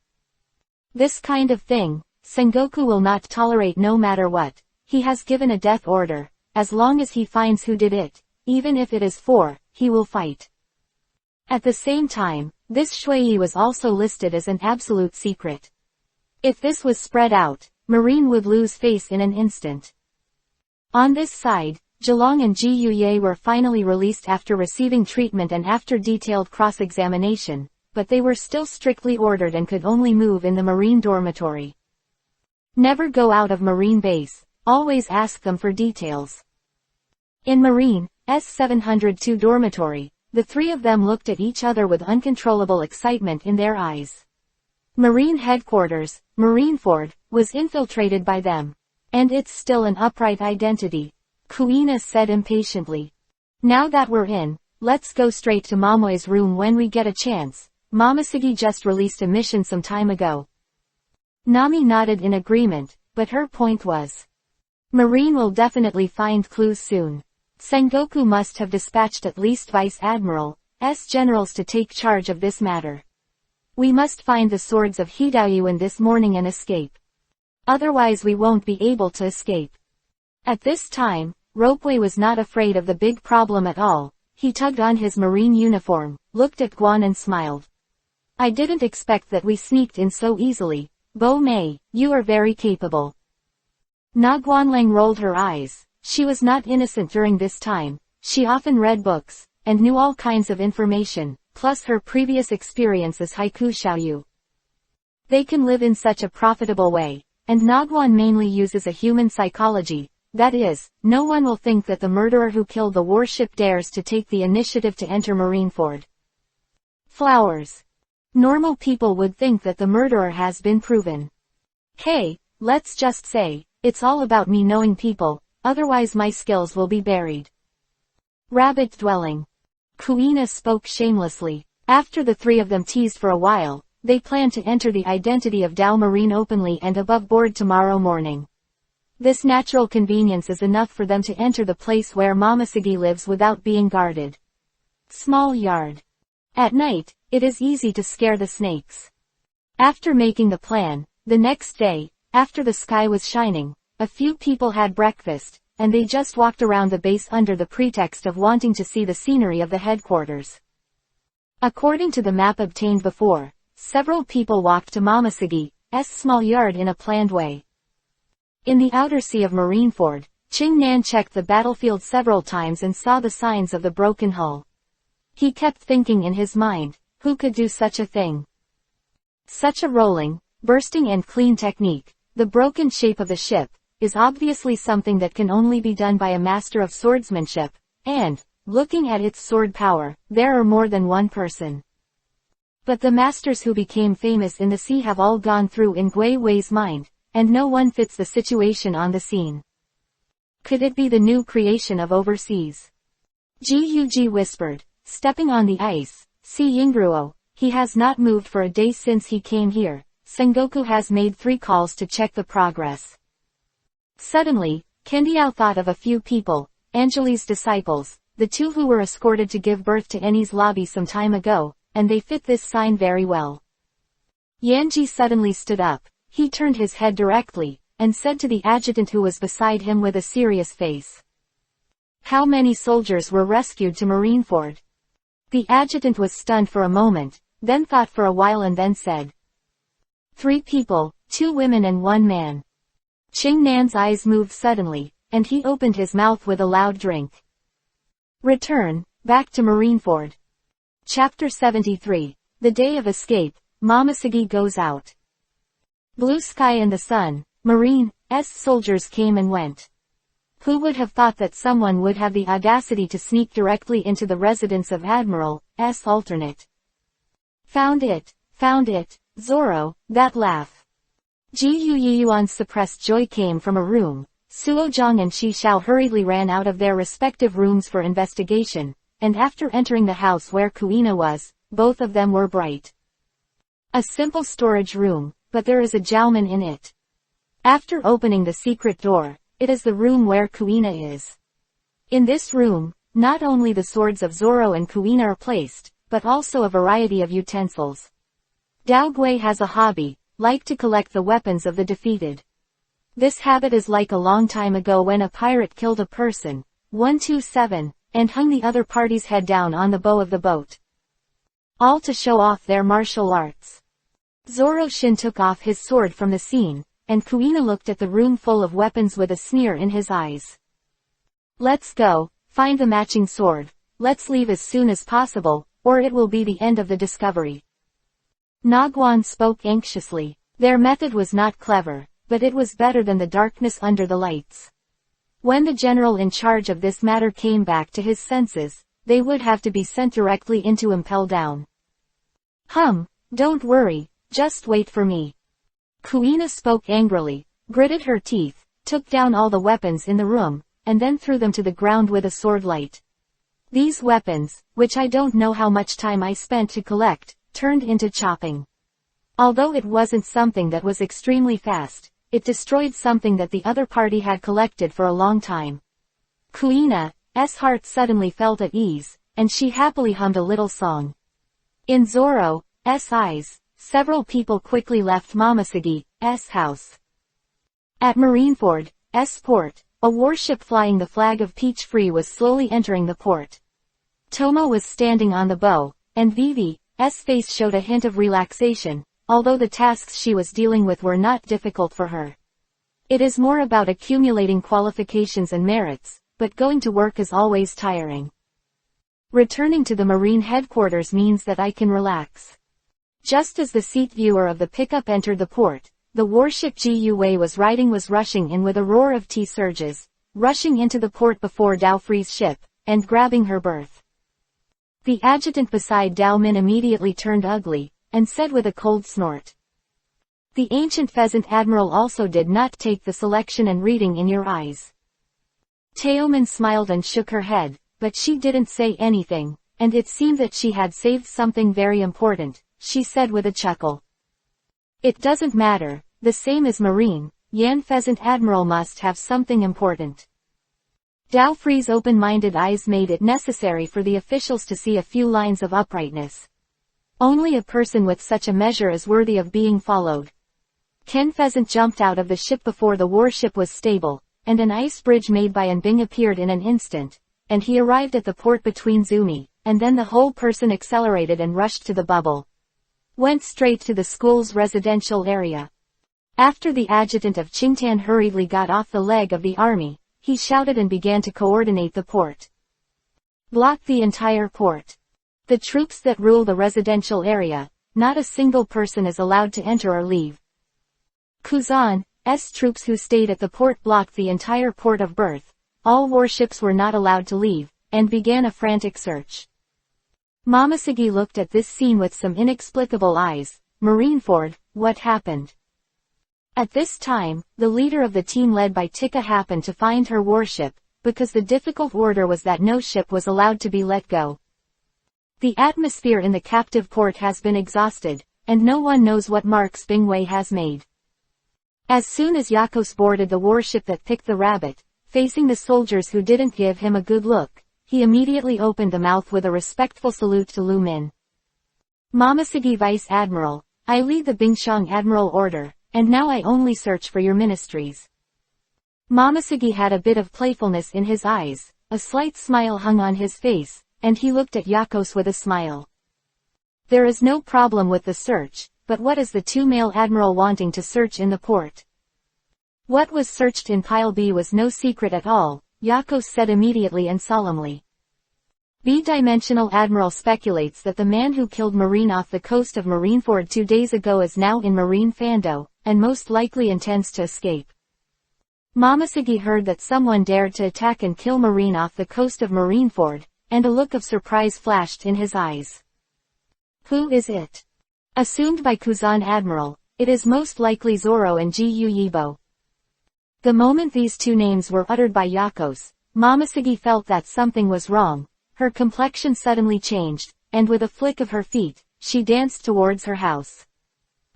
This kind of thing, Sengoku will not tolerate no matter what. He has given a death order. As long as he finds who did it, even if it is 4, he will fight. At the same time, this Shui was also listed as an absolute secret. If this was spread out, Marine would lose face in an instant. On this side, Zilong and Ji Yuye were finally released after receiving treatment and after detailed cross-examination, but they were still strictly ordered and could only move in the Marine dormitory. Never go out of Marine Base, always ask them for details. In Marine S-702 dormitory, the three of them looked at each other with uncontrollable excitement in their eyes. Marine headquarters, Marineford, was infiltrated by them. And it's still an upright identity, Kuina said impatiently. Now that we're in, let's go straight to Momoi's room when we get a chance. Momoshiki just released a mission some time ago. Nami nodded in agreement, but her point was, Marine will definitely find clues soon. Sengoku must have dispatched at least Vice Admiral's generals to take charge of this matter. We must find the swords of Hidayuan this morning and escape. Otherwise we won't be able to escape. At this time, Ropeway was not afraid of the big problem at all. He tugged on his marine uniform, looked at Guan and smiled. I didn't expect that we sneaked in so easily. Bo Mei, you are very capable. Na Guanlang rolled her eyes. She was not innocent during this time. She often read books, and knew all kinds of information, plus her previous experience as Haiku Xiaoyu. They can live in such a profitable way, and Na Guan mainly uses a human psychology. That is, no one will think that the murderer who killed the warship dares to take the initiative to enter Marineford. Flowers. Normal people would think that the murderer has been proven. Hey, let's just say, it's all about me knowing people, otherwise my skills will be buried. Rabbit dwelling. Kuina spoke shamelessly. After the three of them teased for a while, they planned to enter the identity of Dao Marine openly and above board tomorrow morning. This natural convenience is enough for them to enter the place where Momoshiki lives without being guarded. Small yard. At night, it is easy to scare the snakes. After making the plan, the next day, after the sky was shining, a few people had breakfast, and they just walked around the base under the pretext of wanting to see the scenery of the headquarters. According to the map obtained before, several people walked to Momoshiki's small yard in a planned way. In the outer sea of Marineford, Ching Nan checked the battlefield several times and saw the signs of the broken hull. He kept thinking in his mind, who could do such a thing? Such a rolling, bursting and clean technique, the broken shape of the ship, is obviously something that can only be done by a master of swordsmanship, and, looking at its sword power, there are more than one person. But the masters who became famous in the sea have all gone through in Gui Wei's mind, and no one fits the situation on the scene. Could it be the new creation of overseas? Ji Yuji whispered, stepping on the ice. See Yingruo, he has not moved for a day since he came here. Sengoku has made 3 calls to check the progress. Suddenly, Kendiao thought of a few people, Angeli's disciples, the 2 who were escorted to give birth to Eni's lobby some time ago, and they fit this sign very well. Yanji suddenly stood up. He turned his head directly, and said to the adjutant who was beside him with a serious face. How many soldiers were rescued to Marineford? The adjutant was stunned for a moment, then thought for a while and then said. 3 people, 2 women and 1 man. Ching Nan's eyes moved suddenly, and he opened his mouth with a loud drink. Return, back to Marineford. Chapter 73, The Day of Escape, Momoshiki Goes Out. Blue sky and the sun, Marine's soldiers came and went. Who would have thought that someone would have the audacity to sneak directly into the residence of Admiral's alternate? Found it, Zoro, that laugh. Ji Yuan's suppressed joy came from a room. Suozhang and Shi Xiao hurriedly ran out of their respective rooms for investigation, and after entering the house where Kuina was, both of them were bright. A simple storage room, but there is a Jiaoman in it. After opening the secret door, it is the room where Kuina is. In this room, not only the swords of Zoro and Kuina are placed, but also a variety of utensils. Dao Gui has a hobby, like to collect the weapons of the defeated. This habit is like a long time ago when a pirate killed a person, 127, and hung the other party's head down on the bow of the boat. All to show off their martial arts. Zoro Shin took off his sword from the scene, and Kuina looked at the room full of weapons with a sneer in his eyes. Let's go, find the matching sword, let's leave as soon as possible, or it will be the end of the discovery. Na Guan spoke anxiously. Their method was not clever, but it was better than the darkness under the lights. When the general in charge of this matter came back to his senses, they would have to be sent directly into Impel Down. Don't worry, just wait for me. Kuina spoke angrily, gritted her teeth, took down all the weapons in the room, and then threw them to the ground with a sword light. These weapons, which I don't know how much time I spent to collect, turned into chopping. Although it wasn't something that was extremely fast, it destroyed something that the other party had collected for a long time. Kuina's heart suddenly felt at ease, and she happily hummed a little song. In Zoro's eyes, several people quickly left Momosegi's house. At Marineford's port, a warship flying the flag of Peach Free was slowly entering the port. Tomo was standing on the bow, and Vivi's face showed a hint of relaxation, although the tasks she was dealing with were not difficult for her. It is more about accumulating qualifications and merits, but going to work is always tiring. Returning to the Marine headquarters means that I can relax. Just as the seat viewer of the pickup entered the port, the warship Gu Wei was rushing in with a roar of T-surges, rushing into the port before Dao Free's ship, and grabbing her berth. The adjutant beside Dao Min immediately turned ugly, and said with a cold snort. The ancient pheasant admiral also did not take the selection and reading in your eyes. Teoman smiled and shook her head, but she didn't say anything, and it seemed that she had saved something very important, she said with a chuckle. It doesn't matter, the same as Marine, Yan Pheasant Admiral must have something important. Dao Free's open-minded eyes made it necessary for the officials to see a few lines of uprightness. Only a person with such a measure is worthy of being followed. Ken Pheasant jumped out of the ship before the warship was stable, and an ice bridge made by Anbing appeared in an instant, and he arrived at the port between Zumi, and then the whole person accelerated and rushed to the bubble. Went straight to the school's residential area. After the adjutant of Qingtan hurriedly got off the leg of the army, he shouted and began to coordinate the port. Block the entire port. The troops that rule the residential area, not a single person is allowed to enter or leave. Kuzan's troops who stayed at the port blocked the entire port of birth, all warships were not allowed to leave, and began a frantic search. Momoseги looked at this scene with some inexplicable eyes. Marineford, what happened? At this time, the leader of the team led by Tika happened to find her warship, because the difficult order was that no ship was allowed to be let go. The atmosphere in the captive port has been exhausted, and no one knows what marks Bingwei has made. As soon as Yakos boarded the warship that picked the rabbit, facing the soldiers who didn't give him a good look, he immediately opened the mouth with a respectful salute to Lu Min. Momoseги Vice Admiral, I lead the Bingshang Admiral Order, and now I only search for your ministries. Momoseги had a bit of playfulness in his eyes, a slight smile hung on his face, and he looked at Yakos with a smile. There is no problem with the search, but what is the two-male admiral wanting to search in the port? What was searched in Pile B was no secret at all, Yakos said immediately and solemnly. B-dimensional admiral speculates that the man who killed Marine off the coast of Marineford 2 days ago is now in Marine Fando, and most likely intends to escape. Momoseги heard that someone dared to attack and kill Marine off the coast of Marineford, and a look of surprise flashed in his eyes. Who is it? Assumed by Kuzan Admiral, it is most likely Zoro and Gu Yibo. The moment these two names were uttered by Yakos, Momoseги felt that something was wrong. Her complexion suddenly changed, and with a flick of her feet, she danced towards her house.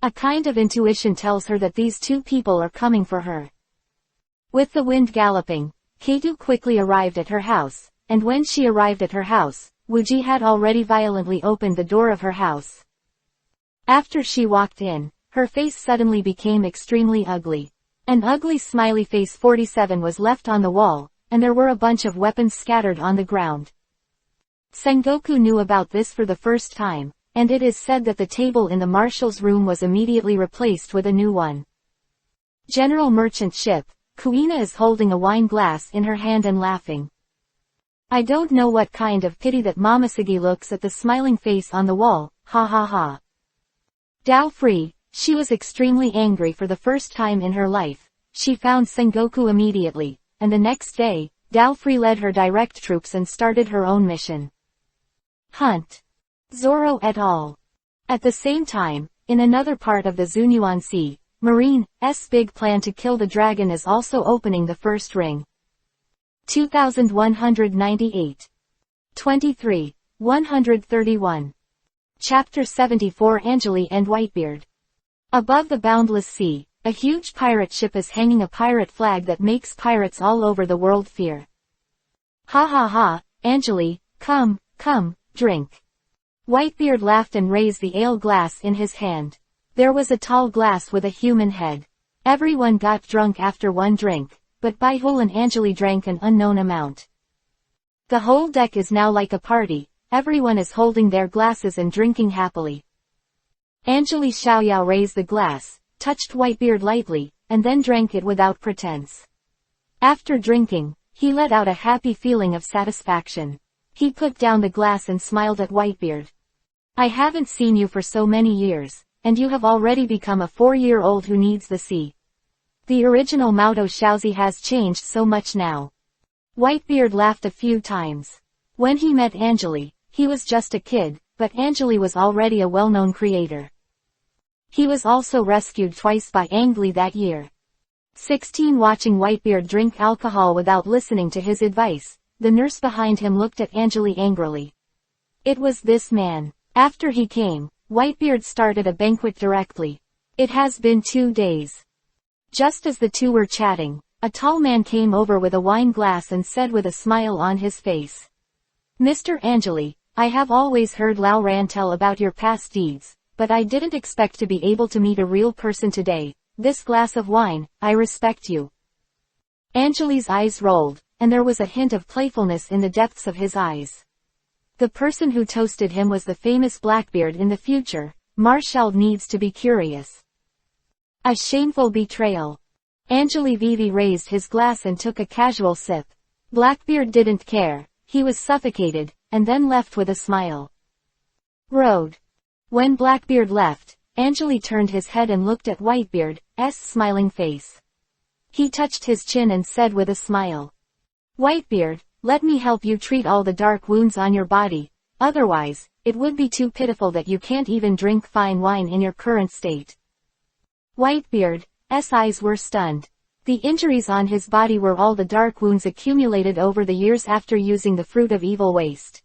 A kind of intuition tells her that these two people are coming for her. With the wind galloping, Kato quickly arrived at her house, and when she arrived at her house, Wuji had already violently opened the door of her house. After she walked in, her face suddenly became extremely ugly. An ugly smiley face 47 was left on the wall, and there were a bunch of weapons scattered on the ground. Sengoku knew about this for the first time, and it is said that the table in the marshal's room was immediately replaced with a new one. General Merchant Ship, Kuina is holding a wine glass in her hand and laughing. I don't know what kind of pity that Momosegi looks at the smiling face on the wall, ha ha ha. Dao Free, She was extremely angry for the first time in her life. She found Sengoku immediately, and the next day, Daofri led her direct troops and started her own mission. Hunt Zoro et al. At the same time, in another part of the Zunyuan Sea, Marine's big plan to kill the dragon is also opening the first ring. 2198. 23. 131. Chapter 74 Angeli and Whitebeard. Above the boundless sea, a huge pirate ship is hanging a pirate flag that makes pirates all over the world fear. Ha ha ha, Angeli, come, drink. Whitebeard laughed and raised the ale glass in his hand. There was a tall glass with a human head. Everyone got drunk after one drink, but Baihul and Angeli drank an unknown amount. The whole deck is now like a party, everyone is holding their glasses and drinking happily. Angeli Xiaoyao raised the glass, touched Whitebeard lightly, and then drank it without pretense. After drinking, he let out a happy feeling of satisfaction. He put down the glass and smiled at Whitebeard. I haven't seen you for so many years, and you have already become a 4-year-old who needs the sea. The original Maodo Xiaozi has changed so much now. Whitebeard laughed a few times. When he met Angeli, he was just a kid, but Angeli was already a well-known creator. He was also rescued twice by Angeli that year. 16 Watching Whitebeard drink alcohol without listening to his advice, the nurse behind him looked at Angeli angrily. It was this man. After he came, Whitebeard started a banquet directly. It has been 2 days. Just as the two were chatting, a tall man came over with a wine glass and said with a smile on his face. Mr. Angeli, I have always heard Lao Ran tell about your past deeds, but I didn't expect to be able to meet a real person today. This glass of wine, I respect you. Angeli's eyes rolled, and there was a hint of playfulness in the depths of his eyes. The person who toasted him was the famous Blackbeard in the future. Marshall needs to be curious. A shameful betrayal. Angeli Vivi raised his glass and took a casual sip. Blackbeard didn't care, he was suffocated, and then left with a smile. Road. When Blackbeard left, Angeli turned his head and looked at Whitebeard's smiling face. He touched his chin and said with a smile. Whitebeard, let me help you treat all the dark wounds on your body, otherwise, it would be too pitiful that you can't even drink fine wine in your current state. Whitebeard's eyes were stunned. The injuries on his body were all the dark wounds accumulated over the years after using the fruit of evil waste.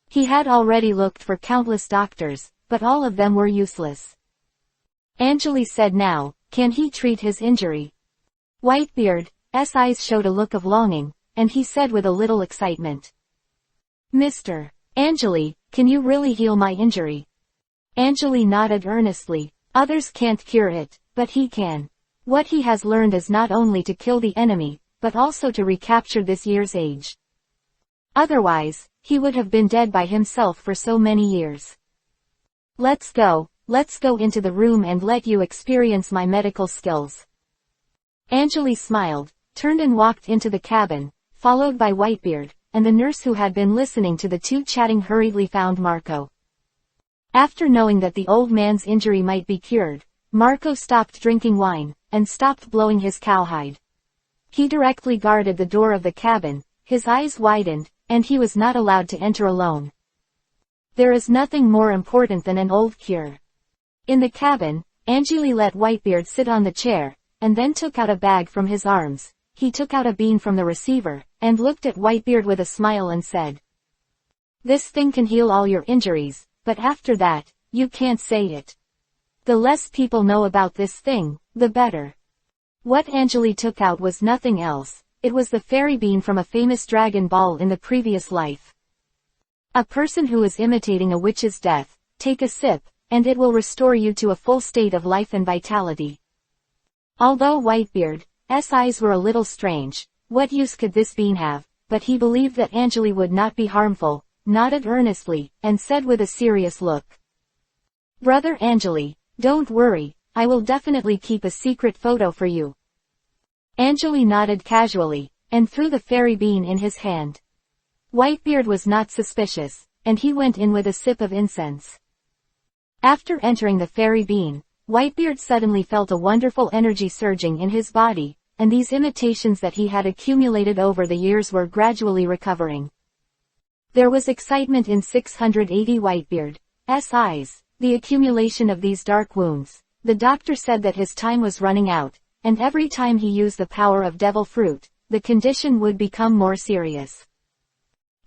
He had already looked for countless doctors, but all of them were useless. Angeli said now, can he treat his injury? Whitebeard's eyes showed a look of longing, and he said with a little excitement. Mr. Angeli, can you really heal my injury? Angeli nodded earnestly. Others can't cure it, but he can. What he has learned is not only to kill the enemy, but also to recapture this year's age. Otherwise, he would have been dead by himself for so many years. Let's go into the room and let you experience my medical skills. Angeli smiled, turned and walked into the cabin, followed by Whitebeard, and the nurse who had been listening to the two chatting hurriedly found Marco. After knowing that the old man's injury might be cured, Marco stopped drinking wine, and stopped blowing his cowhide. He directly guarded the door of the cabin, his eyes widened, and he was not allowed to enter alone. There is nothing more important than an old cure. In the cabin, Angeli let Whitebeard sit on the chair, and then took out a bag from his arms. He took out a bean from the receiver, and looked at Whitebeard with a smile and said, This thing can heal all your injuries, but after that, you can't say it. The less people know about this thing, the better. What Angeli took out was nothing else, it was the fairy bean from a famous Dragon Ball in the previous life. A person who is imitating a witch's death, take a sip, and it will restore you to a full state of life and vitality. Although Whitebeard's eyes were a little strange, what use could this bean have, but he believed that Angeli would not be harmful, nodded earnestly, and said with a serious look. Brother Angeli, don't worry, I will definitely keep a secret photo for you. Angeli nodded casually, and threw the fairy bean in his hand. Whitebeard was not suspicious, and he went in with a sip of incense. After entering the fairy bean, Whitebeard suddenly felt a wonderful energy surging in his body, and these imitations that he had accumulated over the years were gradually recovering. There was excitement in 680 Whitebeard's eyes. The accumulation of these dark wounds. The doctor said that his time was running out, and every time he used the power of devil fruit, the condition would become more serious.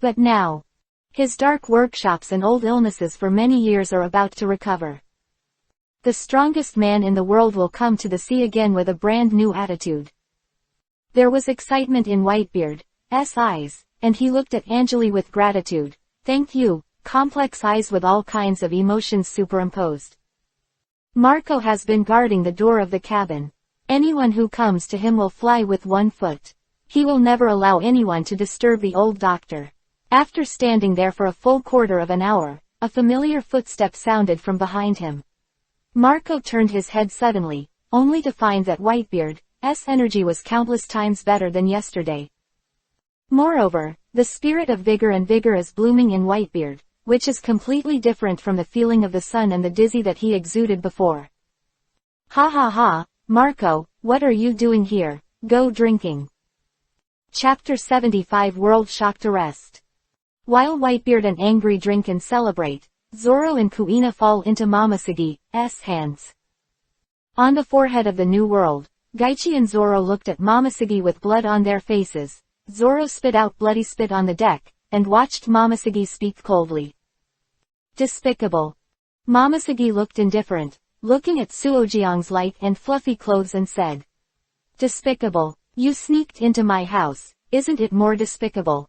But now, his dark workshops and old illnesses for many years are about to recover. The strongest man in the world will come to the sea again with a brand new attitude. There was excitement in Whitebeard's eyes, and he looked at Angeli with gratitude. Thank you. Complex eyes with all kinds of emotions superimposed. Marco has been guarding the door of the cabin. Anyone who comes to him will fly with 1 foot. He will never allow anyone to disturb the old doctor. After standing there for a full quarter of an hour, a familiar footstep sounded from behind him. Marco turned his head suddenly, only to find that Whitebeard's energy was countless times better than yesterday. Moreover, the spirit of vigor and vigor is blooming in Whitebeard, which is completely different from the feeling of the sun and the dizzy that he exuded before. Ha ha ha, Marco, what are you doing here? Go drinking. Chapter 75 World Shocked Arrest. While Whitebeard and Angry drink and celebrate, Zoro and Kuina fall into Momosegi's hands. On the forehead of the new world, Gaichi and Zoro looked at Momosegi with blood on their faces. Zoro spit out bloody spit on the deck, and watched Momosegi speak coldly. Despicable. Momosegi looked indifferent, looking at Suojiang's light and fluffy clothes and said. Despicable. You sneaked into my house, isn't it more despicable?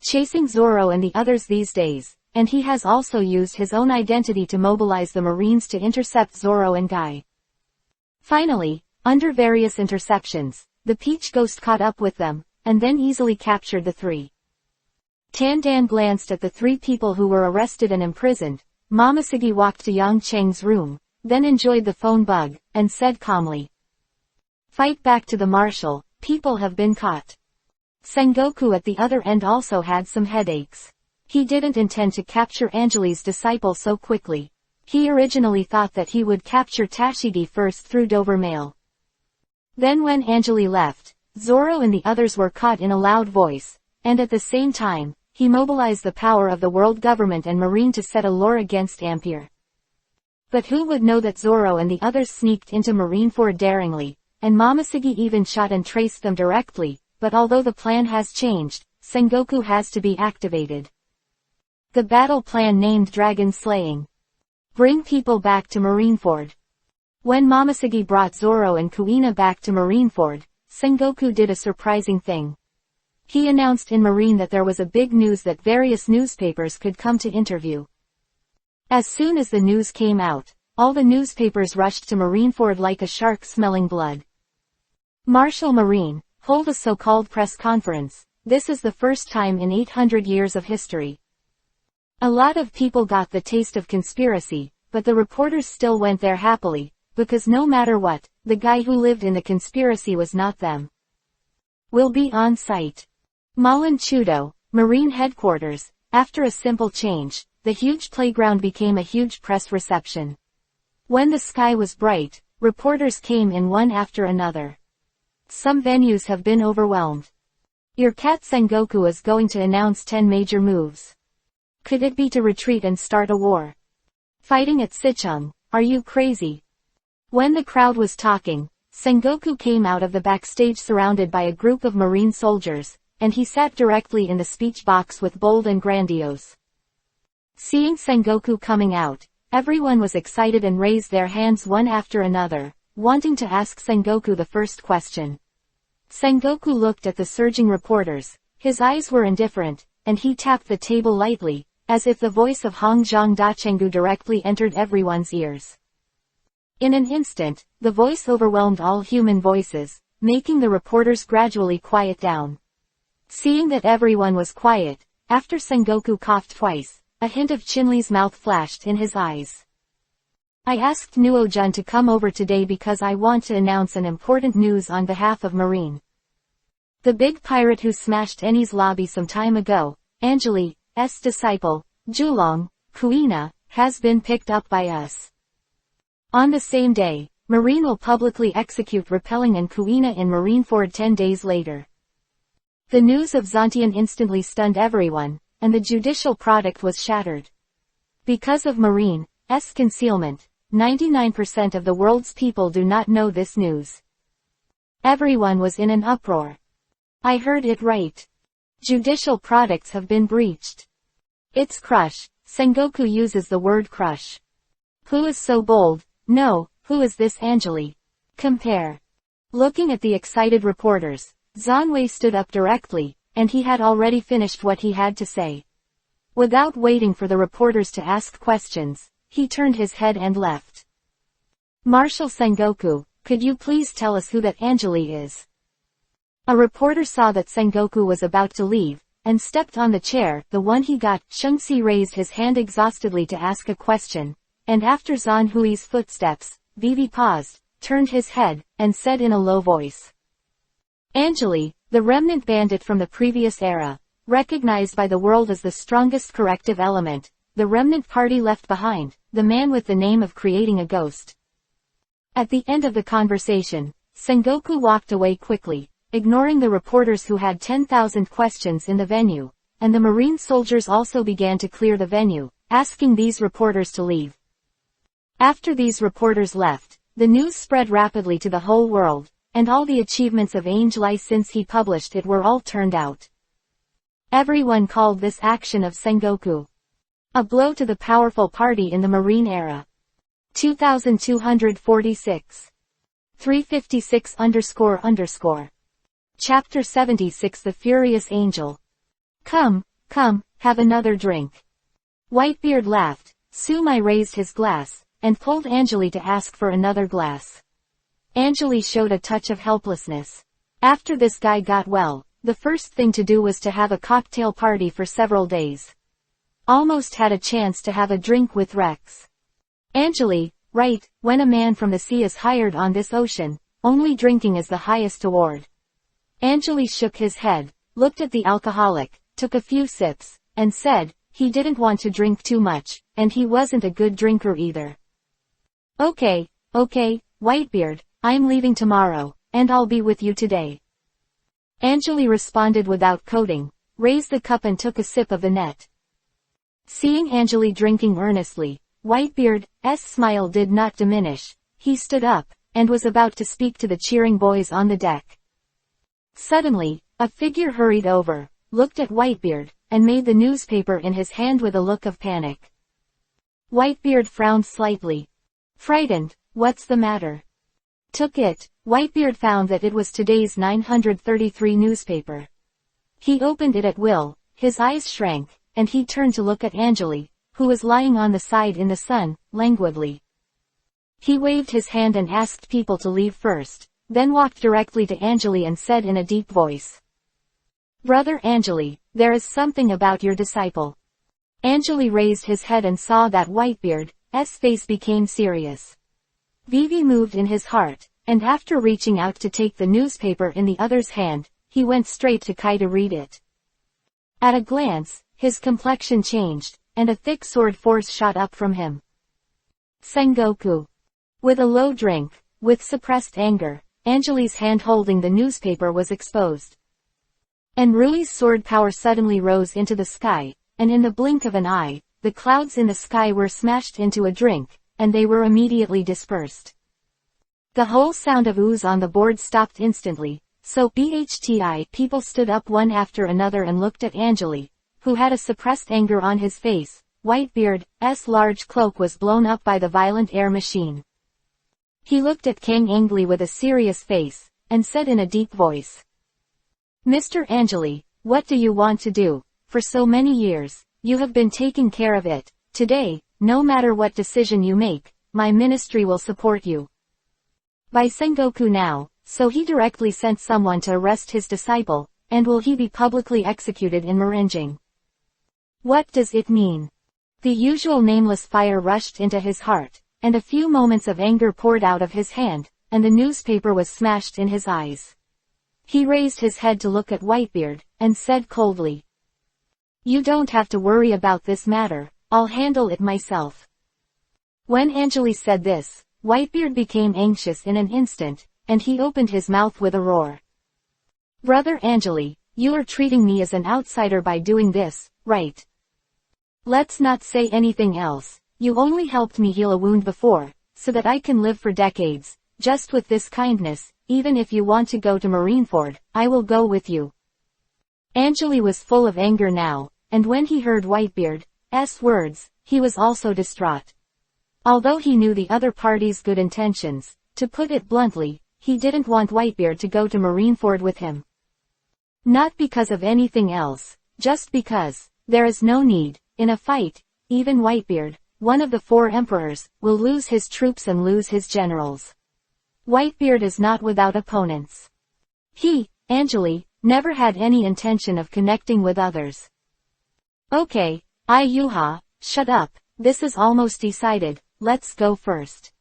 Chasing Zoro and the others these days, and he has also used his own identity to mobilize the Marines to intercept Zoro and Guy. Finally, under various interceptions, the Peach Ghost caught up with them, and then easily captured the 3. Tandan glanced at the 3 people who were arrested and imprisoned. Momosegi walked to Yang Cheng's room, then enjoyed the phone bug, and said calmly. Fight back to the marshal, people have been caught. Sengoku at the other end also had some headaches. He didn't intend to capture Angeli's disciple so quickly. He originally thought that he would capture Tashigi first through Dover Mail. Then when Angeli left, Zoro and the others were caught in a loud voice, and at the same time, he mobilized the power of the world government and Marine to set a lure against Ampere. But who would know that Zoro and the others sneaked into Marineford daringly, and Momosegi even shot and traced them directly, but although the plan has changed, Sengoku has to be activated. The battle plan named Dragon Slaying. Bring people back to Marineford. When Momosegi brought Zoro and Kuina back to Marineford, Sengoku did a surprising thing. He announced in Marine that there was a big news that various newspapers could come to interview. As soon as the news came out, all the newspapers rushed to Marineford like a shark smelling blood. Marshal Marine, hold a so-called press conference. This is the first time in 800 years of history. A lot of people got the taste of conspiracy, but the reporters still went there happily, because no matter what, the guy who lived in the conspiracy was not them. Will be on site. Malin Chudo, Marine Headquarters. After a simple change, the huge playground became a huge press reception. When the sky was bright, reporters came in one after another. Some venues have been overwhelmed. Your cat Sengoku is going to announce 10 major moves. Could it be to retreat and start a war? Fighting at Sichung, are you crazy? When the crowd was talking, Sengoku came out of the backstage surrounded by a group of Marine soldiers, and he sat directly in the speech box with bold and grandiose. Seeing Sengoku coming out, everyone was excited and raised their hands one after another, wanting to ask Sengoku the first question. Sengoku looked at the surging reporters. His eyes were indifferent, and he tapped the table lightly, as if the voice of Hongjiang Dachengu directly entered everyone's ears. In an instant, the voice overwhelmed all human voices, making the reporters gradually quiet down. Seeing that everyone was quiet, after Sengoku coughed twice, a hint of Chinli's mouth flashed in his eyes. I asked Nuo-jun to come over today because I want to announce an important news on behalf of Marine. The big pirate who smashed Eni's lobby some time ago, Angeli's disciple, Julong, Kuina, has been picked up by us. On the same day, Marine will publicly execute Repelling and Kuina in Marineford 10 days later. The news of Zontian instantly stunned everyone, and the judicial product was shattered. Because of Marine's concealment, 99% of the world's people do not know this news. Everyone was in an uproar. I heard it right. Judicial products have been breached. It's crush. Sengoku uses the word crush. Who is so bold? No, who is this Anjali? Compare. Looking at the excited reporters, Zanwei stood up directly, and he had already finished what he had to say. Without waiting for the reporters to ask questions, he turned his head and left. Marshal Sengoku, could you please tell us who that Anjali is? A reporter saw that Sengoku was about to leave, and stepped on the chair, the one he got. Shengxi raised his hand exhaustedly to ask a question, and after Zan Hui's footsteps, Vivi paused, turned his head, and said in a low voice. Anjali, the remnant bandit from the previous era, recognized by the world as the strongest corrective element, the remnant party left behind, the man with the name of creating a ghost. At the end of the conversation, Sengoku walked away quickly, ignoring the reporters who had 10,000 questions in the venue, and the Marine soldiers also began to clear the venue, asking these reporters to leave. After these reporters left, the news spread rapidly to the whole world, and all the achievements of Anjali since he published it were all turned out. Everyone called this action of Sengoku a blow to the powerful party in the Marine era. 2246. 356__. Chapter 76 The Furious Angel. Come, have another drink. Whitebeard laughed. Sumai raised his glass, and pulled Anjali to ask for another glass. Anjali showed a touch of helplessness. After this guy got well, the first thing to do was to have a cocktail party for several days. Almost had a chance to have a drink with Rex. Anjali, right, when a man from the sea is hired on this ocean, only drinking is the highest award. Anjali shook his head, looked at the alcoholic, took a few sips, and said, he didn't want to drink too much, and he wasn't a good drinker either. Okay, Whitebeard, I'm leaving tomorrow, and I'll be with you today. Anjali responded without coding, raised the cup and took a sip of the net. Seeing Anjali drinking earnestly, Whitebeard's smile did not diminish. He stood up, and was about to speak to the cheering boys on the deck. Suddenly, a figure hurried over, looked at Whitebeard, and made the newspaper in his hand with a look of panic. Whitebeard frowned slightly. Frightened, what's the matter? Took it. Whitebeard found that it was today's 933 newspaper. He opened it at will, his eyes shrank, and he turned to look at Anjali, who was lying on the side in the sun, languidly. He waved his hand and asked people to leave first, then walked directly to Anjali and said in a deep voice. Brother Anjali, there is something about your disciple. Anjali raised his head and saw that Whitebeard's face became serious. Vivi moved in his heart, and after reaching out to take the newspaper in the other's hand, he went straight to Kai to read it. At a glance, his complexion changed, and a thick sword force shot up from him. Sengoku. With a low drink, with suppressed anger, Anjali's hand holding the newspaper was exposed. And Rui's sword power suddenly rose into the sky, and in the blink of an eye, the clouds in the sky were smashed into a drink, and they were immediately dispersed. The whole sound of ooze on the board stopped instantly, so BHTI people stood up one after another and looked at Anjali, who had a suppressed anger on his face. Whitebeard's large cloak was blown up by the violent air machine. He looked at Kang Angli with a serious face, and said in a deep voice. Mr. Anjali, what do you want to do? For so many years, you have been taking care of it. Today, no matter what decision you make, my ministry will support you. By Sengoku now, so he directly sent someone to arrest his disciple, and will he be publicly executed in Marenjing? What does it mean? The usual nameless fire rushed into his heart, and a few moments of anger poured out of his hand, and the newspaper was smashed in his eyes. He raised his head to look at Whitebeard, and said coldly. You don't have to worry about this matter, I'll handle it myself. When Anjali said this, Whitebeard became anxious in an instant, and he opened his mouth with a roar. Brother Angeli, you are treating me as an outsider by doing this, right? Let's not say anything else. You only helped me heal a wound before, so that I can live for decades, just with this kindness. Even if you want to go to Marineford, I will go with you. Angeli was full of anger now, and when he heard Whitebeard's words, he was also distraught. Although he knew the other party's good intentions, to put it bluntly, he didn't want Whitebeard to go to Marineford with him. Not because of anything else, just because, there is no need. In a fight, even Whitebeard, one of the 4 emperors, will lose his troops and lose his generals. Whitebeard is not without opponents. He, Angeli, never had any intention of connecting with others. Okay, Yuha, shut up, this is almost decided, let's go first.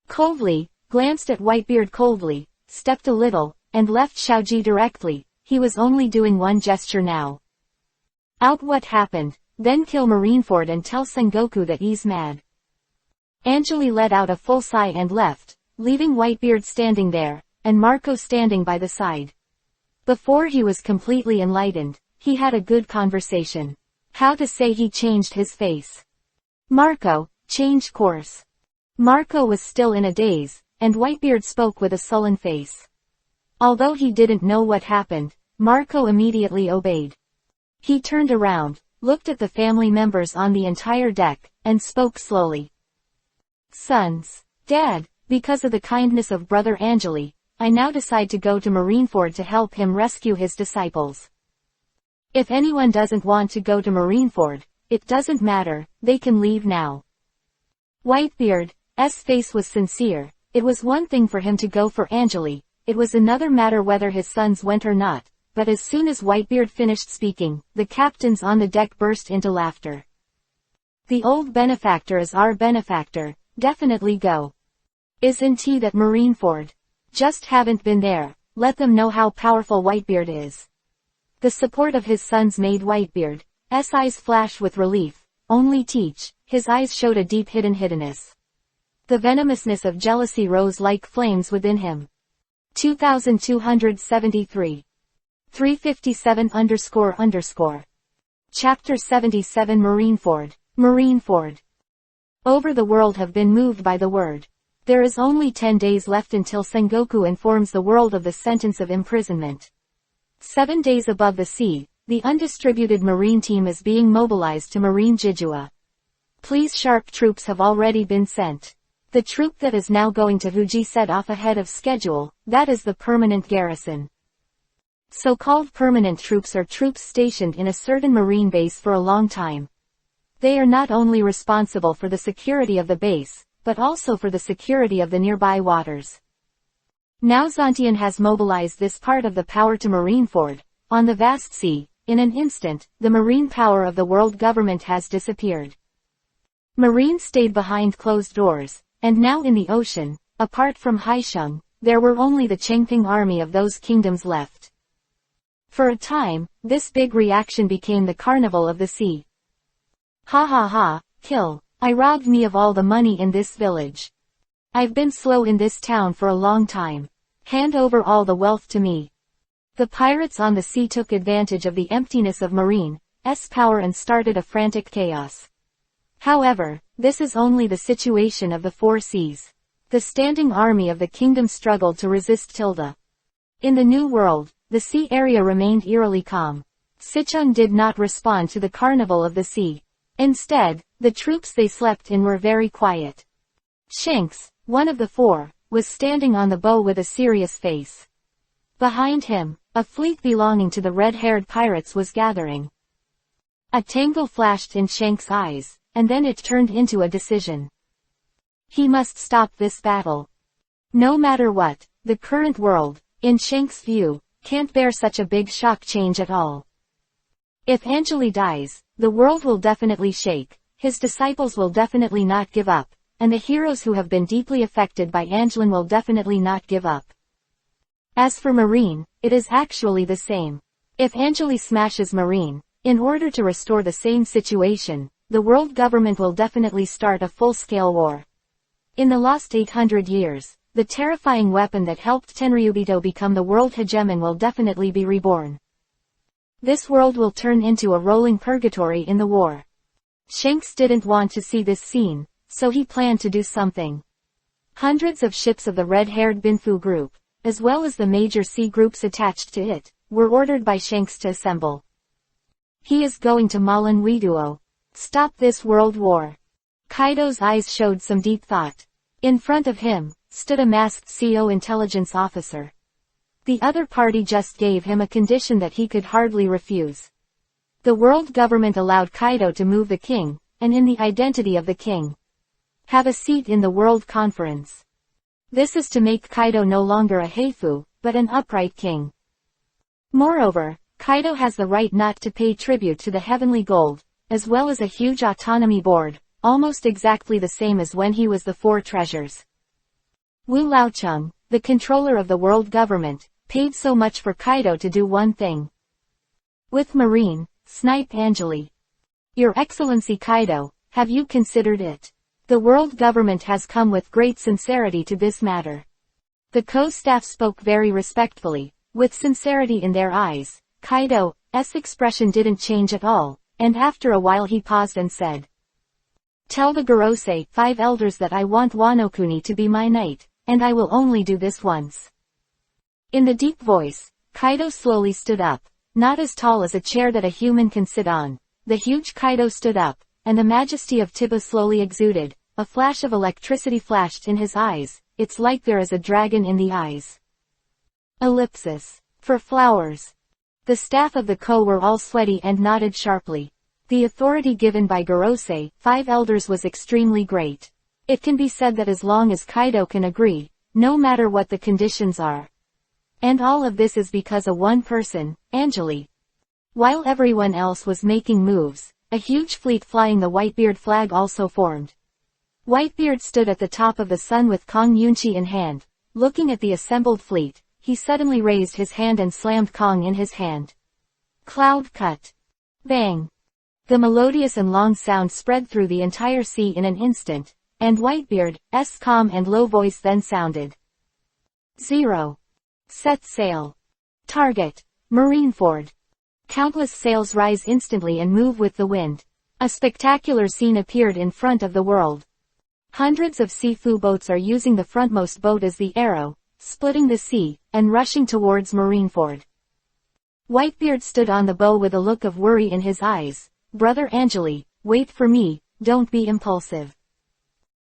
Coldly, glanced at Whitebeard coldly, stepped a little, and left Shaoji directly. He was only doing one gesture now. Out what happened, then kill Marineford and tell Sengoku that he's mad. Angeli let out a full sigh and left, leaving Whitebeard standing there, and Marco standing by the side. Before he was completely enlightened, he had a good conversation. How to say he changed his face. Marco, change course. Marco was still in a daze, and Whitebeard spoke with a sullen face. Although he didn't know what happened, Marco immediately obeyed. He turned around, looked at the family members on the entire deck, and spoke slowly. Sons. Dad, because of the kindness of Brother Angeli, I now decide to go to Marineford to help him rescue his disciples. If anyone doesn't want to go to Marineford, it doesn't matter, they can leave now. Whitebeard's face was sincere. It was one thing for him to go for Angeli, it was another matter whether his sons went or not, but as soon as Whitebeard finished speaking, the captains on the deck burst into laughter. The old benefactor is our benefactor, definitely go. Isn't he that Marineford? Just haven't been there, let them know how powerful Whitebeard is. The support of his sons made Whitebeard's eyes flash with relief. Only teach, his eyes showed a deep hiddenness. The venomousness of jealousy rose like flames within him. 2273. 357__. Chapter 77 Marineford. Marineford. Over the world have been moved by the word. There is only 10 days left until Sengoku informs the world of the sentence of imprisonment. 7 days above the sea, the undistributed marine team is being mobilized to Marine Jijua. Please sharp troops have already been sent. The troop that is now going to Fuji set off ahead of schedule, that is the permanent garrison. So-called permanent troops are troops stationed in a certain marine base for a long time. They are not only responsible for the security of the base, but also for the security of the nearby waters. Now Zantian has mobilized this part of the power to Marineford. On the vast sea, in an instant, the marine power of the world government has disappeared. Marine stayed behind closed doors, and now in the ocean, apart from Haisheng, there were only the Chengping army of those kingdoms left. For a time, this big reaction became the carnival of the sea. Ha ha ha, kill, I robbed me of all the money in this village. I've been slow in this town for a long time. Hand over all the wealth to me. The pirates on the sea took advantage of the emptiness of Marine's power and started a frantic chaos. However, this is only the situation of the 4 seas. The standing army of the kingdom struggled to resist Tilda. In the New World, the sea area remained eerily calm. Sicheng did not respond to the carnival of the sea. Instead, the troops they slept in were very quiet. Shanks, one of the 4, was standing on the bow with a serious face. Behind him, a fleet belonging to the red-haired pirates was gathering. A tangle flashed in Shanks' eyes, and then it turned into a decision. He must stop this battle. No matter what, the current world, in Shanks' view, can't bear such a big shock change at all. If Angeli dies, the world will definitely shake, his disciples will definitely not give up, and the heroes who have been deeply affected by Angelin will definitely not give up. As for Marine, it is actually the same. If Angeli smashes Marine, in order to restore the same situation, the world government will definitely start a full-scale war. In the lost 800 years, the terrifying weapon that helped Tenryubito become the world hegemon will definitely be reborn. This world will turn into a rolling purgatory in the war. Shanks didn't want to see this scene, so he planned to do something. Hundreds of ships of the red-haired Binfu group, as well as the major sea groups attached to it, were ordered by Shanks to assemble. He is going to Malin Widuo. Stop this world war. Kaido's eyes showed some deep thought. In front of him, stood a masked CO intelligence officer. The other party just gave him a condition that he could hardly refuse. The world government allowed Kaido to move the king, and in the identity of the king, have a seat in the World Conference. This is to make Kaido no longer a heifu, but an upright king. Moreover, Kaido has the right not to pay tribute to the Heavenly Gold, as well as a huge autonomy board, almost exactly the same as when he was the Four Treasures. Wu Laocheng, the controller of the world government, paid so much for Kaido to do one thing. With Marine, snipe Angeli. Your Excellency Kaido, have you considered it? The world government has come with great sincerity to this matter. The co-staff spoke very respectfully, with sincerity in their eyes. Kaido's expression didn't change at all, and after a while he paused and said, "Tell the Gorosei 5 elders that I want Wano-kuni to be my knight, and I will only do this once." In the deep voice, Kaido slowly stood up, not as tall as a chair that a human can sit on. The huge Kaido stood up, and the majesty of Tiba slowly exuded. A flash of electricity flashed in his eyes. It's like there is a dragon in the eyes. Ellipsis. For flowers. The staff of the Ko were all sweaty and nodded sharply. The authority given by Gorosei 5 elders was extremely great. It can be said that as long as Kaido can agree, no matter what the conditions are. And all of this is because of one person, Angeli. While everyone else was making moves, a huge fleet flying the Whitebeard flag also formed. Whitebeard stood at the top of the sun with Kong Yunchi in hand. Looking at the assembled fleet, he suddenly raised his hand and slammed Kong in his hand. Cloud cut. Bang. The melodious and long sound spread through the entire sea in an instant, and Whitebeard's calm and low voice then sounded. 0. Set sail. Target. Marineford. Countless sails rise instantly and move with the wind. A spectacular scene appeared in front of the world. Hundreds of Sifu boats are using the frontmost boat as the arrow, splitting the sea, and rushing towards Marineford. Whitebeard stood on the bow with a look of worry in his eyes. Brother Angeli, wait for me, don't be impulsive.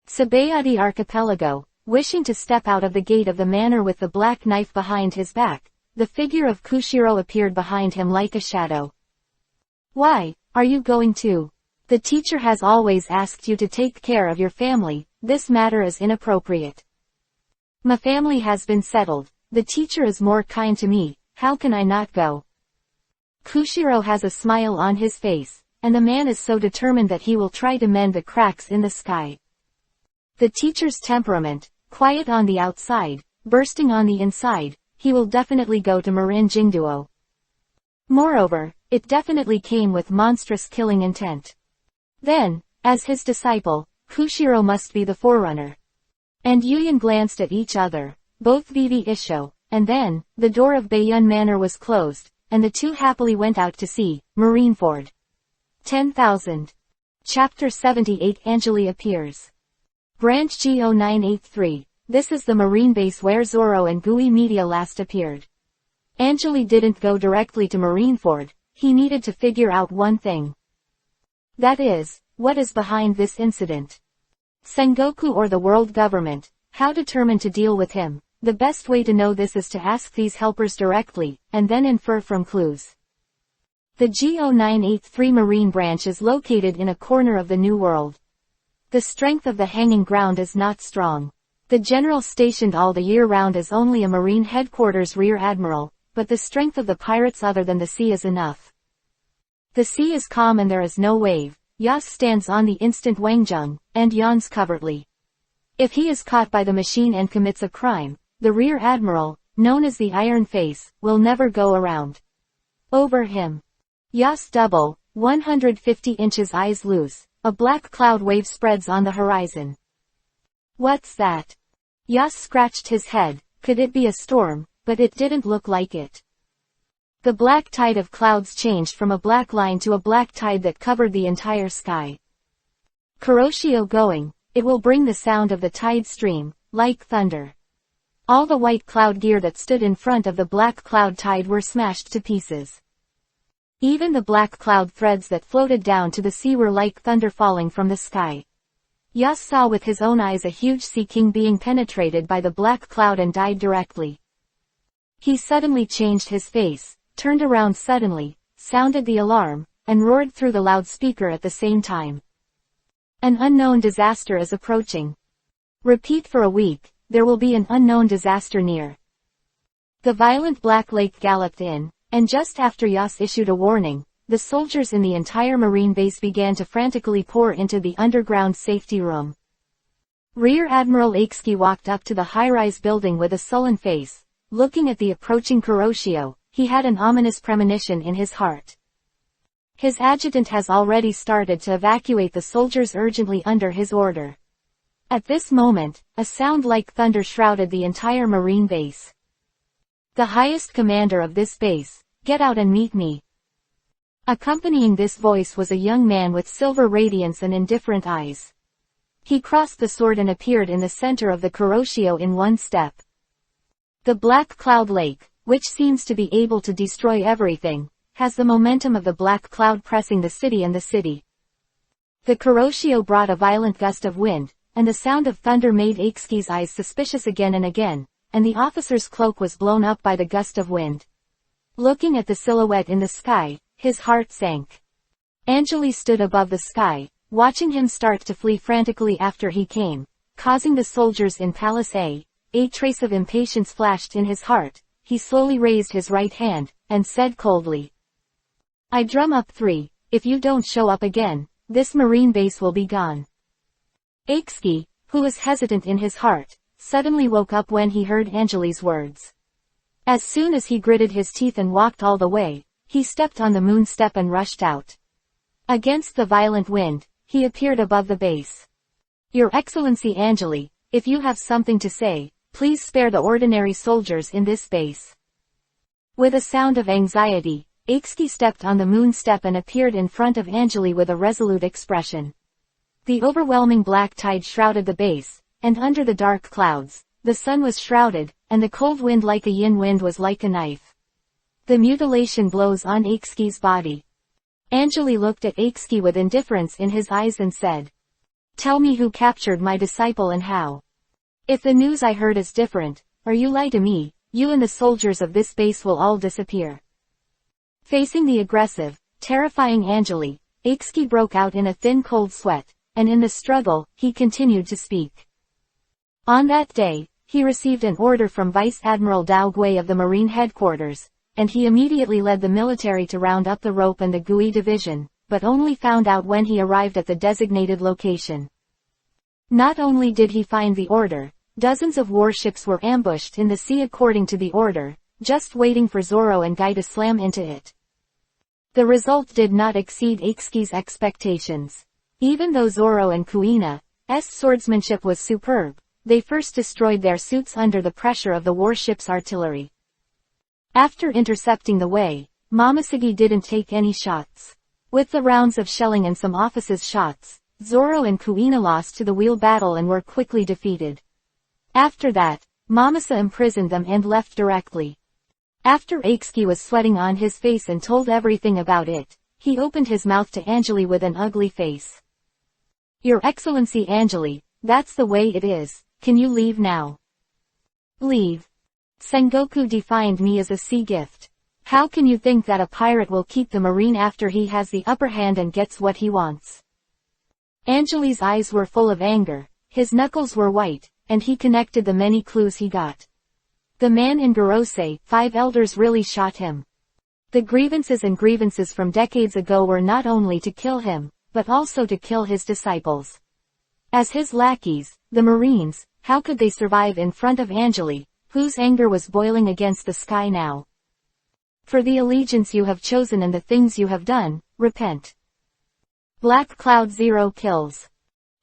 Sabayadi Archipelago, wishing to step out of the gate of the manor with the black knife behind his back, the figure of Kushiro appeared behind him like a shadow. Why, are you going to? The teacher has always asked you to take care of your family. This matter is inappropriate. My family has been settled. The teacher is more kind to me. How can I not go? Kushiro has a smile on his face, and the man is so determined that he will try to mend the cracks in the sky. The teacher's temperament, quiet on the outside, bursting on the inside, he will definitely go to Marin Jingduo. Moreover, it definitely came with monstrous killing intent. Then, as his disciple, Kushiro must be the forerunner. And Yuyan glanced at each other, both Vivi Isho, and then, the door of Bayun Manor was closed, and the two happily went out to sea. Marineford. 10,000. Chapter 78 Angeli appears. Branch G0983. This is the marine base where Zoro and Gui Media last appeared. Angeli didn't go directly to Marineford. He needed to figure out one thing. That is, what is behind this incident? Sengoku or the world government? How determined to deal with him? The best way to know this is to ask these helpers directly, and then infer from clues. The G0983 Marine Branch is located in a corner of the New World. The strength of the hanging ground is not strong. The general stationed all the year round is only a marine headquarters rear admiral, but the strength of the pirates other than the sea is enough. The sea is calm and there is no wave. Yas stands on the instant Wangjung, and yawns covertly. If he is caught by the machine and commits a crime, the rear admiral, known as the Iron Face, will never go around. Over him. Yas double, 150 inches eyes loose, a black cloud wave spreads on the horizon. What's that? Yas scratched his head. Could it be a storm? But it didn't look like it. The black tide of clouds changed from a black line to a black tide that covered the entire sky. Kuroshio going. It will bring the sound of the tide stream, like thunder. All the white cloud gear that stood in front of the black cloud tide were smashed to pieces. Even the black cloud threads that floated down to the sea were like thunder falling from the sky. Yas saw with his own eyes a huge sea king being penetrated by the black cloud and died directly. He suddenly changed his face, turned around suddenly, sounded the alarm, and roared through the loudspeaker at the same time. An unknown disaster is approaching. Repeat for a week, there will be an unknown disaster near. The violent black lake galloped in, and just after Yas issued a warning, the soldiers in the entire marine base began to frantically pour into the underground safety room. Rear Admiral Aikski walked up to the high-rise building with a sullen face, looking at the approaching Kuroshio. He had an ominous premonition in his heart. His adjutant has already started to evacuate the soldiers urgently under his order. At this moment, a sound like thunder shrouded the entire marine base. The highest commander of this base, get out and meet me. Accompanying this voice was a young man with silver radiance and indifferent eyes. He crossed the sword and appeared in the center of the Kuroshio in one step. The black cloud lake, which seems to be able to destroy everything, has the momentum of the black cloud pressing the city and the city. The Kuroshio brought a violent gust of wind, and the sound of thunder made Aikski's eyes suspicious again and again, and the officer's cloak was blown up by the gust of wind. Looking at the silhouette in the sky, his heart sank. Angeli stood above the sky, watching him start to flee frantically after he came, causing the soldiers in Palace A trace of impatience flashed in his heart. He slowly raised his right hand, and said coldly, I drum up 3, if you don't show up again, this marine base will be gone. Aikski, who was hesitant in his heart, suddenly woke up when he heard Angeli's words. As soon as he gritted his teeth and walked all the way, he stepped on the moon step and rushed out. Against the violent wind, he appeared above the base. Your Excellency Angeli, if you have something to say, please spare the ordinary soldiers in this base. With a sound of anxiety, Aikski stepped on the moon step and appeared in front of Angeli with a resolute expression. The overwhelming black tide shrouded the base, and under the dark clouds, the sun was shrouded, and the cold wind like a yin wind was like a knife. The mutilation blows on Aikski's body. Angeli looked at Aikski with indifference in his eyes and said, Tell me who captured my disciple and how. If the news I heard is different, or you lie to me, you and the soldiers of this base will all disappear. Facing the aggressive, terrifying Angeli, Aikski broke out in a thin cold sweat, and in the struggle, he continued to speak. On that day, he received an order from Vice Admiral Dao Gui of the Marine Headquarters, and he immediately led the military to round up the rope and the Gui division, but only found out when he arrived at the designated location. Not only did he find the order, dozens of warships were ambushed in the sea according to the order, just waiting for Zoro and Guy to slam into it. The result did not exceed Aikski's expectations. Even though Zoro and Kuina's swordsmanship was superb, they first destroyed their suits under the pressure of the warship's artillery. After intercepting the way, Momoshige didn't take any shots. With the rounds of shelling and some officers' shots, Zoro and Kuina lost to the wheel battle and were quickly defeated. After that, Momose imprisoned them and left directly. After Aikski was sweating on his face and told everything about it, he opened his mouth to Angeli with an ugly face. Your Excellency Angeli, that's the way it is, can you leave now? Leave. Sengoku defined me as a sea gift. How can you think that a pirate will keep the marine after he has the upper hand and gets what he wants? Angeli's eyes were full of anger, his knuckles were white, and he connected the many clues he got. The man in Gorosei, 5 elders really shot him. The grievances from decades ago were not only to kill him, but also to kill his disciples. As his lackeys, the Marines, how could they survive in front of Angeli, whose anger was boiling against the sky now? For the allegiance you have chosen and the things you have done, repent. Black Cloud 0 kills.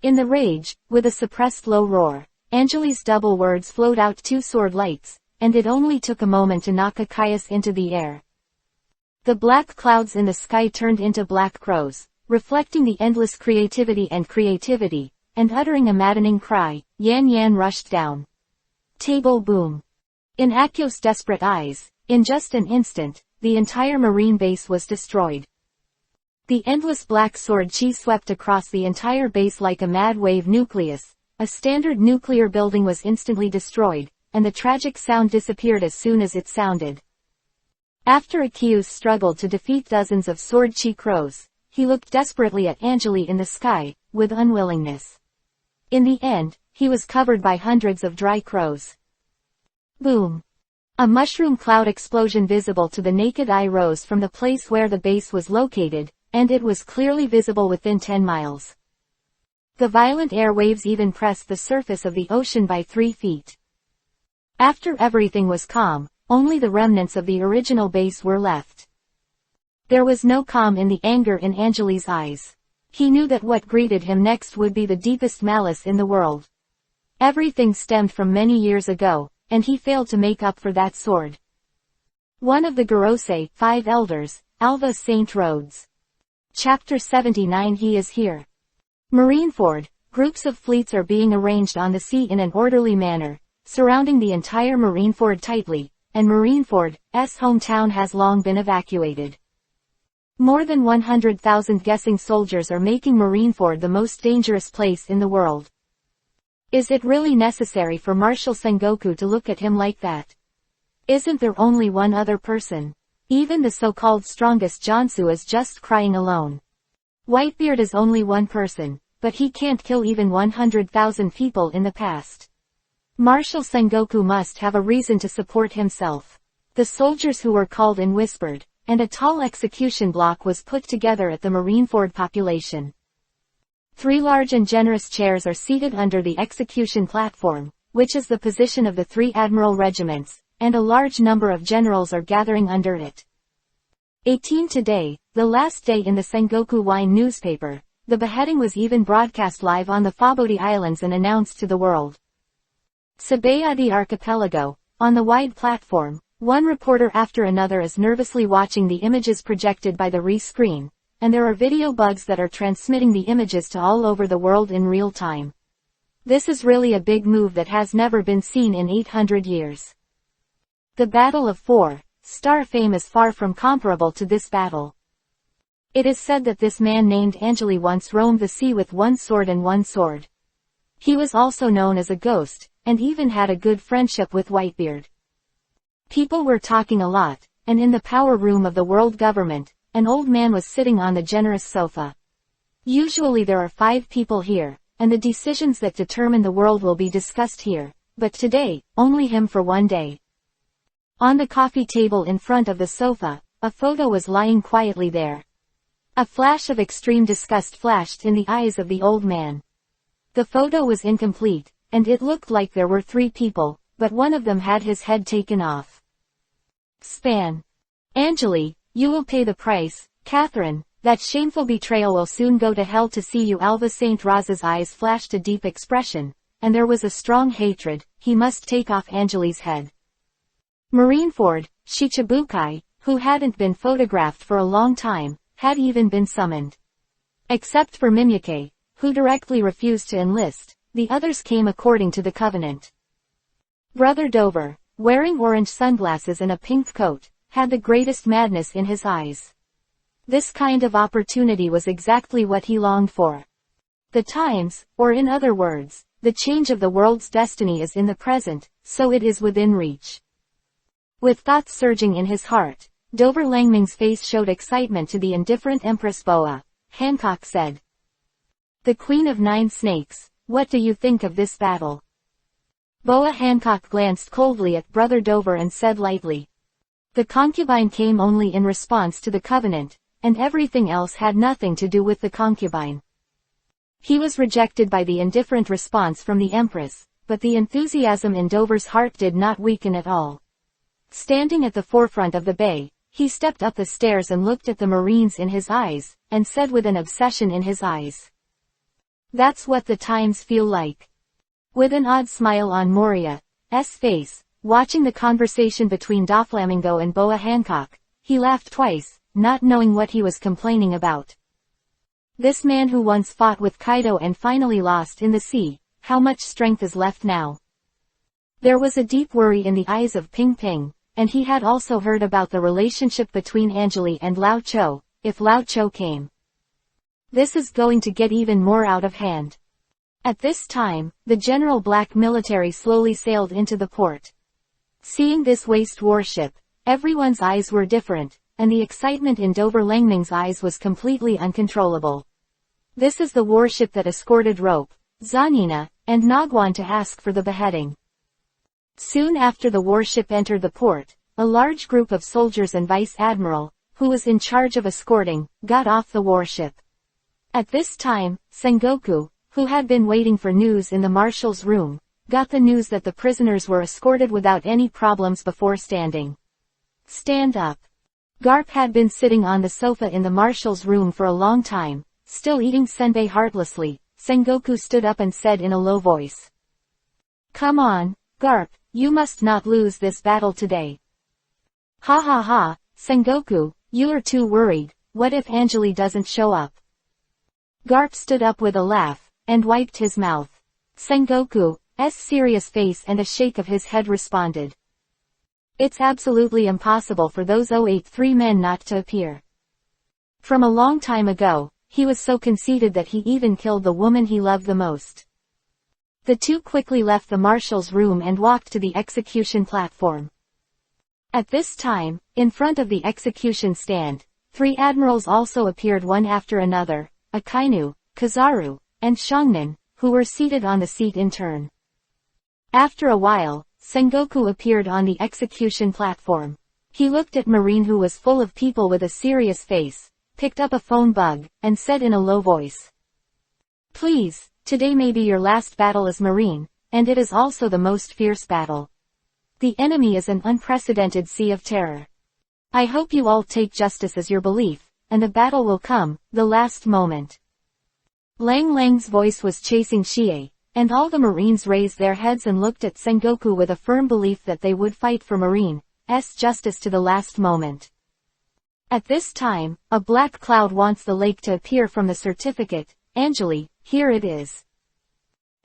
In the rage, with a suppressed low roar, Anjali's double words flowed out 2 sword lights, and it only took a moment to knock Akaias into the air. The black clouds in the sky turned into black crows, reflecting the endless creativity, and uttering a maddening cry, Yan Yan rushed down. Table boom. In Akio's desperate eyes, in just an instant, the entire marine base was destroyed. The endless black sword chi swept across the entire base like a mad wave nucleus. A standard nuclear building was instantly destroyed, and the tragic sound disappeared as soon as it sounded. After Akio struggled to defeat dozens of sword chi crows, he looked desperately at Anjali in the sky, with unwillingness. In the end, he was covered by hundreds of dry crows. Boom! A mushroom cloud explosion visible to the naked eye rose from the place where the base was located, and it was clearly visible within 10 miles. The violent air waves even pressed the surface of the ocean by 3 feet. After everything was calm, only the remnants of the original base were left. There was no calm in the anger in Anjali's eyes. He knew that what greeted him next would be the deepest malice in the world. Everything stemmed from many years ago, and he failed to make up for that sword. One of the Gorosei, 5 elders, Alva St. Rhodes. Chapter 79. He is here. Marineford, groups of fleets are being arranged on the sea in an orderly manner, surrounding the entire Marineford tightly, and Marineford's hometown has long been evacuated. More than 100,000 guessing soldiers are making Marineford the most dangerous place in the world. Is it really necessary for Marshal Sengoku to look at him like that? Isn't there only one other person? Even the so-called strongest Jansu is just crying alone. Whitebeard is only one person, but he can't kill even 100,000 people in the past. Marshal Sengoku must have a reason to support himself. The soldiers who were called in whispered, and a tall execution block was put together at the Marineford population. 3 large and generous chairs are seated under the execution platform, which is the position of the 3 admiral regiments, and a large number of generals are gathering under it. 18 Today, the last day in the Sengoku Wine newspaper, the beheading was even broadcast live on the Fabodi Islands and announced to the world. Sabayadi Archipelago, on the wide platform, one reporter after another is nervously watching the images projected by the re-screen, and there are video bugs that are transmitting the images to all over the world in real time. This is really a big move that has never been seen in 800 years. The Battle of 4-Star fame is far from comparable to this battle. It is said that this man named Anjali once roamed the sea with 1 sword and 1 sword. He was also known as a ghost, and even had a good friendship with Whitebeard. People were talking a lot, and in the power room of the world government, an old man was sitting on the generous sofa. Usually there are 5 people here, and the decisions that determine the world will be discussed here, but today, only him for 1 day. On the coffee table in front of the sofa, a photo was lying quietly there. A flash of extreme disgust flashed in the eyes of the old man. The photo was incomplete, and it looked like there were 3 people, but one of them had his head taken off. Span. Anjali, you will pay the price, Catherine, that shameful betrayal will soon go to hell to see you. Alva St. Rose's eyes flashed a deep expression, and there was a strong hatred. He must take off Anjali's head. Marineford, Shichibukai, who hadn't been photographed for a long time, had even been summoned. Except for Mimyuke, who directly refused to enlist, the others came according to the covenant. Brother Dover, wearing orange sunglasses and a pink coat, had the greatest madness in his eyes. This kind of opportunity was exactly what he longed for. The times, or in other words, the change of the world's destiny is in the present, so it is within reach. With thoughts surging in his heart, Dover Langming's face showed excitement to the indifferent Empress Boa. Hancock said. The Queen of 9 Snakes, what do you think of this battle? Boa Hancock glanced coldly at Brother Dover and said lightly. The concubine came only in response to the covenant, and everything else had nothing to do with the concubine. He was rejected by the indifferent response from the Empress, but the enthusiasm in Dover's heart did not weaken at all. Standing at the forefront of the bay, he stepped up the stairs and looked at the Marines in his eyes, and said with an obsession in his eyes. That's what the times feel like. With an odd smile on Moria's face, watching the conversation between Doflamingo and Boa Hancock, he laughed twice, not knowing what he was complaining about. This man who once fought with Kaido and finally lost in the sea, how much strength is left now? There was a deep worry in the eyes of Ping Ping, and he had also heard about the relationship between Angeli and Lao Cho, if Lao Cho came. This is going to get even more out of hand. At this time, the General Black military slowly sailed into the port. Seeing this waste warship, everyone's eyes were different, and the excitement in Dover Langming's eyes was completely uncontrollable. This is the warship that escorted Rope, Zanina, and Nagwan to ask for the beheading. Soon after the warship entered the port, a large group of soldiers and Vice Admiral, who was in charge of escorting, got off the warship. At this time, Sengoku, who had been waiting for news in the marshal's room, got the news that the prisoners were escorted without any problems before standing. Stand up. Garp had been sitting on the sofa in the marshal's room for a long time, still eating senbei heartlessly. Sengoku stood up and said in a low voice. Come on, Garp, you must not lose this battle today. Ha ha ha, Sengoku, you are too worried, what if Angeli doesn't show up? Garp stood up with a laugh, and wiped his mouth. Sengoku's serious face and a shake of his head responded. It's absolutely impossible for those 083 men not to appear. From a long time ago, he was so conceited that he even killed the woman he loved the most. The two quickly left the marshal's room and walked to the execution platform. At this time, in front of the execution stand, 3 admirals also appeared one after another, Akainu, Kizaru, and Shangnan, who were seated on the seat in turn. After a while, Sengoku appeared on the execution platform. He looked at Marine, who was full of people with a serious face, picked up a phone bug, and said in a low voice. Please, today may be your last battle as Marine, and it is also the most fierce battle. The enemy is an unprecedented sea of terror. I hope you all take justice as your belief, and the battle will come, the last moment. Lang Lang's voice was chasing Shie, and all the Marines raised their heads and looked at Sengoku with a firm belief that they would fight for Marine's justice to the last moment. At this time, a black cloud wants the lake to appear from the certificate. Angeli, here it is.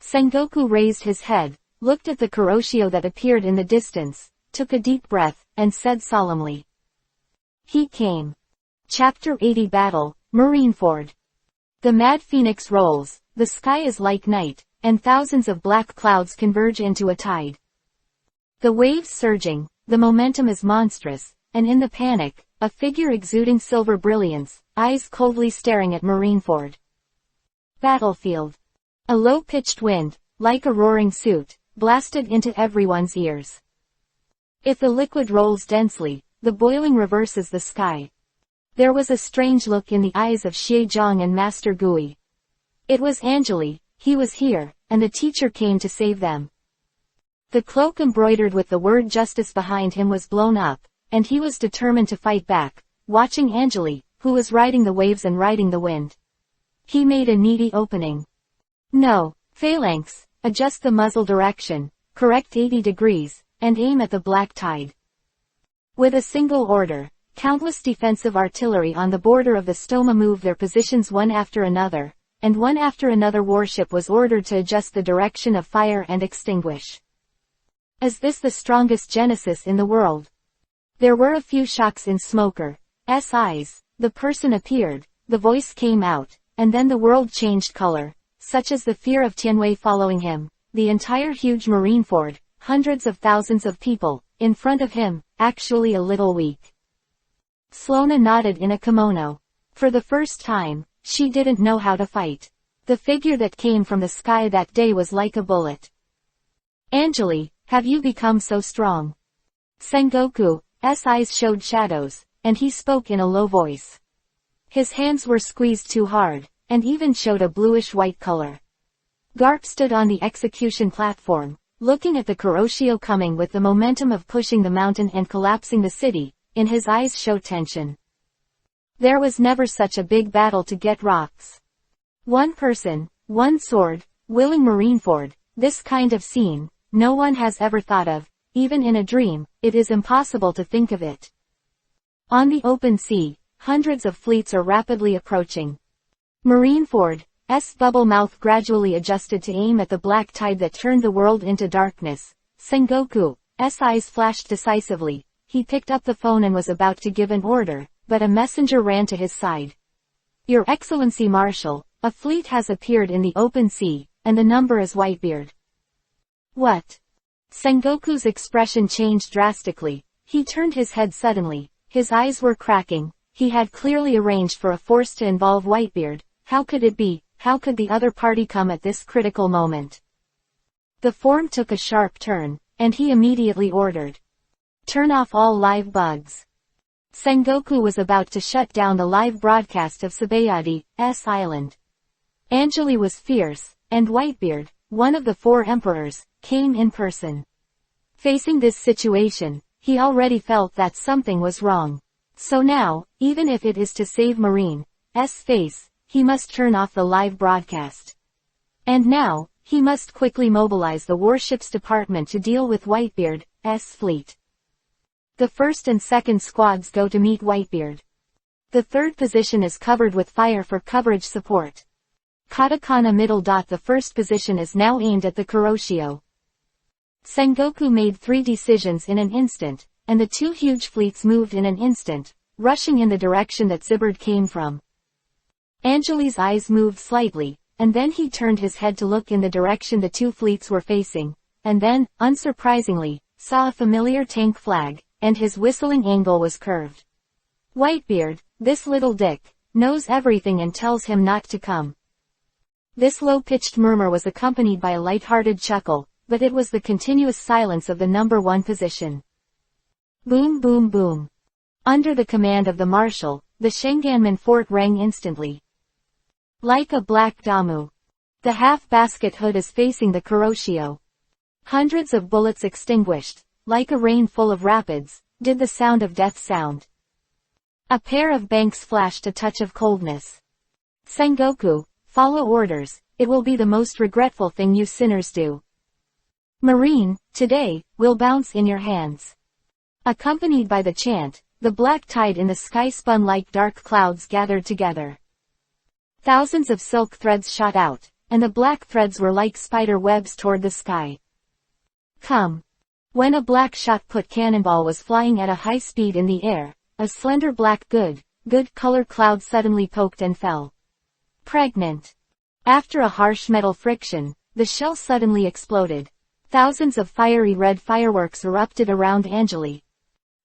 Sengoku raised his head, looked at the Kuroshio that appeared in the distance, took a deep breath, and said solemnly. He came. Chapter 80 Battle, Marineford. The Mad Phoenix rolls, the sky is like night, and thousands of black clouds converge into a tide. The waves surging, the momentum is monstrous, and in the panic, a figure exuding silver brilliance, eyes coldly staring at Marineford. Battlefield. A low-pitched wind, like a roaring suit, blasted into everyone's ears. If the liquid rolls densely, the boiling reverses the sky. There was a strange look in the eyes of Xie and Master Gui. It was Angeli, he was here, and the teacher came to save them. The cloak embroidered with the word justice behind him was blown up, and he was determined to fight back, watching Angeli, who was riding the waves and riding the wind. He made a needy opening. No, phalanx, adjust the muzzle direction, correct 80 degrees, and aim at the black tide. With a single order, countless defensive artillery on the border of the Stoma moved their positions one after another, and one after another warship was ordered to adjust the direction of fire and extinguish. Is this the strongest genesis in the world? There were a few shocks in Smoker's eyes, the person appeared, the voice came out, and then the world changed color, such as the fear of Tianwei following him, the entire huge Marineford, hundreds of thousands of people, in front of him, actually a little weak. Slona nodded in a kimono. For the first time, she didn't know how to fight. The figure that came from the sky that day was like a bullet. Angeli, have you become so strong? Sengoku's eyes showed shadows, and he spoke in a low voice. His hands were squeezed too hard, and even showed a bluish-white color. Garp stood on the execution platform, looking at the Kuroshio coming with the momentum of pushing the mountain and collapsing the city. In his eyes showed tension. There was never such a big battle to get rocks. One person, One sword, willing Marineford. This kind of scene, no one has ever thought of. Even in a dream, it is impossible to think of it. On the open sea, hundreds of fleets are rapidly approaching. Marineford's bubble mouth gradually adjusted to aim at the black tide that turned the world into darkness. Sengoku's eyes flashed decisively. He picked up the phone and was about to give an order, but a messenger ran to his side. Your Excellency Marshal, a fleet has appeared in the open sea, and the number is Whitebeard. What? Sengoku's expression changed drastically. He turned his head suddenly. His eyes were cracking. He had clearly arranged for a force to involve Whitebeard. How could it be? How could the other party come at this critical moment? The form took a sharp turn, and he immediately ordered. Turn off all live bugs. Sengoku was about to shut down the live broadcast of Tsubayadi's island. Angeli was fierce, and Whitebeard, one of the 4 emperors, came in person. Facing this situation, he already felt that something was wrong. So now, even if it is to save Marine's face, he must turn off the live broadcast. And now, he must quickly mobilize the warships department to deal with Whitebeard's fleet. The first and second squads go to meet Whitebeard. The third position is covered with fire for coverage support. Katakana middle dot. The first position is now aimed at the Kuroshio. Sengoku made 3 decisions in an instant, and the 2 huge fleets moved in an instant, rushing in the direction that Zibird came from. Angeli's eyes moved slightly, and then he turned his head to look in the direction the 2 fleets were facing, and then, unsurprisingly, saw a familiar tank flag, and his whistling angle was curved. Whitebeard, this little dick, knows everything and tells him not to come. This low-pitched murmur was accompanied by a light-hearted chuckle, but it was the continuous silence of the number 1 position. Boom boom boom. Under the command of the marshal, the Shenganman fort rang instantly. Like a black damu. The half-basket hood is facing the Kuroshio. Hundreds of bullets extinguished, like a rain full of rapids, did the sound of death sound. A pair of banks flashed a touch of coldness. Sengoku, follow orders, it will be the most regretful thing you sinners do. Marine, today, will bounce in your hands. Accompanied by the chant, the black tide in the sky spun like dark clouds gathered together. Thousands of silk threads shot out, and the black threads were like spider webs toward the sky. Come. When a black shot-put cannonball was flying at a high speed in the air, a slender black good color cloud suddenly poked and fell. Pregnant. After a harsh metal friction, the shell suddenly exploded. Thousands of fiery red fireworks erupted around Angeli.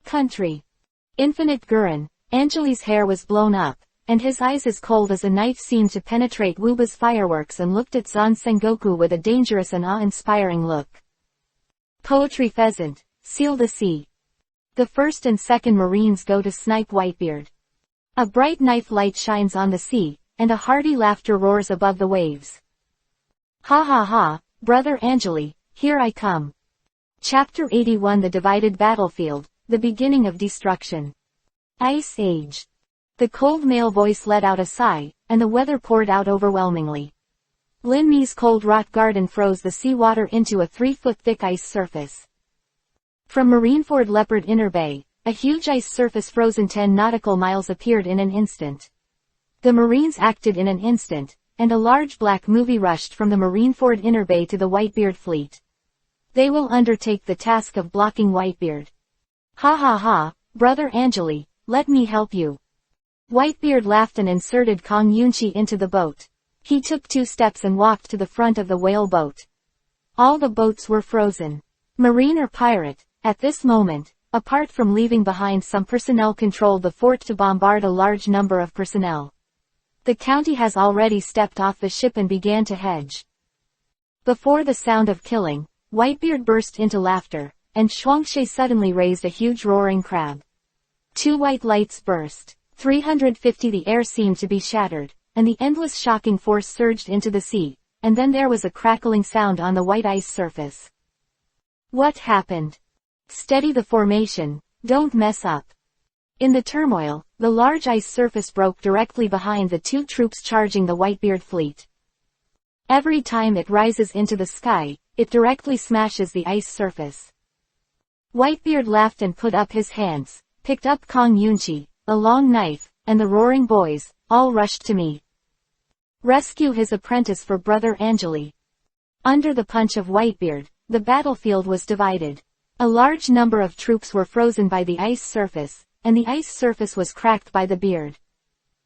Country. Infinite Gurren, Angeli's hair was blown up, and his eyes as cold as a knife seemed to penetrate Wuba's fireworks and looked at Zan Sengoku with a dangerous and awe-inspiring look. Poetry Pheasant, seal the sea. The first and second Marines go to snipe Whitebeard. A bright knife light shines on the sea, and a hearty laughter roars above the waves. Ha ha ha, brother Angeli, here I come. Chapter 81. The Divided Battlefield, the Beginning of Destruction. Ice Age. The cold male voice let out a sigh, and the weather poured out overwhelmingly. Linmi's cold rock garden froze the seawater into a 3-foot-thick ice surface. From Marineford Leopard Inner Bay, a huge ice surface frozen 10 nautical miles appeared in an instant. The Marines acted in an instant, and a large black movie rushed from the Marineford Inner Bay to the Whitebeard fleet. They will undertake the task of blocking Whitebeard. Ha ha ha, brother Angeli, let me help you. Whitebeard laughed and inserted Kong Yunchi into the boat. He took 2 steps and walked to the front of the whale boat. All the boats were frozen. Marine or pirate, at this moment, apart from leaving behind some personnel controlled the fort to bombard a large number of personnel. The county has already stepped off the ship and began to hedge. Before the sound of killing, Whitebeard burst into laughter, and Shuangshe suddenly raised a huge roaring crab. 2 white lights burst. 350 The air seemed to be shattered, and the endless shocking force surged into the sea, and then there was a crackling sound on the white ice surface. What happened? Steady the formation, don't mess up. In the turmoil, the large ice surface broke directly behind the 2 troops charging the Whitebeard fleet. Every time it rises into the sky, it directly smashes the ice surface. Whitebeard laughed and put up his hands, picked up Kong Yunchi, a long knife, and the roaring boys, all rushed to me. Rescue his apprentice for Brother Angeli. Under the punch of Whitebeard, the battlefield was divided. A large number of troops were frozen by the ice surface, and the ice surface was cracked by the beard.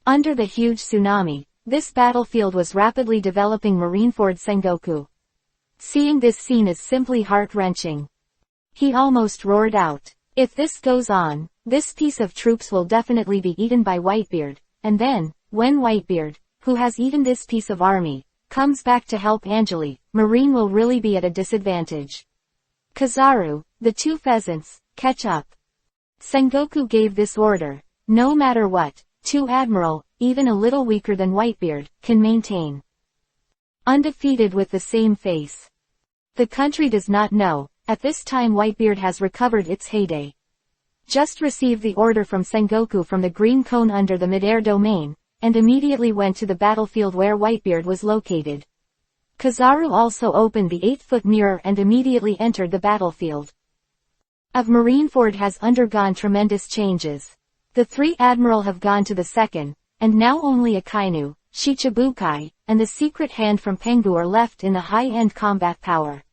Under the huge tsunami, this battlefield was rapidly developing. Marineford Sengoku. Seeing this scene is simply heart-wrenching. He almost roared out, "If this goes on, this piece of troops will definitely be eaten by Whitebeard, and then, when Whitebeard, who has eaten this piece of army, comes back to help Angeli, Marine will really be at a disadvantage. Kizaru, the two pheasants, catch up." Sengoku gave this order. No matter what, two admiral, even a little weaker than Whitebeard, can maintain. Undefeated with the same face. The country does not know, at this time Whitebeard has recovered its heyday. Just received the order from Sengoku from the green cone under the mid-air domain, and immediately went to the battlefield where Whitebeard was located. Kizaru also opened the 8-foot mirror and immediately entered the battlefield. Of Marineford has undergone tremendous changes. The three admiral have gone to the second, and now only Akainu, Shichibukai, and the secret hand from Pengu are left in the high-end combat power.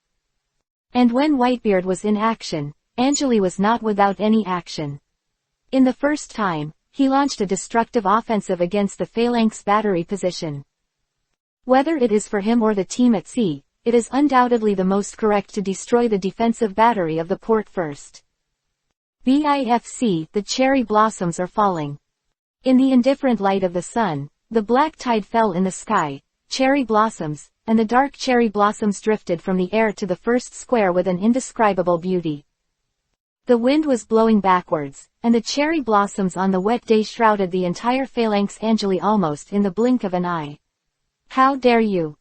And when Whitebeard was in action, Angeli was not without any action. In the first time, he launched a destructive offensive against the Phalanx battery position. Whether it is for him or the team at sea, it is undoubtedly the most correct to destroy the defensive battery of the port first. BIFC, the cherry blossoms are falling. In the indifferent light of the sun, the black tide fell in the sky, cherry blossoms, and the dark cherry blossoms drifted from the air to the first square with an indescribable beauty. The wind was blowing backwards, and the cherry blossoms on the wet day shrouded the entire Phalanx Angeli almost in the blink of an eye. "How dare you!"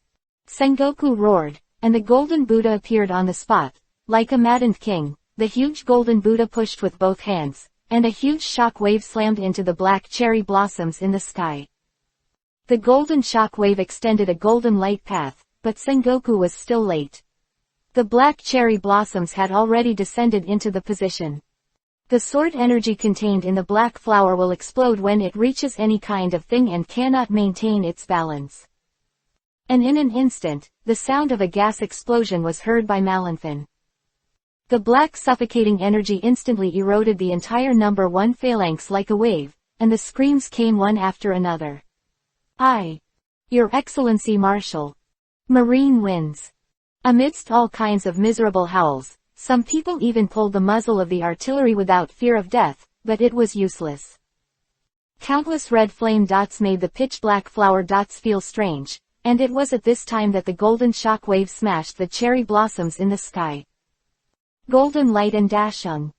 Sengoku roared, and the golden Buddha appeared on the spot. Like a maddened king, the huge golden Buddha pushed with both hands, and a huge shock wave slammed into the black cherry blossoms in the sky. The golden shock wave extended a golden light path, but Sengoku was still late. The black cherry blossoms had already descended into the position. The sword energy contained in the black flower will explode when it reaches any kind of thing and cannot maintain its balance. And in an instant, the sound of a gas explosion was heard by Malinfin. The black suffocating energy instantly eroded the entire number 1 phalanx like a wave, and the screams came one after another. Your Excellency Marshal. Marine wins. Amidst all kinds of miserable howls, some people even pulled the muzzle of the artillery without fear of death, but it was useless. Countless red flame dots made the pitch-black flower dots feel strange, and it was at this time that the golden shock wave smashed the cherry blossoms in the sky. Golden light and dashung.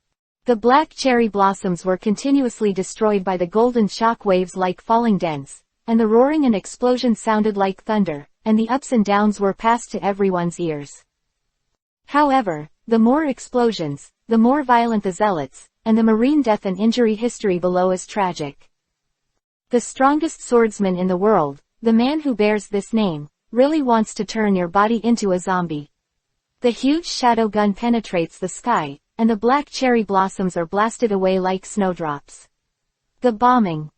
The black cherry blossoms were continuously destroyed by the golden shock waves like falling dents, and the roaring and explosion sounded like thunder, and the ups and downs were passed to everyone's ears. However, the more explosions, the more violent the zealots, and the marine death and injury history below is tragic. The strongest swordsman in the world, the man who bears this name, really wants to turn your body into a zombie. The huge shadow gun penetrates the sky, and the black cherry blossoms are blasted away like snowdrops. The bombing.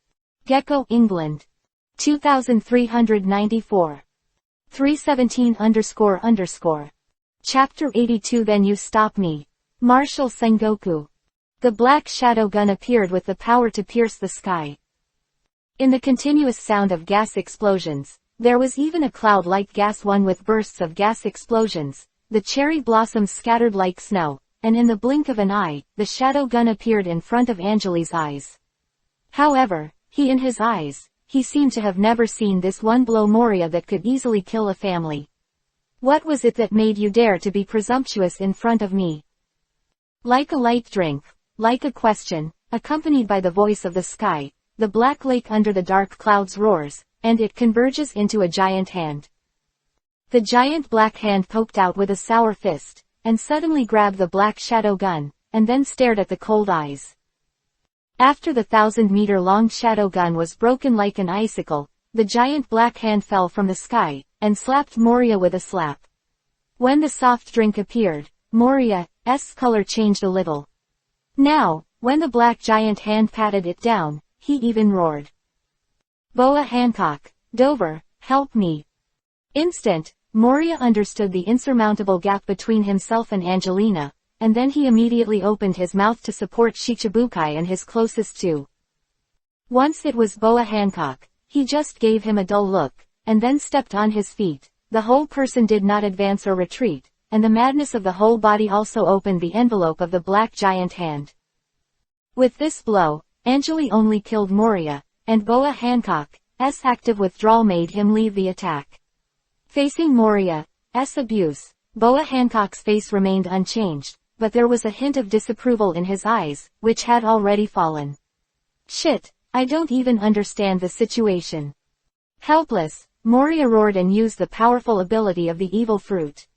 Gecko, England. 2394. 317__. Chapter 82. Then you stop me. Marshal Sengoku. The black shadow gun appeared with the power to pierce the sky. In the continuous sound of gas explosions, there was even a cloud-like gas one with bursts of gas explosions. The cherry blossoms scattered like snow, and in the blink of an eye, the shadow gun appeared in front of Angeli's eyes. However, in his eyes, he seemed to have never seen this one blow Moria that could easily kill a family. What was it that made you dare to be presumptuous in front of me? Like a light drink, like a question, accompanied by the voice of the sky, the black lake under the dark clouds roars, and it converges into a giant hand. The giant black hand poked out with a sour fist, and suddenly grabbed the black shadow gun, and then stared at the cold eyes. After the 1,000-meter-long shadow gun was broken like an icicle, the giant black hand fell from the sky, and slapped Moria with a slap. When the soft drink appeared, Moria's color changed a little. Now, when the black giant hand patted it down, he even roared. "Boa Hancock, Dover, help me." Instant, Moria understood the insurmountable gap between himself and Angelina, and then he immediately opened his mouth to support Shichibukai and his closest two. Once it was Boa Hancock, he just gave him a dull look, and then stepped on his feet. The whole person did not advance or retreat, and the madness of the whole body also opened the envelope of the black giant hand. With this blow, Angeli only killed Moria, and Boa Hancock's active withdrawal made him leave the attack. Facing Moria's abuse, Boa Hancock's face remained unchanged, but there was a hint of disapproval in his eyes, which had already fallen. "Shit, I don't even understand the situation." Helpless, Moria roared and used the powerful ability of the evil fruit.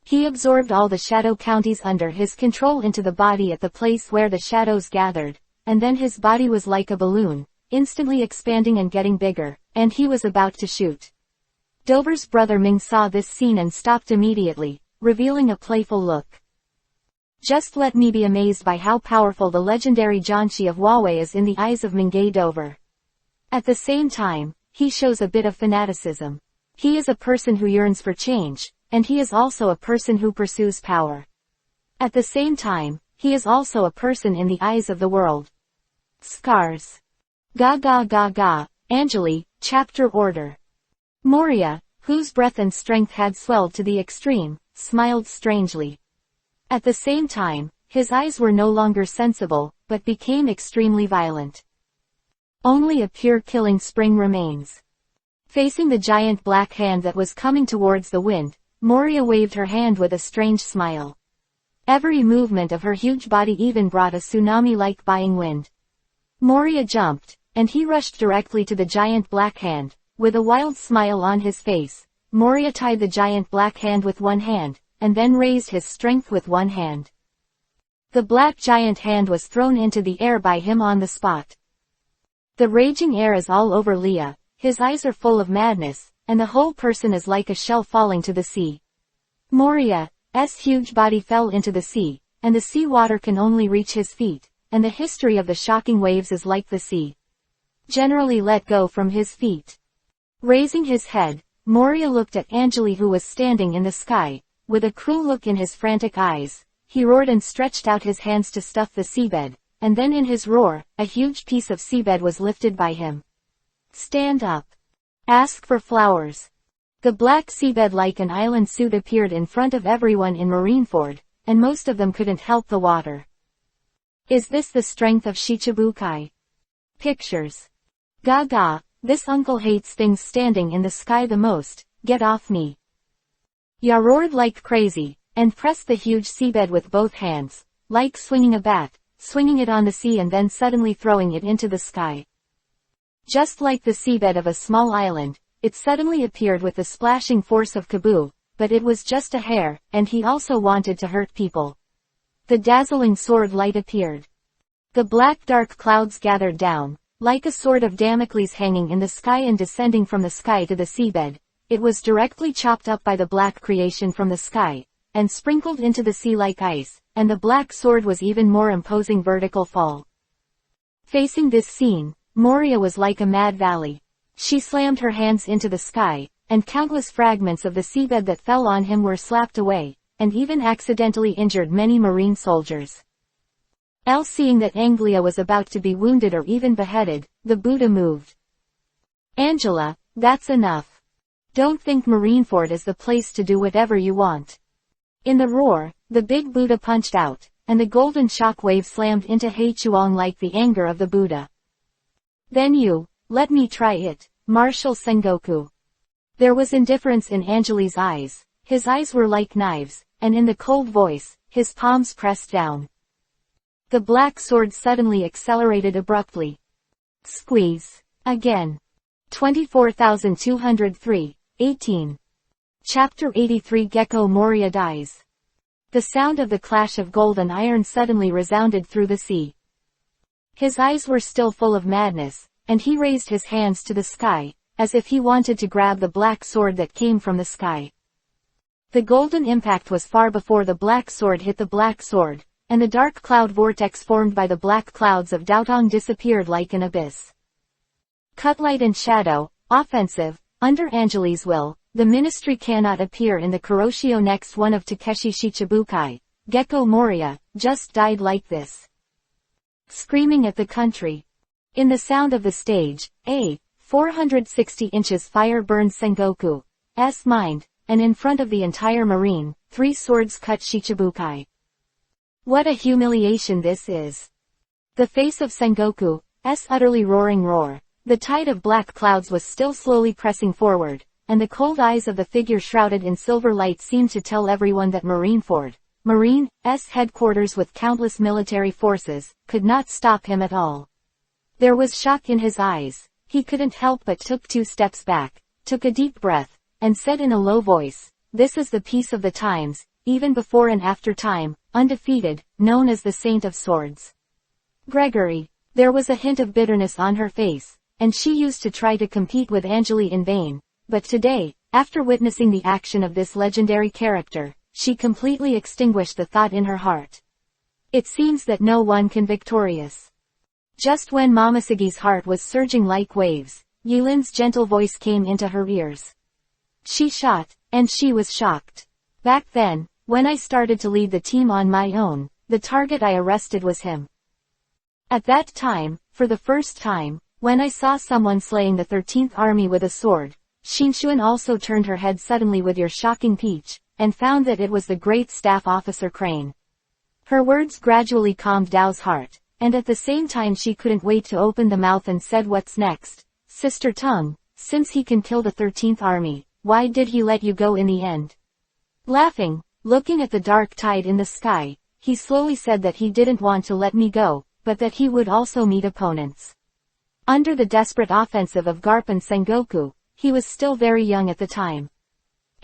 He absorbed all the shadow counties under his control into the body at the place where the shadows gathered, and then his body was like a balloon, instantly expanding and getting bigger, and he was about to shoot. Dover's brother Ming saw this scene and stopped immediately, revealing a playful look. "Just let me be amazed by how powerful the legendary Janshi of Huawei is in the eyes of Mingay Dover. At the same time, he shows a bit of fanaticism. He is a person who yearns for change, and he is also a person who pursues power. At the same time, he is also a person in the eyes of the world." Scars. Ga ga ga ga, Angeli, chapter order. Moria, whose breath and strength had swelled to the extreme, smiled strangely. At the same time, his eyes were no longer sensible, but became extremely violent. Only a pure killing spring remains. Facing the giant black hand that was coming towards the wind, Moria waved her hand with a strange smile. Every movement of her huge body even brought a tsunami-like buying wind. Moria jumped, and he rushed directly to the giant black hand. With a wild smile on his face, Moria tied the giant black hand with one hand, and then raised his strength with one hand. The black giant hand was thrown into the air by him on the spot. The raging air is all over Leah, his eyes are full of madness, and the whole person is like a shell falling to the sea. Moria's huge body fell into the sea, and the sea water can only reach his feet, and the history of the shocking waves is like the sea. Generally let go from his feet. Raising his head, Moria looked at Angeli who was standing in the sky. With a cruel look in his frantic eyes, he roared and stretched out his hands to stuff the seabed, and then in his roar, a huge piece of seabed was lifted by him. "Stand up. Ask for flowers." The black seabed like an island suit appeared in front of everyone in Marineford, and most of them couldn't help the water. Is this the strength of Shichibukai? Pictures. Gaga, this uncle hates things standing in the sky the most, get off me. Ya roared like crazy, and pressed the huge seabed with both hands, like swinging a bat, swinging it on the sea and then suddenly throwing it into the sky. Just like the seabed of a small island, it suddenly appeared with the splashing force of Kobo, but it was just a hair, and he also wanted to hurt people. The dazzling sword light appeared. The black dark clouds gathered down, like a sword of Damocles hanging in the sky and descending from the sky to the seabed. It was directly chopped up by the black creation from the sky, and sprinkled into the sea like ice, and the black sword was even more imposing vertical fall. Facing this scene, Moria was like a mad valley. She slammed her hands into the sky, and countless fragments of the seabed that fell on him were slapped away, and even accidentally injured many marine soldiers. Seeing that Anglia was about to be wounded or even beheaded, the Buddha moved. "Angela, that's enough. Don't think Marineford is the place to do whatever you want." In the roar, the big Buddha punched out, and the golden shock wave slammed into Heichuang like the anger of the Buddha. "Then you, let me try it, Martial Sengoku." There was indifference in Angeli's eyes, his eyes were like knives, and in the cold voice, his palms pressed down. The black sword suddenly accelerated abruptly. Squeeze. Again. 24,203, 18. Chapter 83 Gecko Moria dies. The sound of the clash of gold and iron suddenly resounded through the sea. His eyes were still full of madness, and he raised his hands to the sky. as if he wanted to grab the black sword that came from the sky. The golden impact was far before the black sword hit the black sword, and the dark cloud vortex formed by the black clouds of Daotong disappeared like an abyss. Cut light and shadow, offensive, under Angeli's will, the ministry cannot appear in the Kuroshio. Next one of Takeshi Shichibukai, Gecko Moria, just died like this. Screaming at the country. In the sound of the stage, a 460 inches fire burned Sengoku's mind, and in front of the entire marine, 3 swords cut Shichibukai. What a humiliation this is. The face of Sengoku's utterly roaring roar. The tide of black clouds was still slowly pressing forward, and the cold eyes of the figure shrouded in silver light seemed to tell everyone that Marine's headquarters with countless military forces, could not stop him at all. There was shock in his eyes. He couldn't help but took 2 steps back, took a deep breath, and said in a low voice, "This is the peace of the times, even before and after time, undefeated, known as the Saint of Swords." Gregory. There was a hint of bitterness on her face, and she used to try to compete with Angeli in vain, but today, after witnessing the action of this legendary character, she completely extinguished the thought in her heart. It seems that no one can victorious. Just when Momosegi's heart was surging like waves, Yulin's gentle voice came into her ears. She shot, and she was shocked. Back then, when I started to lead the team on my own, the target I arrested was him. At that time, for the first time, when I saw someone slaying the 13th Army with a sword, Shinshuan also turned her head suddenly with your shocking peach, and found that it was the great staff officer Crane. Her words gradually calmed Dao's heart, and at the same time she couldn't wait to open the mouth and said, "What's next, Sister Tongue? Since he can kill the 13th Army, why did he let you go in the end?" Laughing, looking at the dark tide in the sky, he slowly said that he didn't want to let me go, but that he would also meet opponents. Under the desperate offensive of Garp and Sengoku, he was still very young at the time.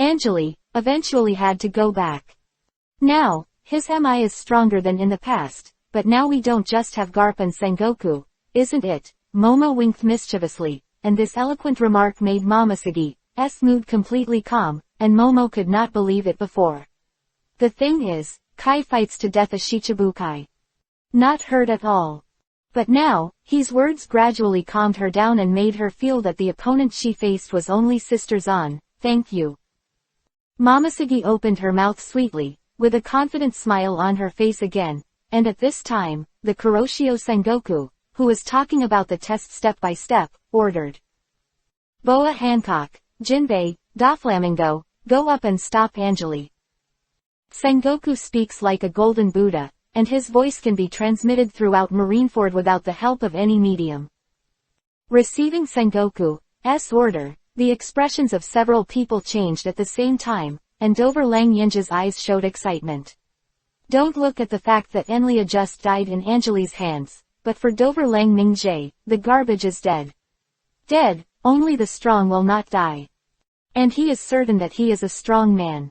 Angeli eventually had to go back. Now, his MI is stronger than in the past, but now we don't just have Garp and Sengoku, isn't it? Momo winked mischievously, and this eloquent remark made Momosegi's mood completely calm, and Momo could not believe it before. The thing is, Kai fights to death a Shichibukai. Not hurt at all. But now, his words gradually calmed her down and made her feel that the opponent she faced was only Sister Zan. Thank you. Momosegi opened her mouth sweetly, with a confident smile on her face again, and at this time, the Kuroshio Sengoku, who was talking about the test step by step, ordered. Boa Hancock, Jinbei, Doflamingo, go up and stop Angeli. Sengoku speaks like a golden Buddha, and his voice can be transmitted throughout Marineford without the help of any medium. Receiving Sengoku's order, the expressions of several people changed at the same time, and Dover Lang Yinja's eyes showed excitement. Don't look at the fact that Enlia just died in Angeli's hands, but for Dover Lang Mingjae, the garbage is dead. Dead, only the strong will not die. And he is certain that he is a strong man.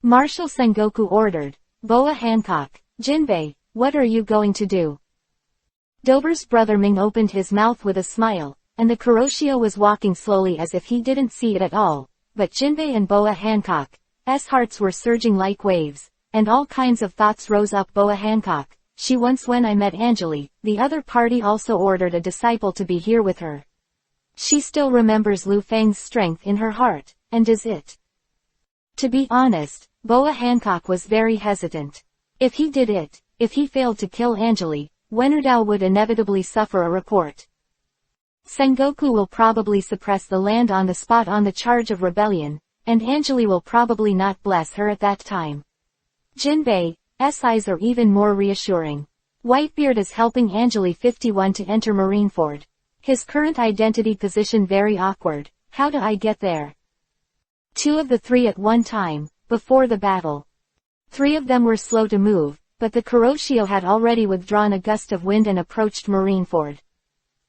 Marshal Sengoku ordered, Boa Hancock, Jinbei, what are you going to do? Dover's brother Ming opened his mouth with a smile, and the Kuroshio was walking slowly as if he didn't see it at all, but Jinbei and Boa Hancock's hearts were surging like waves, and all kinds of thoughts rose up. Boa Hancock, she once when I met Angeli, the other party also ordered a disciple to be here with her. She still remembers Lu Fang's strength in her heart, and is it? To be honest, Boa Hancock was very hesitant. If he did it, if he failed to kill Angeli, Wenerdao would inevitably suffer a report. Sengoku will probably suppress the land on the spot on the charge of rebellion, and Angeli will probably not bless her at that time. Jinbei's eyes are even more reassuring. Whitebeard is helping Angeli 51 to enter Marineford. His current identity position very awkward. How do I get there? 2 of the 3 at one time, before the battle. 3 of them were slow to move, but the Kuroshio had already withdrawn a gust of wind and approached Marineford.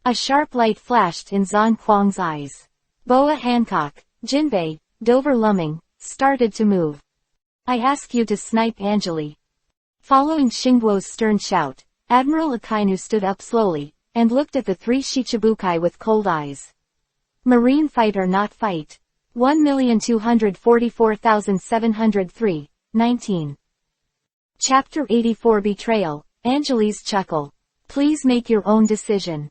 A sharp light flashed in Zan Huang's eyes. Boa Hancock, Jinbei, Dover Lumming, started to move. I ask you to snipe Angeli. Following Xingguo's stern shout, Admiral Akainu stood up slowly, and looked at the 3 Shichibukai with cold eyes. Marine fight or not fight. 1,244,703, 19. Chapter 84 Betrayal, Angeli's Chuckle. Please make your own decision.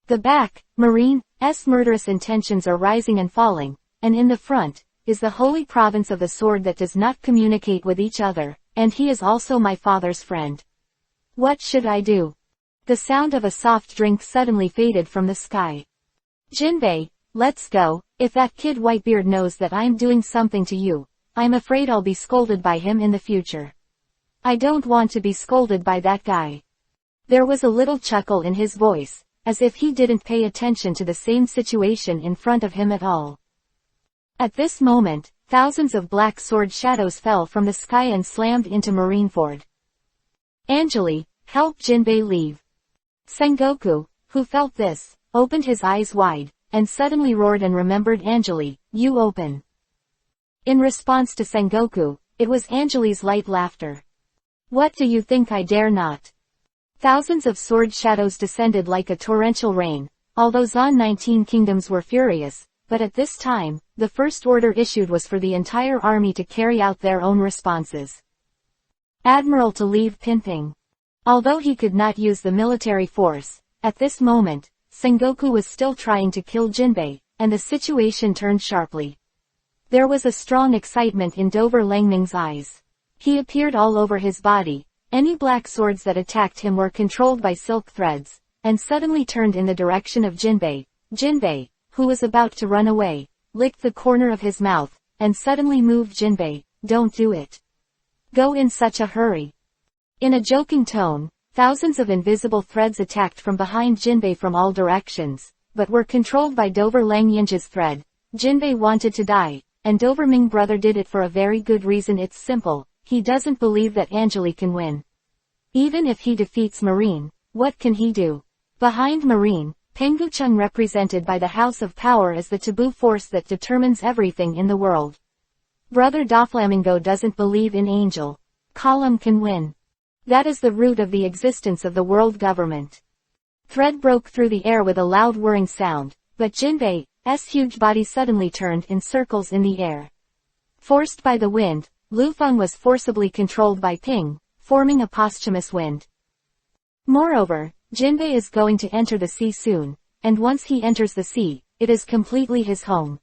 The back, Marine's murderous intentions are rising and falling, and in the front, is the holy province of the sword that does not communicate with each other, and he is also my father's friend. What should I do? The sound of a soft drink suddenly faded from the sky. Jinbei, let's go. If that kid Whitebeard knows that I'm doing something to you, I'm afraid I'll be scolded by him in the future. I don't want to be scolded by that guy. There was a little chuckle in his voice, as if he didn't pay attention to the same situation in front of him at all. At this moment, thousands of black sword shadows fell from the sky and slammed into Marineford. Angeli, help Jinbei leave. Sengoku, who felt this, opened his eyes wide, and suddenly roared and remembered Angeli, you open. In response to Sengoku, it was Angeli's light laughter. What do you think I dare not? Thousands of sword shadows descended like a torrential rain, although Zon 19 kingdoms were furious, but at this time, the first order issued was for the entire army to carry out their own responses. Admiral to leave Pinping. Although he could not use the military force, at this moment, Sengoku was still trying to kill Jinbei, and the situation turned sharply. There was a strong excitement in Dover Langming's eyes. He appeared all over his body. Any black swords that attacked him were controlled by silk threads, and suddenly turned in the direction of Jinbei. Jinbei, who was about to run away, licked the corner of his mouth, and suddenly moved. Jinbei, don't do it. Go in such a hurry. In a joking tone, thousands of invisible threads attacked from behind Jinbei from all directions, but were controlled by Dover Langyinge's thread. Jinbei wanted to die, and Doverming brother did it for a very good reason. It's simple, he doesn't believe that Angeli can win. Even if he defeats Marine, what can he do? Behind Marine, Penguchung represented by the House of Power is the taboo force that determines everything in the world. Brother Doflamingo doesn't believe in Angel. Column can win. That is the root of the existence of the world government. Thread broke through the air with a loud whirring sound, but Jinbei's huge body suddenly turned in circles in the air. Forced by the wind, Lufeng was forcibly controlled by Ping, forming a posthumous wind. Moreover, Jinbei is going to enter the sea soon, and once he enters the sea, it is completely his home.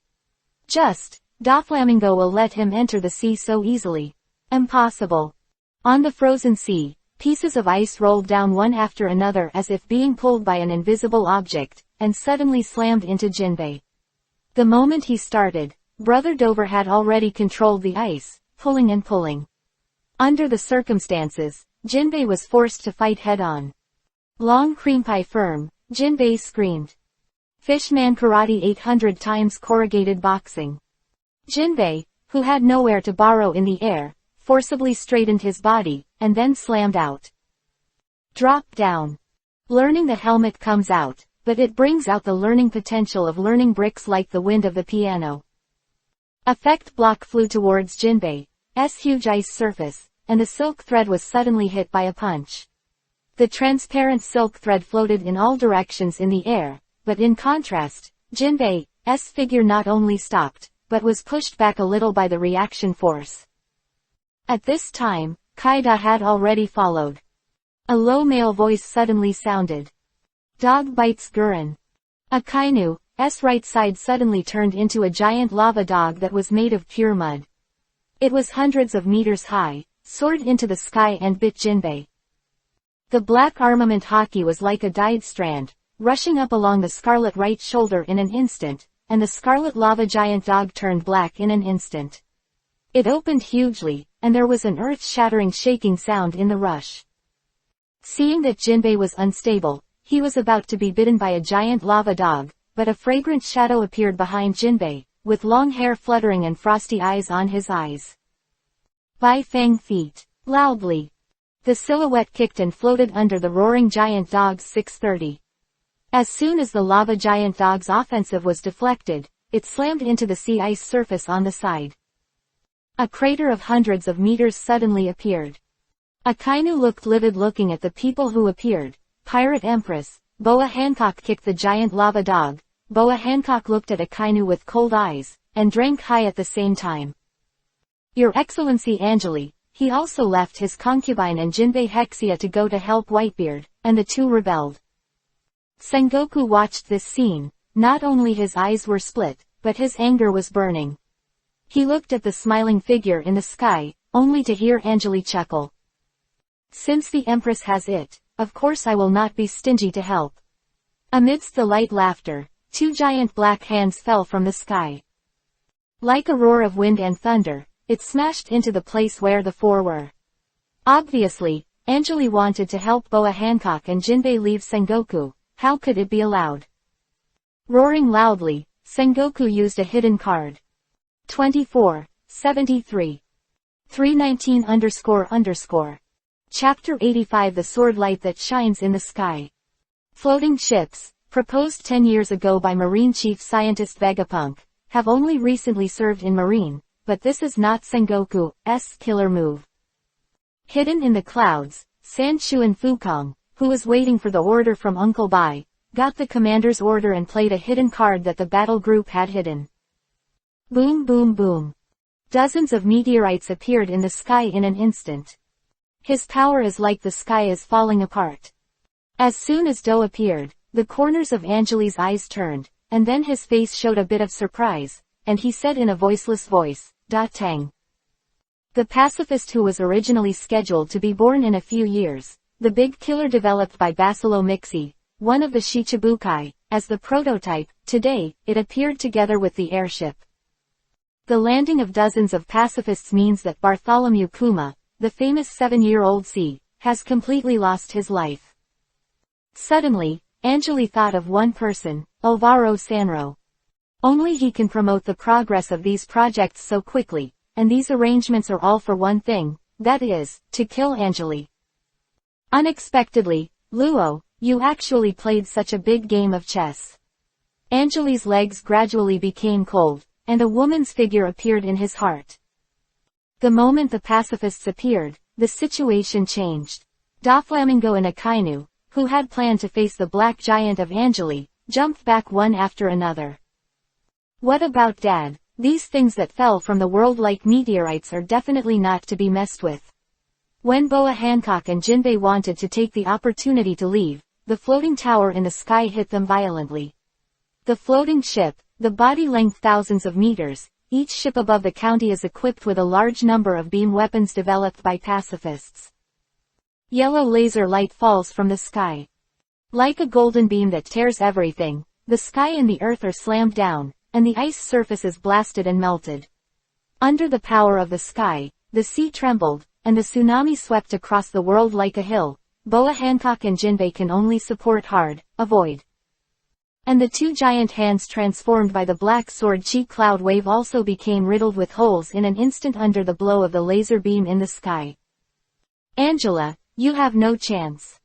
Doflamingo will let him enter the sea so easily. Impossible. On the frozen sea, pieces of ice rolled down one after another as if being pulled by an invisible object, and suddenly slammed into Jinbei. The moment he started, Brother Dover had already controlled the ice, pulling and pulling. Under the circumstances, Jinbei was forced to fight head-on. Long cream pie firm, Jinbei screamed. Fishman karate 800 times corrugated boxing. Jinbei, who had nowhere to borrow in the air, forcibly straightened his body, and then slammed out. Drop down. Learning the helmet comes out, but it brings out the learning potential of learning bricks like the wind of the piano. Effect block flew towards Jinbei's huge ice surface, and the silk thread was suddenly hit by a punch. The transparent silk thread floated in all directions in the air, but in contrast, Jinbei's figure not only stopped, but was pushed back a little by the reaction force. At this time, Kaida had already followed. A low male voice suddenly sounded. Dog bites Gurren. Akainu's right side suddenly turned into a giant lava dog that was made of pure mud. It was hundreds of meters high, soared into the sky and bit Jinbei. The black armament hockey was like a dyed strand, rushing up along the scarlet right shoulder in an instant, and the scarlet lava giant dog turned black in an instant. It opened hugely, and there was an earth-shattering shaking sound in the rush. Seeing that Jinbei was unstable, he was about to be bitten by a giant lava dog, but a fragrant shadow appeared behind Jinbei, with long hair fluttering and frosty eyes on his eyes. Bai Fang feet. Loudly. The silhouette kicked and floated under the roaring giant dog's 630. As soon as the lava giant dog's offensive was deflected, it slammed into the sea ice surface on the side. A crater of hundreds of meters suddenly appeared. Akainu looked livid looking at the people who appeared. Pirate Empress, Boa Hancock kicked the giant lava dog, Boa Hancock looked at Akainu with cold eyes, and drank high at the same time. Your Excellency Angeli, he also left his concubine and Jinbei Hexia to go to help Whitebeard, and the two rebelled. Sengoku watched this scene. Not only his eyes were split, but his anger was burning. He looked at the smiling figure in the sky, only to hear Angeli chuckle. Since the Empress has it, of course I will not be stingy to help. Amidst the light laughter, two giant black hands fell from the sky. Like a roar of wind and thunder, it smashed into the place where the four were. Obviously, Angeli wanted to help Boa Hancock and Jinbei leave Sengoku. How could it be allowed? Roaring loudly, Sengoku used a hidden card. 24:73. 319__. Chapter 85 The Sword Light That Shines in the Sky. Floating ships, proposed 10 years ago by Marine Chief Scientist Vegapunk, have only recently served in Marine, but this is not Sengoku's killer move. Hidden in the clouds, Sanchuan Fukong, who was waiting for the order from Uncle Bai, got the commander's order and played a hidden card that the battle group had hidden. Boom boom boom. Dozens of meteorites appeared in the sky in an instant. His power is like the sky is falling apart. As soon as Do appeared, the corners of Angeli's eyes turned, and then his face showed a bit of surprise, and he said in a voiceless voice, Da Tang. The pacifist who was originally scheduled to be born in a few years, the big killer developed by Basilo Mixi, one of the Shichibukai, as the prototype. Today, it appeared together with the airship. The landing of dozens of pacifists means that Bartholomew Kuma, the famous 7-year-old C, has completely lost his life. Suddenly, Angeli thought of one person, Alvaro Sanro. Only he can promote the progress of these projects so quickly, and these arrangements are all for one thing, that is, to kill Angeli. Unexpectedly, Luo, you actually played such a big game of chess. Angeli's legs gradually became cold, and a woman's figure appeared in his heart. The moment the pacifists appeared, the situation changed. Doflamingo and Akainu, who had planned to face the black giant of Angeli, jumped back one after another. What about Dad? These things that fell from the world like meteorites are definitely not to be messed with. When Boa Hancock and Jinbei wanted to take the opportunity to leave, the floating tower in the sky hit them violently. The floating ship, the body length thousands of meters, each ship above the county is equipped with a large number of beam weapons developed by pacifists. Yellow laser light falls from the sky. Like a golden beam that tears everything, the sky and the earth are slammed down, and the ice surface is blasted and melted. Under the power of the sky, the sea trembled, and the tsunami swept across the world like a hill. Boa Hancock and Jinbei can only support hard, avoid. And the two giant hands transformed by the black sword chi cloud wave also became riddled with holes in an instant under the blow of the laser beam in the sky. Angela, you have no chance.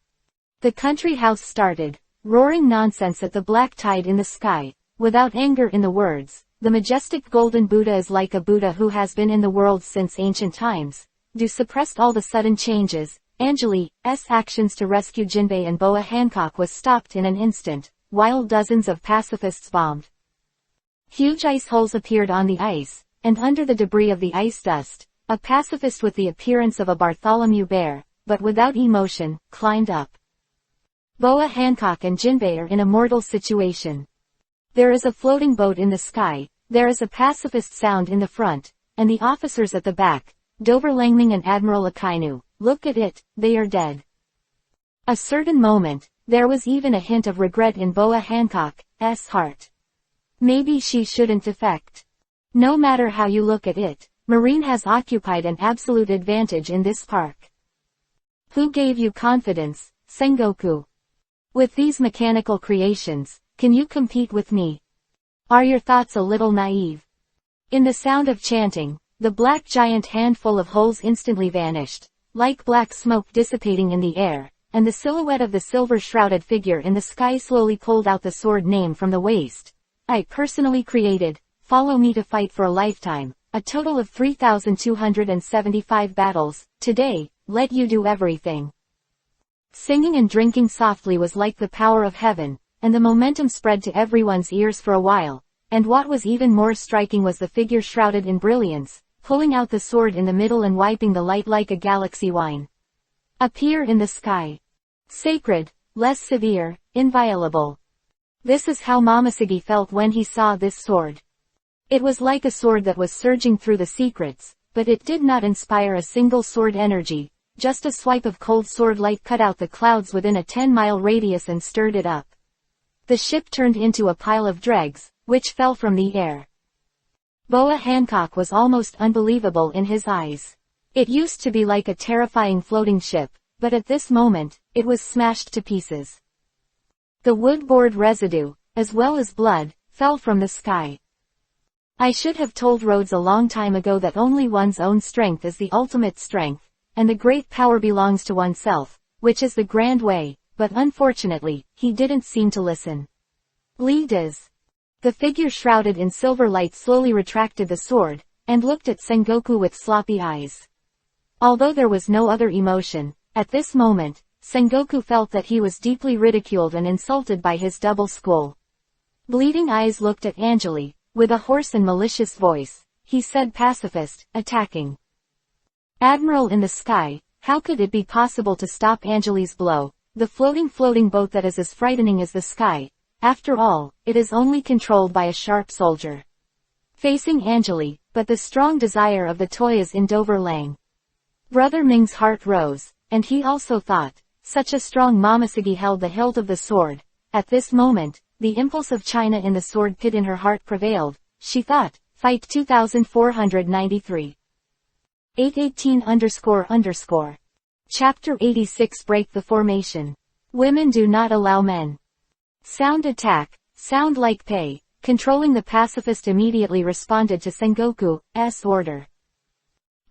The country house started, roaring nonsense at the black tide in the sky, without anger in the words. The majestic golden Buddha is like a Buddha who has been in the world since ancient times. Do suppressed all the sudden changes. Angeli's actions to rescue Jinbei and Boa Hancock was stopped in an instant, while dozens of pacifists bombed. Huge ice holes appeared on the ice, and under the debris of the ice dust, a pacifist with the appearance of a Bartholomew bear, but without emotion, climbed up. Boa Hancock and Jinbei are in a mortal situation. There is a floating boat in the sky, there is a pacifist sound in the front, and the officers at the back, Dover Langming and Admiral Akainu, look at it, they are dead. A certain moment, there was even a hint of regret in Boa Hancock's heart. Maybe she shouldn't defect. No matter how you look at it, Marine has occupied an absolute advantage in this park. Who gave you confidence, Sengoku? With these mechanical creations, can you compete with me? Are your thoughts a little naive? In the sound of chanting, the black giant handful of holes instantly vanished, like black smoke dissipating in the air, and the silhouette of the silver-shrouded figure in the sky slowly pulled out the sword name from the waist. I personally created, follow me to fight for a lifetime, a total of 3,275 battles, today, let you do everything. Singing and drinking softly was like the power of heaven, and the momentum spread to everyone's ears for a while, and what was even more striking was the figure shrouded in brilliance, pulling out the sword in the middle and wiping the light like a galaxy wine. Appear in the sky. Sacred, less severe, inviolable. This is how Momoshiki felt when he saw this sword. It was like a sword that was surging through the secrets, but it did not inspire a single sword energy, just a swipe of cold sword light cut out the clouds within a 10-mile radius and stirred it up. The ship turned into a pile of dregs, which fell from the air. Boa Hancock was almost unbelievable in his eyes. It used to be like a terrifying floating ship, but at this moment, it was smashed to pieces. The wood-board residue, as well as blood, fell from the sky. I should have told Rhodes a long time ago that only one's own strength is the ultimate strength, and the great power belongs to oneself, which is the grand way, but unfortunately, he didn't seem to listen. Leaders. The figure shrouded in silver light slowly retracted the sword, and looked at Sengoku with sloppy eyes. Although there was no other emotion, at this moment, Sengoku felt that he was deeply ridiculed and insulted by his double skull. Bleeding Eyes looked at Angeli. With a hoarse and malicious voice, he said, "Pacifist, attacking." Admiral in the sky, how could it be possible to stop Angeli's blow, the floating boat that is as frightening as the sky? After all, it is only controlled by a sharp soldier. Facing Angeli, but the strong desire of the toy is in Dover Lang. Brother Ming's heart rose, and he also thought, such a strong Momoshiki held the hilt of the sword. At this moment, the impulse of China in the sword pit in her heart prevailed. She thought, fight 2493. 818__. Chapter 86 Break the Formation. Women do not allow men. Sound attack, sound like pay. Controlling the pacifist immediately responded to Sengoku's order.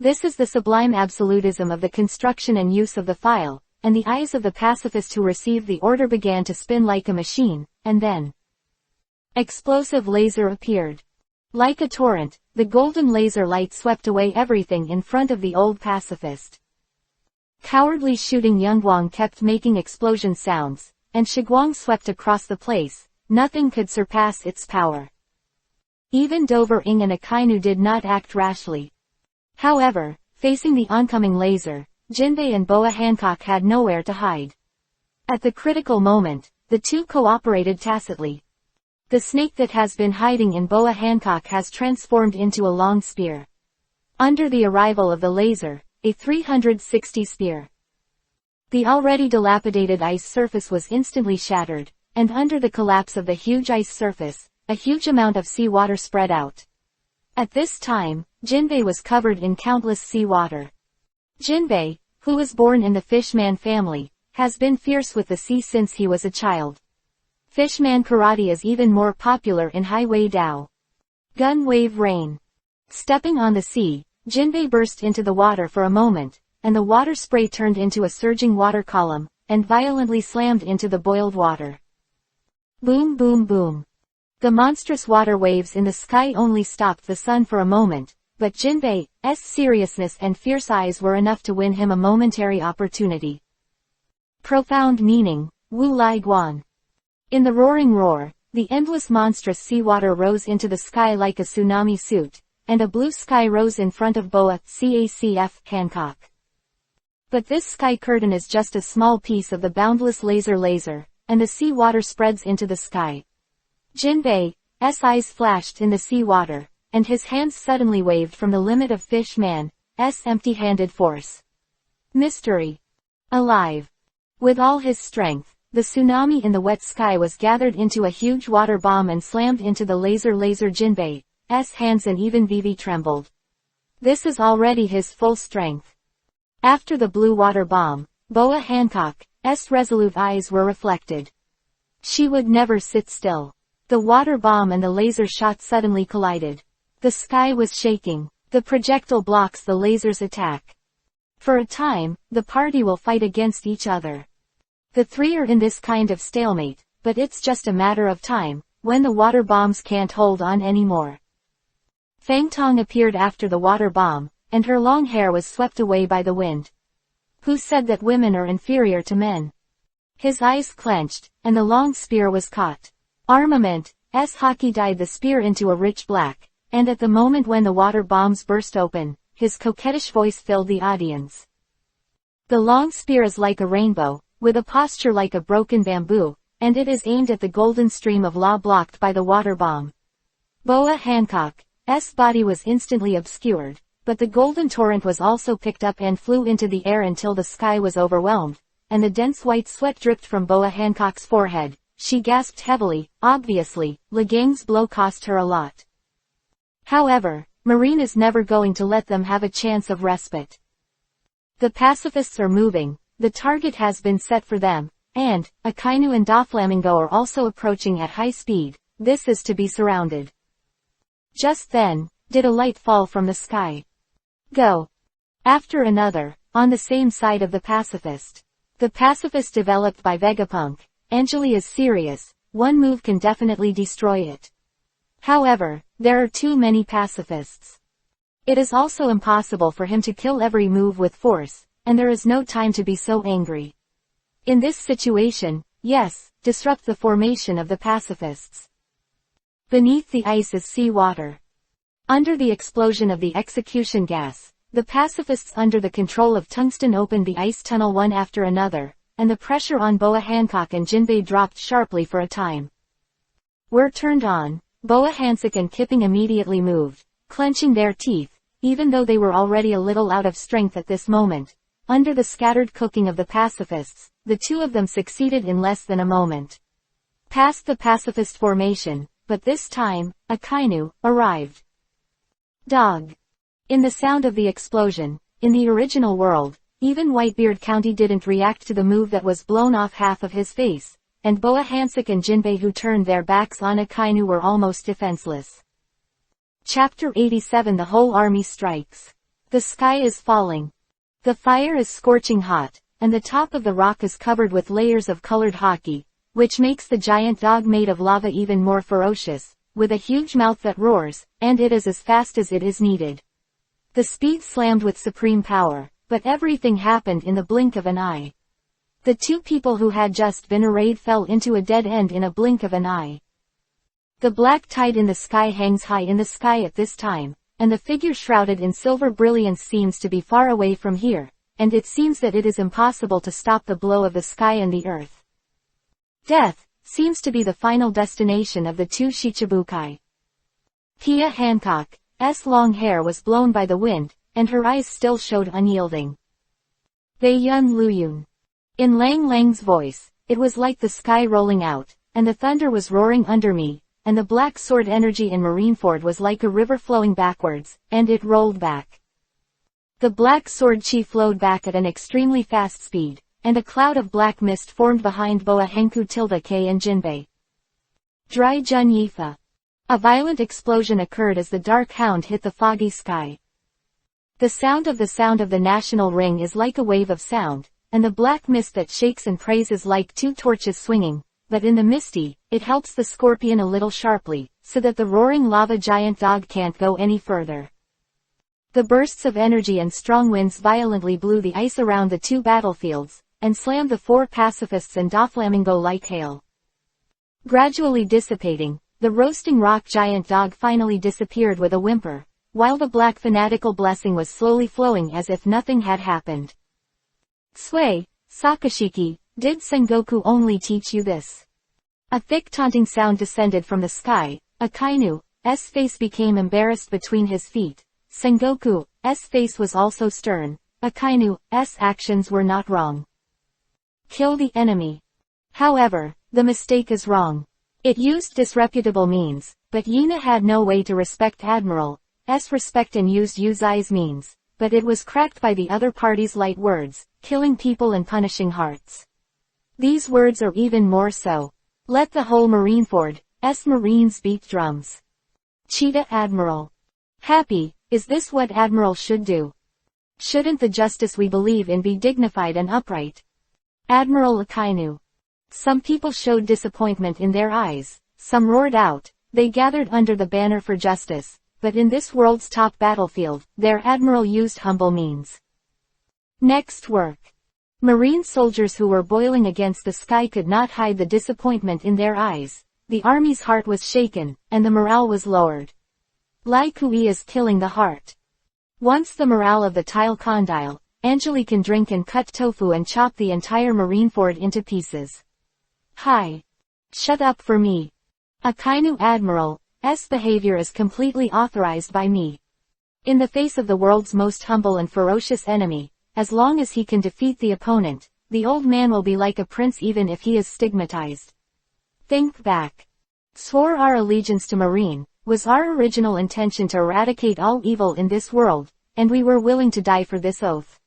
This is the sublime absolutism of the construction and use of the file, and the eyes of the pacifist who received the order began to spin like a machine, and then explosive laser appeared. Like a torrent, the golden laser light swept away everything in front of the old pacifist. Cowardly shooting Youngguang kept making explosion sounds, and Shiguang swept across the place. Nothing could surpass its power. Even Dover Ing and Akainu did not act rashly. However, facing the oncoming laser, Jinbei and Boa Hancock had nowhere to hide. At the critical moment, the two cooperated tacitly. The snake that has been hiding in Boa Hancock has transformed into a long spear. Under the arrival of the laser, a 360 spear. The already dilapidated ice surface was instantly shattered, and under the collapse of the huge ice surface, a huge amount of seawater spread out. At this time, Jinbei was covered in countless seawater. Jinbei, who was born in the Fishman family, has been fierce with the sea since he was a child. Fishman karate is even more popular in Highway Dao. Gun wave rain. Stepping on the sea, Jinbei burst into the water for a moment, and the water spray turned into a surging water column, and violently slammed into the boiled water. Boom boom boom. The monstrous water waves in the sky only stopped the sun for a moment, but Jinbei's seriousness and fierce eyes were enough to win him a momentary opportunity. Profound meaning, Wu Lai Guan. In the roaring roar, the endless monstrous seawater rose into the sky like a tsunami suit, and a blue sky rose in front of Boa Hancock. But this sky curtain is just a small piece of the boundless laser, and the sea water spreads into the sky. Jinbei's eyes flashed in the sea water, and his hands suddenly waved from the limit of Fishman's empty-handed force. Mystery. Alive. With all his strength, the tsunami in the wet sky was gathered into a huge water bomb and slammed into the laser. Jinbei's hands and even Vivi trembled. This is already his full strength. After the blue water bomb, Boa Hancock's resolute eyes were reflected. She would never sit still. The water bomb and the laser shot suddenly collided. The sky was shaking. The projectile blocks the laser's attack. For a time, the party will fight against each other. The three are in this kind of stalemate, but it's just a matter of time, when the water bombs can't hold on anymore. Fang Tong appeared after the water bomb, and her long hair was swept away by the wind. Who said that women are inferior to men? His eyes clenched, and the long spear was caught. Armament, hockey dyed the spear into a rich black, and at the moment when the water bombs burst open, his coquettish voice filled the audience. The long spear is like a rainbow, with a posture like a broken bamboo, and it is aimed at the golden stream of law blocked by the water bomb. Boa Hancock's body was instantly obscured, but the golden torrent was also picked up and flew into the air until the sky was overwhelmed, and the dense white sweat dripped from Boa Hancock's forehead. She gasped heavily. Obviously, Legang's blow cost her a lot. However, Marine is never going to let them have a chance of respite. The pacifists are moving, the target has been set for them, and Akainu and Doflamingo are also approaching at high speed. This is to be surrounded. Just then, did a light fall from the sky. Go. After another, on the same side of the pacifist. The pacifist developed by Vegapunk, Angeli is serious, one move can definitely destroy it. However, there are too many pacifists. It is also impossible for him to kill every move with force, and there is no time to be so angry. In this situation, yes, disrupt the formation of the pacifists. Beneath the ice is sea water. Under the explosion of the execution gas, the pacifists under the control of Tungsten opened the ice tunnel one after another, and the pressure on Boa Hancock and Jinbei dropped sharply for a time. Were turned on, Boa Hancock and Kipping immediately moved, clenching their teeth, even though they were already a little out of strength at this moment. Under the scattered cooking of the pacifists, the two of them succeeded in less than a moment. Past the pacifist formation, but this time, Akainu arrived. Dog. In the sound of the explosion, in the original world, even Whitebeard County didn't react to the move that was blown off half of his face, and Boa Hancock and Jinbei who turned their backs on Akainu were almost defenseless. Chapter 87 The whole army strikes. The sky is falling. The fire is scorching hot, and the top of the rock is covered with layers of colored hockey, which makes the giant dog made of lava even more ferocious, with a huge mouth that roars, and it is as fast as it is needed. The speed slammed with supreme power, but everything happened in the blink of an eye. The two people who had just been arrayed fell into a dead end in a blink of an eye. The black tide in the sky hangs high in the sky at this time, and the figure shrouded in silver brilliance seems to be far away from here, and it seems that it is impossible to stop the blow of the sky and the earth. Death seems to be the final destination of the two Shichibukai. Pia Hancock's long hair was blown by the wind, and her eyes still showed unyielding. Baiyun Luyun. In Lang Lang's voice, it was like the sky rolling out, and the thunder was roaring under me, and the black sword energy in Marineford was like a river flowing backwards, and it rolled back. The black sword chi flowed back at an extremely fast speed, and a cloud of black mist formed behind Boa Henku tilde K and Jinbei. Dry Jun Yifa. A violent explosion occurred as the dark hound hit the foggy sky. The sound of the national ring is like a wave of sound, and the black mist that shakes and prays is like two torches swinging, but in the misty, it helps the scorpion a little sharply, so that the roaring lava giant dog can't go any further. The bursts of energy and strong winds violently blew the ice around the two battlefields, and slammed the four pacifists and Doflamingo like hail. Gradually dissipating, the roasting rock giant dog finally disappeared with a whimper, while the black fanatical blessing was slowly flowing as if nothing had happened. Tsui, Sakashiki, did Sengoku only teach you this? A thick taunting sound descended from the sky. Akainu's face became embarrassed between his feet. Sengoku's face was also stern. Akainu's actions were not wrong. Kill the enemy. However, the mistake is wrong. It used disreputable means, but Yina had no way to respect Admiral's respect and used Yuzai's means, but it was cracked by the other party's light words, killing people and punishing hearts. These words are even more so. Let the whole Marineford's Marines beat drums. Cheetah Admiral. Happy, is this what Admiral should do? Shouldn't the justice we believe in be dignified and upright? Admiral Akainu. Some people showed disappointment in their eyes, some roared out, they gathered under the banner for justice, but in this world's top battlefield, their admiral used humble means. Next work. Marine soldiers who were boiling against the sky could not hide the disappointment in their eyes. The army's heart was shaken, and the morale was lowered. Lai Kui is killing the heart. Once the morale of the tile condyle, Angeli can drink and cut tofu and chop the entire Marineford into pieces. Hi. Shut up for me. Akainu Admiral's behavior is completely authorized by me. In the face of the world's most humble and ferocious enemy, as long as he can defeat the opponent, the old man will be like a prince even if he is stigmatized. Think back. Swore our allegiance to Marine, was our original intention to eradicate all evil in this world, and we were willing to die for this oath.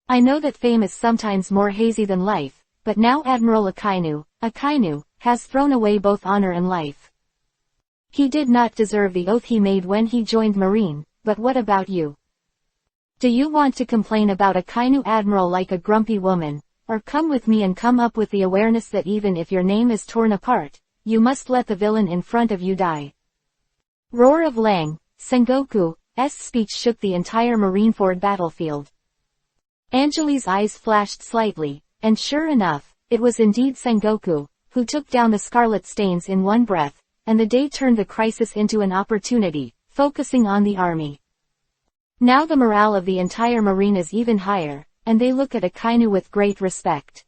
I know that fame is sometimes more hazy than life, but now Admiral Akainu, has thrown away both honor and life. He did not deserve the oath he made when he joined Marine, but what about you? Do you want to complain about Akainu Admiral like a grumpy woman, or come with me and come up with the awareness that even if your name is torn apart, you must let the villain in front of you die? Roar of Lang, Sengoku's speech shook the entire Marineford battlefield. Angeli's eyes flashed slightly, and sure enough, it was indeed Sengoku, who took down the Scarlet Stains in one breath, and the day turned the crisis into an opportunity, focusing on the army. Now the morale of the entire Marine is even higher, and they look at Akainu with great respect.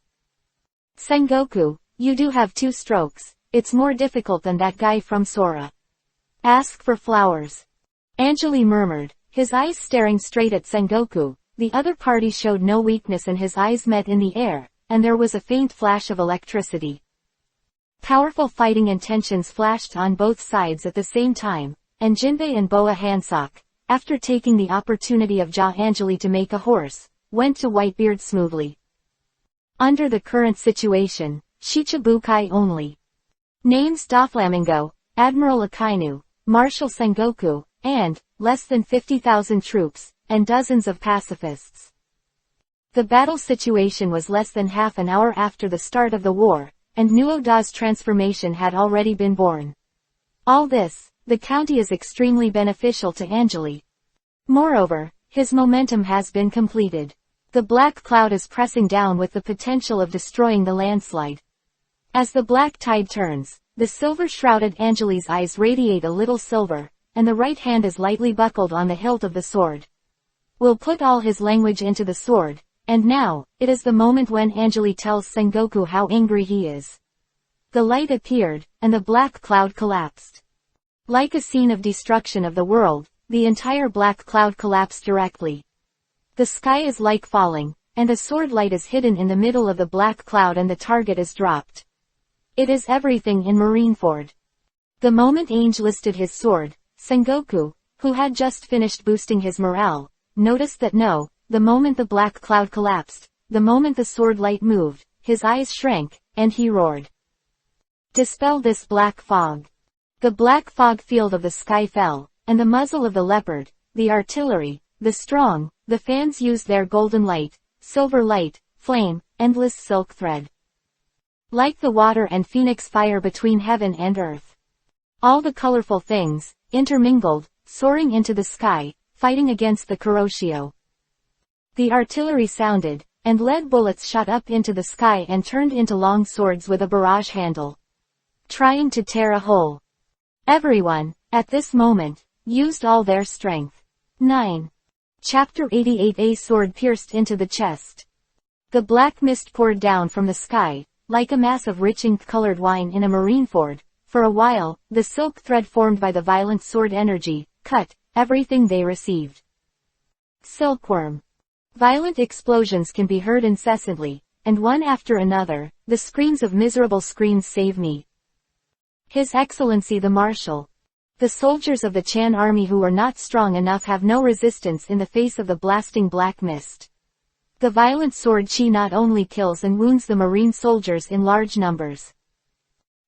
Sengoku, you do have 2 strokes, it's more difficult than that guy from Sora. Ask for flowers. Angeli murmured, his eyes staring straight at Sengoku. The other party showed no weakness and his eyes met in the air, and there was a faint flash of electricity. Powerful fighting intentions flashed on both sides at the same time, and Jinbei and Boa Hancock, after taking the opportunity of Ja Angeli to make a horse, went to Whitebeard smoothly. Under the current situation, Shichibukai only. Names Doflamingo, Admiral Akainu, Marshal Sengoku, and, less than 50,000 troops, and dozens of pacifists. The battle situation was less than half an hour after the start of the war, and Nuoda's transformation had already been born. All this, the county is extremely beneficial to Angeli. Moreover, his momentum has been completed. The black cloud is pressing down with the potential of destroying the landslide. As the black tide turns, the silver-shrouded Angeli's eyes radiate a little silver, and the right hand is lightly buckled on the hilt of the sword. Will put all his language into the sword, and now, it is the moment when Angeli tells Sengoku how angry he is. The light appeared, and the black cloud collapsed. Like a scene of destruction of the world, the entire black cloud collapsed directly. The sky is like falling, and a sword light is hidden in the middle of the black cloud and the target is dropped. It is everything in Marineford. The moment Ainge listed his sword, Sengoku, who had just finished boosting his morale, noticed that the moment the black cloud collapsed, the moment the sword light moved, his eyes shrank, and he roared. Dispel this black fog. The black fog field of the sky fell, and the muzzle of the leopard, the artillery, the strong, the fans used their golden light, silver light, flame, endless silk thread. Like the water and phoenix fire between heaven and earth. All the colorful things, intermingled, soaring into the sky, fighting against the Kuroshio. The artillery sounded, and lead bullets shot up into the sky and turned into long swords with a barrage handle. Trying to tear a hole. Everyone, at this moment, used all their strength. 9. Chapter 88. A sword pierced into the chest. The black mist poured down from the sky, like a mass of rich ink-colored wine in a Marineford. For a while, the silk thread formed by the violent sword energy, cut everything they received. Silkworm. Violent explosions can be heard incessantly, and one after another, the screams of miserable screams save me. His Excellency the Marshal. The soldiers of the Chan army who are not strong enough have no resistance in the face of the blasting black mist. The violent sword chi not only kills and wounds the marine soldiers in large numbers.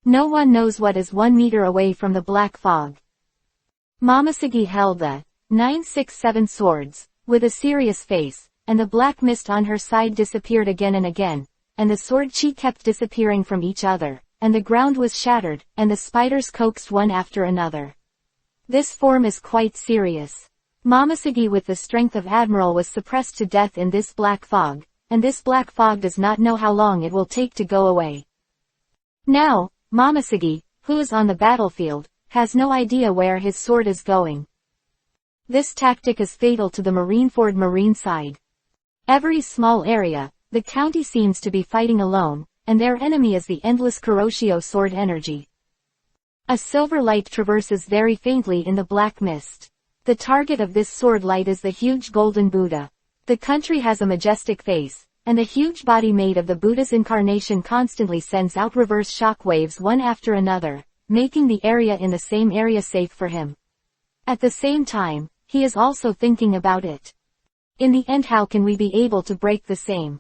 No one knows what is 1 meter away from the black fog. Momoshiki held the 967 swords, with a serious face, and the black mist on her side disappeared again and again, and the sword chi kept disappearing from each other, and the ground was shattered, and the spiders coaxed one after another. This form is quite serious. Momoshiki with the strength of Admiral was suppressed to death in this black fog, and this black fog does not know how long it will take to go away. Now, Momoshiki, who is on the battlefield, has no idea where his sword is going. This tactic is fatal to the Marineford Marine side. Every small area, the county seems to be fighting alone, and their enemy is the endless Kuroshio sword energy. A silver light traverses very faintly in the black mist. The target of this sword light is the huge golden Buddha. The country has a majestic face, and the huge body made of the Buddha's incarnation constantly sends out reverse shock waves one after another, making the area in the same area safe for him. At the same time, he is also thinking about it. In the end, how can we be able to break the same?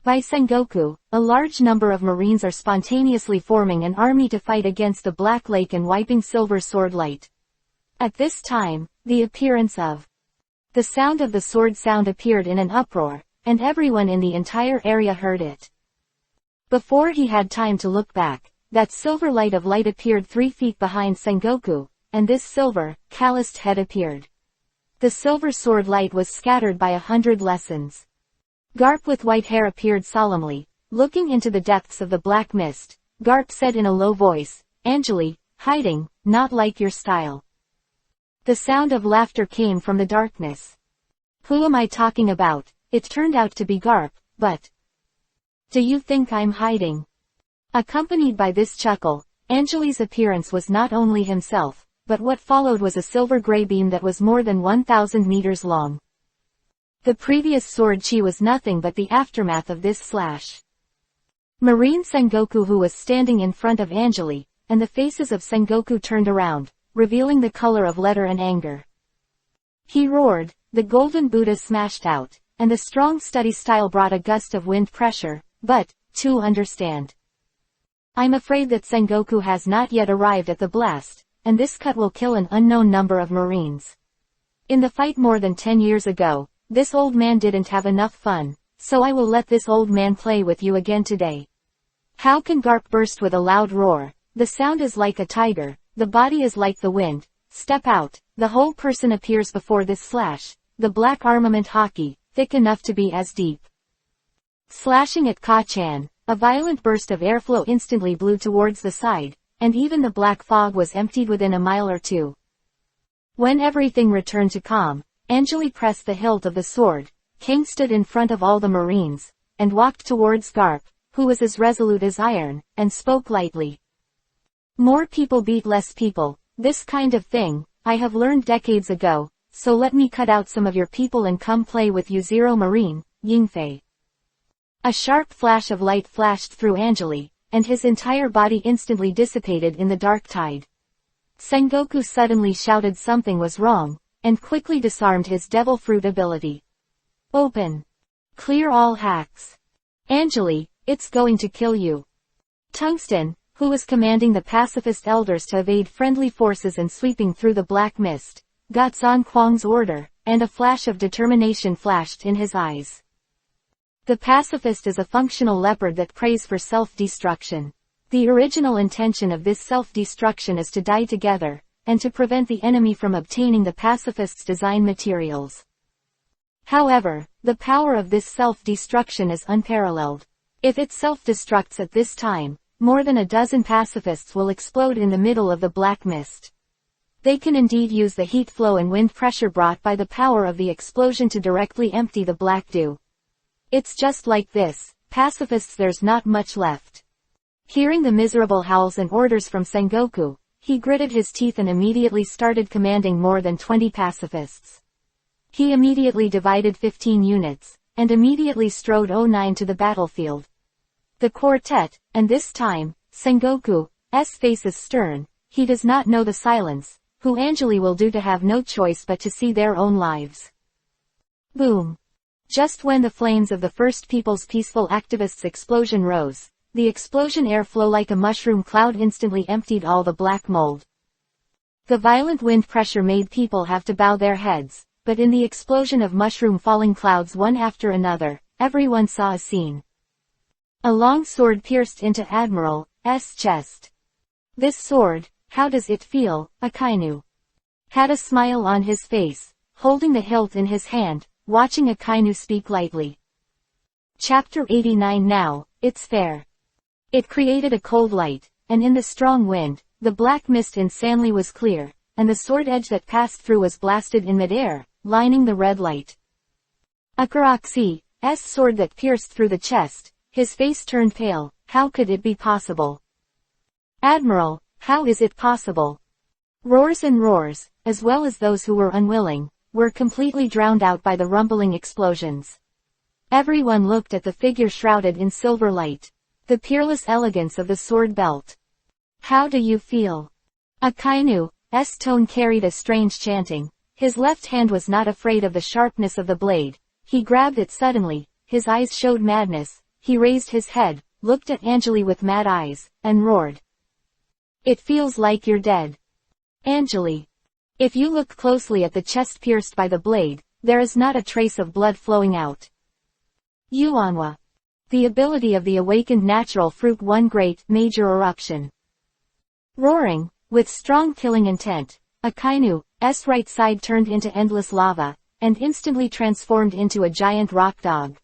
By Sengoku, a large number of Marines are spontaneously forming an army to fight against the Black Lake and wiping Silver Sword Light. At this time, the appearance of the sound of the sword sound appeared in an uproar, and everyone in the entire area heard it. Before he had time to look back, that silver light of light appeared 3 feet behind Sengoku, and this silver, calloused head appeared. The silver sword light was scattered by 100 lessons. Garp with white hair appeared solemnly, looking into the depths of the black mist. Garp said in a low voice, "Angeli, hiding, not like your style." The sound of laughter came from the darkness. Who am I talking about? It turned out to be Garp, but do you think I'm hiding? Accompanied by this chuckle, Angeli's appearance was not only himself, but what followed was a silver gray beam that was more than 1,000 meters long. The previous sword chi was nothing but the aftermath of this slash. Marine Sengoku, who was standing in front of Angeli, and the faces of Sengoku turned around, revealing the color of letter and anger. He roared, the golden Buddha smashed out, and the strong steady style brought a gust of wind pressure, but, to understand. I'm afraid that Sengoku has not yet arrived at the blast, and this cut will kill an unknown number of Marines. In the fight more than 10 years ago, this old man didn't have enough fun, so I will let this old man play with you again today. How can Garp burst with a loud roar? The sound is like a tiger, the body is like the wind. Step out, the whole person appears before this slash, the black armament hockey, thick enough to be as deep. Slashing at Ka-chan, a violent burst of airflow instantly blew towards the side, and even the black fog was emptied within a mile or two. When everything returned to calm, Angeli pressed the hilt of the sword, King stood in front of all the Marines, and walked towards Garp, who was as resolute as iron, and spoke lightly. More people beat less people, this kind of thing, I have learned decades ago, so let me cut out some of your people and come play with you. Zero Marine, Yingfei. A sharp flash of light flashed through Angeli, and his entire body instantly dissipated in the dark tide. Sengoku suddenly shouted something was wrong, and quickly disarmed his devil fruit ability. Open. Clear all hacks. Angeli, it's going to kill you. Tungsten, who was commanding the pacifist elders to evade friendly forces and sweeping through the black mist, got Zan Kuang's order, and a flash of determination flashed in his eyes. The pacifist is a functional leopard that prays for self-destruction. The original intention of this self-destruction is to die together, and to prevent the enemy from obtaining the pacifist's design materials. However, the power of this self-destruction is unparalleled. If it self-destructs at this time, more than a dozen pacifists will explode in the middle of the black mist. They can indeed use the heat flow and wind pressure brought by the power of the explosion to directly empty the black dew. It's just like this, pacifists, there's not much left. Hearing the miserable howls and orders from Sengoku, he gritted his teeth and immediately started commanding more than 20 pacifists. He immediately divided 15 units, and immediately strode 09 to the battlefield. The quartet, and this time, Sengoku's face is stern, he does not know the silence, who Angeli will do to have no choice but to see their own lives. Boom. Just when the flames of the First People's Peaceful Activists' explosion rose, the explosion airflow like a mushroom cloud instantly emptied all the black mold. The violent wind pressure made people have to bow their heads, but in the explosion of mushroom falling clouds one after another, everyone saw a scene. A long sword pierced into Admiral's chest. This sword, how does it feel? Akainu had a smile on his face, holding the hilt in his hand, watching Akainu speak lightly. Chapter 89. Now, it's fair. It created a cold light, and in the strong wind, the black mist in Sanley was clear, and the sword edge that passed through was blasted in mid-air, lining the red light. Akaroxi's sword that pierced through the chest, his face turned pale. How could it be possible? Admiral, how is it possible? Roars and roars, as well as those who were unwilling, were completely drowned out by the rumbling explosions. Everyone looked at the figure shrouded in silver light. The peerless elegance of the sword belt. How do you feel? Akainu's tone carried a strange chanting. His left hand was not afraid of the sharpness of the blade. He grabbed it suddenly, his eyes showed madness. He raised his head, looked at Anjali with mad eyes, and roared. It feels like you're dead. Anjali. If you look closely at the chest pierced by the blade, there is not a trace of blood flowing out. Yuanhua. The ability of the awakened natural fruit. One great, major eruption. Roaring, with strong killing intent, Akainu's right side turned into endless lava, and instantly transformed into a giant rock dog.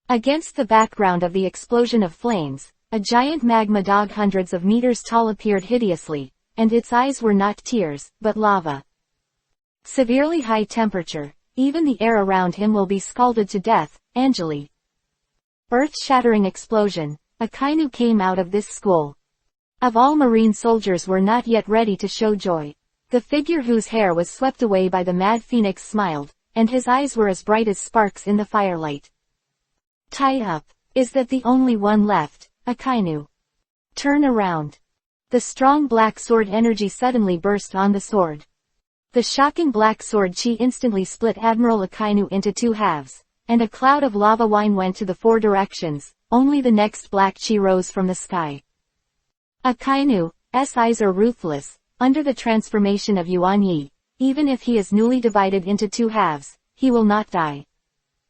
Against the background of the explosion of flames, a giant magma dog hundreds of meters tall appeared hideously, and its eyes were not tears, but lava. Severely high temperature, even the air around him will be scalded to death, Anjali. Earth-shattering explosion, Akainu came out of this school. Of all marine soldiers were not yet ready to show joy. The figure whose hair was swept away by the mad phoenix smiled, and his eyes were as bright as sparks in the firelight. Tie up. Is that the only one left, Akainu? Turn around. The strong black sword energy suddenly burst on the sword. The shocking black sword chi instantly split Admiral Akainu into two halves, and a cloud of lava wine went to the four directions. Only the next black chi rose from the sky. Akainu's eyes are ruthless. Under the transformation of Yuan Yi, even if he is newly divided into two halves, he will not die.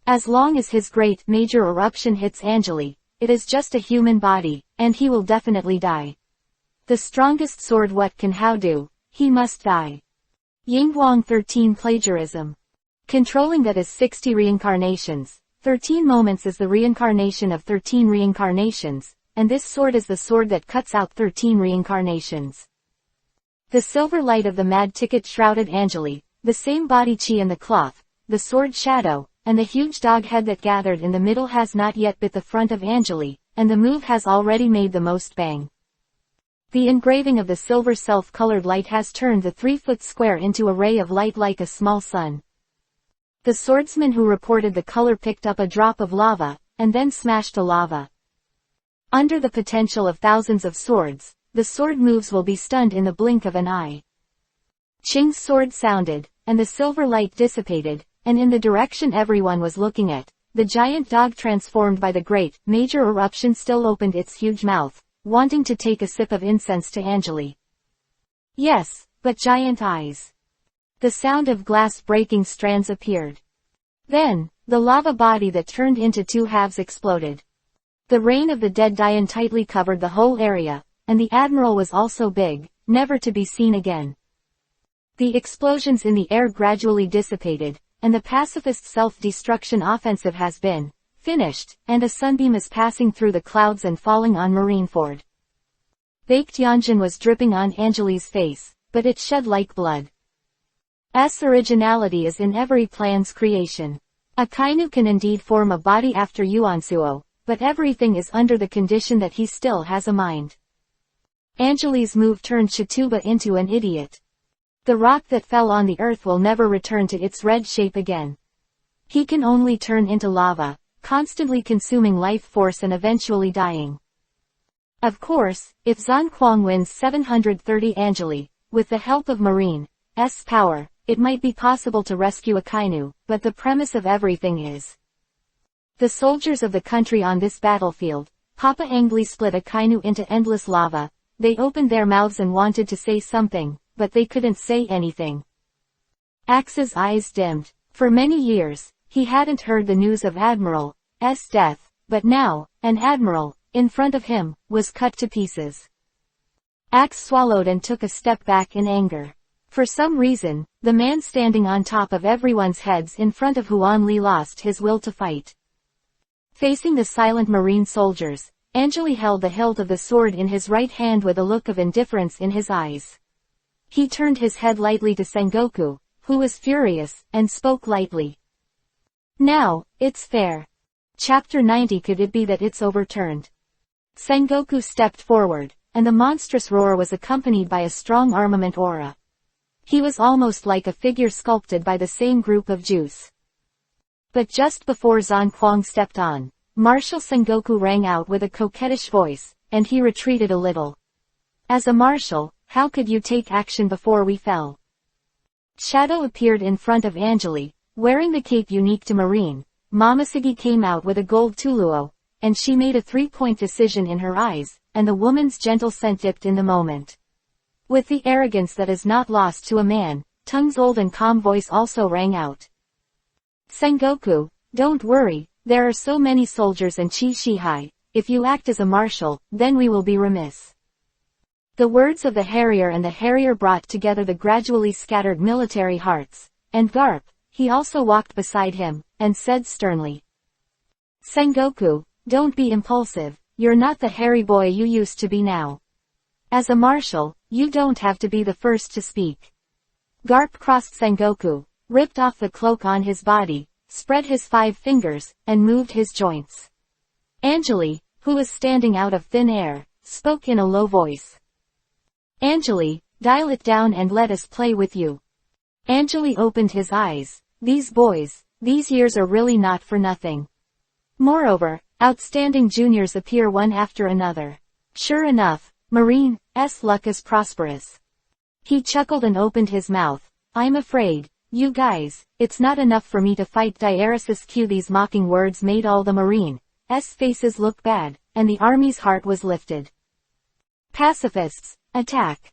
As long as his great, major eruption hits Anjali, it is just a human body, and he will definitely die. The strongest sword. What can how do? He must die. Yingguang 13 Plagiarism. Controlling that is 60 reincarnations. 13 moments is the reincarnation of 13 reincarnations, and this sword is the sword that cuts out 13 reincarnations. The silver light of the mad ticket shrouded Anjali, the same body chi and the cloth, the sword shadow, and the huge dog head that gathered in the middle has not yet bit the front of Anjali, and the move has already made the most bang. The engraving of the silver self-colored light has turned the 3-foot square into a ray of light like a small sun. The swordsman who reported the color picked up a drop of lava, and then smashed the lava. Under the potential of thousands of swords, the sword moves will be stunned in the blink of an eye. Qing's sword sounded, and the silver light dissipated, and in the direction everyone was looking at, the giant dog transformed by the great, major eruption still opened its huge mouth, wanting to take a sip of incense to Anjali. Yes, but giant eyes. The sound of glass breaking strands appeared. Then, the lava body that turned into two halves exploded. The rain of the dead Dian tightly covered the whole area, and the admiral was also big, never to be seen again. The explosions in the air gradually dissipated, and the pacifist self-destruction offensive has been finished, and a sunbeam is passing through the clouds and falling on Marineford. Baked Yanjin was dripping on Anjali's face, but it shed like blood. Originality is in every plan's creation. Akainu can indeed form a body after Yuansuo, but everything is under the condition that he still has a mind. Anjali's move turned Shituba into an idiot. The rock that fell on the earth will never return to its red shape again. He can only turn into lava, constantly consuming life force and eventually dying. Of course, if Zhan Kuang wins 730 Anjali, with the help of Marine's power, it might be possible to rescue Akainu, but the premise of everything is the soldiers of the country on this battlefield. Papa Angli split Akainu into endless lava. They opened their mouths and wanted to say something, but they couldn't say anything. Axe's eyes dimmed. For many years, he hadn't heard the news of Admiral's death, but now, an admiral, in front of him, was cut to pieces. Axe swallowed and took a step back in anger. For some reason, the man standing on top of everyone's heads in front of Huan Li lost his will to fight. Facing the silent marine soldiers, Angeli held the hilt of the sword in his right hand with a look of indifference in his eyes. He turned his head lightly to Sengoku, who was furious, and spoke lightly. Now, it's fair. Chapter 90. Could it be that it's overturned? Sengoku stepped forward, and the monstrous roar was accompanied by a strong armament aura. He was almost like a figure sculpted by the same group of Jews. But just before Zan Kuang stepped on, Marshal Sengoku rang out with a coquettish voice, and he retreated a little. As a marshal, how could you take action before we fell? Shadow appeared in front of Angeli, wearing the cape unique to Marine. Momoshiki came out with a gold tuluo, and she made a 3-point decision in her eyes, and the woman's gentle scent dipped in the moment. With the arrogance that is not lost to a man, Tung's old and calm voice also rang out. Sengoku, don't worry, there are so many soldiers and Chi Shihai, if you act as a marshal, then we will be remiss. The words of the Harrier and the Harrier brought together the gradually scattered military hearts, and Garp, he also walked beside him, and said sternly. Sengoku, don't be impulsive, you're not the hairy boy you used to be now. As a marshal, you don't have to be the first to speak. Garp crossed Sengoku, ripped off the cloak on his body, spread his 5 fingers, and moved his joints. Angeli, who was standing out of thin air, spoke in a low voice. Angeli, dial it down and let us play with you. Angeli opened his eyes. These boys, these years are really not for nothing. Moreover, outstanding juniors appear one after another. Sure enough, Marine's luck is prosperous. He chuckled and opened his mouth. I'm afraid, you guys, it's not enough for me to fight Diaresis Q. These mocking words made all the Marine's faces look bad, and the army's heart was lifted. Pacifists, attack.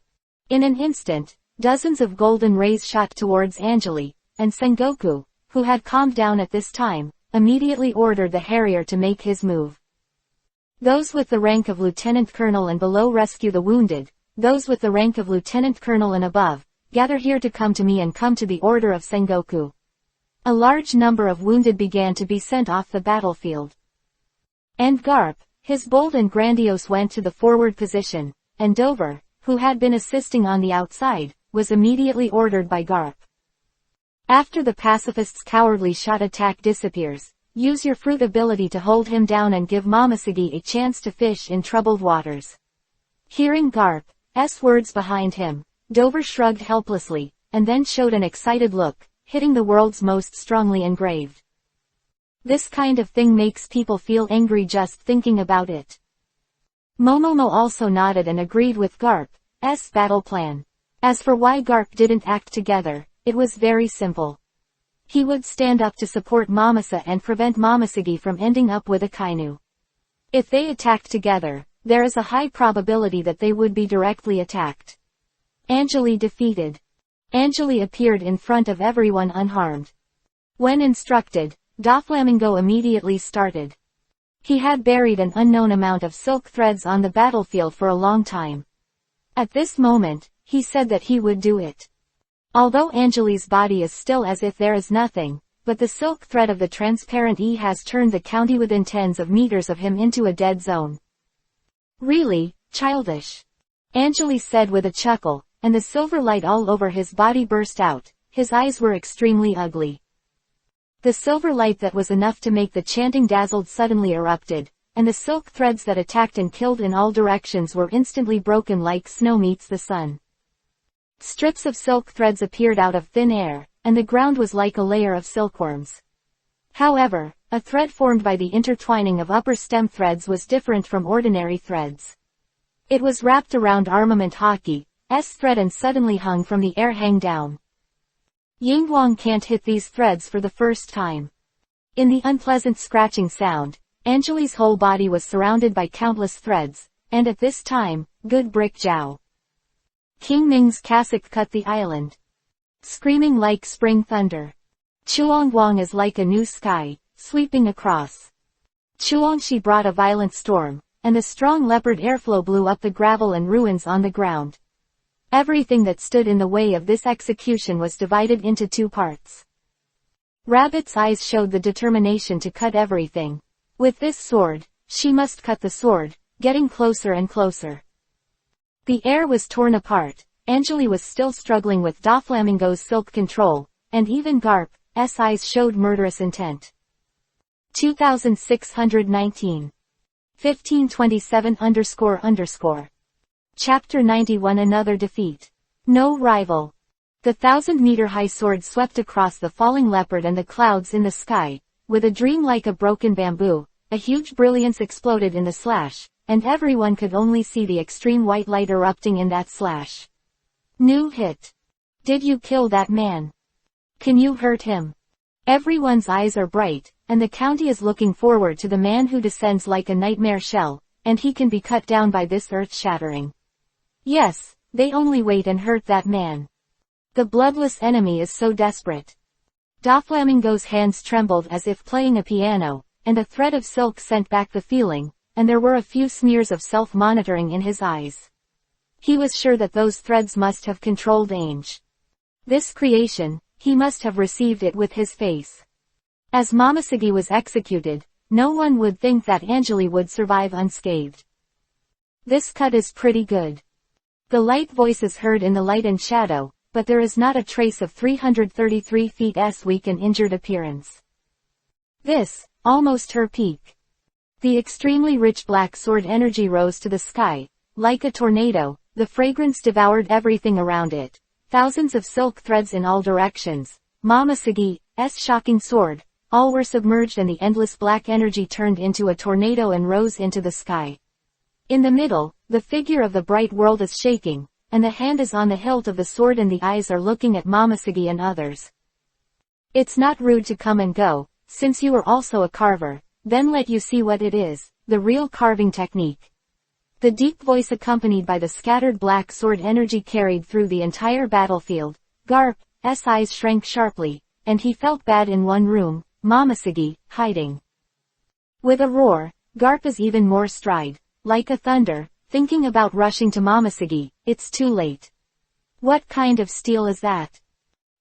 In an instant, dozens of golden rays shot towards Angeli, and Sengoku, who had calmed down at this time, immediately ordered the Harrier to make his move. Those with the rank of lieutenant colonel and below rescue the wounded, those with the rank of lieutenant colonel and above, gather here to come to me and come to the order of Sengoku. A large number of wounded began to be sent off the battlefield. And Garp, his bold and grandiose, went to the forward position, and Dover, who had been assisting on the outside, was immediately ordered by Garp. After the pacifists' cowardly shot attack disappears, use your fruit ability to hold him down and give Momoshiki a chance to fish in troubled waters. Hearing Garp's words behind him, Dover shrugged helplessly, and then showed an excited look, hitting the words most strongly engraved. This kind of thing makes people feel angry just thinking about it. Momomo also nodded and agreed with Garp's battle plan. As for why Garp didn't act together, it was very simple. He would stand up to support Momose and prevent Momoshiki from ending up with a Kainu. If they attacked together, there is a high probability that they would be directly attacked. Angeli defeated. Angeli appeared in front of everyone unharmed. When instructed, Doflamingo immediately started. He had buried an unknown amount of silk threads on the battlefield for a long time. At this moment, he said that he would do it. Although Angeli's body is still as if there is nothing, but the silk thread of the transparent E has turned the county within tens of meters of him into a dead zone. Really, childish. Angeli said with a chuckle, and the silver light all over his body burst out. His eyes were extremely ugly. The silver light that was enough to make the chanting dazzled suddenly erupted, and the silk threads that attacked and killed in all directions were instantly broken like snow meets the sun. Strips of silk threads appeared out of thin air, and the ground was like a layer of silkworms. However, a thread formed by the intertwining of upper stem threads was different from ordinary threads. It was wrapped around Armament Haki's thread and suddenly hung from the air hang down. Yingguang can't hit these threads for the first time. In the unpleasant scratching sound, Angeli's whole body was surrounded by countless threads, and at this time, good brick Jiao. King Ming's cassock cut the island. Screaming like spring thunder. Chuangguang is like a new sky, sweeping across. Chuangshi brought a violent storm, and a strong leopard airflow blew up the gravel and ruins on the ground. Everything that stood in the way of this execution was divided into two parts. Rabbit's eyes showed the determination to cut everything. With this sword, she must cut the sword, getting closer and closer. The air was torn apart. Angeli was still struggling with Doflamingo's silk control, and even Garp's eyes showed murderous intent. 2619. 1527__. Chapter 91. Another defeat. No rival. The 1,000-meter-high sword swept across the falling leopard and the clouds in the sky. With a dream like a broken bamboo, a huge brilliance exploded in the slash, and everyone could only see the extreme white light erupting in that slash. New hit. Did you kill that man? Can you hurt him? Everyone's eyes are bright, and the county is looking forward to the man who descends like a nightmare shell, and he can be cut down by this earth-shattering. Yes, they only wait and hurt that man. The bloodless enemy is so desperate. Doflamingo's hands trembled as if playing a piano, and a thread of silk sent back the feeling, and there were a few smears of self-monitoring in his eyes. He was sure that those threads must have controlled Ange. This creation, he must have received it with his face. As Momoshiki was executed, no one would think that Angeli would survive unscathed. This cut is pretty good. The light voice is heard in the light and shadow, but there is not a trace of 333 feet's weak and injured appearance. This, almost her peak. The extremely rich black sword energy rose to the sky. Like a tornado, the fragrance devoured everything around it. Thousands of silk threads in all directions. Momoshiki's shocking sword. All were submerged and the endless black energy turned into a tornado and rose into the sky. In the middle, the figure of the bright world is shaking, and the hand is on the hilt of the sword and the eyes are looking at Momoshiki and others. It's not rude to come and go, since you are also a carver, then let you see what it is, the real carving technique. The deep voice accompanied by the scattered black sword energy carried through the entire battlefield. Garp's eyes shrank sharply, and he felt bad in one room, Momoshiki, hiding. With a roar, Garp is even more stride, like a thunder, thinking about rushing to Momoshiki. It's too late. What kind of steel is that?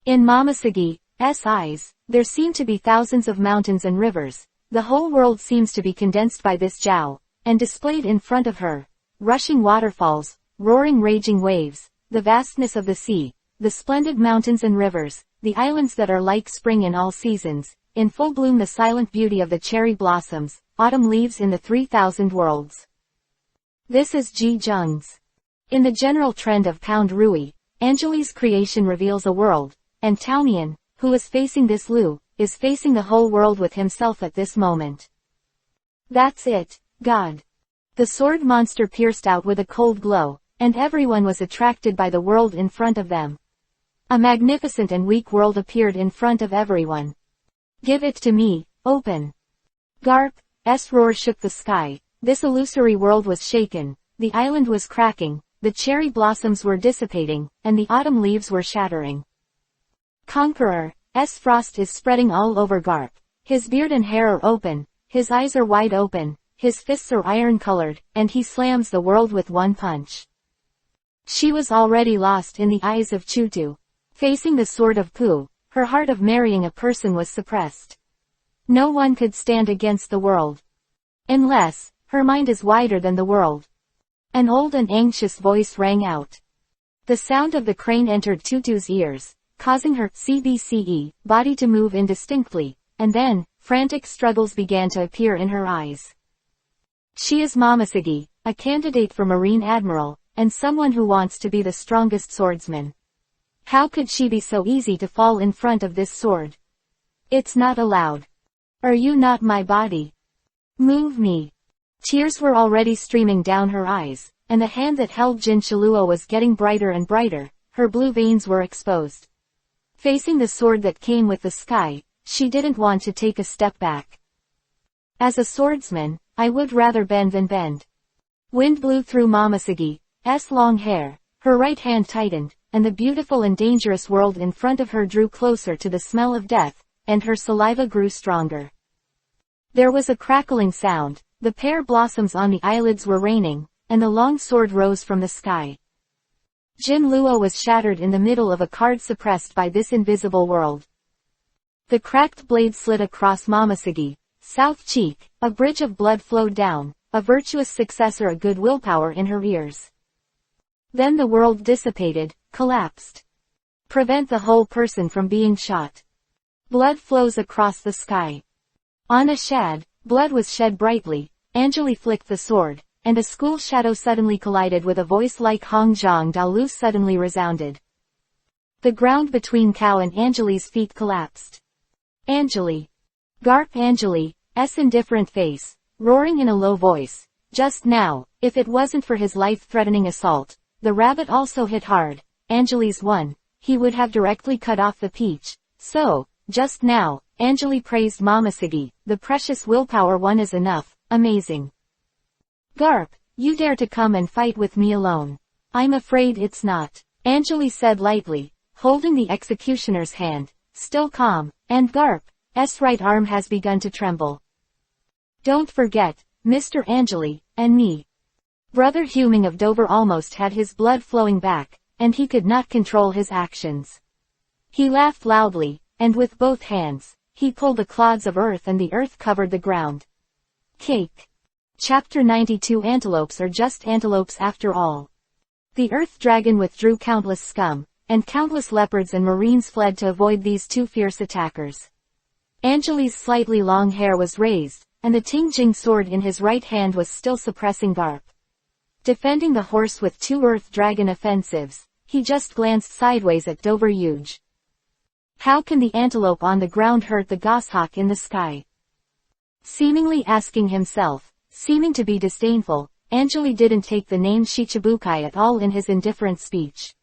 In Momoshiki's eyes, there seem to be thousands of mountains and rivers. The whole world seems to be condensed by this jowl, and displayed in front of her. Rushing waterfalls, roaring raging waves, the vastness of the sea, the splendid mountains and rivers, the islands that are like spring in all seasons, in full bloom the silent beauty of the cherry blossoms, autumn leaves in the 3,000 worlds. This is Ji Jung's. In the general trend of Pound Rui, Angeli's creation reveals a world, and Taunian, who is facing this Lu, is facing the whole world with himself at this moment. That's it, God. The sword monster pierced out with a cold glow, and everyone was attracted by the world in front of them. A magnificent and weak world appeared in front of everyone. Give it to me, open. Garp's roar shook the sky. This illusory world was shaken, the island was cracking, the cherry blossoms were dissipating, and the autumn leaves were shattering. Conqueror's frost is spreading all over Garp. His beard and hair are open, his eyes are wide open, his fists are iron-colored, and he slams the world with one punch. She was already lost in the eyes of Chutu. Facing the sword of Pu, her heart of marrying a person was suppressed. No one could stand against the world. Unless, her mind is wider than the world. An old and anxious voice rang out. The sound of the crane entered Tutu's ears, causing her body to move indistinctly, and then, frantic struggles began to appear in her eyes. She is Momoshiki, a candidate for Marine Admiral, and someone who wants to be the strongest swordsman. How could she be so easy to fall in front of this sword? It's not allowed. Are you not my body? Move me. Tears were already streaming down her eyes, and the hand that held Jin Shilua was getting brighter and brighter, her blue veins were exposed. Facing the sword that came with the sky, she didn't want to take a step back. As a swordsman, I would rather bend than bend. Wind blew through Momoshiki's long hair, her right hand tightened, and the beautiful and dangerous world in front of her drew closer to the smell of death, and her saliva grew stronger. There was a crackling sound, the pear blossoms on the eyelids were raining, and the long sword rose from the sky. Jin Luo was shattered in the middle of a card suppressed by this invisible world. The cracked blade slid across Momoshiki, south cheek, a bridge of blood flowed down, a virtuous successor, a good willpower in her ears. Then the world dissipated, collapsed. Prevent the whole person from being shot. Blood flows across the sky. On a shad, blood was shed brightly. Anjali flicked the sword, and a school shadow suddenly collided with a voice like Hong Zhang Dalu suddenly resounded. The ground between Cow and Anjali's feet collapsed. Anjali. Garp Anjali's indifferent face, roaring in a low voice. Just now, if it wasn't for his life-threatening assault, the rabbit also hit hard. Anjali's won. He would have directly cut off the peach. So, just now, Anjali praised Mamasigi. The precious willpower one is enough. Amazing. Garp, you dare to come and fight with me alone. I'm afraid it's not. Anjali said lightly, holding the executioner's hand, still calm, and Garp's right arm has begun to tremble. Don't forget, Mr. Anjali, and me. Brother Huming of Dover almost had his blood flowing back, and he could not control his actions. He laughed loudly, and with both hands, he pulled the clods of earth and the earth covered the ground. Cake. Chapter 92. Antelopes are just antelopes after all. The earth dragon withdrew countless scum, and countless leopards and marines fled to avoid these two fierce attackers. Anjali's slightly long hair was raised, and the Tingjing sword in his right hand was still suppressing Garp. Defending the horse with two earth dragon offensives, he just glanced sideways at Dover Huge. How can the antelope on the ground hurt the goshawk in the sky? Seemingly asking himself, seeming to be disdainful, Anjali didn't take the name Shichibukai at all in his indifferent speech.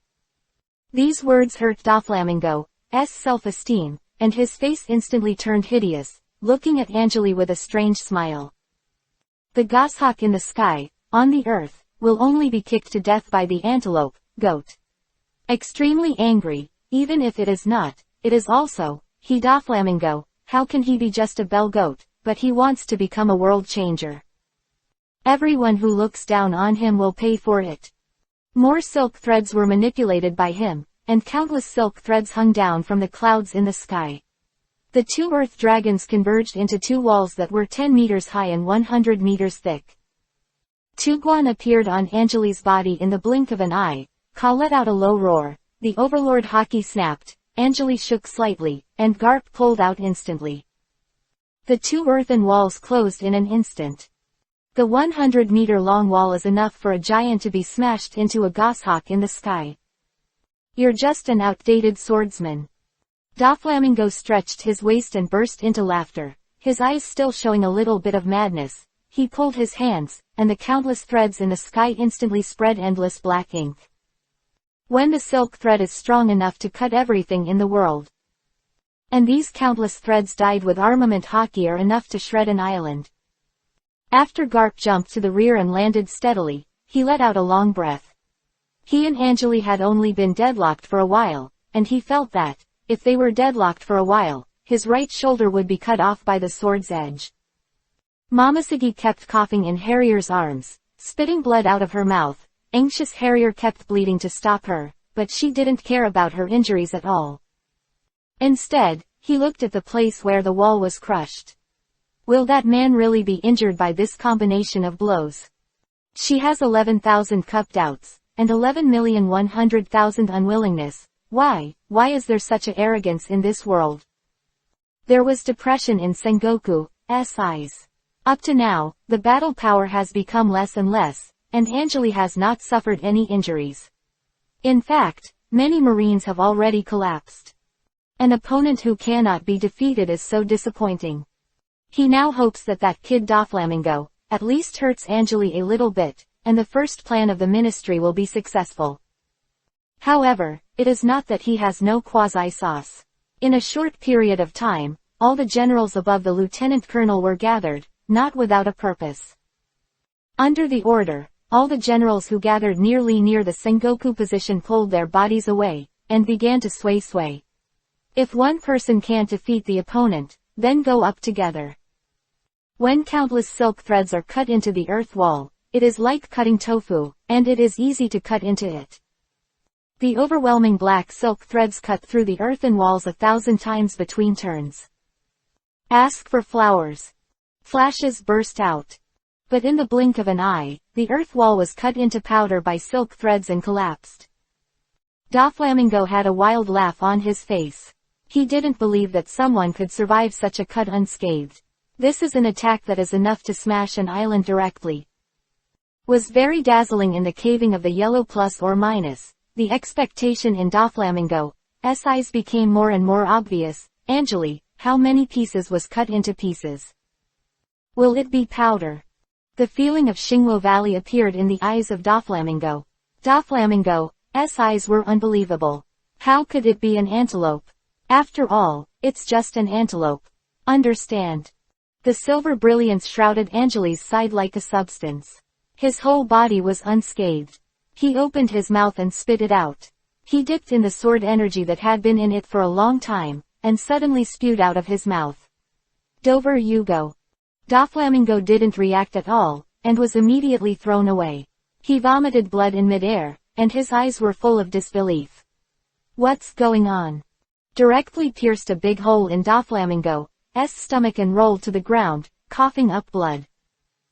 These words hurt Doflamingo's self-esteem, and his face instantly turned hideous, looking at Anjali with a strange smile. The goshawk in the sky, on the earth, will only be kicked to death by the antelope, goat. Extremely angry, even if it is not, it is also, he Doflamingo, how can he be just a bell goat, but he wants to become a world changer. Everyone who looks down on him will pay for it. More silk threads were manipulated by him, and countless silk threads hung down from the clouds in the sky. The two earth dragons converged into two walls that were 10 meters high and 100 meters thick. Tuguan appeared on Anjali's body in the blink of an eye. Ka let out a low roar. The overlord haki snapped, Anjali shook slightly, and Garp pulled out instantly. The two earthen walls closed in an instant. The 100-meter-long wall is enough for a giant to be smashed into a goshawk in the sky. You're just an outdated swordsman. Doflamingo stretched his waist and burst into laughter, his eyes still showing a little bit of madness. He pulled his hands, and the countless threads in the sky instantly spread endless black ink. When the silk thread is strong enough to cut everything in the world. And these countless threads dyed with armament haki are enough to shred an island. After Garp jumped to the rear and landed steadily, he let out a long breath. He and Anjali had only been deadlocked for a while, and he felt that, if they were deadlocked for a while, his right shoulder would be cut off by the sword's edge. Mamasigi kept coughing in Harrier's arms, spitting blood out of her mouth. Anxious Harrier kept bleeding to stop her, but she didn't care about her injuries at all. Instead, he looked at the place where the wall was crushed. Will that man really be injured by this combination of blows? She has 11,000 cup doubts, and 11,100,000 unwillingness. Why is there such a arrogance in this world? There was depression in Sengoku's eyes. Up to now, the battle power has become less and less, and Anjali has not suffered any injuries. In fact, many Marines have already collapsed. An opponent who cannot be defeated is so disappointing. He now hopes that that kid Doflamingo, at least hurts Anjali a little bit, and the first plan of the ministry will be successful. However, it is not that he has no quasi-sauce. In a short period of time, all the generals above the lieutenant colonel were gathered, not without a purpose. Under the order, all the generals who gathered nearly near the Sengoku position pulled their bodies away, and began to sway. If one person can't defeat the opponent, then go up together. When countless silk threads are cut into the earth wall, it is like cutting tofu, and it is easy to cut into it. The overwhelming black silk threads cut through the earthen walls 1,000 times between turns. Ask for flowers. Flashes burst out. But in the blink of an eye, the earth wall was cut into powder by silk threads and collapsed. Doflamingo had a wild laugh on his face. He didn't believe that someone could survive such a cut unscathed. This is an attack that is enough to smash an island directly. Was very dazzling in the caving of the yellow plus or minus. The expectation in Doflamingo's eyes became more and more obvious. Angeli, how many pieces was cut into pieces? Will it be powder? The feeling of Xingwo Valley appeared in the eyes of Doflamingo. Doflamingo's eyes were unbelievable. How could it be an antelope? After all, it's just an antelope. Understand. The silver brilliance shrouded Angeli's side like a substance. His whole body was unscathed. He opened his mouth and spit it out. He dipped in the sword energy that had been in it for a long time, and suddenly spewed out of his mouth. Dover you go. Doflamingo didn't react at all, and was immediately thrown away. He vomited blood in midair, and his eyes were full of disbelief. What's going on? Directly pierced a big hole in Doflamingo's stomach and rolled to the ground, coughing up blood.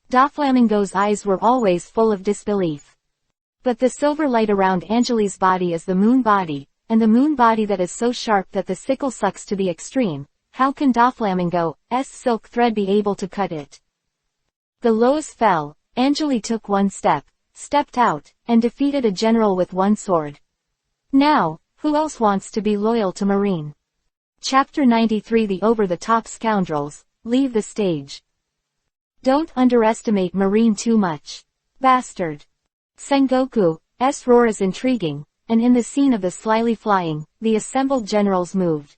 Doflamingo's eyes were always full of disbelief. But the silver light around Angeli's body is the moon body, and the moon body that is so sharp that the sickle sucks to the extreme. How can Doflamingo's silk thread be able to cut it? The Lois fell. Angeli took one step, stepped out, and defeated a general with one sword. Now, who else wants to be loyal to Marine? Chapter 93 The Over-the-Top Scoundrels, leave the stage. Don't underestimate Marine too much. Bastard. Sengoku's roar is intriguing, and in the scene of the slyly flying, the assembled generals moved.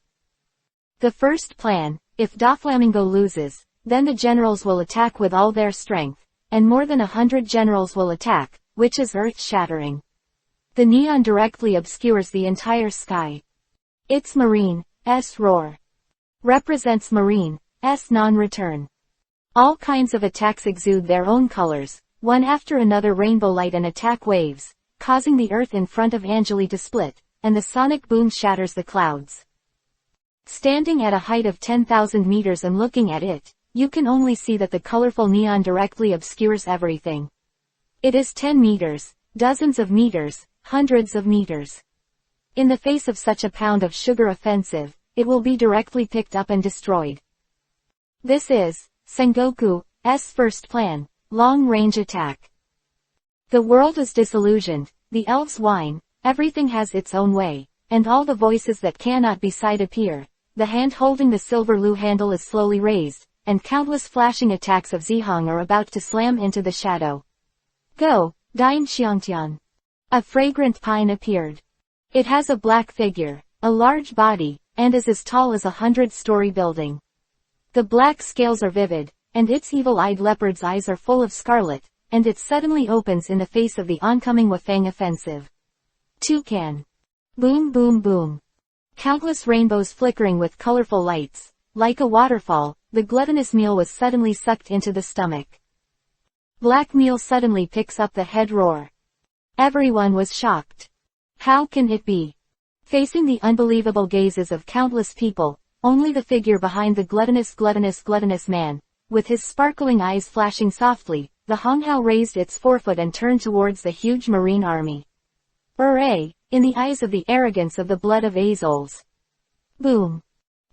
The first plan, if Doflamingo loses, then the generals will attack with all their strength, and more than 100 generals will attack, which is earth-shattering. The neon directly obscures the entire sky. It's Marine's roar. Represents Marine's non-return. All kinds of attacks exude their own colors, one after another rainbow light and attack waves, causing the earth in front of Angeli to split, and the sonic boom shatters the clouds. Standing at a height of 10,000 meters and looking at it, you can only see that the colorful neon directly obscures everything. It is 10 meters, dozens of meters, hundreds of meters. In the face of such a pound of sugar offensive, it will be directly picked up and destroyed. This is Sengoku's first plan, long-range attack. The world is disillusioned, the elves whine, everything has its own way, and all the voices that cannot be said appear. The hand holding the silver loo handle is slowly raised, and countless flashing attacks of Zihong are about to slam into the shadow. Go, Dine Xiangtian. A fragrant pine appeared. It has a black figure, a large body, and is as tall as a 100-story building. The black scales are vivid, and its evil-eyed leopard's eyes are full of scarlet, and it suddenly opens in the face of the oncoming Wafang offensive. Toucan. Boom boom boom. Countless rainbows flickering with colorful lights. Like a waterfall, the gluttonous meal was suddenly sucked into the stomach. Black meal suddenly picks up the head roar. Everyone was shocked. How can it be? Facing the unbelievable gazes of countless people, only the figure behind the gluttonous man, with his sparkling eyes flashing softly, the Honghao raised its forefoot and turned towards the huge marine army. Hooray! In the eyes of the arrogance of the blood of Azoles. Boom!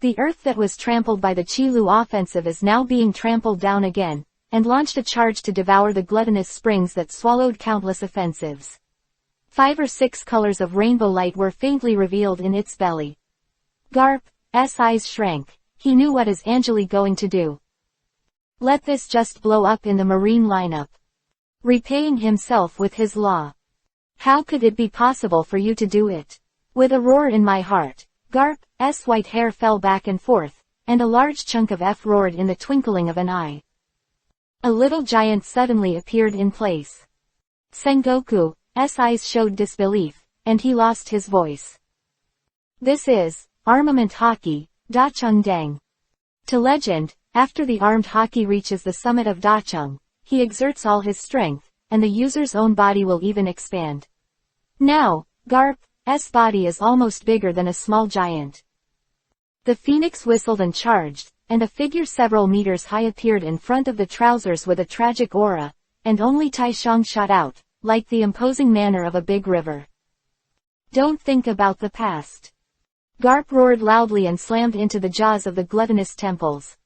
The earth that was trampled by the Qilu offensive is now being trampled down again, and launched a charge to devour the gluttonous springs that swallowed countless offensives. 5 or 6 colors of rainbow light were faintly revealed in its belly. Garp's eyes shrank. He knew what is Angeli going to do. Let this just blow up in the marine lineup. Repaying himself with his law. How could it be possible for you to do it? With a roar in my heart, Garp's white hair fell back and forth, and a large chunk of F roared in the twinkling of an eye. A little giant suddenly appeared in place. Sengoku's eyes showed disbelief, and he lost his voice. This is armament hockey, Dacheng Dang. To legend, after the armed hockey reaches the summit of Dacheng, he exerts all his strength, and the user's own body will even expand. Now, Garp's body is almost bigger than a small giant. The phoenix whistled and charged, and a figure several meters high appeared in front of the trousers with a tragic aura, and only Tai Shang shot out, like the imposing manner of a big river. Don't think about the past. Garp roared loudly and slammed into the jaws of the gluttonous temples.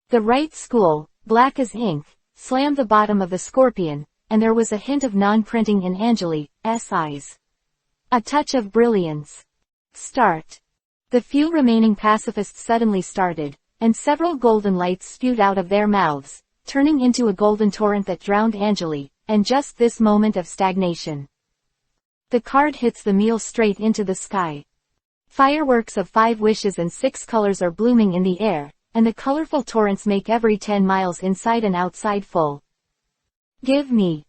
The right school, black as ink, slammed the bottom of the scorpion, and there was a hint of non-printing in Angeli's eyes. A touch of brilliance. Start. The few remaining pacifists suddenly started, and several golden lights spewed out of their mouths, turning into a golden torrent that drowned Angeli, and just this moment of stagnation. The card hits the meal straight into the sky. Fireworks of 5 wishes and 6 colors are blooming in the air, and the colorful torrents make every 10 miles inside and outside full. Give me.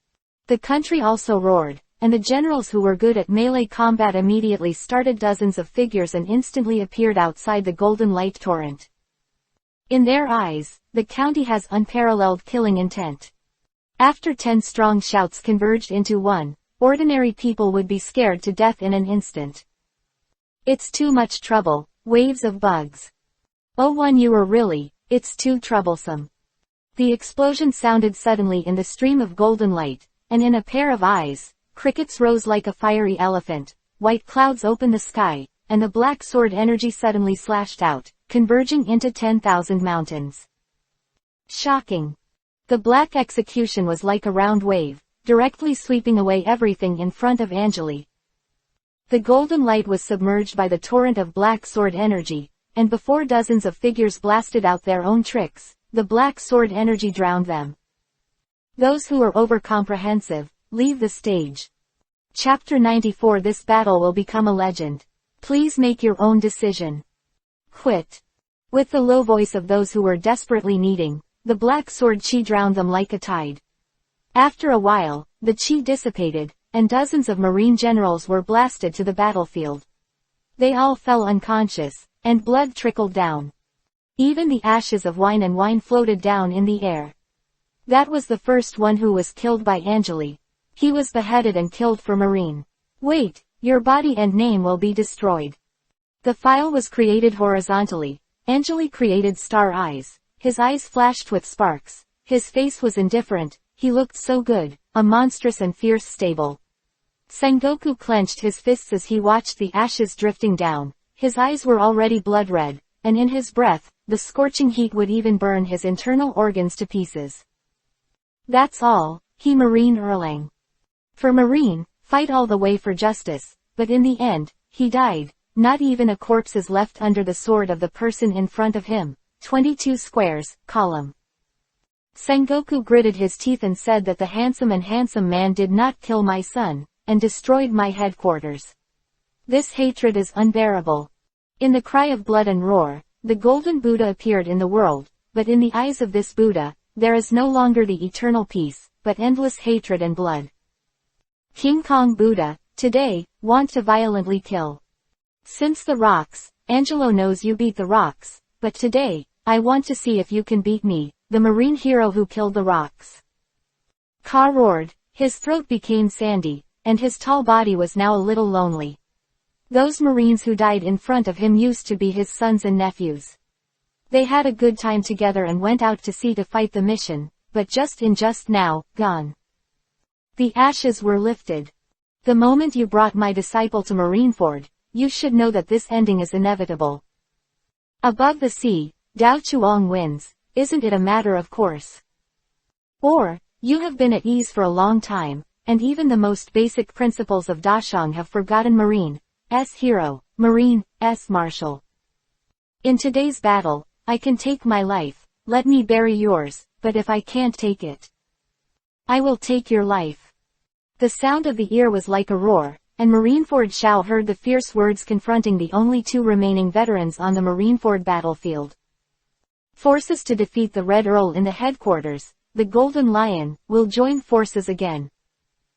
The country also roared, and the generals who were good at melee combat immediately started dozens of figures and instantly appeared outside the golden light torrent. In their eyes, the county has unparalleled killing intent. After 10 strong shouts converged into one, ordinary people would be scared to death in an instant. It's too much trouble, waves of bugs. Oh one you are really, it's too troublesome. The explosion sounded suddenly in the stream of golden light, and in a pair of eyes, crickets rose like a fiery elephant, white clouds opened the sky, and the black sword energy suddenly slashed out, converging into 10,000 mountains. Shocking. The black execution was like a round wave, directly sweeping away everything in front of Angeli. The golden light was submerged by the torrent of black sword energy, and before dozens of figures blasted out their own tricks, the black sword energy drowned them. Those who are overcomprehensive, leave the stage. Chapter 94. This battle will become a legend. Please make your own decision. Quit. With the low voice of those who were desperately needing, the black sword chi drowned them like a tide. After a while, the chi dissipated, and dozens of marine generals were blasted to the battlefield. They all fell unconscious, and blood trickled down. Even the ashes of wine floated down in the air. That was the first one who was killed by Angeli. He was beheaded and killed for marine. Wait, your body and name will be destroyed. The file was created horizontally. Angeli created star eyes. His eyes flashed with sparks. His face was indifferent. He looked so good, a monstrous and fierce stable. Sengoku clenched his fists as he watched the ashes drifting down. His eyes were already blood red, and in his breath, the scorching heat would even burn his internal organs to pieces. That's all, he Marine Erlang. For Marine, fight all the way for justice, but in the end, he died. Not even a corpse is left under the sword of the person in front of him. 22 squares, column. Sengoku gritted his teeth and said that the handsome man did not kill my son, and destroyed my headquarters. This hatred is unbearable. In the cry of blood and roar, the golden Buddha appeared in the world, but in the eyes of this Buddha, there is no longer the eternal peace, but endless hatred and blood. King Kong Buddha, today, want to violently kill. Since the rocks, Angelo knows you beat the rocks, but today, I want to see if you can beat me, the marine hero who killed the rocks. Ka roared, his throat became sandy, and his tall body was now a little lonely. Those Marines who died in front of him used to be his sons and nephews. They had a good time together and went out to sea to fight the mission, but just now, gone. The ashes were lifted. The moment you brought my disciple to Marineford, you should know that this ending is inevitable. Above the sea, Dao Chuang wins, isn't it a matter of course? Or, you have been at ease for a long time, and even the most basic principles of Dashang have forgotten Marine's hero, Marine's marshal. In today's battle, I can take my life, let me bury yours, but if I can't take it, I will take your life. The sound of the ear was like a roar, and Marineford Shao heard the fierce words confronting the only 2 remaining veterans on the Marineford battlefield. Forces to defeat the Red Earl in the headquarters, the Golden Lion, will join forces again.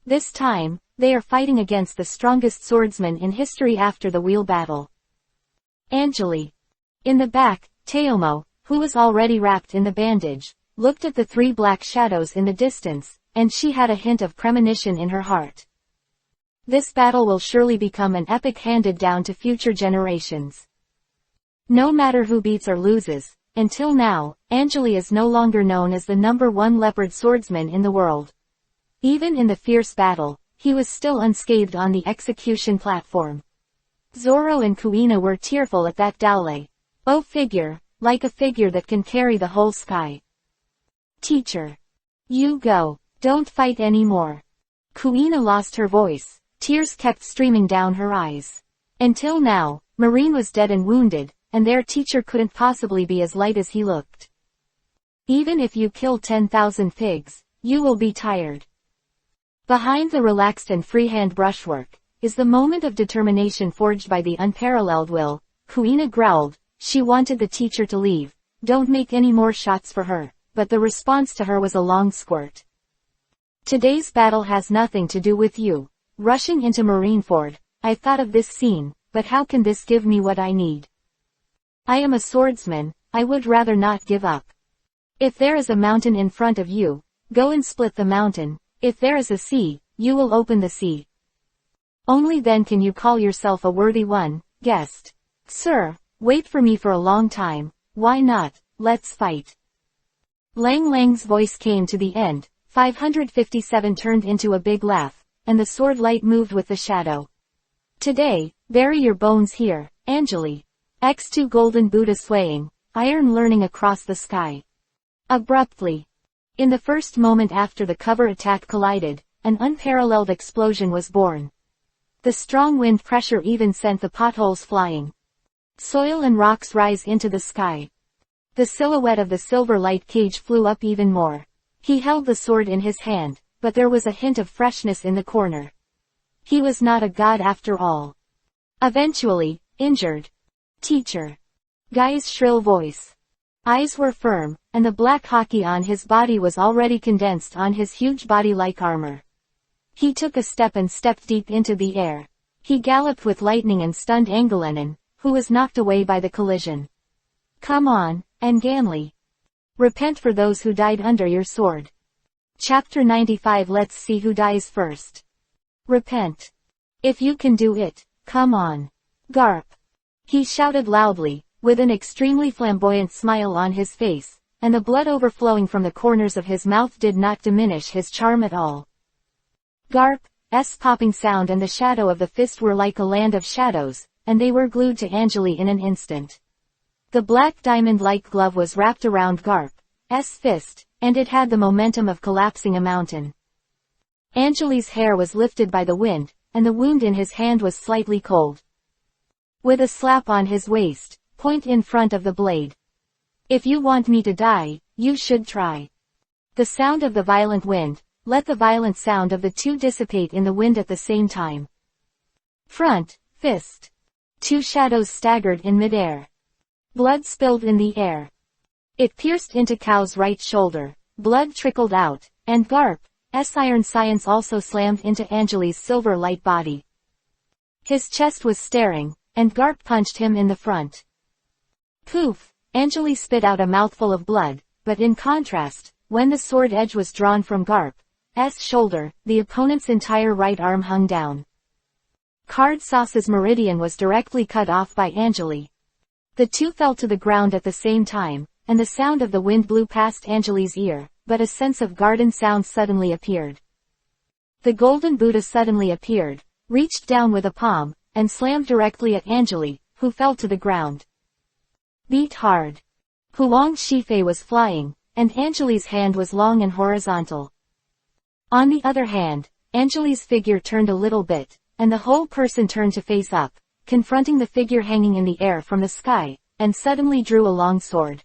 This time, they are fighting against the strongest swordsman in history after the wheel battle. Angeli. In the back, Teomo, who was already wrapped in the bandage, looked at the 3 black shadows in the distance, and she had a hint of premonition in her heart. This battle will surely become an epic handed down to future generations. No matter who beats or loses, Until now, Anjali is no longer known as the #1 leopard swordsman in the world. Even in the fierce battle, he was still unscathed on the execution platform. Zoro and Kuina were tearful at that dowlay. Oh figure, like a figure that can carry the whole sky. Teacher. You go, don't fight anymore. Kuina lost her voice, tears kept streaming down her eyes. Until now, Marine was dead and wounded, and their teacher couldn't possibly be as light as he looked. Even if you kill 10,000 pigs, you will be tired. Behind the relaxed and freehand brushwork, is the moment of determination forged by the unparalleled will. Kuina growled, she wanted the teacher to leave, don't make any more shots for her, but the response to her was a long squirt. Today's battle has nothing to do with you. Rushing into Marineford, I thought of this scene, but how can this give me what I need? I am a swordsman, I would rather not give up. If there is a mountain in front of you, go and split the mountain. If there is a sea, you will open the sea. Only then can you call yourself a worthy one, guest. Sir, wait for me for a long time, why not, let's fight. Lang Lang's voice came to the end, 557 turned into a big laugh, and the sword light moved with the shadow. Today, bury your bones here, Anjali. X2 golden Buddha swaying, iron learning across the sky. Abruptly. In the first moment after the cover attack collided, an unparalleled explosion was born. The strong wind pressure even sent the potholes flying. Soil and rocks rise into the sky. The silhouette of the silver light cage flew up even more. He held the sword in his hand, but there was a hint of freshness in the corner. He was not a god after all. Eventually, injured. Teacher. Guy's shrill voice. Eyes were firm, and the black hockey on his body was already condensed on his huge body like armor. He took a step and stepped deep into the air. He galloped with lightning and stunned Angelenin, who was knocked away by the collision. Come on, Anganli. Repent for those who died under your sword. Chapter 95. Let's see who dies first. Repent. If you can do it, come on. Garp. He shouted loudly, with an extremely flamboyant smile on his face, and the blood overflowing from the corners of his mouth did not diminish his charm at all. Garp's popping sound and the shadow of the fist were like a land of shadows, and they were glued to Anjali in an instant. The black diamond-like glove was wrapped around Garp's fist, and it had the momentum of collapsing a mountain. Anjali's hair was lifted by the wind, and the wound in his hand was slightly cold. With a slap on his waist, point in front of the blade. If you want me to die, you should try. The sound of the violent wind, let the violent sound of the two dissipate in the wind at the same time. Front, fist. Two shadows staggered in midair. Blood spilled in the air. It pierced into Cow's right shoulder, blood trickled out, and Garp's iron science also slammed into Anjali's silver light body. His chest was staring, and Garp punched him in the front. Poof! Anjali spit out a mouthful of blood, but in contrast, when the sword edge was drawn from Garp's shoulder, the opponent's entire right arm hung down. Card Sauce's meridian was directly cut off by Anjali. The two fell to the ground at the same time, and the sound of the wind blew past Anjali's ear, but a sense of garden sound suddenly appeared. The golden Buddha suddenly appeared, reached down with a palm, and slammed directly at Anjali, who fell to the ground. Beat hard. Huang Shifei was flying, and Anjali's hand was long and horizontal. On the other hand, Anjali's figure turned a little bit, and the whole person turned to face up, confronting the figure hanging in the air from the sky, and suddenly drew a long sword.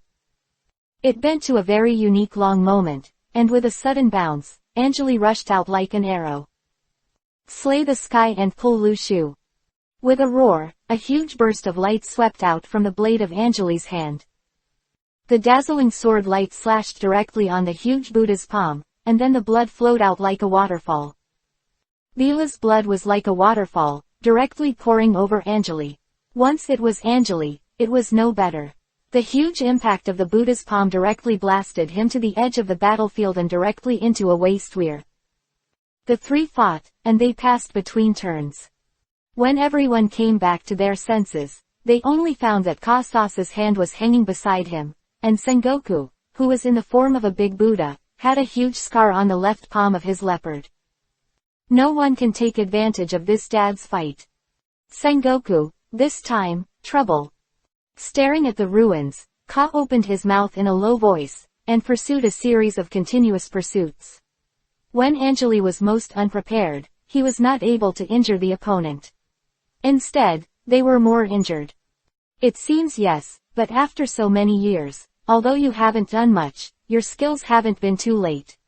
It bent to a very unique long moment, and with a sudden bounce, Anjali rushed out like an arrow. Slay the sky and pull Lu Shu. With a roar, a huge burst of light swept out from the blade of Anjali's hand. The dazzling sword light slashed directly on the huge Buddha's palm, and then the blood flowed out like a waterfall. Leela's blood was like a waterfall, directly pouring over Anjali. Once it was Anjali, it was no better. The huge impact of the Buddha's palm directly blasted him to the edge of the battlefield and directly into a waste weir. The three fought, and they passed between turns. When everyone came back to their senses, they only found that Kassa's hand was hanging beside him, and Sengoku, who was in the form of a big Buddha, had a huge scar on the left palm of his leopard. No one can take advantage of this dad's fight. Sengoku, this time, trouble. Staring at the ruins, Ka opened his mouth in a low voice, and pursued a series of continuous pursuits. When Angeli was most unprepared, he was not able to injure the opponent. Instead, they were more injured. It seems yes, but after so many years, although you haven't done much, your skills haven't been too late.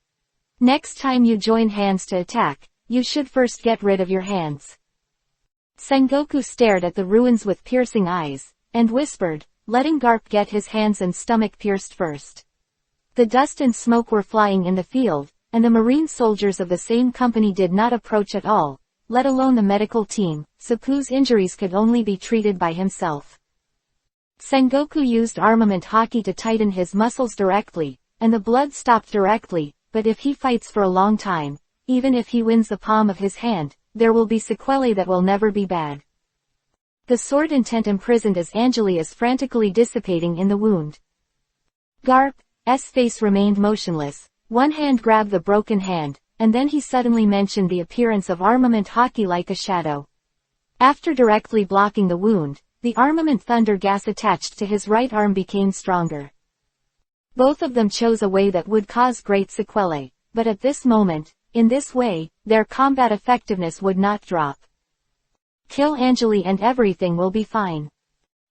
Next time you join hands to attack, you should first get rid of your hands. Sengoku stared at the ruins with piercing eyes, and whispered, letting Garp get his hands and stomach pierced first. The dust and smoke were flying in the field, and the marine soldiers of the same company did not approach at all, let alone the medical team, Seppuku's injuries could only be treated by himself. Sengoku used armament hockey to tighten his muscles directly, and the blood stopped directly, but if he fights for a long time, even if he wins the palm of his hand, there will be sequelae that will never be bad. The sword intent imprisoned as Angeli is frantically dissipating in the wound. Garp's face remained motionless, one hand grabbed the broken hand, and then he suddenly mentioned the appearance of armament hockey like a shadow. After directly blocking the wound, the armament thunder gas attached to his right arm became stronger. Both of them chose a way that would cause great sequelae, but at this moment, in this way, their combat effectiveness would not drop. Kill Angeli and everything will be fine.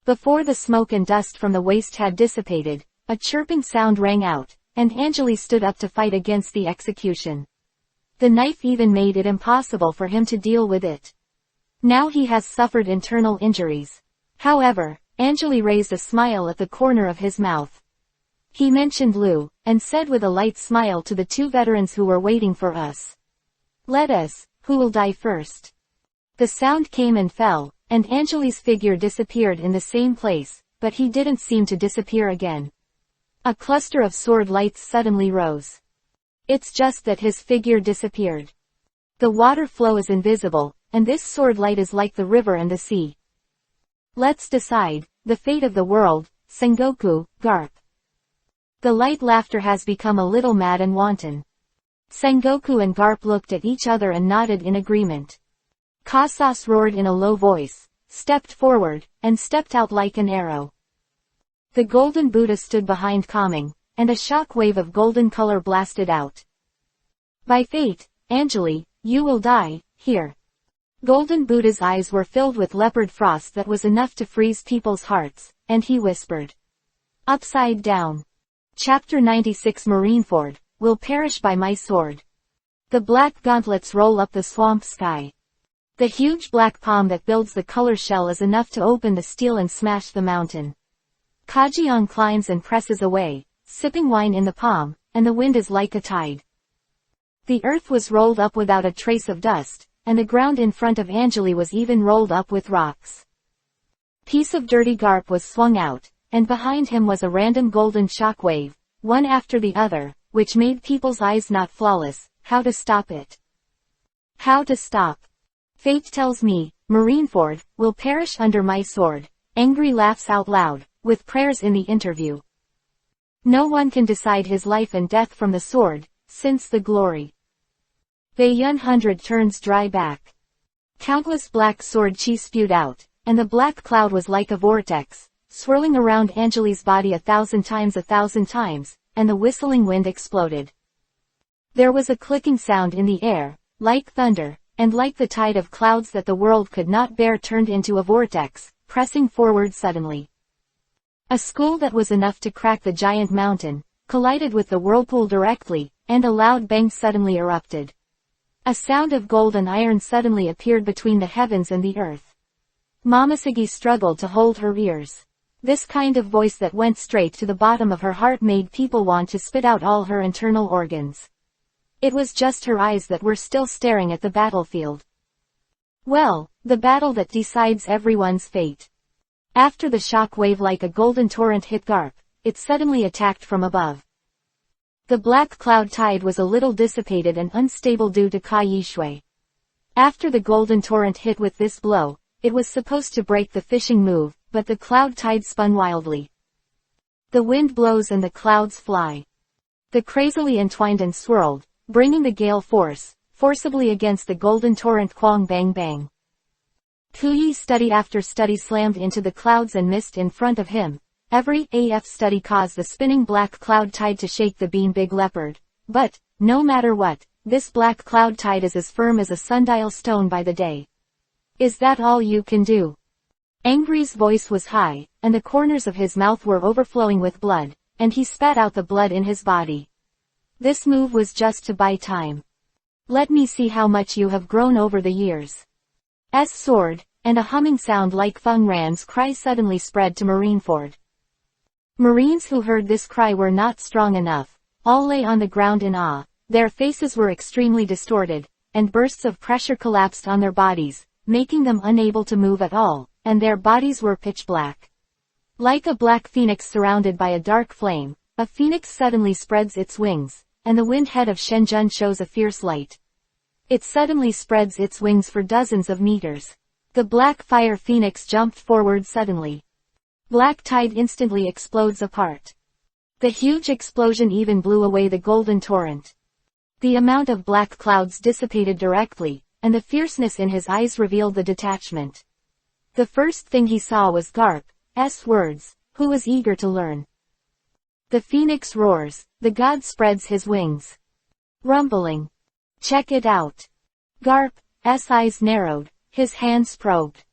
Before the smoke and dust from the waste had dissipated, a chirping sound rang out, and Angeli stood up to fight against the execution. The knife even made it impossible for him to deal with it. Now he has suffered internal injuries. However, Angeli raised a smile at the corner of his mouth. He mentioned Lu, and said with a light smile to the two veterans who were waiting for us. Let us, who will die first? The sound came and fell, and Angeli's figure disappeared in the same place, but he didn't seem to disappear again. A cluster of sword lights suddenly rose. It's just that his figure disappeared. The water flow is invisible, and this sword light is like the river and the sea. Let's decide, the fate of the world, Sengoku, Garp. The light laughter has become a little mad and wanton. Sengoku and Garp looked at each other and nodded in agreement. Kasas roared in a low voice, stepped forward, and stepped out like an arrow. The golden Buddha stood behind calming, and a shock wave of golden color blasted out. By fate, Angeli, you will die, here. Golden Buddha's eyes were filled with leopard frost that was enough to freeze people's hearts, and he whispered. Upside down. Chapter 96 Marineford, will perish by my sword. The black gauntlets roll up the swamp sky. The huge black palm that builds the color shell is enough to open the steel and smash the mountain. Kajian climbs and presses away, sipping wine in the palm, and the wind is like a tide. The earth was rolled up without a trace of dust, and the ground in front of Angeli was even rolled up with rocks. Piece of dirty Garp was swung out, and behind him was a random golden shockwave, one after the other, which made people's eyes not flawless. How to stop it? How to stop? Fate tells me, Marineford, will perish under my sword. Angry laughs out loud, with prayers in the interview. No one can decide his life and death from the sword, since the glory. Baiyun 100 turns dry back. Countless black sword chi spewed out, and the black cloud was like a vortex, swirling around Angeli's body 1,000 times, and the whistling wind exploded. There was a clicking sound in the air, like thunder, and like the tide of clouds that the world could not bear turned into a vortex, pressing forward suddenly. A school that was enough to crack the giant mountain, collided with the whirlpool directly, and a loud bang suddenly erupted. A sound of gold and iron suddenly appeared between the heavens and the earth. Momoshige struggled to hold her ears. This kind of voice that went straight to the bottom of her heart made people want to spit out all her internal organs. It was just her eyes that were still staring at the battlefield. Well, the battle that decides everyone's fate. After the shock wave like a golden torrent hit Garp, it suddenly attacked from above. The black cloud tide was a little dissipated and unstable due to Ka Yishui. After the golden torrent hit with this blow, it was supposed to break the fishing move, but the cloud tide spun wildly. The wind blows and the clouds fly. The crazily entwined and swirled, bringing the gale forcibly against the golden torrent quang bang bang. Kuyi study after study slammed into the clouds and mist in front of him. Every AF study caused the spinning black cloud tide to shake the bean big leopard. But, no matter what, this black cloud tide is as firm as a sundial stone by the day. Is that all you can do? Angry's voice was high, and the corners of his mouth were overflowing with blood, and he spat out the blood in his body. This move was just to buy time. Let me see how much you have grown over the years. Sword, and a humming sound like Feng Ran's cry suddenly spread to Marineford. Marines who heard this cry were not strong enough. All lay on the ground in awe, their faces were extremely distorted, and bursts of pressure collapsed on their bodies, making them unable to move at all, and their bodies were pitch black. Like a black phoenix surrounded by a dark flame, a phoenix suddenly spreads its wings, and the wind head of Shenzhen shows a fierce light. It suddenly spreads its wings for dozens of meters. The black fire phoenix jumped forward suddenly. Black tide instantly explodes apart. The huge explosion even blew away the golden torrent. The amount of black clouds dissipated directly, and the fierceness in his eyes revealed the detachment. The first thing he saw was Garp's words, who was eager to learn. The phoenix roars, the god spreads his wings. Rumbling. Check it out. Garp's eyes narrowed, his hands probed.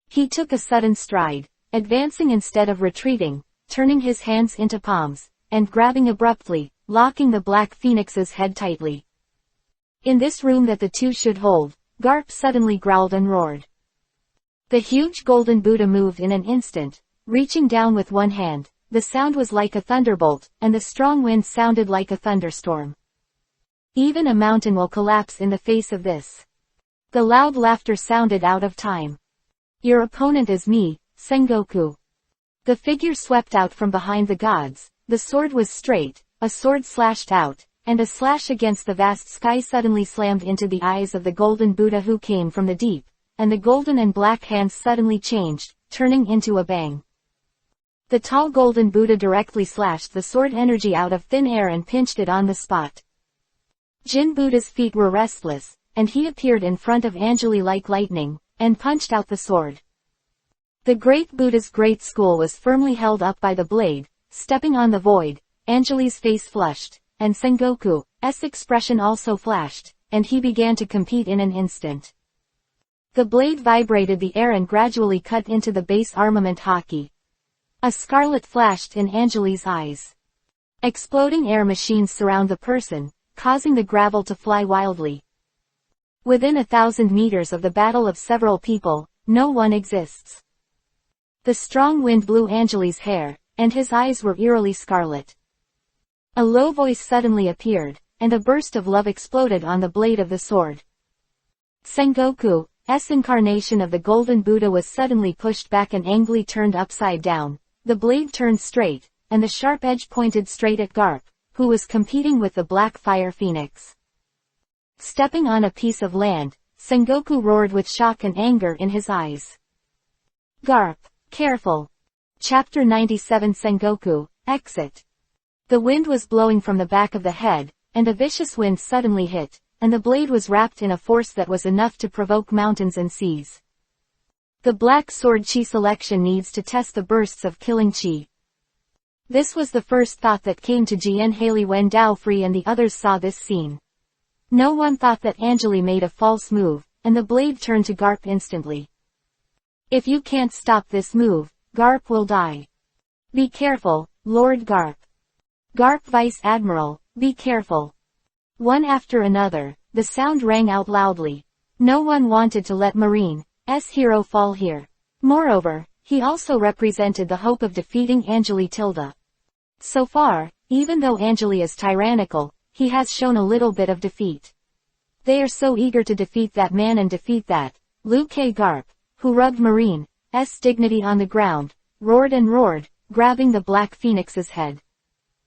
He took a sudden stride, advancing instead of retreating, turning his hands into palms, and grabbing abruptly, locking the black phoenix's head tightly. In this room that the two should hold, Garp suddenly growled and roared. The huge golden Buddha moved in an instant, reaching down with one hand. The sound was like a thunderbolt, and the strong wind sounded like a thunderstorm. Even a mountain will collapse in the face of this. The loud laughter sounded out of time. Your opponent is me, Sengoku. The figure swept out from behind the gods. The sword was straight, a sword slashed out, and a slash against the vast sky suddenly slammed into the eyes of the golden Buddha who came from the deep, and the golden and black hands suddenly changed, turning into a bang. The tall golden Buddha directly slashed the sword energy out of thin air and pinched it on the spot. Jin Buddha's feet were restless, and he appeared in front of Anjali like lightning, and punched out the sword. The great Buddha's great school was firmly held up by the blade. Stepping on the void, Anjali's face flushed, and Sengoku's expression also flashed, and he began to compete in an instant. The blade vibrated the air and gradually cut into the base armament hockey. A scarlet flashed in Anjali's eyes. Exploding air machines surround the person, causing the gravel to fly wildly. Within 1,000 meters of the battle of several people, no one exists. The strong wind blew Anjali's hair, and his eyes were eerily scarlet. A low voice suddenly appeared, and a burst of love exploded on the blade of the sword. Sengoku's incarnation of the golden Buddha was suddenly pushed back and angrily turned upside down. The blade turned straight, and the sharp edge pointed straight at Garp, who was competing with the black fire phoenix. Stepping on a piece of land, Sengoku roared with shock and anger in his eyes. Garp, careful. Chapter 97 Sengoku, Exit. The wind was blowing from the back of the head, and a vicious wind suddenly hit, and the blade was wrapped in a force that was enough to provoke mountains and seas. The black sword chi selection needs to test the bursts of killing chi. This was the first thought that came to Jian Haley when Dao Free and the others saw this scene. No one thought that Anjali made a false move, and the blade turned to Garp instantly. If you can't stop this move, Garp will die. Be careful, Lord Garp. Garp Vice Admiral, be careful. One after another, the sound rang out loudly. No one wanted to let Marine's hero fall here. Moreover, he also represented the hope of defeating Anjali Tilda. So far, even though Anjali is tyrannical, he has shown a little bit of defeat. They are so eager to defeat that man and defeat that. Liu K. Garp, who rubbed Marine's dignity on the ground, roared and roared, grabbing the black phoenix's head.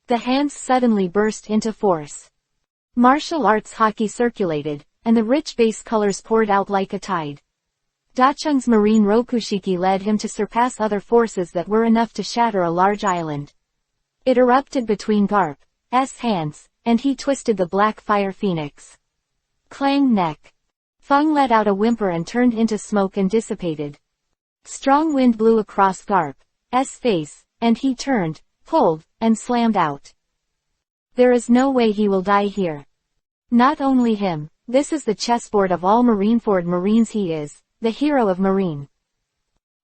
The hands suddenly burst into force. Martial arts hockey circulated, and the rich base colors poured out like a tide. Dachung's marine Rokushiki led him to surpass other forces that were enough to shatter a large island. It erupted between Garp's hands, and he twisted the black fire phoenix. Clang neck. Fung let out a whimper and turned into smoke and dissipated. Strong wind blew across Garp's face, and he turned, pulled, and slammed out. There is no way he will die here. Not only him, this is the chessboard of all Marineford Marines. He is the hero of Marine.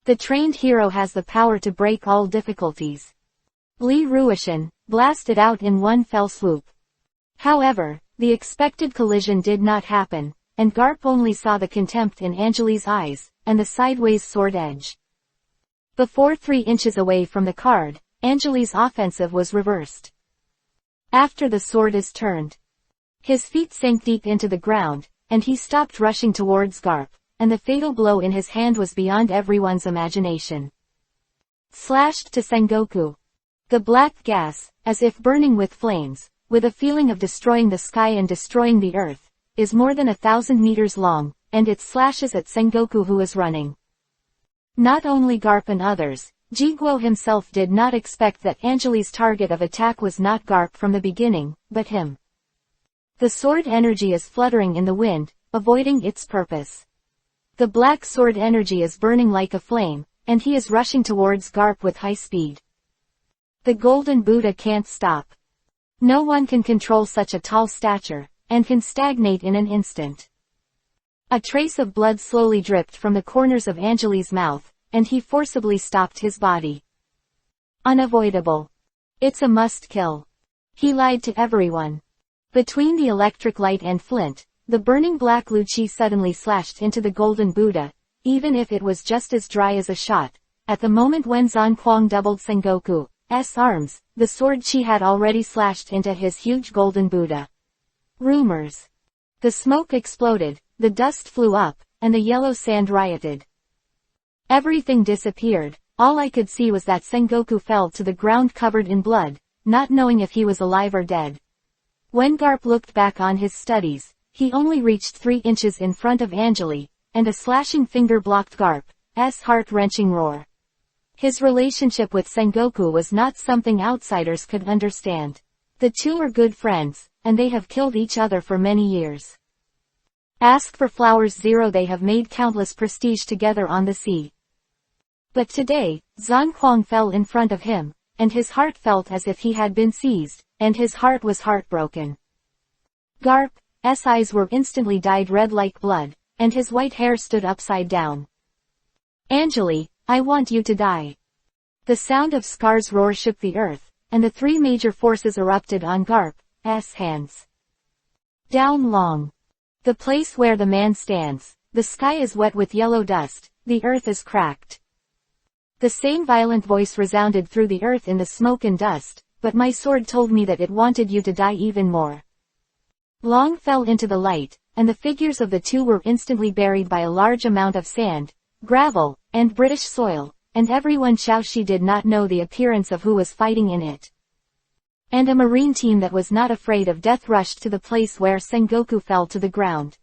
The trained hero has the power to break all difficulties. Li Ruishan blasted out in one fell swoop. However, the expected collision did not happen, and Garp only saw the contempt in Anjali's eyes, and the sideways sword edge. Before 3 inches away from the card, Anjali's offensive was reversed. After the sword is turned, his feet sank deep into the ground, and he stopped rushing towards Garp, and the fatal blow in his hand was beyond everyone's imagination. Slashed to Sengoku. The black gas, as if burning with flames, with a feeling of destroying the sky and destroying the earth, is more than 1,000 meters long, and it slashes at Sengoku, who is running. Not only Garp and others, Jiguo himself did not expect that Anjali's target of attack was not Garp from the beginning, but him. The sword energy is fluttering in the wind, avoiding its purpose. The black sword energy is burning like a flame, and he is rushing towards Garp with high speed. The Golden Buddha can't stop. No one can control such a tall stature, and can stagnate in an instant. A trace of blood slowly dripped from the corners of Anjali's mouth, and he forcibly stopped his body. Unavoidable. It's a must-kill. He lied to everyone. Between the electric light and flint, the burning black Luchi suddenly slashed into the Golden Buddha, even if it was just as dry as a shot. At the moment when Zan Kuang doubled Sengoku's arms, the sword chi had already slashed into his huge Golden Buddha. Rumors. The smoke exploded, the dust flew up, and the yellow sand rioted. Everything disappeared. All I could see was that Sengoku fell to the ground covered in blood, not knowing if he was alive or dead. When Garp looked back on his studies, he only reached 3 inches in front of Anjali, and a slashing finger blocked Garp's heart-wrenching roar. His relationship with Sengoku was not something outsiders could understand. The two are good friends, and they have killed each other for many years. Ask for flowers 0. They have made countless prestige together on the sea. But today, Zan Kuang fell in front of him, and his heart felt as if he had been seized, and his heart was heartbroken. Garp's eyes were instantly dyed red like blood, and his white hair stood upside down. Anjali, I want you to die. The sound of Scar's roar shook the earth, and the 3 major forces erupted on Garp's hands. Down long. The place where the man stands, the sky is wet with yellow dust, the earth is cracked. The same violent voice resounded through the earth in the smoke and dust, but my sword told me that it wanted you to die even more. Long fell into the light, and the figures of the two were instantly buried by a large amount of sand, gravel, and British soil, and everyone Xiaoxi did not know the appearance of who was fighting in it. And a marine team that was not afraid of death rushed to the place where Sengoku fell to the ground.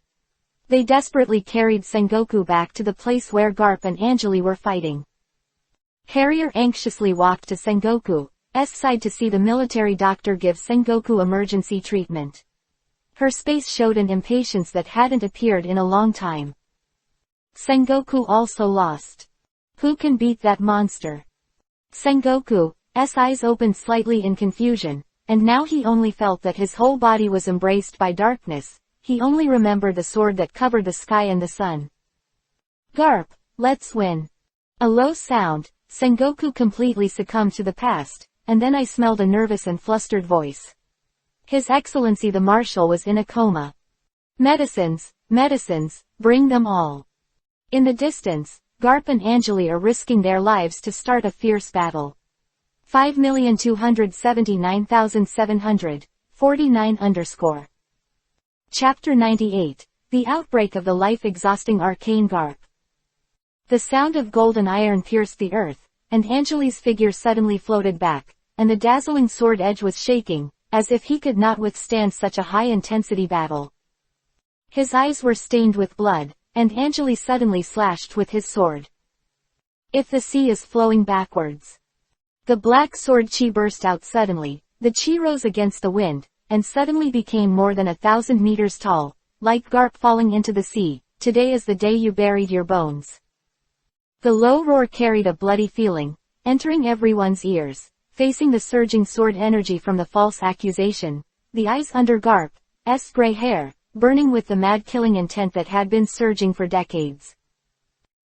They desperately carried Sengoku back to the place where Garp and Anjali were fighting. Harrier anxiously walked to Sengoku's side to see the military doctor give Sengoku emergency treatment. Her face showed an impatience that hadn't appeared in a long time. Sengoku also lost. Who can beat that monster? Sengoku's eyes opened slightly in confusion, and now he only felt that his whole body was embraced by darkness. He only remembered the sword that covered the sky and the sun. Garp, let's win. A low sound. Sengoku completely succumbed to the past, and then I smelled a nervous and flustered voice. His Excellency the Marshal was in a coma. Medicines, medicines, bring them all. In the distance, Garp and Anjali are risking their lives to start a fierce battle. 5,279,749 Chapter 98. The Outbreak of the Life-Exhausting Arcane Garp. The sound of golden iron pierced the earth, and Anjali's figure suddenly floated back, and the dazzling sword edge was shaking, as if he could not withstand such a high-intensity battle. His eyes were stained with blood, and Anjali suddenly slashed with his sword. If the sea is flowing backwards. The black sword chi burst out suddenly, the chi rose against the wind, and suddenly became more than 1,000 meters tall, like Garp falling into the sea. Today is the day you buried your bones. The low roar carried a bloody feeling, entering everyone's ears, facing the surging sword energy from the false accusation, the eyes under Garp's gray hair, burning with the mad killing intent that had been surging for decades.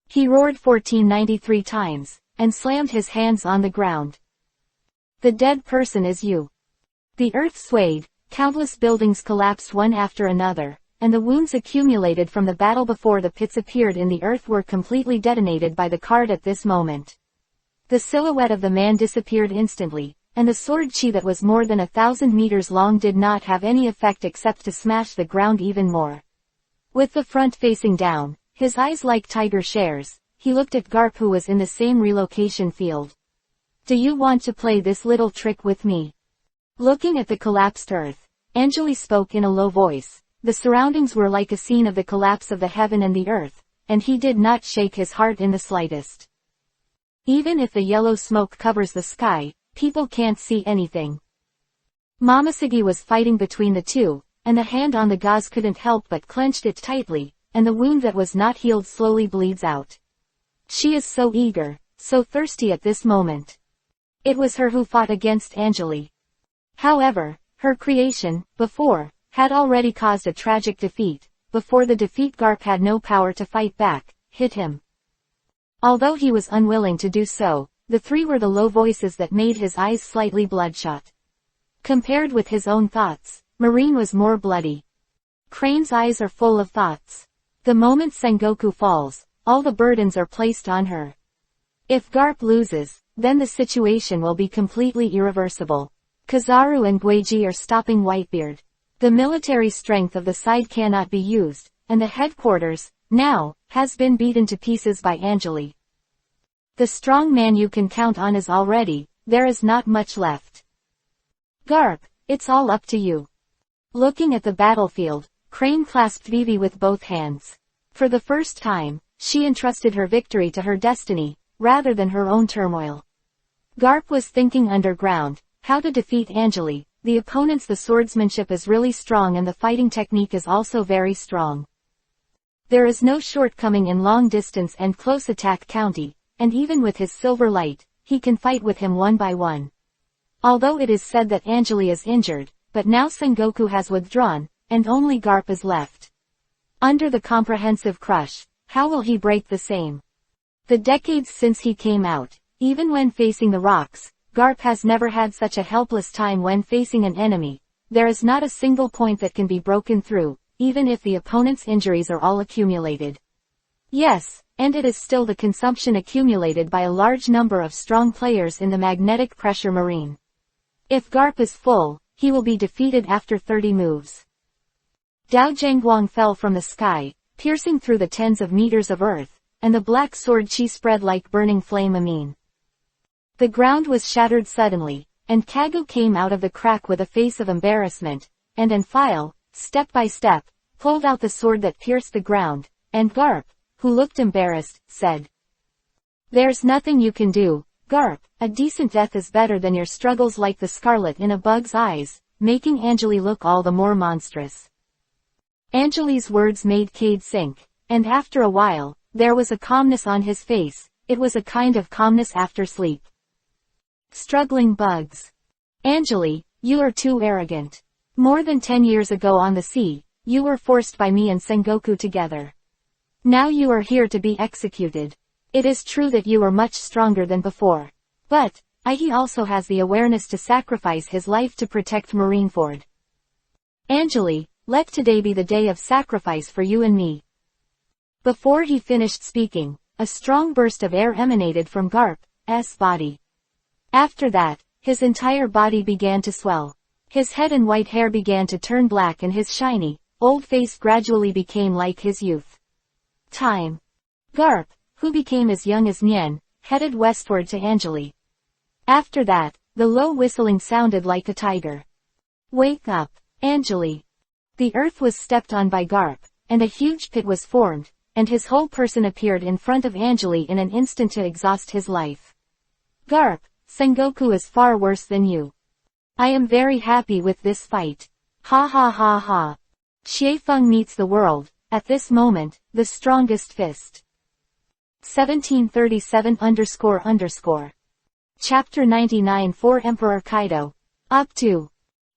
He roared 1493 times, and slammed his hands on the ground. The dead person is you. The earth swayed, countless buildings collapsed one after another, and the wounds accumulated from the battle before the pits appeared in the earth were completely detonated by the card at this moment. The silhouette of the man disappeared instantly, and the sword chi that was more than 1,000 meters long did not have any effect except to smash the ground even more. With the front facing down, his eyes like tiger shares, he looked at Garp who was in the same relocation field. Do you want to play this little trick with me? Looking at the collapsed earth, Anjali spoke in a low voice. The surroundings were like a scene of the collapse of the heaven and the earth, and he did not shake his heart in the slightest. Even if the yellow smoke covers the sky, people can't see anything. Mamasagi was fighting between the two, and the hand on the gauze couldn't help but clenched it tightly, and the wound that was not healed slowly bleeds out. She is so eager, so thirsty at this moment. It was her who fought against Anjali. However, her creation, before, had already caused a tragic defeat. Before the defeat Garp had no power to fight back, hit him. Although he was unwilling to do so, the three were the low voices that made his eyes slightly bloodshot. Compared with his own thoughts, Marine was more bloody. Crane's eyes are full of thoughts. The moment Sengoku falls, all the burdens are placed on her. If Garp loses, then the situation will be completely irreversible. Kizaru and Gueiji are stopping Whitebeard. The military strength of the side cannot be used, and the headquarters, now, has been beaten to pieces by Anjali. The strong man you can count on is already, there is not much left. Garp, it's all up to you. Looking at the battlefield, Crane clasped Vivi with both hands. For the first time, she entrusted her victory to her destiny, rather than her own turmoil. Garp was thinking underground, how to defeat Anjali. The opponent's swordsmanship is really strong and the fighting technique is also very strong. There is no shortcoming in long distance and close attack county, and even with his silver light, he can fight with him one by one. Although it is said that Anjali is injured, but now Sengoku has withdrawn, and only Garp is left. Under the comprehensive crush, how will he break the same? The decades since he came out, even when facing the rocks, Garp has never had such a helpless time when facing an enemy. There is not a single point that can be broken through, even if the opponent's injuries are all accumulated. Yes, and it is still the consumption accumulated by a large number of strong players in the magnetic pressure marine. If Garp is full, he will be defeated after 30 moves. Dao Zhengguang fell from the sky, piercing through the tens of meters of earth, and the black sword chi spread like burning flame amine. The ground was shattered suddenly, and Kagu came out of the crack with a face of embarrassment, and in file, step by step, pulled out the sword that pierced the ground, and Garp, who looked embarrassed, said, "There's nothing you can do, Garp, a decent death is better than your struggles like the scarlet in a bug's eyes," making Anjali look all the more monstrous. Anjali's words made Cade sink, and after a while, there was a calmness on his face. It was a kind of calmness after sleep. Struggling bugs. Anjali, you are too arrogant. More than 10 years ago on the sea, you were forced by me and Sengoku together. Now you are here to be executed. It is true that you are much stronger than before. But, he also has the awareness to sacrifice his life to protect Marineford. Anjali, let today be the day of sacrifice for you and me." Before he finished speaking, a strong burst of air emanated from Garp's body. After that, his entire body began to swell. His head and white hair began to turn black and his shiny, old face gradually became like his youth. Time. Garp, who became as young as Nien, headed westward to Anjali. After that, the low whistling sounded like a tiger. "Wake up, Anjali." The earth was stepped on by Garp, and a huge pit was formed, and his whole person appeared in front of Anjali in an instant to exhaust his life. Garp, Sengoku is far worse than you. I am very happy with this fight. Ha ha ha ha. Xiefeng meets the world, at this moment, the strongest fist. 1737__. Chapter 99 for Emperor Kaido. Up to.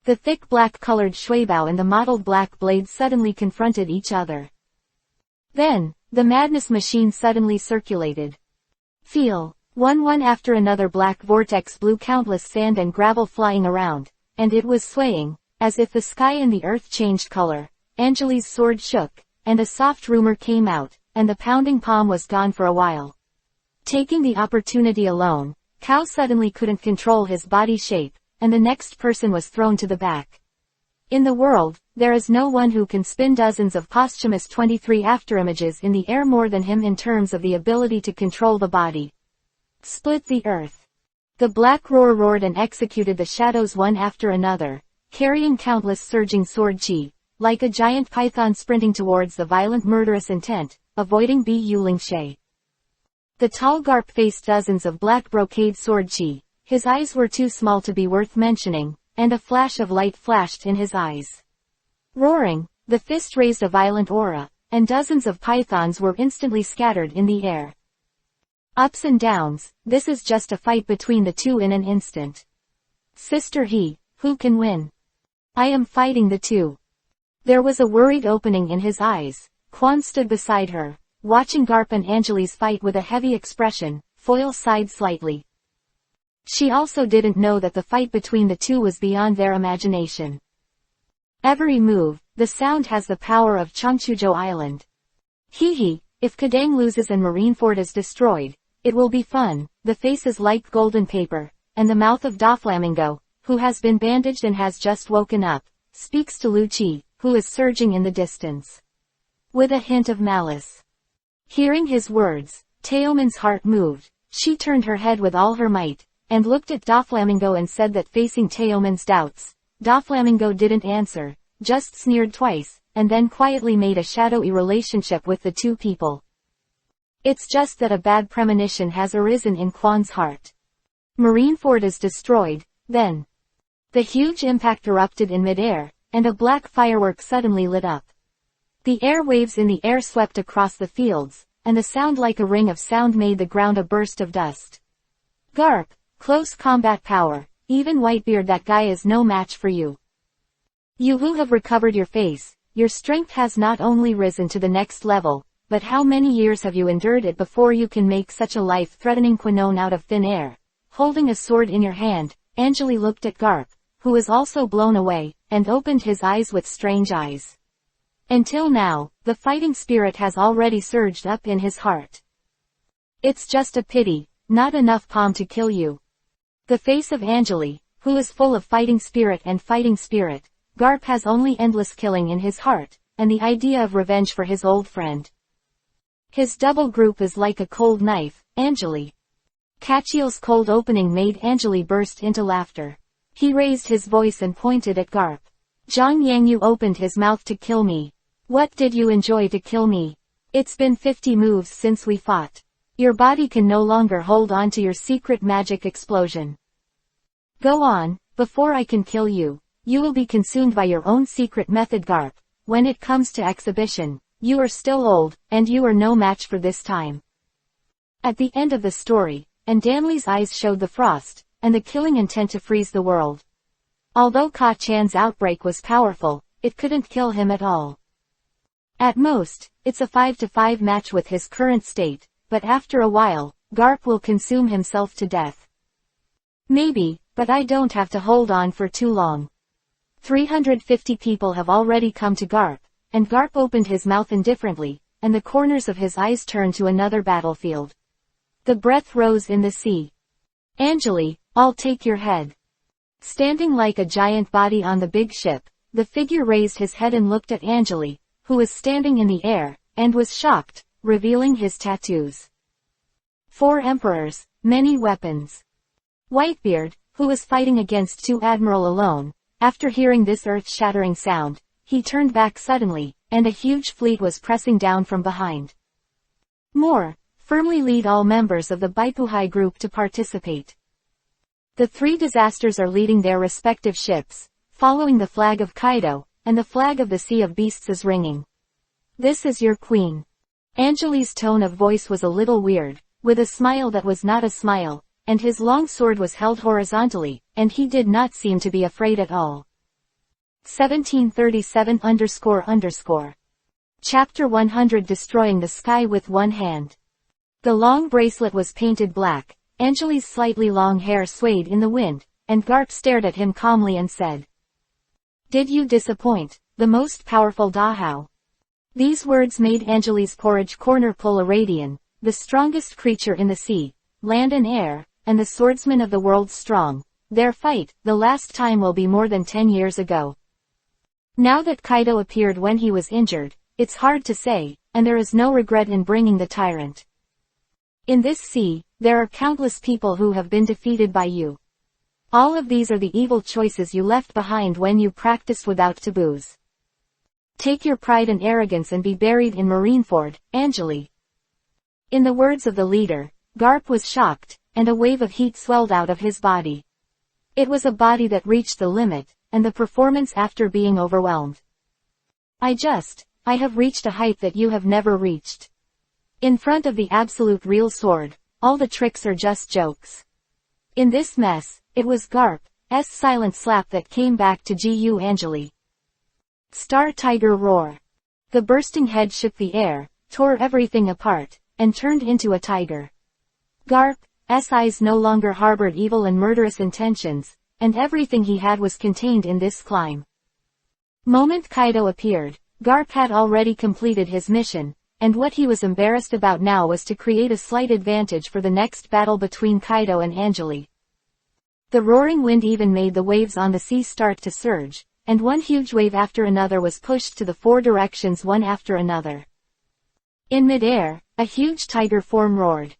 The thick black-colored Shuibao and the mottled black blade suddenly confronted each other. Then, the madness machine suddenly circulated. Feel. One after another black vortex blew countless sand and gravel flying around, and it was swaying, as if the sky and the earth changed color. Angeli's sword shook, and a soft rumor came out, and the pounding palm was gone for a while. Taking the opportunity alone, Kao suddenly couldn't control his body shape, and the next person was thrown to the back. In the world, there is no one who can spin dozens of posthumous 23 afterimages in the air more than him in terms of the ability to control the body. Split the earth. The black roar roared and executed the shadows one after another, carrying countless surging sword chi, like a giant python sprinting towards the violent murderous intent, avoiding Bu Lingshe. The tall Garp faced dozens of black brocade sword chi. His eyes were too small to be worth mentioning, and a flash of light flashed in his eyes. Roaring, the fist raised a violent aura, and dozens of pythons were instantly scattered in the air. Ups and downs, this is just a fight between the two in an instant. Sister He, who can win? I am fighting the two. There was a worried opening in his eyes. Quan stood beside her, watching Garp and Angeli's fight with a heavy expression. Foil sighed slightly. She also didn't know that the fight between the two was beyond their imagination. Every move, the sound has the power of Changchujo Island. Hee, if Kadang loses and Marineford is destroyed, it will be fun. The face is like golden paper, and the mouth of Doflamingo, who has been bandaged and has just woken up, speaks to Lu Chi, who is surging in the distance. With a hint of malice. Hearing his words, Teoman's heart moved. She turned her head with all her might, and looked at Doflamingo and said that facing Teoman's doubts, Doflamingo didn't answer, just sneered twice, and then quietly made a shadowy relationship with the two people. It's just that a bad premonition has arisen in Quan's heart. Marineford is destroyed, then. The huge impact erupted in midair, and a black firework suddenly lit up. The air waves in the air swept across the fields, and the sound like a ring of sound made the ground a burst of dust. Garp, close combat power, even Whitebeard, that guy is no match for you. You who have recovered your face, your strength has not only risen to the next level, but how many years have you endured it before you can make such a life-threatening quinone out of thin air? Holding a sword in your hand, Angeli looked at Garp, who was also blown away, and opened his eyes with strange eyes. Until now, the fighting spirit has already surged up in his heart. It's just a pity, not enough palm to kill you. The face of Angeli, who is full of fighting spirit and fighting spirit, Garp has only endless killing in his heart, and the idea of revenge for his old friend. His double group is like a cold knife, Angeli. Cachiel's cold opening made Angeli burst into laughter. He raised his voice and pointed at Garp. Zhang Yang, you opened his mouth to kill me. What did you enjoy to kill me? It's been 50 moves since we fought. Your body can no longer hold on to your secret magic explosion. Go on, before I can kill you, you will be consumed by your own secret method, Garp. When it comes to exhibition, you are still old, and you are no match for this time. At the end of the story, and Danley's eyes showed the frost, and the killing intent to freeze the world. Although Ka Chan's outbreak was powerful, it couldn't kill him at all. At most, it's a 5-5 match with his current state, but after a while, Garp will consume himself to death. Maybe, but I don't have to hold on for too long. 350 people have already come to Garp, and Garp opened his mouth indifferently, and the corners of his eyes turned to another battlefield. The breath rose in the sea. Angeli, I'll take your head. Standing like a giant body on the big ship, the figure raised his head and looked at Angeli, who was standing in the air, and was shocked, revealing his tattoos. 4 emperors, many weapons. Whitebeard, who was fighting against 2 admiral alone, after hearing this earth-shattering sound, he turned back suddenly, and a huge fleet was pressing down from behind. More, firmly lead all members of the Baipuhai group to participate. The three disasters are leading their respective ships, following the flag of Kaido, and the flag of the Sea of Beasts is ringing. This is your queen. Angeli's tone of voice was a little weird, with a smile that was not a smile, and his long sword was held horizontally, and he did not seem to be afraid at all. 1737__. Chapter 100 Destroying the Sky with One Hand. The long bracelet was painted black, Angeli's slightly long hair swayed in the wind, and Garp stared at him calmly and said, "Did you disappoint, the most powerful Dahao?" These words made Angeli's porridge corner pull a radian, the strongest creature in the sea, land and air, and the swordsman of the world strong. Their fight, the last time will be more than 10 years ago. Now that Kaido appeared when he was injured, it's hard to say, and there is no regret in bringing the tyrant. In this sea, there are countless people who have been defeated by you. All of these are the evil choices you left behind when you practiced without taboos. Take your pride and arrogance and be buried in Marineford, Angeli. In the words of the leader, Garp was shocked, and a wave of heat swelled out of his body. It was a body that reached the limit, and the performance after being overwhelmed. I have reached a height that you have never reached. In front of the absolute real sword, all the tricks are just jokes. In this mess, it was Garp's silent slap that came back to Gu Angeli. Star Tiger Roar. The bursting head shook the air, tore everything apart, and turned into a tiger. Garp's eyes no longer harbored evil and murderous intentions, and everything he had was contained in this climb. Moment Kaido appeared, Garp had already completed his mission, and what he was embarrassed about now was to create a slight advantage for the next battle between Kaido and Angeli. The roaring wind even made the waves on the sea start to surge, and one huge wave after another was pushed to the four directions one after another. In midair, a huge tiger form roared.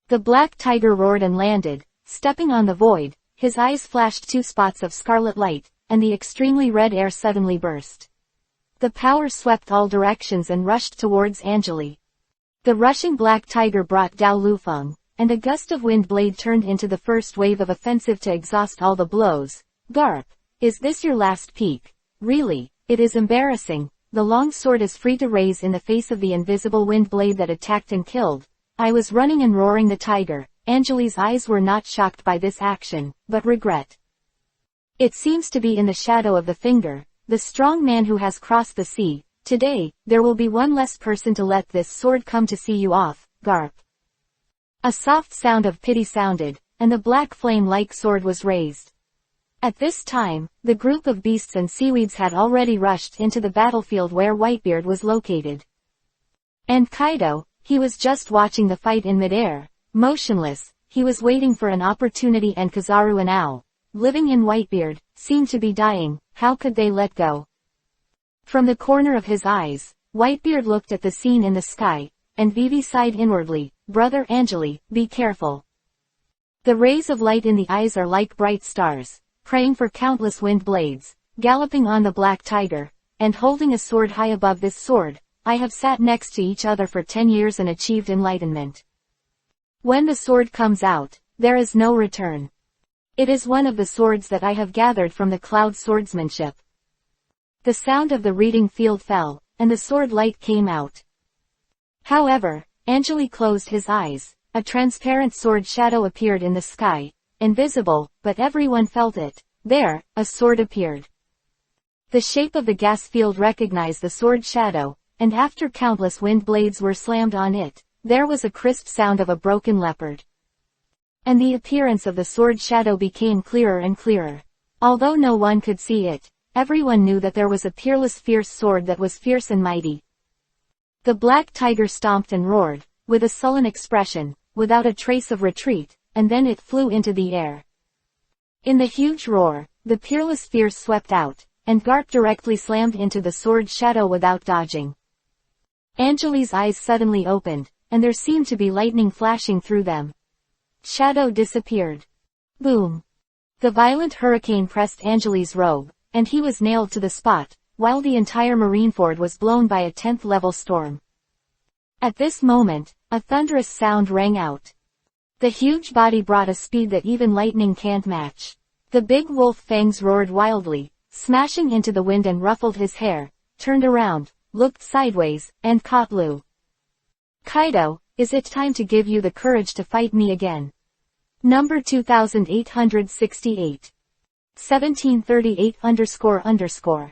The black tiger roared and landed, stepping on the void, his eyes flashed two spots of scarlet light, and the extremely red air suddenly burst. The power swept all directions and rushed towards Angeli. The rushing black tiger brought Dao Lufeng, and a gust of wind blade turned into the first wave of offensive to exhaust all the blows. Garp, is this your last peak? Really, it is embarrassing. The long sword is free to raise in the face of the invisible wind blade that attacked and killed. I was running and roaring the tiger. Angeli's eyes were not shocked by this action, but regret. It seems to be in the shadow of the finger, the strong man who has crossed the sea. Today, there will be one less person to let this sword come to see you off, Garp. A soft sound of pity sounded, and the black flame-like sword was raised. At this time, the group of beasts and seaweeds had already rushed into the battlefield where Whitebeard was located. And Kaido, he was just watching the fight in midair, motionless. He was waiting for an opportunity, and Kizaru and Ao, living in Whitebeard, seemed to be dying. How could they let go? From the corner of his eyes, Whitebeard looked at the scene in the sky, and Vivi sighed inwardly, "Brother Angeli, be careful." The rays of light in the eyes are like bright stars, praying for countless wind blades, galloping on the black tiger, and holding a sword high above this sword. I have sat next to each other for 10 years and achieved enlightenment. When the sword comes out, there is no return. It is one of the swords that I have gathered from the cloud swordsmanship. The sound of the reading field fell, and the sword light came out. However, Angeli closed his eyes. A transparent sword shadow appeared in the sky, invisible, but everyone felt it. There, a sword appeared. The shape of the gas field recognized the sword shadow, and after countless wind blades were slammed on it, there was a crisp sound of a broken leopard. And the appearance of the sword shadow became clearer and clearer. Although no one could see it, everyone knew that there was a peerless fierce sword that was fierce and mighty. The black tiger stomped and roared, with a sullen expression, without a trace of retreat, and then it flew into the air. In the huge roar, the peerless fierce swept out, and Garp directly slammed into the sword shadow without dodging. Angeli's eyes suddenly opened, and there seemed to be lightning flashing through them. Shadow disappeared. Boom! The violent hurricane pressed Angeli's robe, and he was nailed to the spot, while the entire Marineford was blown by a 10th-level storm. At this moment, a thunderous sound rang out. The huge body brought a speed that even lightning can't match. The big wolf fangs roared wildly, smashing into the wind and ruffled his hair, turned around, looked sideways, and caught Lou. Kaido, is it time to give you the courage to fight me again? Number 2868. 1738 ____.